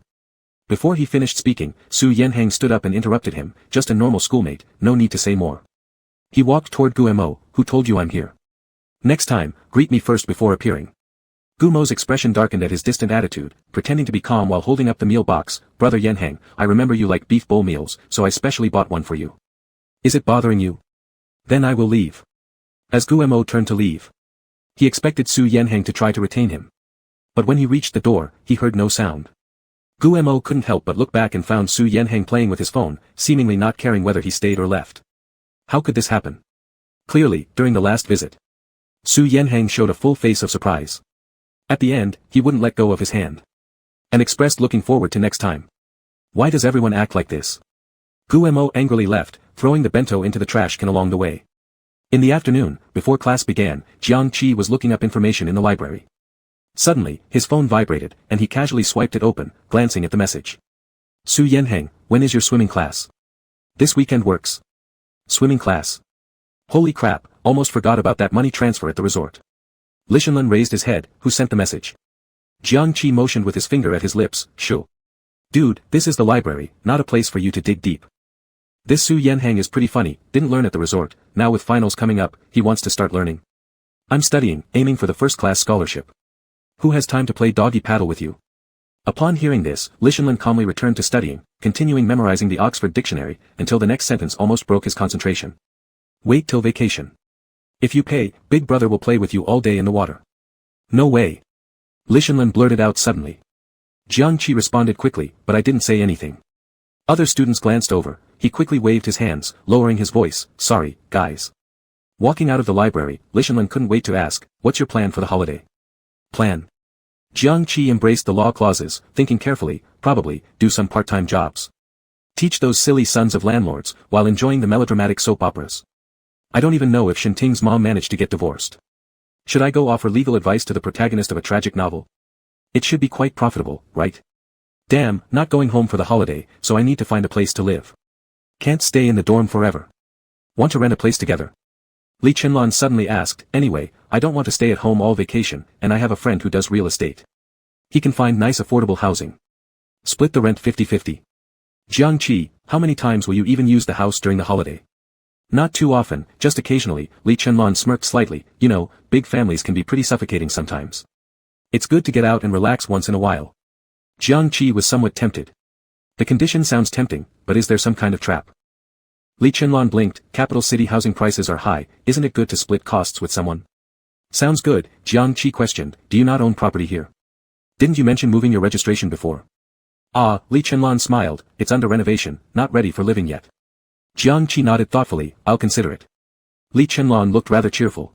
S1: Before he finished speaking, Su Yanheng stood up and interrupted him. Just a normal schoolmate, no need to say more. He walked toward Guemo. Who told you I'm here? Next time, greet me first before appearing. Gumo's expression darkened at his distant attitude, pretending to be calm while holding up the meal box. Brother Yanheng, I remember you like beef bowl meals, so I specially bought one for you. Is it bothering you? Then I will leave. As Guemo turned to leave, he expected Su Yanheng to try to retain him. But when he reached the door, he heard no sound. Guemo couldn't help but look back and found Su Yanheng playing with his phone, seemingly not caring whether he stayed or left. How could this happen? Clearly, during the last visit, Su Yanheng showed a full face of surprise. At the end, he wouldn't let go of his hand. And expressed looking forward to next time. Why does everyone act like this? Guemo angrily left, throwing the bento into the trash can along the way. In the afternoon, before class began, Jiang Qi was looking up information in the library. Suddenly, his phone vibrated, and he casually swiped it open, glancing at the message. Su Yanheng, when is your swimming class? This weekend works. Swimming class. Holy crap, almost forgot about that money transfer at the resort. Li Shenlun raised his head. Who sent the message? Jiang Qi motioned with his finger at his lips. Shoo. Dude, this is the library, not a place for you to dig deep. This Su Yanheng is pretty funny, didn't learn at the resort, now with finals coming up, he wants to start learning. I'm studying, aiming for the first-class scholarship. Who has time to play doggy paddle with you? Upon hearing this, Li Shenlun calmly returned to studying, continuing memorizing the Oxford Dictionary, until the next sentence almost broke his concentration. Wait till vacation. If you pay, Big Brother will play with you all day in the water. No way. Li Shenlun blurted out suddenly. Jiang Qi responded quickly, but I didn't say anything. Other students glanced over, he quickly waved his hands, lowering his voice, sorry, guys. Walking out of the library, Li Shenlun couldn't wait to ask, what's your plan for the holiday? Plan. Jiang Qi embraced the law clauses, thinking carefully, probably, do some part-time jobs. Teach those silly sons of landlords, while enjoying the melodramatic soap operas. I don't even know if Shinting's mom managed to get divorced. Should I go offer legal advice to the protagonist of a tragic novel? It should be quite profitable, right? Damn, not going home for the holiday, so I need to find a place to live. Can't stay in the dorm forever. Want to rent a place together? Li Chenlan suddenly asked, anyway, I don't want to stay at home all vacation, and I have a friend who does real estate. He can find nice affordable housing. Split the rent 50-50. Jiang Qi, how many times will you even use the house during the holiday? Not too often, just occasionally. Li Chenlan smirked slightly. You know, big families can be pretty suffocating sometimes. It's good to get out and relax once in a while. Jiang Qi was somewhat tempted. The condition sounds tempting, but is there some kind of trap? Li Chenlan blinked. Capital city housing prices are high, isn't it good to split costs with someone? Sounds good, Jiang Qi questioned. Do you not own property here? Didn't you mention moving your registration before? Ah, Li Chenlan smiled. It's under renovation, not ready for living yet. Jiang Qi nodded thoughtfully. I'll consider it. Li Chenlan looked rather cheerful.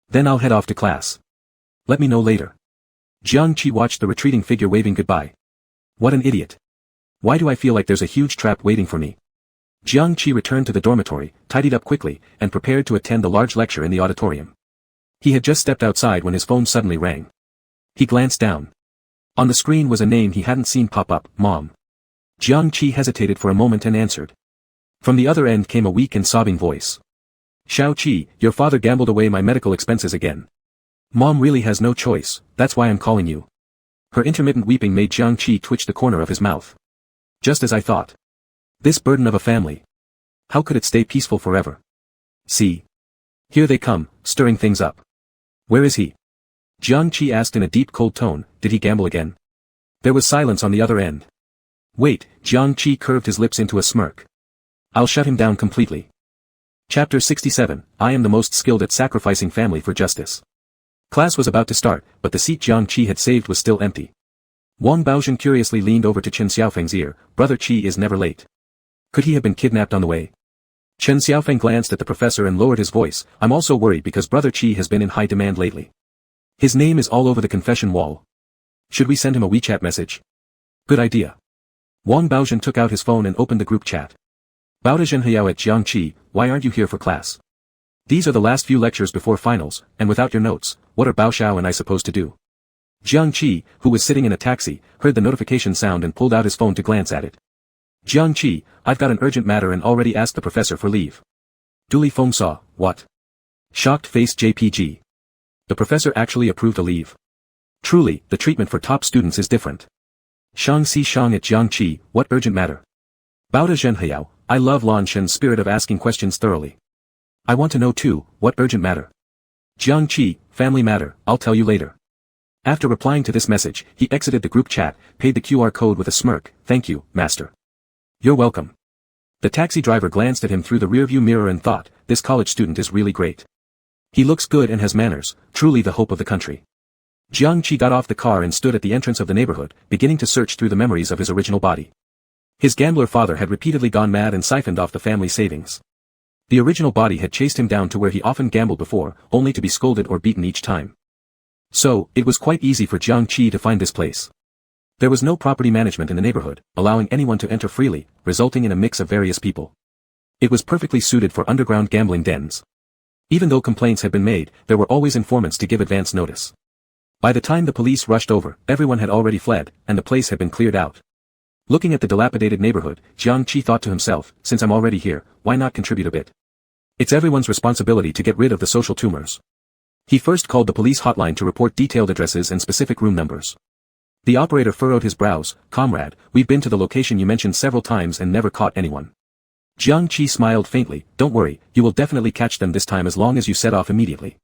S1: Then I'll head off to class. Let me know later. Jiang Qi watched the retreating figure waving goodbye. What an idiot. Why do I feel like there's a huge trap waiting for me? Jiang Qi returned to the dormitory, tidied up quickly, and prepared to attend the large lecture in the auditorium. He had just stepped outside when his phone suddenly rang. He glanced down. On the screen was a name he hadn't seen pop up, Mom. Jiang Qi hesitated for a moment and answered. From the other end came a weak and sobbing voice. Xiao Qi, your father gambled away my medical expenses again. Mom really has no choice, that's why I'm calling you. Her intermittent weeping made Jiang Qi twitch the corner of his mouth. Just as I thought. This burden of a family. How could it stay peaceful forever? See. Here they come, stirring things up. Where is he? Jiang Qi asked in a deep cold tone. Did he gamble again? There was silence on the other end. Wait, Jiang Qi curved his lips into a smirk. I'll shut him down completely. Chapter 67, I am the most skilled at sacrificing family for justice. Class was about to start, but the seat Jiang Qi had saved was still empty. Wang Baozhen curiously leaned over to Chen Xiaofeng's ear. Brother Qi is never late. Could he have been kidnapped on the way? Chen Xiaofeng glanced at the professor and lowered his voice. I'm also worried because Brother Qi has been in high demand lately. His name is all over the confession wall. Should we send him a WeChat message? Good idea. Wang Baozhen took out his phone and opened the group chat. Baozhenhayao at Jiang Qi, why aren't you here for class? These are the last few lectures before finals, and without your notes, what are Bao Xiao and I supposed to do? Jiang Qi, who was sitting in a taxi, heard the notification sound and pulled out his phone to glance at it. Jiang Qi, I've got an urgent matter and already asked the professor for leave. Duli Feng saw, what? Shocked face JPG. The professor actually approved a leave. Truly, the treatment for top students is different. Shang Si Shang at Jiang Qi, what urgent matter? Bao Zhenhayao, I love Lan Shen's spirit of asking questions thoroughly. I want to know too, what urgent matter? Jiang Qi, family matter, I'll tell you later. After replying to this message, he exited the group chat, paid the QR code with a smirk. Thank you, master. You're welcome. The taxi driver glanced at him through the rearview mirror and thought, this college student is really great. He looks good and has manners, truly the hope of the country. Jiang Qi got off the car and stood at the entrance of the neighborhood, beginning to search through the memories of his original body. His gambler father had repeatedly gone mad and siphoned off the family savings. The original body had chased him down to where he often gambled before, only to be scolded or beaten each time. So, it was quite easy for Jiang Qi to find this place. There was no property management in the neighborhood, allowing anyone to enter freely, resulting in a mix of various people. It was perfectly suited for underground gambling dens. Even though complaints had been made, there were always informants to give advance notice. By the time the police rushed over, everyone had already fled, and the place had been cleared out. Looking at the dilapidated neighborhood, Jiang Qi thought to himself, since I'm already here, why not contribute a bit? It's everyone's responsibility to get rid of the social tumors. He first called the police hotline to report detailed addresses and specific room numbers. The operator furrowed his brows. Comrade, we've been to the location you mentioned several times and never caught anyone. Jiang Qi smiled faintly. Don't worry, you will definitely catch them this time as long as you set off immediately.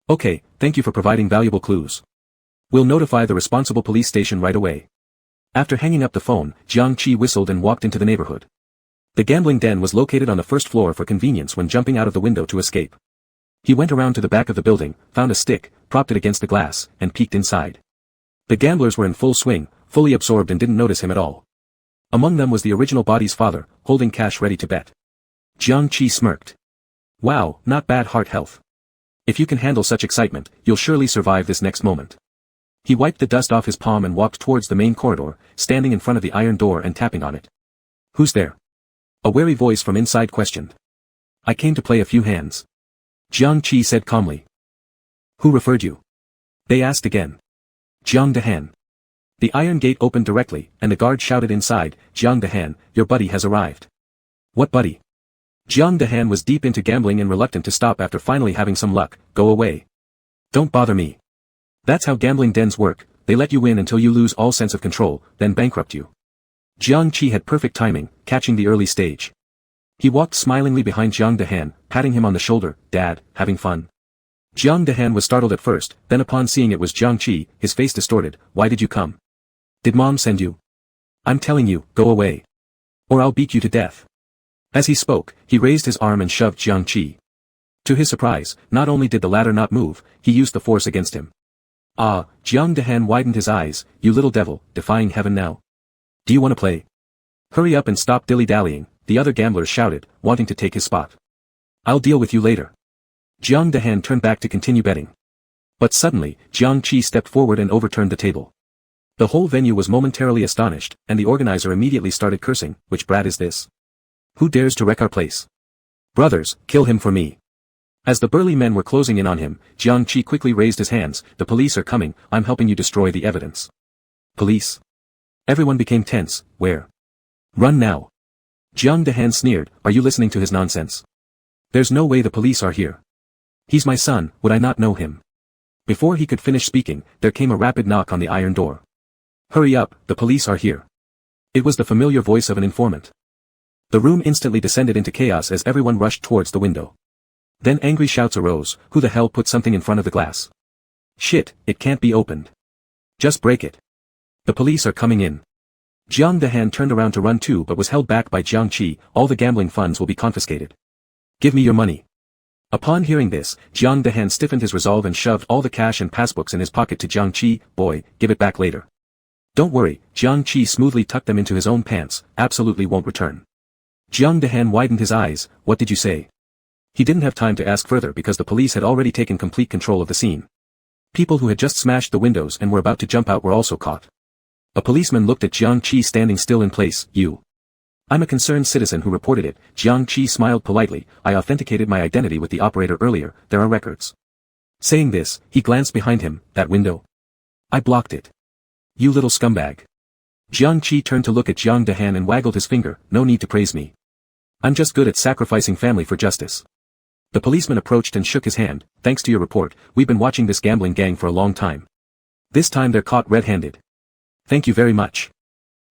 S1: Okay, thank you for providing valuable clues. We'll notify the responsible police station right away. After hanging up the phone, Jiang Qi whistled and walked into the neighborhood. The gambling den was located on the first floor for convenience when jumping out of the window to escape. He went around to the back of the building, found a stick, propped it against the glass, and peeked inside. The gamblers were in full swing, fully absorbed and didn't notice him at all. Among them was the original body's father, holding cash ready to bet. Jiang Qi smirked. Wow, not bad heart health. If you can handle such excitement, you'll surely survive this next moment. He wiped the dust off his palm and walked towards the main corridor, standing in front of the iron door and tapping on it. Who's there? A wary voice from inside questioned. I came to play a few hands. Jiang Qi said calmly. Who referred you? They asked again. Jiang Dehan. The iron gate opened directly, and the guard shouted inside, Jiang Dehan, your buddy has arrived. What buddy? Jiang Dehan was deep into gambling and reluctant to stop after finally having some luck. Go away. Don't bother me. That's how gambling dens work, they let you in until you lose all sense of control, then bankrupt you. Jiang Qi had perfect timing, catching the early stage. He walked smilingly behind Jiang Dehan, patting him on the shoulder. Dad, having fun? Jiang Dehan was startled at first, then upon seeing it was Jiang Qi, his face distorted. Why did you come? Did Mom send you? I'm telling you, go away. Or I'll beat you to death. As he spoke, he raised his arm and shoved Jiang Qi. To his surprise, not only did the latter not move, he used the force against him. Ah, Jiang Dehan widened his eyes. You little devil, defying heaven now. Do you want to play? Hurry up and stop dilly-dallying, the other gamblers shouted, wanting to take his spot. I'll deal with you later. Jiang Dehan turned back to continue betting. But suddenly, Jiang Qi stepped forward and overturned the table. The whole venue was momentarily astonished, and the organizer immediately started cursing. Which brat is this? Who dares to wreck our place? Brothers, kill him for me. As the burly men were closing in on him, Jiang Qi quickly raised his hands. The police are coming, I'm helping you destroy the evidence. Police? Everyone became tense. Where? Run now. Jiang Dehan sneered, are you listening to his nonsense? There's no way the police are here. He's my son, would I not know him? Before he could finish speaking, there came a rapid knock on the iron door. Hurry up, the police are here. It was the familiar voice of an informant. The room instantly descended into chaos as everyone rushed towards the window. Then angry shouts arose. Who the hell put something in front of the glass? Shit, it can't be opened. Just break it. The police are coming in. Jiang Dehan turned around to run too but was held back by Jiang Qi. All the gambling funds will be confiscated. Give me your money. Upon hearing this, Jiang Dehan stiffened his resolve and shoved all the cash and passbooks in his pocket to Jiang Qi. Boy, give it back later. Don't worry, Jiang Qi smoothly tucked them into his own pants, absolutely won't return. Jiang Dehan widened his eyes. What did you say? He didn't have time to ask further because the police had already taken complete control of the scene. People who had just smashed the windows and were about to jump out were also caught. A policeman looked at Jiang Qi standing still in place. You. I'm a concerned citizen who reported it. Jiang Qi smiled politely. I authenticated my identity with the operator earlier, there are records. Saying this, he glanced behind him. That window? I blocked it. You little scumbag. Jiang Qi turned to look at Jiang Dehan and waggled his finger. No need to praise me. I'm just good at sacrificing family for justice. The policeman approached and shook his hand. Thanks to your report, we've been watching this gambling gang for a long time. This time they're caught red-handed. Thank you very much.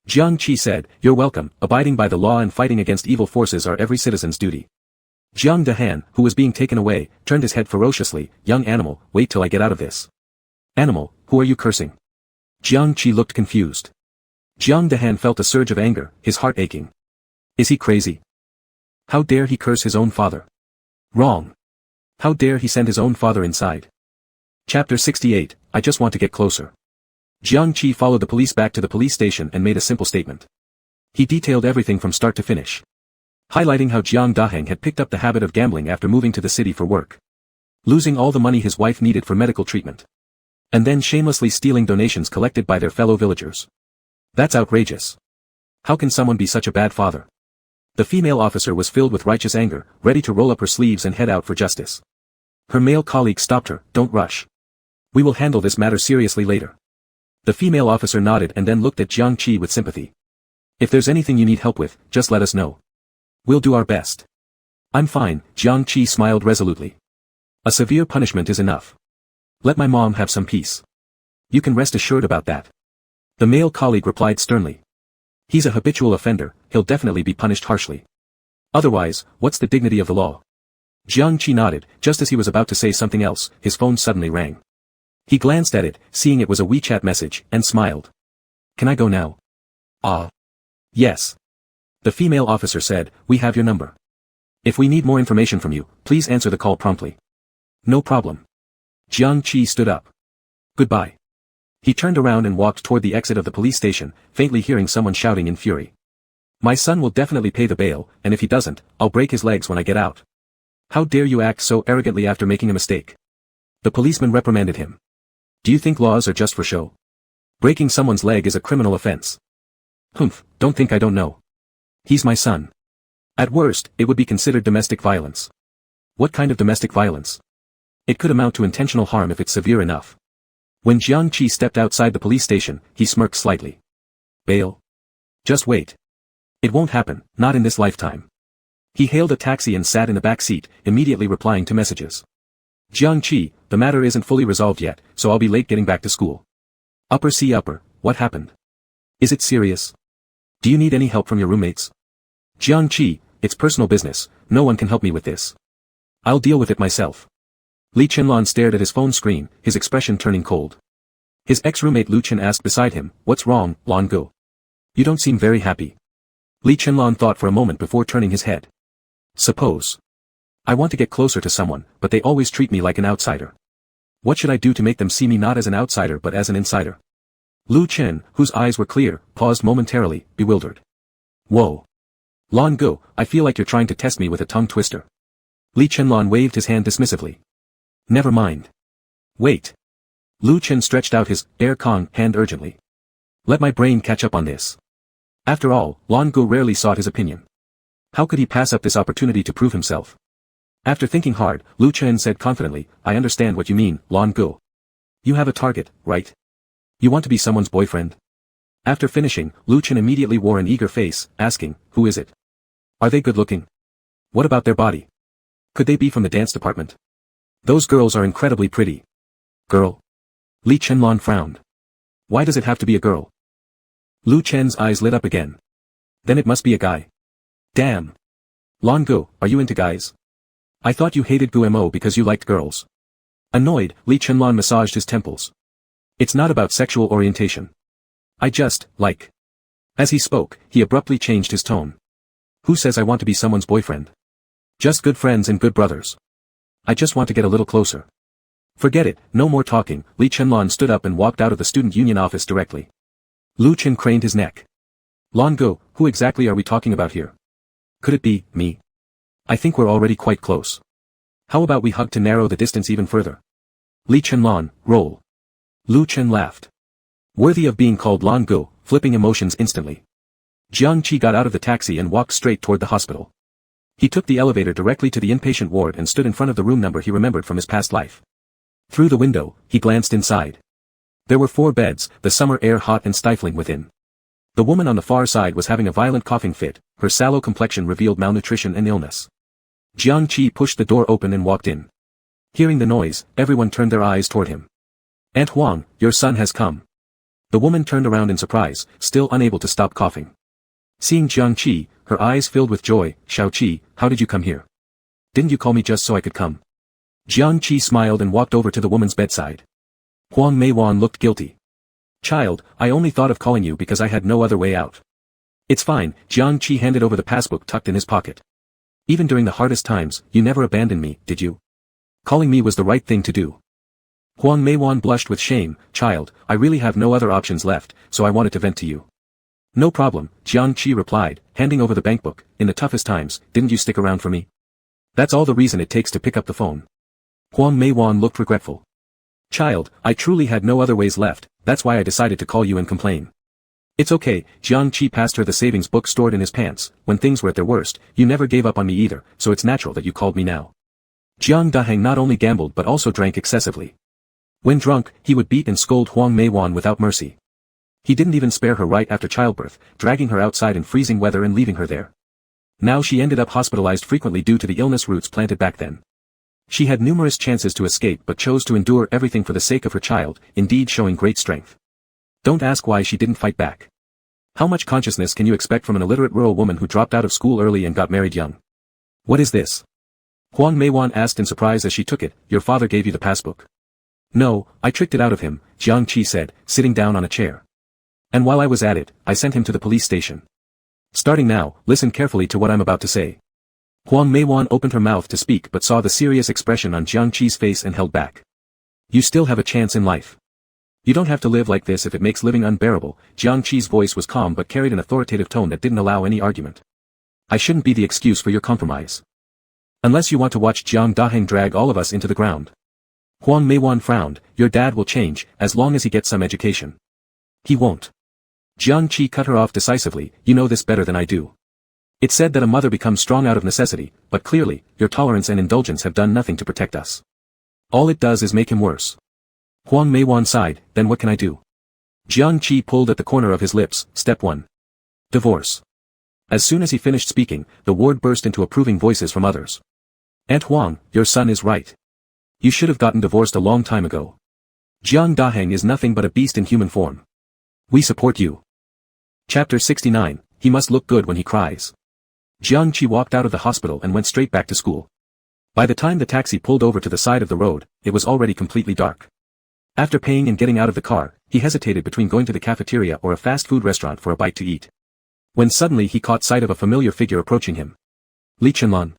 S1: Jiang Qi said, you're welcome. Abiding by the law and fighting against evil forces are every citizen's duty. Jiang Dehan, who was being taken away, turned his head ferociously. Young animal, wait till I get out of this. Animal, who are you cursing? Jiang Qi looked confused. Jiang Dehan felt a surge of anger, his heart aching. Is he crazy? How dare he curse his own father? Wrong. How dare he send his own father inside? Chapter 68, I just want to get closer. Jiang Qi followed the police back to the police station and made a simple statement. He detailed everything from start to finish. Highlighting how Jiang Daheng had picked up the habit of gambling after moving to the city for work. Losing all the money his wife needed for medical treatment. And then shamelessly stealing donations collected by their fellow villagers. That's outrageous. How can someone be such a bad father? The female officer was filled with righteous anger, ready to roll up her sleeves and head out for justice. Her male colleague stopped her. Don't rush. We will handle this matter seriously later. The female officer nodded and then looked at Jiang Qi with sympathy. If there's anything you need help with, just let us know. We'll do our best. I'm fine, Jiang Qi smiled resolutely. A severe punishment is enough. Let my mom have some peace. You can rest assured about that. The male colleague replied sternly. He's a habitual offender, he'll definitely be punished harshly. Otherwise, what's the dignity of the law? Jiang Qi nodded. Just as he was about to say something else, his phone suddenly rang. He glanced at it, seeing it was a WeChat message, and smiled. Can I go now? Yes. The female officer said, we have your number. If we need more information from you, please answer the call promptly. No problem. Jiang Qi stood up. Goodbye. He turned around and walked toward the exit of the police station, faintly hearing someone shouting in fury. My son will definitely pay the bail, and if he doesn't, I'll break his legs when I get out. How dare you act so arrogantly after making a mistake? The policeman reprimanded him. Do you think laws are just for show? Breaking someone's leg is a criminal offense. Humph, don't think I don't know. He's my son. At worst, it would be considered domestic violence. What kind of domestic violence? It could amount to intentional harm if it's severe enough. When Jiang Qi stepped outside the police station, he smirked slightly. Bail? Just wait. It won't happen, not in this lifetime. He hailed a taxi and sat in the back seat, immediately replying to messages. Jiang Qi, the matter isn't fully resolved yet, so I'll be late getting back to school. Upper C upper, what happened? Is it serious? Do you need any help from your roommates? Jiang Qi, it's personal business, no one can help me with this. I'll deal with it myself. Li Chenlong stared at his phone screen, his expression turning cold. His ex-roommate Lu Chen asked beside him, what's wrong, Lan Gu? You don't seem very happy. Li Chenlong thought for a moment before turning his head. Suppose. I want to get closer to someone, but they always treat me like an outsider. What should I do to make them see me not as an outsider but as an insider? Lu Chen, whose eyes were clear, paused momentarily, bewildered. Whoa. Lan Gu, I feel like you're trying to test me with a tongue twister. Li Chenlong waved his hand dismissively. Never mind. Wait. Lu Chen stretched out his air Kong hand urgently. Let my brain catch up on this. After all, Lan Gu rarely sought his opinion. How could he pass up this opportunity to prove himself? After thinking hard, Lu Chen said confidently, I understand what you mean, Lan Gu. You have a target, right? You want to be someone's boyfriend? After finishing, Lu Chen immediately wore an eager face, asking, who is it? Are they good looking? What about their body? Could they be from the dance department? Those girls are incredibly pretty. Girl? Li Chenlong frowned. Why does it have to be a girl? Lu Chen's eyes lit up again. Then it must be a guy. Damn. Lan Gu, are you into guys? I thought you hated Gumo because you liked girls. Annoyed, Li Chenlong massaged his temples. It's not about sexual orientation. I just, like. As he spoke, he abruptly changed his tone. Who says I want to be someone's boyfriend? Just good friends and good brothers. I just want to get a little closer. Forget it, no more talking. Li Chenlong stood up and walked out of the student union office directly. Lu Chen craned his neck. Lan Gu, who exactly are we talking about here? Could it be, me? I think we're already quite close. How about we hug to narrow the distance even further? Li Chenlong, roll. Lu Chen laughed. Worthy of being called Lan Gu, flipping emotions instantly. Jiang Qi got out of the taxi and walked straight toward the hospital. He took the elevator directly to the inpatient ward and stood in front of the room number he remembered from his past life. Through the window, he glanced inside. There were 4 beds, the summer air hot and stifling within. The woman on the far side was having a violent coughing fit, her sallow complexion revealed malnutrition and illness. Jiang Qi pushed the door open and walked in. Hearing the noise, everyone turned their eyes toward him. Aunt Huang, your son has come. The woman turned around in surprise, still unable to stop coughing. Seeing Jiang Qi, her eyes filled with joy, Xiao Qi, how did you come here? Didn't you call me just so I could come? Jiang Qi smiled and walked over to the woman's bedside. Huang Meiwan looked guilty. Child, I only thought of calling you because I had no other way out. It's fine, Jiang Qi handed over the passbook tucked in his pocket. Even during the hardest times, you never abandoned me, did you? Calling me was the right thing to do. Huang Meiwan blushed with shame, child, I really have no other options left, so I wanted to vent to you. No problem, Jiang Qi replied, handing over the bankbook, in the toughest times, didn't you stick around for me? That's all the reason it takes to pick up the phone. Huang Meiwan looked regretful. Child, I truly had no other ways left, that's why I decided to call you and complain. It's okay, Jiang Qi passed her the savings book stored in his pants, when things were at their worst, you never gave up on me either, so it's natural that you called me now. Jiang Daheng not only gambled but also drank excessively. When drunk, he would beat and scold Huang Meiwan without mercy. He didn't even spare her right after childbirth, dragging her outside in freezing weather and leaving her there. Now she ended up hospitalized frequently due to the illness roots planted back then. She had numerous chances to escape but chose to endure everything for the sake of her child, indeed showing great strength. Don't ask why she didn't fight back. How much consciousness can you expect from an illiterate rural woman who dropped out of school early and got married young? What is this? Huang Meiwan asked in surprise as she took it, your father gave you the passbook. No, I tricked it out of him, Jiang Qi said, sitting down on a chair. And while I was at it, I sent him to the police station. Starting now, listen carefully to what I'm about to say. Huang Meiwan opened her mouth to speak but saw the serious expression on Jiang Qi's face and held back. You still have a chance in life. You don't have to live like this if it makes living unbearable. Jiang Qi's voice was calm but carried an authoritative tone that didn't allow any argument. I shouldn't be the excuse for your compromise. Unless you want to watch Jiang Daheng drag all of us into the ground. Huang Meiwan frowned, your dad will change, as long as he gets some education. He won't. Jiang Qi cut her off decisively, you know this better than I do. It's said that a mother becomes strong out of necessity, but clearly, your tolerance and indulgence have done nothing to protect us. All it does is make him worse. Huang Meiwan sighed, then what can I do? Jiang Qi pulled at the corner of his lips, step 1. Divorce. As soon as he finished speaking, the ward burst into approving voices from others. Aunt Huang, your son is right. You should have gotten divorced a long time ago. Jiang Daheng is nothing but a beast in human form. We support you. Chapter 69, He must look good when he cries. Jiang Qi walked out of the hospital and went straight back to school. By the time the taxi pulled over to the side of the road, it was already completely dark. After paying and getting out of the car, he hesitated between going to the cafeteria or a fast food restaurant for a bite to eat. When suddenly he caught sight of a familiar figure approaching him. Li Chenlan.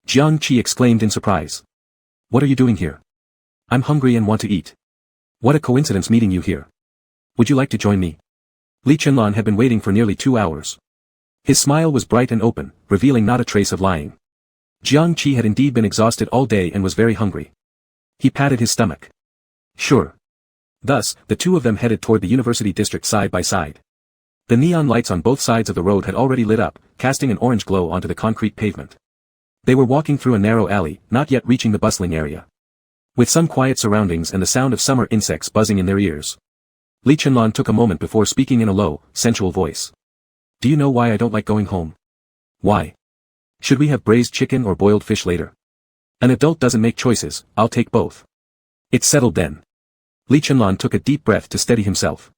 S1: Jiang Qi exclaimed in surprise. What are you doing here? I'm hungry and want to eat. What a coincidence meeting you here. Would you like to join me? Li Chenlan had been waiting for nearly 2 hours. His smile was bright and open, revealing not a trace of lying. Jiang Qi had indeed been exhausted all day and was very hungry. He patted his stomach. Sure. Thus, the two of them headed toward the university district side by side. The neon lights on both sides of the road had already lit up, casting an orange glow onto the concrete pavement. They were walking through a narrow alley, not yet reaching the bustling area. With some quiet surroundings and the sound of summer insects buzzing in their ears. Li Chenlan took a moment before speaking in a low, sensual voice. Do you know why I don't like going home? Why? Should we have braised chicken or boiled fish later? An adult doesn't make choices, I'll take both. It's settled then. Li Chenlan took a deep breath to steady himself.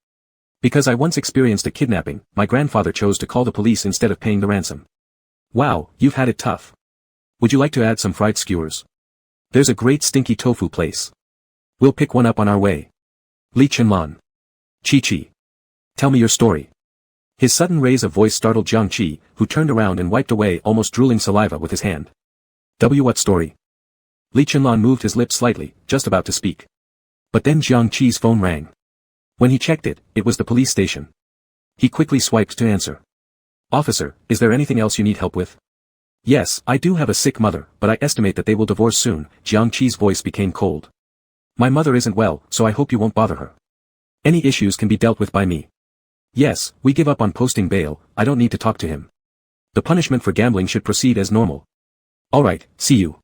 S1: Because I once experienced a kidnapping, my grandfather chose to call the police instead of paying the ransom. Wow, you've had it tough. Would you like to add some fried skewers? There's a great stinky tofu place. We'll pick one up on our way. Li Chenlan. Chi. Tell me your story. His sudden raise of voice startled Jiang Qi, who turned around and wiped away almost drooling saliva with his hand. What story? Li Chenlan moved his lips slightly, just about to speak. But then Jiang Qi's phone rang. When he checked it, it was the police station. He quickly swiped to answer. Officer, is there anything else you need help with? Yes, I do have a sick mother, but I estimate that they will divorce soon. Jiang Qi's voice became cold. My mother isn't well, so I hope you won't bother her. Any issues can be dealt with by me. Yes, we give up on posting bail, I don't need to talk to him. The punishment for gambling should proceed as normal. Alright, see you.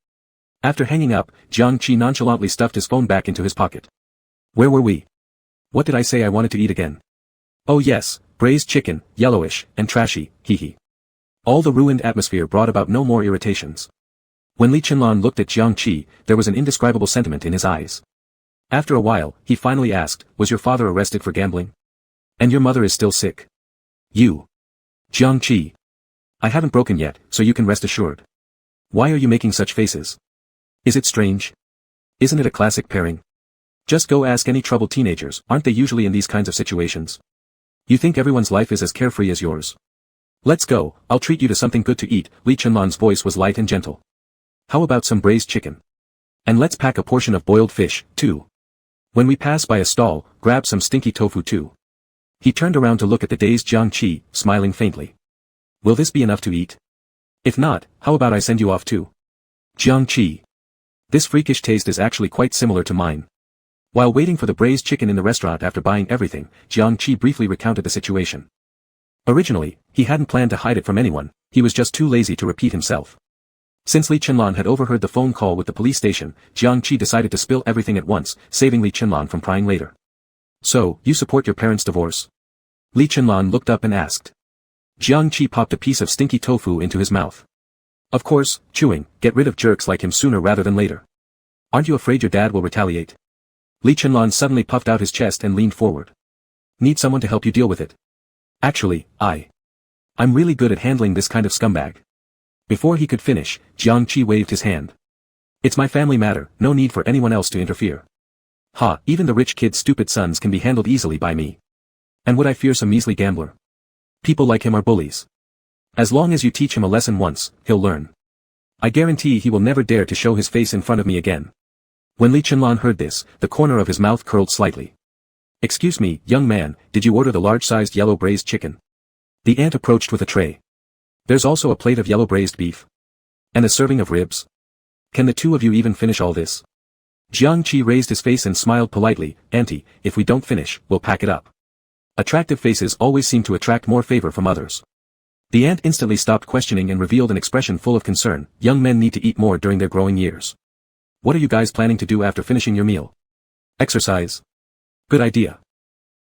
S1: After hanging up, Jiang Qi nonchalantly stuffed his phone back into his pocket. Where were we? What did I say I wanted to eat again? Oh yes, braised chicken, yellowish, and trashy, hee. All the ruined atmosphere brought about no more irritations. When Li Chenlan looked at Jiang Qi, there was an indescribable sentiment in his eyes. After a while, he finally asked, was your father arrested for gambling? And your mother is still sick? You. Jiang Qi. I haven't broken yet, so you can rest assured. Why are you making such faces? Is it strange? Isn't it a classic pairing? Just go ask any troubled teenagers, aren't they usually in these kinds of situations? You think everyone's life is as carefree as yours? Let's go, I'll treat you to something good to eat. Li Chenlan's voice was light and gentle. How about some braised chicken? And let's pack a portion of boiled fish, too. When we pass by a stall, grab some stinky tofu too. He turned around to look at the dazed Jiang Qi, smiling faintly. Will this be enough to eat? If not, how about I send you off too? Jiang Qi. This freakish taste is actually quite similar to mine. While waiting for the braised chicken in the restaurant after buying everything, Jiang Qi briefly recounted the situation. Originally, he hadn't planned to hide it from anyone, he was just too lazy to repeat himself. Since Li Chenlan had overheard the phone call with the police station, Jiang Qi decided to spill everything at once, saving Li Chenlan from prying later. So, you support your parents' divorce? Li Chenlan looked up and asked. Jiang Qi popped a piece of stinky tofu into his mouth. Of course, chewing, get rid of jerks like him sooner rather than later. Aren't you afraid your dad will retaliate? Li Chenlan suddenly puffed out his chest and leaned forward. Need someone to help you deal with it? Actually, I'm really good at handling this kind of scumbag. Before he could finish, Jiang Qi waved his hand. It's my family matter, no need for anyone else to interfere. Ha, even the rich kid's stupid sons can be handled easily by me. And would I fear some measly gambler? People like him are bullies. As long as you teach him a lesson once, he'll learn. I guarantee he will never dare to show his face in front of me again. When Li Chenlan heard this, the corner of his mouth curled slightly. Excuse me, young man, did you order the large-sized yellow braised chicken? The aunt approached with a tray. There's also a plate of yellow braised beef. And a serving of ribs. Can the two of you even finish all this? Jiang Qi raised his face and smiled politely, Auntie, if we don't finish, we'll pack it up. Attractive faces always seem to attract more favor from others. The aunt instantly stopped questioning and revealed an expression full of concern. Young men need to eat more during their growing years. What are you guys planning to do after finishing your meal? Exercise. Good idea.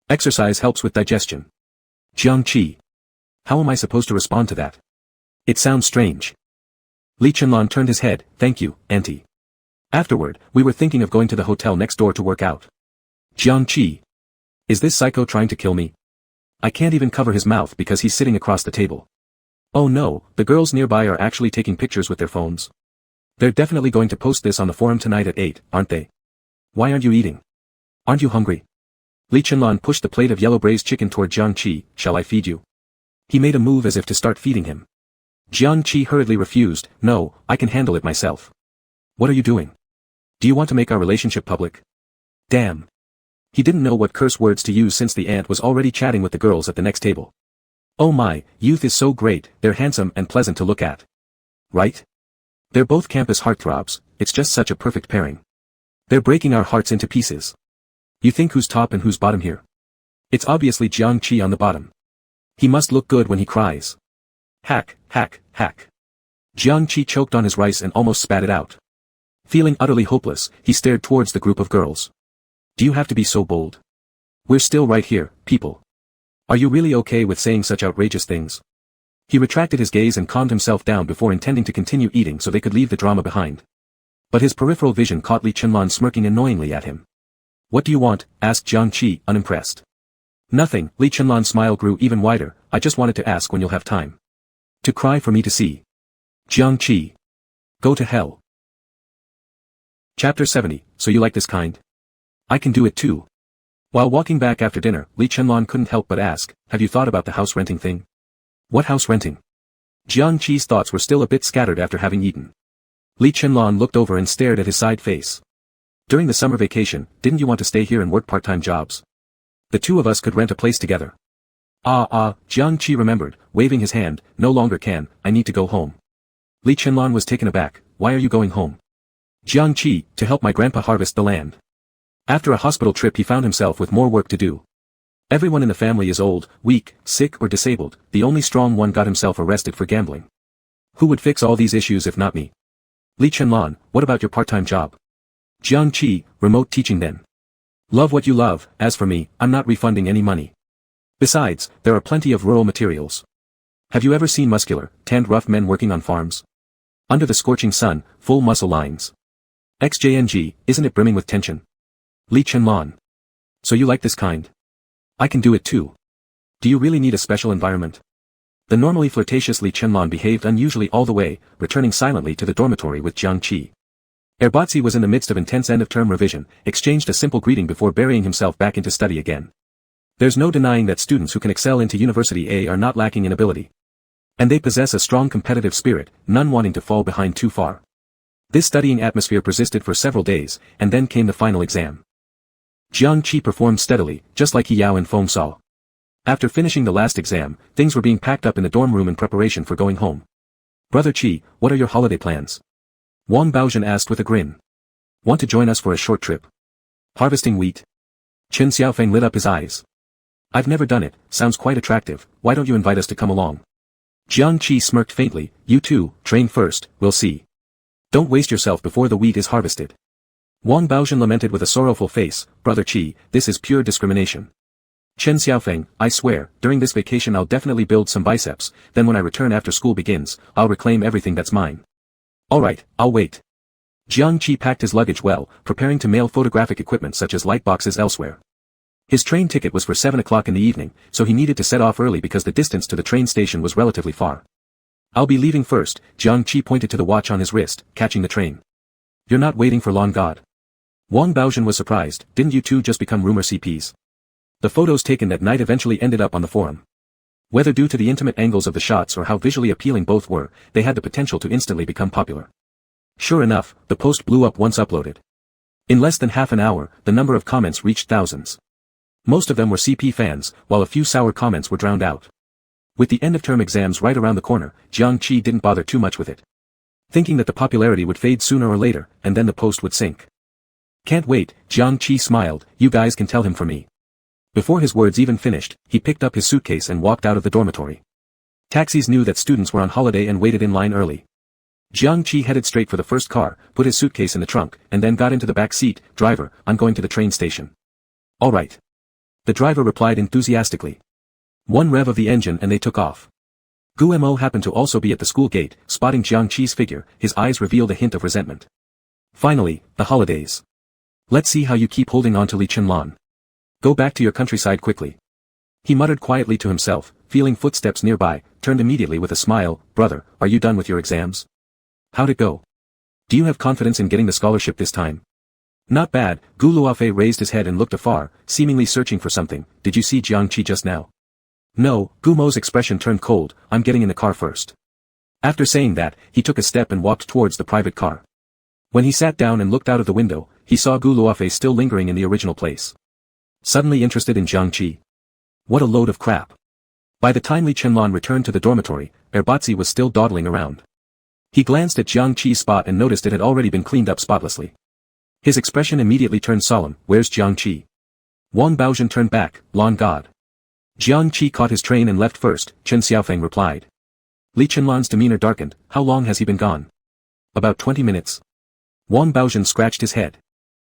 S1: Exercise helps with digestion. Jiang Qi. How am I supposed to respond to that? It sounds strange. Li Chenlan turned his head, thank you, Auntie. Afterward, we were thinking of going to the hotel next door to work out. Jiangqi. Is this psycho trying to kill me? I can't even cover his mouth because he's sitting across the table. Oh no, the girls nearby are actually taking pictures with their phones. They're definitely going to post this on the forum tonight at 8, aren't they? Why aren't you eating? Aren't you hungry? Li Chenlan pushed the plate of yellow braised chicken toward Jiangqi. Shall I feed you? He made a move as if to start feeding him. Jiangqi hurriedly refused. No, I can handle it myself. What are you doing? Do you want to make our relationship public? Damn. He didn't know what curse words to use since the aunt was already chatting with the girls at the next table. Oh my, youth is so great, they're handsome and pleasant to look at. Right? They're both campus heartthrobs, it's just such a perfect pairing. They're breaking our hearts into pieces. You think who's top and who's bottom here? It's obviously Jiangqi on the bottom. He must look good when he cries. Hack, hack, hack. Jiangqi choked on his rice and almost spat it out. Feeling utterly hopeless, he stared towards the group of girls. Do you have to be so bold? We're still right here, people. Are you really okay with saying such outrageous things? He retracted his gaze and calmed himself down before intending to continue eating so they could leave the drama behind. But his peripheral vision caught Li Chenlan smirking annoyingly at him. What do you want? Asked Jiangqi, unimpressed. Nothing. Li Chenlan's smile grew even wider. I just wanted to ask when you'll have time. To cry for me to see. Jiangqi. Go to hell. Chapter 70, So you like this kind? I can do it too. While walking back after dinner, Li Chenlan couldn't help but ask, have you thought about the house renting thing? What house renting? Jiangqi's thoughts were still a bit scattered after having eaten. Li Chenlan looked over and stared at his side face. During the summer vacation, didn't you want to stay here and work part-time jobs? The two of us could rent a place together. Jiangqi remembered, waving his hand, no longer can, I need to go home. Li Chenlan was taken aback, why are you going home? Jiangqi, to help my grandpa harvest the land. After a hospital trip he found himself with more work to do. Everyone in the family is old, weak, sick or disabled, the only strong one got himself arrested for gambling. Who would fix all these issues if not me? Li Chenlan, what about your part-time job? Jiangqi, remote teaching then. Love what you love, as for me, I'm not refunding any money. Besides, there are plenty of rural materials. Have you ever seen muscular, tanned rough men working on farms? Under the scorching sun, full muscle lines. XJNG, isn't it brimming with tension? Li Chenlan. So you like this kind? I can do it too. Do you really need a special environment? The normally flirtatious Li Chenlan behaved unusually all the way, returning silently to the dormitory with Jiangqi. Erbatzi was in the midst of intense end-of-term revision, exchanged a simple greeting before burying himself back into study again. There's no denying that students who can excel into University A are not lacking in ability. And they possess a strong competitive spirit, none wanting to fall behind too far. This studying atmosphere persisted for several days, and then came the final exam. Jiangqi performed steadily, just like He Yao and Feng saw. After finishing the last exam, things were being packed up in the dorm room in preparation for going home. Brother Qi, what are your holiday plans? Wang Baozhen asked with a grin. Want to join us for a short trip? Harvesting wheat? Chen Xiaofeng lit up his eyes. I've never done it, sounds quite attractive, why don't you invite us to come along? Jiangqi smirked faintly, you too, train first, we'll see. Don't waste yourself before the wheat is harvested. Wang Baozhen lamented with a sorrowful face, Brother Qi, this is pure discrimination. Chen Xiaofeng, I swear, during this vacation I'll definitely build some biceps, then when I return after school begins, I'll reclaim everything that's mine. Alright, I'll wait. Jiangqi packed his luggage well, preparing to mail photographic equipment such as light boxes elsewhere. His train ticket was for 7 o'clock in the evening, so he needed to set off early because the distance to the train station was relatively far. I'll be leaving first, Jiangqi pointed to the watch on his wrist, catching the train. You're not waiting for long, God. Wang Baozhen was surprised, didn't you two just become rumor CPs? The photos taken that night eventually ended up on the forum. Whether due to the intimate angles of the shots or how visually appealing both were, they had the potential to instantly become popular. Sure enough, the post blew up once uploaded. In less than half an hour, the number of comments reached thousands. Most of them were CP fans, while a few sour comments were drowned out. With the end-of-term exams right around the corner, Jiangqi didn't bother too much with it. Thinking that the popularity would fade sooner or later, and then the post would sink. Can't wait, Jiangqi smiled, you guys can tell him for me. Before his words even finished, he picked up his suitcase and walked out of the dormitory. Taxis knew that students were on holiday and waited in line early. Jiangqi headed straight for the first car, put his suitcase in the trunk, and then got into the back seat. Driver, I'm going to the train station. Alright. The driver replied enthusiastically. One rev of the engine and they took off. Gu Mo happened to also be at the school gate, spotting Jiangqi's figure, his eyes revealed a hint of resentment. Finally, the holidays. Let's see how you keep holding on to Li Chenlan. Go back to your countryside quickly. He muttered quietly to himself, feeling footsteps nearby, turned immediately with a smile. Brother, are you done with your exams? How'd it go? Do you have confidence in getting the scholarship this time? Not bad. Gu Luofei raised his head and looked afar, seemingly searching for something. Did you see Jiang Qi just now? No. Gu Mo's expression turned cold. I'm getting in the car first. After saying that, he took a step and walked towards the private car. When he sat down and looked out of the window, he saw Gu Luofei still lingering in the original place. Suddenly interested in Jiang Qi. What a load of crap. By the time Li Chenlan returned to the dormitory, Erbatzi was still dawdling around. He glanced at Jiang Qi's spot and noticed it had already been cleaned up spotlessly. His expression immediately turned solemn. Where's Jiang Qi? Wang Baozhen turned back. Long God. Jiang Qi caught his train and left first, Chen Xiaofeng replied. Li Chenlan's demeanor darkened. How long has he been gone? About 20 minutes. Wang Baozhen scratched his head.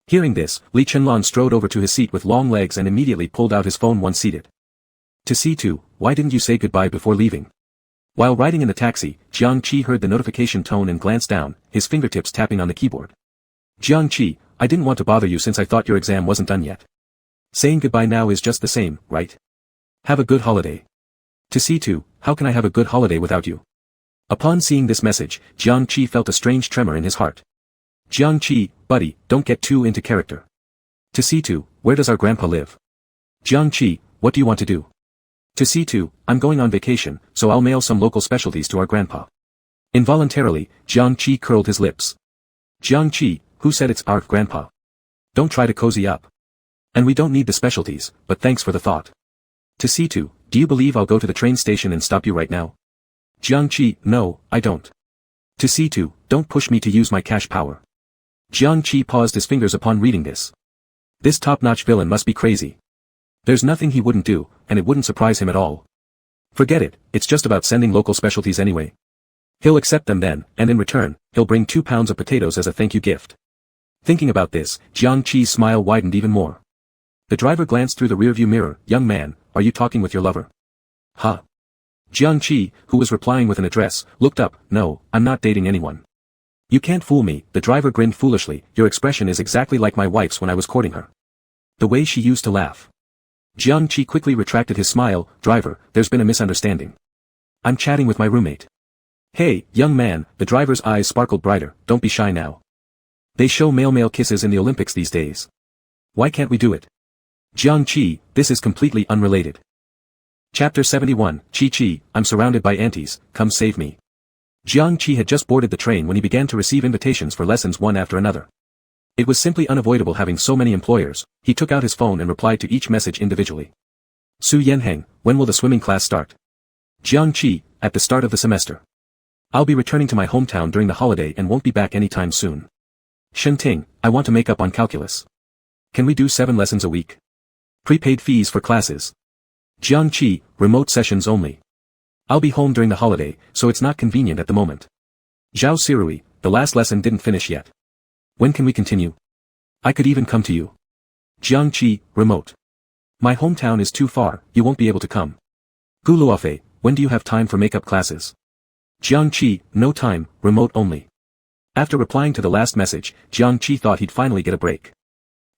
S1: Hearing this, Li Chenlan strode over to his seat with long legs and immediately pulled out his phone once seated. To C2, why didn't you say goodbye before leaving? While riding in the taxi, Jiang Qi heard the notification tone and glanced down, his fingertips tapping on the keyboard. Jiang Qi, I didn't want to bother you since I thought your exam wasn't done yet. Saying goodbye now is just the same, right? Have a good holiday. To C2, how can I have a good holiday without you? Upon seeing this message, Jiang Qi felt a strange tremor in his heart. Jiang Qi, buddy, don't get too into character. To C2, where does our grandpa live? Jiang Qi, what do you want to do? To C2, I'm going on vacation, so I'll mail some local specialties to our grandpa. Involuntarily, Jiang Qi curled his lips. Jiang Qi, who said it's our grandpa? Don't try to cozy up. And we don't need the specialties, but thanks for the thought. To C2, do you believe I'll go to the train station and stop you right now? Jiang Qi, no, I don't. To C2, don't push me to use my cash power. Jiang Qi paused his fingers upon reading this. This top-notch villain must be crazy. There's nothing he wouldn't do, and it wouldn't surprise him at all. Forget it, it's just about sending local specialties anyway. He'll accept them then, and in return, he'll bring 2 pounds of potatoes as a thank you gift. Thinking about this, Jiang Qi's smile widened even more. The driver glanced through the rearview mirror. Young man, are you talking with your lover? Huh? Jiang Qi, who was replying with an address, looked up. No, I'm not dating anyone. You can't fool me. The driver grinned foolishly. Your expression is exactly like my wife's when I was courting her. The way she used to laugh. Jiang Qi quickly retracted his smile. Driver, there's been a misunderstanding. I'm chatting with my roommate. Hey, young man, the driver's eyes sparkled brighter. Don't be shy now. They show male-male kisses in the Olympics these days. Why can't we do it? Jiang Qi, this is completely unrelated. Chapter 71, Qi, I'm surrounded by aunties, come save me. Jiang Qi had just boarded the train when he began to receive invitations for lessons one after another. It was simply unavoidable having so many employers. He took out his phone and replied to each message individually. Su Yanheng, when will the swimming class start? Jiang Qi, at the start of the semester. I'll be returning to my hometown during the holiday and won't be back anytime soon. Shenting, I want to make up on calculus. Can we do 7 lessons a week? Prepaid fees for classes. Jiang Qi, remote sessions only. I'll be home during the holiday, so it's not convenient at the moment. Zhao Sirui, the last lesson didn't finish yet. When can we continue? I could even come to you. Jiang Qi, remote. My hometown is too far, you won't be able to come. Gu Luofei, when do you have time for makeup classes? Jiang Qi, no time, remote only. After replying to the last message, Jiang Qi thought he'd finally get a break.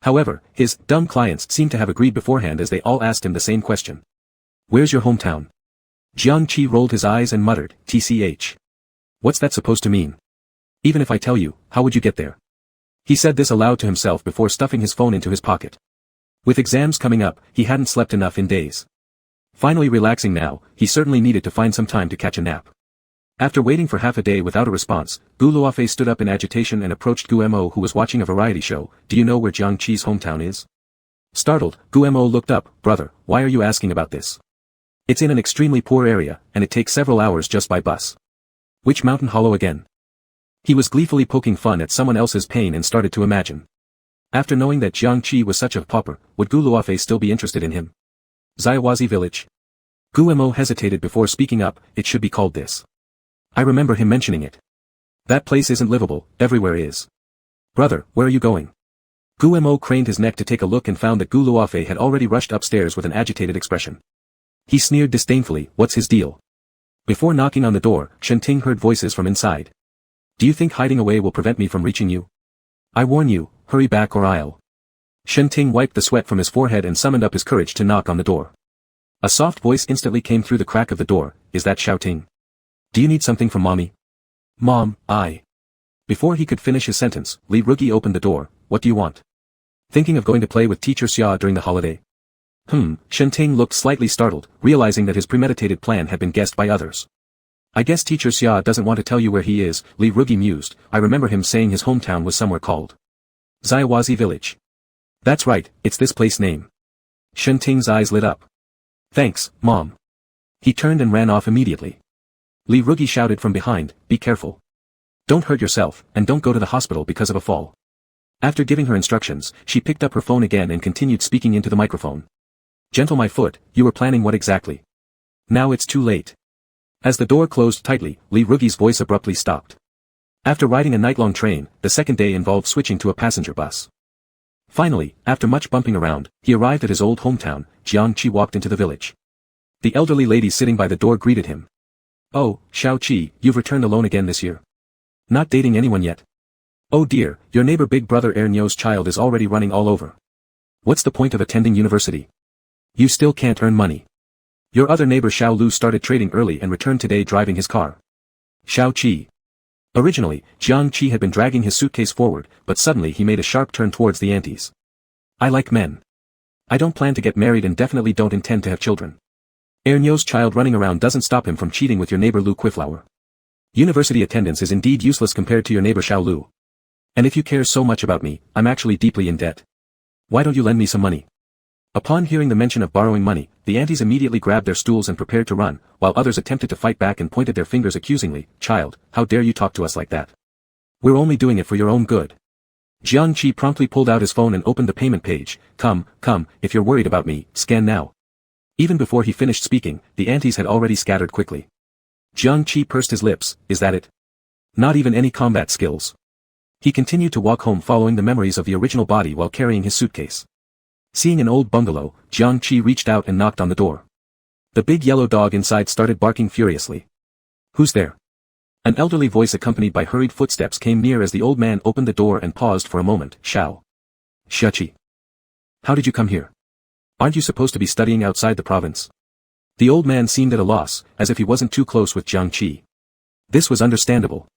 S1: However, his dumb clients seemed to have agreed beforehand as they all asked him the same question. Where's your hometown? Jiang Qi rolled his eyes and muttered, TCH. What's that supposed to mean? Even if I tell you, how would you get there? He said this aloud to himself before stuffing his phone into his pocket. With exams coming up, he hadn't slept enough in days. Finally relaxing now, he certainly needed to find some time to catch a nap. After waiting for half a day without a response, Gu Luofei stood up in agitation and approached Gu Mo, who was watching a variety show. Do you know where Jiang Qi's hometown is? Startled, Gu Mo looked up. Brother, why are you asking about this? It's in an extremely poor area, and it takes several hours just by bus. Which mountain hollow again? He was gleefully poking fun at someone else's pain and started to imagine. After knowing that Jiang Qi was such a pauper, would Gu Luofei still be interested in him? Xiaowazi village. Gu Mo hesitated before speaking up. It should be called this. I remember him mentioning it. That place isn't livable, everywhere is. Brother, where are you going? Gu Mo craned his neck to take a look and found that Gu Luofei had already rushed upstairs with an agitated expression. He sneered disdainfully. What's his deal? Before knocking on the door, Shenting heard voices from inside. Do you think hiding away will prevent me from reaching you? I warn you, hurry back or I'll. Shen Ting wiped the sweat from his forehead and summoned up his courage to knock on the door. A soft voice instantly came through the crack of the door. Is that Xiao Ting? Do you need something from mommy? Mom, I. Before he could finish his sentence, Li Rugi opened the door. What do you want? Thinking of going to play with teacher Xia during the holiday? Shen Ting looked slightly startled, realizing that his premeditated plan had been guessed by others. I guess teacher Xia doesn't want to tell you where he is, Li Rugi mused. I remember him saying his hometown was somewhere called Xiaowazi village. That's right, it's this place name. Shen Ting's eyes lit up. Thanks, Mom. He turned and ran off immediately. Li Rugi shouted from behind, be careful. Don't hurt yourself, and don't go to the hospital because of a fall. After giving her instructions, she picked up her phone again and continued speaking into the microphone. Gentle my foot, you were planning what exactly? Now it's too late. As the door closed tightly, Li Rugi's voice abruptly stopped. After riding a night-long train, the second day involved switching to a passenger bus. Finally, after much bumping around, he arrived at his old hometown. Jiang Qi walked into the village. The elderly lady sitting by the door greeted him. Oh, Xiao Qi, you've returned alone again this year. Not dating anyone yet? Oh dear, your neighbor big brother Ernyo's child is already running all over. What's the point of attending university? You still can't earn money. Your other neighbor Xiao Lu started trading early and returned today driving his car. Xiao Qi. Originally, Jiang Qi had been dragging his suitcase forward, but suddenly he made a sharp turn towards the aunties. I like men. I don't plan to get married and definitely don't intend to have children. Ernyo's child running around doesn't stop him from cheating with your neighbor Lu Quiflower. University attendance is indeed useless compared to your neighbor Xiao Lu. And if you care so much about me, I'm actually deeply in debt. Why don't you lend me some money? Upon hearing the mention of borrowing money, the aunties immediately grabbed their stools and prepared to run, while others attempted to fight back and pointed their fingers accusingly. Child, how dare you talk to us like that? We're only doing it for your own good. Jiang Qi promptly pulled out his phone and opened the payment page. Come, if you're worried about me, scan now. Even before he finished speaking, the aunties had already scattered quickly. Jiang Qi pursed his lips. Is that it? Not even any combat skills. He continued to walk home following the memories of the original body while carrying his suitcase. Seeing an old bungalow, Jiang Qi reached out and knocked on the door. The big yellow dog inside started barking furiously. Who's there? An elderly voice accompanied by hurried footsteps came near as the old man opened the door and paused for a moment. Xiaoqi. How did you come here? Aren't you supposed to be studying outside the province? The old man seemed at a loss, as if he wasn't too close with Jiang Qi. This was understandable.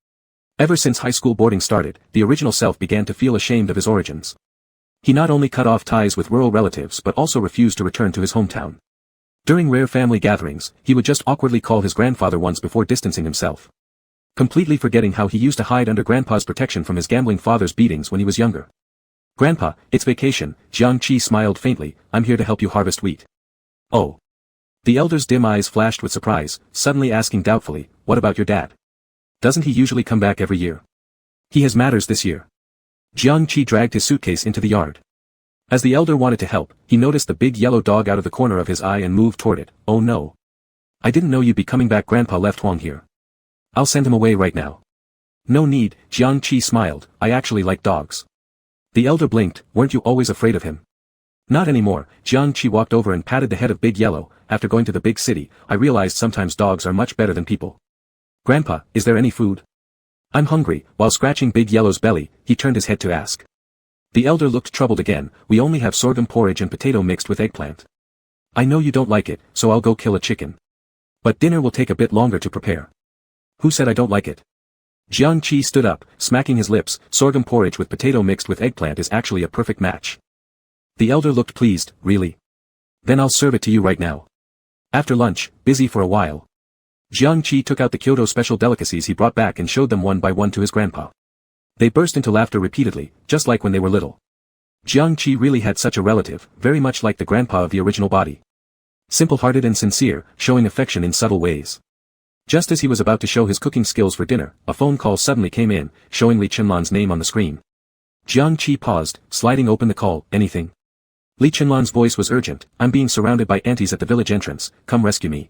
S1: Ever since high school boarding started, the original self began to feel ashamed of his origins. He not only cut off ties with rural relatives but also refused to return to his hometown. During rare family gatherings, he would just awkwardly call his grandfather once before distancing himself. Completely forgetting how he used to hide under Grandpa's protection from his gambling father's beatings when he was younger. Grandpa, it's vacation, Jiang Qi smiled faintly, I'm here to help you harvest wheat. Oh. The elder's dim eyes flashed with surprise, suddenly asking doubtfully, what about your dad? Doesn't he usually come back every year? He has matters this year. Jiang Qi dragged his suitcase into the yard. As the elder wanted to help, he noticed the big yellow dog out of the corner of his eye and moved toward it. Oh no. I didn't know you'd be coming back. Grandpa left Huang here. I'll send him away right now. No need, Jiang Qi smiled, I actually like dogs. The elder blinked, weren't you always afraid of him? Not anymore. Jiang Qi walked over and patted the head of Big Yellow. After going to the big city, I realized sometimes dogs are much better than people. Grandpa, is there any food? I'm hungry. While scratching Big Yellow's belly, he turned his head to ask. The elder looked troubled again. We only have sorghum porridge and potato mixed with eggplant. I know you don't like it, so I'll go kill a chicken. But dinner will take a bit longer to prepare. Who said I don't like it? Jiang Qi stood up, smacking his lips. Sorghum porridge with potato mixed with eggplant is actually a perfect match. The elder looked pleased. Really? Then I'll serve it to you right now. After lunch, busy for a while, Jiang Qi took out the Kyoto special delicacies he brought back and showed them one by one to his grandpa. They burst into laughter repeatedly, just like when they were little. Jiang Qi really had such a relative, very much like the grandpa of the original body. Simple-hearted and sincere, showing affection in subtle ways. Just as he was about to show his cooking skills for dinner, a phone call suddenly came in, showing Li Chenlan's name on the screen. Jiang Qi paused, sliding open the call. Anything? Li Chenlan's voice was urgent. I'm being surrounded by aunties at the village entrance, come rescue me.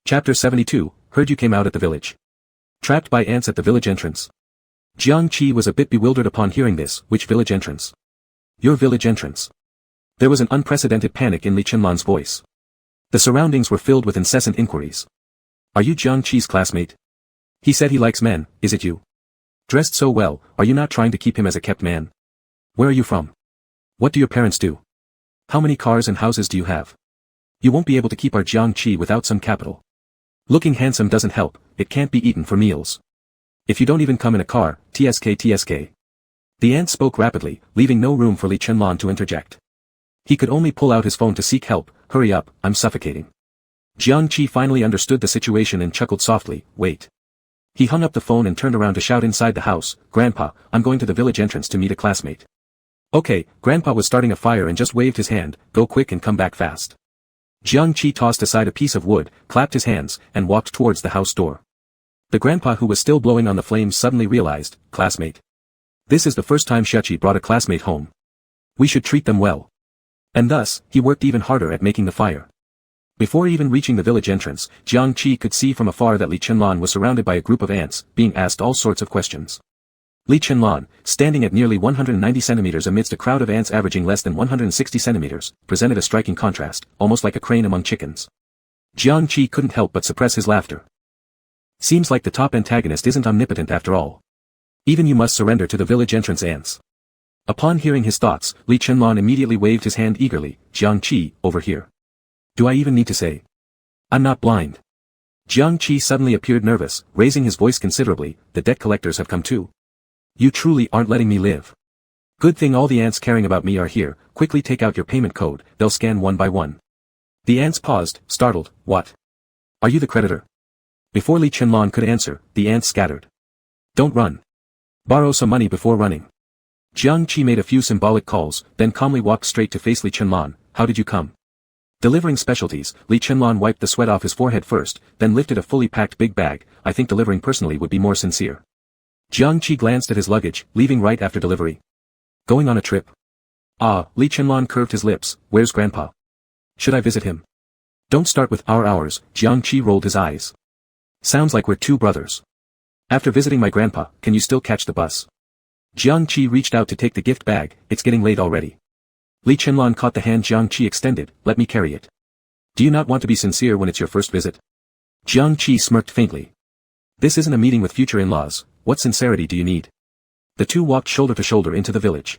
S1: Chapter 72, heard you came out at the village. Trapped by ants at the village entrance. Jiang Qi was a bit bewildered upon hearing this. Which village entrance? Your village entrance. There was an unprecedented panic in Li Chenlan's voice. The surroundings were filled with incessant inquiries. Are you Jiang Qi's classmate? He said he likes men, is it you? Dressed so well, are you not trying to keep him as a kept man? Where are you from? What do your parents do? How many cars and houses do you have? You won't be able to keep our Jiangqi without some capital. Looking handsome doesn't help, it can't be eaten for meals. If you don't even come in a car, tsk. The aunt spoke rapidly, leaving no room for Li Chenlan to interject. He could only pull out his phone to seek help. Hurry up, I'm suffocating. Jiangqi finally understood the situation and chuckled softly, wait. He hung up the phone and turned around to shout inside the house, Grandpa, I'm going to the village entrance to meet a classmate. Okay, Grandpa was starting a fire and just waved his hand, go quick and come back fast. Jiangqi tossed aside a piece of wood, clapped his hands, and walked towards the house door. The grandpa who was still blowing on the flames suddenly realized, classmate. This is the first time Shachi brought a classmate home. We should treat them well. And thus, he worked even harder at making the fire. Before even reaching the village entrance, Jiangqi could see from afar that Li Chenlan was surrounded by a group of ants, being asked all sorts of questions. Li Chenlan, standing at nearly 190 centimeters amidst a crowd of ants averaging less than 160 centimeters, presented a striking contrast, almost like a crane among chickens. Jiangqi couldn't help but suppress his laughter. Seems like the top antagonist isn't omnipotent after all. Even you must surrender to the village entrance ants. Upon hearing his thoughts, Li Chenlan immediately waved his hand eagerly, Jiangqi, over here. Do I even need to say? I'm not blind. Jiangqi suddenly appeared nervous, raising his voice considerably, the debt collectors have come too. You truly aren't letting me live. Good thing all the ants caring about me are here, quickly take out your payment code, they'll scan one by one. The ants paused, startled, what? Are you the creditor? Before Li Chenlan could answer, the ants scattered. Don't run. Borrow some money before running. Jiangqi made a few symbolic calls, then calmly walked straight to face Li Chenlan, how did you come? Delivering specialties, Li Chenlan wiped the sweat off his forehead first, then lifted a fully packed big bag, I think delivering personally would be more sincere. Jiangqi glanced at his luggage, leaving right after delivery. Going on a trip? Ah, Li Chenlan curved his lips, where's Grandpa? Should I visit him? Don't start with ours, Jiangqi rolled his eyes. Sounds like we're two brothers. After visiting my grandpa, can you still catch the bus? Jiangqi reached out to take the gift bag, it's getting late already. Li Chenlan caught the hand Jiangqi extended, let me carry it. Do you not want to be sincere when it's your first visit? Jiangqi smirked faintly. This isn't a meeting with future in-laws, what sincerity do you need? The two walked shoulder to shoulder into the village.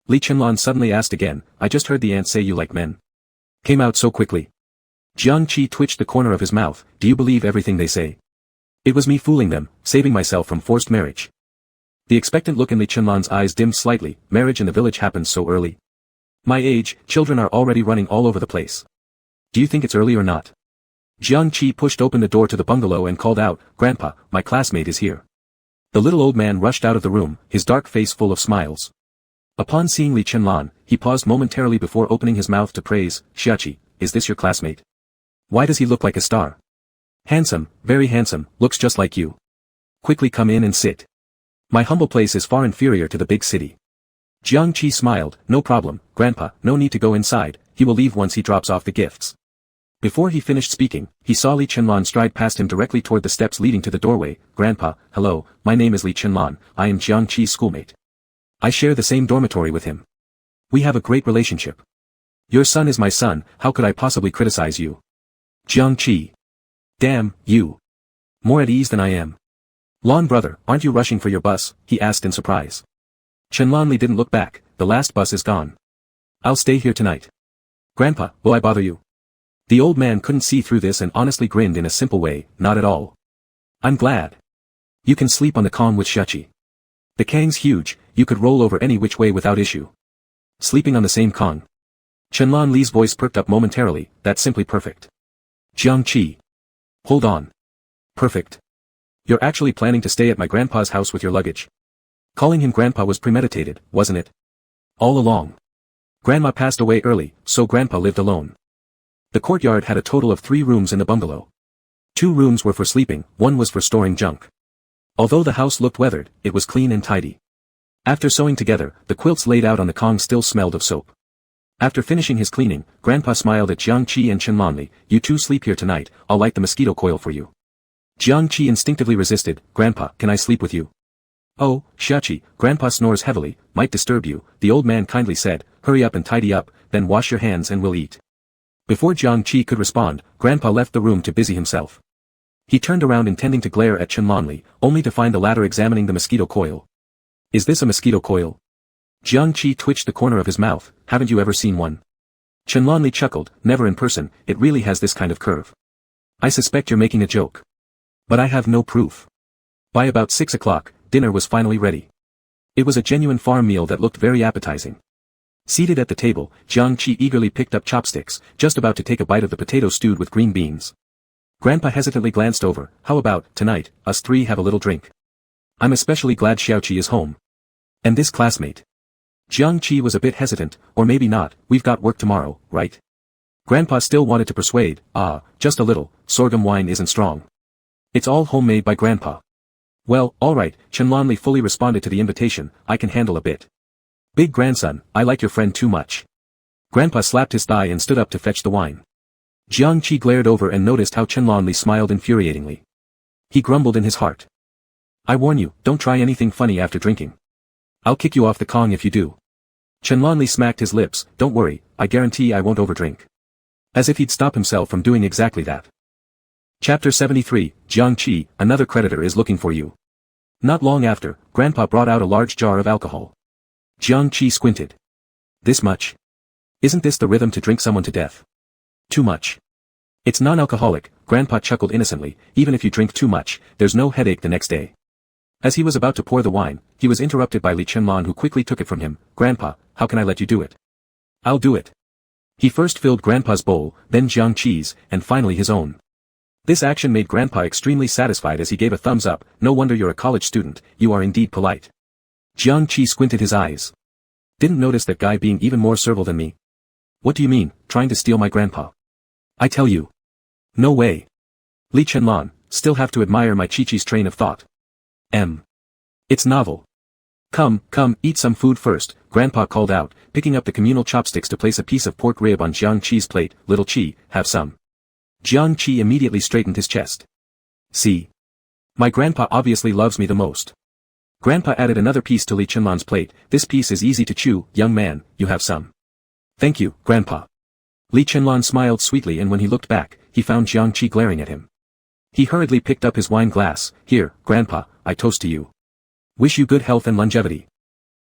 S1: Li Chenlan suddenly asked again, I just heard the ants say you like men. Came out so quickly. Jiangqi twitched the corner of his mouth, do you believe everything they say? It was me fooling them, saving myself from forced marriage. The expectant look in Li Chenlan's eyes dimmed slightly, marriage in the village happens so early. My age, children are already running all over the place. Do you think it's early or not? Jiangqi pushed open the door to the bungalow and called out, Grandpa, my classmate is here. The little old man rushed out of the room, his dark face full of smiles. Upon seeing Li Chenlan, he paused momentarily before opening his mouth to praise, Xiachi, is this your classmate? Why does he look like a star? Handsome, very handsome, looks just like you. Quickly come in and sit. My humble place is far inferior to the big city. Jiangqi smiled, no problem, Grandpa, no need to go inside, he will leave once he drops off the gifts. Before he finished speaking, he saw Li Chenlan stride past him directly toward the steps leading to the doorway, Grandpa, hello, my name is Li Chenlan, I am Jiangqi's schoolmate. I share the same dormitory with him. We have a great relationship. Your son is my son, how could I possibly criticize you? Jiangqi. Damn, you. More at ease than I am. Lon brother, aren't you rushing for your bus? He asked in surprise. Chenlanli didn't look back, the last bus is gone. I'll stay here tonight. Grandpa, will I bother you? The old man couldn't see through this and honestly grinned in a simple way, not at all. I'm glad. You can sleep on the Kong with Shachi. The Kang's huge, you could roll over any which way without issue. Sleeping on the same Kong. Chenlanli's voice perked up momentarily, that's simply perfect. Jiangqi. Hold on. Perfect. You're actually planning to stay at my grandpa's house with your luggage. Calling him grandpa was premeditated, wasn't it? All along. Grandma passed away early, so grandpa lived alone. The courtyard had a total of 3 rooms in the bungalow. 2 rooms were for sleeping, 1 was for storing junk. Although the house looked weathered, it was clean and tidy. After sewing together, the quilts laid out on the Kong still smelled of soap. After finishing his cleaning, Grandpa smiled at Jiangqi and Chenlanli, you two sleep here tonight, I'll light the mosquito coil for you. Jiangqi instinctively resisted, Grandpa, can I sleep with you? Oh, Xiachi, Grandpa snores heavily, might disturb you, the old man kindly said, hurry up and tidy up, then wash your hands and we'll eat. Before Jiangqi could respond, Grandpa left the room to busy himself. He turned around intending to glare at Chenlanli, only to find the latter examining the mosquito coil. Is this a mosquito coil? Jiang Qi twitched the corner of his mouth. Haven't you ever seen one? Qianlonli chuckled. Never in person, it really has this kind of curve. I suspect you're making a joke. But I have no proof. By about 6 o'clock, dinner was finally ready. It was a genuine farm meal that looked very appetizing. Seated at the table, Jiang Qi eagerly picked up chopsticks, just about to take a bite of the potato stewed with green beans. Grandpa hesitantly glanced over. How about, tonight, us three have a little drink? I'm especially glad Xiaoqi is home. And this classmate. Jiang Qi was a bit hesitant, or maybe not, we've got work tomorrow, right? Grandpa still wanted to persuade, just a little, sorghum wine isn't strong. It's all homemade by Grandpa. Well, alright, Qianlonli fully responded to the invitation, I can handle a bit. Big grandson, I like your friend too much. Grandpa slapped his thigh and stood up to fetch the wine. Jiang Qi glared over and noticed how Qianlonli smiled infuriatingly. He grumbled in his heart. I warn you, don't try anything funny after drinking. I'll kick you off the Kong if you do. Qianlonli smacked his lips. Don't worry, I guarantee I won't overdrink. As if he'd stop himself from doing exactly that. Chapter 73, Jiang Qi, another creditor is looking for you. Not long after, Grandpa brought out a large jar of alcohol. Jiang Qi squinted. This much? Isn't this the rhythm to drink someone to death? Too much. It's non-alcoholic, Grandpa chuckled innocently, even if you drink too much, there's no headache the next day. As he was about to pour the wine, he was interrupted by Li Qianlong who quickly took it from him. Grandpa, how can I let you do it? I'll do it. He first filled Grandpa's bowl, then Jiang Qi's, and finally his own. This action made Grandpa extremely satisfied as he gave a thumbs up. No wonder you're a college student, you are indeed polite. Jiang Qi squinted his eyes. Didn't notice that guy being even more servile than me. What do you mean, trying to steal my grandpa? I tell you. No way. Li Qianlong, still have to admire my Chi-Chi's train of thought. It's novel. Come, eat some food first, Grandpa called out, picking up the communal chopsticks to place a piece of pork rib on Jiang Qi's plate. Little Qi, have some. Jiang Qi immediately straightened his chest. See. My grandpa obviously loves me the most. Grandpa added another piece to Li Qianlong's plate. This piece is easy to chew, young man, you have some. Thank you, Grandpa. Li Qianlong smiled sweetly and when he looked back, he found Jiang Qi glaring at him. He hurriedly picked up his wine glass. Here, Grandpa, I toast to you. Wish you good health and longevity.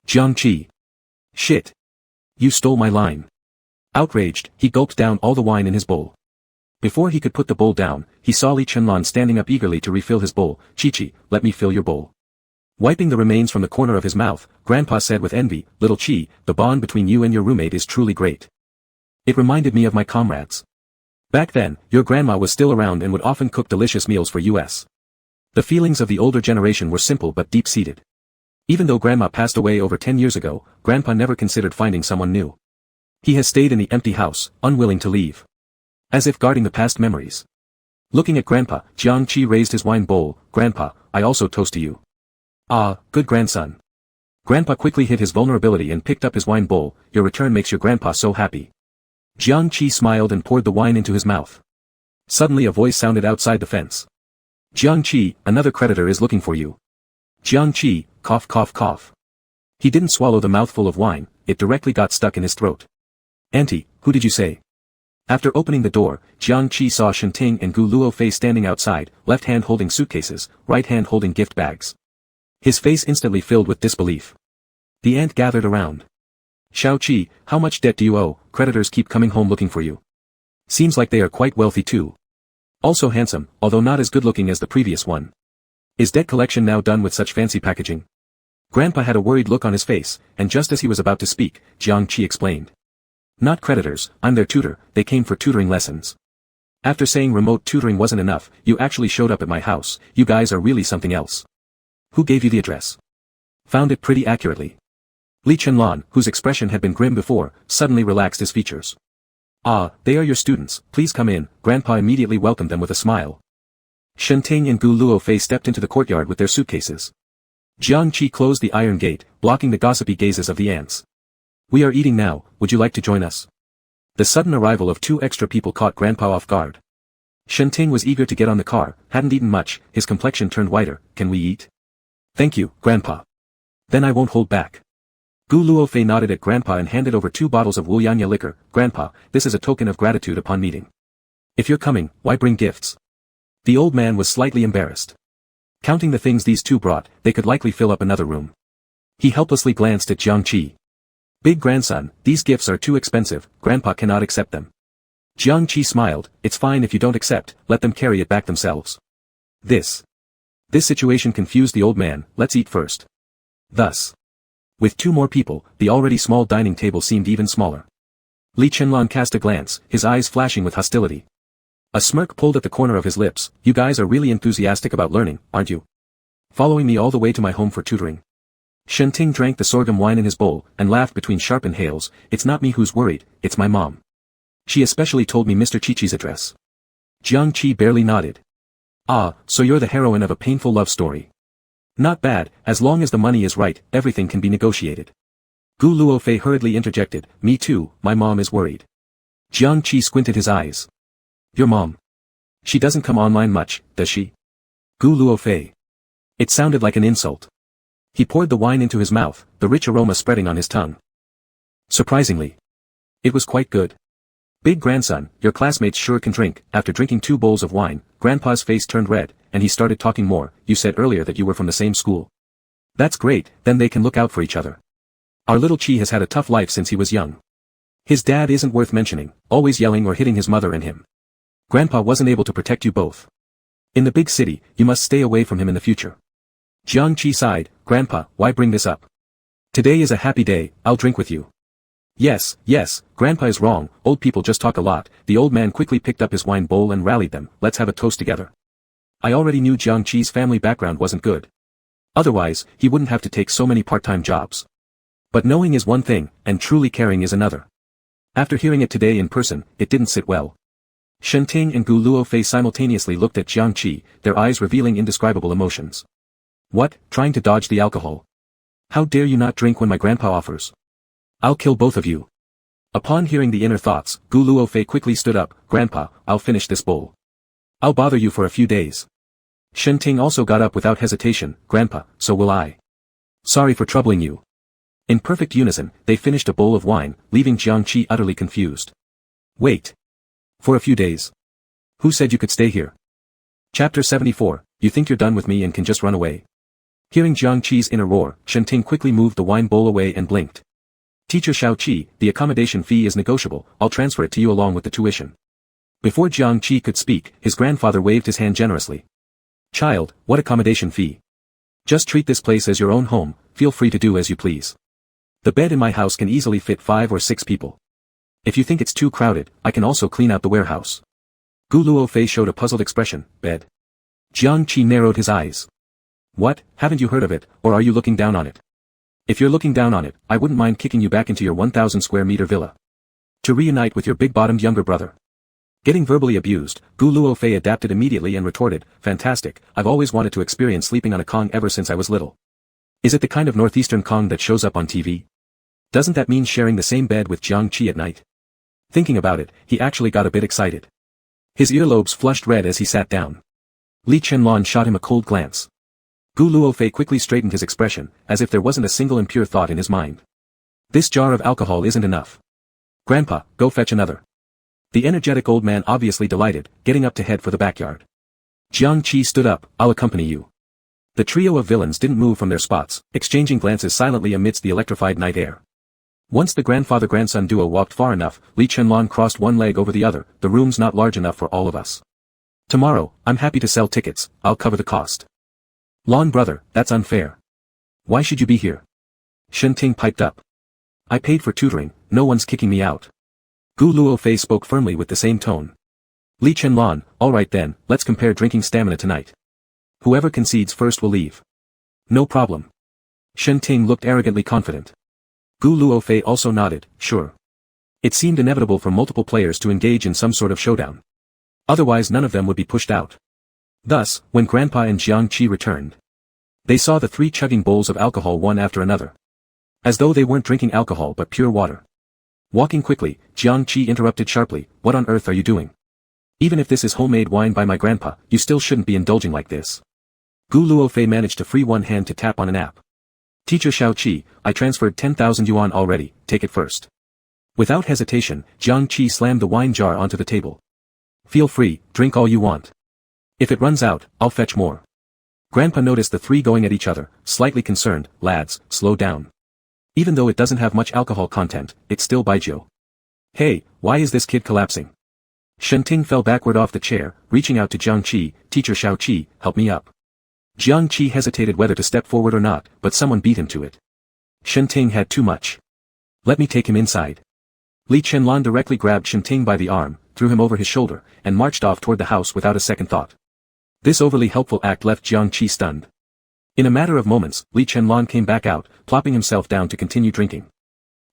S1: Jiang Qi. Shit. You stole my line. Outraged, he gulped down all the wine in his bowl. Before he could put the bowl down, he saw Li Qianlong standing up eagerly to refill his bowl. Chi-Chi, let me fill your bowl. Wiping the remains from the corner of his mouth, Grandpa said with envy, Little Qi, the bond between you and your roommate is truly great. It reminded me of my comrades. Back then, your grandma was still around and would often cook delicious meals for us. The feelings of the older generation were simple but deep-seated. Even though Grandma passed away over 10 years ago, Grandpa never considered finding someone new. He has stayed in the empty house, unwilling to leave. As if guarding the past memories. Looking at Grandpa, Jiang Qi raised his wine bowl. Grandpa, I also toast to you. Ah, good grandson. Grandpa quickly hid his vulnerability and picked up his wine bowl. Your return makes your grandpa so happy. Jiang Qi smiled and poured the wine into his mouth. Suddenly a voice sounded outside the fence. Jiang Qi, another creditor is looking for you. Jiang Qi, cough cough cough. He didn't swallow the mouthful of wine, it directly got stuck in his throat. Auntie, who did you say? After opening the door, Jiang Qi saw Shenting and Gu Luofei standing outside, left hand holding suitcases, right hand holding gift bags. His face instantly filled with disbelief. The aunt gathered around. Xiaoqi, how much debt do you owe? Creditors keep coming home looking for you. Seems like they are quite wealthy too. Also handsome, although not as good looking as the previous one. Is debt collection now done with such fancy packaging? Grandpa had a worried look on his face, and just as he was about to speak, Jiang Qi explained. Not creditors, I'm their tutor, they came for tutoring lessons. After saying remote tutoring wasn't enough, you actually showed up at my house, you guys are really something else. Who gave you the address? Found it pretty accurately. Li Qianlong, whose expression had been grim before, suddenly relaxed his features. Ah, they are your students, please come in, Grandpa immediately welcomed them with a smile. Shenting and Gu Luofei stepped into the courtyard with their suitcases. Jiang Qi closed the iron gate, blocking the gossipy gazes of the ants. We are eating now, would you like to join us? The sudden arrival of 2 extra people caught Grandpa off guard. Shenting was eager to get on the car, hadn't eaten much, his complexion turned whiter. Can we eat? Thank you, Grandpa. Then I won't hold back. Gu Luofei nodded at Grandpa and handed over 2 bottles of Wuyanya liquor. Grandpa, this is a token of gratitude upon meeting. If you're coming, why bring gifts? The old man was slightly embarrassed. Counting the things these 2 brought, they could likely fill up another room. He helplessly glanced at Jiang Qi. Big grandson, these gifts are too expensive, Grandpa cannot accept them. Jiang Qi smiled, it's fine if you don't accept, let them carry it back themselves. This situation confused the old man, let's eat first. Thus, with 2 more people, the already small dining table seemed even smaller. Li Chenlan cast a glance, his eyes flashing with hostility. A smirk pulled at the corner of his lips, you guys are really enthusiastic about learning, aren't you? Following me all the way to my home for tutoring. Shen Ting drank the sorghum wine in his bowl, and laughed between sharp inhales, it's not me who's worried, it's my mom. She especially told me Mr. Chi-Chi's address. Jiang Qi barely nodded. Ah, so you're the heroine of a painful love story. Not bad, as long as the money is right, everything can be negotiated. Gu Luofei hurriedly interjected, me too, my mom is worried. Jiang Qi squinted his eyes. Your mom? She doesn't come online much, does she? Gu Luofei. It sounded like an insult. He poured the wine into his mouth, the rich aroma spreading on his tongue. Surprisingly, it was quite good. Big grandson, your classmates sure can drink. After drinking 2 bowls of wine, Grandpa's face turned red, and he started talking more. You said earlier that you were from the same school. That's great, then they can look out for each other. Our little Chi has had a tough life since he was young. His dad isn't worth mentioning, always yelling or hitting his mother and him. Grandpa wasn't able to protect you both. In the big city, you must stay away from him in the future. Jiang Qi sighed, Grandpa, why bring this up? Today is a happy day, I'll drink with you. Yes, Grandpa is wrong, old people just talk a lot. The old man quickly picked up his wine bowl and rallied them, let's have a toast together. I already knew Jiang Qi's family background wasn't good. Otherwise, he wouldn't have to take so many part-time jobs. But knowing is one thing, and truly caring is another. After hearing it today in person, it didn't sit well. Shen Ting and Gu Luofei simultaneously looked at Jiang Qi, their eyes revealing indescribable emotions. What, trying to dodge the alcohol? How dare you not drink when my grandpa offers? I'll kill both of you. Upon hearing the inner thoughts, Gu Luofei quickly stood up, Grandpa, I'll finish this bowl. I'll bother you for a few days. Shen Ting also got up without hesitation, Grandpa, so will I. Sorry for troubling you. In perfect unison, they finished a bowl of wine, leaving Jiang Qi utterly confused. Wait. For a few days. Who said you could stay here? Chapter 74, you think you're done with me and can just run away. Hearing Jiang Qi's inner roar, Shen Ting quickly moved the wine bowl away and blinked. Teacher Xiao Qi, the accommodation fee is negotiable, I'll transfer it to you along with the tuition. Before Jiang Qi could speak, his grandfather waved his hand generously. Child, what accommodation fee? Just treat this place as your own home, feel free to do as you please. The bed in my house can easily fit 5 or 6 people. If you think it's too crowded, I can also clean out the warehouse. Gu Luofei showed a puzzled expression, bed. Jiang Qi narrowed his eyes. What, haven't you heard of it, or are you looking down on it? If you're looking down on it, I wouldn't mind kicking you back into your 1,000 square meter villa. To reunite with your big-bottomed younger brother. Getting verbally abused, Gu Luofei adapted immediately and retorted, fantastic, I've always wanted to experience sleeping on a Kong ever since I was little. Is it the kind of northeastern Kong that shows up on TV? Doesn't that mean sharing the same bed with Jiang Qi at night? Thinking about it, he actually got a bit excited. His earlobes flushed red as he sat down. Li Chenlan shot him a cold glance. Gu Luofei quickly straightened his expression, as if there wasn't a single impure thought in his mind. This jar of alcohol isn't enough. Grandpa, go fetch another. The energetic old man obviously delighted, getting up to head for the backyard. Jiang Qi stood up, I'll accompany you. The trio of villains didn't move from their spots, exchanging glances silently amidst the electrified night air. Once the grandfather-grandson duo walked far enough, Li Chenlan crossed one leg over the other, the room's not large enough for all of us. Tomorrow, I'm happy to sell tickets, I'll cover the cost. Lon brother, that's unfair. Why should you be here? Shen Ting piped up. I paid for tutoring, no one's kicking me out. Gu Luofei spoke firmly with the same tone. Li Chenlan, alright then, let's compare drinking stamina tonight. Whoever concedes first will leave. No problem. Shen Ting looked arrogantly confident. Gu Luofei also nodded, sure. It seemed inevitable for multiple players to engage in some sort of showdown. Otherwise none of them would be pushed out. Thus, when Grandpa and Jiang Qi returned, they saw the 3 chugging bowls of alcohol one after another. As though they weren't drinking alcohol but pure water. Walking quickly, Jiang Qi interrupted sharply, what on earth are you doing? Even if this is homemade wine by my grandpa, you still shouldn't be indulging like this. Gu Luofei managed to free one hand to tap on an app. Teacher Xiao Qi, I transferred 10,000 yuan already, take it first. Without hesitation, Jiang Qi slammed the wine jar onto the table. Feel free, drink all you want. If it runs out, I'll fetch more. Grandpa noticed the 3 going at each other, slightly concerned, lads, slow down. Even though it doesn't have much alcohol content, it's still baijiu. Hey, why is this kid collapsing? Shenting fell backward off the chair, reaching out to Jiang Qi. Teacher Xiao Qi, help me up. Jiang Qi hesitated whether to step forward or not, but someone beat him to it. Shenting had too much. Let me take him inside. Li Chenlan directly grabbed Shenting by the arm, threw him over his shoulder, and marched off toward the house without a second thought. This overly helpful act left Jiang Qi stunned. In a matter of moments, Li Chenlan came back out, plopping himself down to continue drinking.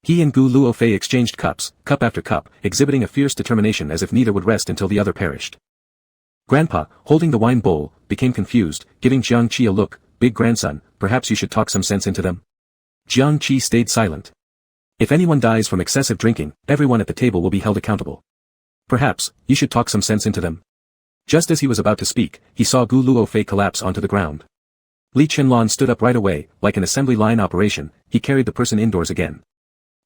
S1: He and Gu Luofei exchanged cups, cup after cup, exhibiting a fierce determination as if neither would rest until the other perished. Grandpa, holding the wine bowl, became confused, giving Jiang Qi a look. Big grandson, perhaps you should talk some sense into them. Jiang Qi stayed silent. If anyone dies from excessive drinking, everyone at the table will be held accountable. Perhaps, you should talk some sense into them. Just as he was about to speak, he saw Gu Luofei collapse onto the ground. Li Chenlan stood up right away, like an assembly line operation. He carried the person indoors again.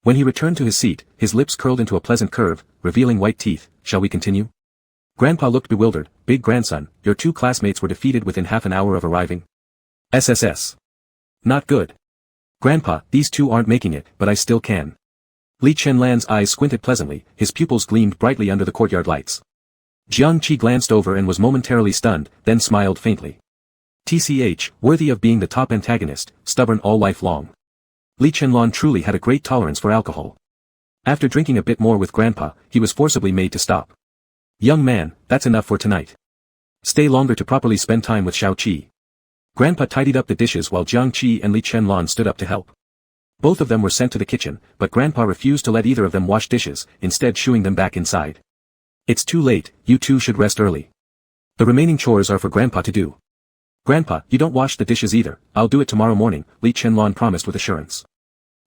S1: When he returned to his seat, his lips curled into a pleasant curve, revealing white teeth. Shall we continue? Grandpa looked bewildered. Big grandson, your 2 classmates were defeated within half an hour of arriving. SSS. Not good. Grandpa, these 2 aren't making it, but I still can. Li Chenlan's eyes squinted pleasantly, his pupils gleamed brightly under the courtyard lights. Jiang Qi glanced over and was momentarily stunned, then smiled faintly. TCH, worthy of being the top antagonist, stubborn all life long. Li Chenlan truly had a great tolerance for alcohol. After drinking a bit more with Grandpa, he was forcibly made to stop. Young man, that's enough for tonight. Stay longer to properly spend time with Xiao Qi. Grandpa tidied up the dishes while Jiang Qi and Li Chenlan stood up to help. Both of them were sent to the kitchen, but Grandpa refused to let either of them wash dishes, instead shooing them back inside. It's too late, you 2 should rest early. The remaining chores are for Grandpa to do. Grandpa, you don't wash the dishes either. I'll do it tomorrow morning, Li Chenlan promised with assurance.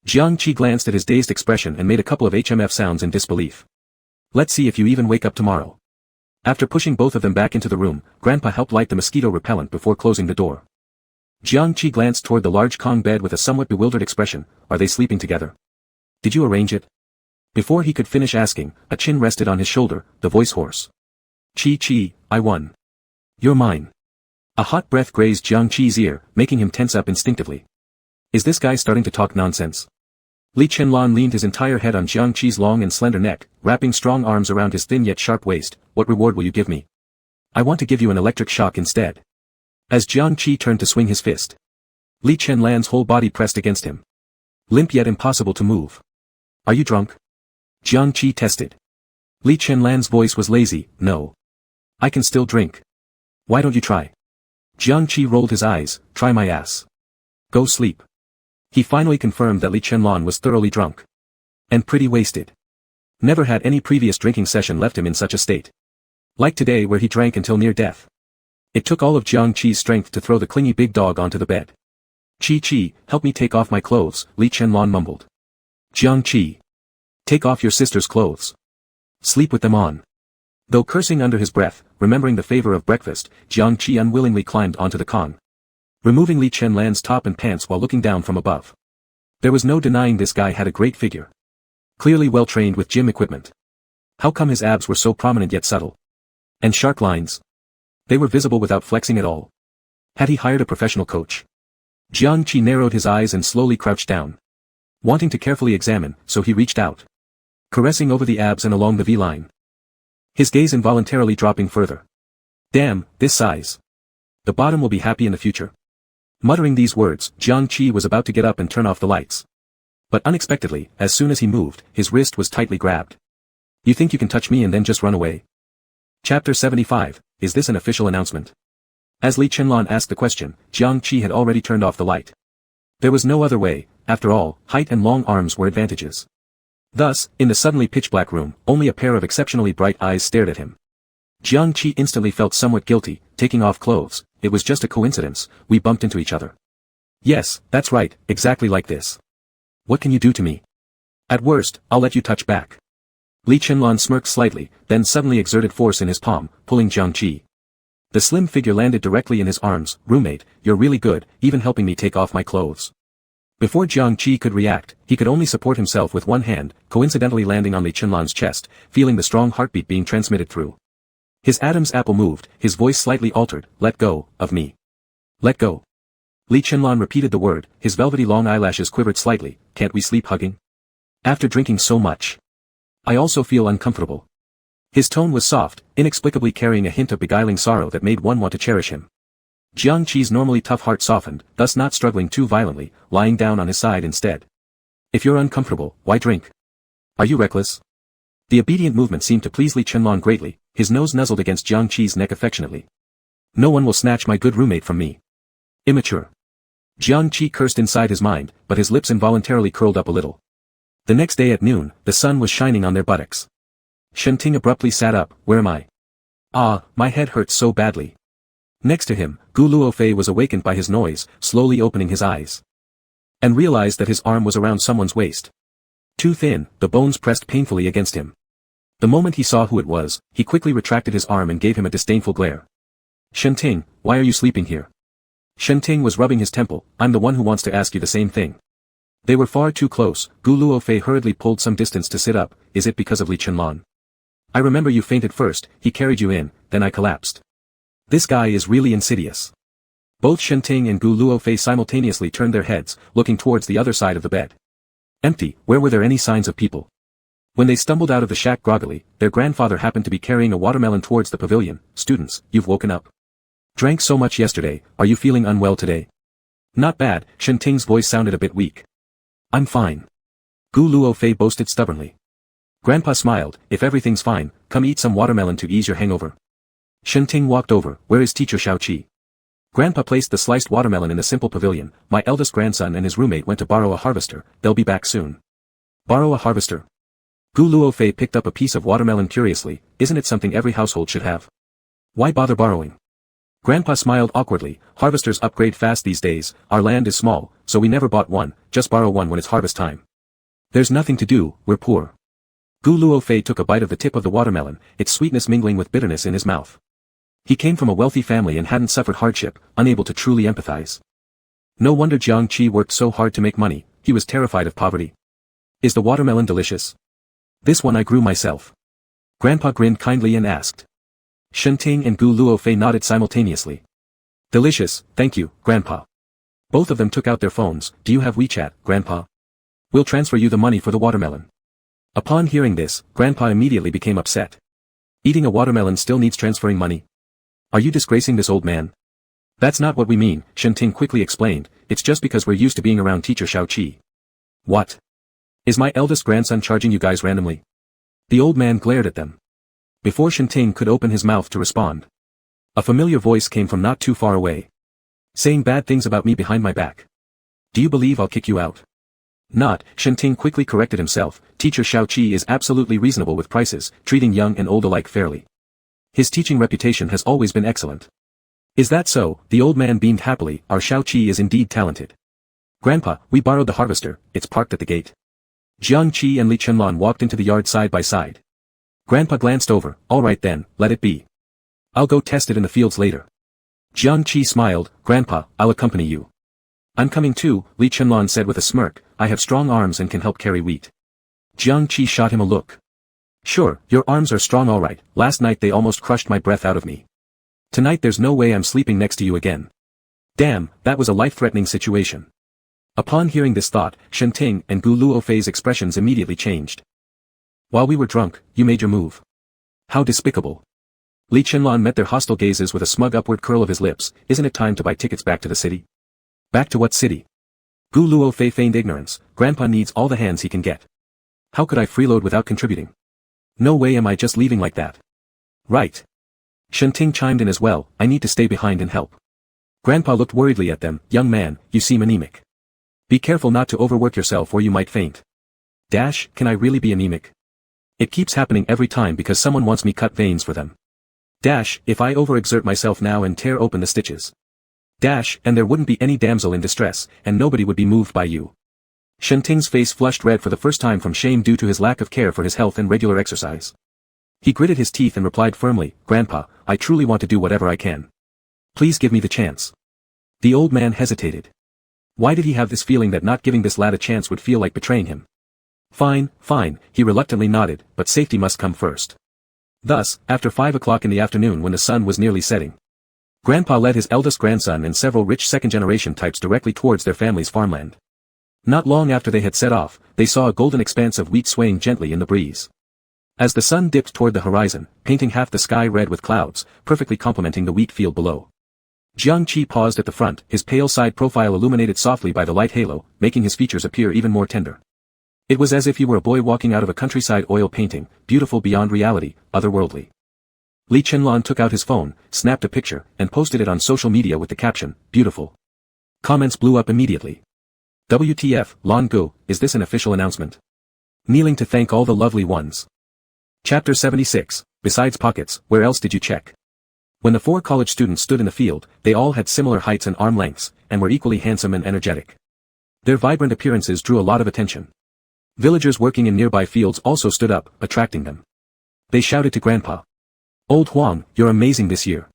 S1: Jiang Qi glanced at his dazed expression and made a couple of HMF sounds in disbelief. Let's see if you even wake up tomorrow. After pushing both of them back into the room, Grandpa helped light the mosquito repellent before closing the door. Jiang Qi glanced toward the large Kong bed with a somewhat bewildered expression. Are they sleeping together? Did you arrange it? Before he could finish asking, a chin rested on his shoulder, the voice hoarse. Qi, I won. You're mine. A hot breath grazed Jiang Qi's ear, making him tense up instinctively. Is this guy starting to talk nonsense? Li Chenlan leaned his entire head on Jiang Qi's long and slender neck, wrapping strong arms around his thin yet sharp waist. What reward will you give me? I want to give you an electric shock instead. As Jiang Qi turned to swing his fist, Li Chenlan's whole body pressed against him. Limp yet impossible to move. Are you drunk? Jiang Qi tested. Li Chenlan's voice was lazy. No. I can still drink. Why don't you try? Jiang Qi rolled his eyes. Try my ass. Go sleep. He finally confirmed that Li Chenlan was thoroughly drunk. And pretty wasted. Never had any previous drinking session left him in such a state. Like today where he drank until near death. It took all of Jiang Qi's strength to throw the clingy big dog onto the bed. Qi, help me take off my clothes, Li Chenlan mumbled. Jiang Qi. Take off your sister's clothes. Sleep with them on. Though cursing under his breath, remembering the favor of breakfast, Jiang Qi unwillingly climbed onto the con. Removing Li Chenlan's top and pants while looking down from above. There was no denying this guy had a great figure. Clearly well trained with gym equipment. How come his abs were so prominent yet subtle? And shark lines? They were visible without flexing at all. Had he hired a professional coach? Jiang Qi narrowed his eyes and slowly crouched down. Wanting to carefully examine, so he reached out. Caressing over the abs and along the V-line. His gaze involuntarily dropping further. Damn, this size. The bottom will be happy in the future. Muttering these words, Jiang Qi was about to get up and turn off the lights. But unexpectedly, as soon as he moved, his wrist was tightly grabbed. You think you can touch me and then just run away? Chapter 75, is this an official announcement? As Li Chenlan asked the question, Jiang Qi had already turned off the light. There was no other way, after all, height and long arms were advantages. Thus, in the suddenly pitch-black room, only a pair of exceptionally bright eyes stared at him. Jiang Qi instantly felt somewhat guilty, taking off clothes. It was just a coincidence, we bumped into each other. Yes, that's right, exactly like this. What can you do to me? At worst, I'll let you touch back. Li Chenlan smirked slightly, then suddenly exerted force in his palm, pulling Jiang Qi. The slim figure landed directly in his arms. Roommate, you're really good, even helping me take off my clothes. Before Jiang Qi could react, he could only support himself with one hand, coincidentally landing on Li Chenlan's chest, feeling the strong heartbeat being transmitted through. His Adam's apple moved, his voice slightly altered. Let go of me. Let go. Li Chenlong repeated the word, his velvety long eyelashes quivered slightly. Can't we sleep hugging? After drinking so much. I also feel uncomfortable. His tone was soft, inexplicably carrying a hint of beguiling sorrow that made one want to cherish him. Jiang Qi's normally tough heart softened, thus not struggling too violently, lying down on his side instead. If you're uncomfortable, why drink? Are you reckless? The obedient movement seemed to please Li Chenlong greatly, his nose nuzzled against Jiang Qi's neck affectionately. No one will snatch my good roommate from me. Immature. Jiang Qi cursed inside his mind, but his lips involuntarily curled up a little. The next day at noon, the sun was shining on their buttocks. Shen Ting abruptly sat up. Where am I? Ah, my head hurts so badly. Next to him, Gu Luofei was awakened by his noise, slowly opening his eyes. And realized that his arm was around someone's waist. Too thin, the bones pressed painfully against him. The moment he saw who it was, he quickly retracted his arm and gave him a disdainful glare. Shen Ting, why are you sleeping here? Shen Ting was rubbing his temple. I'm the one who wants to ask you the same thing. They were far too close. Gu Luofei hurriedly pulled some distance to sit up. Is it because of Li Chenlong? I remember you fainted first, he carried you in, then I collapsed. This guy is really insidious. Both Shen Ting and Gu Luofei simultaneously turned their heads, looking towards the other side of the bed. Empty. Where were there any signs of people? When they stumbled out of the shack groggily, their grandfather happened to be carrying a watermelon towards the pavilion. Students, you've woken up. Drank so much yesterday, are you feeling unwell today? Not bad, Shen Ting's voice sounded a bit weak. I'm fine. Gu Luofei boasted stubbornly. Grandpa smiled. If everything's fine, come eat some watermelon to ease your hangover. Shen Ting walked over. Where is teacher Xiaoqi? Grandpa placed the sliced watermelon in the simple pavilion. My eldest grandson and his roommate went to borrow a harvester. They'll be back soon. Borrow a harvester? Gu Luofei picked up a piece of watermelon curiously. Isn't it something every household should have? Why bother borrowing? Grandpa smiled awkwardly. Harvesters upgrade fast these days. Our land is small, so we never bought one. Just borrow one when it's harvest time. There's nothing to do, we're poor. Gu Luofei took a bite of the tip of the watermelon, its sweetness mingling with bitterness in his mouth. He came from a wealthy family and hadn't suffered hardship, unable to truly empathize. No wonder Jiang Qi worked so hard to make money, he was terrified of poverty. Is the watermelon delicious? This one I grew myself. Grandpa grinned kindly and asked. Shen Ting and Gu Luofei nodded simultaneously. Delicious, thank you, Grandpa. Both of them took out their phones. Do you have WeChat, Grandpa? We'll transfer you the money for the watermelon. Upon hearing this, Grandpa immediately became upset. Eating a watermelon still needs transferring money? Are you disgracing this old man? That's not what we mean, Shen Ting quickly explained, it's just because we're used to being around teacher Xiaoqi. What? Is my eldest grandson charging you guys randomly? The old man glared at them. Before Shen Ting could open his mouth to respond, a familiar voice came from not too far away. Saying bad things about me behind my back. Do you believe I'll kick you out? Not, Shen Ting quickly corrected himself, teacher Xiaoqi is absolutely reasonable with prices, treating young and old alike fairly. His teaching reputation has always been excellent. Is that so? The old man beamed happily, our Xiaoqi is indeed talented. Grandpa, we borrowed the harvester, it's parked at the gate. Jiang Qi and Li Chenlong walked into the yard side by side. Grandpa glanced over, alright then, let it be. I'll go test it in the fields later. Jiang Qi smiled, Grandpa, I'll accompany you. I'm coming too, Li Chenlong said with a smirk, I have strong arms and can help carry wheat. Jiang Qi shot him a look. Sure, your arms are strong alright, last night they almost crushed my breath out of me. Tonight there's no way I'm sleeping next to you again. Damn, that was a life-threatening situation. Upon hearing this thought, Shen Ting and Gu Luofei's expressions immediately changed. While we were drunk, you made your move. How despicable. Li Chenlong met their hostile gazes with a smug upward curl of his lips. Isn't it time to buy tickets back to the city? Back to what city? Gu Luofei feigned ignorance. Grandpa needs all the hands he can get. How could I freeload without contributing? No way am I just leaving like that. Right. Shen Ting chimed in as well, I need to stay behind and help. Grandpa looked worriedly at them, young man, you seem anemic. Be careful not to overwork yourself or you might faint. Dash, can I really be anemic? It keeps happening every time because someone wants me cut veins for them. Dash, if I overexert myself now and tear open the stitches. Dash, and there wouldn't be any damsel in distress, and nobody would be moved by you. Shen Ting's face flushed red for the first time from shame due to his lack of care for his health and regular exercise. He gritted his teeth and replied firmly, Grandpa, I truly want to do whatever I can. Please give me the chance. The old man hesitated. Why did he have this feeling that not giving this lad a chance would feel like betraying him? Fine, fine, he reluctantly nodded, but safety must come first. Thus, after 5 o'clock in the afternoon when the sun was nearly setting, Grandpa led his eldest grandson and several rich second-generation types directly towards their family's farmland. Not long after they had set off, they saw a golden expanse of wheat swaying gently in the breeze. As the sun dipped toward the horizon, painting half the sky red with clouds, perfectly complementing the wheat field below. Jiangqi paused at the front, his pale side profile illuminated softly by the light halo, making his features appear even more tender. It was as if he were a boy walking out of a countryside oil painting, beautiful beyond reality, otherworldly. Li Chenlan took out his phone, snapped a picture, and posted it on social media with the caption, "Beautiful." Comments blew up immediately. WTF, Lan Gu, is this an official announcement? Kneeling to thank all the lovely ones. Chapter 76, Besides pockets, where else did you check? When the 4 college students stood in the field, they all had similar heights and arm lengths, and were equally handsome and energetic. Their vibrant appearances drew a lot of attention. Villagers working in nearby fields also stood up, attracting them. They shouted to Grandpa. "Old Huang, you're amazing this year.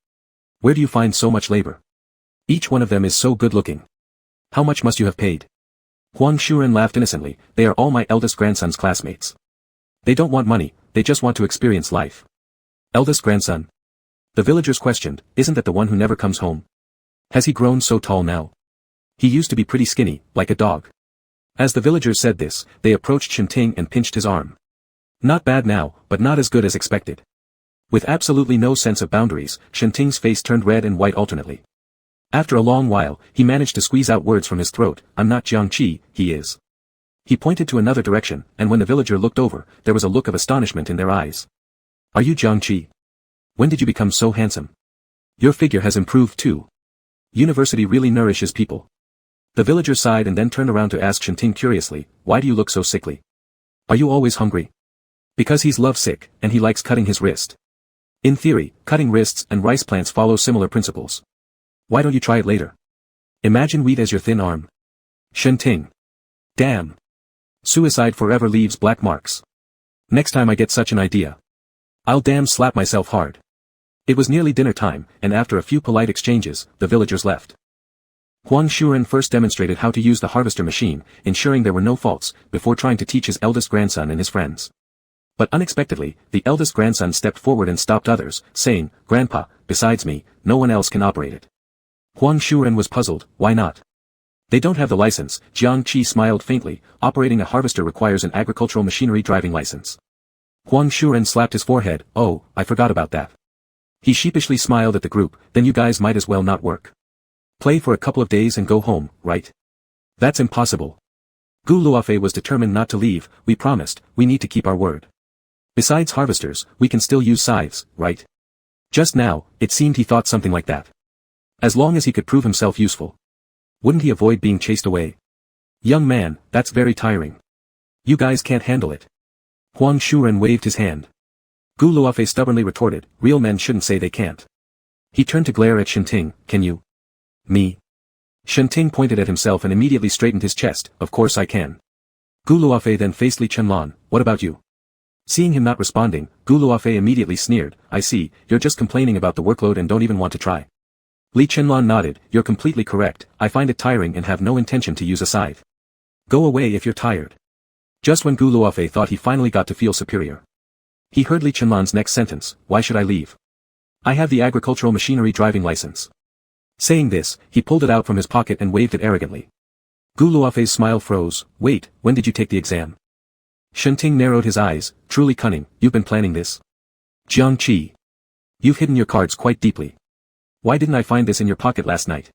S1: Where do you find so much labor? Each one of them is so good-looking. How much must you have paid?" Huang Shuren laughed innocently, "They are all my eldest grandson's classmates. They don't want money, they just want to experience life." "Eldest grandson?" The villagers questioned, "Isn't that the one who never comes home? Has he grown so tall now? He used to be pretty skinny, like a dog." As the villagers said this, they approached Shenting and pinched his arm. Not bad now, but not as good as expected. With absolutely no sense of boundaries, Shenting's face turned red and white alternately. After a long while, he managed to squeeze out words from his throat, "I'm not Jiangqi, he is." He pointed to another direction, and when the villager looked over, there was a look of astonishment in their eyes. "Are you Jiangqi? When did you become so handsome? Your figure has improved too. University really nourishes people." The villager sighed and then turned around to ask Shenting curiously, "Why do you look so sickly? Are you always hungry?" "Because he's lovesick, and he likes cutting his wrist. In theory, cutting wrists and rice plants follow similar principles. Why don't you try it later? Imagine wheat as your thin arm." Shenting. Damn. Suicide forever leaves black marks. Next time I get such an idea, I'll damn slap myself hard. It was nearly dinner time, and after a few polite exchanges, the villagers left. Huang Shuren first demonstrated how to use the harvester machine, ensuring there were no faults, before trying to teach his eldest grandson and his friends. But unexpectedly, the eldest grandson stepped forward and stopped others, saying, "Grandpa, besides me, no one else can operate it." Huang Shuren was puzzled, "Why not?" "They don't have the license." Jiang Qi smiled faintly, "Operating a harvester requires an agricultural machinery driving license." Huang Shuren slapped his forehead, "Oh, I forgot about that." He sheepishly smiled at the group, "Then you guys might as well not work. Play for a couple of days and go home, right?" "That's impossible." Gu Luofei was determined not to leave. "We promised, we need to keep our word. Besides harvesters, we can still use scythes, right?" Just now, it seemed he thought something like that. As long as he could prove himself useful. Wouldn't he avoid being chased away? "Young man, that's very tiring. You guys can't handle it." Huang Shuren waved his hand. Gu Luofei stubbornly retorted, "Real men shouldn't say they can't." He turned to glare at Shenting, "Can you?" "Me?" Shenting pointed at himself and immediately straightened his chest, "Of course I can." Gu Luofei then faced Li Chenlan, "What about you?" Seeing him not responding, Gu Luofei immediately sneered, "I see, you're just complaining about the workload and don't even want to try." Li Chenlan nodded, "You're completely correct, I find it tiring and have no intention to use a scythe. Go away if you're tired." Just when Gu Luofei thought he finally got to feel superior, he heard Li Chenlan's next sentence, "Why should I leave? I have the agricultural machinery driving license." Saying this, he pulled it out from his pocket and waved it arrogantly. Gu Luofei's smile froze, "Wait, when did you take the exam?" Shenting narrowed his eyes, "Truly cunning, you've been planning this. Jiangqi. You've hidden your cards quite deeply. Why didn't I find this in your pocket last night?"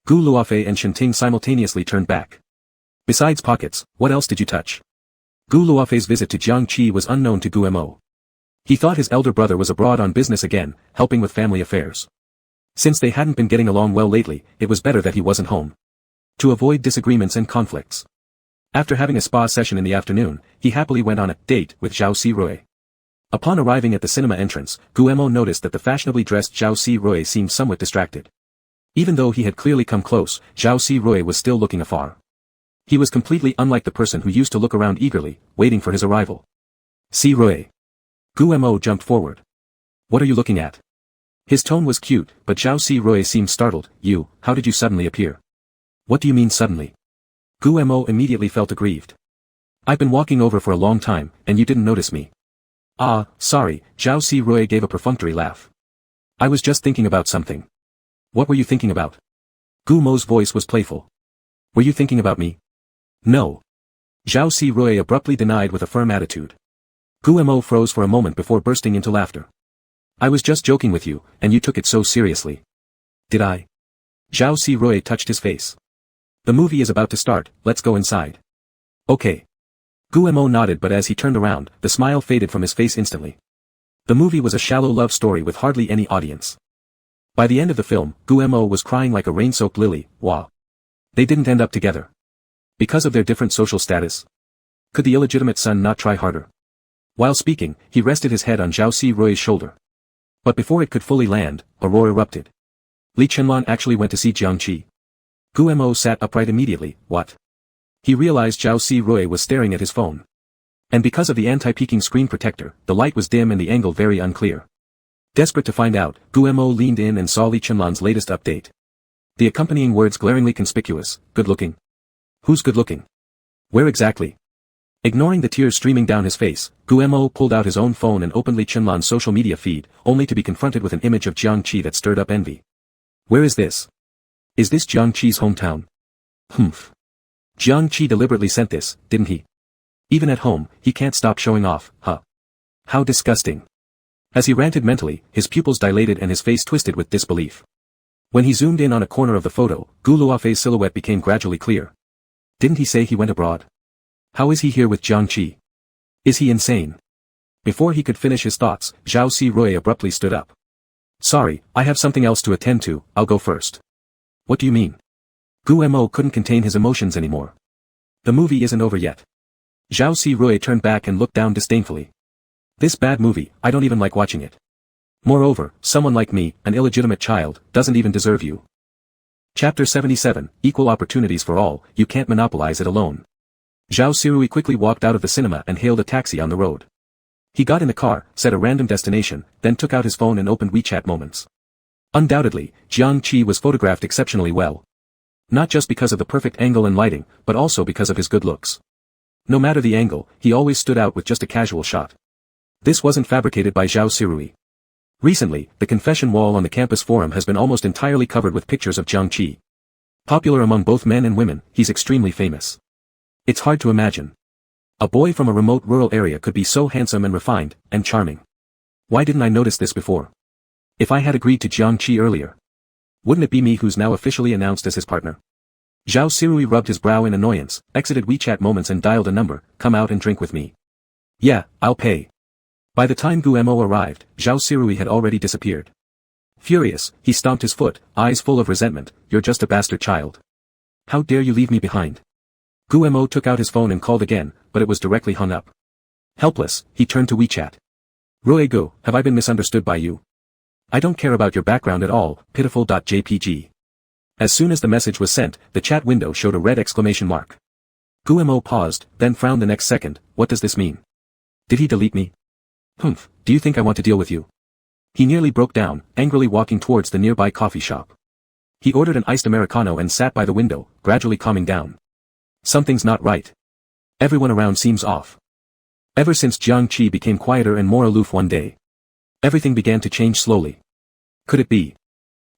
S1: Gu Luofei and Shenting simultaneously turned back. "Besides pockets, what else did you touch?" Gu Luofei's visit to Jiangqi was unknown to Gu Mo. He thought his elder brother was abroad on business again, helping with family affairs. Since they hadn't been getting along well lately, it was better that he wasn't home. To avoid disagreements and conflicts. After having a spa session in the afternoon, he happily went on a date with Zhao Sirui. Upon arriving at the cinema entrance, Guemo noticed that the fashionably dressed Zhao Sirui seemed somewhat distracted. Even though he had clearly come close, Zhao Sirui was still looking afar. He was completely unlike the person who used to look around eagerly, waiting for his arrival. "Sirui." Guemo jumped forward. "What are you looking at?" His tone was cute, but Zhao Sirui seemed startled. "You, how did you suddenly appear?" "What do you mean suddenly?" Guemo immediately felt aggrieved. "I've been walking over for a long time, and you didn't notice me." "Ah, sorry," Zhao Sirui gave a perfunctory laugh. "I was just thinking about something." What were you thinking about? Gu Mo's voice was playful. Were you thinking about me? No. Zhao Si-rui abruptly denied with a firm attitude. Gu Mo froze for a moment before bursting into laughter. I was just joking with you, and you took it so seriously. Did I? Zhao Si-rui touched his face. The movie is about to start, let's go inside. Okay. Gu Mo nodded, but as he turned around, the smile faded from his face instantly. The movie was a shallow love story with hardly any audience. By the end of the film, Gu Mo was crying like a rain-soaked lily. Wah. They didn't end up together. Because of their different social status? Could the illegitimate son not try harder? While speaking, he rested his head on Zhao Si-rui's shoulder. But before it could fully land, a roar erupted. Li Chenlan actually went to see Jiang Qi. Gu Mo sat upright immediately. What? He realized Zhao Si-rui was staring at his phone. And because of the anti-peeking screen protector, the light was dim and the angle very unclear. Desperate to find out, Gu Mo leaned in and saw Li Chenlan's latest update. The accompanying words glaringly conspicuous. Good-looking. Who's good-looking? Where exactly? Ignoring the tears streaming down his face, Gu Mo pulled out his own phone and opened Li Chenlan's social media feed, only to be confronted with an image of Jiang Qi that stirred up envy. Where is this? Is this Jiang Qi's hometown? Humph. Jiang Qi deliberately sent this, didn't he? Even at home, he can't stop showing off, huh? How disgusting. As he ranted mentally, his pupils dilated and his face twisted with disbelief. When he zoomed in on a corner of the photo, Gu Luofei's silhouette became gradually clear. Didn't he say he went abroad? How is he here with Jiang Qi? Is he insane? Before he could finish his thoughts, Zhao Si-rui abruptly stood up. Sorry, I have something else to attend to, I'll go first. What do you mean? Gu Mo couldn't contain his emotions anymore. The movie isn't over yet. Zhao Si-rui turned back and looked down disdainfully. This bad movie, I don't even like watching it. Moreover, someone like me, an illegitimate child, doesn't even deserve you. Chapter 77, Equal Opportunities for All, You Can't Monopolize It Alone. Zhao Si-rui quickly walked out of the cinema and hailed a taxi on the road. He got in the car, set a random destination, then took out his phone and opened WeChat Moments. Undoubtedly, Jiang Qi was photographed exceptionally well. Not just because of the perfect angle and lighting, but also because of his good looks. No matter the angle, he always stood out with just a casual shot. This wasn't fabricated by Zhao Si-rui. Recently, the confession wall on the campus forum has been almost entirely covered with pictures of Jiang Qi. Popular among both men and women, he's extremely famous. It's hard to imagine. A boy from a remote rural area could be so handsome and refined, and charming. Why didn't I notice this before? If I had agreed to Jiang Qi earlier, wouldn't it be me who's now officially announced as his partner? Zhao Si-rui rubbed his brow in annoyance, exited WeChat Moments and dialed a number, come out and drink with me. Yeah, I'll pay. By the time Gu Mo arrived, Zhao Si-rui had already disappeared. Furious, he stomped his foot, eyes full of resentment, you're just a bastard child. How dare you leave me behind? Gu Mo took out his phone and called again, but it was directly hung up. Helpless, he turned to WeChat. Rui Gu, have I been misunderstood by you? I don't care about your background at all, pitiful.jpg. As soon as the message was sent, the chat window showed a red exclamation mark. Gu Mo paused, then frowned the next second, what does this mean? Did he delete me? Humph, do you think I want to deal with you? He nearly broke down, angrily walking towards the nearby coffee shop. He ordered an iced Americano and sat by the window, gradually calming down. Something's not right. Everyone around seems off. Ever since Jiang Qi became quieter and more aloof one day, everything began to change slowly. Could it be?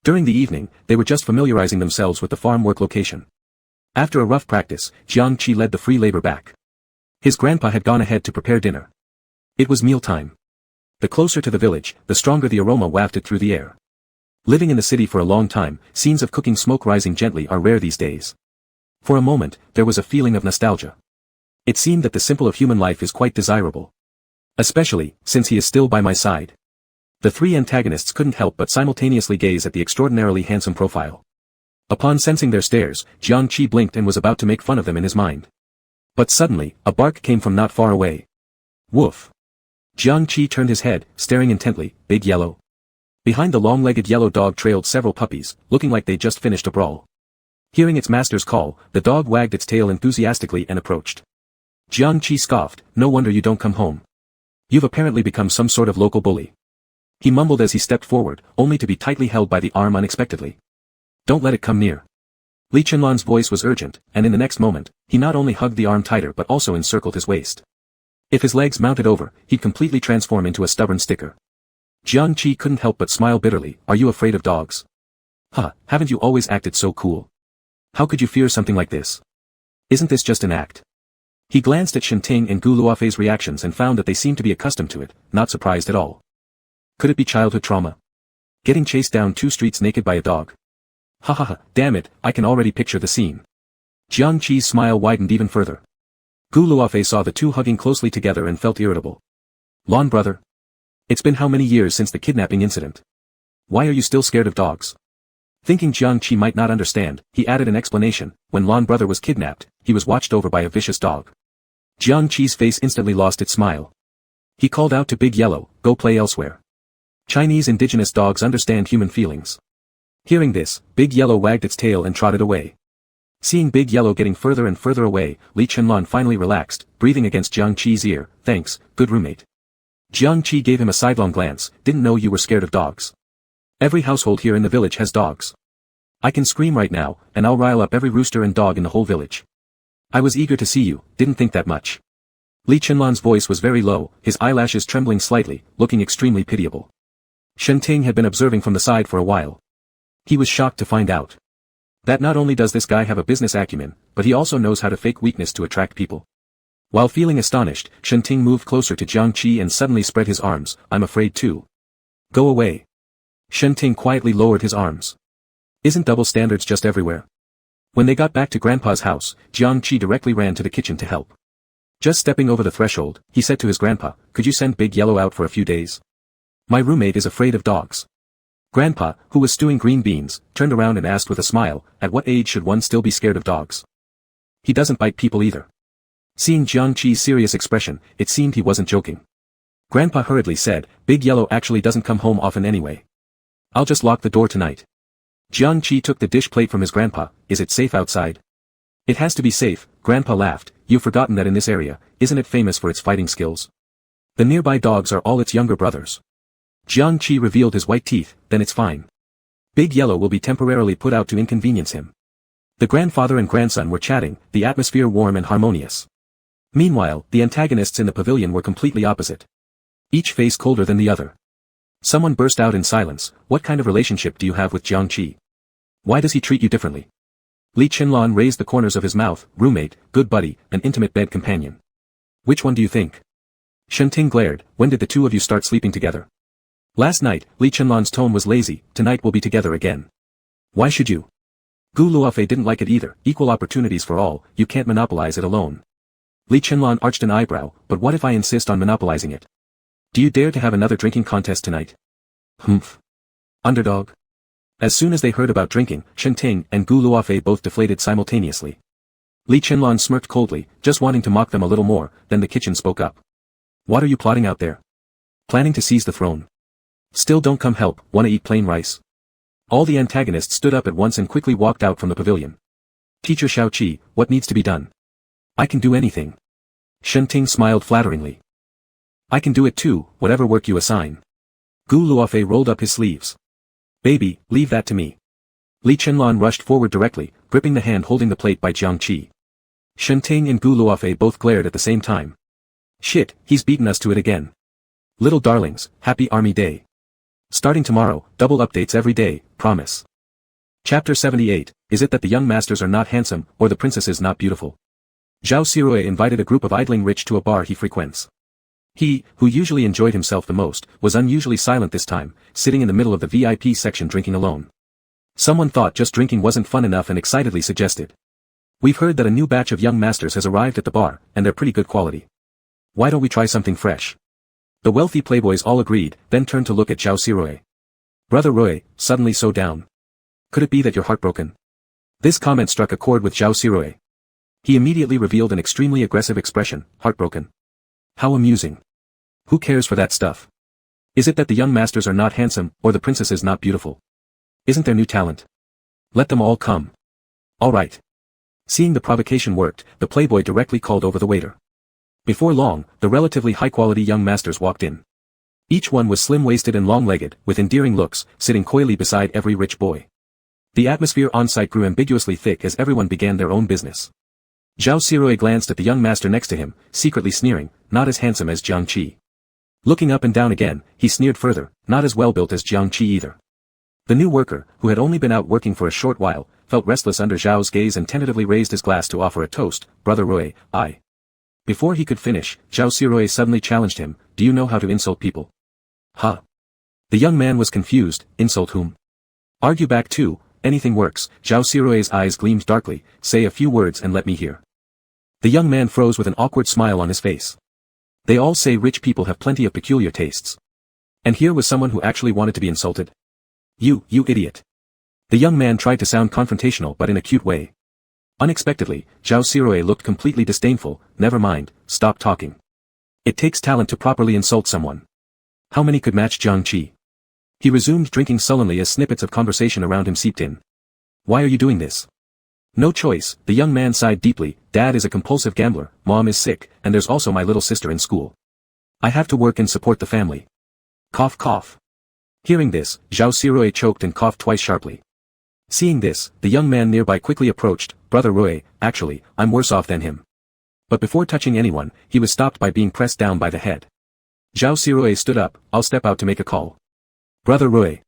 S1: During the evening, they were just familiarizing themselves with the farm work location. After a rough practice, Jiang Qi led the free labor back. His grandpa had gone ahead to prepare dinner. It was mealtime. The closer to the village, the stronger the aroma wafted through the air. Living in the city for a long time, scenes of cooking smoke rising gently are rare these days. For a moment, there was a feeling of nostalgia. It seemed that the simple of human life is quite desirable. Especially, since he is still by my side. The three antagonists couldn't help but simultaneously gaze at the extraordinarily handsome profile. Upon sensing their stares, Jiang Qi blinked and was about to make fun of them in his mind. But suddenly, a bark came from not far away. Woof. Jiang Qi turned his head, staring intently, big yellow. Behind the long-legged yellow dog trailed several puppies, looking like they'd just finished a brawl. Hearing its master's call, the dog wagged its tail enthusiastically and approached. Jiang Qi scoffed, no wonder you don't come home. You've apparently become some sort of local bully. He mumbled as he stepped forward, only to be tightly held by the arm unexpectedly. Don't let it come near. Li Chenlan's voice was urgent, and in the next moment, he not only hugged the arm tighter but also encircled his waist. If his legs mounted over, he'd completely transform into a stubborn sticker. Jiang Qi couldn't help but smile bitterly, are you afraid of dogs? Huh, haven't you always acted so cool? How could you fear something like this? Isn't this just an act? He glanced at Shenting and Gu Luofei's reactions and found that they seemed to be accustomed to it, not surprised at all. Could it be childhood trauma? Getting chased down 2 streets naked by a dog? Ha ha ha, damn it, I can already picture the scene. Jiang Qi's smile widened even further. Gu Luofei saw the two hugging closely together and felt irritable. Lon brother? It's been how many years since the kidnapping incident? Why are you still scared of dogs? Thinking Jiang Qi might not understand, he added an explanation. When Lon brother was kidnapped, he was watched over by a vicious dog. Jiang Qi's face instantly lost its smile. He called out to Big Yellow, go play elsewhere. Chinese indigenous dogs understand human feelings. Hearing this, Big Yellow wagged its tail and trotted away. Seeing Big Yellow getting further and further away, Li Chenlan finally relaxed, breathing against Jiang Qi's ear. Thanks, good roommate. Jiang Qi gave him a sidelong glance. Didn't know you were scared of dogs. Every household here in the village has dogs. I can scream right now, and I'll rile up every rooster and dog in the whole village. I was eager to see you, didn't think that much. Li Chenlan's voice was very low, his eyelashes trembling slightly, looking extremely pitiable. Shenting had been observing from the side for a while. He was shocked to find out that not only does this guy have a business acumen, but he also knows how to fake weakness to attract people. While feeling astonished, Shenting moved closer to Jiang Qi and suddenly spread his arms. I'm afraid too. Go away. Shenting quietly lowered his arms. Isn't double standards just everywhere? When they got back to Grandpa's house, Jiang Qi directly ran to the kitchen to help. Just stepping over the threshold, he said to his grandpa, could you send Big Yellow out for a few days? My roommate is afraid of dogs. Grandpa, who was stewing green beans, turned around and asked with a smile, at what age should one still be scared of dogs? He doesn't bite people either. Seeing Jiang Qi's serious expression, it seemed he wasn't joking. Grandpa hurriedly said, Big Yellow actually doesn't come home often anyway. I'll just lock the door tonight. Jiang Qi took the dish plate from his grandpa. Is it safe outside? It has to be safe, Grandpa laughed. You've forgotten that in this area, isn't it famous for its fighting skills? The nearby dogs are all its younger brothers. Jiang Qi revealed his white teeth. Then it's fine. Big Yellow will be temporarily put out to inconvenience him. The grandfather and grandson were chatting, the atmosphere warm and harmonious. Meanwhile, the antagonists in the pavilion were completely opposite. Each face colder than the other. Someone burst out in silence. What kind of relationship do you have with Jiang Qi? Why does he treat you differently? Li Chenlan raised the corners of his mouth. Roommate, good buddy, an intimate bed companion. Which one do you think? Shenting glared. When did the two of you start sleeping together? Last night. Li Chenlan's tone was lazy. Tonight we'll be together again. Why should you? Gu Luofei didn't like it either. Equal opportunities for all, you can't monopolize it alone. Li Chenlan arched an eyebrow. But what if I insist on monopolizing it? Do you dare to have another drinking contest tonight? Humph. Underdog. As soon as they heard about drinking, Shenting and Gu Luofei both deflated simultaneously. Li Chenlan smirked coldly, just wanting to mock them a little more. Then the kitchen spoke up. What are you plotting out there? Planning to seize the throne? Still don't come help, wanna eat plain rice? All the antagonists stood up at once and quickly walked out from the pavilion. Teacher Xiaoqi, what needs to be done? I can do anything. Shenting smiled flatteringly. I can do it too, whatever work you assign. Gu Luofei rolled up his sleeves. Baby, leave that to me. Li Chenlan rushed forward directly, gripping the hand holding the plate by Jiang Qi. Shenting and Gu Luofei both glared at the same time. Shit, he's beaten us to it again. Little darlings, happy Army Day. Starting tomorrow, double updates every day, promise. Chapter 78, is it that the young masters are not handsome, or the princesses not beautiful? Zhao Sirui invited a group of idling rich to a bar he frequents. He, who usually enjoyed himself the most, was unusually silent this time, sitting in the middle of the VIP section drinking alone. Someone thought just drinking wasn't fun enough and excitedly suggested. We've heard that a new batch of young masters has arrived at the bar, and they're pretty good quality. Why don't we try something fresh? The wealthy playboys all agreed, then turned to look at Zhao Sirui. Brother Roy, suddenly so down. Could it be that you're heartbroken? This comment struck a chord with Zhao Sirui. He immediately revealed an extremely aggressive expression, heartbroken. How amusing. Who cares for that stuff? Is it that the young masters are not handsome, or the princesses not beautiful? Isn't there new talent? Let them all come. All right. Seeing the provocation worked, the playboy directly called over the waiter. Before long, the relatively high-quality young masters walked in. Each one was slim-waisted and long-legged, with endearing looks, sitting coyly beside every rich boy. The atmosphere on-site grew ambiguously thick as everyone began their own business. Zhao Sirui glanced at the young master next to him, secretly sneering, not as handsome as Jiang Qi. Looking up and down again, he sneered further, not as well-built as Jiang Qi either. The new worker, who had only been out working for a short while, felt restless under Zhao's gaze and tentatively raised his glass to offer a toast. Brother Roy, I. Before he could finish, Zhao Siroy suddenly challenged him, do you know how to insult people? Huh? The young man was confused, insult whom? Argue back too, anything works. Zhao Siroy's eyes gleamed darkly, say a few words and let me hear. The young man froze with an awkward smile on his face. They all say rich people have plenty of peculiar tastes. And here was someone who actually wanted to be insulted. You idiot. The young man tried to sound confrontational but in a cute way. Unexpectedly, Zhao Siroy looked completely disdainful. Never mind, stop talking. It takes talent to properly insult someone. How many could match Jiang Qi? He resumed drinking sullenly as snippets of conversation around him seeped in. Why are you doing this? No choice, the young man sighed deeply. Dad is a compulsive gambler, mom is sick, and there's also my little sister in school. I have to work and support the family. Cough cough. Hearing this, Zhao Siroy choked and coughed twice sharply. Seeing this, the young man nearby quickly approached. Brother Roy, actually, I'm worse off than him. But before touching anyone, he was stopped by being pressed down by the head. Zhao Siroy stood up, I'll step out to make a call. Brother Roy.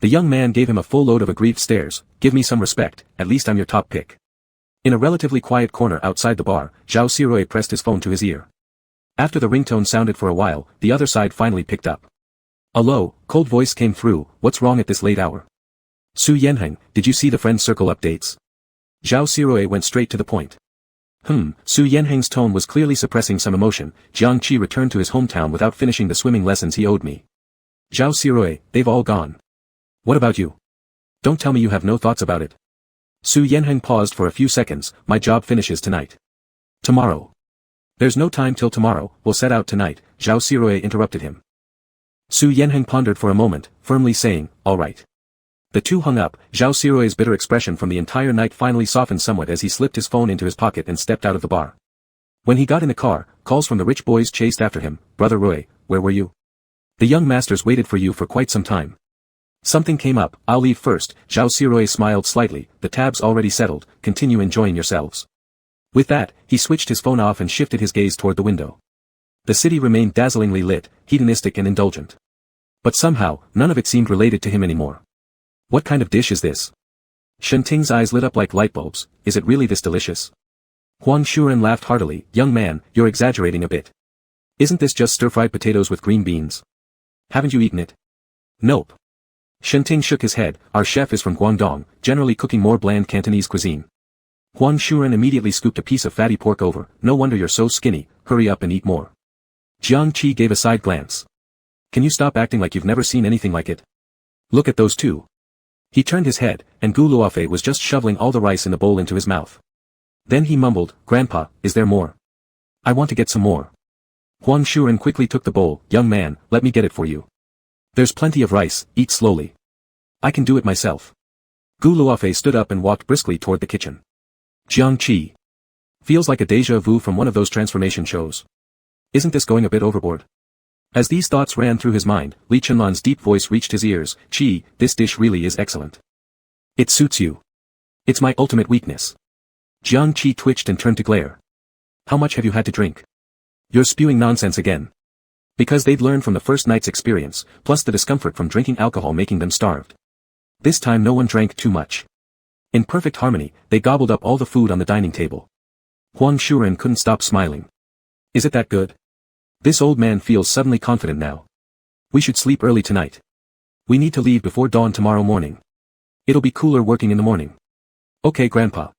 S1: The young man gave him a full load of aggrieved stares. Give me some respect, at least I'm your top pick. In a relatively quiet corner outside the bar, Zhao Siroy pressed his phone to his ear. After the ringtone sounded for a while, the other side finally picked up. A low, cold voice came through. What's wrong at this late hour? Su Yanheng, did you see the friend circle updates? Zhao Siroy went straight to the point. Su Yanheng's tone was clearly suppressing some emotion. Jiang Qi returned to his hometown without finishing the swimming lessons he owed me. Zhao Siroy, they've all gone. What about you? Don't tell me you have no thoughts about it. Su Yanheng paused for a few seconds. My job finishes tonight. Tomorrow. There's no time till tomorrow, we'll set out tonight. Zhao Siroy interrupted him. Su Yanheng pondered for a moment, firmly saying, all right. The two hung up. Zhao Siroy's bitter expression from the entire night finally softened somewhat as he slipped his phone into his pocket and stepped out of the bar. When he got in the car, calls from the rich boys chased after him. Brother Roy, where were you? The young masters waited for you for quite some time. Something came up, I'll leave first. Zhao Siroy smiled slightly, the tab's already settled, continue enjoying yourselves. With that, he switched his phone off and shifted his gaze toward the window. The city remained dazzlingly lit, hedonistic and indulgent. But somehow, none of it seemed related to him anymore. What kind of dish is this? Shen Ting's eyes lit up like light bulbs. Is it really this delicious? Huang Shuren laughed heartily. Young man, you're exaggerating a bit. Isn't this just stir-fried potatoes with green beans? Haven't you eaten it? Nope. Shen Ting shook his head. Our chef is from Guangdong, generally cooking more bland Cantonese cuisine. Huang Shuren immediately scooped a piece of fatty pork over. No wonder you're so skinny, hurry up and eat more. Jiang Qi gave a side glance. Can you stop acting like you've never seen anything like it? Look at those two. He turned his head, and Gu Luofei was just shoveling all the rice in the bowl into his mouth. Then he mumbled, Grandpa, is there more? I want to get some more. Huang Shuren quickly took the bowl. Young man, let me get it for you. There's plenty of rice, eat slowly. I can do it myself. Gu Luofei stood up and walked briskly toward the kitchen. Jiang Qi. Feels like a déjà vu from one of those transformation shows. Isn't this going a bit overboard? As these thoughts ran through his mind, Li Chenlan's deep voice reached his ears. Qi, this dish really is excellent. It suits you. It's my ultimate weakness. Jiang Qi twitched and turned to glare. How much have you had to drink? You're spewing nonsense again. Because they'd learned from the first night's experience, plus the discomfort from drinking alcohol making them starved. This time no one drank too much. In perfect harmony, they gobbled up all the food on the dining table. Huang Shuren couldn't stop smiling. Is it that good? This old man feels suddenly confident now. We should sleep early tonight. We need to leave before dawn tomorrow morning. It'll be cooler working in the morning. Okay, Grandpa.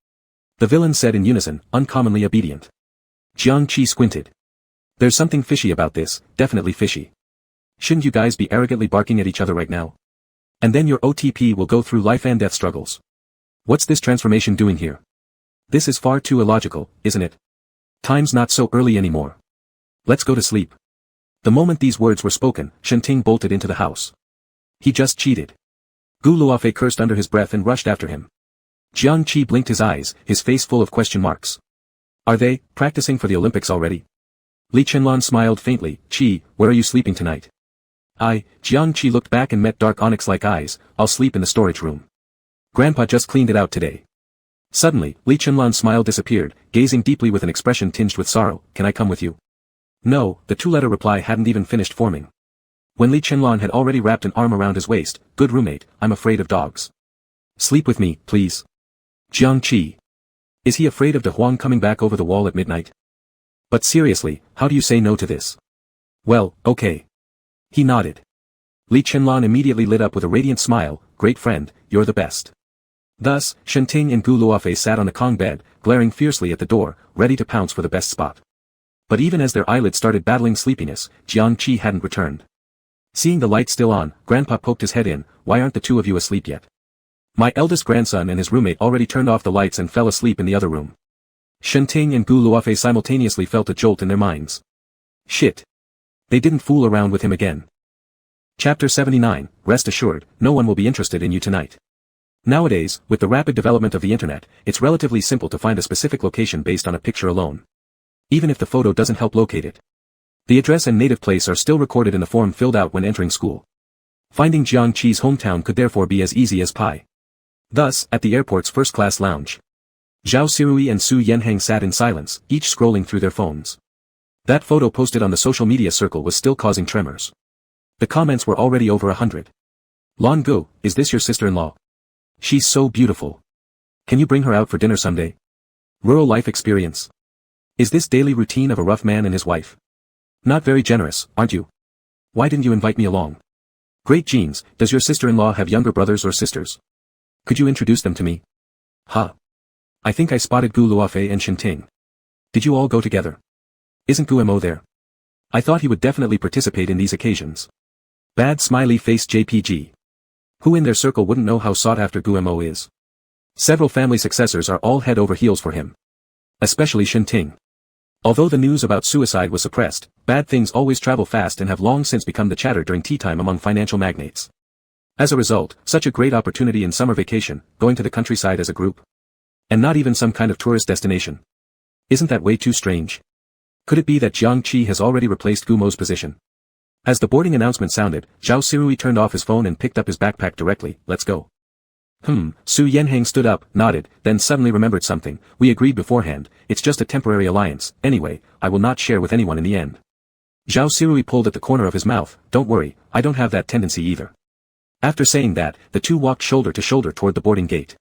S1: The villain said in unison, uncommonly obedient. Jiang Qi squinted. There's something fishy about this, definitely fishy. Shouldn't you guys be arrogantly barking at each other right now? And then your OTP will go through life and death struggles. What's this transformation doing here? This is far too illogical, isn't it? Time's not so early anymore. Let's go to sleep. The moment these words were spoken, Shen Ting bolted into the house. He just cheated. Gu Luofei cursed under his breath and rushed after him. Jiang Qi blinked his eyes, his face full of question marks. Are they practicing for the Olympics already? Li Chenlan smiled faintly. Qi, where are you sleeping tonight? Jiang Qi looked back and met dark onyx-like eyes. I'll sleep in the storage room. Grandpa just cleaned it out today. Suddenly, Li Chenlan's smile disappeared, gazing deeply with an expression tinged with sorrow. Can I come with you? No, the two-letter reply hadn't even finished forming. When Li Chenlan had already wrapped an arm around his waist, "Good roommate, I'm afraid of dogs. Sleep with me, please." Jiang Qi. Is he afraid of De Huang coming back over the wall at midnight? But seriously, how do you say no to this? Well, okay. He nodded. Li Chenlan immediately lit up with a radiant smile, "Great friend, you're the best." Thus, Shenting and Gu Luofei sat on the Kong bed, glaring fiercely at the door, ready to pounce for the best spot. But even as their eyelids started battling sleepiness, Jiang Qi hadn't returned. Seeing the light still on, Grandpa poked his head in, "Why aren't the two of you asleep yet?" My eldest grandson and his roommate already turned off the lights and fell asleep in the other room. Shenting and Gu Luofei simultaneously felt a jolt in their minds. Shit. They didn't fool around with him again. Chapter 79, Rest assured, no one will be interested in you tonight. Nowadays, with the rapid development of the internet, it's relatively simple to find a specific location based on a picture alone. Even if the photo doesn't help locate it. The address and native place are still recorded in the form filled out when entering school. Finding Jiang Qi's hometown could therefore be as easy as pie. Thus, at the airport's first-class lounge, Zhao Sirui and Su Yanheng sat in silence, each scrolling through their phones. That photo posted on the social media circle was still causing tremors. The comments were already over 100. Lan Gu, is this your sister-in-law? She's so beautiful. Can you bring her out for dinner someday? Rural life experience. Is this daily routine of a rough man and his wife? Not very generous, aren't you? Why didn't you invite me along? Great genes, does your sister-in-law have younger brothers or sisters? Could you introduce them to me? Huh. I think I spotted Gu Luofei and Shenting. Did you all go together? Isn't Gu Mo there? I thought he would definitely participate in these occasions. Bad smiley face JPG. Who in their circle wouldn't know how sought after Gu Mo is? Several family successors are all head over heels for him. Especially Shenting. Although the news about suicide was suppressed, bad things always travel fast and have long since become the chatter during tea time among financial magnates. As a result, such a great opportunity in summer vacation, going to the countryside as a group. And not even some kind of tourist destination. Isn't that way too strange? Could it be that Jiang Qi has already replaced Gu Mo's position? As the boarding announcement sounded, Zhao Sirui turned off his phone and picked up his backpack directly. Let's go. Su Yanheng stood up, nodded, then suddenly remembered something. We agreed beforehand, it's just a temporary alliance, anyway, I will not share with anyone in the end. Zhao Sirui pulled at the corner of his mouth, don't worry, I don't have that tendency either. After saying that, the two walked shoulder to shoulder toward the boarding gate.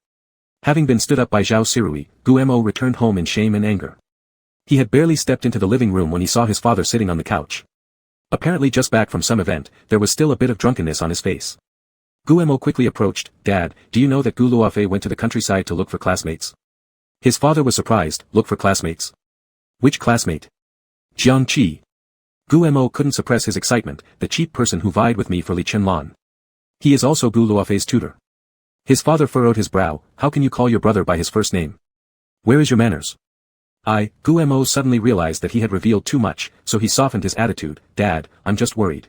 S1: Having been stood up by Zhao Sirui, Gu Mo returned home in shame and anger. He had barely stepped into the living room when he saw his father sitting on the couch. Apparently just back from some event, there was still a bit of drunkenness on his face. Gu Mo quickly approached, Dad, do you know that Gu Luofei went to the countryside to look for classmates? His father was surprised, look for classmates? Which classmate? Jiang Qi. Gu Mo couldn't suppress his excitement, the cheap person who vied with me for Li Chenlan. He is also Gu Luofei's tutor. His father furrowed his brow, how can you call your brother by his first name? Where is your manners? Gu Mo suddenly realized that he had revealed too much, so he softened his attitude, Dad, I'm just worried.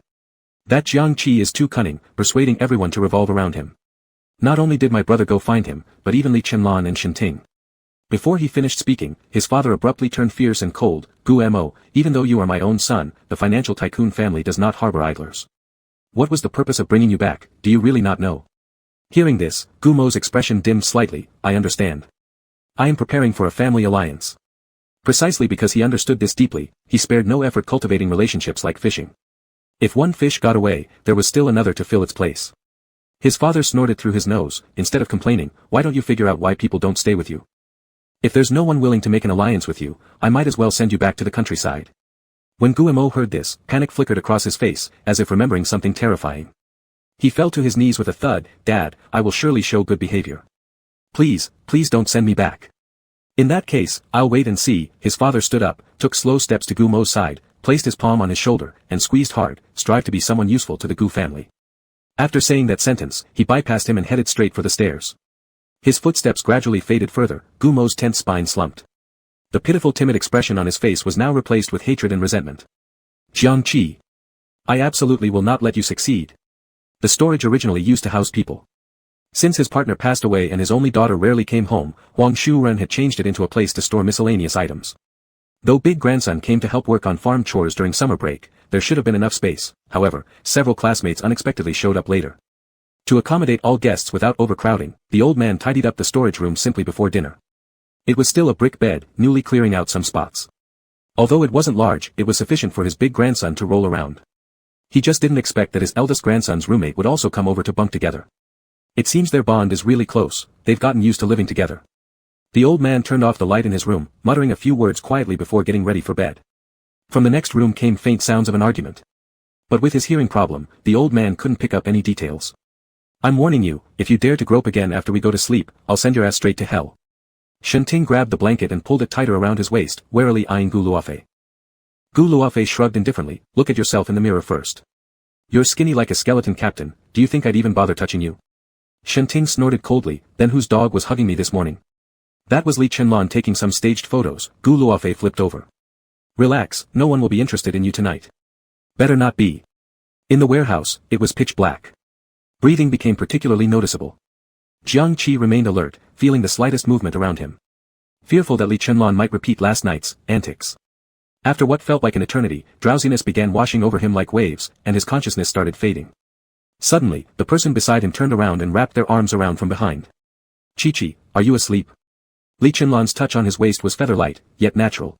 S1: That Jiang Qi is too cunning, persuading everyone to revolve around him. Not only did my brother go find him, but even Li Chenlan and Shenting. Before he finished speaking, his father abruptly turned fierce and cold, Gu Mo, even though you are my own son, the financial tycoon family does not harbor idlers. What was the purpose of bringing you back, do you really not know? Hearing this, Gu Mo's expression dimmed slightly, I understand. I am preparing for a family alliance. Precisely because he understood this deeply, he spared no effort cultivating relationships like fishing. If one fish got away, there was still another to fill its place. His father snorted through his nose, instead of complaining, why don't you figure out why people don't stay with you? If there's no one willing to make an alliance with you, I might as well send you back to the countryside. When Gu Mo heard this, panic flickered across his face, as if remembering something terrifying. He fell to his knees with a thud, Dad, I will surely show good behavior. Please don't send me back. In that case, I'll wait and see. His father stood up, took slow steps to Gu Mo's side, placed his palm on his shoulder, and squeezed hard, strive to be someone useful to the Gu family. After saying that sentence, he bypassed him and headed straight for the stairs. His footsteps gradually faded further, Gu Mo's tense spine slumped. The pitiful timid expression on his face was now replaced with hatred and resentment. Jiang Qi. I absolutely will not let you succeed. The storage originally used to house people. Since his partner passed away and his only daughter rarely came home, Huang Shuren had changed it into a place to store miscellaneous items. Though big grandson came to help work on farm chores during summer break, there should have been enough space. However, several classmates unexpectedly showed up later. To accommodate all guests without overcrowding, the old man tidied up the storage room simply before dinner. It was still a brick bed, newly clearing out some spots. Although it wasn't large, it was sufficient for his big grandson to roll around. He just didn't expect that his eldest grandson's roommate would also come over to bunk together. It seems their bond is really close, they've gotten used to living together. The old man turned off the light in his room, muttering a few words quietly before getting ready for bed. From the next room came faint sounds of an argument. But with his hearing problem, the old man couldn't pick up any details. I'm warning you, if you dare to grope again after we go to sleep, I'll send your ass straight to hell. Shenting grabbed the blanket and pulled it tighter around his waist, warily eyeing Gu Luofei. Gu Luofei shrugged indifferently. Look at yourself in the mirror first. You're skinny like a skeleton, Captain. Do you think I'd even bother touching you? Shenting snorted coldly. Then whose dog was hugging me this morning? That was Li Chenlon taking some staged photos. Gu Luofei flipped over. Relax, no one will be interested in you tonight. Better not be. In the warehouse, it was pitch black. Breathing became particularly noticeable. Jiang Qi remained alert, feeling the slightest movement around him. Fearful that Li Chenlon might repeat last night's antics. After what felt like an eternity, drowsiness began washing over him like waves, and his consciousness started fading. Suddenly, the person beside him turned around and wrapped their arms around from behind. Chi-Chi, are you asleep? Li Chenlon's touch on his waist was feather-light, yet natural.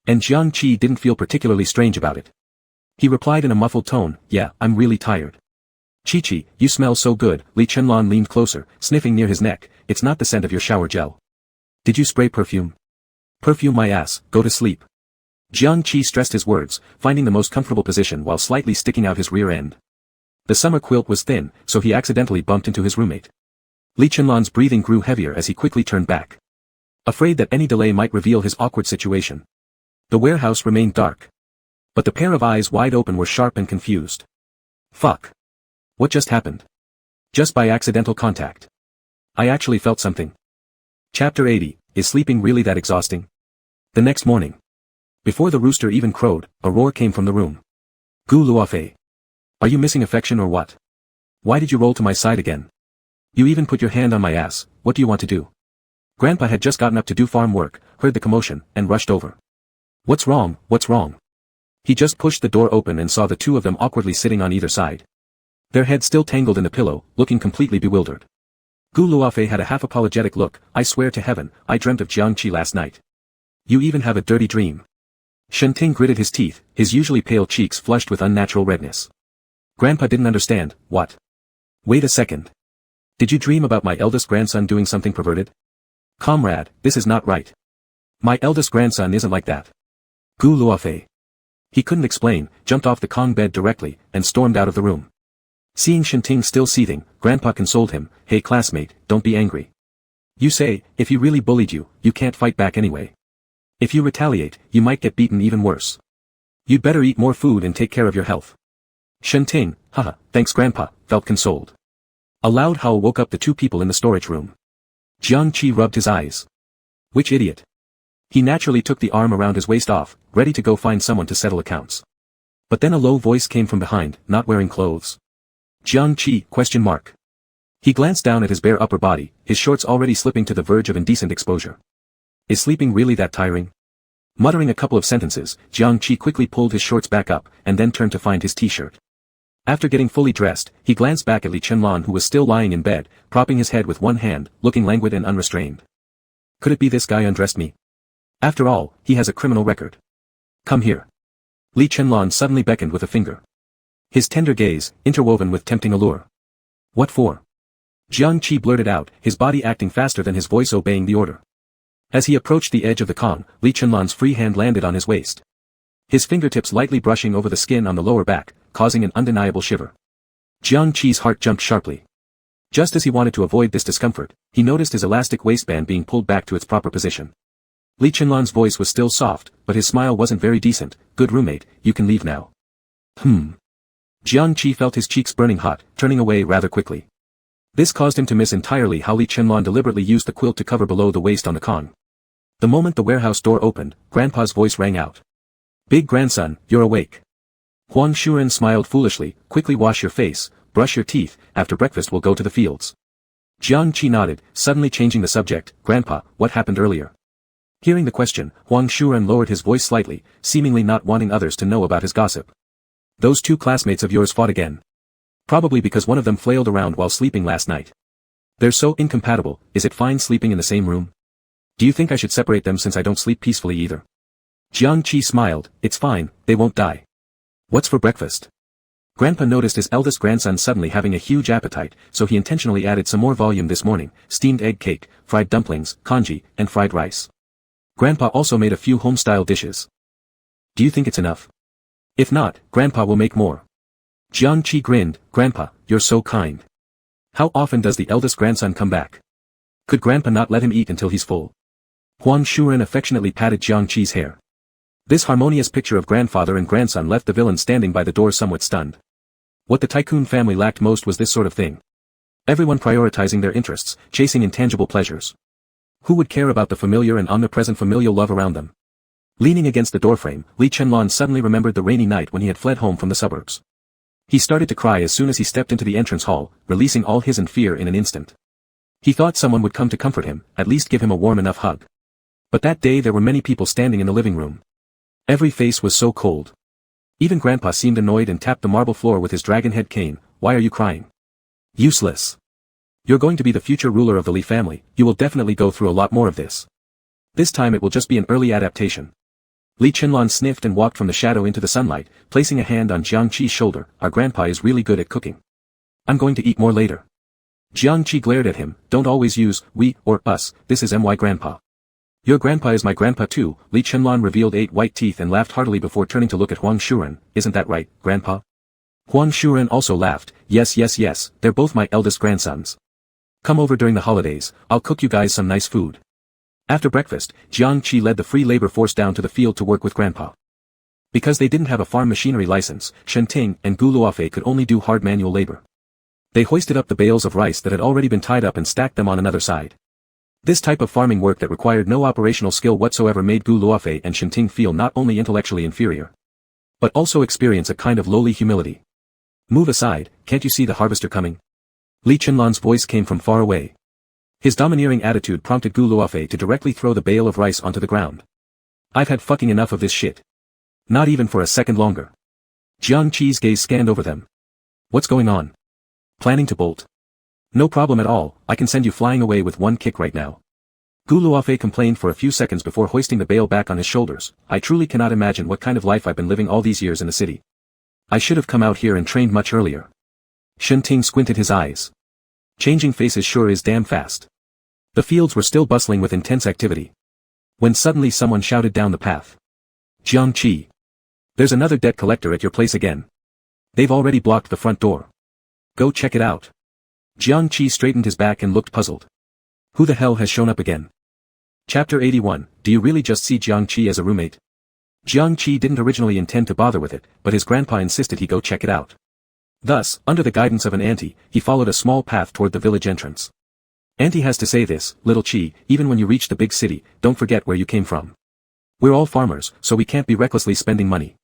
S1: And Jiang Qi didn't feel particularly strange about it. He replied in a muffled tone, yeah, I'm really tired. Chi-Chi, you smell so good. Li Chenlon leaned closer, sniffing near his neck. It's not the scent of your shower gel. Did you spray perfume? Perfume my ass, go to sleep. Jiang Qi stressed his words, finding the most comfortable position while slightly sticking out his rear end. The summer quilt was thin, so he accidentally bumped into his roommate. Li Chenlon's breathing grew heavier as he quickly turned back. Afraid that any delay might reveal his awkward situation. The warehouse remained dark. But the pair of eyes wide open were sharp and confused. Fuck. What just happened? Just by accidental contact. I actually felt something. Chapter 80, Is sleeping really that exhausting? The next morning. Before the rooster even crowed, a roar came from the room. Gu Luofei. Are you missing affection or what? Why did you roll to my side again? You even put your hand on my ass, what do you want to do? Grandpa had just gotten up to do farm work, heard the commotion, and rushed over. What's wrong, what's wrong? He just pushed the door open and saw the two of them awkwardly sitting on either side. Their heads still tangled in the pillow, looking completely bewildered. Gu Luofei had a half-apologetic look. I swear to heaven, I dreamt of Jiang Qi last night. You even have a dirty dream. Shenting gritted his teeth, his usually pale cheeks flushed with unnatural redness. Grandpa didn't understand. What? Wait a second. Did you dream about my eldest grandson doing something perverted? Comrade, this is not right. My eldest grandson isn't like that. Gu Luofei. He couldn't explain, jumped off the Kong bed directly, and stormed out of the room. Seeing Shenting still seething, Grandpa consoled him. Hey classmate, don't be angry. You say, if he really bullied you, you can't fight back anyway. If you retaliate, you might get beaten even worse. You'd better eat more food and take care of your health. Shenting, haha, thanks Grandpa, felt consoled. A loud howl woke up the two people in the storage room. Jiang Qi rubbed his eyes. Which idiot? He naturally took the arm around his waist off, ready to go find someone to settle accounts. But then a low voice came from behind, not wearing clothes. Jiang Qi, ? He glanced down at his bare upper body, his shorts already slipping to the verge of indecent exposure. Is sleeping really that tiring? Muttering a couple of sentences, Jiang Qi quickly pulled his shorts back up, and then turned to find his t-shirt. After getting fully dressed, he glanced back at Li Chenlon who was still lying in bed, propping his head with one hand, looking languid and unrestrained. Could it be this guy undressed me? After all, he has a criminal record. Come here. Li Chenlon suddenly beckoned with a finger. His tender gaze, interwoven with tempting allure. What for? Jiang Qi blurted out, his body acting faster than his voice obeying the order. As he approached the edge of the Kong, Li Chenlon's free hand landed on his waist. His fingertips lightly brushing over the skin on the lower back, causing an undeniable shiver. Jiang Qi's heart jumped sharply. Just as he wanted to avoid this discomfort, he noticed his elastic waistband being pulled back to its proper position. Li Chenlon's voice was still soft, but his smile wasn't very decent. Good roommate, you can leave now. Jiang Qi felt his cheeks burning hot, turning away rather quickly. This caused him to miss entirely how Li Chenlon deliberately used the quilt to cover below the waist on the Kong. The moment the warehouse door opened, Grandpa's voice rang out. Big grandson, you're awake. Huang Shuren smiled foolishly. Quickly wash your face, brush your teeth, after breakfast we'll go to the fields. Jiang Qi nodded, suddenly changing the subject. Grandpa, what happened earlier? Hearing the question, Huang Shuren lowered his voice slightly, seemingly not wanting others to know about his gossip. Those two classmates of yours fought again. Probably because one of them flailed around while sleeping last night. They're so incompatible. Is it fine sleeping in the same room? Do you think I should separate them since I don't sleep peacefully either? Jiang Qi smiled. It's fine, they won't die. What's for breakfast? Grandpa noticed his eldest grandson suddenly having a huge appetite, so he intentionally added some more volume this morning: steamed egg cake, fried dumplings, congee, and fried rice. Grandpa also made a few home-style dishes. Do you think it's enough? If not, Grandpa will make more. Jiang Qi grinned. Grandpa, you're so kind. How often does the eldest grandson come back? Could Grandpa not let him eat until he's full? Huang Shuren affectionately patted Jiang Qi's hair. This harmonious picture of grandfather and grandson left the villain standing by the door somewhat stunned. What the tycoon family lacked most was this sort of thing. Everyone prioritizing their interests, chasing intangible pleasures. Who would care about the familiar and omnipresent familial love around them? Leaning against the doorframe, Li Chenlan suddenly remembered the rainy night when he had fled home from the suburbs. He started to cry as soon as he stepped into the entrance hall, releasing all his fear in an instant. He thought someone would come to comfort him, at least give him a warm enough hug. But that day there were many people standing in the living room. Every face was so cold. Even Grandpa seemed annoyed and tapped the marble floor with his dragon head cane. Why are you crying? Useless. You're going to be the future ruler of the Li family, you will definitely go through a lot more of this. This time it will just be an early adaptation. Li Chenlan sniffed and walked from the shadow into the sunlight, placing a hand on Jiang Qi's shoulder. Our grandpa is really good at cooking. I'm going to eat more later. Jiang Qi glared at him. Don't always use we or us, this is my grandpa. Your grandpa is my grandpa too. Li Chenlan revealed 8 white teeth and laughed heartily before turning to look at Huang Shuren. Isn't that right, grandpa? Huang Shuren also laughed. Yes, they're both my eldest grandsons. Come over during the holidays, I'll cook you guys some nice food. After breakfast, Jiang Qi led the free labor force down to the field to work with grandpa. Because they didn't have a farm machinery license, Shen Ting and Gu Luofei could only do hard manual labor. They hoisted up the bales of rice that had already been tied up and stacked them on another side. This type of farming work that required no operational skill whatsoever made Gu Luofei and Shen Ting feel not only intellectually inferior, but also experience a kind of lowly humility. Move aside, can't you see the harvester coming? Li Chenlan's voice came from far away. His domineering attitude prompted Gu Luofei to directly throw the bale of rice onto the ground. I've had fucking enough of this shit. Not even for a second longer. Jiang Qi's gaze scanned over them. What's going on? Planning to bolt? No problem at all, I can send you flying away with one kick right now. Gu Luofei complained for a few seconds before hoisting the bale back on his shoulders. I truly cannot imagine what kind of life I've been living all these years in the city. I should have come out here and trained much earlier. Shen Ting squinted his eyes. Changing faces sure is damn fast. The fields were still bustling with intense activity. When suddenly someone shouted down the path. Jiang Qi. There's another debt collector at your place again. They've already blocked the front door. Go check it out. Jiang Qi straightened his back and looked puzzled. Who the hell has shown up again? Chapter 81, do you really just see Jiang Qi as a roommate? Jiang Qi didn't originally intend to bother with it, but his grandpa insisted he go check it out. Thus, under the guidance of an auntie, he followed a small path toward the village entrance. Auntie has to say this, little Qi, even when you reach the big city, don't forget where you came from. We're all farmers, so we can't be recklessly spending money.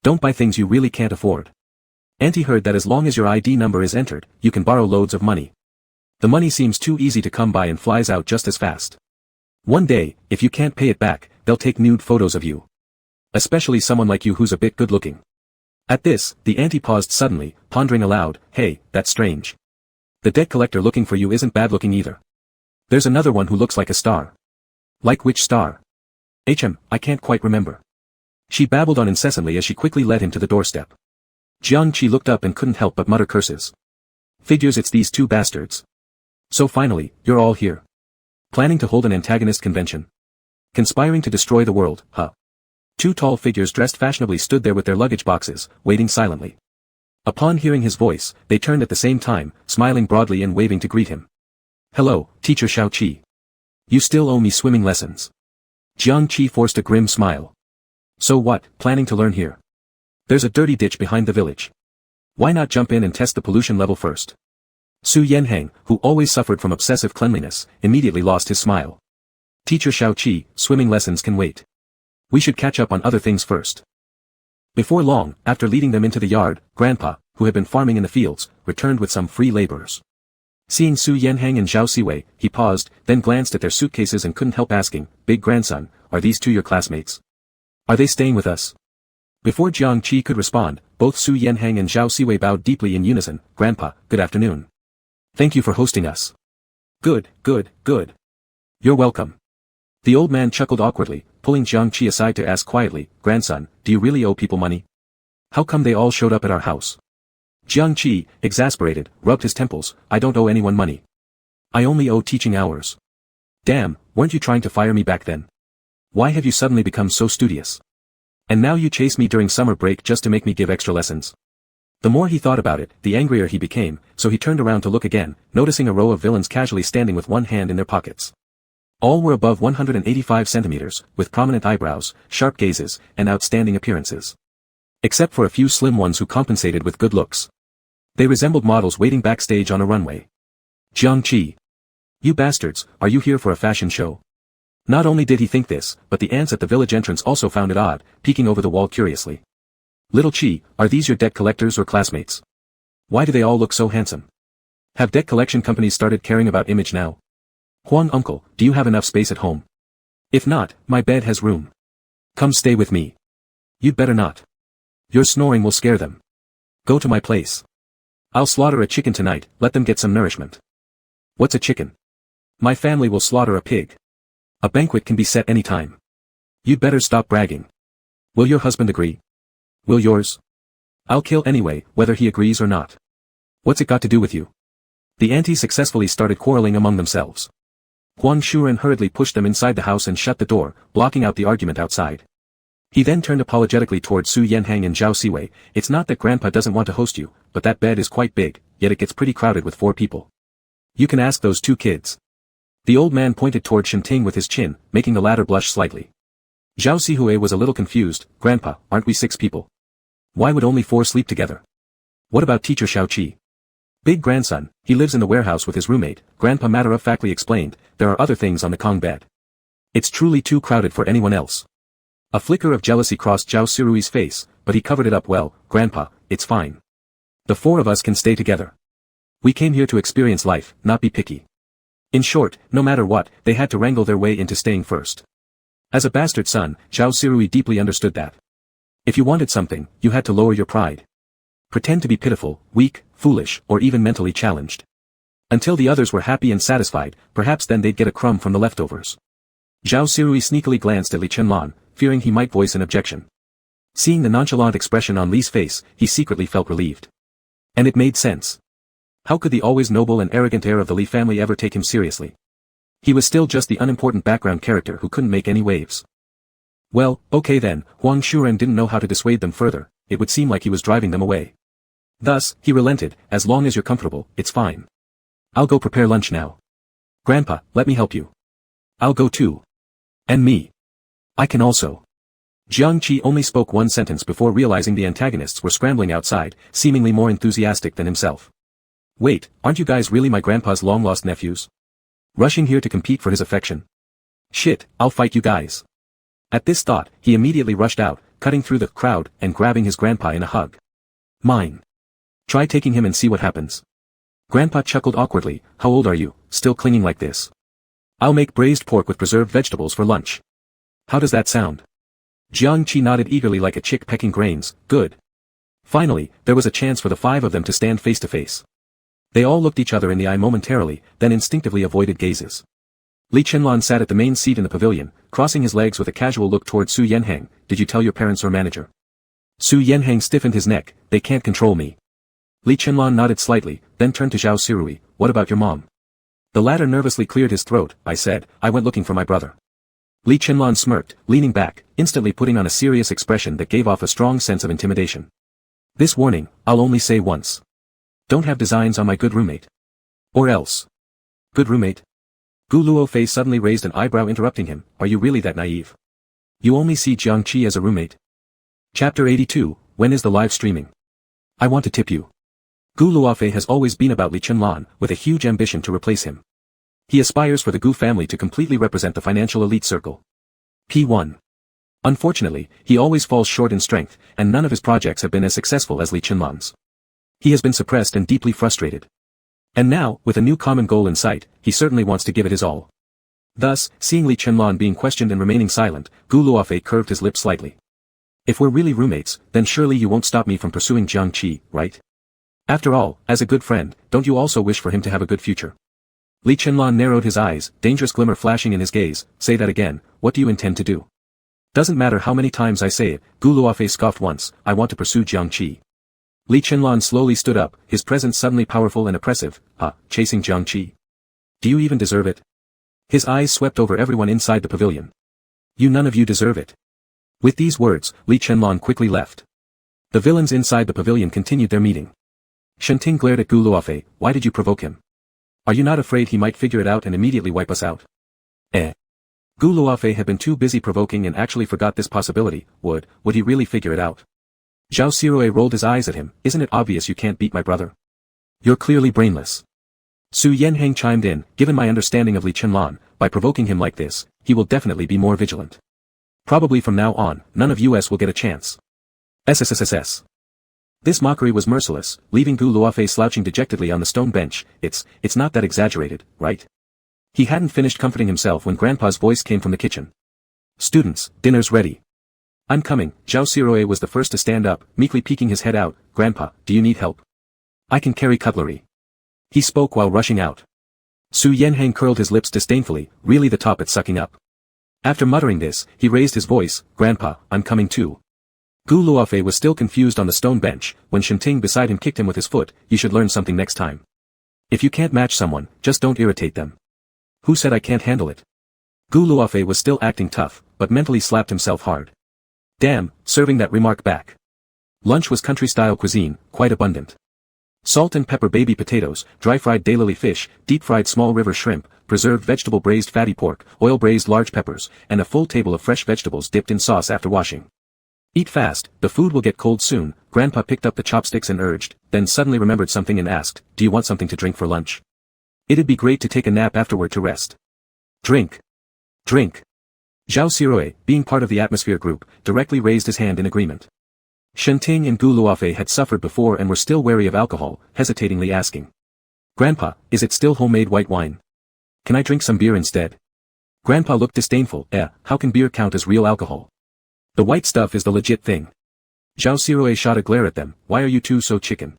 S1: Don't buy things you really can't afford. Auntie heard that as long as your ID number is entered, you can borrow loads of money. The money seems too easy to come by and flies out just as fast. One day, if you can't pay it back, they'll take nude photos of you. Especially someone like you who's a bit good looking. At this, the auntie paused suddenly, pondering aloud. Hey, that's strange. The debt collector looking for you isn't bad looking either. There's another one who looks like a star. Like which star? I can't quite remember. She babbled on incessantly as she quickly led him to the doorstep. Jiang Qi looked up and couldn't help but mutter curses. Figures it's these two bastards. So finally, you're all here. Planning to hold an antagonist convention. Conspiring to destroy the world, huh? 2 tall figures dressed fashionably stood there with their luggage boxes, waiting silently. Upon hearing his voice, they turned at the same time, smiling broadly and waving to greet him. Hello, Teacher Xiao Qi. You still owe me swimming lessons. Jiang Qi forced a grim smile. So what, planning to learn here? There's a dirty ditch behind the village. Why not jump in and test the pollution level first? Su Yanhang, who always suffered from obsessive cleanliness, immediately lost his smile. Teacher Xiao Qi, swimming lessons can wait. We should catch up on other things first. Before long, after leading them into the yard, Grandpa, who had been farming in the fields, returned with some free laborers. Seeing Su Yanhang and Zhao Siwei, he paused, then glanced at their suitcases and couldn't help asking, Big grandson, are these 2 your classmates? Are they staying with us? Before Jiang Qi could respond, both Su Yanhang and Zhao Siwei bowed deeply in unison. Grandpa, good afternoon. Thank you for hosting us. Good. You're welcome. The old man chuckled awkwardly, pulling Jiang Qi aside to ask quietly, Grandson, do you really owe people money? How come they all showed up at our house? Jiang Qi, exasperated, rubbed his temples. I don't owe anyone money. I only owe teaching hours. Damn, weren't you trying to fire me back then? Why have you suddenly become so studious? And now you chase me during summer break just to make me give extra lessons. The more he thought about it, the angrier he became, so he turned around to look again, noticing a row of villains casually standing with one hand in their pockets. All were above 185 centimeters, with prominent eyebrows, sharp gazes, and outstanding appearances. Except for a few slim ones who compensated with good looks. They resembled models waiting backstage on a runway. Jiang Qi. You bastards, are you here for a fashion show? Not only did he think this, but the ants at the village entrance also found it odd, peeking over the wall curiously. Little Qi, are these your debt collectors or classmates? Why do they all look so handsome? Have debt collection companies started caring about image now? Huang uncle, do you have enough space at home? If not, my bed has room. Come stay with me. You'd better not. Your snoring will scare them. Go to my place. I'll slaughter a chicken tonight, let them get some nourishment. What's a chicken? My family will slaughter a pig. A banquet can be set any time. You'd better stop bragging. Will your husband agree? Will yours? I'll kill anyway, whether he agrees or not. What's it got to do with you? The aunties successfully started quarreling among themselves. Huang Shuren hurriedly pushed them inside the house and shut the door, blocking out the argument outside. He then turned apologetically toward Su Yanhang and Zhao Siwei. It's not that Grandpa doesn't want to host you, but that bed is quite big, yet it gets pretty crowded with 4 people. You can ask those 2 kids. The old man pointed toward Shinting with his chin, making the latter blush slightly. Zhao Sihui was a little confused. Grandpa, aren't we 6 people? Why would only 4 sleep together? What about teacher Xiao Qi? Big grandson, he lives in the warehouse with his roommate. Grandpa matter-of-factly explained, there are other things on the Kong bed. It's truly too crowded for anyone else. A flicker of jealousy crossed Zhao Sirui's face, but he covered it up well. Grandpa, it's fine. The 4 of us can stay together. We came here to experience life, not be picky. In short, no matter what, they had to wrangle their way into staying first. As a bastard son, Zhao Sirui deeply understood that. If you wanted something, you had to lower your pride. Pretend to be pitiful, weak, foolish, or even mentally challenged. Until the others were happy and satisfied, perhaps then they'd get a crumb from the leftovers. Zhao Sirui sneakily glanced at Li Chenlan, fearing he might voice an objection. Seeing the nonchalant expression on Li's face, he secretly felt relieved. And it made sense. How could the always noble and arrogant heir of the Li family ever take him seriously? He was still just the unimportant background character who couldn't make any waves. Well, okay then, Huang Shuren didn't know how to dissuade them further, it would seem like he was driving them away. Thus, he relented, as long as you're comfortable, it's fine. I'll go prepare lunch now. Grandpa, let me help you. I'll go too. And me. I can also. Jiang Qi only spoke one sentence before realizing the antagonists were scrambling outside, seemingly more enthusiastic than himself. Wait, aren't you guys really my grandpa's long-lost nephews? Rushing here to compete for his affection? Shit, I'll fight you guys. At this thought, he immediately rushed out, cutting through the crowd and grabbing his grandpa in a hug. Mine. Try taking him and see what happens. Grandpa chuckled awkwardly. How old are you, still clinging like this? I'll make braised pork with preserved vegetables for lunch. How does that sound? Jiang Qi nodded eagerly like a chick pecking grains. Good. Finally, there was a chance for the 5 of them to stand face to face. They all looked each other in the eye momentarily, then instinctively avoided gazes. Li Chenlan sat at the main seat in the pavilion, crossing his legs with a casual look toward Su Yanhang. Did you tell your parents or manager? Su Yanhang stiffened his neck. They can't control me. Li Chenlan nodded slightly, then turned to Zhao Sirui. What about your mom? The latter nervously cleared his throat. I said, I went looking for my brother. Li Chenlan smirked, leaning back, instantly putting on a serious expression that gave off a strong sense of intimidation. This warning, I'll only say once. Don't have designs on my good roommate. Or else. Good roommate? Gu Luofei suddenly raised an eyebrow interrupting him. Are you really that naive? You only see Jiang Qi as a roommate. Chapter 82, when is the live streaming? I want to tip you. Gu Luofei has always been about Li Chenlan, with a huge ambition to replace him. He aspires for the Gu family to completely represent the financial elite circle. P1. Unfortunately, he always falls short in strength, and none of his projects have been as successful as Li Chenlan's. He has been suppressed and deeply frustrated. And now, with a new common goal in sight, he certainly wants to give it his all. Thus, seeing Li Chenlan being questioned and remaining silent, Gu Luofei curved his lips slightly. If we're really roommates, then surely you won't stop me from pursuing Jiang Qi, right? After all, as a good friend, don't you also wish for him to have a good future? Li Chenlan narrowed his eyes, dangerous glimmer flashing in his gaze. Say that again, what do you intend to do? Doesn't matter how many times I say it, Gu Luofei scoffed once, I want to pursue Jiang Qi. Li Chenlan slowly stood up, his presence suddenly powerful and oppressive. Chasing Jiang Qi. Do you even deserve it? His eyes swept over everyone inside the pavilion. You none of you deserve it. With these words, Li Chenlan quickly left. The villains inside the pavilion continued their meeting. Shenting glared at Gu Luofei. Why did you provoke him? Are you not afraid he might figure it out and immediately wipe us out? Gu Luofei had been too busy provoking and actually forgot this possibility. Would he really figure it out? Zhao Sirui rolled his eyes at him. Isn't it obvious you can't beat my brother? You're clearly brainless. Su Yanheng chimed in. Given my understanding of Li Chenlan, by provoking him like this, he will definitely be more vigilant. Probably from now on, none of us will get a chance. SSSS. This mockery was merciless, leaving Gu Luofei slouching dejectedly on the stone bench. It's not that exaggerated, right? He hadn't finished comforting himself when Grandpa's voice came from the kitchen. Students, dinner's ready. I'm coming. Zhao Sirui was the first to stand up, meekly peeking his head out. Grandpa, do you need help? I can carry cutlery. He spoke while rushing out. Su Yanheng curled his lips disdainfully, really the top at sucking up. After muttering this, he raised his voice. Grandpa, I'm coming too. Gu Luofei was still confused on the stone bench, when Shenting beside him kicked him with his foot. You should learn something next time. If you can't match someone, just don't irritate them. Who said I can't handle it? Gu Luofei was still acting tough, but mentally slapped himself hard. Damn, serving that remark back. Lunch was country-style cuisine, quite abundant. Salt and pepper baby potatoes, dry-fried daylily fish, deep-fried small river shrimp, preserved vegetable braised fatty pork, oil-braised large peppers, and a full table of fresh vegetables dipped in sauce after washing. Eat fast, the food will get cold soon. Grandpa picked up the chopsticks and urged, then suddenly remembered something and asked, do you want something to drink for lunch? It'd be great to take a nap afterward to rest. Drink. Drink. Zhao Sirui, being part of the atmosphere group, directly raised his hand in agreement. Shenting and Gu Luofei had suffered before and were still wary of alcohol, hesitatingly asking. Grandpa, is it still homemade white wine? Can I drink some beer instead? Grandpa looked disdainful. How can beer count as real alcohol? The white stuff is the legit thing. Zhao Sirui shot a glare at them. Why are you two so chicken?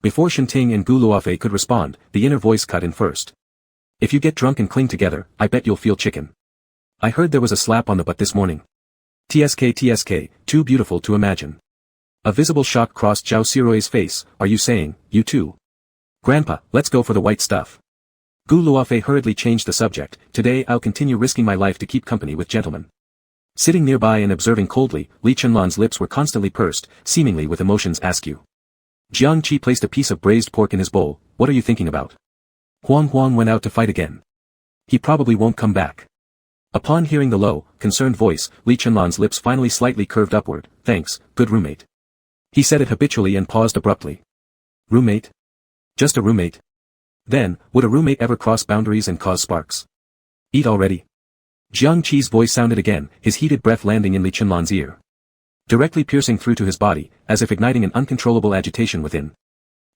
S1: Before Shenting and Gu Luofei could respond, the inner voice cut in first. If you get drunk and cling together, I bet you'll feel chicken. I heard there was a slap on the butt this morning. TSK, too beautiful to imagine. A visible shock crossed Zhao Sirui's face. Are you saying, you too? Grandpa, let's go for the white stuff. Gu Luofei hurriedly changed the subject. Today I'll continue risking my life to keep company with gentlemen. Sitting nearby and observing coldly, Li Chenlan's lips were constantly pursed, seemingly with emotions askew. Jiang Qi placed a piece of braised pork in his bowl. What are you thinking about? Huang went out to fight again. He probably won't come back. Upon hearing the low, concerned voice, Li Chenlan's lips finally slightly curved upward. Thanks, good roommate. He said it habitually and paused abruptly. Roommate? Just a roommate? Then, would a roommate ever cross boundaries and cause sparks? Eat already. Jiang Qi's voice sounded again, his heated breath landing in Li Chenlan's ear. Directly piercing through to his body, as if igniting an uncontrollable agitation within.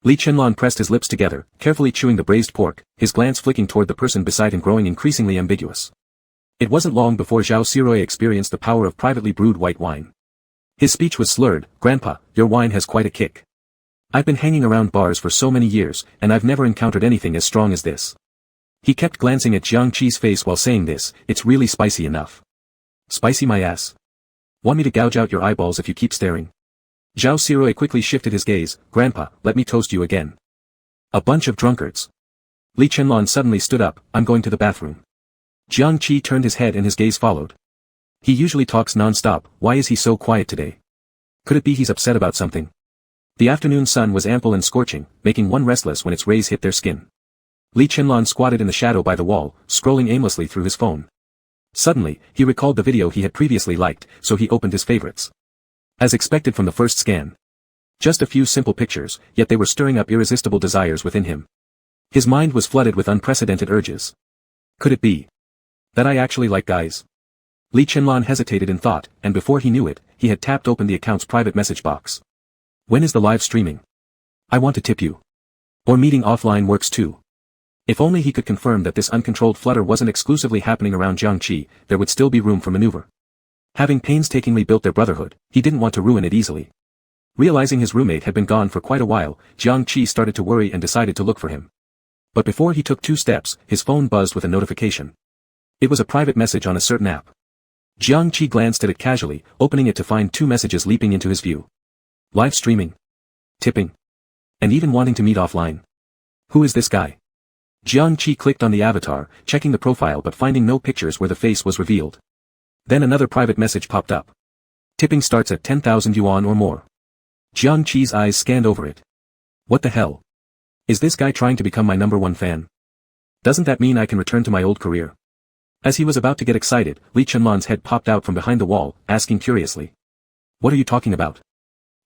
S1: Li Chenlan pressed his lips together, carefully chewing the braised pork, his glance flicking toward the person beside him growing increasingly ambiguous. It wasn't long before Zhao Sirui experienced the power of privately brewed white wine. His speech was slurred. Grandpa, your wine has quite a kick. I've been hanging around bars for so many years, and I've never encountered anything as strong as this. He kept glancing at Jiang Qi's face while saying this. It's really spicy enough. Spicy my ass. Want me to gouge out your eyeballs if you keep staring? Zhao Sirui quickly shifted his gaze. Grandpa, let me toast you again. A bunch of drunkards. Li Chenlan suddenly stood up. I'm going to the bathroom. Jiang Qi turned his head and his gaze followed. He usually talks non-stop. Why is he so quiet today? Could it be he's upset about something? The afternoon sun was ample and scorching, making one restless when its rays hit their skin. Li Chenlan squatted in the shadow by the wall, scrolling aimlessly through his phone. Suddenly, he recalled the video he had previously liked, so he opened his favorites. As expected from the first scan. Just a few simple pictures, yet they were stirring up irresistible desires within him. His mind was flooded with unprecedented urges. Could it be that I actually like guys? Li Chenlan hesitated in thought, and before he knew it, he had tapped open the account's private message box. When is the live streaming? I want to tip you. Or meeting offline works too. If only he could confirm that this uncontrolled flutter wasn't exclusively happening around Jiang Qi, there would still be room for maneuver. Having painstakingly built their brotherhood, he didn't want to ruin it easily. Realizing his roommate had been gone for quite a while, Jiang Qi started to worry and decided to look for him. But before he took 2 steps, his phone buzzed with a notification. It was a private message on a certain app. Jiang Qi glanced at it casually, opening it to find 2 messages leaping into his view. Live streaming. tipping. And even wanting to meet offline. Who is this guy? Jiang Qi clicked on the avatar, checking the profile but finding no pictures where the face was revealed. Then another private message popped up. Tipping starts at 10,000 yuan or more. Jiang Qi's eyes scanned over it. What the hell? Is this guy trying to become my #1 fan? Doesn't that mean I can return to my old career? As he was about to get excited, Li Chenlan's head popped out from behind the wall, asking curiously. What are you talking about?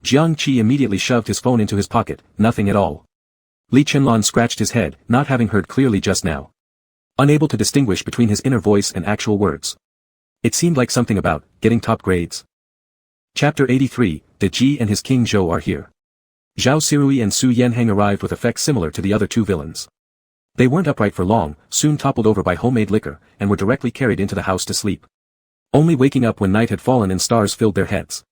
S1: Jiang Qi immediately shoved his phone into his pocket, nothing at all. Li Chenlan scratched his head, not having heard clearly just now. Unable to distinguish between his inner voice and actual words. It seemed like something about getting top grades. Chapter 83, De Ji and his King Zhou are here. Zhao Sirui and Su Yanheng arrived with effects similar to the other two villains. They weren't upright for long, soon toppled over by homemade liquor, and were directly carried into the house to sleep. Only waking up when night had fallen and stars filled their heads.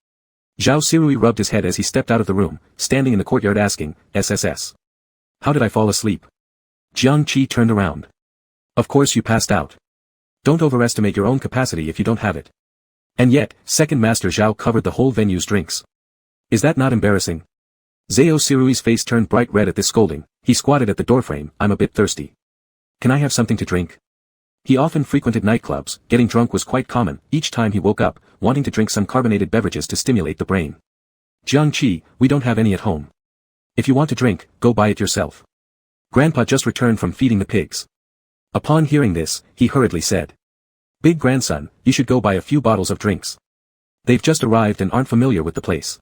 S1: Zhao Sirui rubbed his head as he stepped out of the room, standing in the courtyard asking, SSS. How did I fall asleep? Jiang Qi turned around. Of course you passed out. Don't overestimate your own capacity if you don't have it. And yet, Second Master Zhao covered the whole venue's drinks. Is that not embarrassing? Zhao Sirui's face turned bright red at this scolding. He squatted at the doorframe. I'm a bit thirsty. Can I have something to drink? He often frequented nightclubs. Getting drunk was quite common, each time he woke up, wanting to drink some carbonated beverages to stimulate the brain. Jiang Qi, we don't have any at home. If you want to drink, go buy it yourself. Grandpa just returned from feeding the pigs. Upon hearing this, he hurriedly said. Big grandson, you should go buy a few bottles of drinks. They've just arrived and aren't familiar with the place.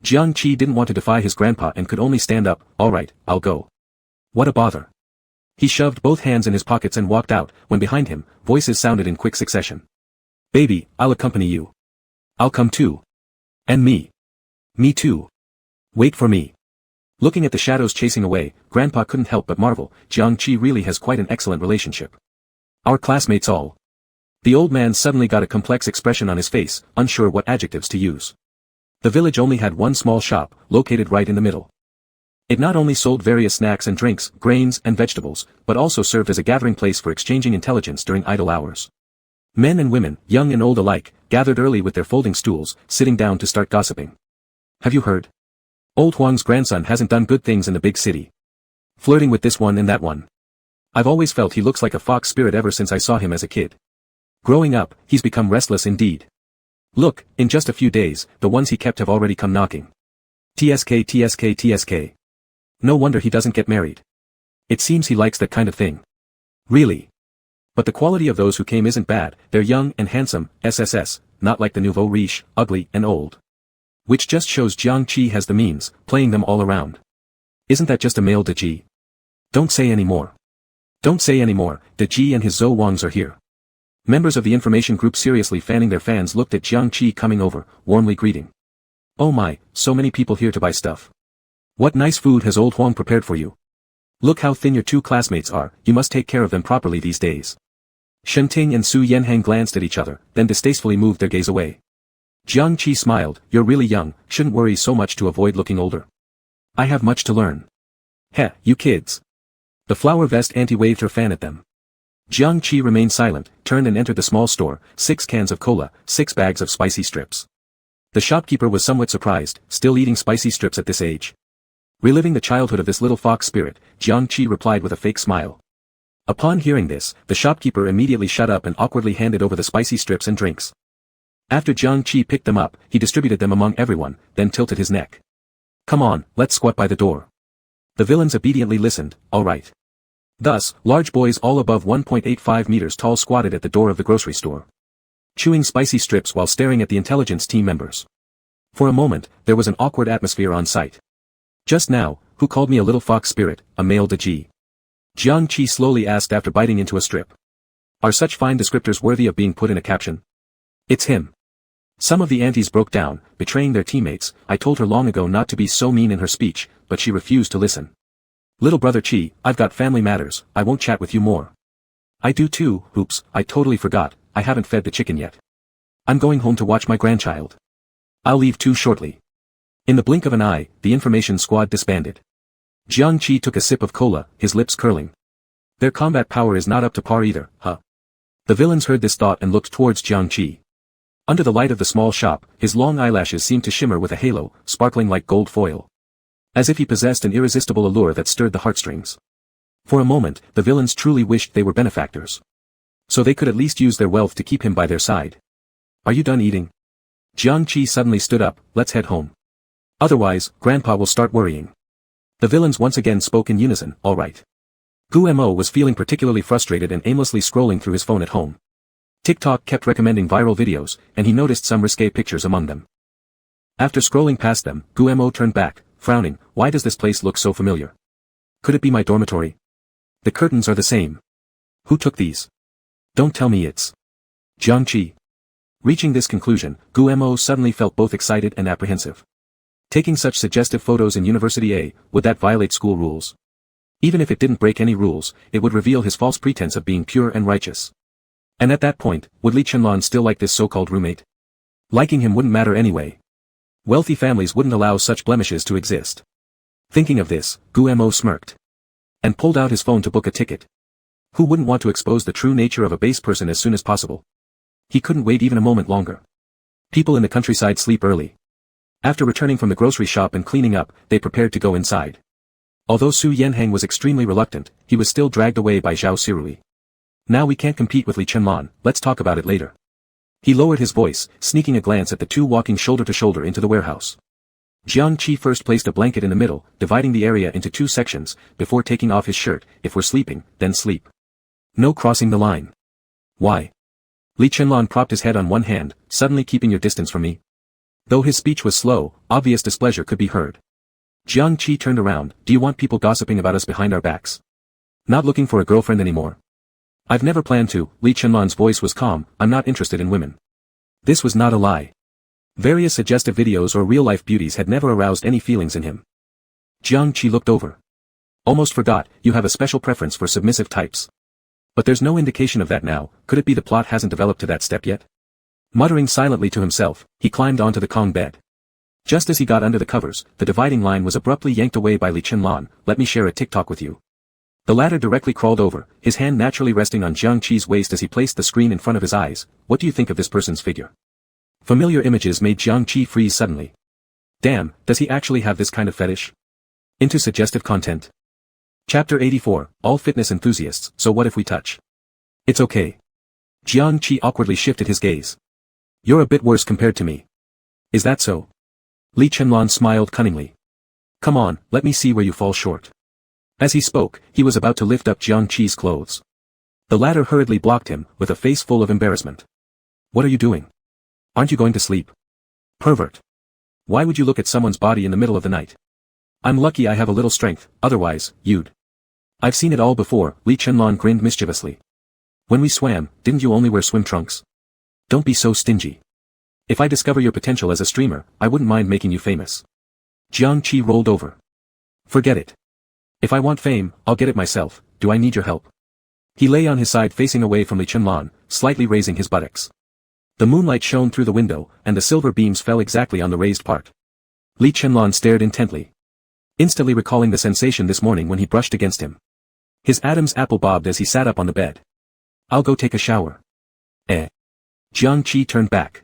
S1: Jiang Qi didn't want to defy his grandpa and could only stand up. Alright, I'll go. What a bother. He shoved both hands in his pockets and walked out, when behind him, voices sounded in quick succession. Baby, I'll accompany you. I'll come too. And me. Me too. Wait for me. Looking at the shadows chasing away, Grandpa couldn't help but marvel. Jiang Qi really has quite an excellent relationship. Our classmates all. The old man suddenly got a complex expression on his face, unsure what adjectives to use. The village only had one small shop, located right in the middle. It not only sold various snacks and drinks, grains and vegetables, but also served as a gathering place for exchanging intelligence during idle hours. Men and women, young and old alike, gathered early with their folding stools, sitting down to start gossiping. Have you heard? Old Huang's grandson hasn't done good things in the big city. Flirting with this one and that one. I've always felt he looks like a fox spirit ever since I saw him as a kid. Growing up, he's become restless indeed. Look, in just a few days, the ones he kept have already come knocking. TSK TSK TSK. No wonder he doesn't get married. It seems he likes that kind of thing. Really. But the quality of those who came isn't bad, they're young and handsome, SSS, not like the nouveau riche, ugly and old. Which just shows Jiang Qi has the means, playing them all around. Isn't that just a male De Ji? Don't say any more. Don't say any more, De Ji and his Zhou Wangs are here. Members of the information group seriously fanning their fans looked at Jiang Qi coming over, warmly greeting. Oh my, so many people here to buy stuff. What nice food has old Huang prepared for you? Look how thin your two classmates are, you must take care of them properly these days. Shen Ting and Su Yanheng glanced at each other, then distastefully moved their gaze away. Jiang Qi smiled, you're really young, shouldn't worry so much to avoid looking older. I have much to learn. Heh, you kids. The flower vest auntie waved her fan at them. Jiang Qi remained silent, turned and entered the small store, 6 cans of cola, 6 bags of spicy strips. The shopkeeper was somewhat surprised, still eating spicy strips at this age. Reliving the childhood of this little fox spirit, Jiang Qi replied with a fake smile. Upon hearing this, the shopkeeper immediately shut up and awkwardly handed over the spicy strips and drinks. After Jiang Qi picked them up, he distributed them among everyone, then tilted his neck. Come on, let's squat by the door. The villains obediently listened, all right. Thus, large boys all above 1.85 meters tall squatted at the door of the grocery store, chewing spicy strips while staring at the intelligence team members. For a moment, there was an awkward atmosphere on site. Just now, who called me a little fox spirit, a male De Ji? Jiang Qi slowly asked after biting into a strip. Are such fine descriptors worthy of being put in a caption? It's him. Some of the aunties broke down, betraying their teammates. I told her long ago not to be so mean in her speech, but she refused to listen. Little brother Qi, I've got family matters, I won't chat with you more. I do too, oops, I totally forgot, I haven't fed the chicken yet. I'm going home to watch my grandchild. I'll leave too shortly. In the blink of an eye, the information squad disbanded. Jiang Qi took a sip of cola, his lips curling. Their combat power is not up to par either, huh? The villains heard this thought and looked towards Jiang Qi. Under the light of the small shop, his long eyelashes seemed to shimmer with a halo, sparkling like gold foil. As if he possessed an irresistible allure that stirred the heartstrings. For a moment, the villains truly wished they were benefactors. So they could at least use their wealth to keep him by their side. Are you done eating? Jiangqi suddenly stood up, let's head home. Otherwise, Grandpa will start worrying. The villains once again spoke in unison, alright. Gu Mo was feeling particularly frustrated and aimlessly scrolling through his phone at home. Tik Tok kept recommending viral videos, and he noticed some risque pictures among them. After scrolling past them, Gu Mo turned back, frowning, why does this place look so familiar? Could it be my dormitory? The curtains are the same. Who took these? Don't tell me it's Jiangqi. Reaching this conclusion, Gu Mo suddenly felt both excited and apprehensive. Taking such suggestive photos in University A, would that violate school rules? Even if it didn't break any rules, it would reveal his false pretense of being pure and righteous. And at that point, would Li Chenlan still like this so-called roommate? Liking him wouldn't matter anyway. Wealthy families wouldn't allow such blemishes to exist. Thinking of this, Gu Mo smirked. And pulled out his phone to book a ticket. Who wouldn't want to expose the true nature of a base person as soon as possible? He couldn't wait even a moment longer. People in the countryside sleep early. After returning from the grocery shop and cleaning up, they prepared to go inside. Although Su Yanheng was extremely reluctant, he was still dragged away by Zhao Sirui. Now we can't compete with Li Chenlan, let's talk about it later. He lowered his voice, sneaking a glance at the two walking shoulder to shoulder into the warehouse. Jiangqi first placed a blanket in the middle, dividing the area into two sections, before taking off his shirt, if we're sleeping, then sleep. No crossing the line. Why? Li Chenlan propped his head on one hand, suddenly keeping your distance from me. Though his speech was slow, obvious displeasure could be heard. Jiangqi turned around, do you want people gossiping about us behind our backs? Not looking for a girlfriend anymore? I've never planned to, Li Chenlan's voice was calm, I'm not interested in women. This was not a lie. Various suggestive videos or real-life beauties had never aroused any feelings in him. Jiangqi looked over. Almost forgot, you have a special preference for submissive types. But there's no indication of that now, could it be the plot hasn't developed to that step yet? Muttering silently to himself, he climbed onto the Kong bed. Just as he got under the covers, the dividing line was abruptly yanked away by Li Chenlan, let me share a Tik Tok with you. The latter directly crawled over, his hand naturally resting on Jiangqi's waist as he placed the screen in front of his eyes, what do you think of this person's figure? Familiar images made Jiangqi freeze suddenly. Damn, does he actually have this kind of fetish? Into suggestive content. Chapter 84, all fitness enthusiasts, so what if we touch? It's okay. Jiangqi awkwardly shifted his gaze. You're a bit worse compared to me. Is that so? Li Chenlan smiled cunningly. Come on, let me see where you fall short. As he spoke, he was about to lift up Jiangqi's clothes. The latter hurriedly blocked him, with a face full of embarrassment. What are you doing? Aren't you going to sleep? Pervert. Why would you look at someone's body in the middle of the night? I'm lucky I have a little strength, otherwise, you'd. I've seen it all before, Li Chenlan grinned mischievously. When we swam, didn't you only wear swim trunks? Don't be so stingy. If I discover your potential as a streamer, I wouldn't mind making you famous. Jiangqi rolled over. Forget it. If I want fame, I'll get it myself, do I need your help? He lay on his side facing away from Li Chenlan, slightly raising his buttocks. The moonlight shone through the window, and the silver beams fell exactly on the raised part. Li Chenlan stared intently. Instantly recalling the sensation this morning when he brushed against him. His Adam's apple bobbed as he sat up on the bed. I'll go take a shower. Jiangqi turned back.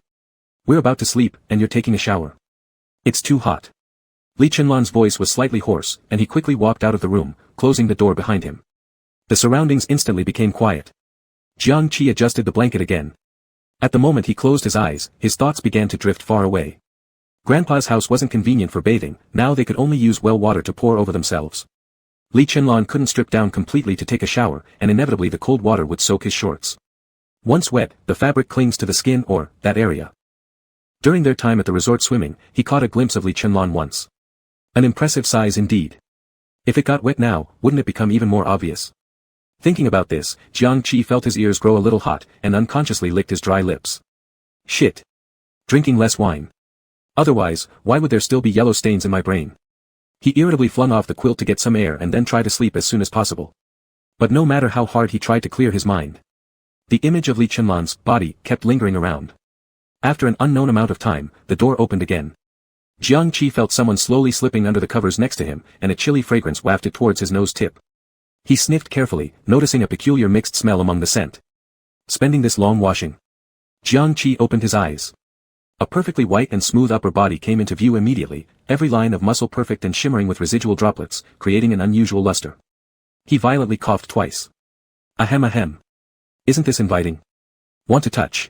S1: We're about to sleep, and you're taking a shower. It's too hot. Li Chenlan's voice was slightly hoarse, and he quickly walked out of the room, closing the door behind him. The surroundings instantly became quiet. Jiangqi adjusted the blanket again. At the moment he closed his eyes, his thoughts began to drift far away. Grandpa's house wasn't convenient for bathing, now they could only use well water to pour over themselves. Li Chenlan couldn't strip down completely to take a shower, and inevitably the cold water would soak his shorts. Once wet, the fabric clings to the skin or, that area. During their time at the resort swimming, he caught a glimpse of Li Chenlan once. An impressive size indeed. If it got wet now, wouldn't it become even more obvious? Thinking about this, Jiangqi felt his ears grow a little hot, and unconsciously licked his dry lips. Shit. Drinking less wine. Otherwise, why would there still be yellow stains in my brain? He irritably flung off the quilt to get some air and then tried to sleep as soon as possible. But no matter how hard he tried to clear his mind, the image of Li Chenlan's body kept lingering around. After an unknown amount of time, the door opened again. Jiangqi felt someone slowly slipping under the covers next to him, and a chilly fragrance wafted towards his nose tip. He sniffed carefully, noticing a peculiar mixed smell among the scent. Spending this long washing. Jiangqi opened his eyes. A perfectly white and smooth upper body came into view immediately, every line of muscle perfect and shimmering with residual droplets, creating an unusual luster. He violently coughed twice. Ahem ahem. Isn't this inviting? Want to touch?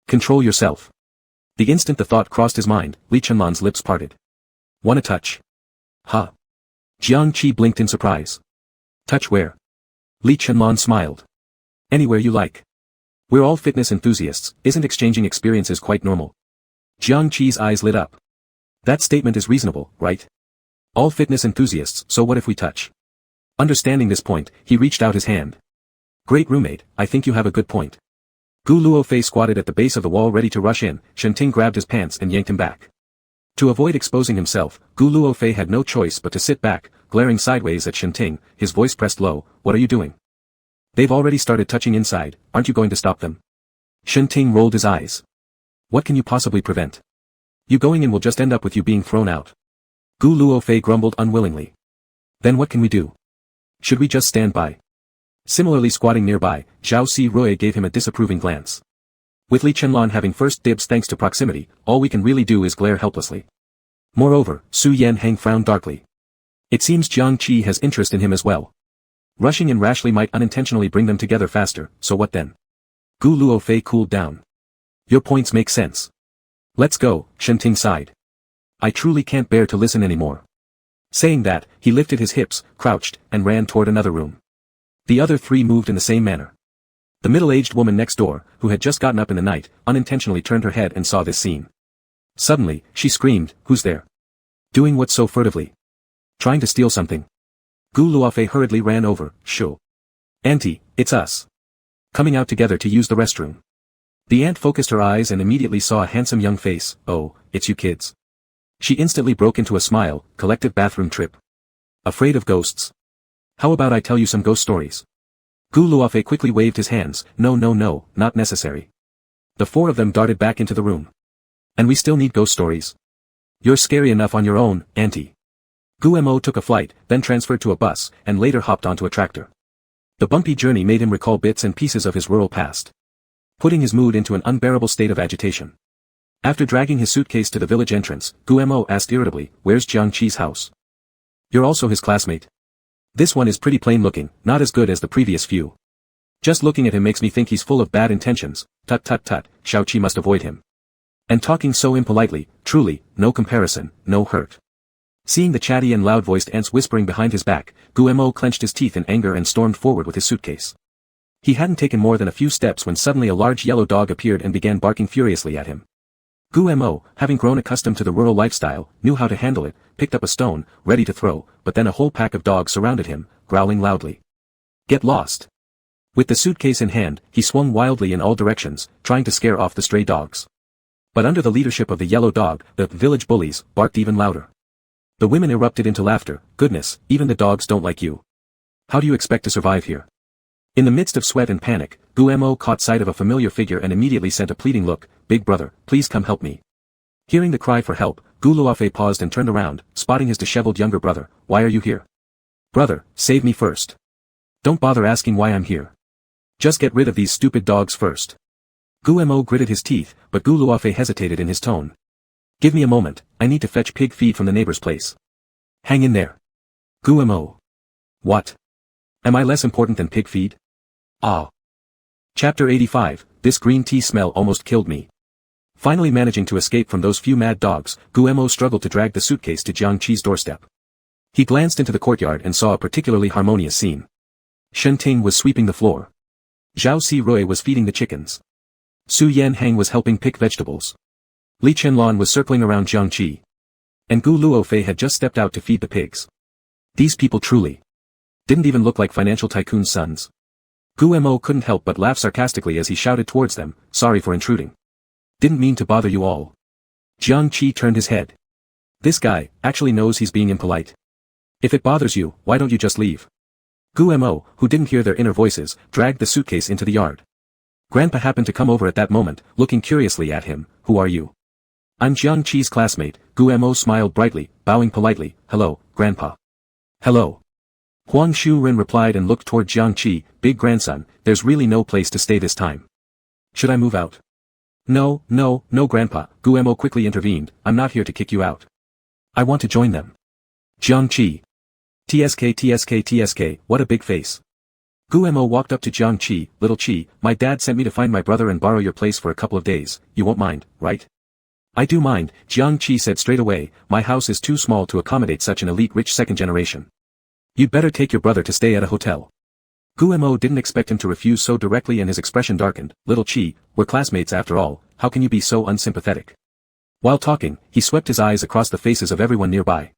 S1: Control yourself. The instant the thought crossed his mind, Li Chenlan's lips parted. Wanna touch? Huh? Jiang Qi blinked in surprise. Touch where? Li Chenlan smiled. Anywhere you like. We're all fitness enthusiasts, isn't exchanging experiences quite normal? Jiang Qi's eyes lit up. That statement is reasonable, right? All fitness enthusiasts, so what if we touch? Understanding this point, he reached out his hand. Great roommate, I think you have a good point. Gu Luofei squatted at the base of the wall ready to rush in. Shen Ting grabbed his pants and yanked him back. To avoid exposing himself, Gu Luofei had no choice but to sit back, glaring sideways at Shen Ting, his voice pressed low. What are you doing? They've already started touching inside, aren't you going to stop them? Shen Ting rolled his eyes. What can you possibly prevent? You going in will just end up with you being thrown out. Gu Luofei grumbled unwillingly. Then what can we do? Should we just stand by? Similarly squatting nearby, Zhao Si Rui gave him a disapproving glance. With Li Chenlan having first dibs thanks to proximity, all we can really do is glare helplessly. Moreover, Su Yanheng frowned darkly. It seems Jiang Qi has interest in him as well. Rushing in rashly might unintentionally bring them together faster, so what then? Gu Luofei cooled down. Your points make sense. Let's go, Shen Ting sighed. I truly can't bear to listen anymore. Saying that, he lifted his hips, crouched, and ran toward another room. The other three moved in the same manner. The middle-aged woman next door, who had just gotten up in the night, unintentionally turned her head and saw this scene. Suddenly, she screamed, Who's there? Doing what so furtively? Trying to steal something. Gu Luofei hurriedly ran over, Shoo. Auntie, it's us. Coming out together to use the restroom. The aunt focused her eyes and immediately saw a handsome young face. Oh, it's you kids. She instantly broke into a smile, collective bathroom trip. Afraid of ghosts? How about I tell you some ghost stories? Gu Luofei quickly waved his hands. No, not necessary. The four of them darted back into the room. And we still need ghost stories. You're scary enough on your own, auntie. Gu Mo took a flight, then transferred to a bus, and later hopped onto a tractor. The bumpy journey made him recall bits and pieces of his rural past, putting his mood into an unbearable state of agitation. After dragging his suitcase to the village entrance, Gu Mo asked irritably, Where's Jiang Qi's house? You're also his classmate. This one is pretty plain looking, not as good as the previous few. Just looking at him makes me think he's full of bad intentions. Tut, Xiao Qi must avoid him. And talking so impolitely, truly, no comparison, no hurt. Seeing the chatty and loud-voiced ants whispering behind his back, Gu Mo clenched his teeth in anger and stormed forward with his suitcase. He hadn't taken more than a few steps when suddenly a large yellow dog appeared and began barking furiously at him. Gu Mo, having grown accustomed to the rural lifestyle, knew how to handle it, picked up a stone, ready to throw, but then a whole pack of dogs surrounded him, growling loudly. Get lost! With the suitcase in hand, he swung wildly in all directions, trying to scare off the stray dogs. But under the leadership of the yellow dog, the village bullies barked even louder. The women erupted into laughter. Goodness, even the dogs don't like you. How do you expect to survive here? In the midst of sweat and panic, Gu Mo caught sight of a familiar figure and immediately sent a pleading look. Big brother, please come help me. Hearing the cry for help, Gu Luofei paused and turned around, spotting his disheveled younger brother. Why are you here? Brother, save me first. Don't bother asking why I'm here. Just get rid of these stupid dogs first. Gu Mo gritted his teeth, but Gu Luofei hesitated in his tone. Give me a moment, I need to fetch pig feed from the neighbor's place. Hang in there. Gu Mo. What? Am I less important than pig feed? Ah. Chapter 85, This green tea smell almost killed me. Finally managing to escape from those few mad dogs, Gu Mo struggled to drag the suitcase to Jiang Qi's doorstep. He glanced into the courtyard and saw a particularly harmonious scene. Shen Ting was sweeping the floor. Zhao Si Rui was feeding the chickens. Su Yanheng was helping pick vegetables. Li Chenlan was circling around Jiang Qi. And Gu Luofei had just stepped out to feed the pigs. These people truly didn't even look like financial tycoon's sons. Gu Mo couldn't help but laugh sarcastically as he shouted towards them, sorry for intruding. Didn't mean to bother you all. Jiang Qi turned his head. This guy actually knows he's being impolite. If it bothers you, why don't you just leave? Gu Mo, who didn't hear their inner voices, dragged the suitcase into the yard. Grandpa happened to come over at that moment, looking curiously at him. Who are you? I'm Jiang Qi's classmate. Gu Mo smiled brightly, bowing politely. Hello, Grandpa. Hello. Huang Shuren replied and looked toward Jiang Qi. Big grandson, there's really no place to stay this time. Should I move out? No, no, no grandpa, Guemo quickly intervened, I'm not here to kick you out. I want to join them. Jiang Qi. TSK, what a big face. Guemo walked up to Jiang Qi, little Qi, my dad sent me to find my brother and borrow your place for a couple of days, you won't mind, right? I do mind, Jiang Qi said straight away, my house is too small to accommodate such an elite rich second generation. You'd better take your brother to stay at a hotel. Guemo didn't expect him to refuse so directly and his expression darkened, little Qi, we're classmates after all, how can you be so unsympathetic? While talking, he swept his eyes across the faces of everyone nearby.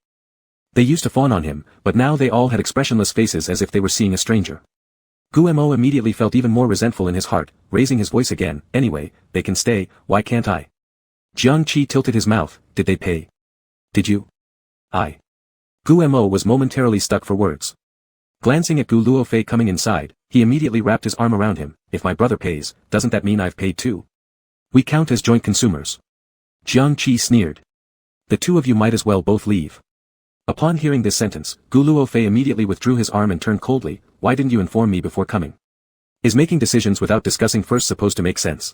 S1: They used to fawn on him, but now they all had expressionless faces as if they were seeing a stranger. Guemo immediately felt even more resentful in his heart, raising his voice again, anyway, they can stay, why can't I? Jiang Qi tilted his mouth, did they pay? Did you? I. Guemo was momentarily stuck for words. Glancing at Gu Luofei coming inside, he immediately wrapped his arm around him, if my brother pays, doesn't that mean I've paid too? We count as joint consumers. Jiang Qi sneered. The two of you might as well both leave. Upon hearing this sentence, Gu Luofei immediately withdrew his arm and turned coldly, why didn't you inform me before coming? Is making decisions without discussing first supposed to make sense?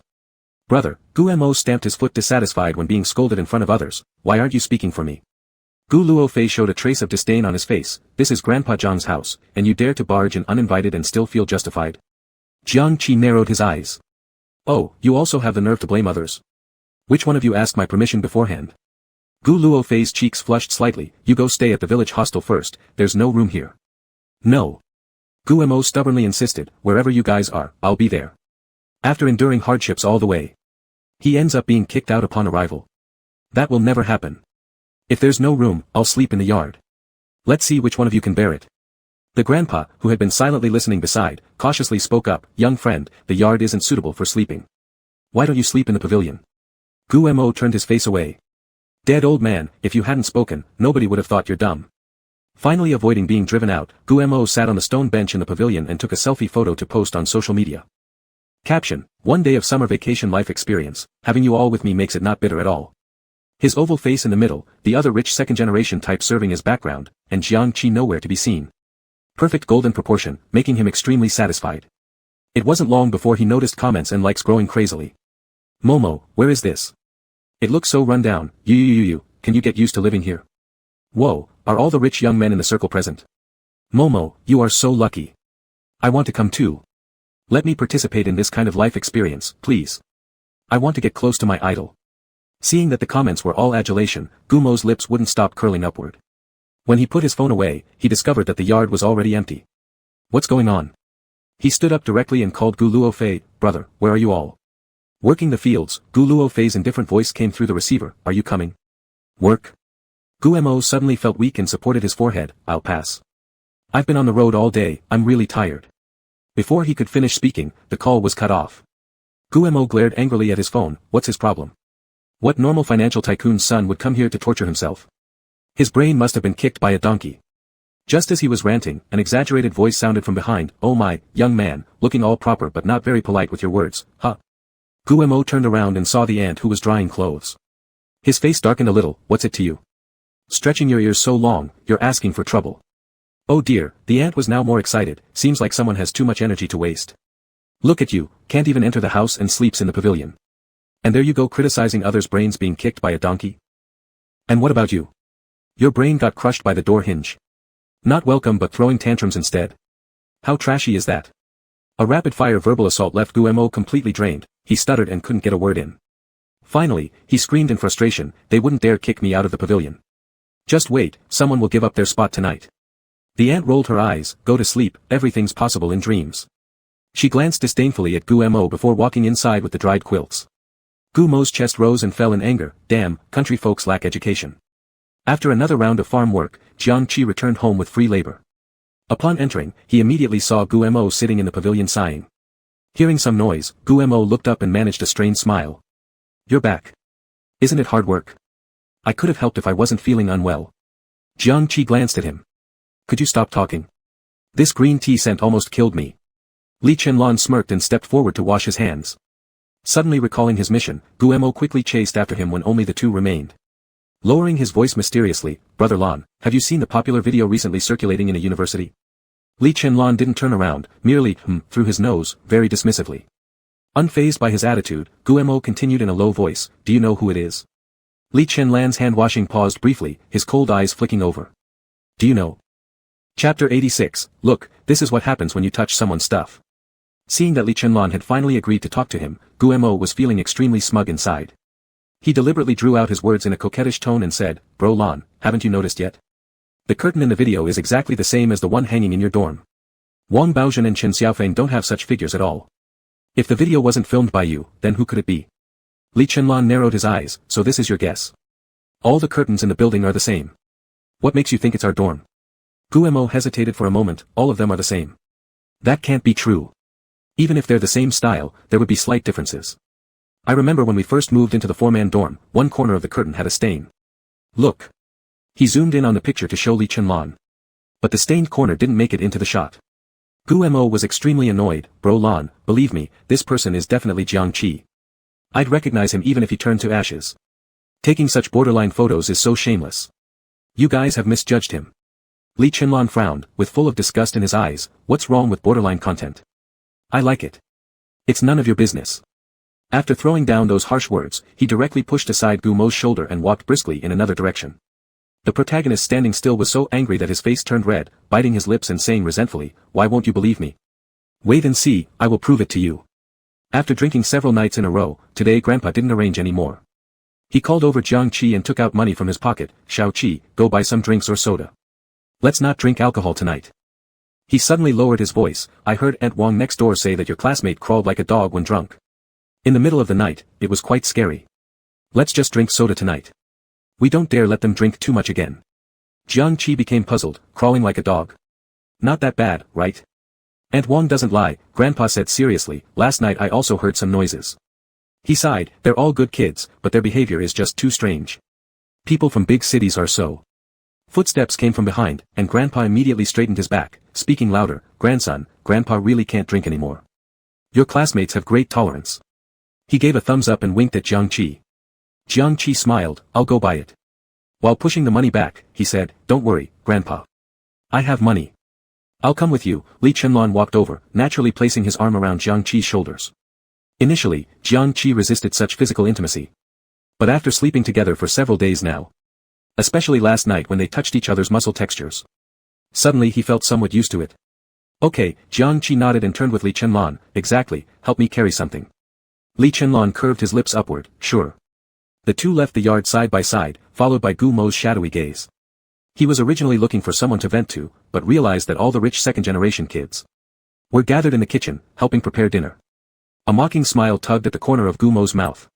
S1: Brother, Guemo stamped his foot dissatisfied when being scolded in front of others, why aren't you speaking for me? Gu Luofei showed a trace of disdain on his face, this is Grandpa Zhang's house, and you dare to barge in uninvited and still feel justified? Jiang Qi narrowed his eyes. Oh, you also have the nerve to blame others? Which one of you asked my permission beforehand? Gu Luofei's cheeks flushed slightly, you go stay at the village hostel first, there's no room here. No. Guemo stubbornly insisted, wherever you guys are, I'll be there. After enduring hardships all the way. He ends up being kicked out upon arrival. That will never happen. If there's no room, I'll sleep in the yard. Let's see which one of you can bear it. The grandpa, who had been silently listening beside, cautiously spoke up, young friend, the yard isn't suitable for sleeping. Why don't you sleep in the pavilion? Guemo turned his face away. Dead old man, if you hadn't spoken, nobody would have thought you're dumb. Finally avoiding being driven out, Guemo sat on the stone bench in the pavilion and took a selfie photo to post on social media. Caption, one day of summer vacation life experience, having you all with me makes it not bitter at all. His oval face in the middle, the other rich second-generation type serving as background, and Jiang Qi nowhere to be seen. Perfect golden proportion, making him extremely satisfied. It wasn't long before he noticed comments and likes growing crazily. Momo, where is this? It looks so run down, you, can you get used to living here? Whoa, are all the rich young men in the circle present? Momo, you are so lucky. I want to come too. Let me participate in this kind of life experience, please. I want to get close to my idol. Seeing that the comments were all adulation, Gumo's lips wouldn't stop curling upward. When he put his phone away, he discovered that the yard was already empty. What's going on? He stood up directly and called Gu Luofei, brother, where are you all? Working the fields, Gu Luofei's indifferent voice came through the receiver, are you coming? Work? Guemo suddenly felt weak and supported his forehead, I'll pass. I've been on the road all day, I'm really tired. Before he could finish speaking, the call was cut off. Guemo glared angrily at his phone, what's his problem? What normal financial tycoon's son would come here to torture himself? His brain must have been kicked by a donkey. Just as he was ranting, an exaggerated voice sounded from behind, oh my, young man, looking all proper but not very polite with your words, huh? Guemo turned around and saw the ant who was drying clothes. His face darkened a little, what's it to you? Stretching your ears so long, you're asking for trouble. Oh dear, the ant was now more excited, seems like someone has too much energy to waste. Look at you, can't even enter the house and sleeps in the pavilion. And there you go criticizing others' brains being kicked by a donkey? And what about you? Your brain got crushed by the door hinge. Not welcome but throwing tantrums instead? How trashy is that? A rapid-fire verbal assault left Guemo completely drained, he stuttered and couldn't get a word in. Finally, he screamed in frustration, they wouldn't dare kick me out of the pavilion. Just wait, someone will give up their spot tonight. The ant rolled her eyes, go to sleep, everything's possible in dreams. She glanced disdainfully at Guemo before walking inside with the dried quilts. Gumo's chest rose and fell in anger, damn, country folks lack education. After another round of farm work, Jiang Qi returned home with free labor. Upon entering, he immediately saw Guemo sitting in the pavilion sighing. Hearing some noise, Guemo looked up and managed a strained smile. You're back. Isn't it hard work? I could have helped if I wasn't feeling unwell. Jiang Qi glanced at him. Could you stop talking? This green tea scent almost killed me. Li Chenlong smirked and stepped forward to wash his hands. Suddenly recalling his mission, Guemo quickly chased after him when only the two remained. Lowering his voice mysteriously, Brother Lan, have you seen the popular video recently circulating in a university? Li Chenlong didn't turn around, merely through his nose, very dismissively. Unfazed by his attitude, Guemo continued in a low voice, do you know who it is? Li Chenlan's hand-washing paused briefly, his cold eyes flicking over. Do you know? Chapter 86, Look, this is what happens when you touch someone's stuff. Seeing that Li Chenlan had finally agreed to talk to him, Guemo was feeling extremely smug inside. He deliberately drew out his words in a coquettish tone and said, Bro Lan, haven't you noticed yet? The curtain in the video is exactly the same as the one hanging in your dorm. Wang Baozhen and Chen Xiaofeng don't have such figures at all. If the video wasn't filmed by you, then who could it be? Li Chenlan narrowed his eyes, so this is your guess. All the curtains in the building are the same. What makes you think it's our dorm? Guemo hesitated for a moment, all of them are the same. That can't be true. Even if they're the same style, there would be slight differences. I remember when we first moved into the four-man dorm, one corner of the curtain had a stain. Look. He zoomed in on the picture to show Li Chenlan. But the stained corner didn't make it into the shot. Guemo was extremely annoyed, Bro Lan, believe me, this person is definitely Jiang Qi. I'd recognize him even if he turned to ashes. Taking such borderline photos is so shameless. You guys have misjudged him. Li Chenlan frowned, with full of disgust in his eyes, what's wrong with borderline content? I like it. It's none of your business. After throwing down those harsh words, he directly pushed aside Gumo's shoulder and walked briskly in another direction. The protagonist standing still was so angry that his face turned red, biting his lips and saying resentfully, why won't you believe me? Wait and see, I will prove it to you. After drinking several nights in a row, today Grandpa didn't arrange any more. He called over Jiang Qi and took out money from his pocket, Xiao Qi, go buy some drinks or soda. Let's not drink alcohol tonight. He suddenly lowered his voice, I heard Aunt Wang next door say that your classmate crawled like a dog when drunk. In the middle of the night, it was quite scary. Let's just drink soda tonight. We don't dare let them drink too much again. Jiang Qi became puzzled, crawling like a dog. Not that bad, right? Aunt Wang doesn't lie, Grandpa said seriously, last night I also heard some noises. He sighed, they're all good kids, but their behavior is just too strange. People from big cities are so. Footsteps came from behind, and Grandpa immediately straightened his back, speaking louder, Grandson, Grandpa really can't drink anymore. Your classmates have great tolerance. He gave a thumbs up and winked at Jiang Qi. Jiang Qi smiled, I'll go buy it. While pushing the money back, he said, don't worry, Grandpa. I have money. I'll come with you. Li Chenlan walked over, naturally placing his arm around Jiang Qi's shoulders. Initially, Jiang Qi resisted such physical intimacy. But after sleeping together for several days now, especially last night when they touched each other's muscle textures, suddenly he felt somewhat used to it. Okay, Jiang Qi nodded and turned with Li Chenlan, exactly, help me carry something. Li Chenlan curved his lips upward, sure. The two left the yard side by side, followed by Gumo's shadowy gaze. He was originally looking for someone to vent to, but realized that all the rich second-generation kids were gathered in the kitchen, helping prepare dinner. A mocking smile tugged at the corner of Gumo's mouth.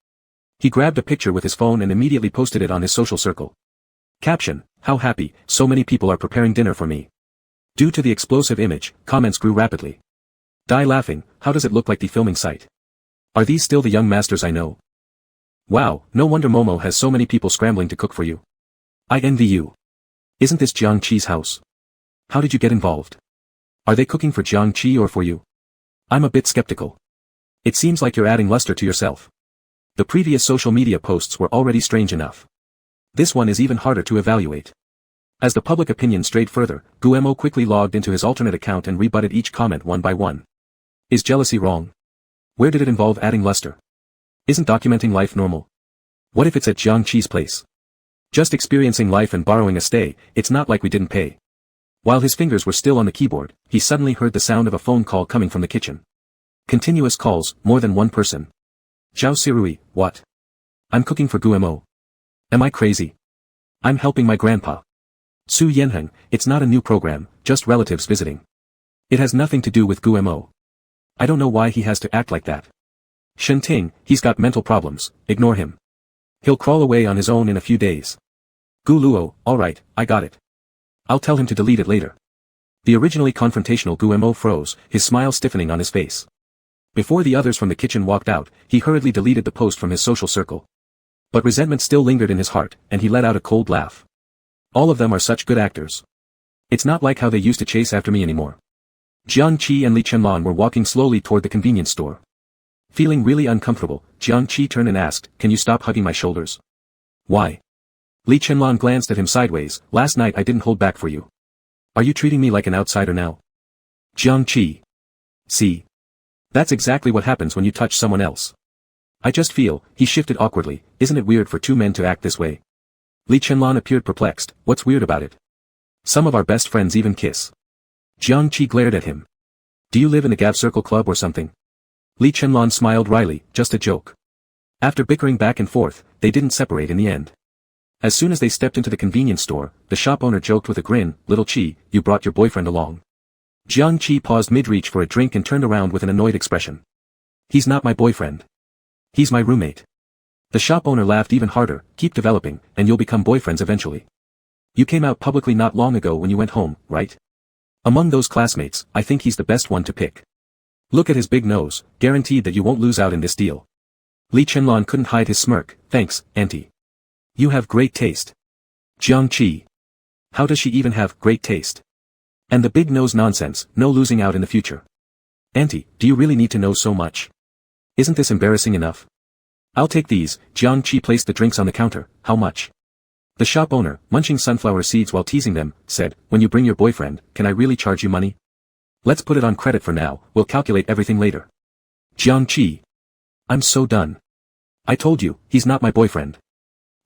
S1: He grabbed a picture with his phone and immediately posted it on his social circle. Caption, how happy, so many people are preparing dinner for me. Due to the explosive image, comments grew rapidly. Die laughing, how does it look like the filming site? Are these still the young masters I know? Wow, no wonder Momo has so many people scrambling to cook for you. I envy you. Isn't this Jiang Qi's house? How did you get involved? Are they cooking for Jiang Qi or for you? I'm a bit skeptical. It seems like you're adding luster to yourself. The previous social media posts were already strange enough. This one is even harder to evaluate. As the public opinion strayed further, Guemo quickly logged into his alternate account and rebutted each comment one by one. Is jealousy wrong? Where did it involve adding luster? Isn't documenting life normal? What if it's at Jiang Qi's place? Just experiencing life and borrowing a stay, it's not like we didn't pay. While his fingers were still on the keyboard, he suddenly heard the sound of a phone call coming from the kitchen. Continuous calls, more than one person. Zhao Sirui, what? I'm cooking for Guemo. Am I crazy? I'm helping my grandpa. Su Yanheng, it's not a new program, just relatives visiting. It has nothing to do with Guemo. I don't know why he has to act like that. Shen Ting, he's got mental problems, ignore him. He'll crawl away on his own in a few days. Gu Luo, alright, I got it. I'll tell him to delete it later. The originally confrontational Guemo froze, his smile stiffening on his face. Before the others from the kitchen walked out, he hurriedly deleted the post from his social circle. But resentment still lingered in his heart, and he let out a cold laugh. All of them are such good actors. It's not like how they used to chase after me anymore. Jiang Qi and Li Chenlan were walking slowly toward the convenience store. Feeling really uncomfortable, Jiang Qi turned and asked, can you stop hugging my shoulders? Why? Li Chenlan glanced at him sideways, last night I didn't hold back for you. Are you treating me like an outsider now? Jiang Qi. See. That's exactly what happens when you touch someone else. I just feel, he shifted awkwardly, isn't it weird for two men to act this way? Li Chenlan appeared perplexed, what's weird about it? Some of our best friends even kiss. Jiang Qi glared at him. Do you live in a Gav Circle club or something? Li Chenlan smiled wryly, just a joke. After bickering back and forth, they didn't separate in the end. As soon as they stepped into the convenience store, the shop owner joked with a grin, Little Qi, you brought your boyfriend along. Jiang Qi paused mid-reach for a drink and turned around with an annoyed expression. He's not my boyfriend. He's my roommate. The shop owner laughed even harder, keep developing, and you'll become boyfriends eventually. You came out publicly not long ago when you went home, right? Among those classmates, I think he's the best one to pick. Look at his big nose, guaranteed that you won't lose out in this deal. Li Chenlan couldn't hide his smirk, thanks, auntie. You have great taste. Jiang Qi. How does she even have great taste? And the big nose nonsense, no losing out in the future. Auntie, do you really need to know so much? Isn't this embarrassing enough? I'll take these. Jiang Qi placed the drinks on the counter, how much? The shop owner, munching sunflower seeds while teasing them, said, when you bring your boyfriend, can I really charge you money? Let's put it on credit for now, we'll calculate everything later. Jiang Qi. I'm so done. I told you, he's not my boyfriend.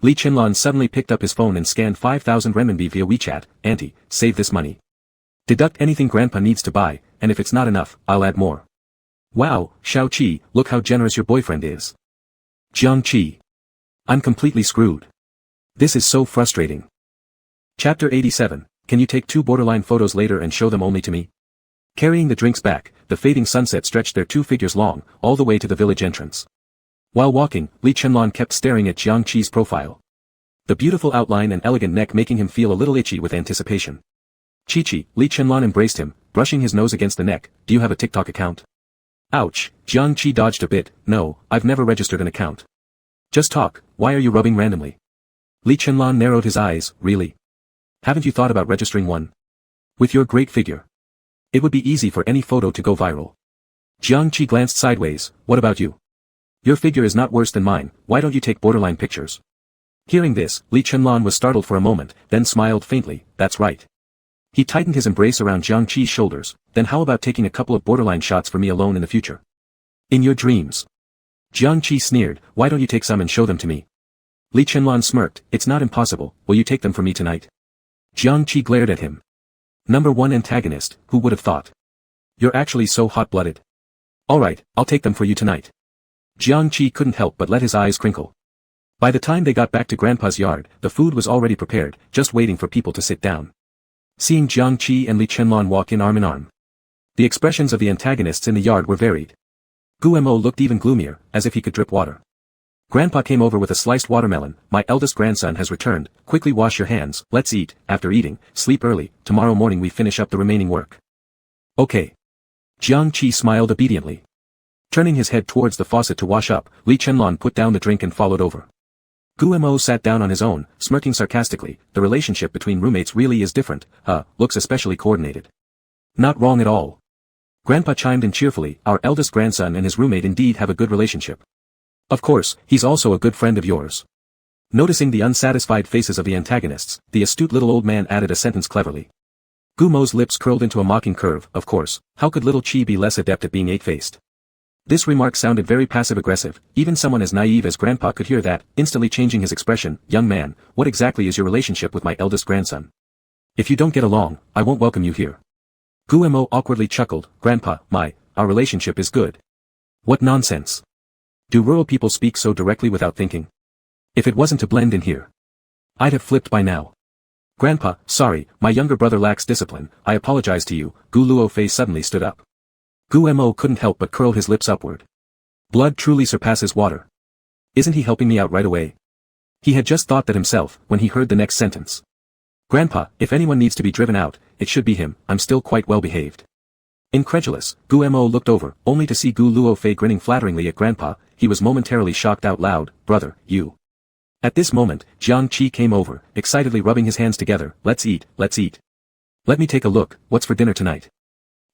S1: Li Chenlan suddenly picked up his phone and scanned 5,000 renminbi via WeChat, auntie, save this money. Deduct anything grandpa needs to buy, and if it's not enough, I'll add more. Wow, Xiao Qi, look how generous your boyfriend is. Jiang Qi. I'm completely screwed. This is so frustrating. Chapter 87, can you take 2 borderline photos later and show them only to me? Carrying the drinks back, the fading sunset stretched their 2 figures long, all the way to the village entrance. While walking, Li Chenlan kept staring at Jiang Qi's profile. The beautiful outline and elegant neck making him feel a little itchy with anticipation. Chi-Chi, Li Chenlan embraced him, brushing his nose against the neck, do you have a TikTok account? Ouch, Jiang Qi dodged a bit, no, I've never registered an account. Just talk, why are you rubbing randomly? Li Chenlan narrowed his eyes, really? Haven't you thought about registering one? With your great figure. It would be easy for any photo to go viral. Jiang Qi glanced sideways, what about you? Your figure is not worse than mine, why don't you take borderline pictures? Hearing this, Li Chenlan was startled for a moment, then smiled faintly, that's right. He tightened his embrace around Jiang Qi's shoulders, then how about taking a couple of borderline shots for me alone in the future? In your dreams. Jiang Qi sneered, why don't you take some and show them to me? Li Chenlan smirked, it's not impossible, will you take them for me tonight? Jiang Qi glared at him. Number 1 antagonist, who would have thought? You're actually so hot-blooded. Alright, I'll take them for you tonight. Jiang Qi couldn't help but let his eyes crinkle. By the time they got back to Grandpa's yard, the food was already prepared, just waiting for people to sit down. Seeing Jiang Qi and Li Chenlan walk in arm, the expressions of the antagonists in the yard were varied. Guemo looked even gloomier, as if he could drip water. Grandpa came over with a sliced watermelon, my eldest grandson has returned, quickly wash your hands, let's eat, after eating, sleep early, tomorrow morning we finish up the remaining work. Okay. Jiang Qi smiled obediently. Turning his head towards the faucet to wash up, Li Chenlan put down the drink and followed over. Guemo sat down on his own, smirking sarcastically, the relationship between roommates really is different, looks especially coordinated. Not wrong at all. Grandpa chimed in cheerfully, our eldest grandson and his roommate indeed have a good relationship. Of course, he's also a good friend of yours. Noticing the unsatisfied faces of the antagonists, the astute little old man added a sentence cleverly. Gumo's lips curled into a mocking curve, of course, how could little Qi be less adept at being eight-faced? This remark sounded very passive-aggressive, even someone as naive as Grandpa could hear that, instantly changing his expression, young man, what exactly is your relationship with my eldest grandson? If you don't get along, I won't welcome you here. Guemo awkwardly chuckled, Grandpa, our relationship is good. What nonsense. Do rural people speak so directly without thinking? If it wasn't to blend in here, I'd have flipped by now. Grandpa, sorry, my younger brother lacks discipline, I apologize to you, Gu Luofei suddenly stood up. Guemo couldn't help but curl his lips upward. Blood truly surpasses water. Isn't he helping me out right away? He had just thought that himself, when he heard the next sentence. Grandpa, if anyone needs to be driven out, it should be him, I'm still quite well behaved. Incredulous, Guemo looked over, only to see Gu Luofei grinning flatteringly at Grandpa, he was momentarily shocked out loud, brother, you. At this moment, Jiang Qi came over, excitedly rubbing his hands together, let's eat, let's eat. Let me take a look, what's for dinner tonight?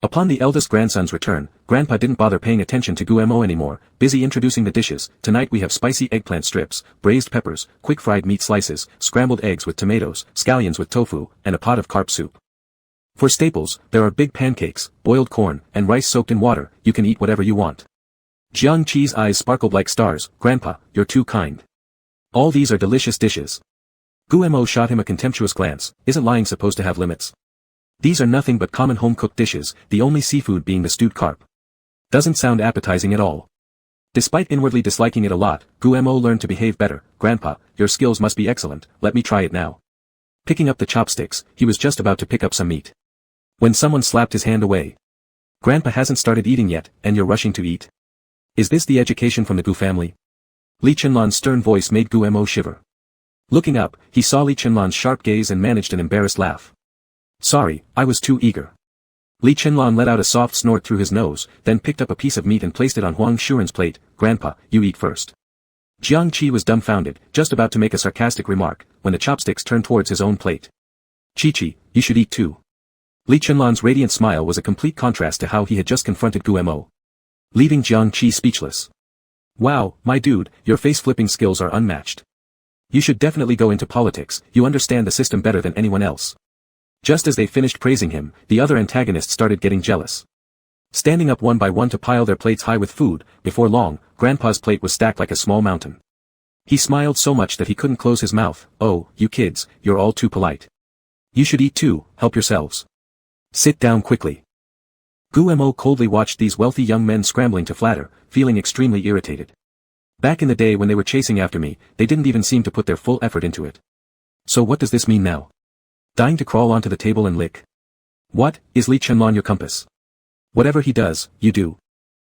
S1: Upon the eldest grandson's return, Grandpa didn't bother paying attention to Guemo anymore, busy introducing the dishes. Tonight we have spicy eggplant strips, braised peppers, quick fried meat slices, scrambled eggs with tomatoes, scallions with tofu, and a pot of carp soup. For staples, there are big pancakes, boiled corn, and rice soaked in water. You can eat whatever you want. Jiang Qi's eyes sparkled like stars. Grandpa, you're too kind. All these are delicious dishes. Guemo shot him a contemptuous glance. Isn't lying supposed to have limits? These are nothing but common home-cooked dishes, the only seafood being the stewed carp. Doesn't sound appetizing at all. Despite inwardly disliking it a lot, Guemo learned to behave better. Grandpa, your skills must be excellent, let me try it now. Picking up the chopsticks, he was just about to pick up some meat, when someone slapped his hand away. Grandpa hasn't started eating yet, and you're rushing to eat? Is this the education from the Gu family? Li Chenlan's stern voice made Guemo shiver. Looking up, he saw Li Chenlan's sharp gaze and managed an embarrassed laugh. Sorry, I was too eager. Li Chenlan let out a soft snort through his nose, then picked up a piece of meat and placed it on Huang Shuren's plate. Grandpa, you eat first. Jiang Qi was dumbfounded, just about to make a sarcastic remark, when the chopsticks turned towards his own plate. Chi-Chi, you should eat too. Li Chenlan's radiant smile was a complete contrast to how he had just confronted Guemo, leaving Jiang Qi speechless. Wow, my dude, your face-flipping skills are unmatched. You should definitely go into politics, you understand the system better than anyone else. Just as they finished praising him, the other antagonists started getting jealous. Standing up one by one to pile their plates high with food, before long, Grandpa's plate was stacked like a small mountain. He smiled so much that he couldn't close his mouth. Oh, you kids, you're all too polite. You should eat too, help yourselves. Sit down quickly. Guemo coldly watched these wealthy young men scrambling to flatter, feeling extremely irritated. Back in the day when they were chasing after me, they didn't even seem to put their full effort into it. So what does this mean now? Dying to crawl onto the table and lick? What, is Li Chenlan your compass? Whatever he does, you do.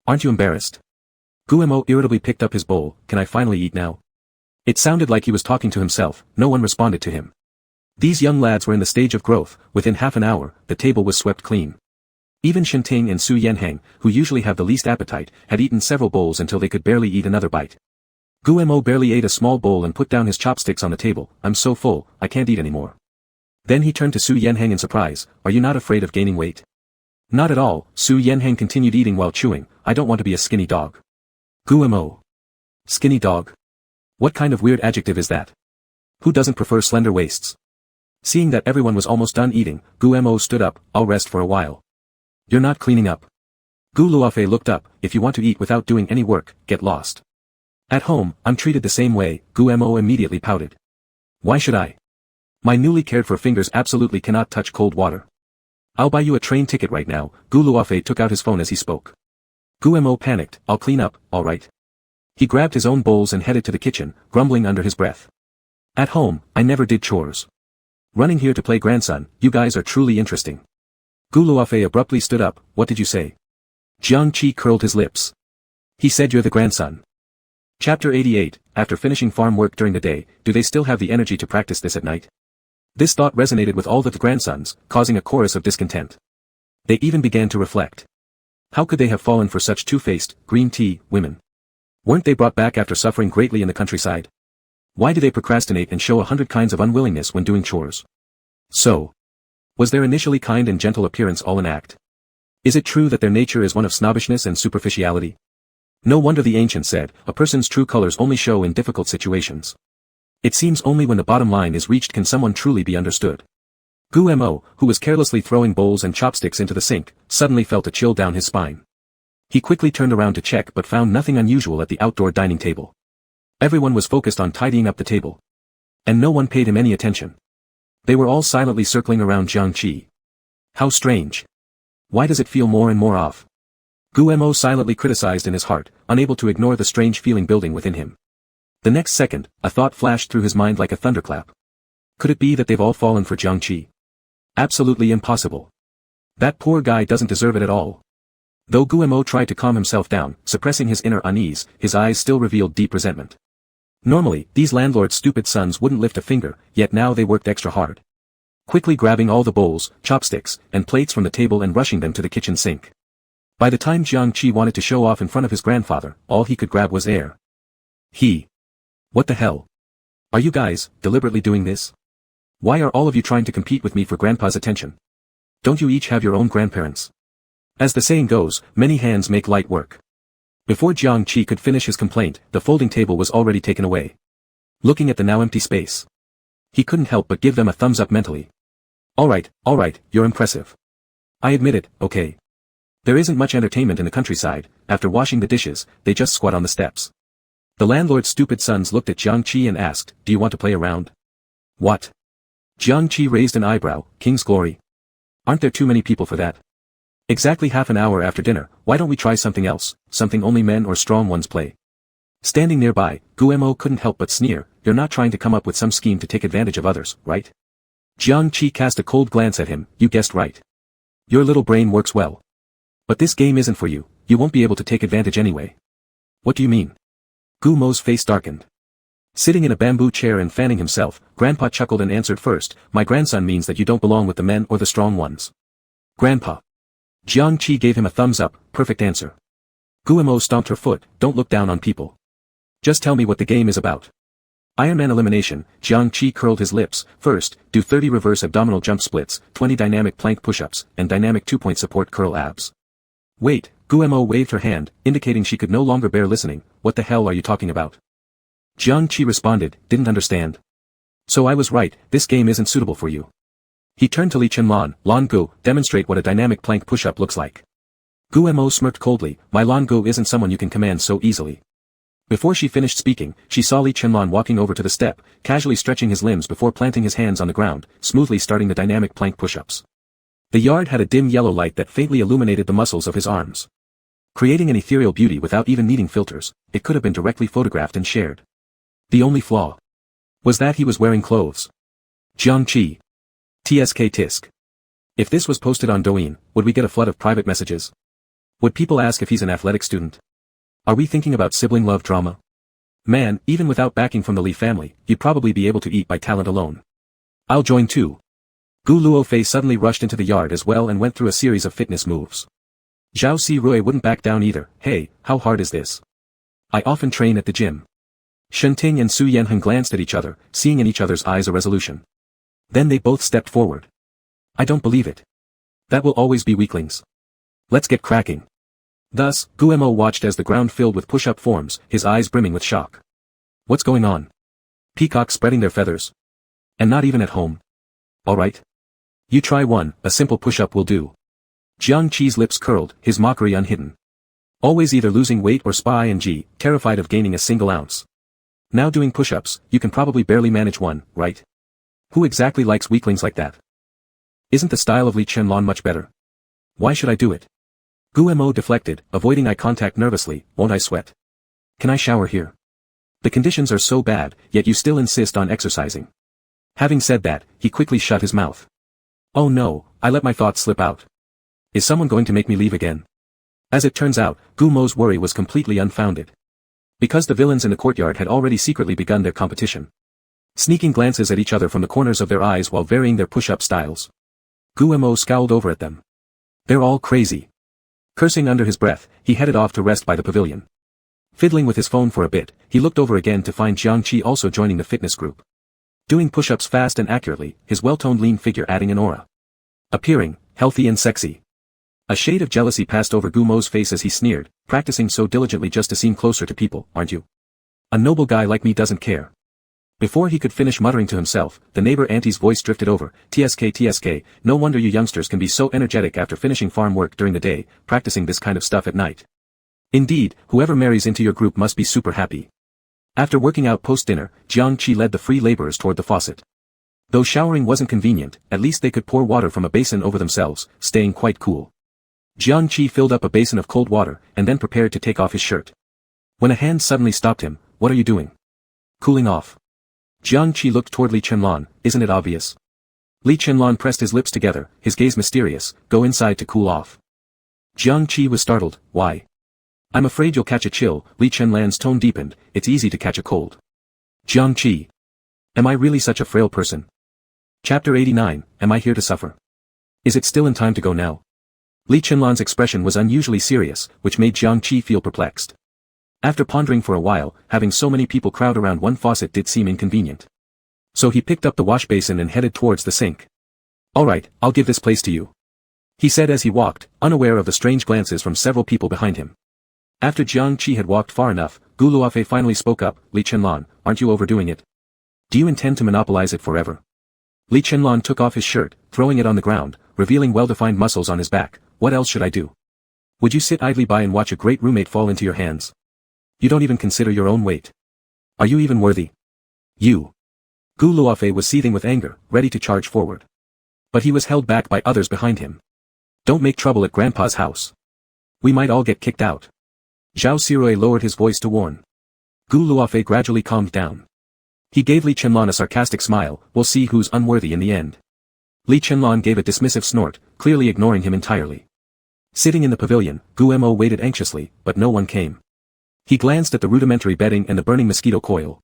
S1: Aren't you embarrassed? Guemo irritably picked up his bowl. Can I finally eat now? It sounded like he was talking to himself. No one responded to him. These young lads were in the stage of growth. Within half an hour, the table was swept clean. Even Shenting and Su Yanhang, who usually have the least appetite, had eaten several bowls until they could barely eat another bite. Guemo barely ate a small bowl and put down his chopsticks on the table. I'm so full, I can't eat anymore. Then he turned to Su Yanhang in surprise. Are you not afraid of gaining weight? Not at all, Su Yanhang continued eating while chewing. I don't want to be a skinny dog. Guemo. Skinny dog? What kind of weird adjective is that? Who doesn't prefer slender waists? Seeing that everyone was almost done eating, Guemo stood up. I'll rest for a while. You're not cleaning up. Gu Luofei looked up. If you want to eat without doing any work, get lost. At home, I'm treated the same way. Guemo immediately pouted. Why should I? My newly cared for fingers absolutely cannot touch cold water. I'll buy you a train ticket right now. Gu Luofei took out his phone as he spoke. Guemo panicked. I'll clean up, alright. He grabbed his own bowls and headed to the kitchen, grumbling under his breath. At home, I never did chores. Running here to play grandson, you guys are truly interesting. Gu Luofei abruptly stood up. What did you say? Jiang Qi curled his lips. He said you're the grandson. Chapter 88, after finishing farm work during the day, do they still have the energy to practice this at night? This thought resonated with all the grandsons, causing a chorus of discontent. They even began to reflect. How could they have fallen for such two-faced, green tea, women? Weren't they brought back after suffering greatly in the countryside? Why do they procrastinate and show 100 kinds of unwillingness when doing chores? So, was their initially kind and gentle appearance all an act? Is it true that their nature is one of snobbishness and superficiality? No wonder the ancients said, a person's true colors only show in difficult situations. It seems only when the bottom line is reached can someone truly be understood. Guemo, who was carelessly throwing bowls and chopsticks into the sink, suddenly felt a chill down his spine. He quickly turned around to check but found nothing unusual at the outdoor dining table. Everyone was focused on tidying up the table. And no one paid him any attention. They were all silently circling around Jiang Qi. How strange. Why does it feel more and more off? Guemo silently criticized in his heart, unable to ignore the strange feeling building within him. The next second, a thought flashed through his mind like a thunderclap. Could it be that they've all fallen for Jiang Qi? Absolutely impossible. That poor guy doesn't deserve it at all. Though Guemo tried to calm himself down, suppressing his inner unease, his eyes still revealed deep resentment. Normally, these landlord's stupid sons wouldn't lift a finger, yet now they worked extra hard. Quickly grabbing all the bowls, chopsticks, and plates from the table and rushing them to the kitchen sink. By the time Jiang Qi wanted to show off in front of his grandfather, all he could grab was air. What the hell? Are you guys deliberately doing this? Why are all of you trying to compete with me for grandpa's attention? Don't you each have your own grandparents? As the saying goes, many hands make light work. Before Jiang Qi could finish his complaint, the folding table was already taken away. Looking at the now empty space, he couldn't help but give them a thumbs up mentally. Alright, you're impressive. I admit it, okay. There isn't much entertainment in the countryside. After washing the dishes, they just squat on the steps. The landlord's stupid sons looked at Jiang Qi and asked, do you want to play around? What? Jiang Qi raised an eyebrow, King's Glory. Aren't there too many people for that? Exactly half an hour after dinner, why don't we try something else, something only men or strong ones play? Standing nearby, Guemo couldn't help but sneer, you're not trying to come up with some scheme to take advantage of others, right? Jiang Qi cast a cold glance at him, you guessed right. Your little brain works well. But this game isn't for you, you won't be able to take advantage anyway. What do you mean? Gu Mo's face darkened. Sitting in a bamboo chair and fanning himself, Grandpa chuckled and answered first, my grandson means that you don't belong with the men or the strong ones. Grandpa. Jiang Qi gave him a thumbs up, perfect answer. Gu Mo stomped her foot, don't look down on people. Just tell me what the game is about. Iron Man elimination, Jiang Qi curled his lips, first, do 30 reverse abdominal jump splits, 20 dynamic plank push-ups, and dynamic 2-point support curl abs. Wait, Guemo waved her hand, indicating she could no longer bear listening, what the hell are you talking about? Jiang Qi responded, didn't understand. So I was right, this game isn't suitable for you. He turned to Li Chenlan, Lan Gu, demonstrate what a dynamic plank push-up looks like. Guemo smirked coldly, my Lan Gu isn't someone you can command so easily. Before she finished speaking, she saw Li Chenlan walking over to the step, casually stretching his limbs before planting his hands on the ground, smoothly starting the dynamic plank push-ups. The yard had a dim yellow light that faintly illuminated the muscles of his arms. Creating an ethereal beauty without even needing filters, it could have been directly photographed and shared. The only flaw was that he was wearing clothes. Jiang Qi. TSK Tisk. If this was posted on Douyin, would we get a flood of private messages? Would people ask if he's an athletic student? Are we thinking about sibling love drama? Man, even without backing from the Li family, you'd probably be able to eat by talent alone. I'll join too. Gu Luofei suddenly rushed into the yard as well and went through a series of fitness moves. Zhao Si Rui wouldn't back down either, hey, how hard is this? I often train at the gym. Shen Ting and Su Yanheng glanced at each other, seeing in each other's eyes a resolution. Then they both stepped forward. I don't believe it. That will always be weaklings. Let's get cracking. Thus, Guemo watched as the ground filled with push-up forms, his eyes brimming with shock. What's going on? Peacocks spreading their feathers. And not even at home. Alright. You try one, a simple push-up will do. Jiang Qi's lips curled, his mockery unhidden. Always either losing weight or Spa Ing, terrified of gaining a single ounce. Now doing push-ups, you can probably barely manage one, right? Who exactly likes weaklings like that? Isn't the style of Li Chenlan much better? Why should I do it? Guemo deflected, avoiding eye contact nervously, won't I sweat? Can I shower here? The conditions are so bad, yet you still insist on exercising. Having said that, he quickly shut his mouth. Oh no, I let my thoughts slip out. Is someone going to make me leave again? As it turns out, Gumo's worry was completely unfounded. Because the villains in the courtyard had already secretly begun their competition. Sneaking glances at each other from the corners of their eyes while varying their push-up styles. Guemo scowled over at them. They're all crazy. Cursing under his breath, he headed off to rest by the pavilion. Fiddling with his phone for a bit, he looked over again to find Jiang Qi also joining the fitness group. Doing push-ups fast and accurately, his well-toned lean figure adding an aura. Appearing, healthy and sexy. A shade of jealousy passed over Gumo's face as he sneered, practicing so diligently just to seem closer to people, aren't you? A noble guy like me doesn't care. Before he could finish muttering to himself, the neighbor auntie's voice drifted over, TSK, no wonder you youngsters can be so energetic after finishing farm work during the day, practicing this kind of stuff at night. Indeed, whoever marries into your group must be super happy. After working out post-dinner, Jiang Qi led the free laborers toward the faucet. Though showering wasn't convenient, at least they could pour water from a basin over themselves, staying quite cool. Jiang Qi filled up a basin of cold water, and then prepared to take off his shirt. When a hand suddenly stopped him, what are you doing? Cooling off. Jiang Qi looked toward Li Chenlan, isn't it obvious? Li Chenlan pressed his lips together, his gaze mysterious, go inside to cool off. Jiang Qi was startled, why? I'm afraid you'll catch a chill, Li Chenlan's tone deepened, it's easy to catch a cold. Jiang Qi. Am I really such a frail person? Chapter 89, Am I here to suffer? Is it still in time to go now? Li Chenlan's expression was unusually serious, which made Jiang Qi feel perplexed. After pondering for a while, having so many people crowd around one faucet did seem inconvenient. So he picked up the wash basin and headed towards the sink. Alright, I'll give this place to you. He said as he walked, unaware of the strange glances from several people behind him. After Jiang Qi had walked far enough, Gu Luofei finally spoke up, Li Chenlan, aren't you overdoing it? Do you intend to monopolize it forever? Li Chenlong took off his shirt, throwing it on the ground, revealing well-defined muscles on his back. What else should I do? Would you sit idly by and watch a great roommate fall into your hands? You don't even consider your own weight. Are you even worthy? You. Gu Luofei was seething with anger, ready to charge forward. But he was held back by others behind him. Don't make trouble at Grandpa's house. We might all get kicked out. Zhao Sirui lowered his voice to warn. Gu Luofei gradually calmed down. He gave Li Chenlong a sarcastic smile. We'll see who's unworthy in the end. Li Chenlong gave a dismissive snort, clearly ignoring him entirely. Sitting in the pavilion, Gu Mo waited anxiously, but no one came. He glanced at the rudimentary bedding and the burning mosquito coil.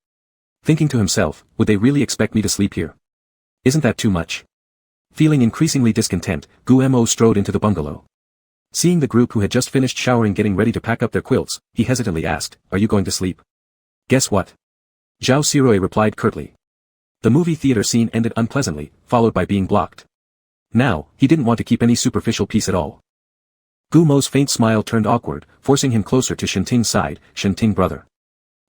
S1: Thinking to himself, would they really expect me to sleep here? Isn't that too much? Feeling increasingly discontent, Gu Mo strode into the bungalow. Seeing the group who had just finished showering getting ready to pack up their quilts, he hesitantly asked, are you going to sleep? Guess what? Zhao Sirui replied curtly. The movie theater scene ended unpleasantly, followed by being blocked. Now, he didn't want to keep any superficial peace at all. Gu Mo's faint smile turned awkward, forcing him closer to Shenting's side. Shenting brother.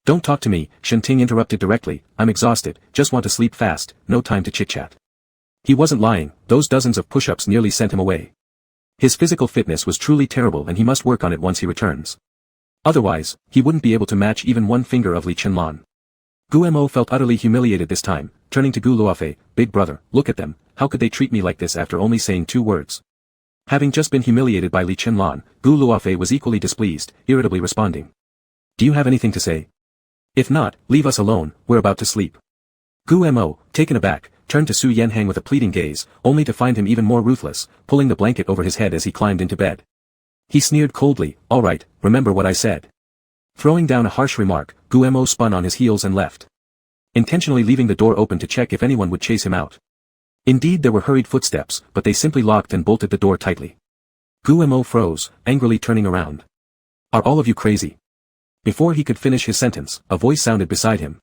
S1: Don't talk to me, Shenting interrupted directly, I'm exhausted, just want to sleep fast, no time to chit-chat. He wasn't lying, those dozens of push-ups nearly sent him away. His physical fitness was truly terrible and he must work on it once he returns. Otherwise, he wouldn't be able to match even one finger of Li Chenlong. Gu Mo felt utterly humiliated this time, turning to Gu Luofei, big brother, look at them, how could they treat me like this after only saying 2 words? Having just been humiliated by Li Chenlong, Gu Luofei was equally displeased, irritably responding. Do you have anything to say? If not, leave us alone, we're about to sleep. Gu Mo, taken aback, turned to Su Yanhang with a pleading gaze, only to find him even more ruthless, pulling the blanket over his head as he climbed into bed. He sneered coldly, all right, remember what I said. Throwing down a harsh remark, Gu Mo spun on his heels and left. Intentionally leaving the door open to check if anyone would chase him out. Indeed there were hurried footsteps, but they simply locked and bolted the door tightly. Gu Mo froze, angrily turning around. Are all of you crazy? Before he could finish his sentence, a voice sounded beside him.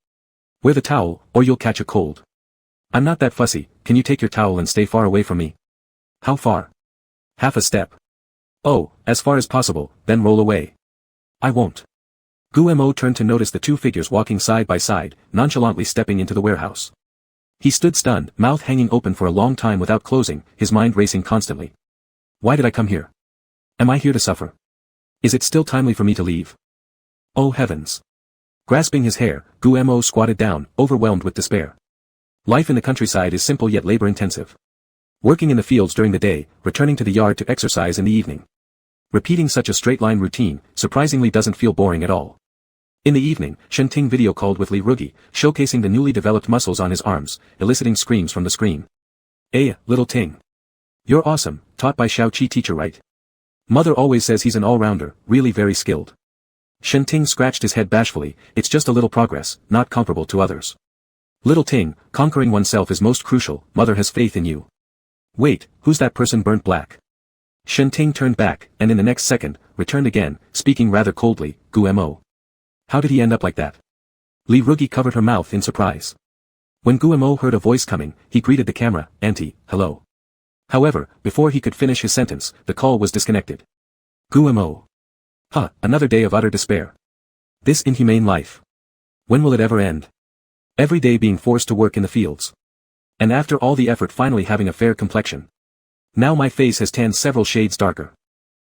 S1: Wear the towel, or you'll catch a cold. I'm not that fussy, can you take your towel and stay far away from me? How far? Half a step. Oh, as far as possible, then roll away. I won't. Gu Mo turned to notice the 2 figures walking side by side, nonchalantly stepping into the warehouse. He stood stunned, mouth hanging open for a long time without closing, his mind racing constantly. Why did I come here? Am I here to suffer? Is it still timely for me to leave? Oh heavens. Grasping his hair, Gu Mo squatted down, overwhelmed with despair. Life in the countryside is simple yet labor-intensive. Working in the fields during the day, returning to the yard to exercise in the evening. Repeating such a straight-line routine, surprisingly doesn't feel boring at all. In the evening, Shenting video called with Li Rugi, showcasing the newly developed muscles on his arms, eliciting screams from the screen. Hey, little Ting. You're awesome, taught by Xiao Qi teacher right? Mother always says he's an all-rounder, really very skilled. Shenting scratched his head bashfully, it's just a little progress, not comparable to others. Little Ting, conquering oneself is most crucial, mother has faith in you. Wait, who's that person burnt black? Shenting turned back, and in the next second, returned again, speaking rather coldly, Gu Mo. How did he end up like that? Li Rugi covered her mouth in surprise. When Gu Mo heard a voice coming, he greeted the camera, Auntie, hello. However, before he could finish his sentence, the call was disconnected. Gu Mo. Huh, another day of utter despair. This inhumane life. When will it ever end? Every day being forced to work in the fields. And after all the effort finally having a fair complexion. Now my face has tanned several shades darker.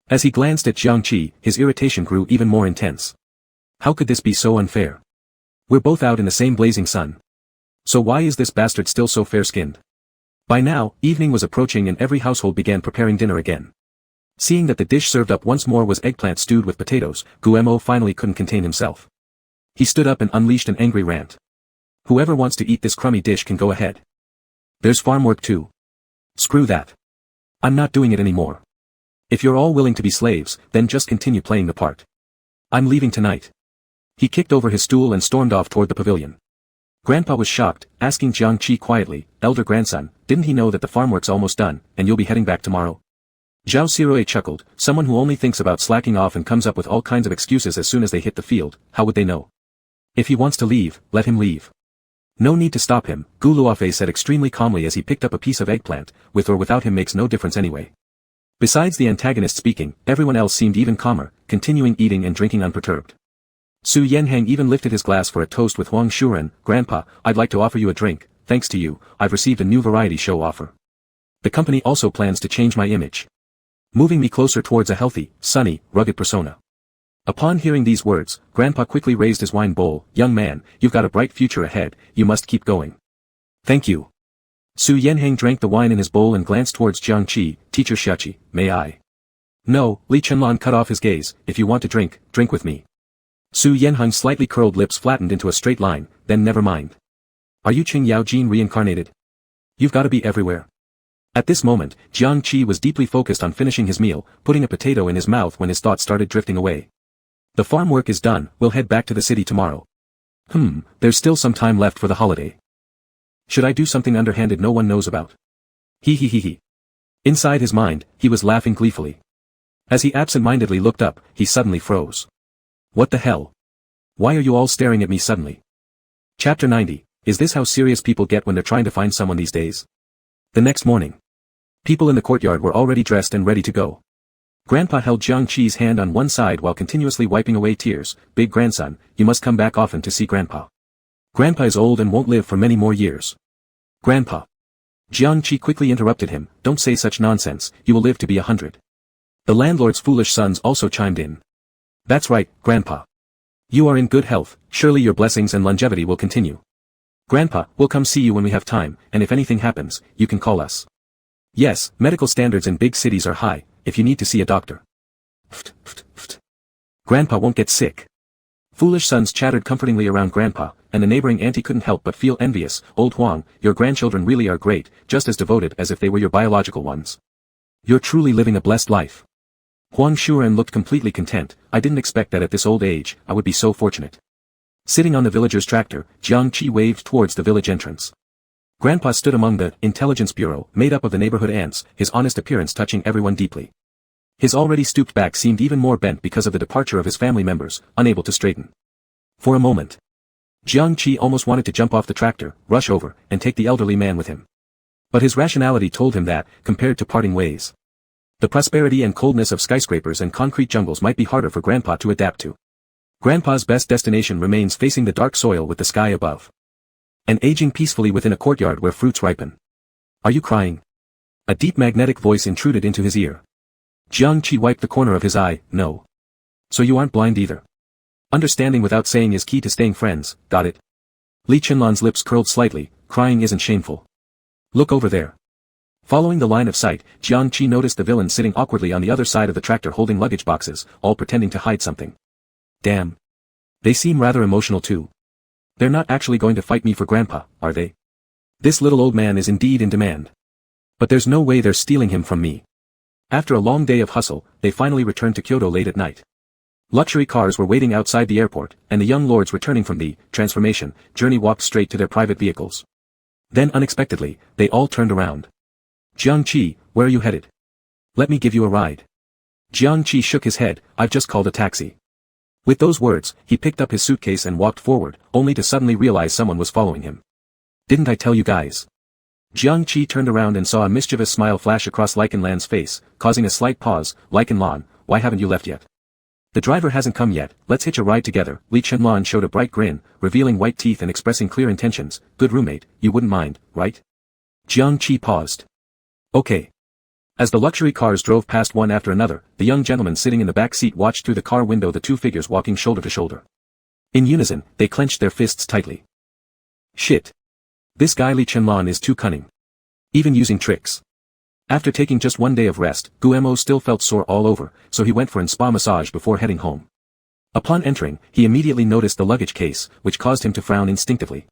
S1: As he glanced at Jiang Qi, his irritation grew even more intense. How could this be so unfair? We're both out in the same blazing sun. So why is this bastard still so fair-skinned? By now, evening was approaching and every household began preparing dinner again. Seeing that the dish served up once more was eggplant stewed with potatoes, Gu Mo finally couldn't contain himself. He stood up and unleashed an angry rant. Whoever wants to eat this crummy dish can go ahead. There's farm work too. Screw that. I'm not doing it anymore. If you're all willing to be slaves, then just continue playing the part. I'm leaving tonight. He kicked over his stool and stormed off toward the pavilion. Grandpa was shocked, asking Jiang Qi quietly, elder grandson, didn't he know that the farm work's almost done, and you'll be heading back tomorrow? Zhao Sirui chuckled, someone who only thinks about slacking off and comes up with all kinds of excuses as soon as they hit the field, how would they know? If he wants to leave, let him leave. No need to stop him, Gu Luofei said extremely calmly as he picked up a piece of eggplant, with or without him makes no difference anyway. Besides the antagonist speaking, everyone else seemed even calmer, continuing eating and drinking unperturbed. Su Yanhang even lifted his glass for a toast with Huang Shuren, Grandpa, I'd like to offer you a drink, thanks to you, I've received a new variety show offer. The company also plans to change my image, moving me closer towards a healthy, sunny, rugged persona. Upon hearing these words, Grandpa quickly raised his wine bowl. Young man, you've got a bright future ahead, you must keep going. Thank you. Su Yenhang drank the wine in his bowl and glanced towards Jiang Qi. Teacher Xiaoqi, may I? No, Li Chenlan cut off his gaze. If you want to drink, drink with me. Su Yenhang's slightly curled lips flattened into a straight line, then never mind. Are you Qing Yao Jin reincarnated? You've got to be everywhere. At this moment, Jiang Qi was deeply focused on finishing his meal, putting a potato in his mouth when his thoughts started drifting away. The farm work is done, we'll head back to the city tomorrow. There's still some time left for the holiday. Should I do something underhanded no one knows about? He. Inside his mind, he was laughing gleefully. As he absent-mindedly looked up, he suddenly froze. What the hell? Why are you all staring at me suddenly? Chapter 90, is this how serious people get when they're trying to find someone these days? The next morning, people in the courtyard were already dressed and ready to go. Grandpa held Jiang Qi's hand on one side while continuously wiping away tears. Big grandson, you must come back often to see Grandpa. Grandpa is old and won't live for many more years. Grandpa. Jiang Qi quickly interrupted him, don't say such nonsense, you will live to be 100. The landlord's foolish sons also chimed in. That's right, Grandpa. You are in good health, surely your blessings and longevity will continue. Grandpa, we'll come see you when we have time, and if anything happens, you can call us. Yes, medical standards in big cities are high, if you need to see a doctor. Grandpa won't get sick. Foolish sons chattered comfortingly around Grandpa, and the neighboring auntie couldn't help but feel envious. Old Huang, your grandchildren really are great, just as devoted as if they were your biological ones. You're truly living a blessed life. Huang Shuren looked completely content. I didn't expect that at this old age, I would be so fortunate. Sitting on the villager's tractor, Jiang Qi waved towards the village entrance. Grandpa stood among the intelligence bureau, made up of the neighborhood ants, his honest appearance touching everyone deeply. His already stooped back seemed even more bent because of the departure of his family members, unable to straighten. For a moment, Jiang Qi almost wanted to jump off the tractor, rush over, and take the elderly man with him. But his rationality told him that, compared to parting ways, the prosperity and coldness of skyscrapers and concrete jungles might be harder for Grandpa to adapt to. Grandpa's best destination remains facing the dark soil with the sky above, and aging peacefully within a courtyard where fruits ripen. Are you crying? A deep magnetic voice intruded into his ear. Jiang Qi wiped the corner of his eye. No. So you aren't blind either. Understanding without saying is key to staying friends, got it? Li Chenlan's lips curled slightly. Crying isn't shameful. Look over there. Following the line of sight, Jiang Qi noticed the villain sitting awkwardly on the other side of the tractor holding luggage boxes, all pretending to hide something. Damn. They seem rather emotional too. They're not actually going to fight me for Grandpa, are they? This little old man is indeed in demand. But there's no way they're stealing him from me. After a long day of hustle, they finally returned to Kyoto late at night. Luxury cars were waiting outside the airport, and the young lords returning from the transformation journey walked straight to their private vehicles. Then unexpectedly, they all turned around. Jiang Qi, where are you headed? Let me give you a ride. Jiang Qi shook his head, I've just called a taxi. With those words, he picked up his suitcase and walked forward, only to suddenly realize someone was following him. Didn't I tell you guys? Jiang Qi turned around and saw a mischievous smile flash across Lycan Lan's face, causing a slight pause. Lycan Lan, why haven't you left yet? The driver hasn't come yet, let's hitch a ride together. Li Chenlan showed a bright grin, revealing white teeth and expressing clear intentions. Good roommate, you wouldn't mind, right? Jiang Qi paused. Okay. As the luxury cars drove past one after another, the young gentleman sitting in the back seat watched through the car window the two figures walking shoulder to shoulder. In unison, they clenched their fists tightly. Shit. This guy Li Chenlan is too cunning. Even using tricks. After taking just one day of rest, Guemo still felt sore all over, so he went for a spa massage before heading home. Upon entering, he immediately noticed the luggage case, which caused him to frown instinctively.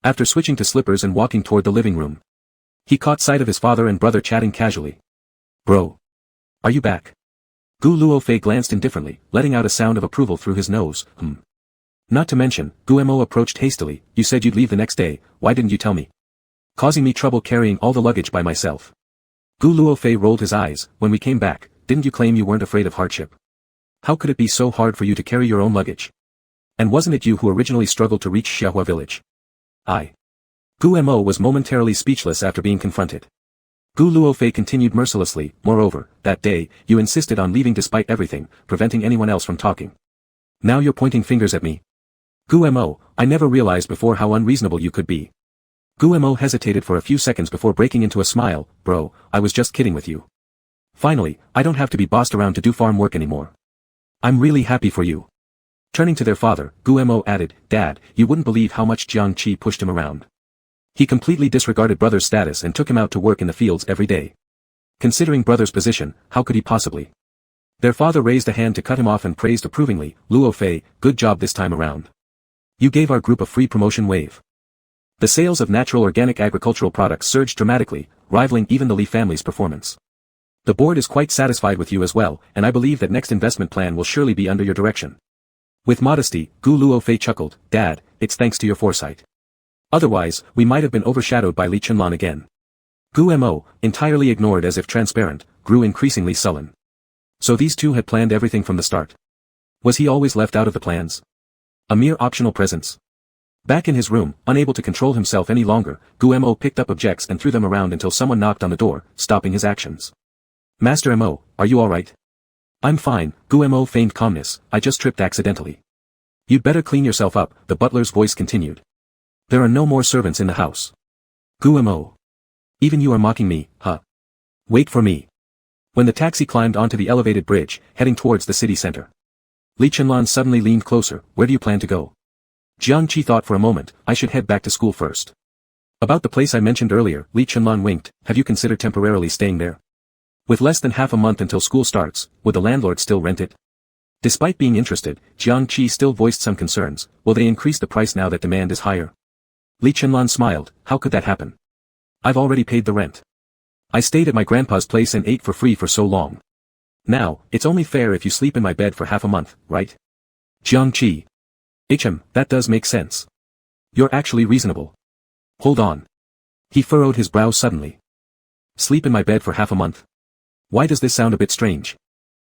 S1: After switching to slippers and walking toward the living room, he caught sight of his father and brother chatting casually. Bro. Are you back? Gu Luofei glanced indifferently, letting out a sound of approval through his nose. Not to mention, Guemo approached hastily, you said you'd leave the next day, why didn't you tell me? Causing me trouble carrying all the luggage by myself. Gu Luofei rolled his eyes, when we came back, didn't you claim you weren't afraid of hardship? How could it be so hard for you to carry your own luggage? And wasn't it you who originally struggled to reach Xiahua village? Guemo was momentarily speechless after being confronted. Gu Luofei continued mercilessly, moreover, that day, you insisted on leaving despite everything, preventing anyone else from talking. Now you're pointing fingers at me. Guemo, I never realized before how unreasonable you could be. Guemo hesitated for a few seconds before breaking into a smile. Bro, I was just kidding with you. Finally, I don't have to be bossed around to do farm work anymore. I'm really happy for you. Turning to their father, Guemo added, Dad, you wouldn't believe how much Jiangqi pushed him around. He completely disregarded brother's status and took him out to work in the fields every day. Considering brother's position, how could he possibly? Their father raised a hand to cut him off and praised approvingly, Luo Fei, good job this time around. You gave our group a free promotion wave. The sales of natural organic agricultural products surged dramatically, rivaling even the Li family's performance. The board is quite satisfied with you as well, and I believe that next investment plan will surely be under your direction. With modesty, Gu Luo Fei chuckled, Dad, it's thanks to your foresight. Otherwise, we might have been overshadowed by Li Chenlan again. Gu Mo, entirely ignored as if transparent, grew increasingly sullen. So these two had planned everything from the start. Was he always left out of the plans? A mere optional presence. Back in his room, unable to control himself any longer, Gu Mo picked up objects and threw them around until someone knocked on the door, stopping his actions. Master Mo, are you alright? I'm fine, Gu Mo feigned calmness, I just tripped accidentally. You'd better clean yourself up, the butler's voice continued. There are no more servants in the house. Gu Mo. Even you are mocking me, huh? Wait for me. When the taxi climbed onto the elevated bridge, heading towards the city center. Li Chenlan suddenly leaned closer, where do you plan to go? Jiangqi thought for a moment, I should head back to school first. About the place I mentioned earlier, Li Chenlan winked, have you considered temporarily staying there? With less than half a month until school starts, would the landlord still rent it? Despite being interested, Jiangqi still voiced some concerns, will they increase the price now that demand is higher? Li Chenlan smiled, how could that happen? I've already paid the rent. I stayed at my grandpa's place and ate for free for so long. Now, it's only fair if you sleep in my bed for half a month, right? Jiangqi. That does make sense. You're actually reasonable. Hold on. He furrowed his brow suddenly. Sleep in my bed for half a month? Why does this sound a bit strange?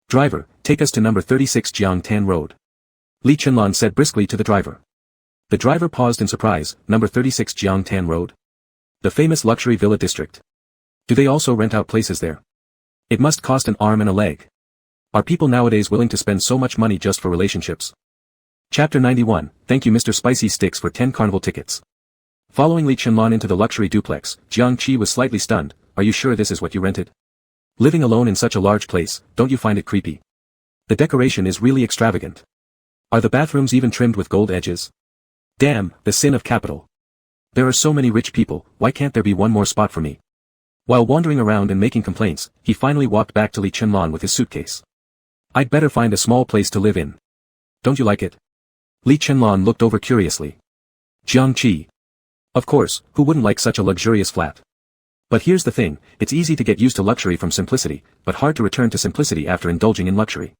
S1: Driver, take us to number 36 Jiangtan Road. Li Chenlan said briskly to the driver. The driver paused in surprise, number 36 Jiangtan Road? The famous luxury villa district. Do they also rent out places there? It must cost an arm and a leg. Are people nowadays willing to spend so much money just for relationships? Chapter 91, thank you Mr. Spicy Sticks for 10 carnival tickets. Following Li Chenlan into the luxury duplex, Jiangqi was slightly stunned, are you sure this is what you rented? Living alone in such a large place, don't you find it creepy? The decoration is really extravagant. Are the bathrooms even trimmed with gold edges? Damn, the sin of capital. There are so many rich people, why can't there be one more spot for me? While wandering around and making complaints, he finally walked back to Li Chenlan with his suitcase. I'd better find a small place to live in. Don't you like it? Li Chenlan looked over curiously. Jiangqi. Of course, who wouldn't like such a luxurious flat? But here's the thing, it's easy to get used to luxury from simplicity, but hard to return to simplicity after indulging in luxury.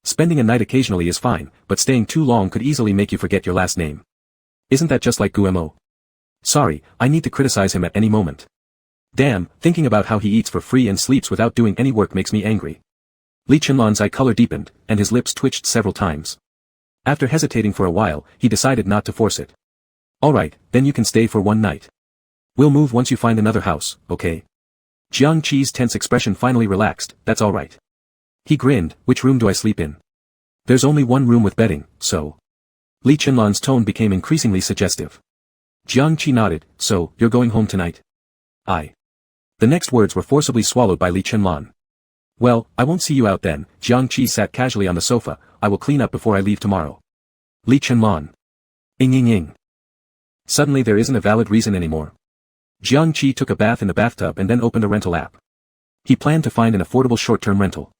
S1: Spending a night occasionally is fine, but staying too long could easily make you forget your last name. Isn't that just like Guemo? Sorry, I need to criticize him at any moment. Damn, thinking about how he eats for free and sleeps without doing any work makes me angry. Li Chenlan's eye color deepened, and his lips twitched several times. After hesitating for a while, he decided not to force it. Alright, then you can stay for one night. We'll move once you find another house, okay? Jiangqi's tense expression finally relaxed, that's alright. He grinned, which room do I sleep in? There's only one room with bedding, so. Li Chenlan's tone became increasingly suggestive. Jiangqi nodded, so, you're going home tonight? I. The next words were forcibly swallowed by Li Chenlan. Well, I won't see you out then, Jiangqi sat casually on the sofa, I will clean up before I leave tomorrow. Li Chenlan. Ing. Suddenly there isn't a valid reason anymore. Jiangqi took a bath in the bathtub and then opened a rental app. He planned to find an affordable short-term rental.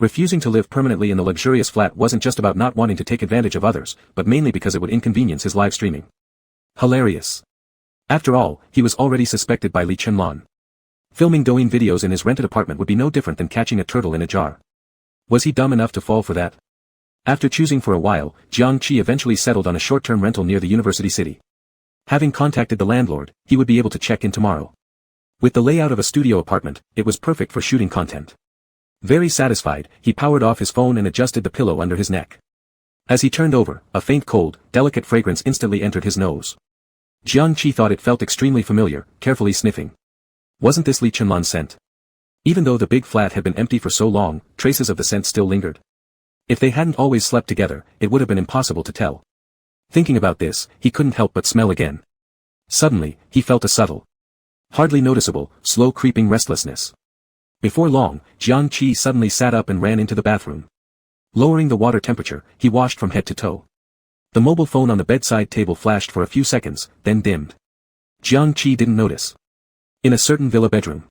S1: Refusing to live permanently in the luxurious flat wasn't just about not wanting to take advantage of others, but mainly because it would inconvenience his live streaming. Hilarious. After all, he was already suspected by Li Chenlan. Filming Douyin videos in his rented apartment would be no different than catching a turtle in a jar. Was he dumb enough to fall for that? After choosing for a while, Jiangqi eventually settled on a short-term rental near the university city. Having contacted the landlord, he would be able to check in tomorrow. With the layout of a studio apartment, it was perfect for shooting content. Very satisfied, he powered off his phone and adjusted the pillow under his neck. As he turned over, a faint cold, delicate fragrance instantly entered his nose. Jiangqi thought it felt extremely familiar, carefully sniffing. Wasn't this Li Chenlan's scent? Even though the big flat had been empty for so long, traces of the scent still lingered. If they hadn't always slept together, it would have been impossible to tell. Thinking about this, he couldn't help but smell again. Suddenly, he felt a subtle, hardly noticeable, slow creeping restlessness. Before long, Jiang Qi suddenly sat up and ran into the bathroom. Lowering the water temperature, he washed from head to toe. The mobile phone on the bedside table flashed for a few seconds, then dimmed. Jiang Qi didn't notice. In a certain villa bedroom,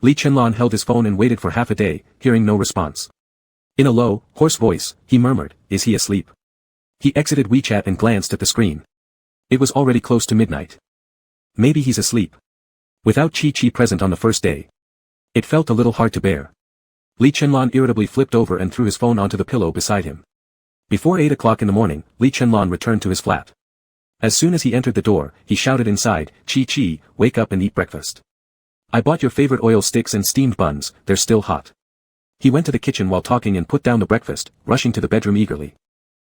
S1: Li Chenlan held his phone and waited for half a day, hearing no response. In a low, hoarse voice, he murmured, "Is he asleep?" He exited WeChat and glanced at the screen. It was already close to midnight. Maybe he's asleep. Without Chi present on the first day, it felt a little hard to bear. Li Chenlan irritably flipped over and threw his phone onto the pillow beside him. Before 8 o'clock in the morning, Li Chenlan returned to his flat. As soon as he entered the door, he shouted inside, Chi, wake up and eat breakfast. I bought your favorite oil sticks and steamed buns, they're still hot. He went to the kitchen while talking and put down the breakfast, rushing to the bedroom eagerly.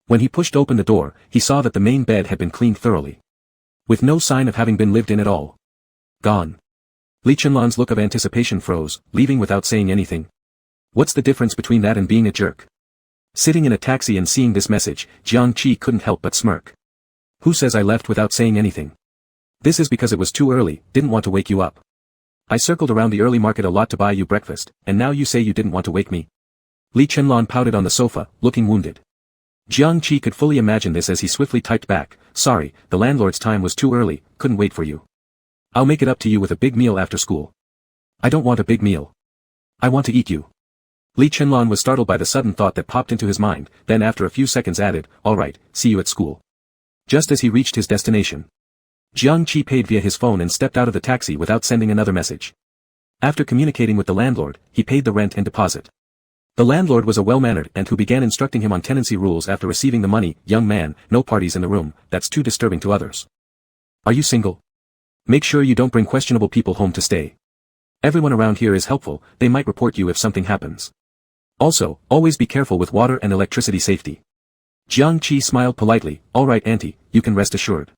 S1: When he pushed open the door, he saw that the main bed had been cleaned thoroughly, with no sign of having been lived in at all. Gone. Li Chenlan's look of anticipation froze, leaving without saying anything. What's the difference between that and being a jerk? Sitting in a taxi and seeing this message, Jiang Qi couldn't help but smirk. Who says I left without saying anything? This is because it was too early, didn't want to wake you up. I circled around the early market a lot to buy you breakfast, and now you say you didn't want to wake me. Li Chenlan pouted on the sofa, looking wounded. Jiang Qi could fully imagine this as he swiftly typed back, sorry, the landlord's time was too early, couldn't wait for you. I'll make it up to you with a big meal after school. I don't want a big meal. I want to eat you. Li Chenlan was startled by the sudden thought that popped into his mind, then after a few seconds added, all right, see you at school. Just as he reached his destination, Jiang Qi paid via his phone and stepped out of the taxi without sending another message. After communicating with the landlord, he paid the rent and deposit. The landlord was a well-mannered ant who began instructing him on tenancy rules after receiving the money. Young man, no parties in the room, that's too disturbing to others. Are you single? Make sure you don't bring questionable people home to stay. Everyone around here is helpful, they might report you if something happens. Also, always be careful with water and electricity safety. Jiang Qi smiled politely, all right auntie, you can rest assured.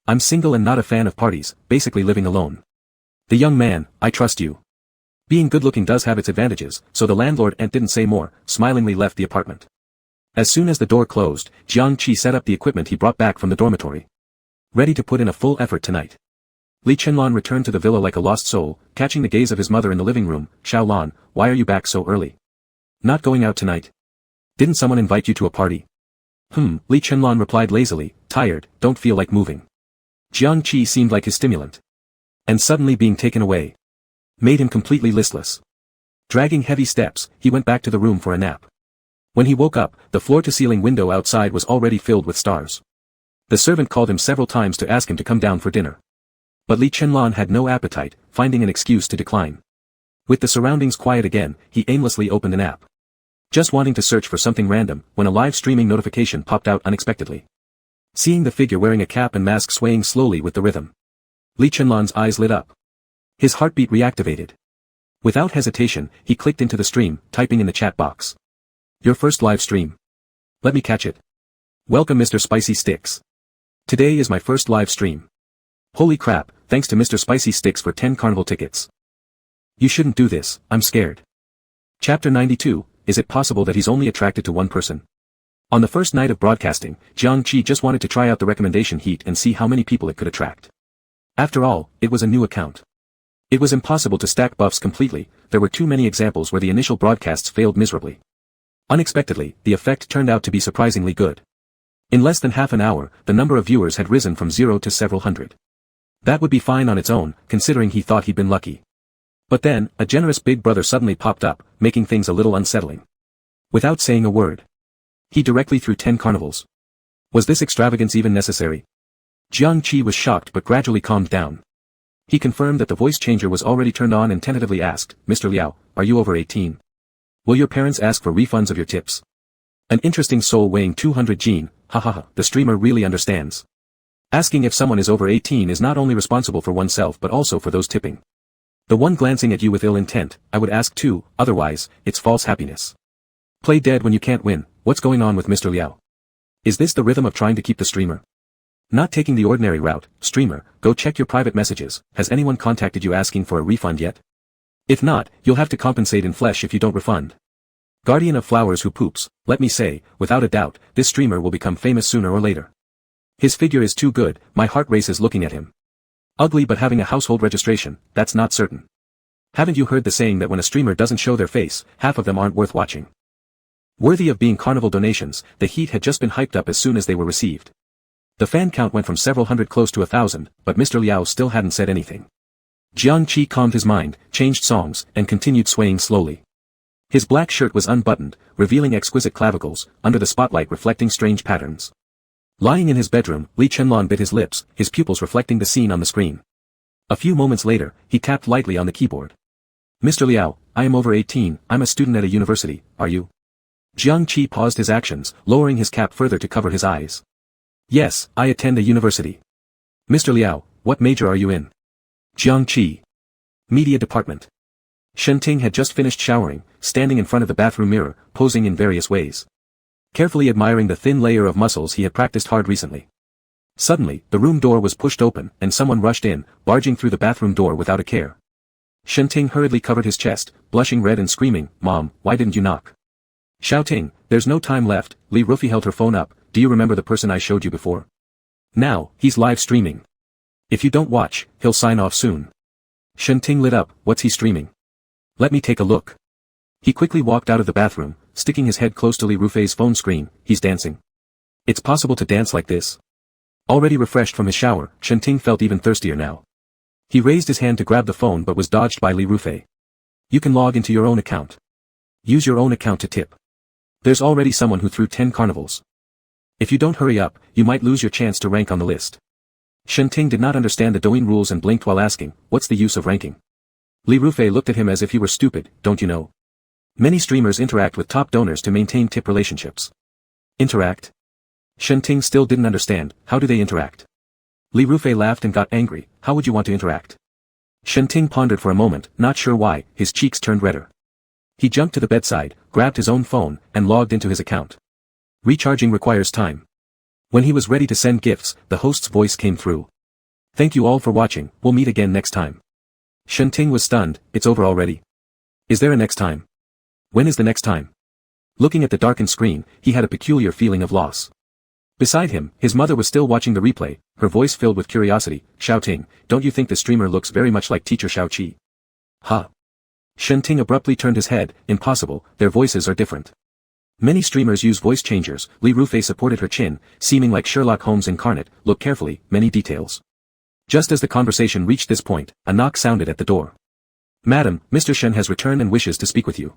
S1: I'm single and not a fan of parties, basically living alone. The young man, I trust you. Being good-looking does have its advantages, so the landlord ant didn't say more, smilingly left the apartment. As soon as the door closed, Jiang Qi set up the equipment he brought back from the dormitory. Ready to put in a full effort tonight. Li Chenlan returned to the villa like a lost soul, catching the gaze of his mother in the living room. Xiaolan, why are you back so early? Not going out tonight? Didn't someone invite you to a party? Li Chenlan replied lazily, tired, don't feel like moving. Jiang Qi seemed like his stimulant. And suddenly being taken away made him completely listless. Dragging heavy steps, he went back to the room for a nap. When he woke up, the floor-to-ceiling window outside was already filled with stars. The servant called him several times to ask him to come down for dinner. But Li Chenlan had no appetite, finding an excuse to decline. With the surroundings quiet again, he aimlessly opened an app. Just wanting to search for something random, when a live streaming notification popped out unexpectedly. Seeing the figure wearing a cap and mask swaying slowly with the rhythm, Li Chenlan's eyes lit up. His heartbeat reactivated. Without hesitation, he clicked into the stream, typing in the chat box. Your first live stream. Let me catch it. Welcome Mr. Spicy Sticks. Today is my first live stream. Holy crap, thanks to Mr. Spicy Sticks for 10 carnival tickets. You shouldn't do this, I'm scared. Chapter 92, is it possible that he's only attracted to one person? On the first night of broadcasting, Jiang Qi just wanted to try out the recommendation heat and see how many people it could attract. After all, it was a new account. It was impossible to stack buffs completely, there were too many examples where the initial broadcasts failed miserably. Unexpectedly, the effect turned out to be surprisingly good. In less than half an hour, the number of viewers had risen from 0 to several hundred. That would be fine on its own, considering he thought he'd been lucky. But then, a generous big brother suddenly popped up, making things a little unsettling. Without saying a word, he directly threw 10 carnivals. Was this extravagance even necessary? Jiang Qi was shocked but gradually calmed down. He confirmed that the voice changer was already turned on and tentatively asked, Mr. Liao, are you over 18? Will your parents ask for refunds of your tips? An interesting soul weighing 200 gene, hahaha, the streamer really understands. Asking if someone is over 18 is not only responsible for oneself but also for those tipping. The one glancing at you with ill intent, I would ask too, otherwise, it's false happiness. Play dead when you can't win, what's going on with Mr. Liao? Is this the rhythm of trying to keep the streamer? Not taking the ordinary route, streamer, go check your private messages, has anyone contacted you asking for a refund yet? If not, you'll have to compensate in flesh if you don't refund. Guardian of flowers who poops, let me say, without a doubt, this streamer will become famous sooner or later. His figure is too good, my heart races looking at him. Ugly but having a household registration, that's not certain. Haven't you heard the saying that when a streamer doesn't show their face, half of them aren't worth watching? Worthy of being carnival donations, the heat had just been hyped up as soon as they were received. The fan count went from several hundred close to 1,000, but Mr. Liao still hadn't said anything. Jiang Qi calmed his mind, changed songs, and continued swaying slowly. His black shirt was unbuttoned, revealing exquisite clavicles, under the spotlight reflecting strange patterns. Lying in his bedroom, Li Chenlong bit his lips, his pupils reflecting the scene on the screen. A few moments later, he tapped lightly on the keyboard. Mr. Liao, I am over 18, I'm a student at a university, are you? Jiang Qi paused his actions, lowering his cap further to cover his eyes. Yes, I attend a university. Mr. Liao, what major are you in? Jiang Qi. Media department. Shen Ting had just finished showering, standing in front of the bathroom mirror, posing in various ways. Carefully admiring the thin layer of muscles he had practiced hard recently. Suddenly, the room door was pushed open, and someone rushed in, barging through the bathroom door without a care. Shen Ting hurriedly covered his chest, blushing red and screaming, Mom, why didn't you knock? Shouting, there's no time left, Li Rufei held her phone up, do you remember the person I showed you before? Now, he's live streaming. If you don't watch, he'll sign off soon. Shen Ting lit up, what's he streaming? Let me take a look. He quickly walked out of the bathroom, sticking his head close to Li Rufei's phone screen, he's dancing. It's possible to dance like this? Already refreshed from his shower, Shen Ting felt even thirstier now. He raised his hand to grab the phone but was dodged by Li Rufei. You can log into your own account. Use your own account to tip. There's already someone who threw 10 carnivals. If you don't hurry up, you might lose your chance to rank on the list. Shen Ting did not understand the Douyin rules and blinked while asking, what's the use of ranking? Li Rufei looked at him as if he were stupid, don't you know? Many streamers interact with top donors to maintain tip relationships. Interact? Shen Ting still didn't understand, how do they interact? Li Rufei laughed and got angry, how would you want to interact? Shen Ting pondered for a moment, not sure why, his cheeks turned redder. He jumped to the bedside, grabbed his own phone, and logged into his account. Recharging requires time. When he was ready to send gifts, the host's voice came through. Thank you all for watching, we'll meet again next time. Shen Ting was stunned, it's over already. Is there a next time? When is the next time? Looking at the darkened screen, he had a peculiar feeling of loss. Beside him, his mother was still watching the replay, her voice filled with curiosity, shouting, don't you think the streamer looks very much like teacher Xiao Qi? Huh? Shen Ting abruptly turned his head, impossible, their voices are different. Many streamers use voice changers, Li Rufei supported her chin, seeming like Sherlock Holmes incarnate, look carefully, many details. Just as the conversation reached this point, a knock sounded at the door. Madam, Mr. Shen has returned and wishes to speak with you.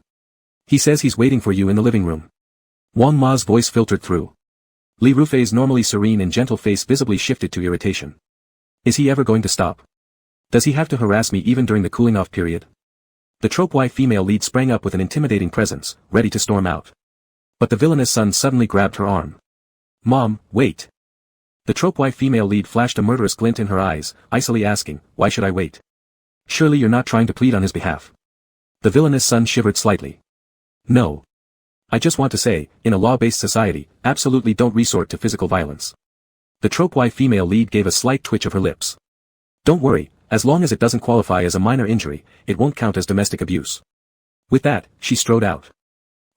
S1: He says he's waiting for you in the living room. Wang Ma's voice filtered through. Li Rufei's normally serene and gentle face visibly shifted to irritation. Is he ever going to stop? Does he have to harass me even during the cooling-off period? The trope Y female lead sprang up with an intimidating presence, ready to storm out. But the villainous son suddenly grabbed her arm. Mom, wait. The trope Y female lead flashed a murderous glint in her eyes, icily asking, why should I wait? Surely you're not trying to plead on his behalf. The villainous son shivered slightly. No. I just want to say, in a law-based society, absolutely don't resort to physical violence. The trope Y female lead gave a slight twitch of her lips. Don't worry, as long as it doesn't qualify as a minor injury, it won't count as domestic abuse. With that, she strode out.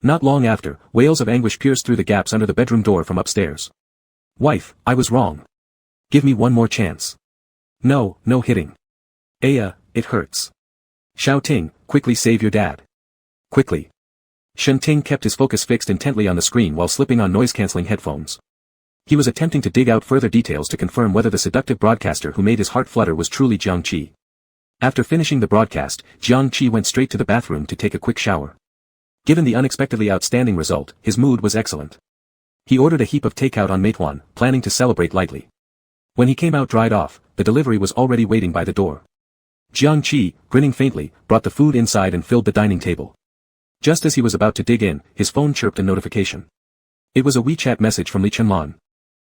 S1: Not long after, wails of anguish pierced through the gaps under the bedroom door from upstairs. Wife, I was wrong. Give me one more chance. No, no hitting. Aya, it hurts. Xiao Ting, quickly save your dad. Quickly. Shen Ting kept his focus fixed intently on the screen while slipping on noise-canceling headphones. He was attempting to dig out further details to confirm whether the seductive broadcaster who made his heart flutter was truly Jiang Qi. After finishing the broadcast, Jiang Qi went straight to the bathroom to take a quick shower. Given the unexpectedly outstanding result, his mood was excellent. He ordered a heap of takeout on Meituan, planning to celebrate lightly. When he came out dried off, the delivery was already waiting by the door. Jiang Qi, grinning faintly, brought the food inside and filled the dining table. Just as he was about to dig in, his phone chirped a notification. It was a WeChat message from Li Chenlong.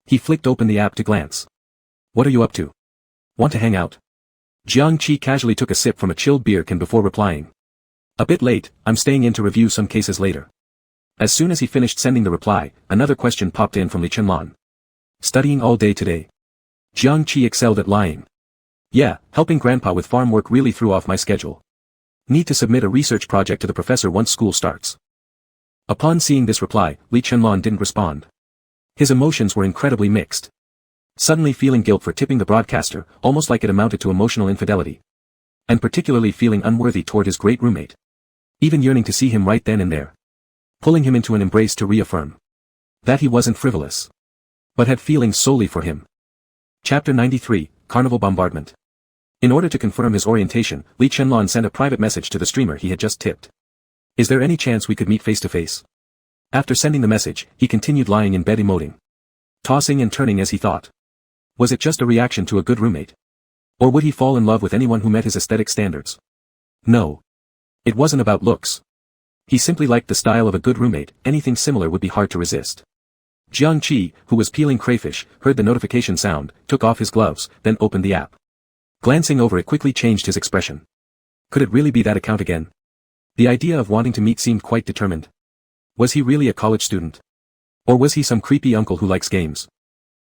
S1: He flicked open the app to glance. What are you up to? Want to hang out? Jiang Qi casually took a sip from a chilled beer can before replying. A bit late, I'm staying in to review some cases later. As soon as he finished sending the reply, another question popped in from Li Chenlong. Studying all day today. Jiang Qi excelled at lying. Yeah, helping grandpa with farm work really threw off my schedule. Need to submit a research project to the professor once school starts. Upon seeing this reply, Li Chenlong didn't respond. His emotions were incredibly mixed. Suddenly feeling guilt for tipping the broadcaster, almost like it amounted to emotional infidelity. And particularly feeling unworthy toward his great roommate. Even yearning to see him right then and there. Pulling him into an embrace to reaffirm that he wasn't frivolous, but had feelings solely for him. Chapter 93, Carnival Bombardment. In order to confirm his orientation, Lee Chenlon sent a private message to the streamer he had just tipped. Is there any chance we could meet face to face? After sending the message, he continued lying in bed emoting. Tossing and turning as he thought. Was it just a reaction to a good roommate? Or would he fall in love with anyone who met his aesthetic standards? No. It wasn't about looks. He simply liked the style of a good roommate, anything similar would be hard to resist. Jiang Qi, who was peeling crayfish, heard the notification sound, took off his gloves, then opened the app. Glancing over it quickly changed his expression. Could it really be that account again? The idea of wanting to meet seemed quite determined. Was he really a college student? Or was he some creepy uncle who likes games?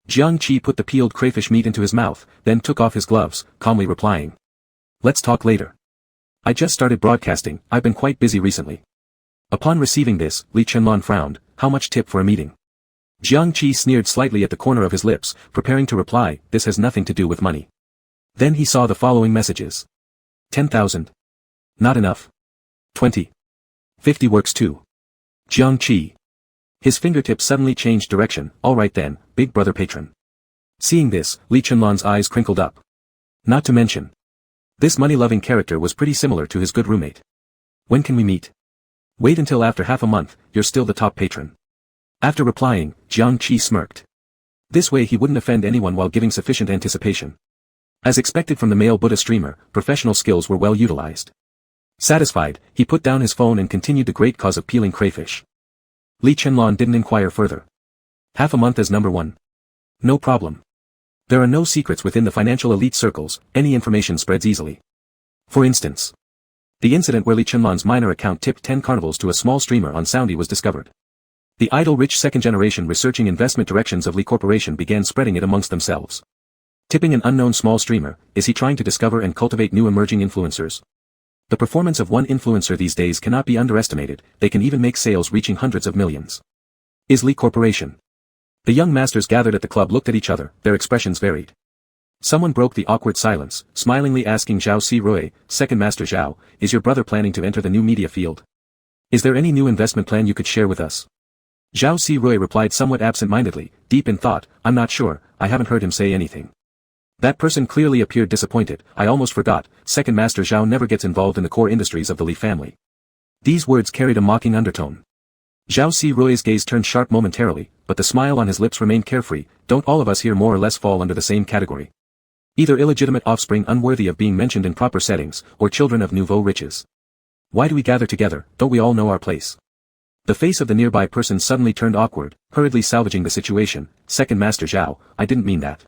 S1: Jiang Qi put the peeled crayfish meat into his mouth, then took off his gloves, calmly replying. Let's talk later. I just started broadcasting, I've been quite busy recently. Upon receiving this, Lee Chenlon frowned, how much tip for a meeting? Jiang Qi sneered slightly at the corner of his lips, preparing to reply, this has nothing to do with money. Then he saw the following messages. 10,000. Not enough. 20. 50 works too. Jiang Qi. His fingertips suddenly changed direction, alright then, big brother patron. Seeing this, Lee Chenlon's eyes crinkled up. Not to mention. This money-loving character was pretty similar to his good roommate. When can we meet? Wait until after half a month, you're still the top patron. After replying, Jiang Qi smirked. This way he wouldn't offend anyone while giving sufficient anticipation. As expected from the male Buddha streamer, professional skills were well utilized. Satisfied, he put down his phone and continued the great cause of peeling crayfish. Lee Chenlon didn't inquire further. Half a month as number one. No problem. There are no secrets within the financial elite circles, any information spreads easily. For instance, the incident where Lee Chenlon's minor account tipped 10 carnivals to a small streamer on Soundy was discovered. The idle-rich second-generation researching investment directions of Lee Corporation began spreading it amongst themselves. Tipping an unknown small streamer, is he trying to discover and cultivate new emerging influencers? The performance of one influencer these days cannot be underestimated, they can even make sales reaching hundreds of millions. Is Lee Corporation? The young masters gathered at the club looked at each other, their expressions varied. Someone broke the awkward silence, smilingly asking Zhao Si Rui, Second Master Zhao, is your brother planning to enter the new media field? Is there any new investment plan you could share with us? Zhao Si Rui replied somewhat absent-mindedly, deep in thought, I'm not sure, I haven't heard him say anything. That person clearly appeared disappointed, I almost forgot, Second Master Zhao never gets involved in the core industries of the Li family. These words carried a mocking undertone. Zhao Si Rui's gaze turned sharp momentarily, but the smile on his lips remained carefree, don't all of us here more or less fall under the same category? Either illegitimate offspring unworthy of being mentioned in proper settings, or children of nouveau riches. Why do we gather together, don't we all know our place? The face of the nearby person suddenly turned awkward, hurriedly salvaging the situation, Second Master Zhao, I didn't mean that.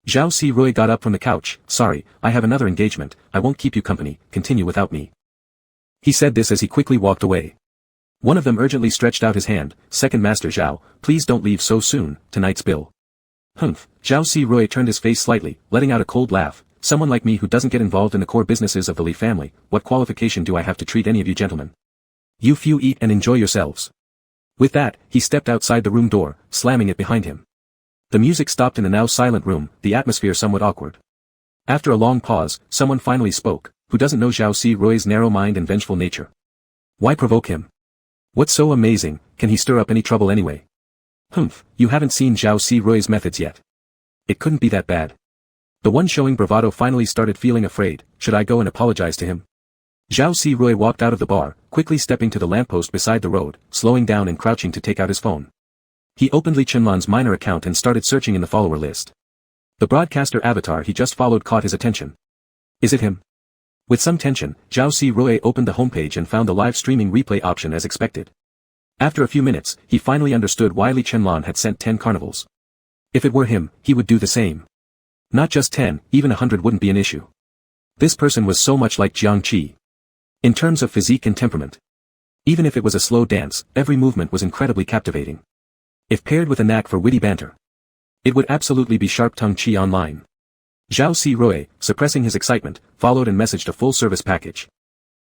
S1: Zhao Si Rui got up from the couch, sorry, I have another engagement, I won't keep you company, continue without me. He said this as he quickly walked away. One of them urgently stretched out his hand, Second Master Zhao, please don't leave so soon, tonight's bill. Humph, Zhao Si Rui turned his face slightly, letting out a cold laugh, someone like me who doesn't get involved in the core businesses of the Li family, what qualification do I have to treat any of you gentlemen? You few eat and enjoy yourselves. With that, he stepped outside the room door, slamming it behind him. The music stopped in the now silent room, the atmosphere somewhat awkward. After a long pause, someone finally spoke, who doesn't know Zhao Si Rui's narrow mind and vengeful nature? Why provoke him? What's so amazing, can he stir up any trouble anyway? Humph, you haven't seen Zhao Si Rui's methods yet. It couldn't be that bad. The one showing bravado finally started feeling afraid, should I go and apologize to him? Zhao Si Rui walked out of the bar, quickly stepping to the lamppost beside the road, slowing down and crouching to take out his phone. He opened Lee Chenlon's minor account and started searching in the follower list. The broadcaster avatar he just followed caught his attention. Is it him? With some tension, Zhao Si Rui opened the homepage and found the live streaming replay option as expected. After a few minutes, he finally understood why Lee Chenlon had sent 10 carnivals. If it were him, he would do the same. Not just 10, even 100 wouldn't be an issue. This person was so much like Jiang Qi. In terms of physique and temperament. Even if it was a slow dance, every movement was incredibly captivating. If paired with a knack for witty banter, it would absolutely be sharp-tongued Qi online. Zhao Si Rui, suppressing his excitement, followed and messaged a full-service package.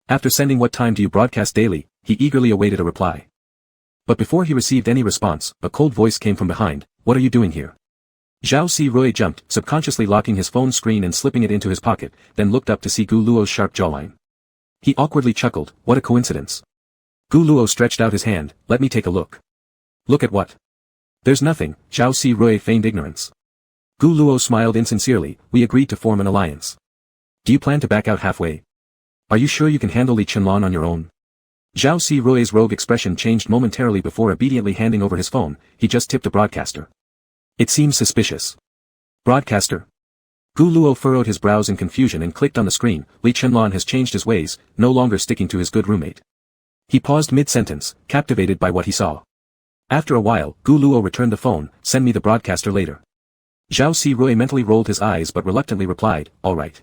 S1: After sending what time do you broadcast daily, he eagerly awaited a reply. But before he received any response, a cold voice came from behind, what are you doing here? Zhao Si jumped, subconsciously locking his phone screen and slipping it into his pocket, then looked up to see Gu Luo's sharp jawline. He awkwardly chuckled, what a coincidence. Gu Luo stretched out his hand, let me take a look. Look at what? There's nothing, Zhao Si feigned ignorance. Gu Luo smiled insincerely, we agreed to form an alliance. Do you plan to back out halfway? Are you sure you can handle Li Chenlan on your own? Zhao Si rogue expression changed momentarily before obediently handing over his phone, he just tipped a broadcaster. It seems suspicious. Broadcaster? Gu Luo furrowed his brows in confusion and clicked on the screen, Li Chenlan has changed his ways, no longer sticking to his good roommate. He paused mid-sentence, captivated by what he saw. After a while, Gu Luo returned the phone, send me the broadcaster later. Zhao Si mentally rolled his eyes but reluctantly replied, all right.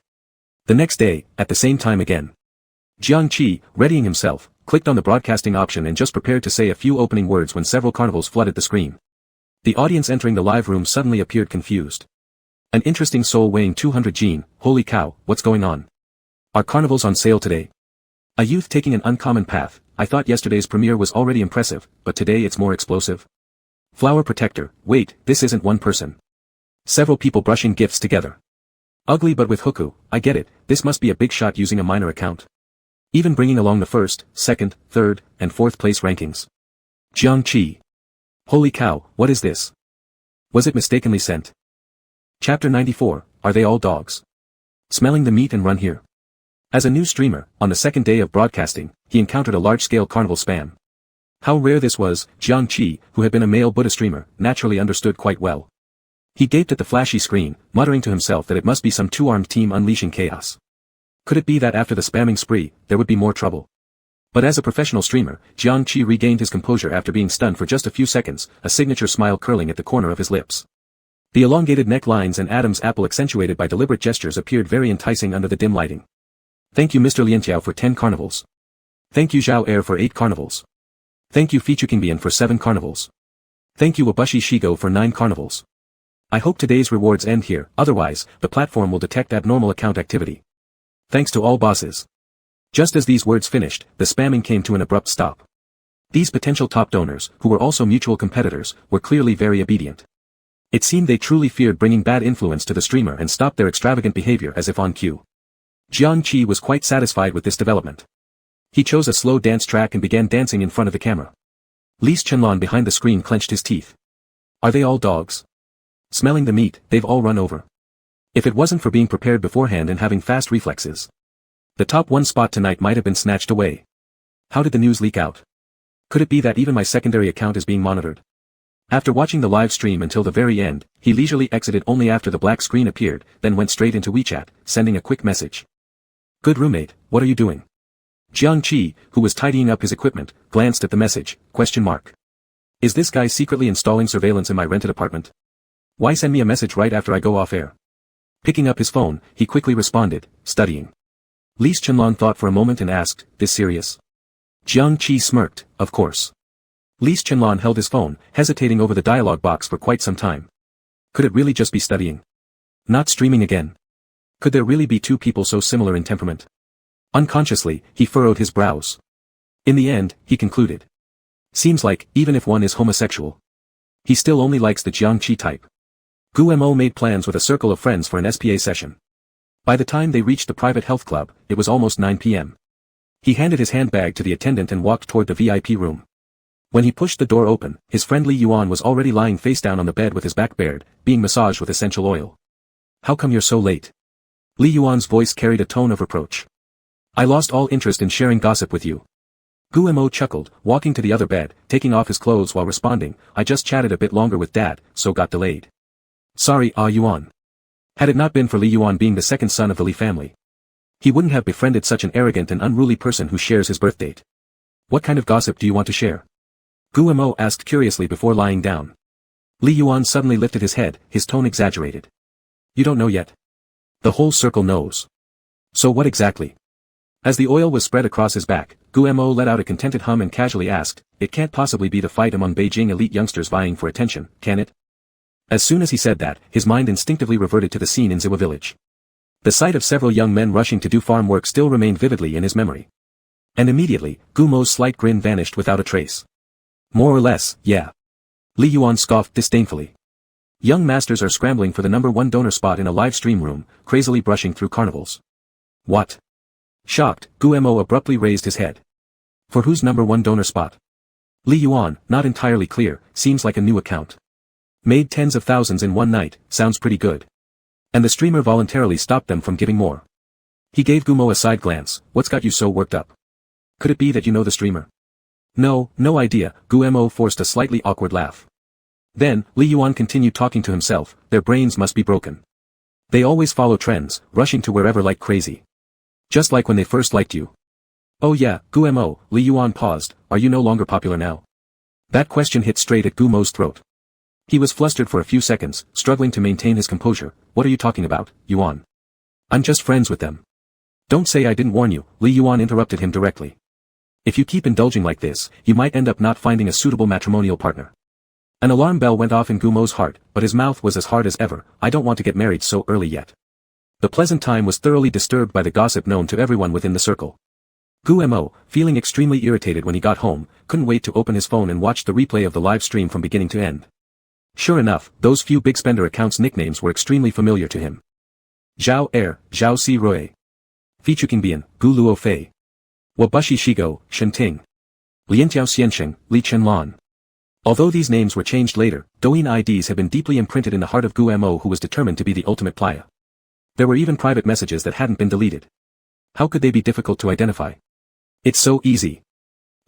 S1: The next day, at the same time again. Jiang Qi, readying himself, clicked on the broadcasting option and just prepared to say a few opening words when several carnivals flooded the screen. The audience entering the live room suddenly appeared confused. An interesting soul weighing 200 jin, holy cow, what's going on? Are carnivals on sale today? A youth taking an uncommon path, I thought yesterday's premiere was already impressive, but today it's more explosive. Flower protector, wait, this isn't one person. Several people brushing gifts together. Ugly but with huku, I get it, this must be a big shot using a minor account. Even bringing along the first, second, third, and fourth place rankings. Jiang Qi. Holy cow, what is this? Was it mistakenly sent? Chapter 94, Are They All Dogs? Smelling the meat and run here. As a new streamer, on the second day of broadcasting, he encountered a large-scale carnival spam. How rare this was, Jiang Qi, who had been a male Buddha streamer, naturally understood quite well. He gaped at the flashy screen, muttering to himself that it must be some two-armed team unleashing chaos. Could it be that after the spamming spree, there would be more trouble? But as a professional streamer, Jiang Qi regained his composure after being stunned for just a few seconds, a signature smile curling at the corner of his lips. The elongated necklines and Adam's apple accentuated by deliberate gestures appeared very enticing under the dim lighting. Thank you Mr. Liantiao for 10 carnivals. Thank you Zhao Air for 8 carnivals. Thank you Fichukingbian for 7 carnivals. Thank you Wabushi Shigo for 9 carnivals. I hope today's rewards end here, otherwise, the platform will detect abnormal account activity. Thanks to all bosses. Just as these words finished, the spamming came to an abrupt stop. These potential top donors, who were also mutual competitors, were clearly very obedient. It seemed they truly feared bringing bad influence to the streamer and stopped their extravagant behavior as if on cue. Jiang Qi was quite satisfied with this development. He chose a slow dance track and began dancing in front of the camera. Li Chenlan behind the screen clenched his teeth. Are they all dogs? Smelling the meat, they've all run over. If it wasn't for being prepared beforehand and having fast reflexes. The top 1 spot tonight might have been snatched away. How did the news leak out? Could it be that even my secondary account is being monitored? After watching the live stream until the very end, he leisurely exited only after the black screen appeared, then went straight into WeChat, sending a quick message. Good roommate, what are you doing? Jiang Qi, who was tidying up his equipment, glanced at the message, ? Is this guy secretly installing surveillance in my rented apartment? Why send me a message right after I go off air? Picking up his phone, he quickly responded, studying. Li Chenlan thought for a moment and asked, this serious? Jiang Qi smirked, of course. Li Chenlan held his phone, hesitating over the dialog box for quite some time. Could it really just be studying? Not streaming again? Could there really be two people so similar in temperament? Unconsciously, he furrowed his brows. In the end, he concluded. Seems like, even if one is homosexual, he still only likes the Jiang Qi type. Gu Mo made plans with a circle of friends for an SPA session. By the time they reached the private health club, it was almost 9 p.m. He handed his handbag to the attendant and walked toward the VIP room. When he pushed the door open, his friend Li Yuan was already lying face down on the bed with his back bared, being massaged with essential oil. How come you're so late? Li Yuan's voice carried a tone of reproach. I lost all interest in sharing gossip with you. Gu Mo chuckled, walking to the other bed, taking off his clothes while responding, I just chatted a bit longer with Dad, so got delayed. Sorry, Yuan. Had it not been for Li Yuan being the second son of the Li family, he wouldn't have befriended such an arrogant and unruly person who shares his birthdate. What kind of gossip do you want to share? Gu Mo asked curiously before lying down. Li Yuan suddenly lifted his head, his tone exaggerated. You don't know yet. The whole circle knows. So what exactly? As the oil was spread across his back, Gu Mo let out a contented hum and casually asked, it can't possibly be the fight among Beijing elite youngsters vying for attention, can it? As soon as he said that, his mind instinctively reverted to the scene in Ziwa village. The sight of several young men rushing to do farm work still remained vividly in his memory. And immediately, Gu Mo's slight grin vanished without a trace. More or less, yeah. Li Yuan scoffed disdainfully. Young masters are scrambling for the #1 donor spot in a live stream room, crazily brushing through carnivals. What? Shocked, Guemo abruptly raised his head. For whose #1 donor spot? Li Yuan, not entirely clear, seems like a new account. Made tens of thousands in one night, sounds pretty good. And the streamer voluntarily stopped them from giving more. He gave Gumo a side glance. What's got you so worked up? Could it be that you know the streamer? No idea, Guemo forced a slightly awkward laugh. Then, Li Yuan continued talking to himself, their brains must be broken. They always follow trends, rushing to wherever like crazy. Just like when they first liked you. Oh yeah, Guemo, Li Yuan paused, are you no longer popular now? That question hit straight at Gumo's throat. He was flustered for a few seconds, struggling to maintain his composure. What are you talking about, Yuan? I'm just friends with them. Don't say I didn't warn you, Li Yuan interrupted him directly. If you keep indulging like this, you might end up not finding a suitable matrimonial partner. An alarm bell went off in Gumo's heart, but his mouth was as hard as ever. I don't want to get married so early yet. The pleasant time was thoroughly disturbed by the gossip known to everyone within the circle. Guemo, feeling extremely irritated when he got home, couldn't wait to open his phone and watch the replay of the live stream from beginning to end. Sure enough, those few big spender accounts' nicknames were extremely familiar to him. Zhao Er, Zhao Si Rui. Fichukingbian, Gu Luo Fei. Wabushi Shigo, Shenting. Liantiao Xiansheng, Li Chenlan. Although these names were changed later, Douyin IDs had been deeply imprinted in the heart of Guemo, who was determined to be the ultimate playa. There were even private messages that hadn't been deleted. How could they be difficult to identify? It's so easy.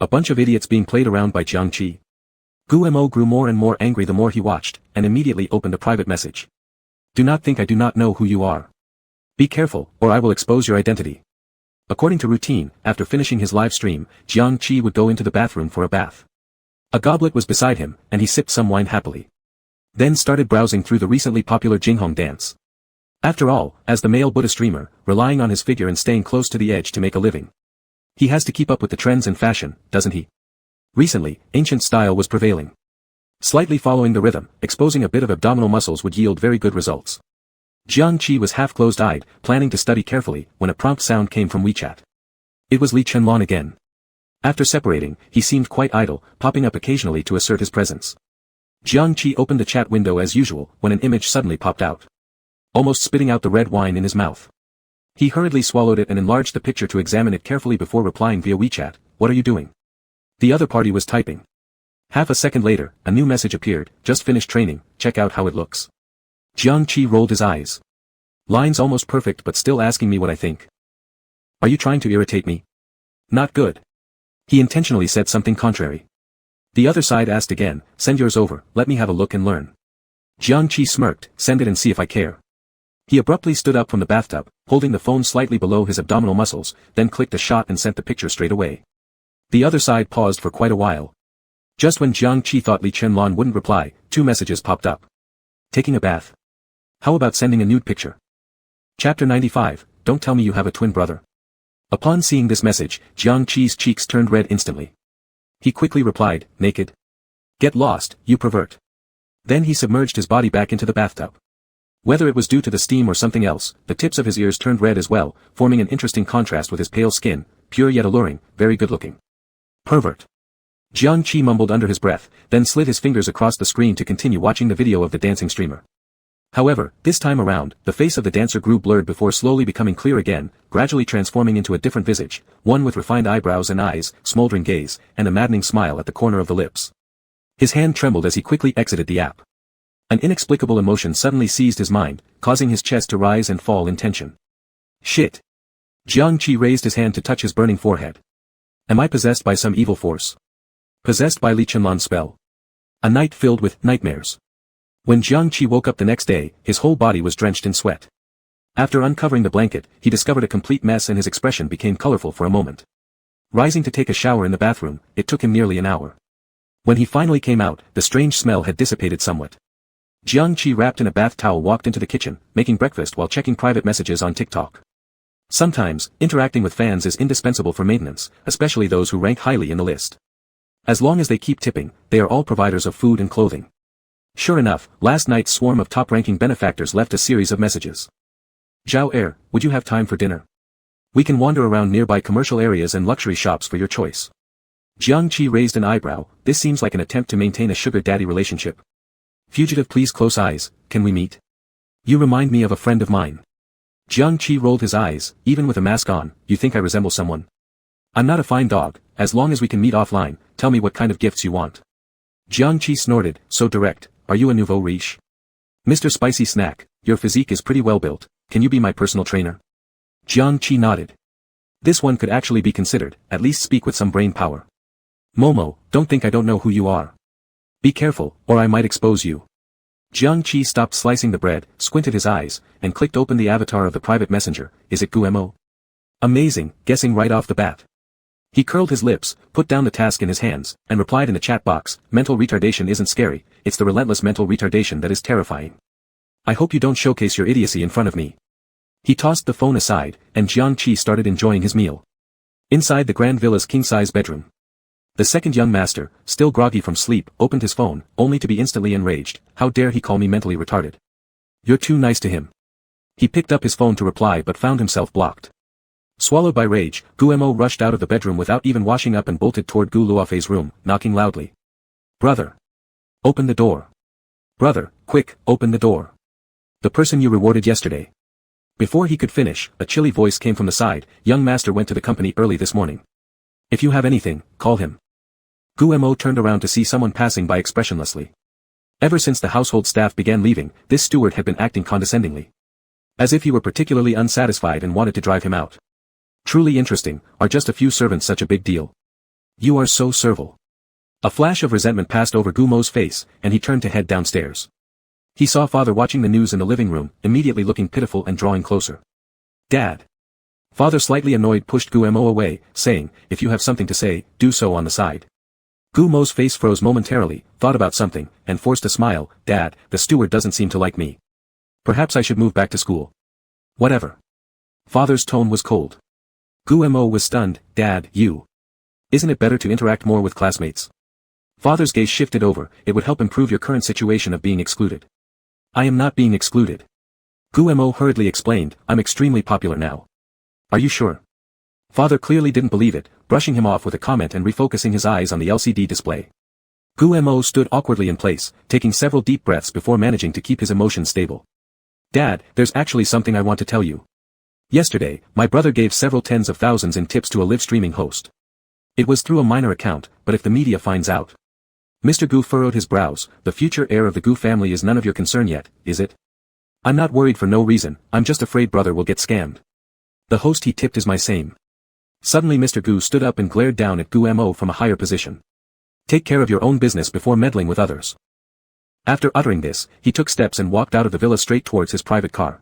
S1: A bunch of idiots being played around by Jiang Qi. Guemo grew more and more angry the more he watched, and immediately opened a private message. Do not think I do not know who you are. Be careful, or I will expose your identity. According to routine, after finishing his live stream, Jiang Qi would go into the bathroom for a bath. A goblet was beside him, and he sipped some wine happily. Then started browsing through the recently popular Jinghong dance. After all, as the male Buddha streamer, relying on his figure and staying close to the edge to make a living. He has to keep up with the trends and fashion, doesn't he? Recently, ancient style was prevailing. Slightly following the rhythm, exposing a bit of abdominal muscles would yield very good results. Jiang Qi was half closed-eyed, planning to study carefully, when a prompt sound came from WeChat. It was Li Chenlan again. After separating, he seemed quite idle, popping up occasionally to assert his presence. Jiang Qi opened the chat window as usual, when an image suddenly popped out. Almost spitting out the red wine in his mouth. He hurriedly swallowed it and enlarged the picture to examine it carefully before replying via WeChat. What are you doing? The other party was typing. Half a second later, a new message appeared. Just finished training, check out how it looks. Jiang Qi rolled his eyes. Lines almost perfect but still asking me what I think. Are you trying to irritate me? Not good. He intentionally said something contrary. The other side asked again, send yours over, let me have a look and learn. Jiang Qi smirked, send it and see if I care. He abruptly stood up from the bathtub, holding the phone slightly below his abdominal muscles, then clicked a shot and sent the picture straight away. The other side paused for quite a while. Just when Jiang Qi thought Li Chenlan wouldn't reply, 2 messages popped up. Taking a bath. How about sending a nude picture? Chapter 95, don't tell me you have a twin brother. Upon seeing this message, Jiang Qi's cheeks turned red instantly. He quickly replied, naked. Get lost, you pervert. Then he submerged his body back into the bathtub. Whether it was due to the steam or something else, the tips of his ears turned red as well, forming an interesting contrast with his pale skin, pure yet alluring, very good-looking. Pervert. Jiang Qi mumbled under his breath, then slid his fingers across the screen to continue watching the video of the dancing streamer. However, this time around, the face of the dancer grew blurred before slowly becoming clear again, gradually transforming into a different visage, one with refined eyebrows and eyes, smoldering gaze, and a maddening smile at the corner of the lips. His hand trembled as he quickly exited the app. An inexplicable emotion suddenly seized his mind, causing his chest to rise and fall in tension. Shit. Jiang Qi raised his hand to touch his burning forehead. Am I possessed by some evil force? Possessed by Li Chenlan's spell? A night filled with nightmares. When Jiang Qi woke up the next day, his whole body was drenched in sweat. After uncovering the blanket, he discovered a complete mess and his expression became colorful for a moment. Rising to take a shower in the bathroom, it took him nearly an hour. When he finally came out, the strange smell had dissipated somewhat. Jiang Qi wrapped in a bath towel walked into the kitchen, making breakfast while checking private messages on Tik Tok. Sometimes, interacting with fans is indispensable for maintenance, especially those who rank highly in the list. As long as they keep tipping, they are all providers of food and clothing. Sure enough, last night's swarm of top-ranking benefactors left a series of messages. Zhao Er, would you have time for dinner? We can wander around nearby commercial areas and luxury shops for your choice. Jiang Qi raised an eyebrow. This seems like an attempt to maintain a sugar daddy relationship. Fugitive, please close eyes, can we meet? You remind me of a friend of mine. Jiang Qi rolled his eyes, even with a mask on, you think I resemble someone? I'm not a fine dog, as long as we can meet offline, tell me what kind of gifts you want. Jiang Qi snorted, so direct, are you a nouveau riche? Mr. Spicy Snack, your physique is pretty well built, can you be my personal trainer? Jiang Qi nodded. This one could actually be considered, at least speak with some brain power. Momo, don't think I don't know who you are. Be careful, or I might expose you. Jiang Qi stopped slicing the bread, squinted his eyes, and clicked open the avatar of the private messenger, is it Guemo? Amazing, guessing right off the bat. He curled his lips, put down the task in his hands, and replied in the chat box, mental retardation isn't scary, it's the relentless mental retardation that is terrifying. I hope you don't showcase your idiocy in front of me. He tossed the phone aside, and Jiang Qi started enjoying his meal. Inside the grand villa's king-size bedroom. The second young master, still groggy from sleep, opened his phone, only to be instantly enraged, how dare he call me mentally retarded. You're too nice to him. He picked up his phone to reply but found himself blocked. Swallowed by rage, Guemo rushed out of the bedroom without even washing up and bolted toward Gu Luofei's room, knocking loudly. Brother! Open the door. Brother, quick, open the door. The person you rewarded yesterday. Before he could finish, a chilly voice came from the side, young master went to the company early this morning. If you have anything, call him. Guemo turned around to see someone passing by expressionlessly. Ever since the household staff began leaving, this steward had been acting condescendingly. As if he were particularly unsatisfied and wanted to drive him out. Truly interesting, are just a few servants such a big deal? You are so servile. A flash of resentment passed over Gumo's face, and he turned to head downstairs. He saw father watching the news in the living room, immediately looking pitiful and drawing closer. Dad. Father slightly annoyed pushed Guemo away, saying, if you have something to say, do so on the side. Gumo's face froze momentarily, thought about something, and forced a smile, Dad, the steward doesn't seem to like me. Perhaps I should move back to school. Whatever. Father's tone was cold. Guemo was stunned, Dad, you. Isn't it better to interact more with classmates? Father's gaze shifted over, it would help improve your current situation of being excluded. I am not being excluded. Guemo hurriedly explained, I'm extremely popular now. Are you sure? Father clearly didn't believe it, brushing him off with a comment and refocusing his eyes on the LCD display. Guemo stood awkwardly in place, taking several deep breaths before managing to keep his emotions stable. Dad, there's actually something I want to tell you. Yesterday, my brother gave several tens of thousands in tips to a live streaming host. It was through a minor account, but if the media finds out. Mr. Gu furrowed his brows, the future heir of the Gu family is none of your concern yet, is it? I'm not worried for no reason, I'm just afraid brother will get scammed. The host he tipped is my same. Suddenly Mr. Gu stood up and glared down at Guemo from a higher position. Take care of your own business before meddling with others. After uttering this, he took steps and walked out of the villa straight towards his private car.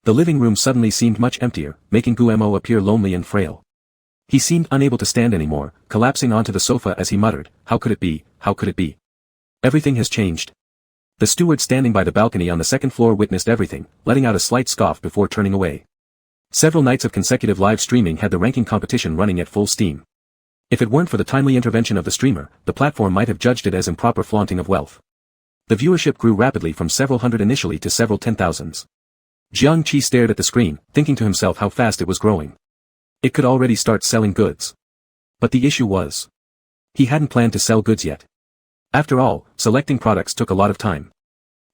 S1: The living room suddenly seemed much emptier, making Guemo appear lonely and frail. He seemed unable to stand anymore, collapsing onto the sofa as he muttered, how could it be, how could it be? Everything has changed. The steward standing by the balcony on the second floor witnessed everything, letting out a slight scoff before turning away. Several nights of consecutive live streaming had the ranking competition running at full steam. If it weren't for the timely intervention of the streamer, the platform might have judged it as improper flaunting of wealth. The viewership grew rapidly from several hundred initially to several 10,000s. Jiang Qi stared at the screen, thinking to himself how fast it was growing. It could already start selling goods. But the issue was, he hadn't planned to sell goods yet. After all, selecting products took a lot of time.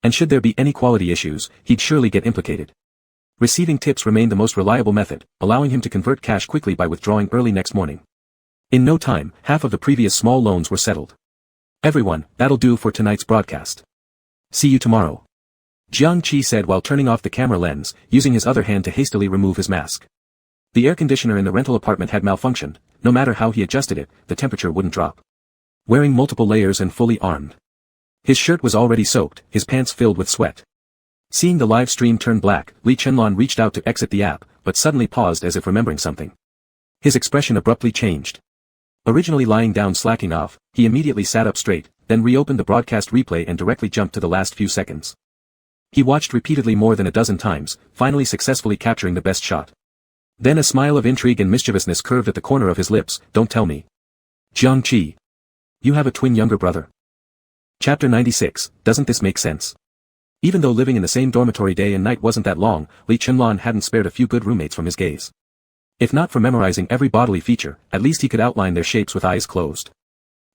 S1: And should there be any quality issues, he'd surely get implicated. Receiving tips remained the most reliable method, allowing him to convert cash quickly by withdrawing early next morning. In no time, half of the previous small loans were settled. Everyone, that'll do for tonight's broadcast. See you tomorrow. Jiang Qi said while turning off the camera lens, using his other hand to hastily remove his mask. The air conditioner in the rental apartment had malfunctioned, no matter how he adjusted it, the temperature wouldn't drop. Wearing multiple layers and fully armed. His shirt was already soaked, his pants filled with sweat. Seeing the live stream turn black, Li Chenlan reached out to exit the app, but suddenly paused as if remembering something. His expression abruptly changed. Originally lying down slacking off, he immediately sat up straight, then reopened the broadcast replay and directly jumped to the last few seconds. He watched repeatedly more than a dozen times, finally successfully capturing the best shot. Then a smile of intrigue and mischievousness curved at the corner of his lips, don't tell me. Jiang Qi. You have a twin younger brother. Chapter 96, doesn't this make sense? Even though living in the same dormitory day and night wasn't that long, Li Chenlan hadn't spared a few good roommates from his gaze. If not for memorizing every bodily feature, at least he could outline their shapes with eyes closed.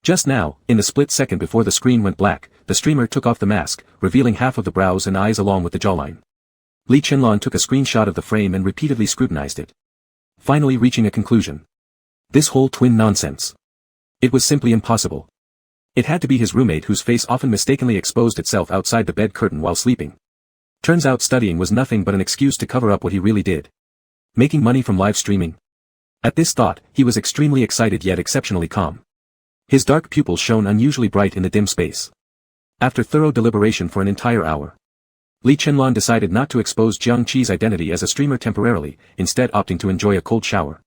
S1: Just now, in the split second before the screen went black, the streamer took off the mask, revealing half of the brows and eyes along with the jawline. Lee Chenlon took a screenshot of the frame and repeatedly scrutinized it. Finally reaching a conclusion. This whole twin nonsense. It was simply impossible. It had to be his roommate whose face often mistakenly exposed itself outside the bed curtain while sleeping. Turns out studying was nothing but an excuse to cover up what he really did. Making money from live streaming. At this thought, he was extremely excited yet exceptionally calm. His dark pupils shone unusually bright in the dim space. After thorough deliberation for an entire hour, Lee Chenlon decided not to expose Jiang Qi's identity as a streamer temporarily, instead opting to enjoy a cold shower.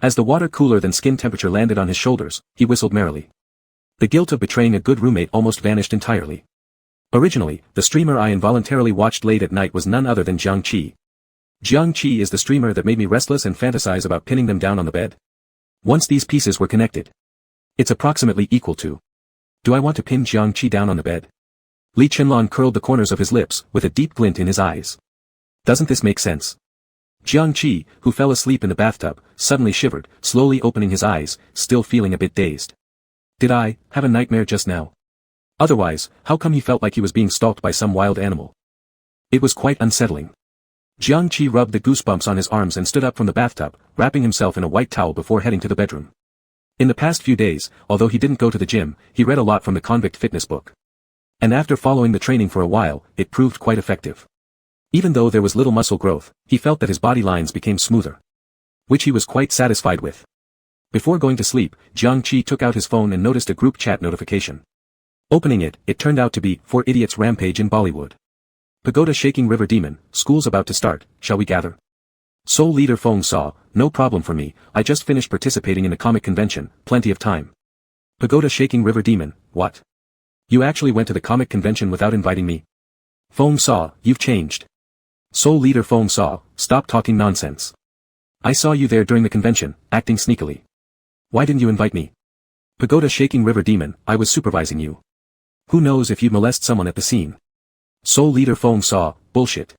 S1: As the water cooler than skin temperature landed on his shoulders, he whistled merrily. The guilt of betraying a good roommate almost vanished entirely. Originally, the streamer I involuntarily watched late at night was none other than Jiang Qi. Jiang Qi is the streamer that made me restless and fantasize about pinning them down on the bed. Once these pieces were connected, it's approximately equal to. Do I want to pin Jiang Qi down on the bed? Lee Chenlon curled the corners of his lips, with a deep glint in his eyes. Doesn't this make sense? Jiang Qi, who fell asleep in the bathtub, suddenly shivered, slowly opening his eyes, still feeling a bit dazed. Did I have a nightmare just now? Otherwise, how come he felt like he was being stalked by some wild animal? It was quite unsettling. Jiang Qi rubbed the goosebumps on his arms and stood up from the bathtub, wrapping himself in a white towel before heading to the bedroom. In the past few days, although he didn't go to the gym, he read a lot from the convict fitness book. And after following the training for a while, it proved quite effective. Even though there was little muscle growth, he felt that his body lines became smoother. Which he was quite satisfied with. Before going to sleep, Jiang Qi took out his phone and noticed a group chat notification. Opening it, it turned out to be, 4 idiots rampage in Bollywood. Pagoda shaking river demon, school's about to start, shall we gather? Seoul leader Fong Saw, no problem for me, I just finished participating in the comic convention, plenty of time. Pagoda shaking river demon, what? You actually went to the comic convention without inviting me? Fong Saw, you've changed. Seoul leader Fong Saw, stop talking nonsense. I saw you there during the convention, acting sneakily. Why didn't you invite me? Pagoda shaking river demon, I was supervising you. Who knows if you'd molest someone at the scene? Seoul leader Fong Saw, bullshit.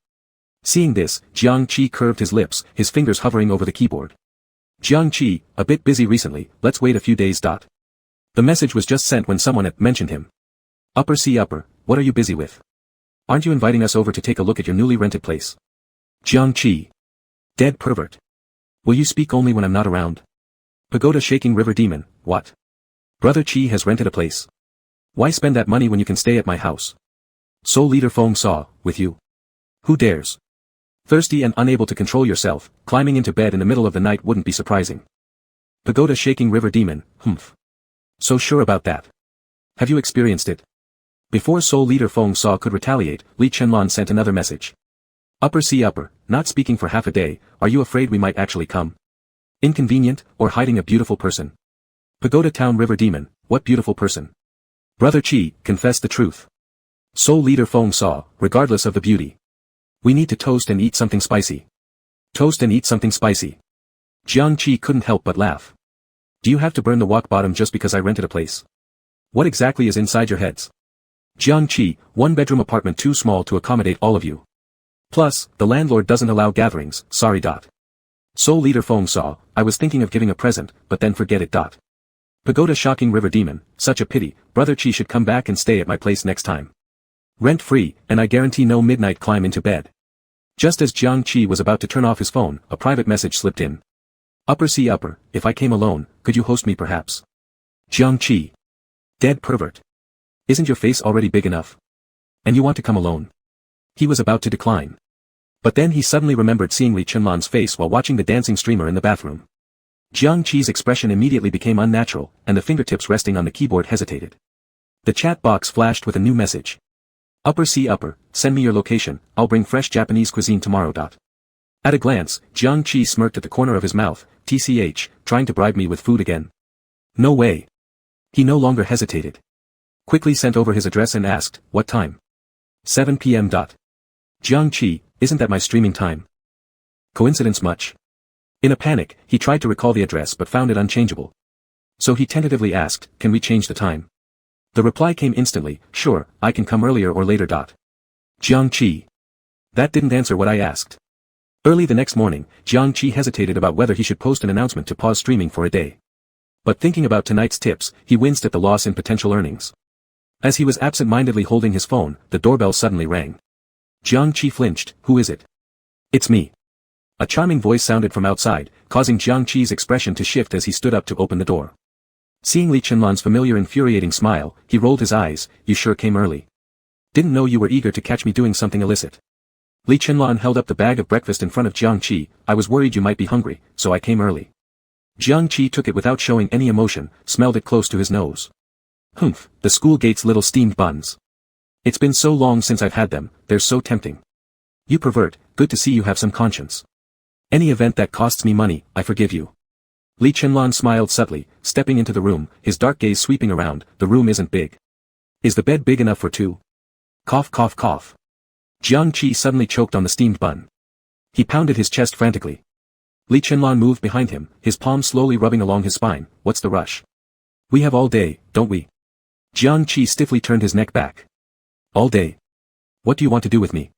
S1: Seeing this, Jiang Qi curved his lips, his fingers hovering over the keyboard. Jiang Qi, a bit busy recently, let's wait a few days. The message was just sent when someone had mentioned him. Upper C upper, what are you busy with? Aren't you inviting us over to take a look at your newly rented place? Jiang Qi. Dead pervert. Will you speak only when I'm not around? Pagoda shaking river demon, what? Brother Qi has rented a place. Why spend that money when you can stay at my house? Seoul leader Fong Saw, with you. Who dares? Thirsty and unable to control yourself, climbing into bed in the middle of the night wouldn't be surprising. Pagoda shaking river demon, humph. So sure about that. Have you experienced it? Before Seoul leader Fong Saw could retaliate, Lee Chenlon sent another message. Upper C upper, not speaking for half a day, are you afraid we might actually come? Inconvenient, or hiding a beautiful person? Pagoda town river demon, what beautiful person? Brother Qi, confess the truth. Seoul leader Fong Saw, regardless of the beauty. We need to toast and eat something spicy. Toast and eat something spicy. Jiang Qi couldn't help but laugh. Do you have to burn the walk bottom just because I rented a place? What exactly is inside your heads? Jiang Qi, 1-bedroom apartment too small to accommodate all of you. Plus, the landlord doesn't allow gatherings, sorry. Seoul leader Fong Saw, I was thinking of giving a present, but then forget it. Pagoda shocking river demon, such a pity, brother Qi should come back and stay at my place next time. Rent free, and I guarantee no midnight climb into bed. Just as Jiang Qi was about to turn off his phone, a private message slipped in. Upper C upper, if I came alone, could you host me perhaps? Jiang Qi. Dead pervert. Isn't your face already big enough? And you want to come alone? He was about to decline. But then he suddenly remembered seeing Lee Chenlon's face while watching the dancing streamer in the bathroom. Jiang Qi's expression immediately became unnatural, and the fingertips resting on the keyboard hesitated. The chat box flashed with a new message. Upper C upper, send me your location, I'll bring fresh Japanese cuisine tomorrow. At a glance, Jiang Qi smirked at the corner of his mouth, TCH, trying to bribe me with food again. No way. He no longer hesitated. Quickly sent over his address and asked, what time? 7 p.m. Jiang Qi, isn't that my streaming time? Coincidence much? In a panic, he tried to recall the address but found it unchangeable. So he tentatively asked, can we change the time? The reply came instantly, sure, I can come earlier or later. Jiang Qi. That didn't answer what I asked. Early the next morning, Jiang Qi hesitated about whether he should post an announcement to pause streaming for a day. But thinking about tonight's tips, he winced at the loss in potential earnings. As he was absent-mindedly holding his phone, the doorbell suddenly rang. Jiang Qi flinched. Who is it? It's me. A charming voice sounded from outside, causing Jiang Qi's expression to shift as he stood up to open the door. Seeing Li Chenlan's familiar infuriating smile, he rolled his eyes. You sure came early. Didn't know you were eager to catch me doing something illicit. Li Chenlan held up the bag of breakfast in front of Jiang Qi. I was worried you might be hungry, so I came early. Jiang Qi took it without showing any emotion, smelled it close to his nose. Humph, the school gate's little steamed buns. It's been so long since I've had them, they're so tempting. You pervert, good to see you have some conscience. Any event that costs me money, I forgive you. Li Chenlan smiled subtly, stepping into the room, his dark gaze sweeping around. The room isn't big. Is the bed big enough for two? Cough cough cough. Jiang Qi suddenly choked on the steamed bun. He pounded his chest frantically. Li Chenlan moved behind him, his palm slowly rubbing along his spine. What's the rush? We have all day, don't we? Jiang Qi stiffly turned his neck back. All day? What do you want to do with me?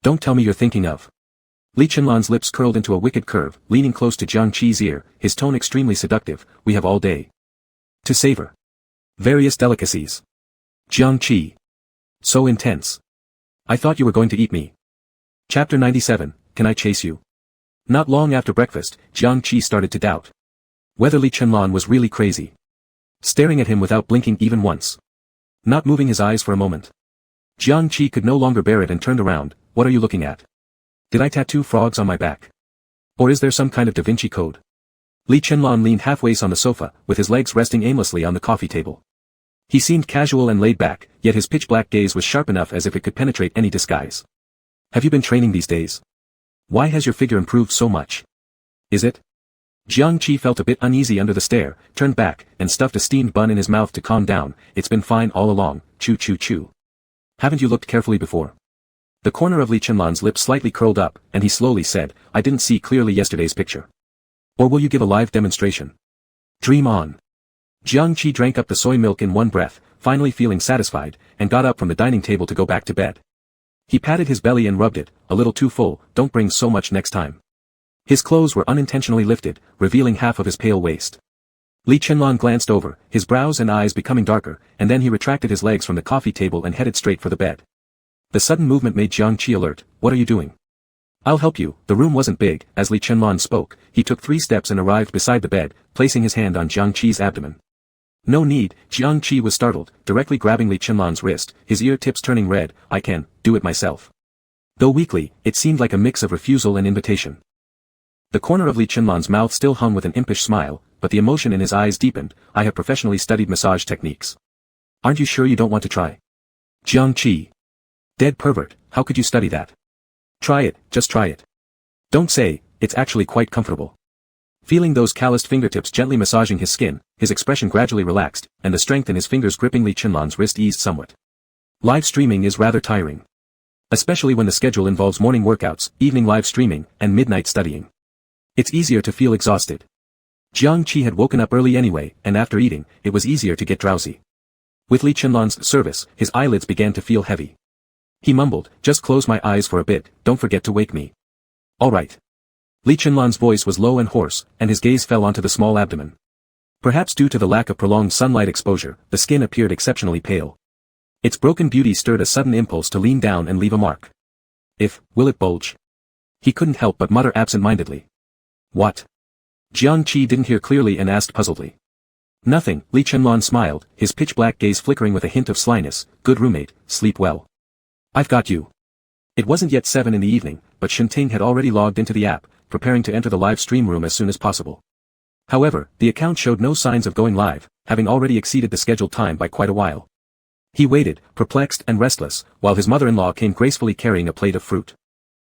S1: Don't tell me you're thinking of. Li Chenlan's lips curled into a wicked curve, leaning close to Jiang Qi's ear, his tone extremely seductive. We have all day to savor various delicacies. Jiang Qi. So intense. I thought you were going to eat me. Chapter 97, Can I chase you? Not long after breakfast, Jiang Qi started to doubt whether Li Chenlan was really crazy. Staring at him without blinking even once. Not moving his eyes for a moment. Jiang Qi could no longer bear it and turned around. What are you looking at? Did I tattoo frogs on my back? Or is there some kind of Da Vinci Code? Li Chenlan leaned halfway on the sofa, with his legs resting aimlessly on the coffee table. He seemed casual and laid back, yet his pitch-black gaze was sharp enough as if it could penetrate any disguise. Have you been training these days? Why has your figure improved so much? Is it? Jiang Qi felt a bit uneasy under the stare, turned back, and stuffed a steamed bun in his mouth to calm down. It's been fine all along, chew chew chew. Haven't you looked carefully before? The corner of Li Chenlan's lip slightly curled up, and he slowly said, I didn't see clearly yesterday's picture. Or will you give a live demonstration? Dream on. Jiang Qi drank up the soy milk in one breath, finally feeling satisfied, and got up from the dining table to go back to bed. He patted his belly and rubbed it, a little too full, don't bring so much next time. His clothes were unintentionally lifted, revealing half of his pale waist. Li Chenlan glanced over, his brows and eyes becoming darker, and then he retracted his legs from the coffee table and headed straight for the bed. The sudden movement made Jiang Qi alert. What are you doing? I'll help you. The room wasn't big. As Li Chenlan spoke, he took 3 steps and arrived beside the bed, placing his hand on Jiang Qi's abdomen. No need. Jiang Qi was startled, directly grabbing Li Chenlan's wrist, his ear tips turning red. I can do it myself. Though weakly, it seemed like a mix of refusal and invitation. The corner of Li Chenlan's mouth still hung with an impish smile, but the emotion in his eyes deepened. I have professionally studied massage techniques. Aren't you sure you don't want to try? Jiang Qi. Dead pervert, how could you study that? Try it, just try it. Don't say, it's actually quite comfortable. Feeling those calloused fingertips gently massaging his skin, his expression gradually relaxed, and the strength in his fingers gripping Li Chenlan's wrist eased somewhat. Live streaming is rather tiring. Especially when the schedule involves morning workouts, evening live streaming, and midnight studying. It's easier to feel exhausted. Jiang Qi had woken up early anyway, and after eating, it was easier to get drowsy. With Li Chenlan's service, his eyelids began to feel heavy. He mumbled, just close my eyes for a bit, don't forget to wake me. All right. Li Chenlan's voice was low and hoarse, and his gaze fell onto the small abdomen. Perhaps due to the lack of prolonged sunlight exposure, the skin appeared exceptionally pale. Its broken beauty stirred a sudden impulse to lean down and leave a mark. Will it bulge? He couldn't help but mutter absent-mindedly. What? Jiang Qi didn't hear clearly and asked puzzledly. Nothing. Li Chenlan smiled, his pitch-black gaze flickering with a hint of slyness. Good roommate, sleep well. I've got you. It wasn't yet 7 in the evening, but Shinting had already logged into the app, preparing to enter the live stream room as soon as possible. However, the account showed no signs of going live, having already exceeded the scheduled time by quite a while. He waited, perplexed and restless, while his mother-in-law came gracefully carrying a plate of fruit.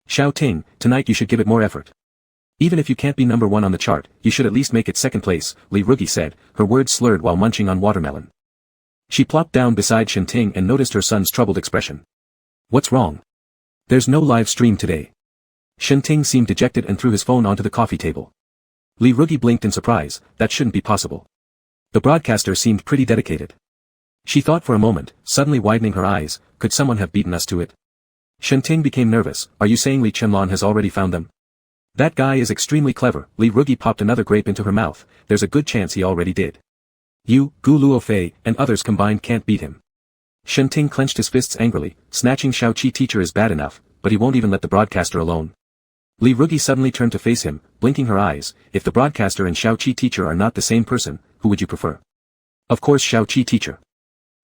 S1: Xiao Ting, tonight you should give it more effort. Even if you can't be number 1 on the chart, you should at least make it second place, Li Rugi said, her words slurred while munching on watermelon. She plopped down beside Shinting and noticed her son's troubled expression. What's wrong? There's no live stream today. Shinting seemed dejected and threw his phone onto the coffee table. Li Rugi blinked in surprise. That shouldn't be possible. The broadcaster seemed pretty dedicated. She thought for a moment, suddenly widening her eyes, could someone have beaten us to it? Shinting became nervous. Are you saying Li Chenlan has already found them? That guy is extremely clever. Li Rugi popped another grape into her mouth. There's a good chance he already did. You, Gu Luofei, and others combined can't beat him. Shen Ting clenched his fists angrily. Snatching Xiaoqi teacher is bad enough, but he won't even let the broadcaster alone. Li Rugi suddenly turned to face him, blinking her eyes. If the broadcaster and Xiaoqi teacher are not the same person, who would you prefer? Of course Xiaoqi teacher.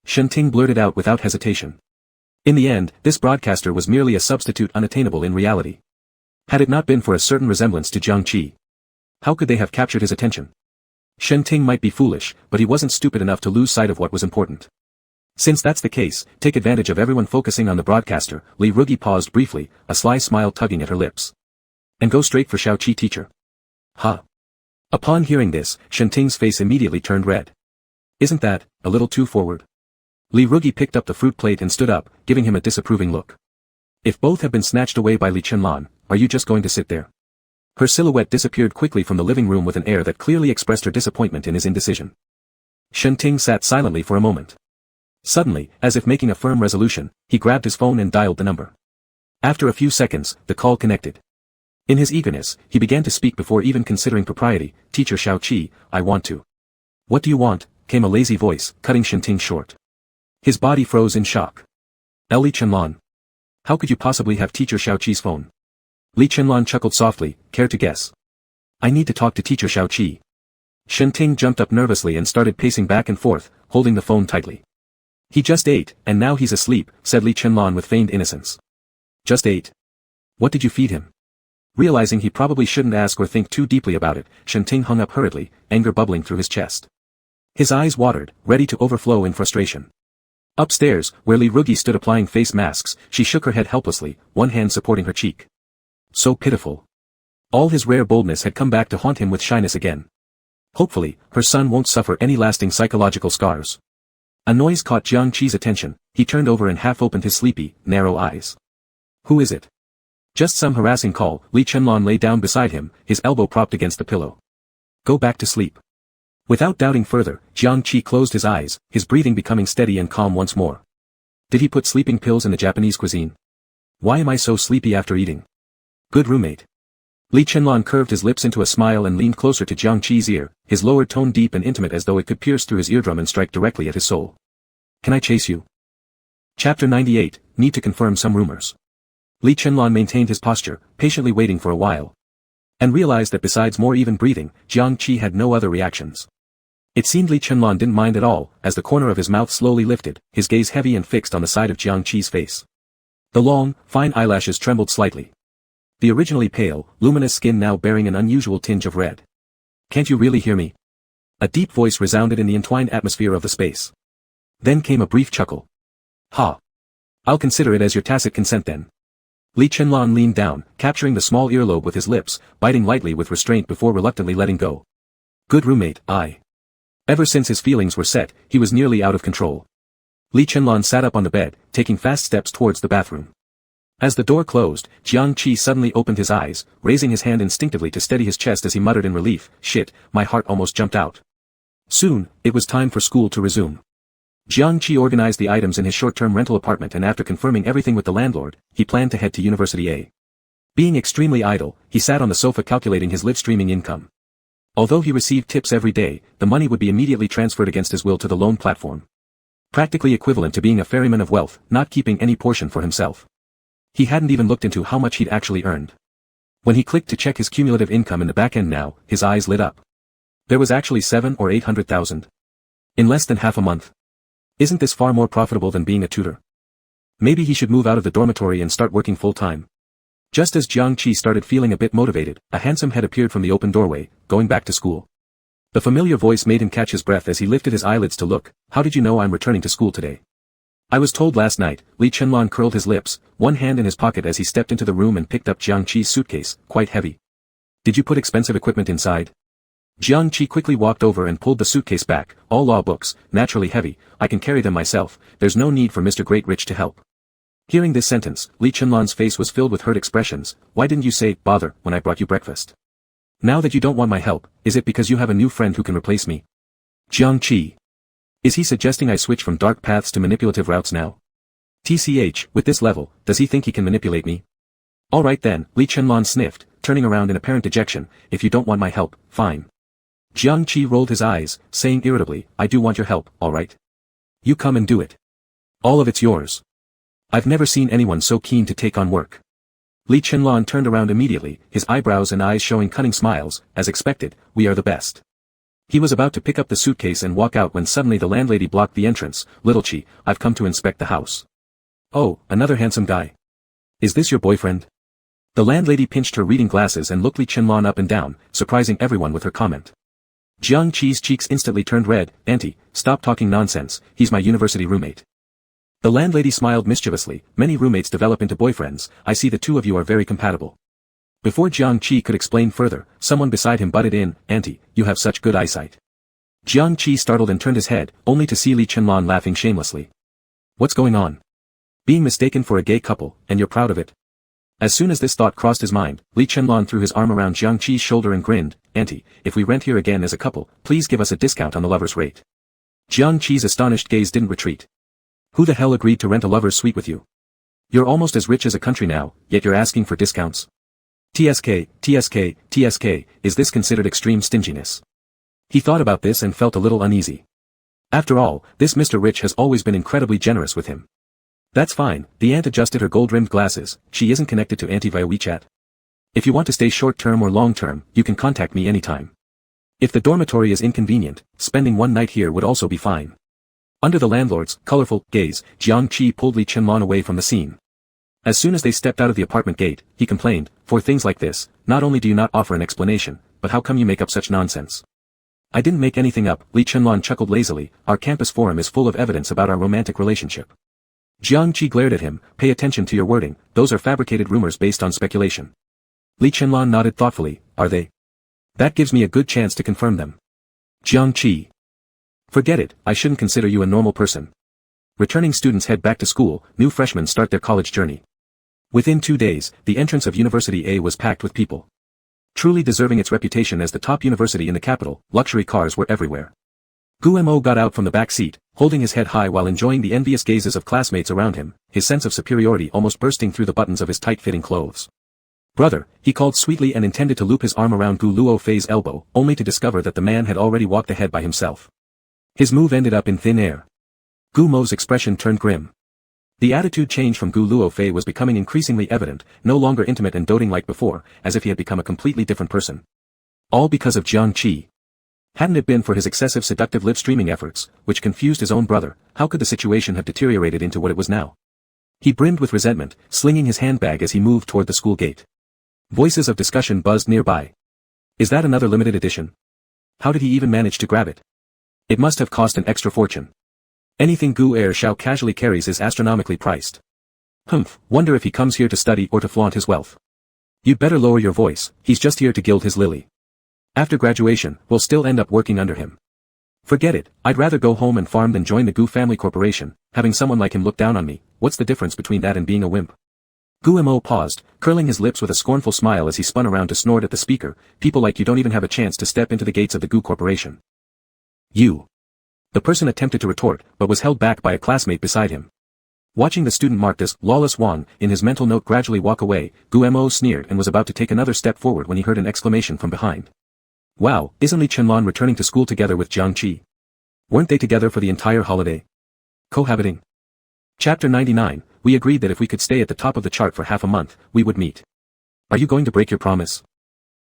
S1: Shen Ting blurted out without hesitation. In the end, this broadcaster was merely a substitute unattainable in reality. Had it not been for a certain resemblance to Jiang Qi, how could they have captured his attention? Shen Ting might be foolish, but he wasn't stupid enough to lose sight of what was important. Since that's the case, take advantage of everyone focusing on the broadcaster. Li Rugi paused briefly, a sly smile tugging at her lips. And go straight for Xiaoqi teacher. Huh. Upon hearing this, Shen Ting's face immediately turned red. Isn't that a little too forward? Li Rugi picked up the fruit plate and stood up, giving him a disapproving look. If both have been snatched away by Li Chenlan, are you just going to sit there? Her silhouette disappeared quickly from the living room with an air that clearly expressed her disappointment in his indecision. Shen Ting sat silently for a moment. Suddenly, as if making a firm resolution, he grabbed his phone and dialed the number. After a few seconds, the call connected. In his eagerness, he began to speak before even considering propriety. Teacher Xiaoqi, I want to. What do you want? Came a lazy voice, cutting Shen Ting short. His body froze in shock. Li Chenlan. How could you possibly have teacher Xiaoqi's phone? Li Chenlan chuckled softly, care to guess? I need to talk to teacher Xiaoqi. Shen Ting jumped up nervously and started pacing back and forth, holding the phone tightly. He just ate, and now he's asleep, said Li Chenlan with feigned innocence. Just ate? What did you feed him? Realizing he probably shouldn't ask or think too deeply about it, Shen Ting hung up hurriedly, anger bubbling through his chest. His eyes watered, ready to overflow in frustration. Upstairs, where Li Rugi stood applying face masks, she shook her head helplessly, one hand supporting her cheek. So pitiful. All his rare boldness had come back to haunt him with shyness again. Hopefully, her son won't suffer any lasting psychological scars. A noise caught Jiang Qi's attention. He turned over and half opened his sleepy, narrow eyes. Who is it? Just some harassing call. Li Chenlan lay down beside him, his elbow propped against the pillow. Go back to sleep. Without doubting further, Jiang Qi closed his eyes, his breathing becoming steady and calm once more. Did he put sleeping pills in the Japanese cuisine? Why am I so sleepy after eating? Good roommate. Li Chenlan curved his lips into a smile and leaned closer to Jiang Qi's ear, his lower tone deep and intimate as though it could pierce through his eardrum and strike directly at his soul. Can I chase you? Chapter 98, Need to confirm some rumors. Li Chenlan maintained his posture, patiently waiting for a while. And realized that besides more even breathing, Jiang Qi had no other reactions. It seemed Li Chenlan didn't mind at all, as the corner of his mouth slowly lifted, his gaze heavy and fixed on the side of Jiang Qi's face. The long, fine eyelashes trembled slightly. The originally pale, luminous skin now bearing an unusual tinge of red. Can't you really hear me? A deep voice resounded in the entwined atmosphere of the space. Then came a brief chuckle. Ha! I'll consider it as your tacit consent then. Li Chenlan leaned down, capturing the small earlobe with his lips, biting lightly with restraint before reluctantly letting go. Good roommate, I. Ever since his feelings were set, he was nearly out of control. Li Chenlan sat up on the bed, taking fast steps towards the bathroom. As the door closed, Jiang Qi suddenly opened his eyes, raising his hand instinctively to steady his chest as he muttered in relief, shit, my heart almost jumped out. Soon, it was time for school to resume. Jiang Qi organized the items in his short-term rental apartment and after confirming everything with the landlord, he planned to head to University A. Being extremely idle, he sat on the sofa calculating his live streaming income. Although he received tips every day, the money would be immediately transferred against his will to the loan platform. Practically equivalent to being a ferryman of wealth, not keeping any portion for himself. He hadn't even looked into how much he'd actually earned. When he clicked to check his cumulative income in the back end now, his eyes lit up. There was actually 700,000 or 800,000. In less than half a month. Isn't this far more profitable than being a tutor? Maybe he should move out of the dormitory and start working full-time. Just as Jiang Qi started feeling a bit motivated, a handsome head appeared from the open doorway, going back to school. The familiar voice made him catch his breath as he lifted his eyelids to look. How did you know I'm returning to school today? I was told last night. Li Chenlan curled his lips, one hand in his pocket as he stepped into the room and picked up Jiang Qi's suitcase, quite heavy. Did you put expensive equipment inside? Jiang Qi quickly walked over and pulled the suitcase back. All law books, naturally heavy, I can carry them myself, there's no need for Mr. Great Rich to help. Hearing this sentence, Li Chenlan's face was filled with hurt expressions. Why didn't you say, bother, when I brought you breakfast? Now that you don't want my help, is it because you have a new friend who can replace me? Jiang Qi. Is he suggesting I switch from dark paths to manipulative routes now? TCH, with this level, does he think he can manipulate me? Alright then, Li Chenlan sniffed, turning around in apparent dejection, if you don't want my help, fine. Jiang Qi rolled his eyes, saying irritably, I do want your help, alright? You come and do it. All of it's yours. I've never seen anyone so keen to take on work. Li Chenlong turned around immediately, his eyebrows and eyes showing cunning smiles, as expected, we are the best. He was about to pick up the suitcase and walk out when suddenly the landlady blocked the entrance, Little Chi, I've come to inspect the house. Oh, another handsome guy. Is this your boyfriend? The landlady pinched her reading glasses and looked Li Chenlong up and down, surprising everyone with her comment. Jiang Qi's cheeks instantly turned red, Auntie, stop talking nonsense, he's my university roommate. The landlady smiled mischievously, many roommates develop into boyfriends, I see the two of you are very compatible. Before Jiang Qi could explain further, someone beside him butted in, Auntie, you have such good eyesight. Jiang Qi startled and turned his head, only to see Li Chenlong laughing shamelessly. What's going on? Being mistaken for a gay couple, and you're proud of it? As soon as this thought crossed his mind, Li Chenlong threw his arm around Jiang Qi's shoulder and grinned, Auntie, if we rent here again as a couple, please give us a discount on the lover's rate. Jiang Qi's astonished gaze didn't retreat. Who the hell agreed to rent a lover's suite with you? You're almost as rich as a country now, yet you're asking for discounts. TSK, is this considered extreme stinginess? He thought about this and felt a little uneasy. After all, this Mr. Rich has always been incredibly generous with him. That's fine, the aunt adjusted her gold-rimmed glasses, she isn't connected to Auntie via WeChat. If you want to stay short-term or long-term, you can contact me anytime. If the dormitory is inconvenient, spending one night here would also be fine. Under the landlord's colorful gaze, Jiang Qi pulled Li Chenlong away from the scene. As soon as they stepped out of the apartment gate, he complained, for things like this, not only do you not offer an explanation, but how come you make up such nonsense? I didn't make anything up, Li Chenlong chuckled lazily, our campus forum is full of evidence about our romantic relationship. Jiang Qi glared at him, pay attention to your wording, those are fabricated rumors based on speculation. Li Chenlong nodded thoughtfully, are they? That gives me a good chance to confirm them. Jiang Qi. Forget it, I shouldn't consider you a normal person. Returning students head back to school, new freshmen start their college journey. Within 2 days, the entrance of University A was packed with people. Truly deserving its reputation as the top university in the capital, luxury cars were everywhere. Gu Mo got out from the back seat, holding his head high while enjoying the envious gazes of classmates around him, his sense of superiority almost bursting through the buttons of his tight-fitting clothes. Brother, he called sweetly and intended to loop his arm around Gu Luofei's elbow, only to discover that the man had already walked ahead by himself. His move ended up in thin air. Gu Mo's expression turned grim. The attitude change from Gu Luofei was becoming increasingly evident, no longer intimate and doting like before, as if he had become a completely different person. All because of Jiang Qi. Hadn't it been for his excessive seductive live-streaming efforts, which confused his own brother, how could the situation have deteriorated into what it was now? He brimmed with resentment, slinging his handbag as he moved toward the school gate. Voices of discussion buzzed nearby. Is that another limited edition? How did he even manage to grab it? It must have cost an extra fortune. Anything Gu Er Shao casually carries is astronomically priced. Humph, wonder if he comes here to study or to flaunt his wealth. You'd better lower your voice, he's just here to gild his lily. After graduation, we'll still end up working under him. Forget it, I'd rather go home and farm than join the Gu family corporation, having someone like him look down on me, what's the difference between that and being a wimp? Gu Mo paused, curling his lips with a scornful smile as he spun around to snort at the speaker, people like you don't even have a chance to step into the gates of the Gu corporation. You. The person attempted to retort, but was held back by a classmate beside him. Watching the student marked as Lawless Wang in his mental note gradually walk away, Gu Mo sneered and was about to take another step forward when he heard an exclamation from behind. Wow, isn't Li Chenlong returning to school together with Jiang Qi? Weren't they together for the entire holiday? Cohabiting. Chapter 99, we agreed that if we could stay at the top of the chart for half a month, we would meet. Are you going to break your promise?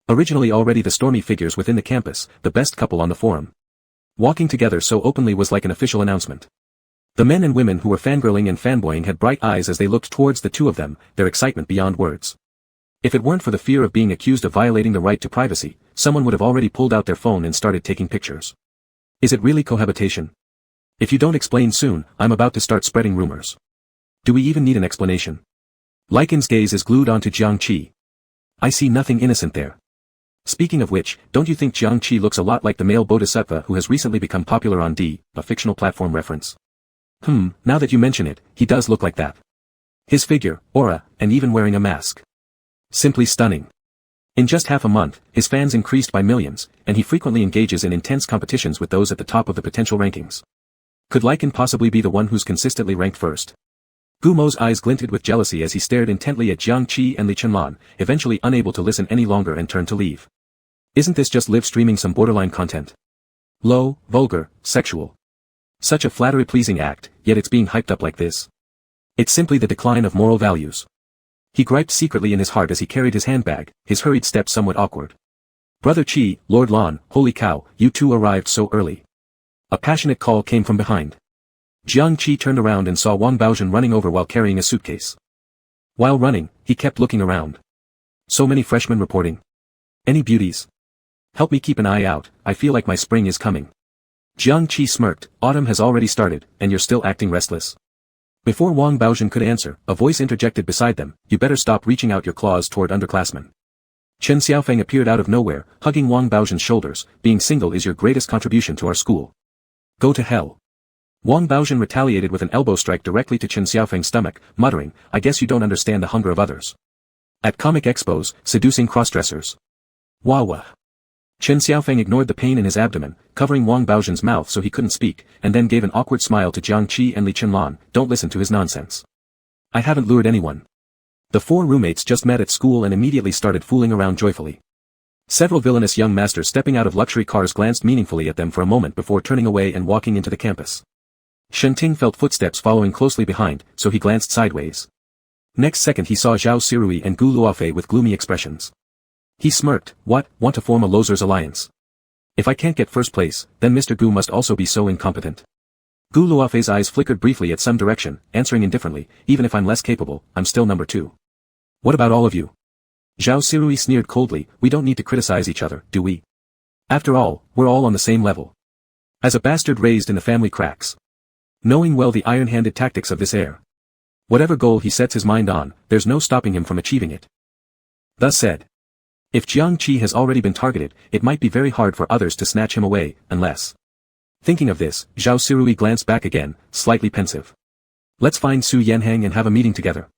S1: Originally already the stormy figures within the campus, the best couple on the forum. Walking together so openly was like an official announcement. The men and women who were fangirling and fanboying had bright eyes as they looked towards the two of them, their excitement beyond words. If it weren't for the fear of being accused of violating the right to privacy, someone would have already pulled out their phone and started taking pictures. Is it really cohabitation? If you don't explain soon, I'm about to start spreading rumors. Do we even need an explanation? Lycan's gaze is glued onto Jiang Qi. I see nothing innocent there. Speaking of which, don't you think Jiang Qi looks a lot like the male bodhisattva who has recently become popular on D, a fictional platform reference? Now that you mention it, he does look like that. His figure, aura, and even wearing a mask. Simply stunning. In just half a month, his fans increased by millions, and he frequently engages in intense competitions with those at the top of the potential rankings. Could Lycan possibly be the one who's consistently ranked first? Gumo's eyes glinted with jealousy as he stared intently at Jiang Qi and Li Chenlan, eventually unable to listen any longer and turned to leave. Isn't this just live streaming some borderline content? Low, vulgar, sexual. Such a flattery-pleasing act, yet it's being hyped up like this. It's simply the decline of moral values. He griped secretly in his heart as he carried his handbag, his hurried steps somewhat awkward. Brother Qi, Lord Lan, holy cow, you two arrived so early. A passionate call came from behind. Jiang Qi turned around and saw Wang Baozhen running over while carrying a suitcase. While running, he kept looking around. So many freshmen reporting. Any beauties? Help me keep an eye out, I feel like my spring is coming. Jiang Qi smirked, autumn has already started, and you're still acting restless. Before Wang Baozhen could answer, a voice interjected beside them, you better stop reaching out your claws toward underclassmen. Chen Xiaofeng appeared out of nowhere, hugging Wang Baozhen's shoulders, being single is your greatest contribution to our school. Go to hell. Wang Baozhen retaliated with an elbow strike directly to Chen Xiaofeng's stomach, muttering, I guess you don't understand the hunger of others. At comic expos, seducing crossdressers. Wah. Chen Xiaofeng ignored the pain in his abdomen, covering Wang Baozhen's mouth so he couldn't speak, and then gave an awkward smile to Jiang Qi and Li Chenlan, don't listen to his nonsense. I haven't lured anyone. The four roommates just met at school and immediately started fooling around joyfully. Several villainous young masters stepping out of luxury cars glanced meaningfully at them for a moment before turning away and walking into the campus. Shenting felt footsteps following closely behind, so he glanced sideways. Next second he saw Zhao Sirui and Gu Luofei with gloomy expressions. He smirked, what, want to form a losers alliance? If I can't get first place, then Mr. Gu must also be so incompetent. Gu Luofei's eyes flickered briefly at some direction, answering indifferently, even if I'm less capable, I'm still number 2. What about all of you? Zhao Sirui sneered coldly, we don't need to criticize each other, do we? After all, we're all on the same level. As a bastard raised in the family cracks. Knowing well the iron-handed tactics of this heir. Whatever goal he sets his mind on, there's no stopping him from achieving it. Thus said. If Jiang Qi has already been targeted, it might be very hard for others to snatch him away, unless... Thinking of this, Zhao Sirui glanced back again, slightly pensive. Let's find Su Yanhang and have a meeting together.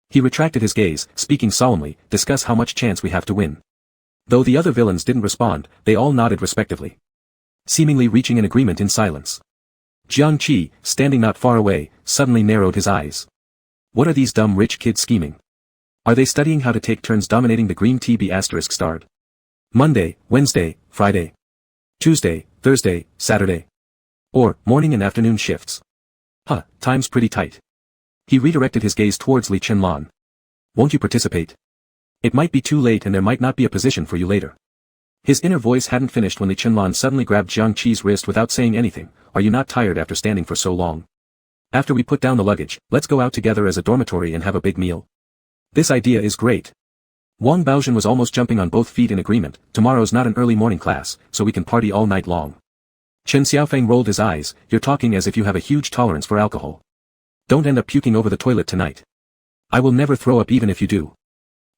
S1: He retracted his gaze, speaking solemnly, discuss how much chance we have to win. Though the other villains didn't respond, they all nodded respectively. Seemingly reaching an agreement in silence. Jiang Qi, standing not far away, suddenly narrowed his eyes. What are these dumb rich kids scheming? Are they studying how to take turns dominating the green TB asterisk starred? Monday, Wednesday, Friday. Tuesday, Thursday, Saturday. Or, morning and afternoon shifts. Time's pretty tight. He redirected his gaze towards Li Chenlan. Won't you participate? It might be too late and there might not be a position for you later. His inner voice hadn't finished when Li Chenlan suddenly grabbed Jiang Qi's wrist without saying anything, are you not tired after standing for so long? After we put down the luggage, let's go out together as a dormitory and have a big meal. This idea is great. Wang Baozhen was almost jumping on both feet in agreement, tomorrow's not an early morning class, so we can party all night long. Chen Xiaofeng rolled his eyes, you're talking as if you have a huge tolerance for alcohol. Don't end up puking over the toilet tonight. I will never throw up even if you do.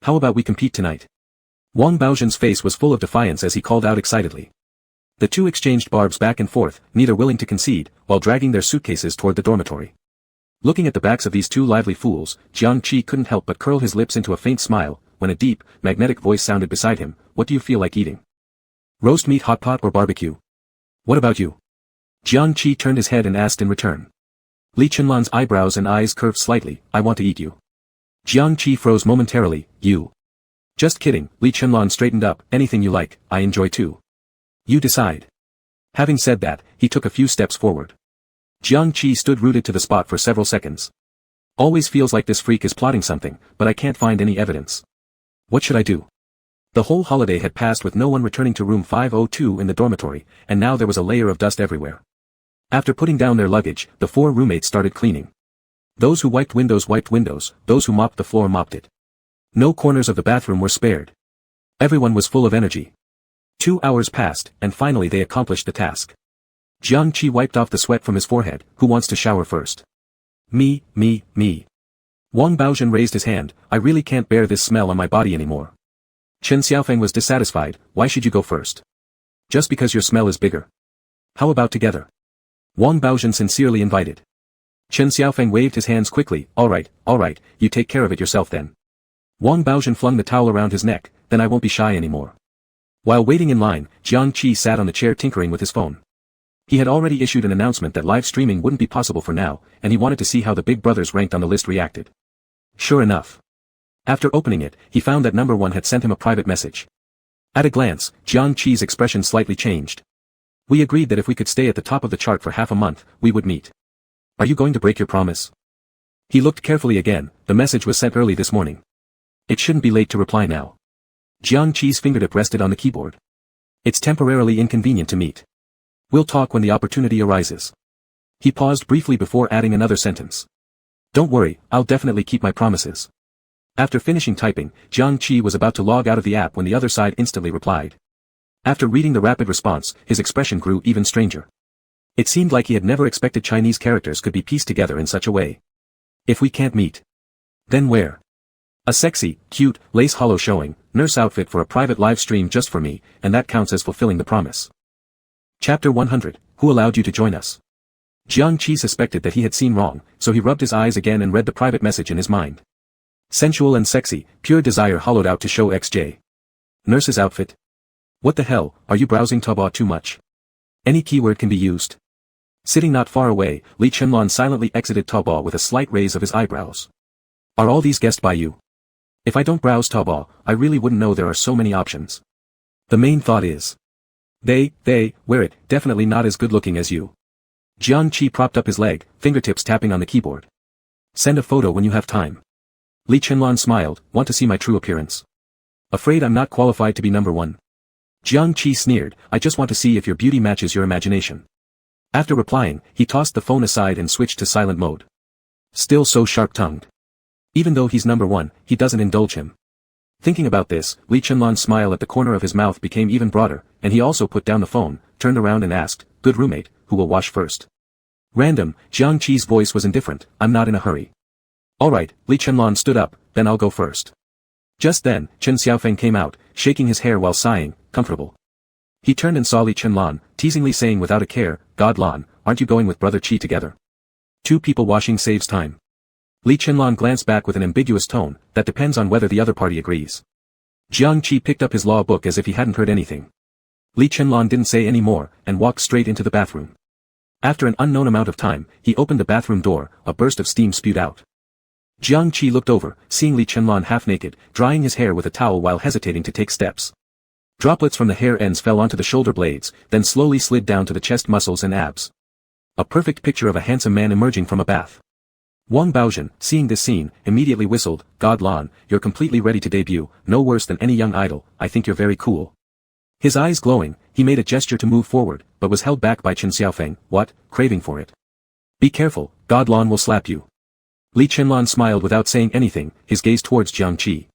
S1: How about we compete tonight? Wang Baozhen's face was full of defiance as he called out excitedly. The two exchanged barbs back and forth, neither willing to concede, while dragging their suitcases toward the dormitory. Looking at the backs of these two lively fools, Jiang Qi couldn't help but curl his lips into a faint smile, when a deep, magnetic voice sounded beside him, what do you feel like eating? Roast meat hot pot or barbecue? What about you? Jiang Qi turned his head and asked in return. Li Chenlan's eyebrows and eyes curved slightly, I want to eat you. Jiang Qi froze momentarily, you. Just kidding, Li Chenlan straightened up, anything you like, I enjoy too. You decide. Having said that, he took a few steps forward. Jiang Qi stood rooted to the spot for several seconds. Always feels like this freak is plotting something, but I can't find any evidence. What should I do? The whole holiday had passed with no one returning to room 502 in the dormitory, and now there was a layer of dust everywhere. After putting down their luggage, the four roommates started cleaning. Those who wiped windows, those who mopped the floor mopped it. No corners of the bathroom were spared. Everyone was full of energy. 2 hours passed, and finally they accomplished the task. Jiang Qi wiped off the sweat from his forehead, who wants to shower first? Me. Wang Baozhen raised his hand, I really can't bear this smell on my body anymore. Chen Xiaofeng was dissatisfied, why should you go first? Just because your smell is bigger. How about together? Wang Baozhen sincerely invited. Chen Xiaofeng waved his hands quickly, alright, you take care of it yourself then. Wang Baozhen flung the towel around his neck, then I won't be shy anymore. While waiting in line, Jiang Qi sat on the chair tinkering with his phone. He had already issued an announcement that live streaming wouldn't be possible for now, and he wanted to see how the big brothers ranked on the list reacted. Sure enough. After opening it, he found that number 1 had sent him a private message. At a glance, Jiang Qi's expression slightly changed. We agreed that if we could stay at the top of the chart for half a month, we would meet. Are you going to break your promise? He looked carefully again. The message was sent early this morning. It shouldn't be late to reply now. Jiang Qi's fingertip rested on the keyboard. It's temporarily inconvenient to meet. We'll talk when the opportunity arises. He paused briefly before adding another sentence. Don't worry, I'll definitely keep my promises. After finishing typing, Jiang Qi was about to log out of the app when the other side instantly replied. After reading the rapid response, his expression grew even stranger. It seemed like he had never expected Chinese characters could be pieced together in such a way. If we can't meet. Then where? A sexy, cute, lace hollow showing, nurse outfit for a private live stream just for me, and that counts as fulfilling the promise. Chapter 100, Who allowed you to join us? Jiang Qi suspected that he had seen wrong, so he rubbed his eyes again and read the private message in his mind. Sensual and sexy, pure desire hollowed out to show XJ. Nurse's outfit? What the hell, are you browsing Taobao too much? Any keyword can be used. Sitting not far away, Li Chenlan silently exited Taobao with a slight raise of his eyebrows. Are all these guessed by you? If I don't browse Taobao, I really wouldn't know there are so many options. The main thought is. They wear it, definitely not as good looking as you. Jiang Qi propped up his leg, fingertips tapping on the keyboard. Send a photo when you have time. Li Chenlan smiled, want to see my true appearance? Afraid I'm not qualified to be number 1. Jiang Qi sneered, I just want to see if your beauty matches your imagination. After replying, he tossed the phone aside and switched to silent mode. Still so sharp-tongued. Even though he's number 1, he doesn't indulge him. Thinking about this, Li Chenlan's smile at the corner of his mouth became even broader, and he also put down the phone, turned around and asked, good roommate, who will wash first? Random, Jiang Qi's voice was indifferent, I'm not in a hurry. Alright, Li Chenlan stood up, then I'll go first. Just then, Chen Xiaofeng came out, shaking his hair while sighing, comfortable. He turned and saw Li Chenlan, teasingly saying without a care, God Lan, aren't you going with Brother Qi together? 2 people washing saves time. Li Chenlan glanced back with an ambiguous tone, that depends on whether the other party agrees. Jiang Qi picked up his law book as if he hadn't heard anything. Li Chenlan didn't say any more, and walked straight into the bathroom. After an unknown amount of time, he opened the bathroom door, a burst of steam spewed out. Jiang Qi looked over, seeing Li Chenlan half-naked, drying his hair with a towel while hesitating to take steps. Droplets from the hair ends fell onto the shoulder blades, then slowly slid down to the chest muscles and abs. A perfect picture of a handsome man emerging from a bath. Wang Baozhen, seeing this scene, immediately whistled, God Lan, you're completely ready to debut, no worse than any young idol, I think you're very cool. His eyes glowing, he made a gesture to move forward, but was held back by Chen Xiaofeng, what, craving for it? Be careful, God Lan will slap you. Li Chenlan smiled without saying anything, his gaze towards Jiang Qi.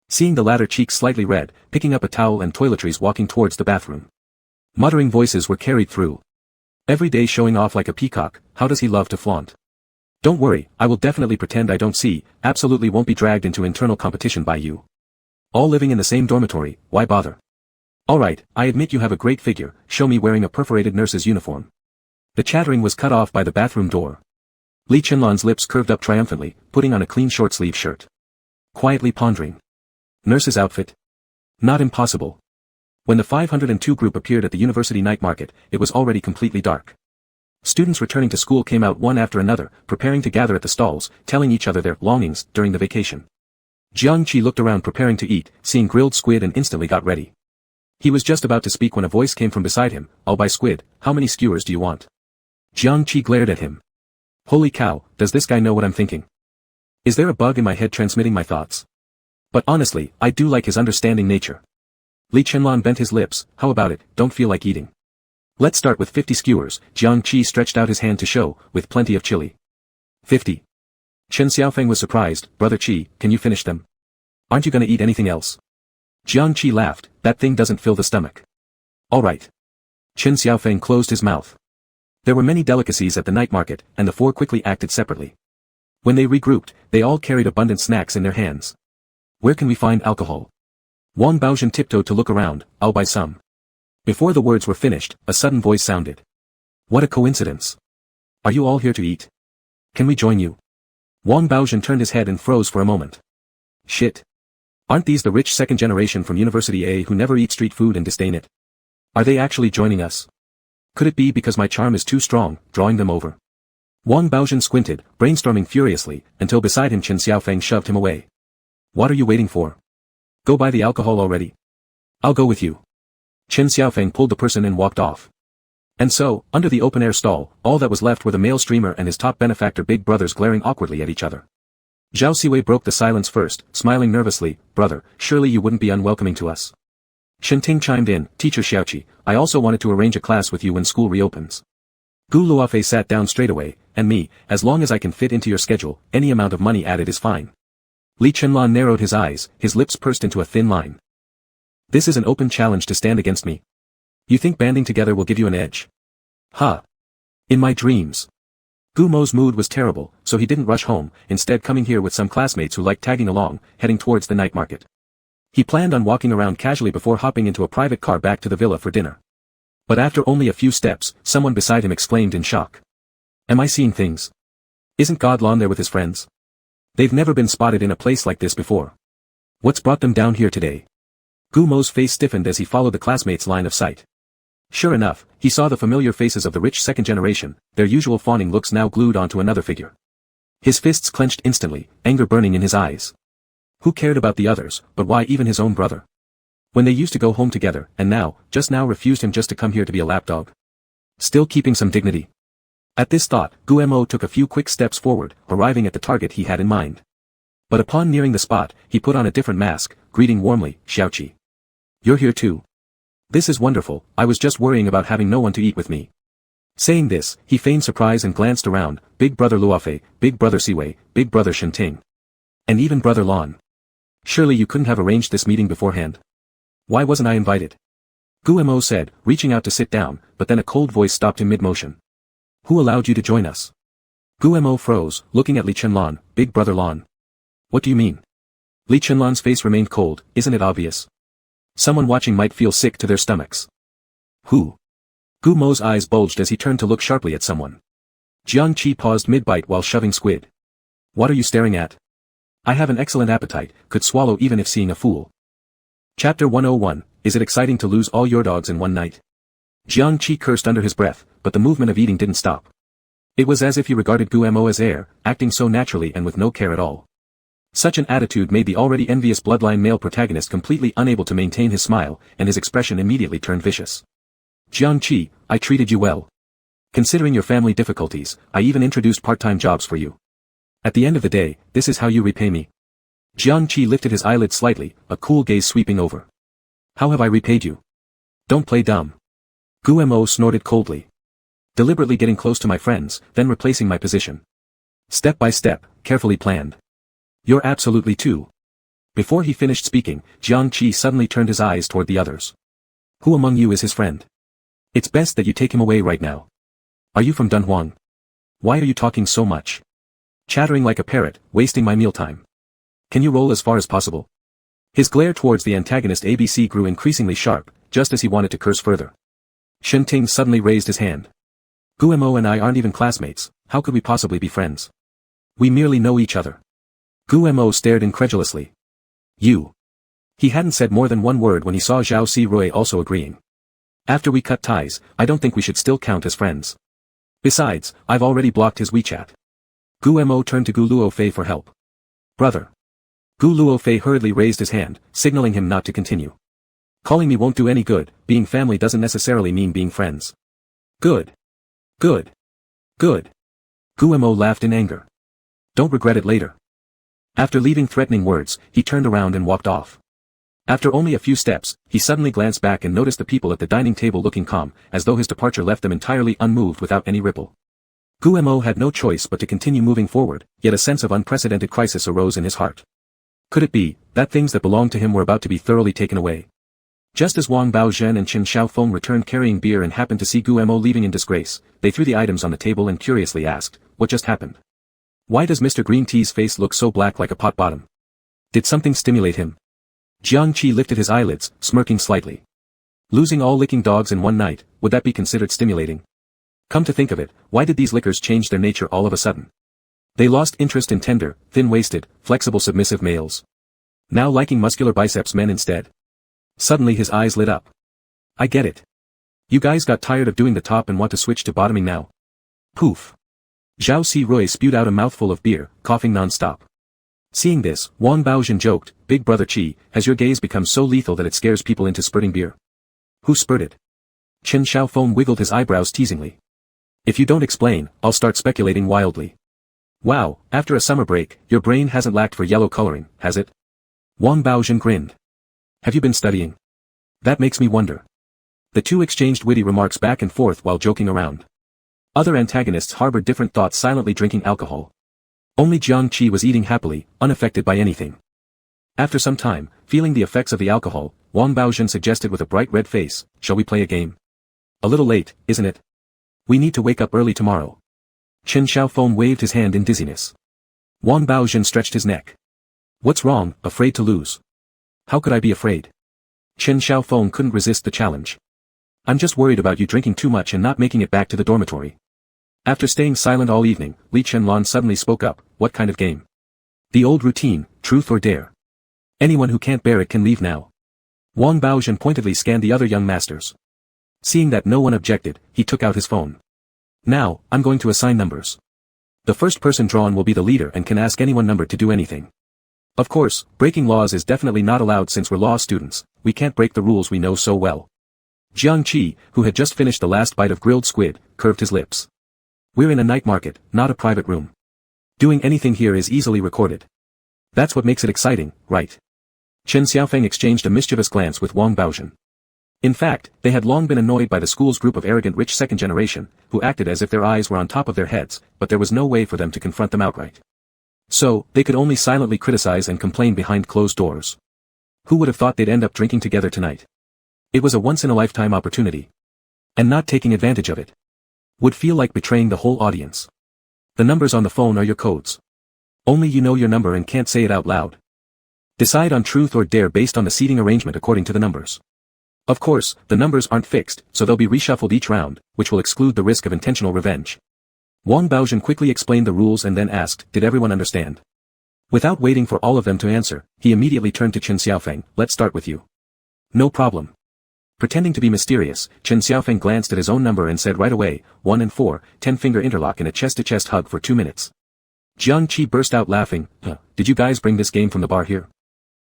S1: Seeing the latter cheek slightly red, picking up a towel and toiletries walking towards the bathroom. Muttering voices were carried through. Every day showing off like a peacock, how does he love to flaunt? Don't worry, I will definitely pretend I don't see, absolutely won't be dragged into internal competition by you. All living in the same dormitory, why bother? Alright, I admit you have a great figure, show me wearing a perforated nurse's uniform. The chattering was cut off by the bathroom door. Li Chenlan's lips curved up triumphantly, putting on a clean short-sleeve shirt. Quietly pondering. Nurse's outfit? Not impossible. When the 502 group appeared at the university night market, it was already completely dark. Students returning to school came out one after another, preparing to gather at the stalls, telling each other their longings during the vacation. Jiang Qi looked around preparing to eat, seeing grilled squid and instantly got ready. He was just about to speak when a voice came from beside him, I'll buy squid, how many skewers do you want? Jiang Qi glared at him. Holy cow, does this guy know what I'm thinking? Is there a bug in my head transmitting my thoughts? But honestly, I do like his understanding nature. Li Chenlan bent his lips, how about it, don't feel like eating. Let's start with 50 skewers, Jiang Qi stretched out his hand to show, with plenty of chili. 50. Chen Xiaofeng was surprised, Brother Qi, can you finish them? Aren't you gonna eat anything else? Jiang Qi laughed, that thing doesn't fill the stomach. Alright. Chen Xiaofeng closed his mouth. There were many delicacies at the night market, and the 4 quickly acted separately. When they regrouped, they all carried abundant snacks in their hands. Where can we find alcohol? Wang Baozhen tiptoed to look around, I'll buy some. Before the words were finished, a sudden voice sounded. What a coincidence. Are you all here to eat? Can we join you? Wang Baozhen turned his head and froze for a moment. Shit. Aren't these the rich second generation from University A who never eat street food and disdain it? Are they actually joining us? Could it be because my charm is too strong, drawing them over? Wang Baozhen squinted, brainstorming furiously, until beside him Chen Xiaofeng shoved him away. What are you waiting for? Go buy the alcohol already. I'll go with you. Chen Xiaofeng pulled the person and walked off. And so, under the open-air stall, all that was left were the male streamer and his top benefactor big brothers glaring awkwardly at each other. Zhao Siwei broke the silence first, smiling nervously. Brother, surely you wouldn't be unwelcoming to us. Shen Ting chimed in, Teacher Xiaoqi, I also wanted to arrange a class with you when school reopens. Gu Luofei sat down straight away, and me, as long as I can fit into your schedule, any amount of money added is fine. Li Chenlan narrowed his eyes, his lips pursed into a thin line. This is an open challenge to stand against me. You think banding together will give you an edge? Ha! In my dreams. Gu Mo's mood was terrible, so he didn't rush home, instead coming here with some classmates who liked tagging along, heading towards the night market. He planned on walking around casually before hopping into a private car back to the villa for dinner. But after only a few steps, someone beside him exclaimed in shock. Am I seeing things? Isn't Godlon there with his friends? They've never been spotted in a place like this before. What's brought them down here today? Gu Mo's face stiffened as he followed the classmates' line of sight. Sure enough, he saw the familiar faces of the rich second generation, their usual fawning looks now glued onto another figure. His fists clenched instantly, anger burning in his eyes. Who cared about the others, but why even his own brother? When they used to go home together, and now, just now refused him just to come here to be a lapdog. Still keeping some dignity. At this thought, Gu Mo took a few quick steps forward, arriving at the target he had in mind. But upon nearing the spot, he put on a different mask, greeting warmly, Xiaoqi. You're here too. This is wonderful, I was just worrying about having no one to eat with me. Saying this, he feigned surprise and glanced around, Big Brother Luofei, Big Brother Siwei, Big Brother Shenting. And even Brother Lon. Surely you couldn't have arranged this meeting beforehand. Why wasn't I invited? Gu Mo said, reaching out to sit down, but then a cold voice stopped him mid-motion. Who allowed you to join us? Gu Mo froze, looking at Li Chenlan, Big Brother Lon. What do you mean? Li Chenlan's face remained cold, isn't it obvious? Someone watching might feel sick to their stomachs. Who? Gu Mo's eyes bulged as he turned to look sharply at someone. Jiang Qi paused mid-bite while shoving squid. What are you staring at? I have an excellent appetite, could swallow even if seeing a fool. Chapter 101, Is it exciting to lose all your dogs in one night? Jiang Qi cursed under his breath, but the movement of eating didn't stop. It was as if he regarded Gu Mo as heir, acting so naturally and with no care at all. Such an attitude made the already envious bloodline male protagonist completely unable to maintain his smile, and his expression immediately turned vicious. Jiang Qi, I treated you well. Considering your family difficulties, I even introduced part-time jobs for you. At the end of the day, this is how you repay me. Jiang Qi lifted his eyelids slightly, a cool gaze sweeping over. How have I repaid you? Don't play dumb. Gu Mo snorted coldly. Deliberately getting close to my friends, then replacing my position. Step by step, carefully planned. You're absolutely too. Before he finished speaking, Jiang Qi suddenly turned his eyes toward the others. Who among you is his friend? It's best that you take him away right now. Are you from Dunhuang? Why are you talking so much? Chattering like a parrot, wasting my mealtime. Can you roll as far as possible? His glare towards the antagonist ABC grew increasingly sharp, just as he wanted to curse further. Shen Ting suddenly raised his hand. Gu Mo and I aren't even classmates, how could we possibly be friends? We merely know each other. Gu Mo stared incredulously. You. He hadn't said more than one word when he saw Zhao Siwei also agreeing. After we cut ties, I don't think we should still count as friends. Besides, I've already blocked his WeChat. Gu Mo turned to Gu Luofei for help. Brother. Gu Luofei hurriedly raised his hand, signaling him not to continue. Calling me won't do any good, being family doesn't necessarily mean being friends. Good. Good. Good. Gu Mo laughed in anger. Don't regret it later. After leaving threatening words, he turned around and walked off. After only a few steps, he suddenly glanced back and noticed the people at the dining table looking calm, as though his departure left them entirely unmoved without any ripple. Gu Mo had no choice but to continue moving forward, yet a sense of unprecedented crisis arose in his heart. Could it be, that things that belonged to him were about to be thoroughly taken away? Just as Wang Baozhen and Chen Xiaofeng returned carrying beer and happened to see Gu Mo leaving in disgrace, they threw the items on the table and curiously asked, what just happened? Why does Mr. Green Tea's face look so black like a pot bottom? Did something stimulate him? Jiang Qi lifted his eyelids, smirking slightly. Losing all licking dogs in one night, would that be considered stimulating? Come to think of it, why did these lickers change their nature all of a sudden? They lost interest in tender, thin-waisted, flexible submissive males. Now liking muscular biceps men instead. Suddenly his eyes lit up. I get it. You guys got tired of doing the top and want to switch to bottoming now? Poof. Zhao Si Rui spewed out a mouthful of beer, coughing non-stop. Seeing this, Wang Baozhen joked, "Big brother Qi, has your gaze become so lethal that it scares people into spurting beer?" "Who spurted?" Chen Xiaofeng wiggled his eyebrows teasingly. "If you don't explain, I'll start speculating wildly." "Wow, after a summer break, your brain hasn't lacked for yellow coloring, has it?" Wang Baozhen grinned. "Have you been studying?" "That makes me wonder." The two exchanged witty remarks back and forth while joking around. Other antagonists harbored different thoughts, silently drinking alcohol. Only Jiang Qi was eating happily, unaffected by anything. After some time, feeling the effects of the alcohol, Wang Baozhen suggested with a bright red face, "Shall we play a game?" "A little late, isn't it? We need to wake up early tomorrow." Chen Xiaofeng waved his hand in dizziness. Wang Baozhen stretched his neck. "What's wrong, afraid to lose?" "How could I be afraid?" Chen Xiaofeng couldn't resist the challenge. "I'm just worried about you drinking too much and not making it back to the dormitory." After staying silent all evening, Li Chenlan suddenly spoke up, "What kind of game?" "The old routine, truth or dare. Anyone who can't bear it can leave now." Wang Baozhen pointedly scanned the other young masters. Seeing that no one objected, he took out his phone. "Now, I'm going to assign numbers. The first person drawn will be the leader and can ask anyone numbered to do anything. Of course, breaking laws is definitely not allowed since we're law students, we can't break the rules we know so well." Jiang Qi, who had just finished the last bite of grilled squid, curved his lips. "We're in a night market, not a private room. Doing anything here is easily recorded. That's what makes it exciting, right?" Chen Xiaofeng exchanged a mischievous glance with Wang Baozhen. In fact, they had long been annoyed by the school's group of arrogant rich second generation, who acted as if their eyes were on top of their heads, but there was no way for them to confront them outright. So, they could only silently criticize and complain behind closed doors. Who would have thought they'd end up drinking together tonight? It was a once-in-a-lifetime opportunity. And not taking advantage of it would feel like betraying the whole audience. The numbers on the phone are your codes. Only you know your number and can't say it out loud. Decide on truth or dare based on the seating arrangement according to the numbers. Of course, the numbers aren't fixed, so they'll be reshuffled each round, which will exclude the risk of intentional revenge. Wang Baozhen quickly explained the rules and then asked, "Did everyone understand?" Without waiting for all of them to answer, he immediately turned to Chen Xiaofeng, "Let's start with you." "No problem." Pretending to be mysterious, Chen Xiaofeng glanced at his own number and said right away, 1 and 4, 10-finger interlock in a chest-to-chest hug for 2 minutes. Jiang Qi burst out laughing, "Did you guys bring this game from the bar here?"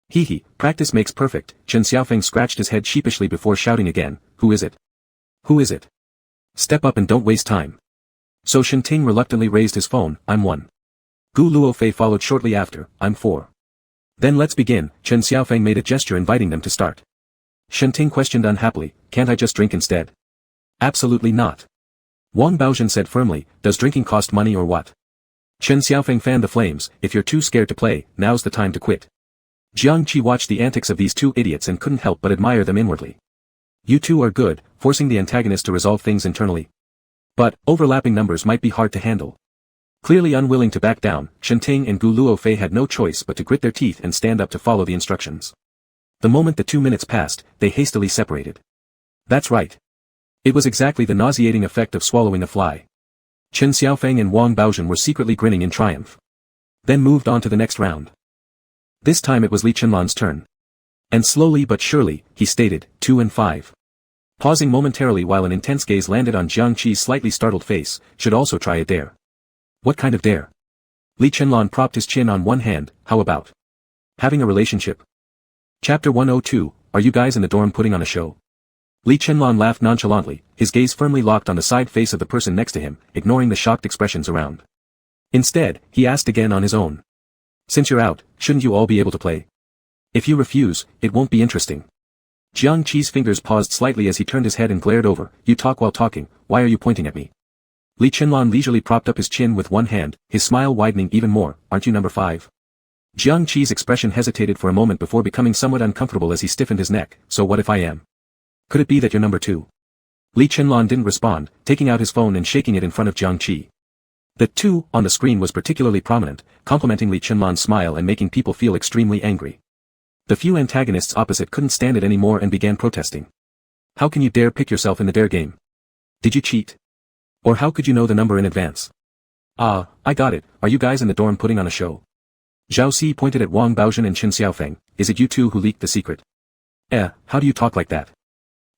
S1: "Hee hee, practice makes perfect." Chen Xiaofeng scratched his head sheepishly before shouting again, "Who is it? Who is it? Step up and don't waste time." So Shenting reluctantly raised his phone, "I'm 1. Gu Luofei followed shortly after, "I'm 4. "Then let's begin." Chen Xiaofeng made a gesture inviting them to start. Shenting questioned unhappily, "Can't I just drink instead?" "Absolutely not." Wang Baozhen said firmly, "Does drinking cost money or what?" Chen Xiaofeng fanned the flames, "If you're too scared to play, now's the time to quit." Jiang Qi watched the antics of these two idiots and couldn't help but admire them inwardly. You two are good, forcing the antagonist to resolve things internally. But, overlapping numbers might be hard to handle. Clearly unwilling to back down, Shenting and Gu Luofei had no choice but to grit their teeth and stand up to follow the instructions. The moment the 2 minutes passed, they hastily separated. That's right. It was exactly the nauseating effect of swallowing a fly. Chen Xiaofeng and Wang Baozhen were secretly grinning in triumph. Then moved on to the next round. This time it was Li Chenlan's turn. And slowly but surely, he stated, 2 and 5. Pausing momentarily while an intense gaze landed on Jiang Qi's slightly startled face, "Should also try a dare." "What kind of dare?" Li Chenlan propped his chin on one hand, "How about having a relationship?" Chapter 102, Are you guys in the dorm putting on a show? Li Chenlan laughed nonchalantly, his gaze firmly locked on the side face of the person next to him, ignoring the shocked expressions around. Instead, he asked again on his own. "Since you're out, shouldn't you all be able to play? If you refuse, it won't be interesting." Jiang Qi's fingers paused slightly as he turned his head and glared over, "You talk while talking, why are you pointing at me?" Li Chenlan leisurely propped up his chin with one hand, his smile widening even more, "Aren't you number 5? Jiang Qi's expression hesitated for a moment before becoming somewhat uncomfortable as he stiffened his neck, "So what if I am? Could it be that you're number 2? Li Chenlan didn't respond, taking out his phone and shaking it in front of Jiang Qi. The 2 on the screen was particularly prominent, complementing Li Chenlan's smile and making people feel extremely angry. The few antagonists opposite couldn't stand it anymore and began protesting. "How can you dare pick yourself in the dare game? Did you cheat? Or how could you know the number in advance?" "Ah, I got it, are you guys in the dorm putting on a show?" Zhao Si pointed at Wang Baozhen and Chen Xiaofeng, "Is it you two who leaked the secret?" How do you talk like that?"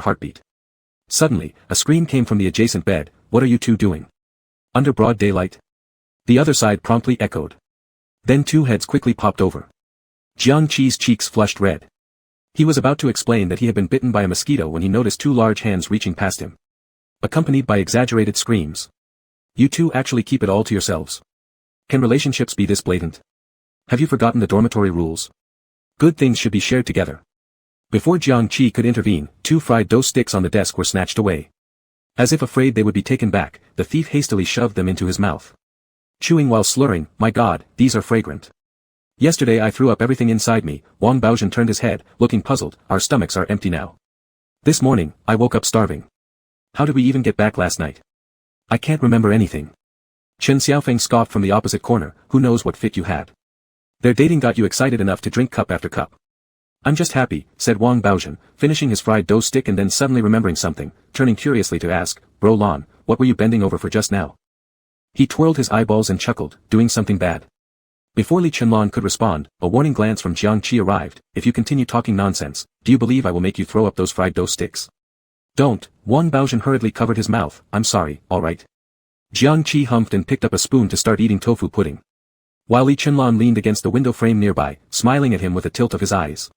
S1: irregular heartbeat. Suddenly, a scream came from the adjacent bed. "What are you two doing? Under broad daylight?" The other side promptly echoed. Then two heads quickly popped over. Jiang Qi's cheeks flushed red. He was about to explain that he had been bitten by a mosquito when he noticed two large hands reaching past him, accompanied by exaggerated screams. "You two actually keep it all to yourselves? Can relationships be this blatant? Have you forgotten the dormitory rules? Good things should be shared together." Before Jiang Qi could intervene, 2 fried dough sticks on the desk were snatched away. As if afraid they would be taken back, the thief hastily shoved them into his mouth. Chewing while slurring, "My God, these are fragrant. Yesterday I threw up everything inside me." Wang Baozhen turned his head, looking puzzled. "Our stomachs are empty now. This morning, I woke up starving. How did we even get back last night? I can't remember anything." Chen Xiaofeng scoffed from the opposite corner. "Who knows what fit you had? Their dating got you excited enough to drink cup after cup." "I'm just happy," said Wang Baozhen, finishing his fried dough stick and then suddenly remembering something, turning curiously to ask, "Bro Lan, what were you bending over for just now?" He twirled his eyeballs and chuckled, "Doing something bad?" Before Li Chenlan could respond, a warning glance from Jiang Qi arrived. "If you continue talking nonsense, do you believe I will make you throw up those fried dough sticks?" "Don't." Wang Baozhen hurriedly covered his mouth. "I'm sorry, alright." Jiang Qi humphed and picked up a spoon to start eating tofu pudding. While Li Chenlan leaned against the window frame nearby, smiling at him with a tilt of his eyes.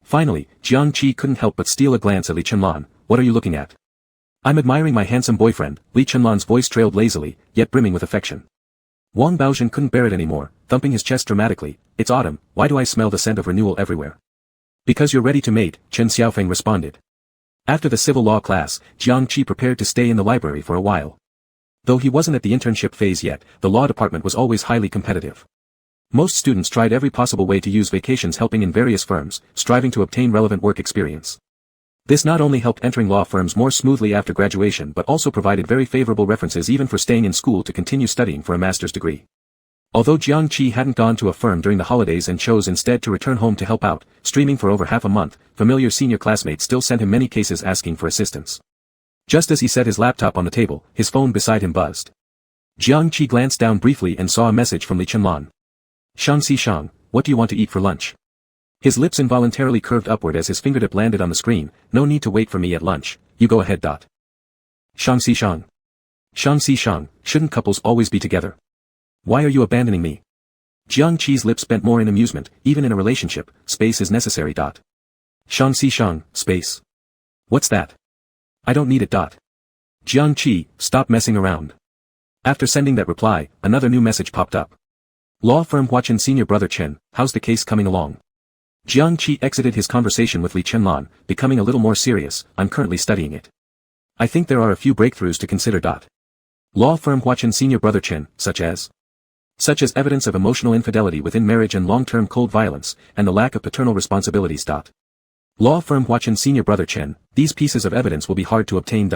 S1: Finally, Jiang Qi couldn't help but steal a glance at Li Chenlan. "What are you looking at?" "I'm admiring my handsome boyfriend." Li Chenlan's voice trailed lazily, yet brimming with affection. Wang Baozhen couldn't bear it anymore, thumping his chest dramatically. "It's autumn, why do I smell the scent of renewal everywhere?" "Because you're ready to mate," Chen Xiaofeng responded. After the civil law class, Jiang Qi prepared to stay in the library for a while. Though he wasn't at the internship phase yet, the law department was always highly competitive. Most students tried every possible way to use vacations helping in various firms, striving to obtain relevant work experience. This not only helped entering law firms more smoothly after graduation but also provided very favorable references even for staying in school to continue studying for a master's degree. Although Jiang Qi hadn't gone to a firm during the holidays and chose instead to return home to help out, streaming for over half a month, familiar senior classmates still sent him many cases asking for assistance. Just as he set his laptop on the table, his phone beside him buzzed. Jiang Qi glanced down briefly and saw a message from Li Chenlan. "Shang Shang, what do you want to eat for lunch?" His lips involuntarily curved upward as his fingertip landed on the screen. "No need to wait for me at lunch, you go ahead. Shang Shang. Shang Shang, shouldn't couples always be together? Why are you abandoning me?" Jiang Qi's lips bent more in amusement. "Even in a relationship, space is necessary. Shang Shang, space. What's that? I don't need it. Jiang Qi, stop messing around." After sending that reply, another new message popped up. "Law firm Huachin senior brother Chen, how's the case coming along?" Jiang Qi exited his conversation with Li Chenlan, becoming a little more serious. "I'm currently studying it. I think there are a few breakthroughs to consider. Law firm Huachin senior brother Chen, such as evidence of emotional infidelity within marriage and long-term cold violence, and the lack of paternal responsibilities. Law firm Huachin senior brother Chen, these pieces of evidence will be hard to obtain.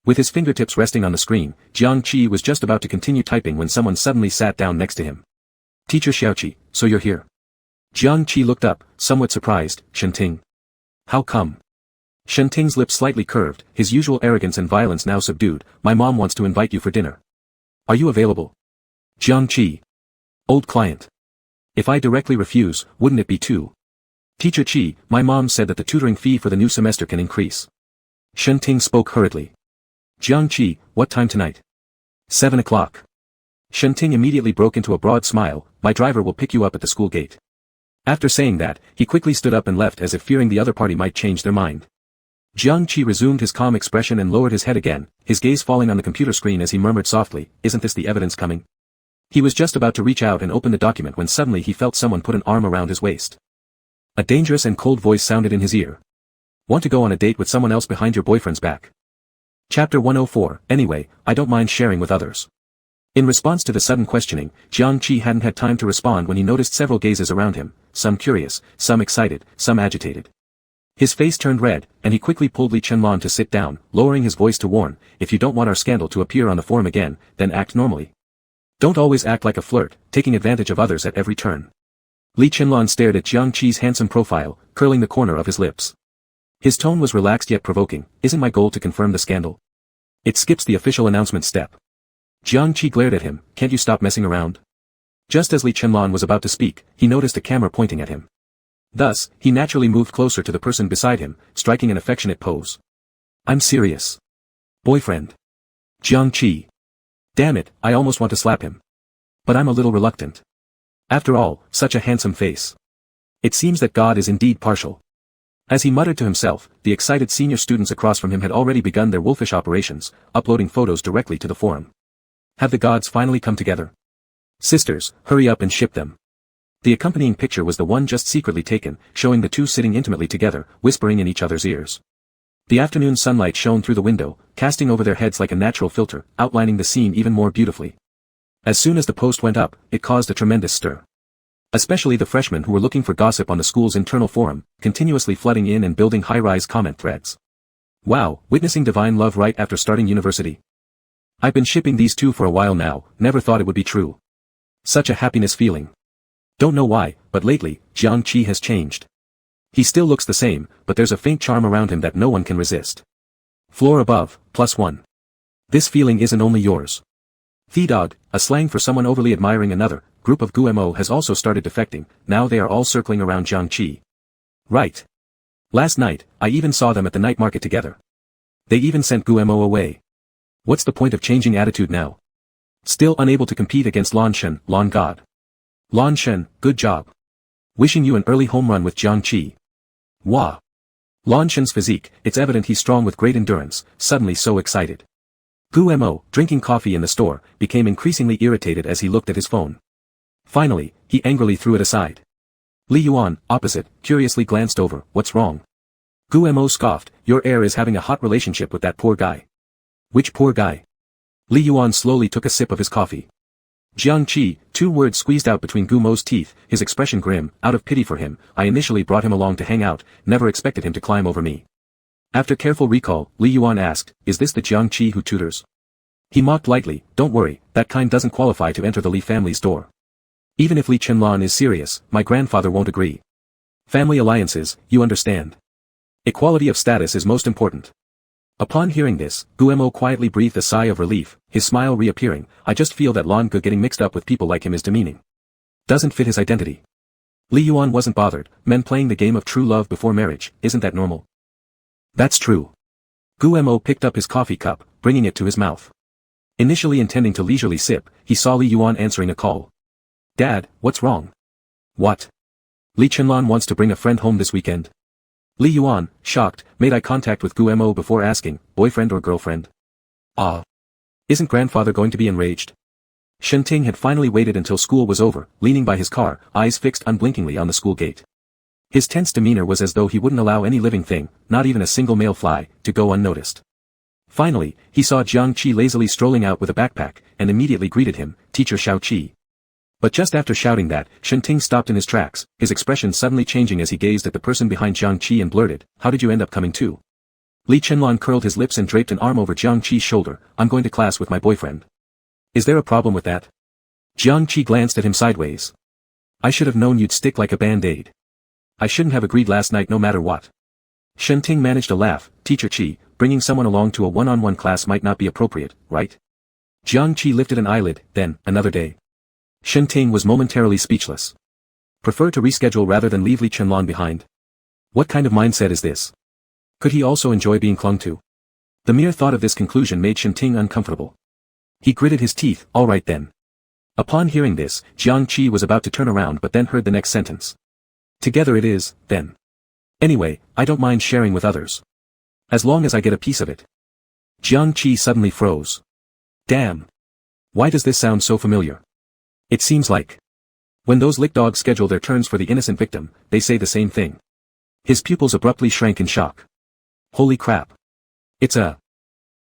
S1: With his fingertips resting on the screen, Jiang Qi was just about to continue typing when someone suddenly sat down next to him. "Teacher Xiaoqi, so you're here." Jiang Qi looked up, somewhat surprised. "Shenting. How come?" Shenting's lips slightly curved, his usual arrogance and violence now subdued. "My mom wants to invite you for dinner. Are you available?" Jiang Qi. "Old client. If I directly refuse, wouldn't it be too?" "Teacher Qi, my mom said that the tutoring fee for the new semester can increase." Shenting spoke hurriedly. "Jiang Qi, what time tonight?" 7 o'clock. Shenting immediately broke into a broad smile. "My driver will pick you up at the school gate." After saying that, he quickly stood up and left as if fearing the other party might change their mind. Jiang Qi resumed his calm expression and lowered his head again, his gaze falling on the computer screen as he murmured softly, "Isn't this the evidence coming?" He was just about to reach out and open the document when suddenly he felt someone put an arm around his waist. A dangerous and cold voice sounded in his ear. "Want to go on a date with someone else behind your boyfriend's back?" Chapter 104, Anyway, I don't mind sharing with others. In response to the sudden questioning, Jiang Qi hadn't had time to respond when he noticed several gazes around him, some curious, some excited, some agitated. His face turned red, and he quickly pulled Li Chenlan to sit down, lowering his voice to warn, "If you don't want our scandal to appear on the forum again, then act normally. Don't always act like a flirt, taking advantage of others at every turn." Li Chenlan stared at Jiang Qi's handsome profile, curling the corner of his lips. His tone was relaxed yet provoking. "Isn't my goal to confirm the scandal? It skips the official announcement step." Jiang Qi glared at him. "Can't you stop messing around?" Just as Li Chenlan was about to speak, he noticed a camera pointing at him. Thus, he naturally moved closer to the person beside him, striking an affectionate pose. "I'm serious. Boyfriend. Jiang Qi. Damn it, I almost want to slap him. But I'm a little reluctant. After all, such a handsome face. It seems that God is indeed partial." As he muttered to himself, the excited senior students across from him had already begun their wolfish operations, uploading photos directly to the forum. Have the gods finally come together? Sisters, hurry up and ship them. The accompanying picture was the one just secretly taken, showing the two sitting intimately together, whispering in each other's ears. The afternoon sunlight shone through the window, casting over their heads like a natural filter, outlining the scene even more beautifully. As soon as the post went up, it caused a tremendous stir. Especially the freshmen who were looking for gossip on the school's internal forum, continuously flooding in and building high-rise comment threads. Wow, witnessing divine love right after starting university. I've been shipping these two for a while now, never thought it would be true. Such a happiness feeling. Don't know why, but lately, Jiang Qi has changed. He still looks the same, but there's a faint charm around him that no one can resist. Floor above, +1. This feeling isn't only yours. Dog, a slang for someone overly admiring another, group of GUMO has also started defecting, now they are all circling around Jiang Qi. Right. Last night, I even saw them at the night market together. They even sent GUMO away. What's the point of changing attitude now? Still unable to compete against Lan Shen, Lan God. Lan Shen, good job. Wishing you an early home run with Jiang Qi. Wah. Lan Shen's physique, it's evident he's strong with great endurance, suddenly so excited. GUMO, drinking coffee in the store, became increasingly irritated as he looked at his phone. Finally, he angrily threw it aside. Li Yuan, opposite, curiously glanced over, what's wrong? GUMO scoffed, your heir is having a hot relationship with that poor guy. Which poor guy? Li Yuan slowly took a sip of his coffee. Jiang Qi, 2 words squeezed out between GUMO's teeth, his expression grim, out of pity for him, I initially brought him along to hang out, never expected him to climb over me. After careful recall, Li Yuan asked, is this the Jiang Qi who tutors? He mocked lightly, don't worry, that kind doesn't qualify to enter the Li family's door. Even if Li Chenlan is serious, my grandfather won't agree. Family alliances, you understand. Equality of status is most important. Upon hearing this, GUMO quietly breathed a sigh of relief, his smile reappearing, I just feel that Lan Ge getting mixed up with people like him is demeaning. Doesn't fit his identity. Li Yuan wasn't bothered, men playing the game of true love before marriage, isn't that normal? That's true. GUMO picked up his coffee cup, bringing it to his mouth. Initially intending to leisurely sip, he saw Li Yuan answering a call. Dad, what's wrong? What? Li Chenlan wants to bring a friend home this weekend. Li Yuan, shocked, made eye contact with GUMO before asking, boyfriend or girlfriend? Ah. Isn't grandfather going to be enraged? Shen Ting had finally waited until school was over, leaning by his car, eyes fixed unblinkingly on the school gate. His tense demeanor was as though he wouldn't allow any living thing, not even a single male fly, to go unnoticed. Finally, he saw Jiang Qi lazily strolling out with a backpack, and immediately greeted him, Teacher Xiao Qi. But just after shouting that, Shen Ting stopped in his tracks, his expression suddenly changing as he gazed at the person behind Jiang Qi and blurted, how did you end up coming too? Li Chenlan curled his lips and draped an arm over Jiang Qi's shoulder, I'm going to class with my boyfriend. Is there a problem with that? Jiang Qi glanced at him sideways. I should have known you'd stick like a band-aid. I shouldn't have agreed last night no matter what. Shen Ting managed a laugh, Teacher Qi, bringing someone along to a one-on-one class might not be appropriate, right? Jiang Qi lifted an eyelid, then, another day. Shen Ting was momentarily speechless. Prefer to reschedule rather than leave Li Chenlan behind? What kind of mindset is this? Could he also enjoy being clung to? The mere thought of this conclusion made Shen Ting uncomfortable. He gritted his teeth, all right then. Upon hearing this, Jiang Qi was about to turn around but then heard the next sentence. Together it is, then. Anyway, I don't mind sharing with others. As long as I get a piece of it. Jiang Qi suddenly froze. Damn. Why does this sound so familiar? It seems like. When those lick dogs schedule their turns for the innocent victim, they say the same thing. His pupils abruptly shrank in shock. Holy crap. It's a.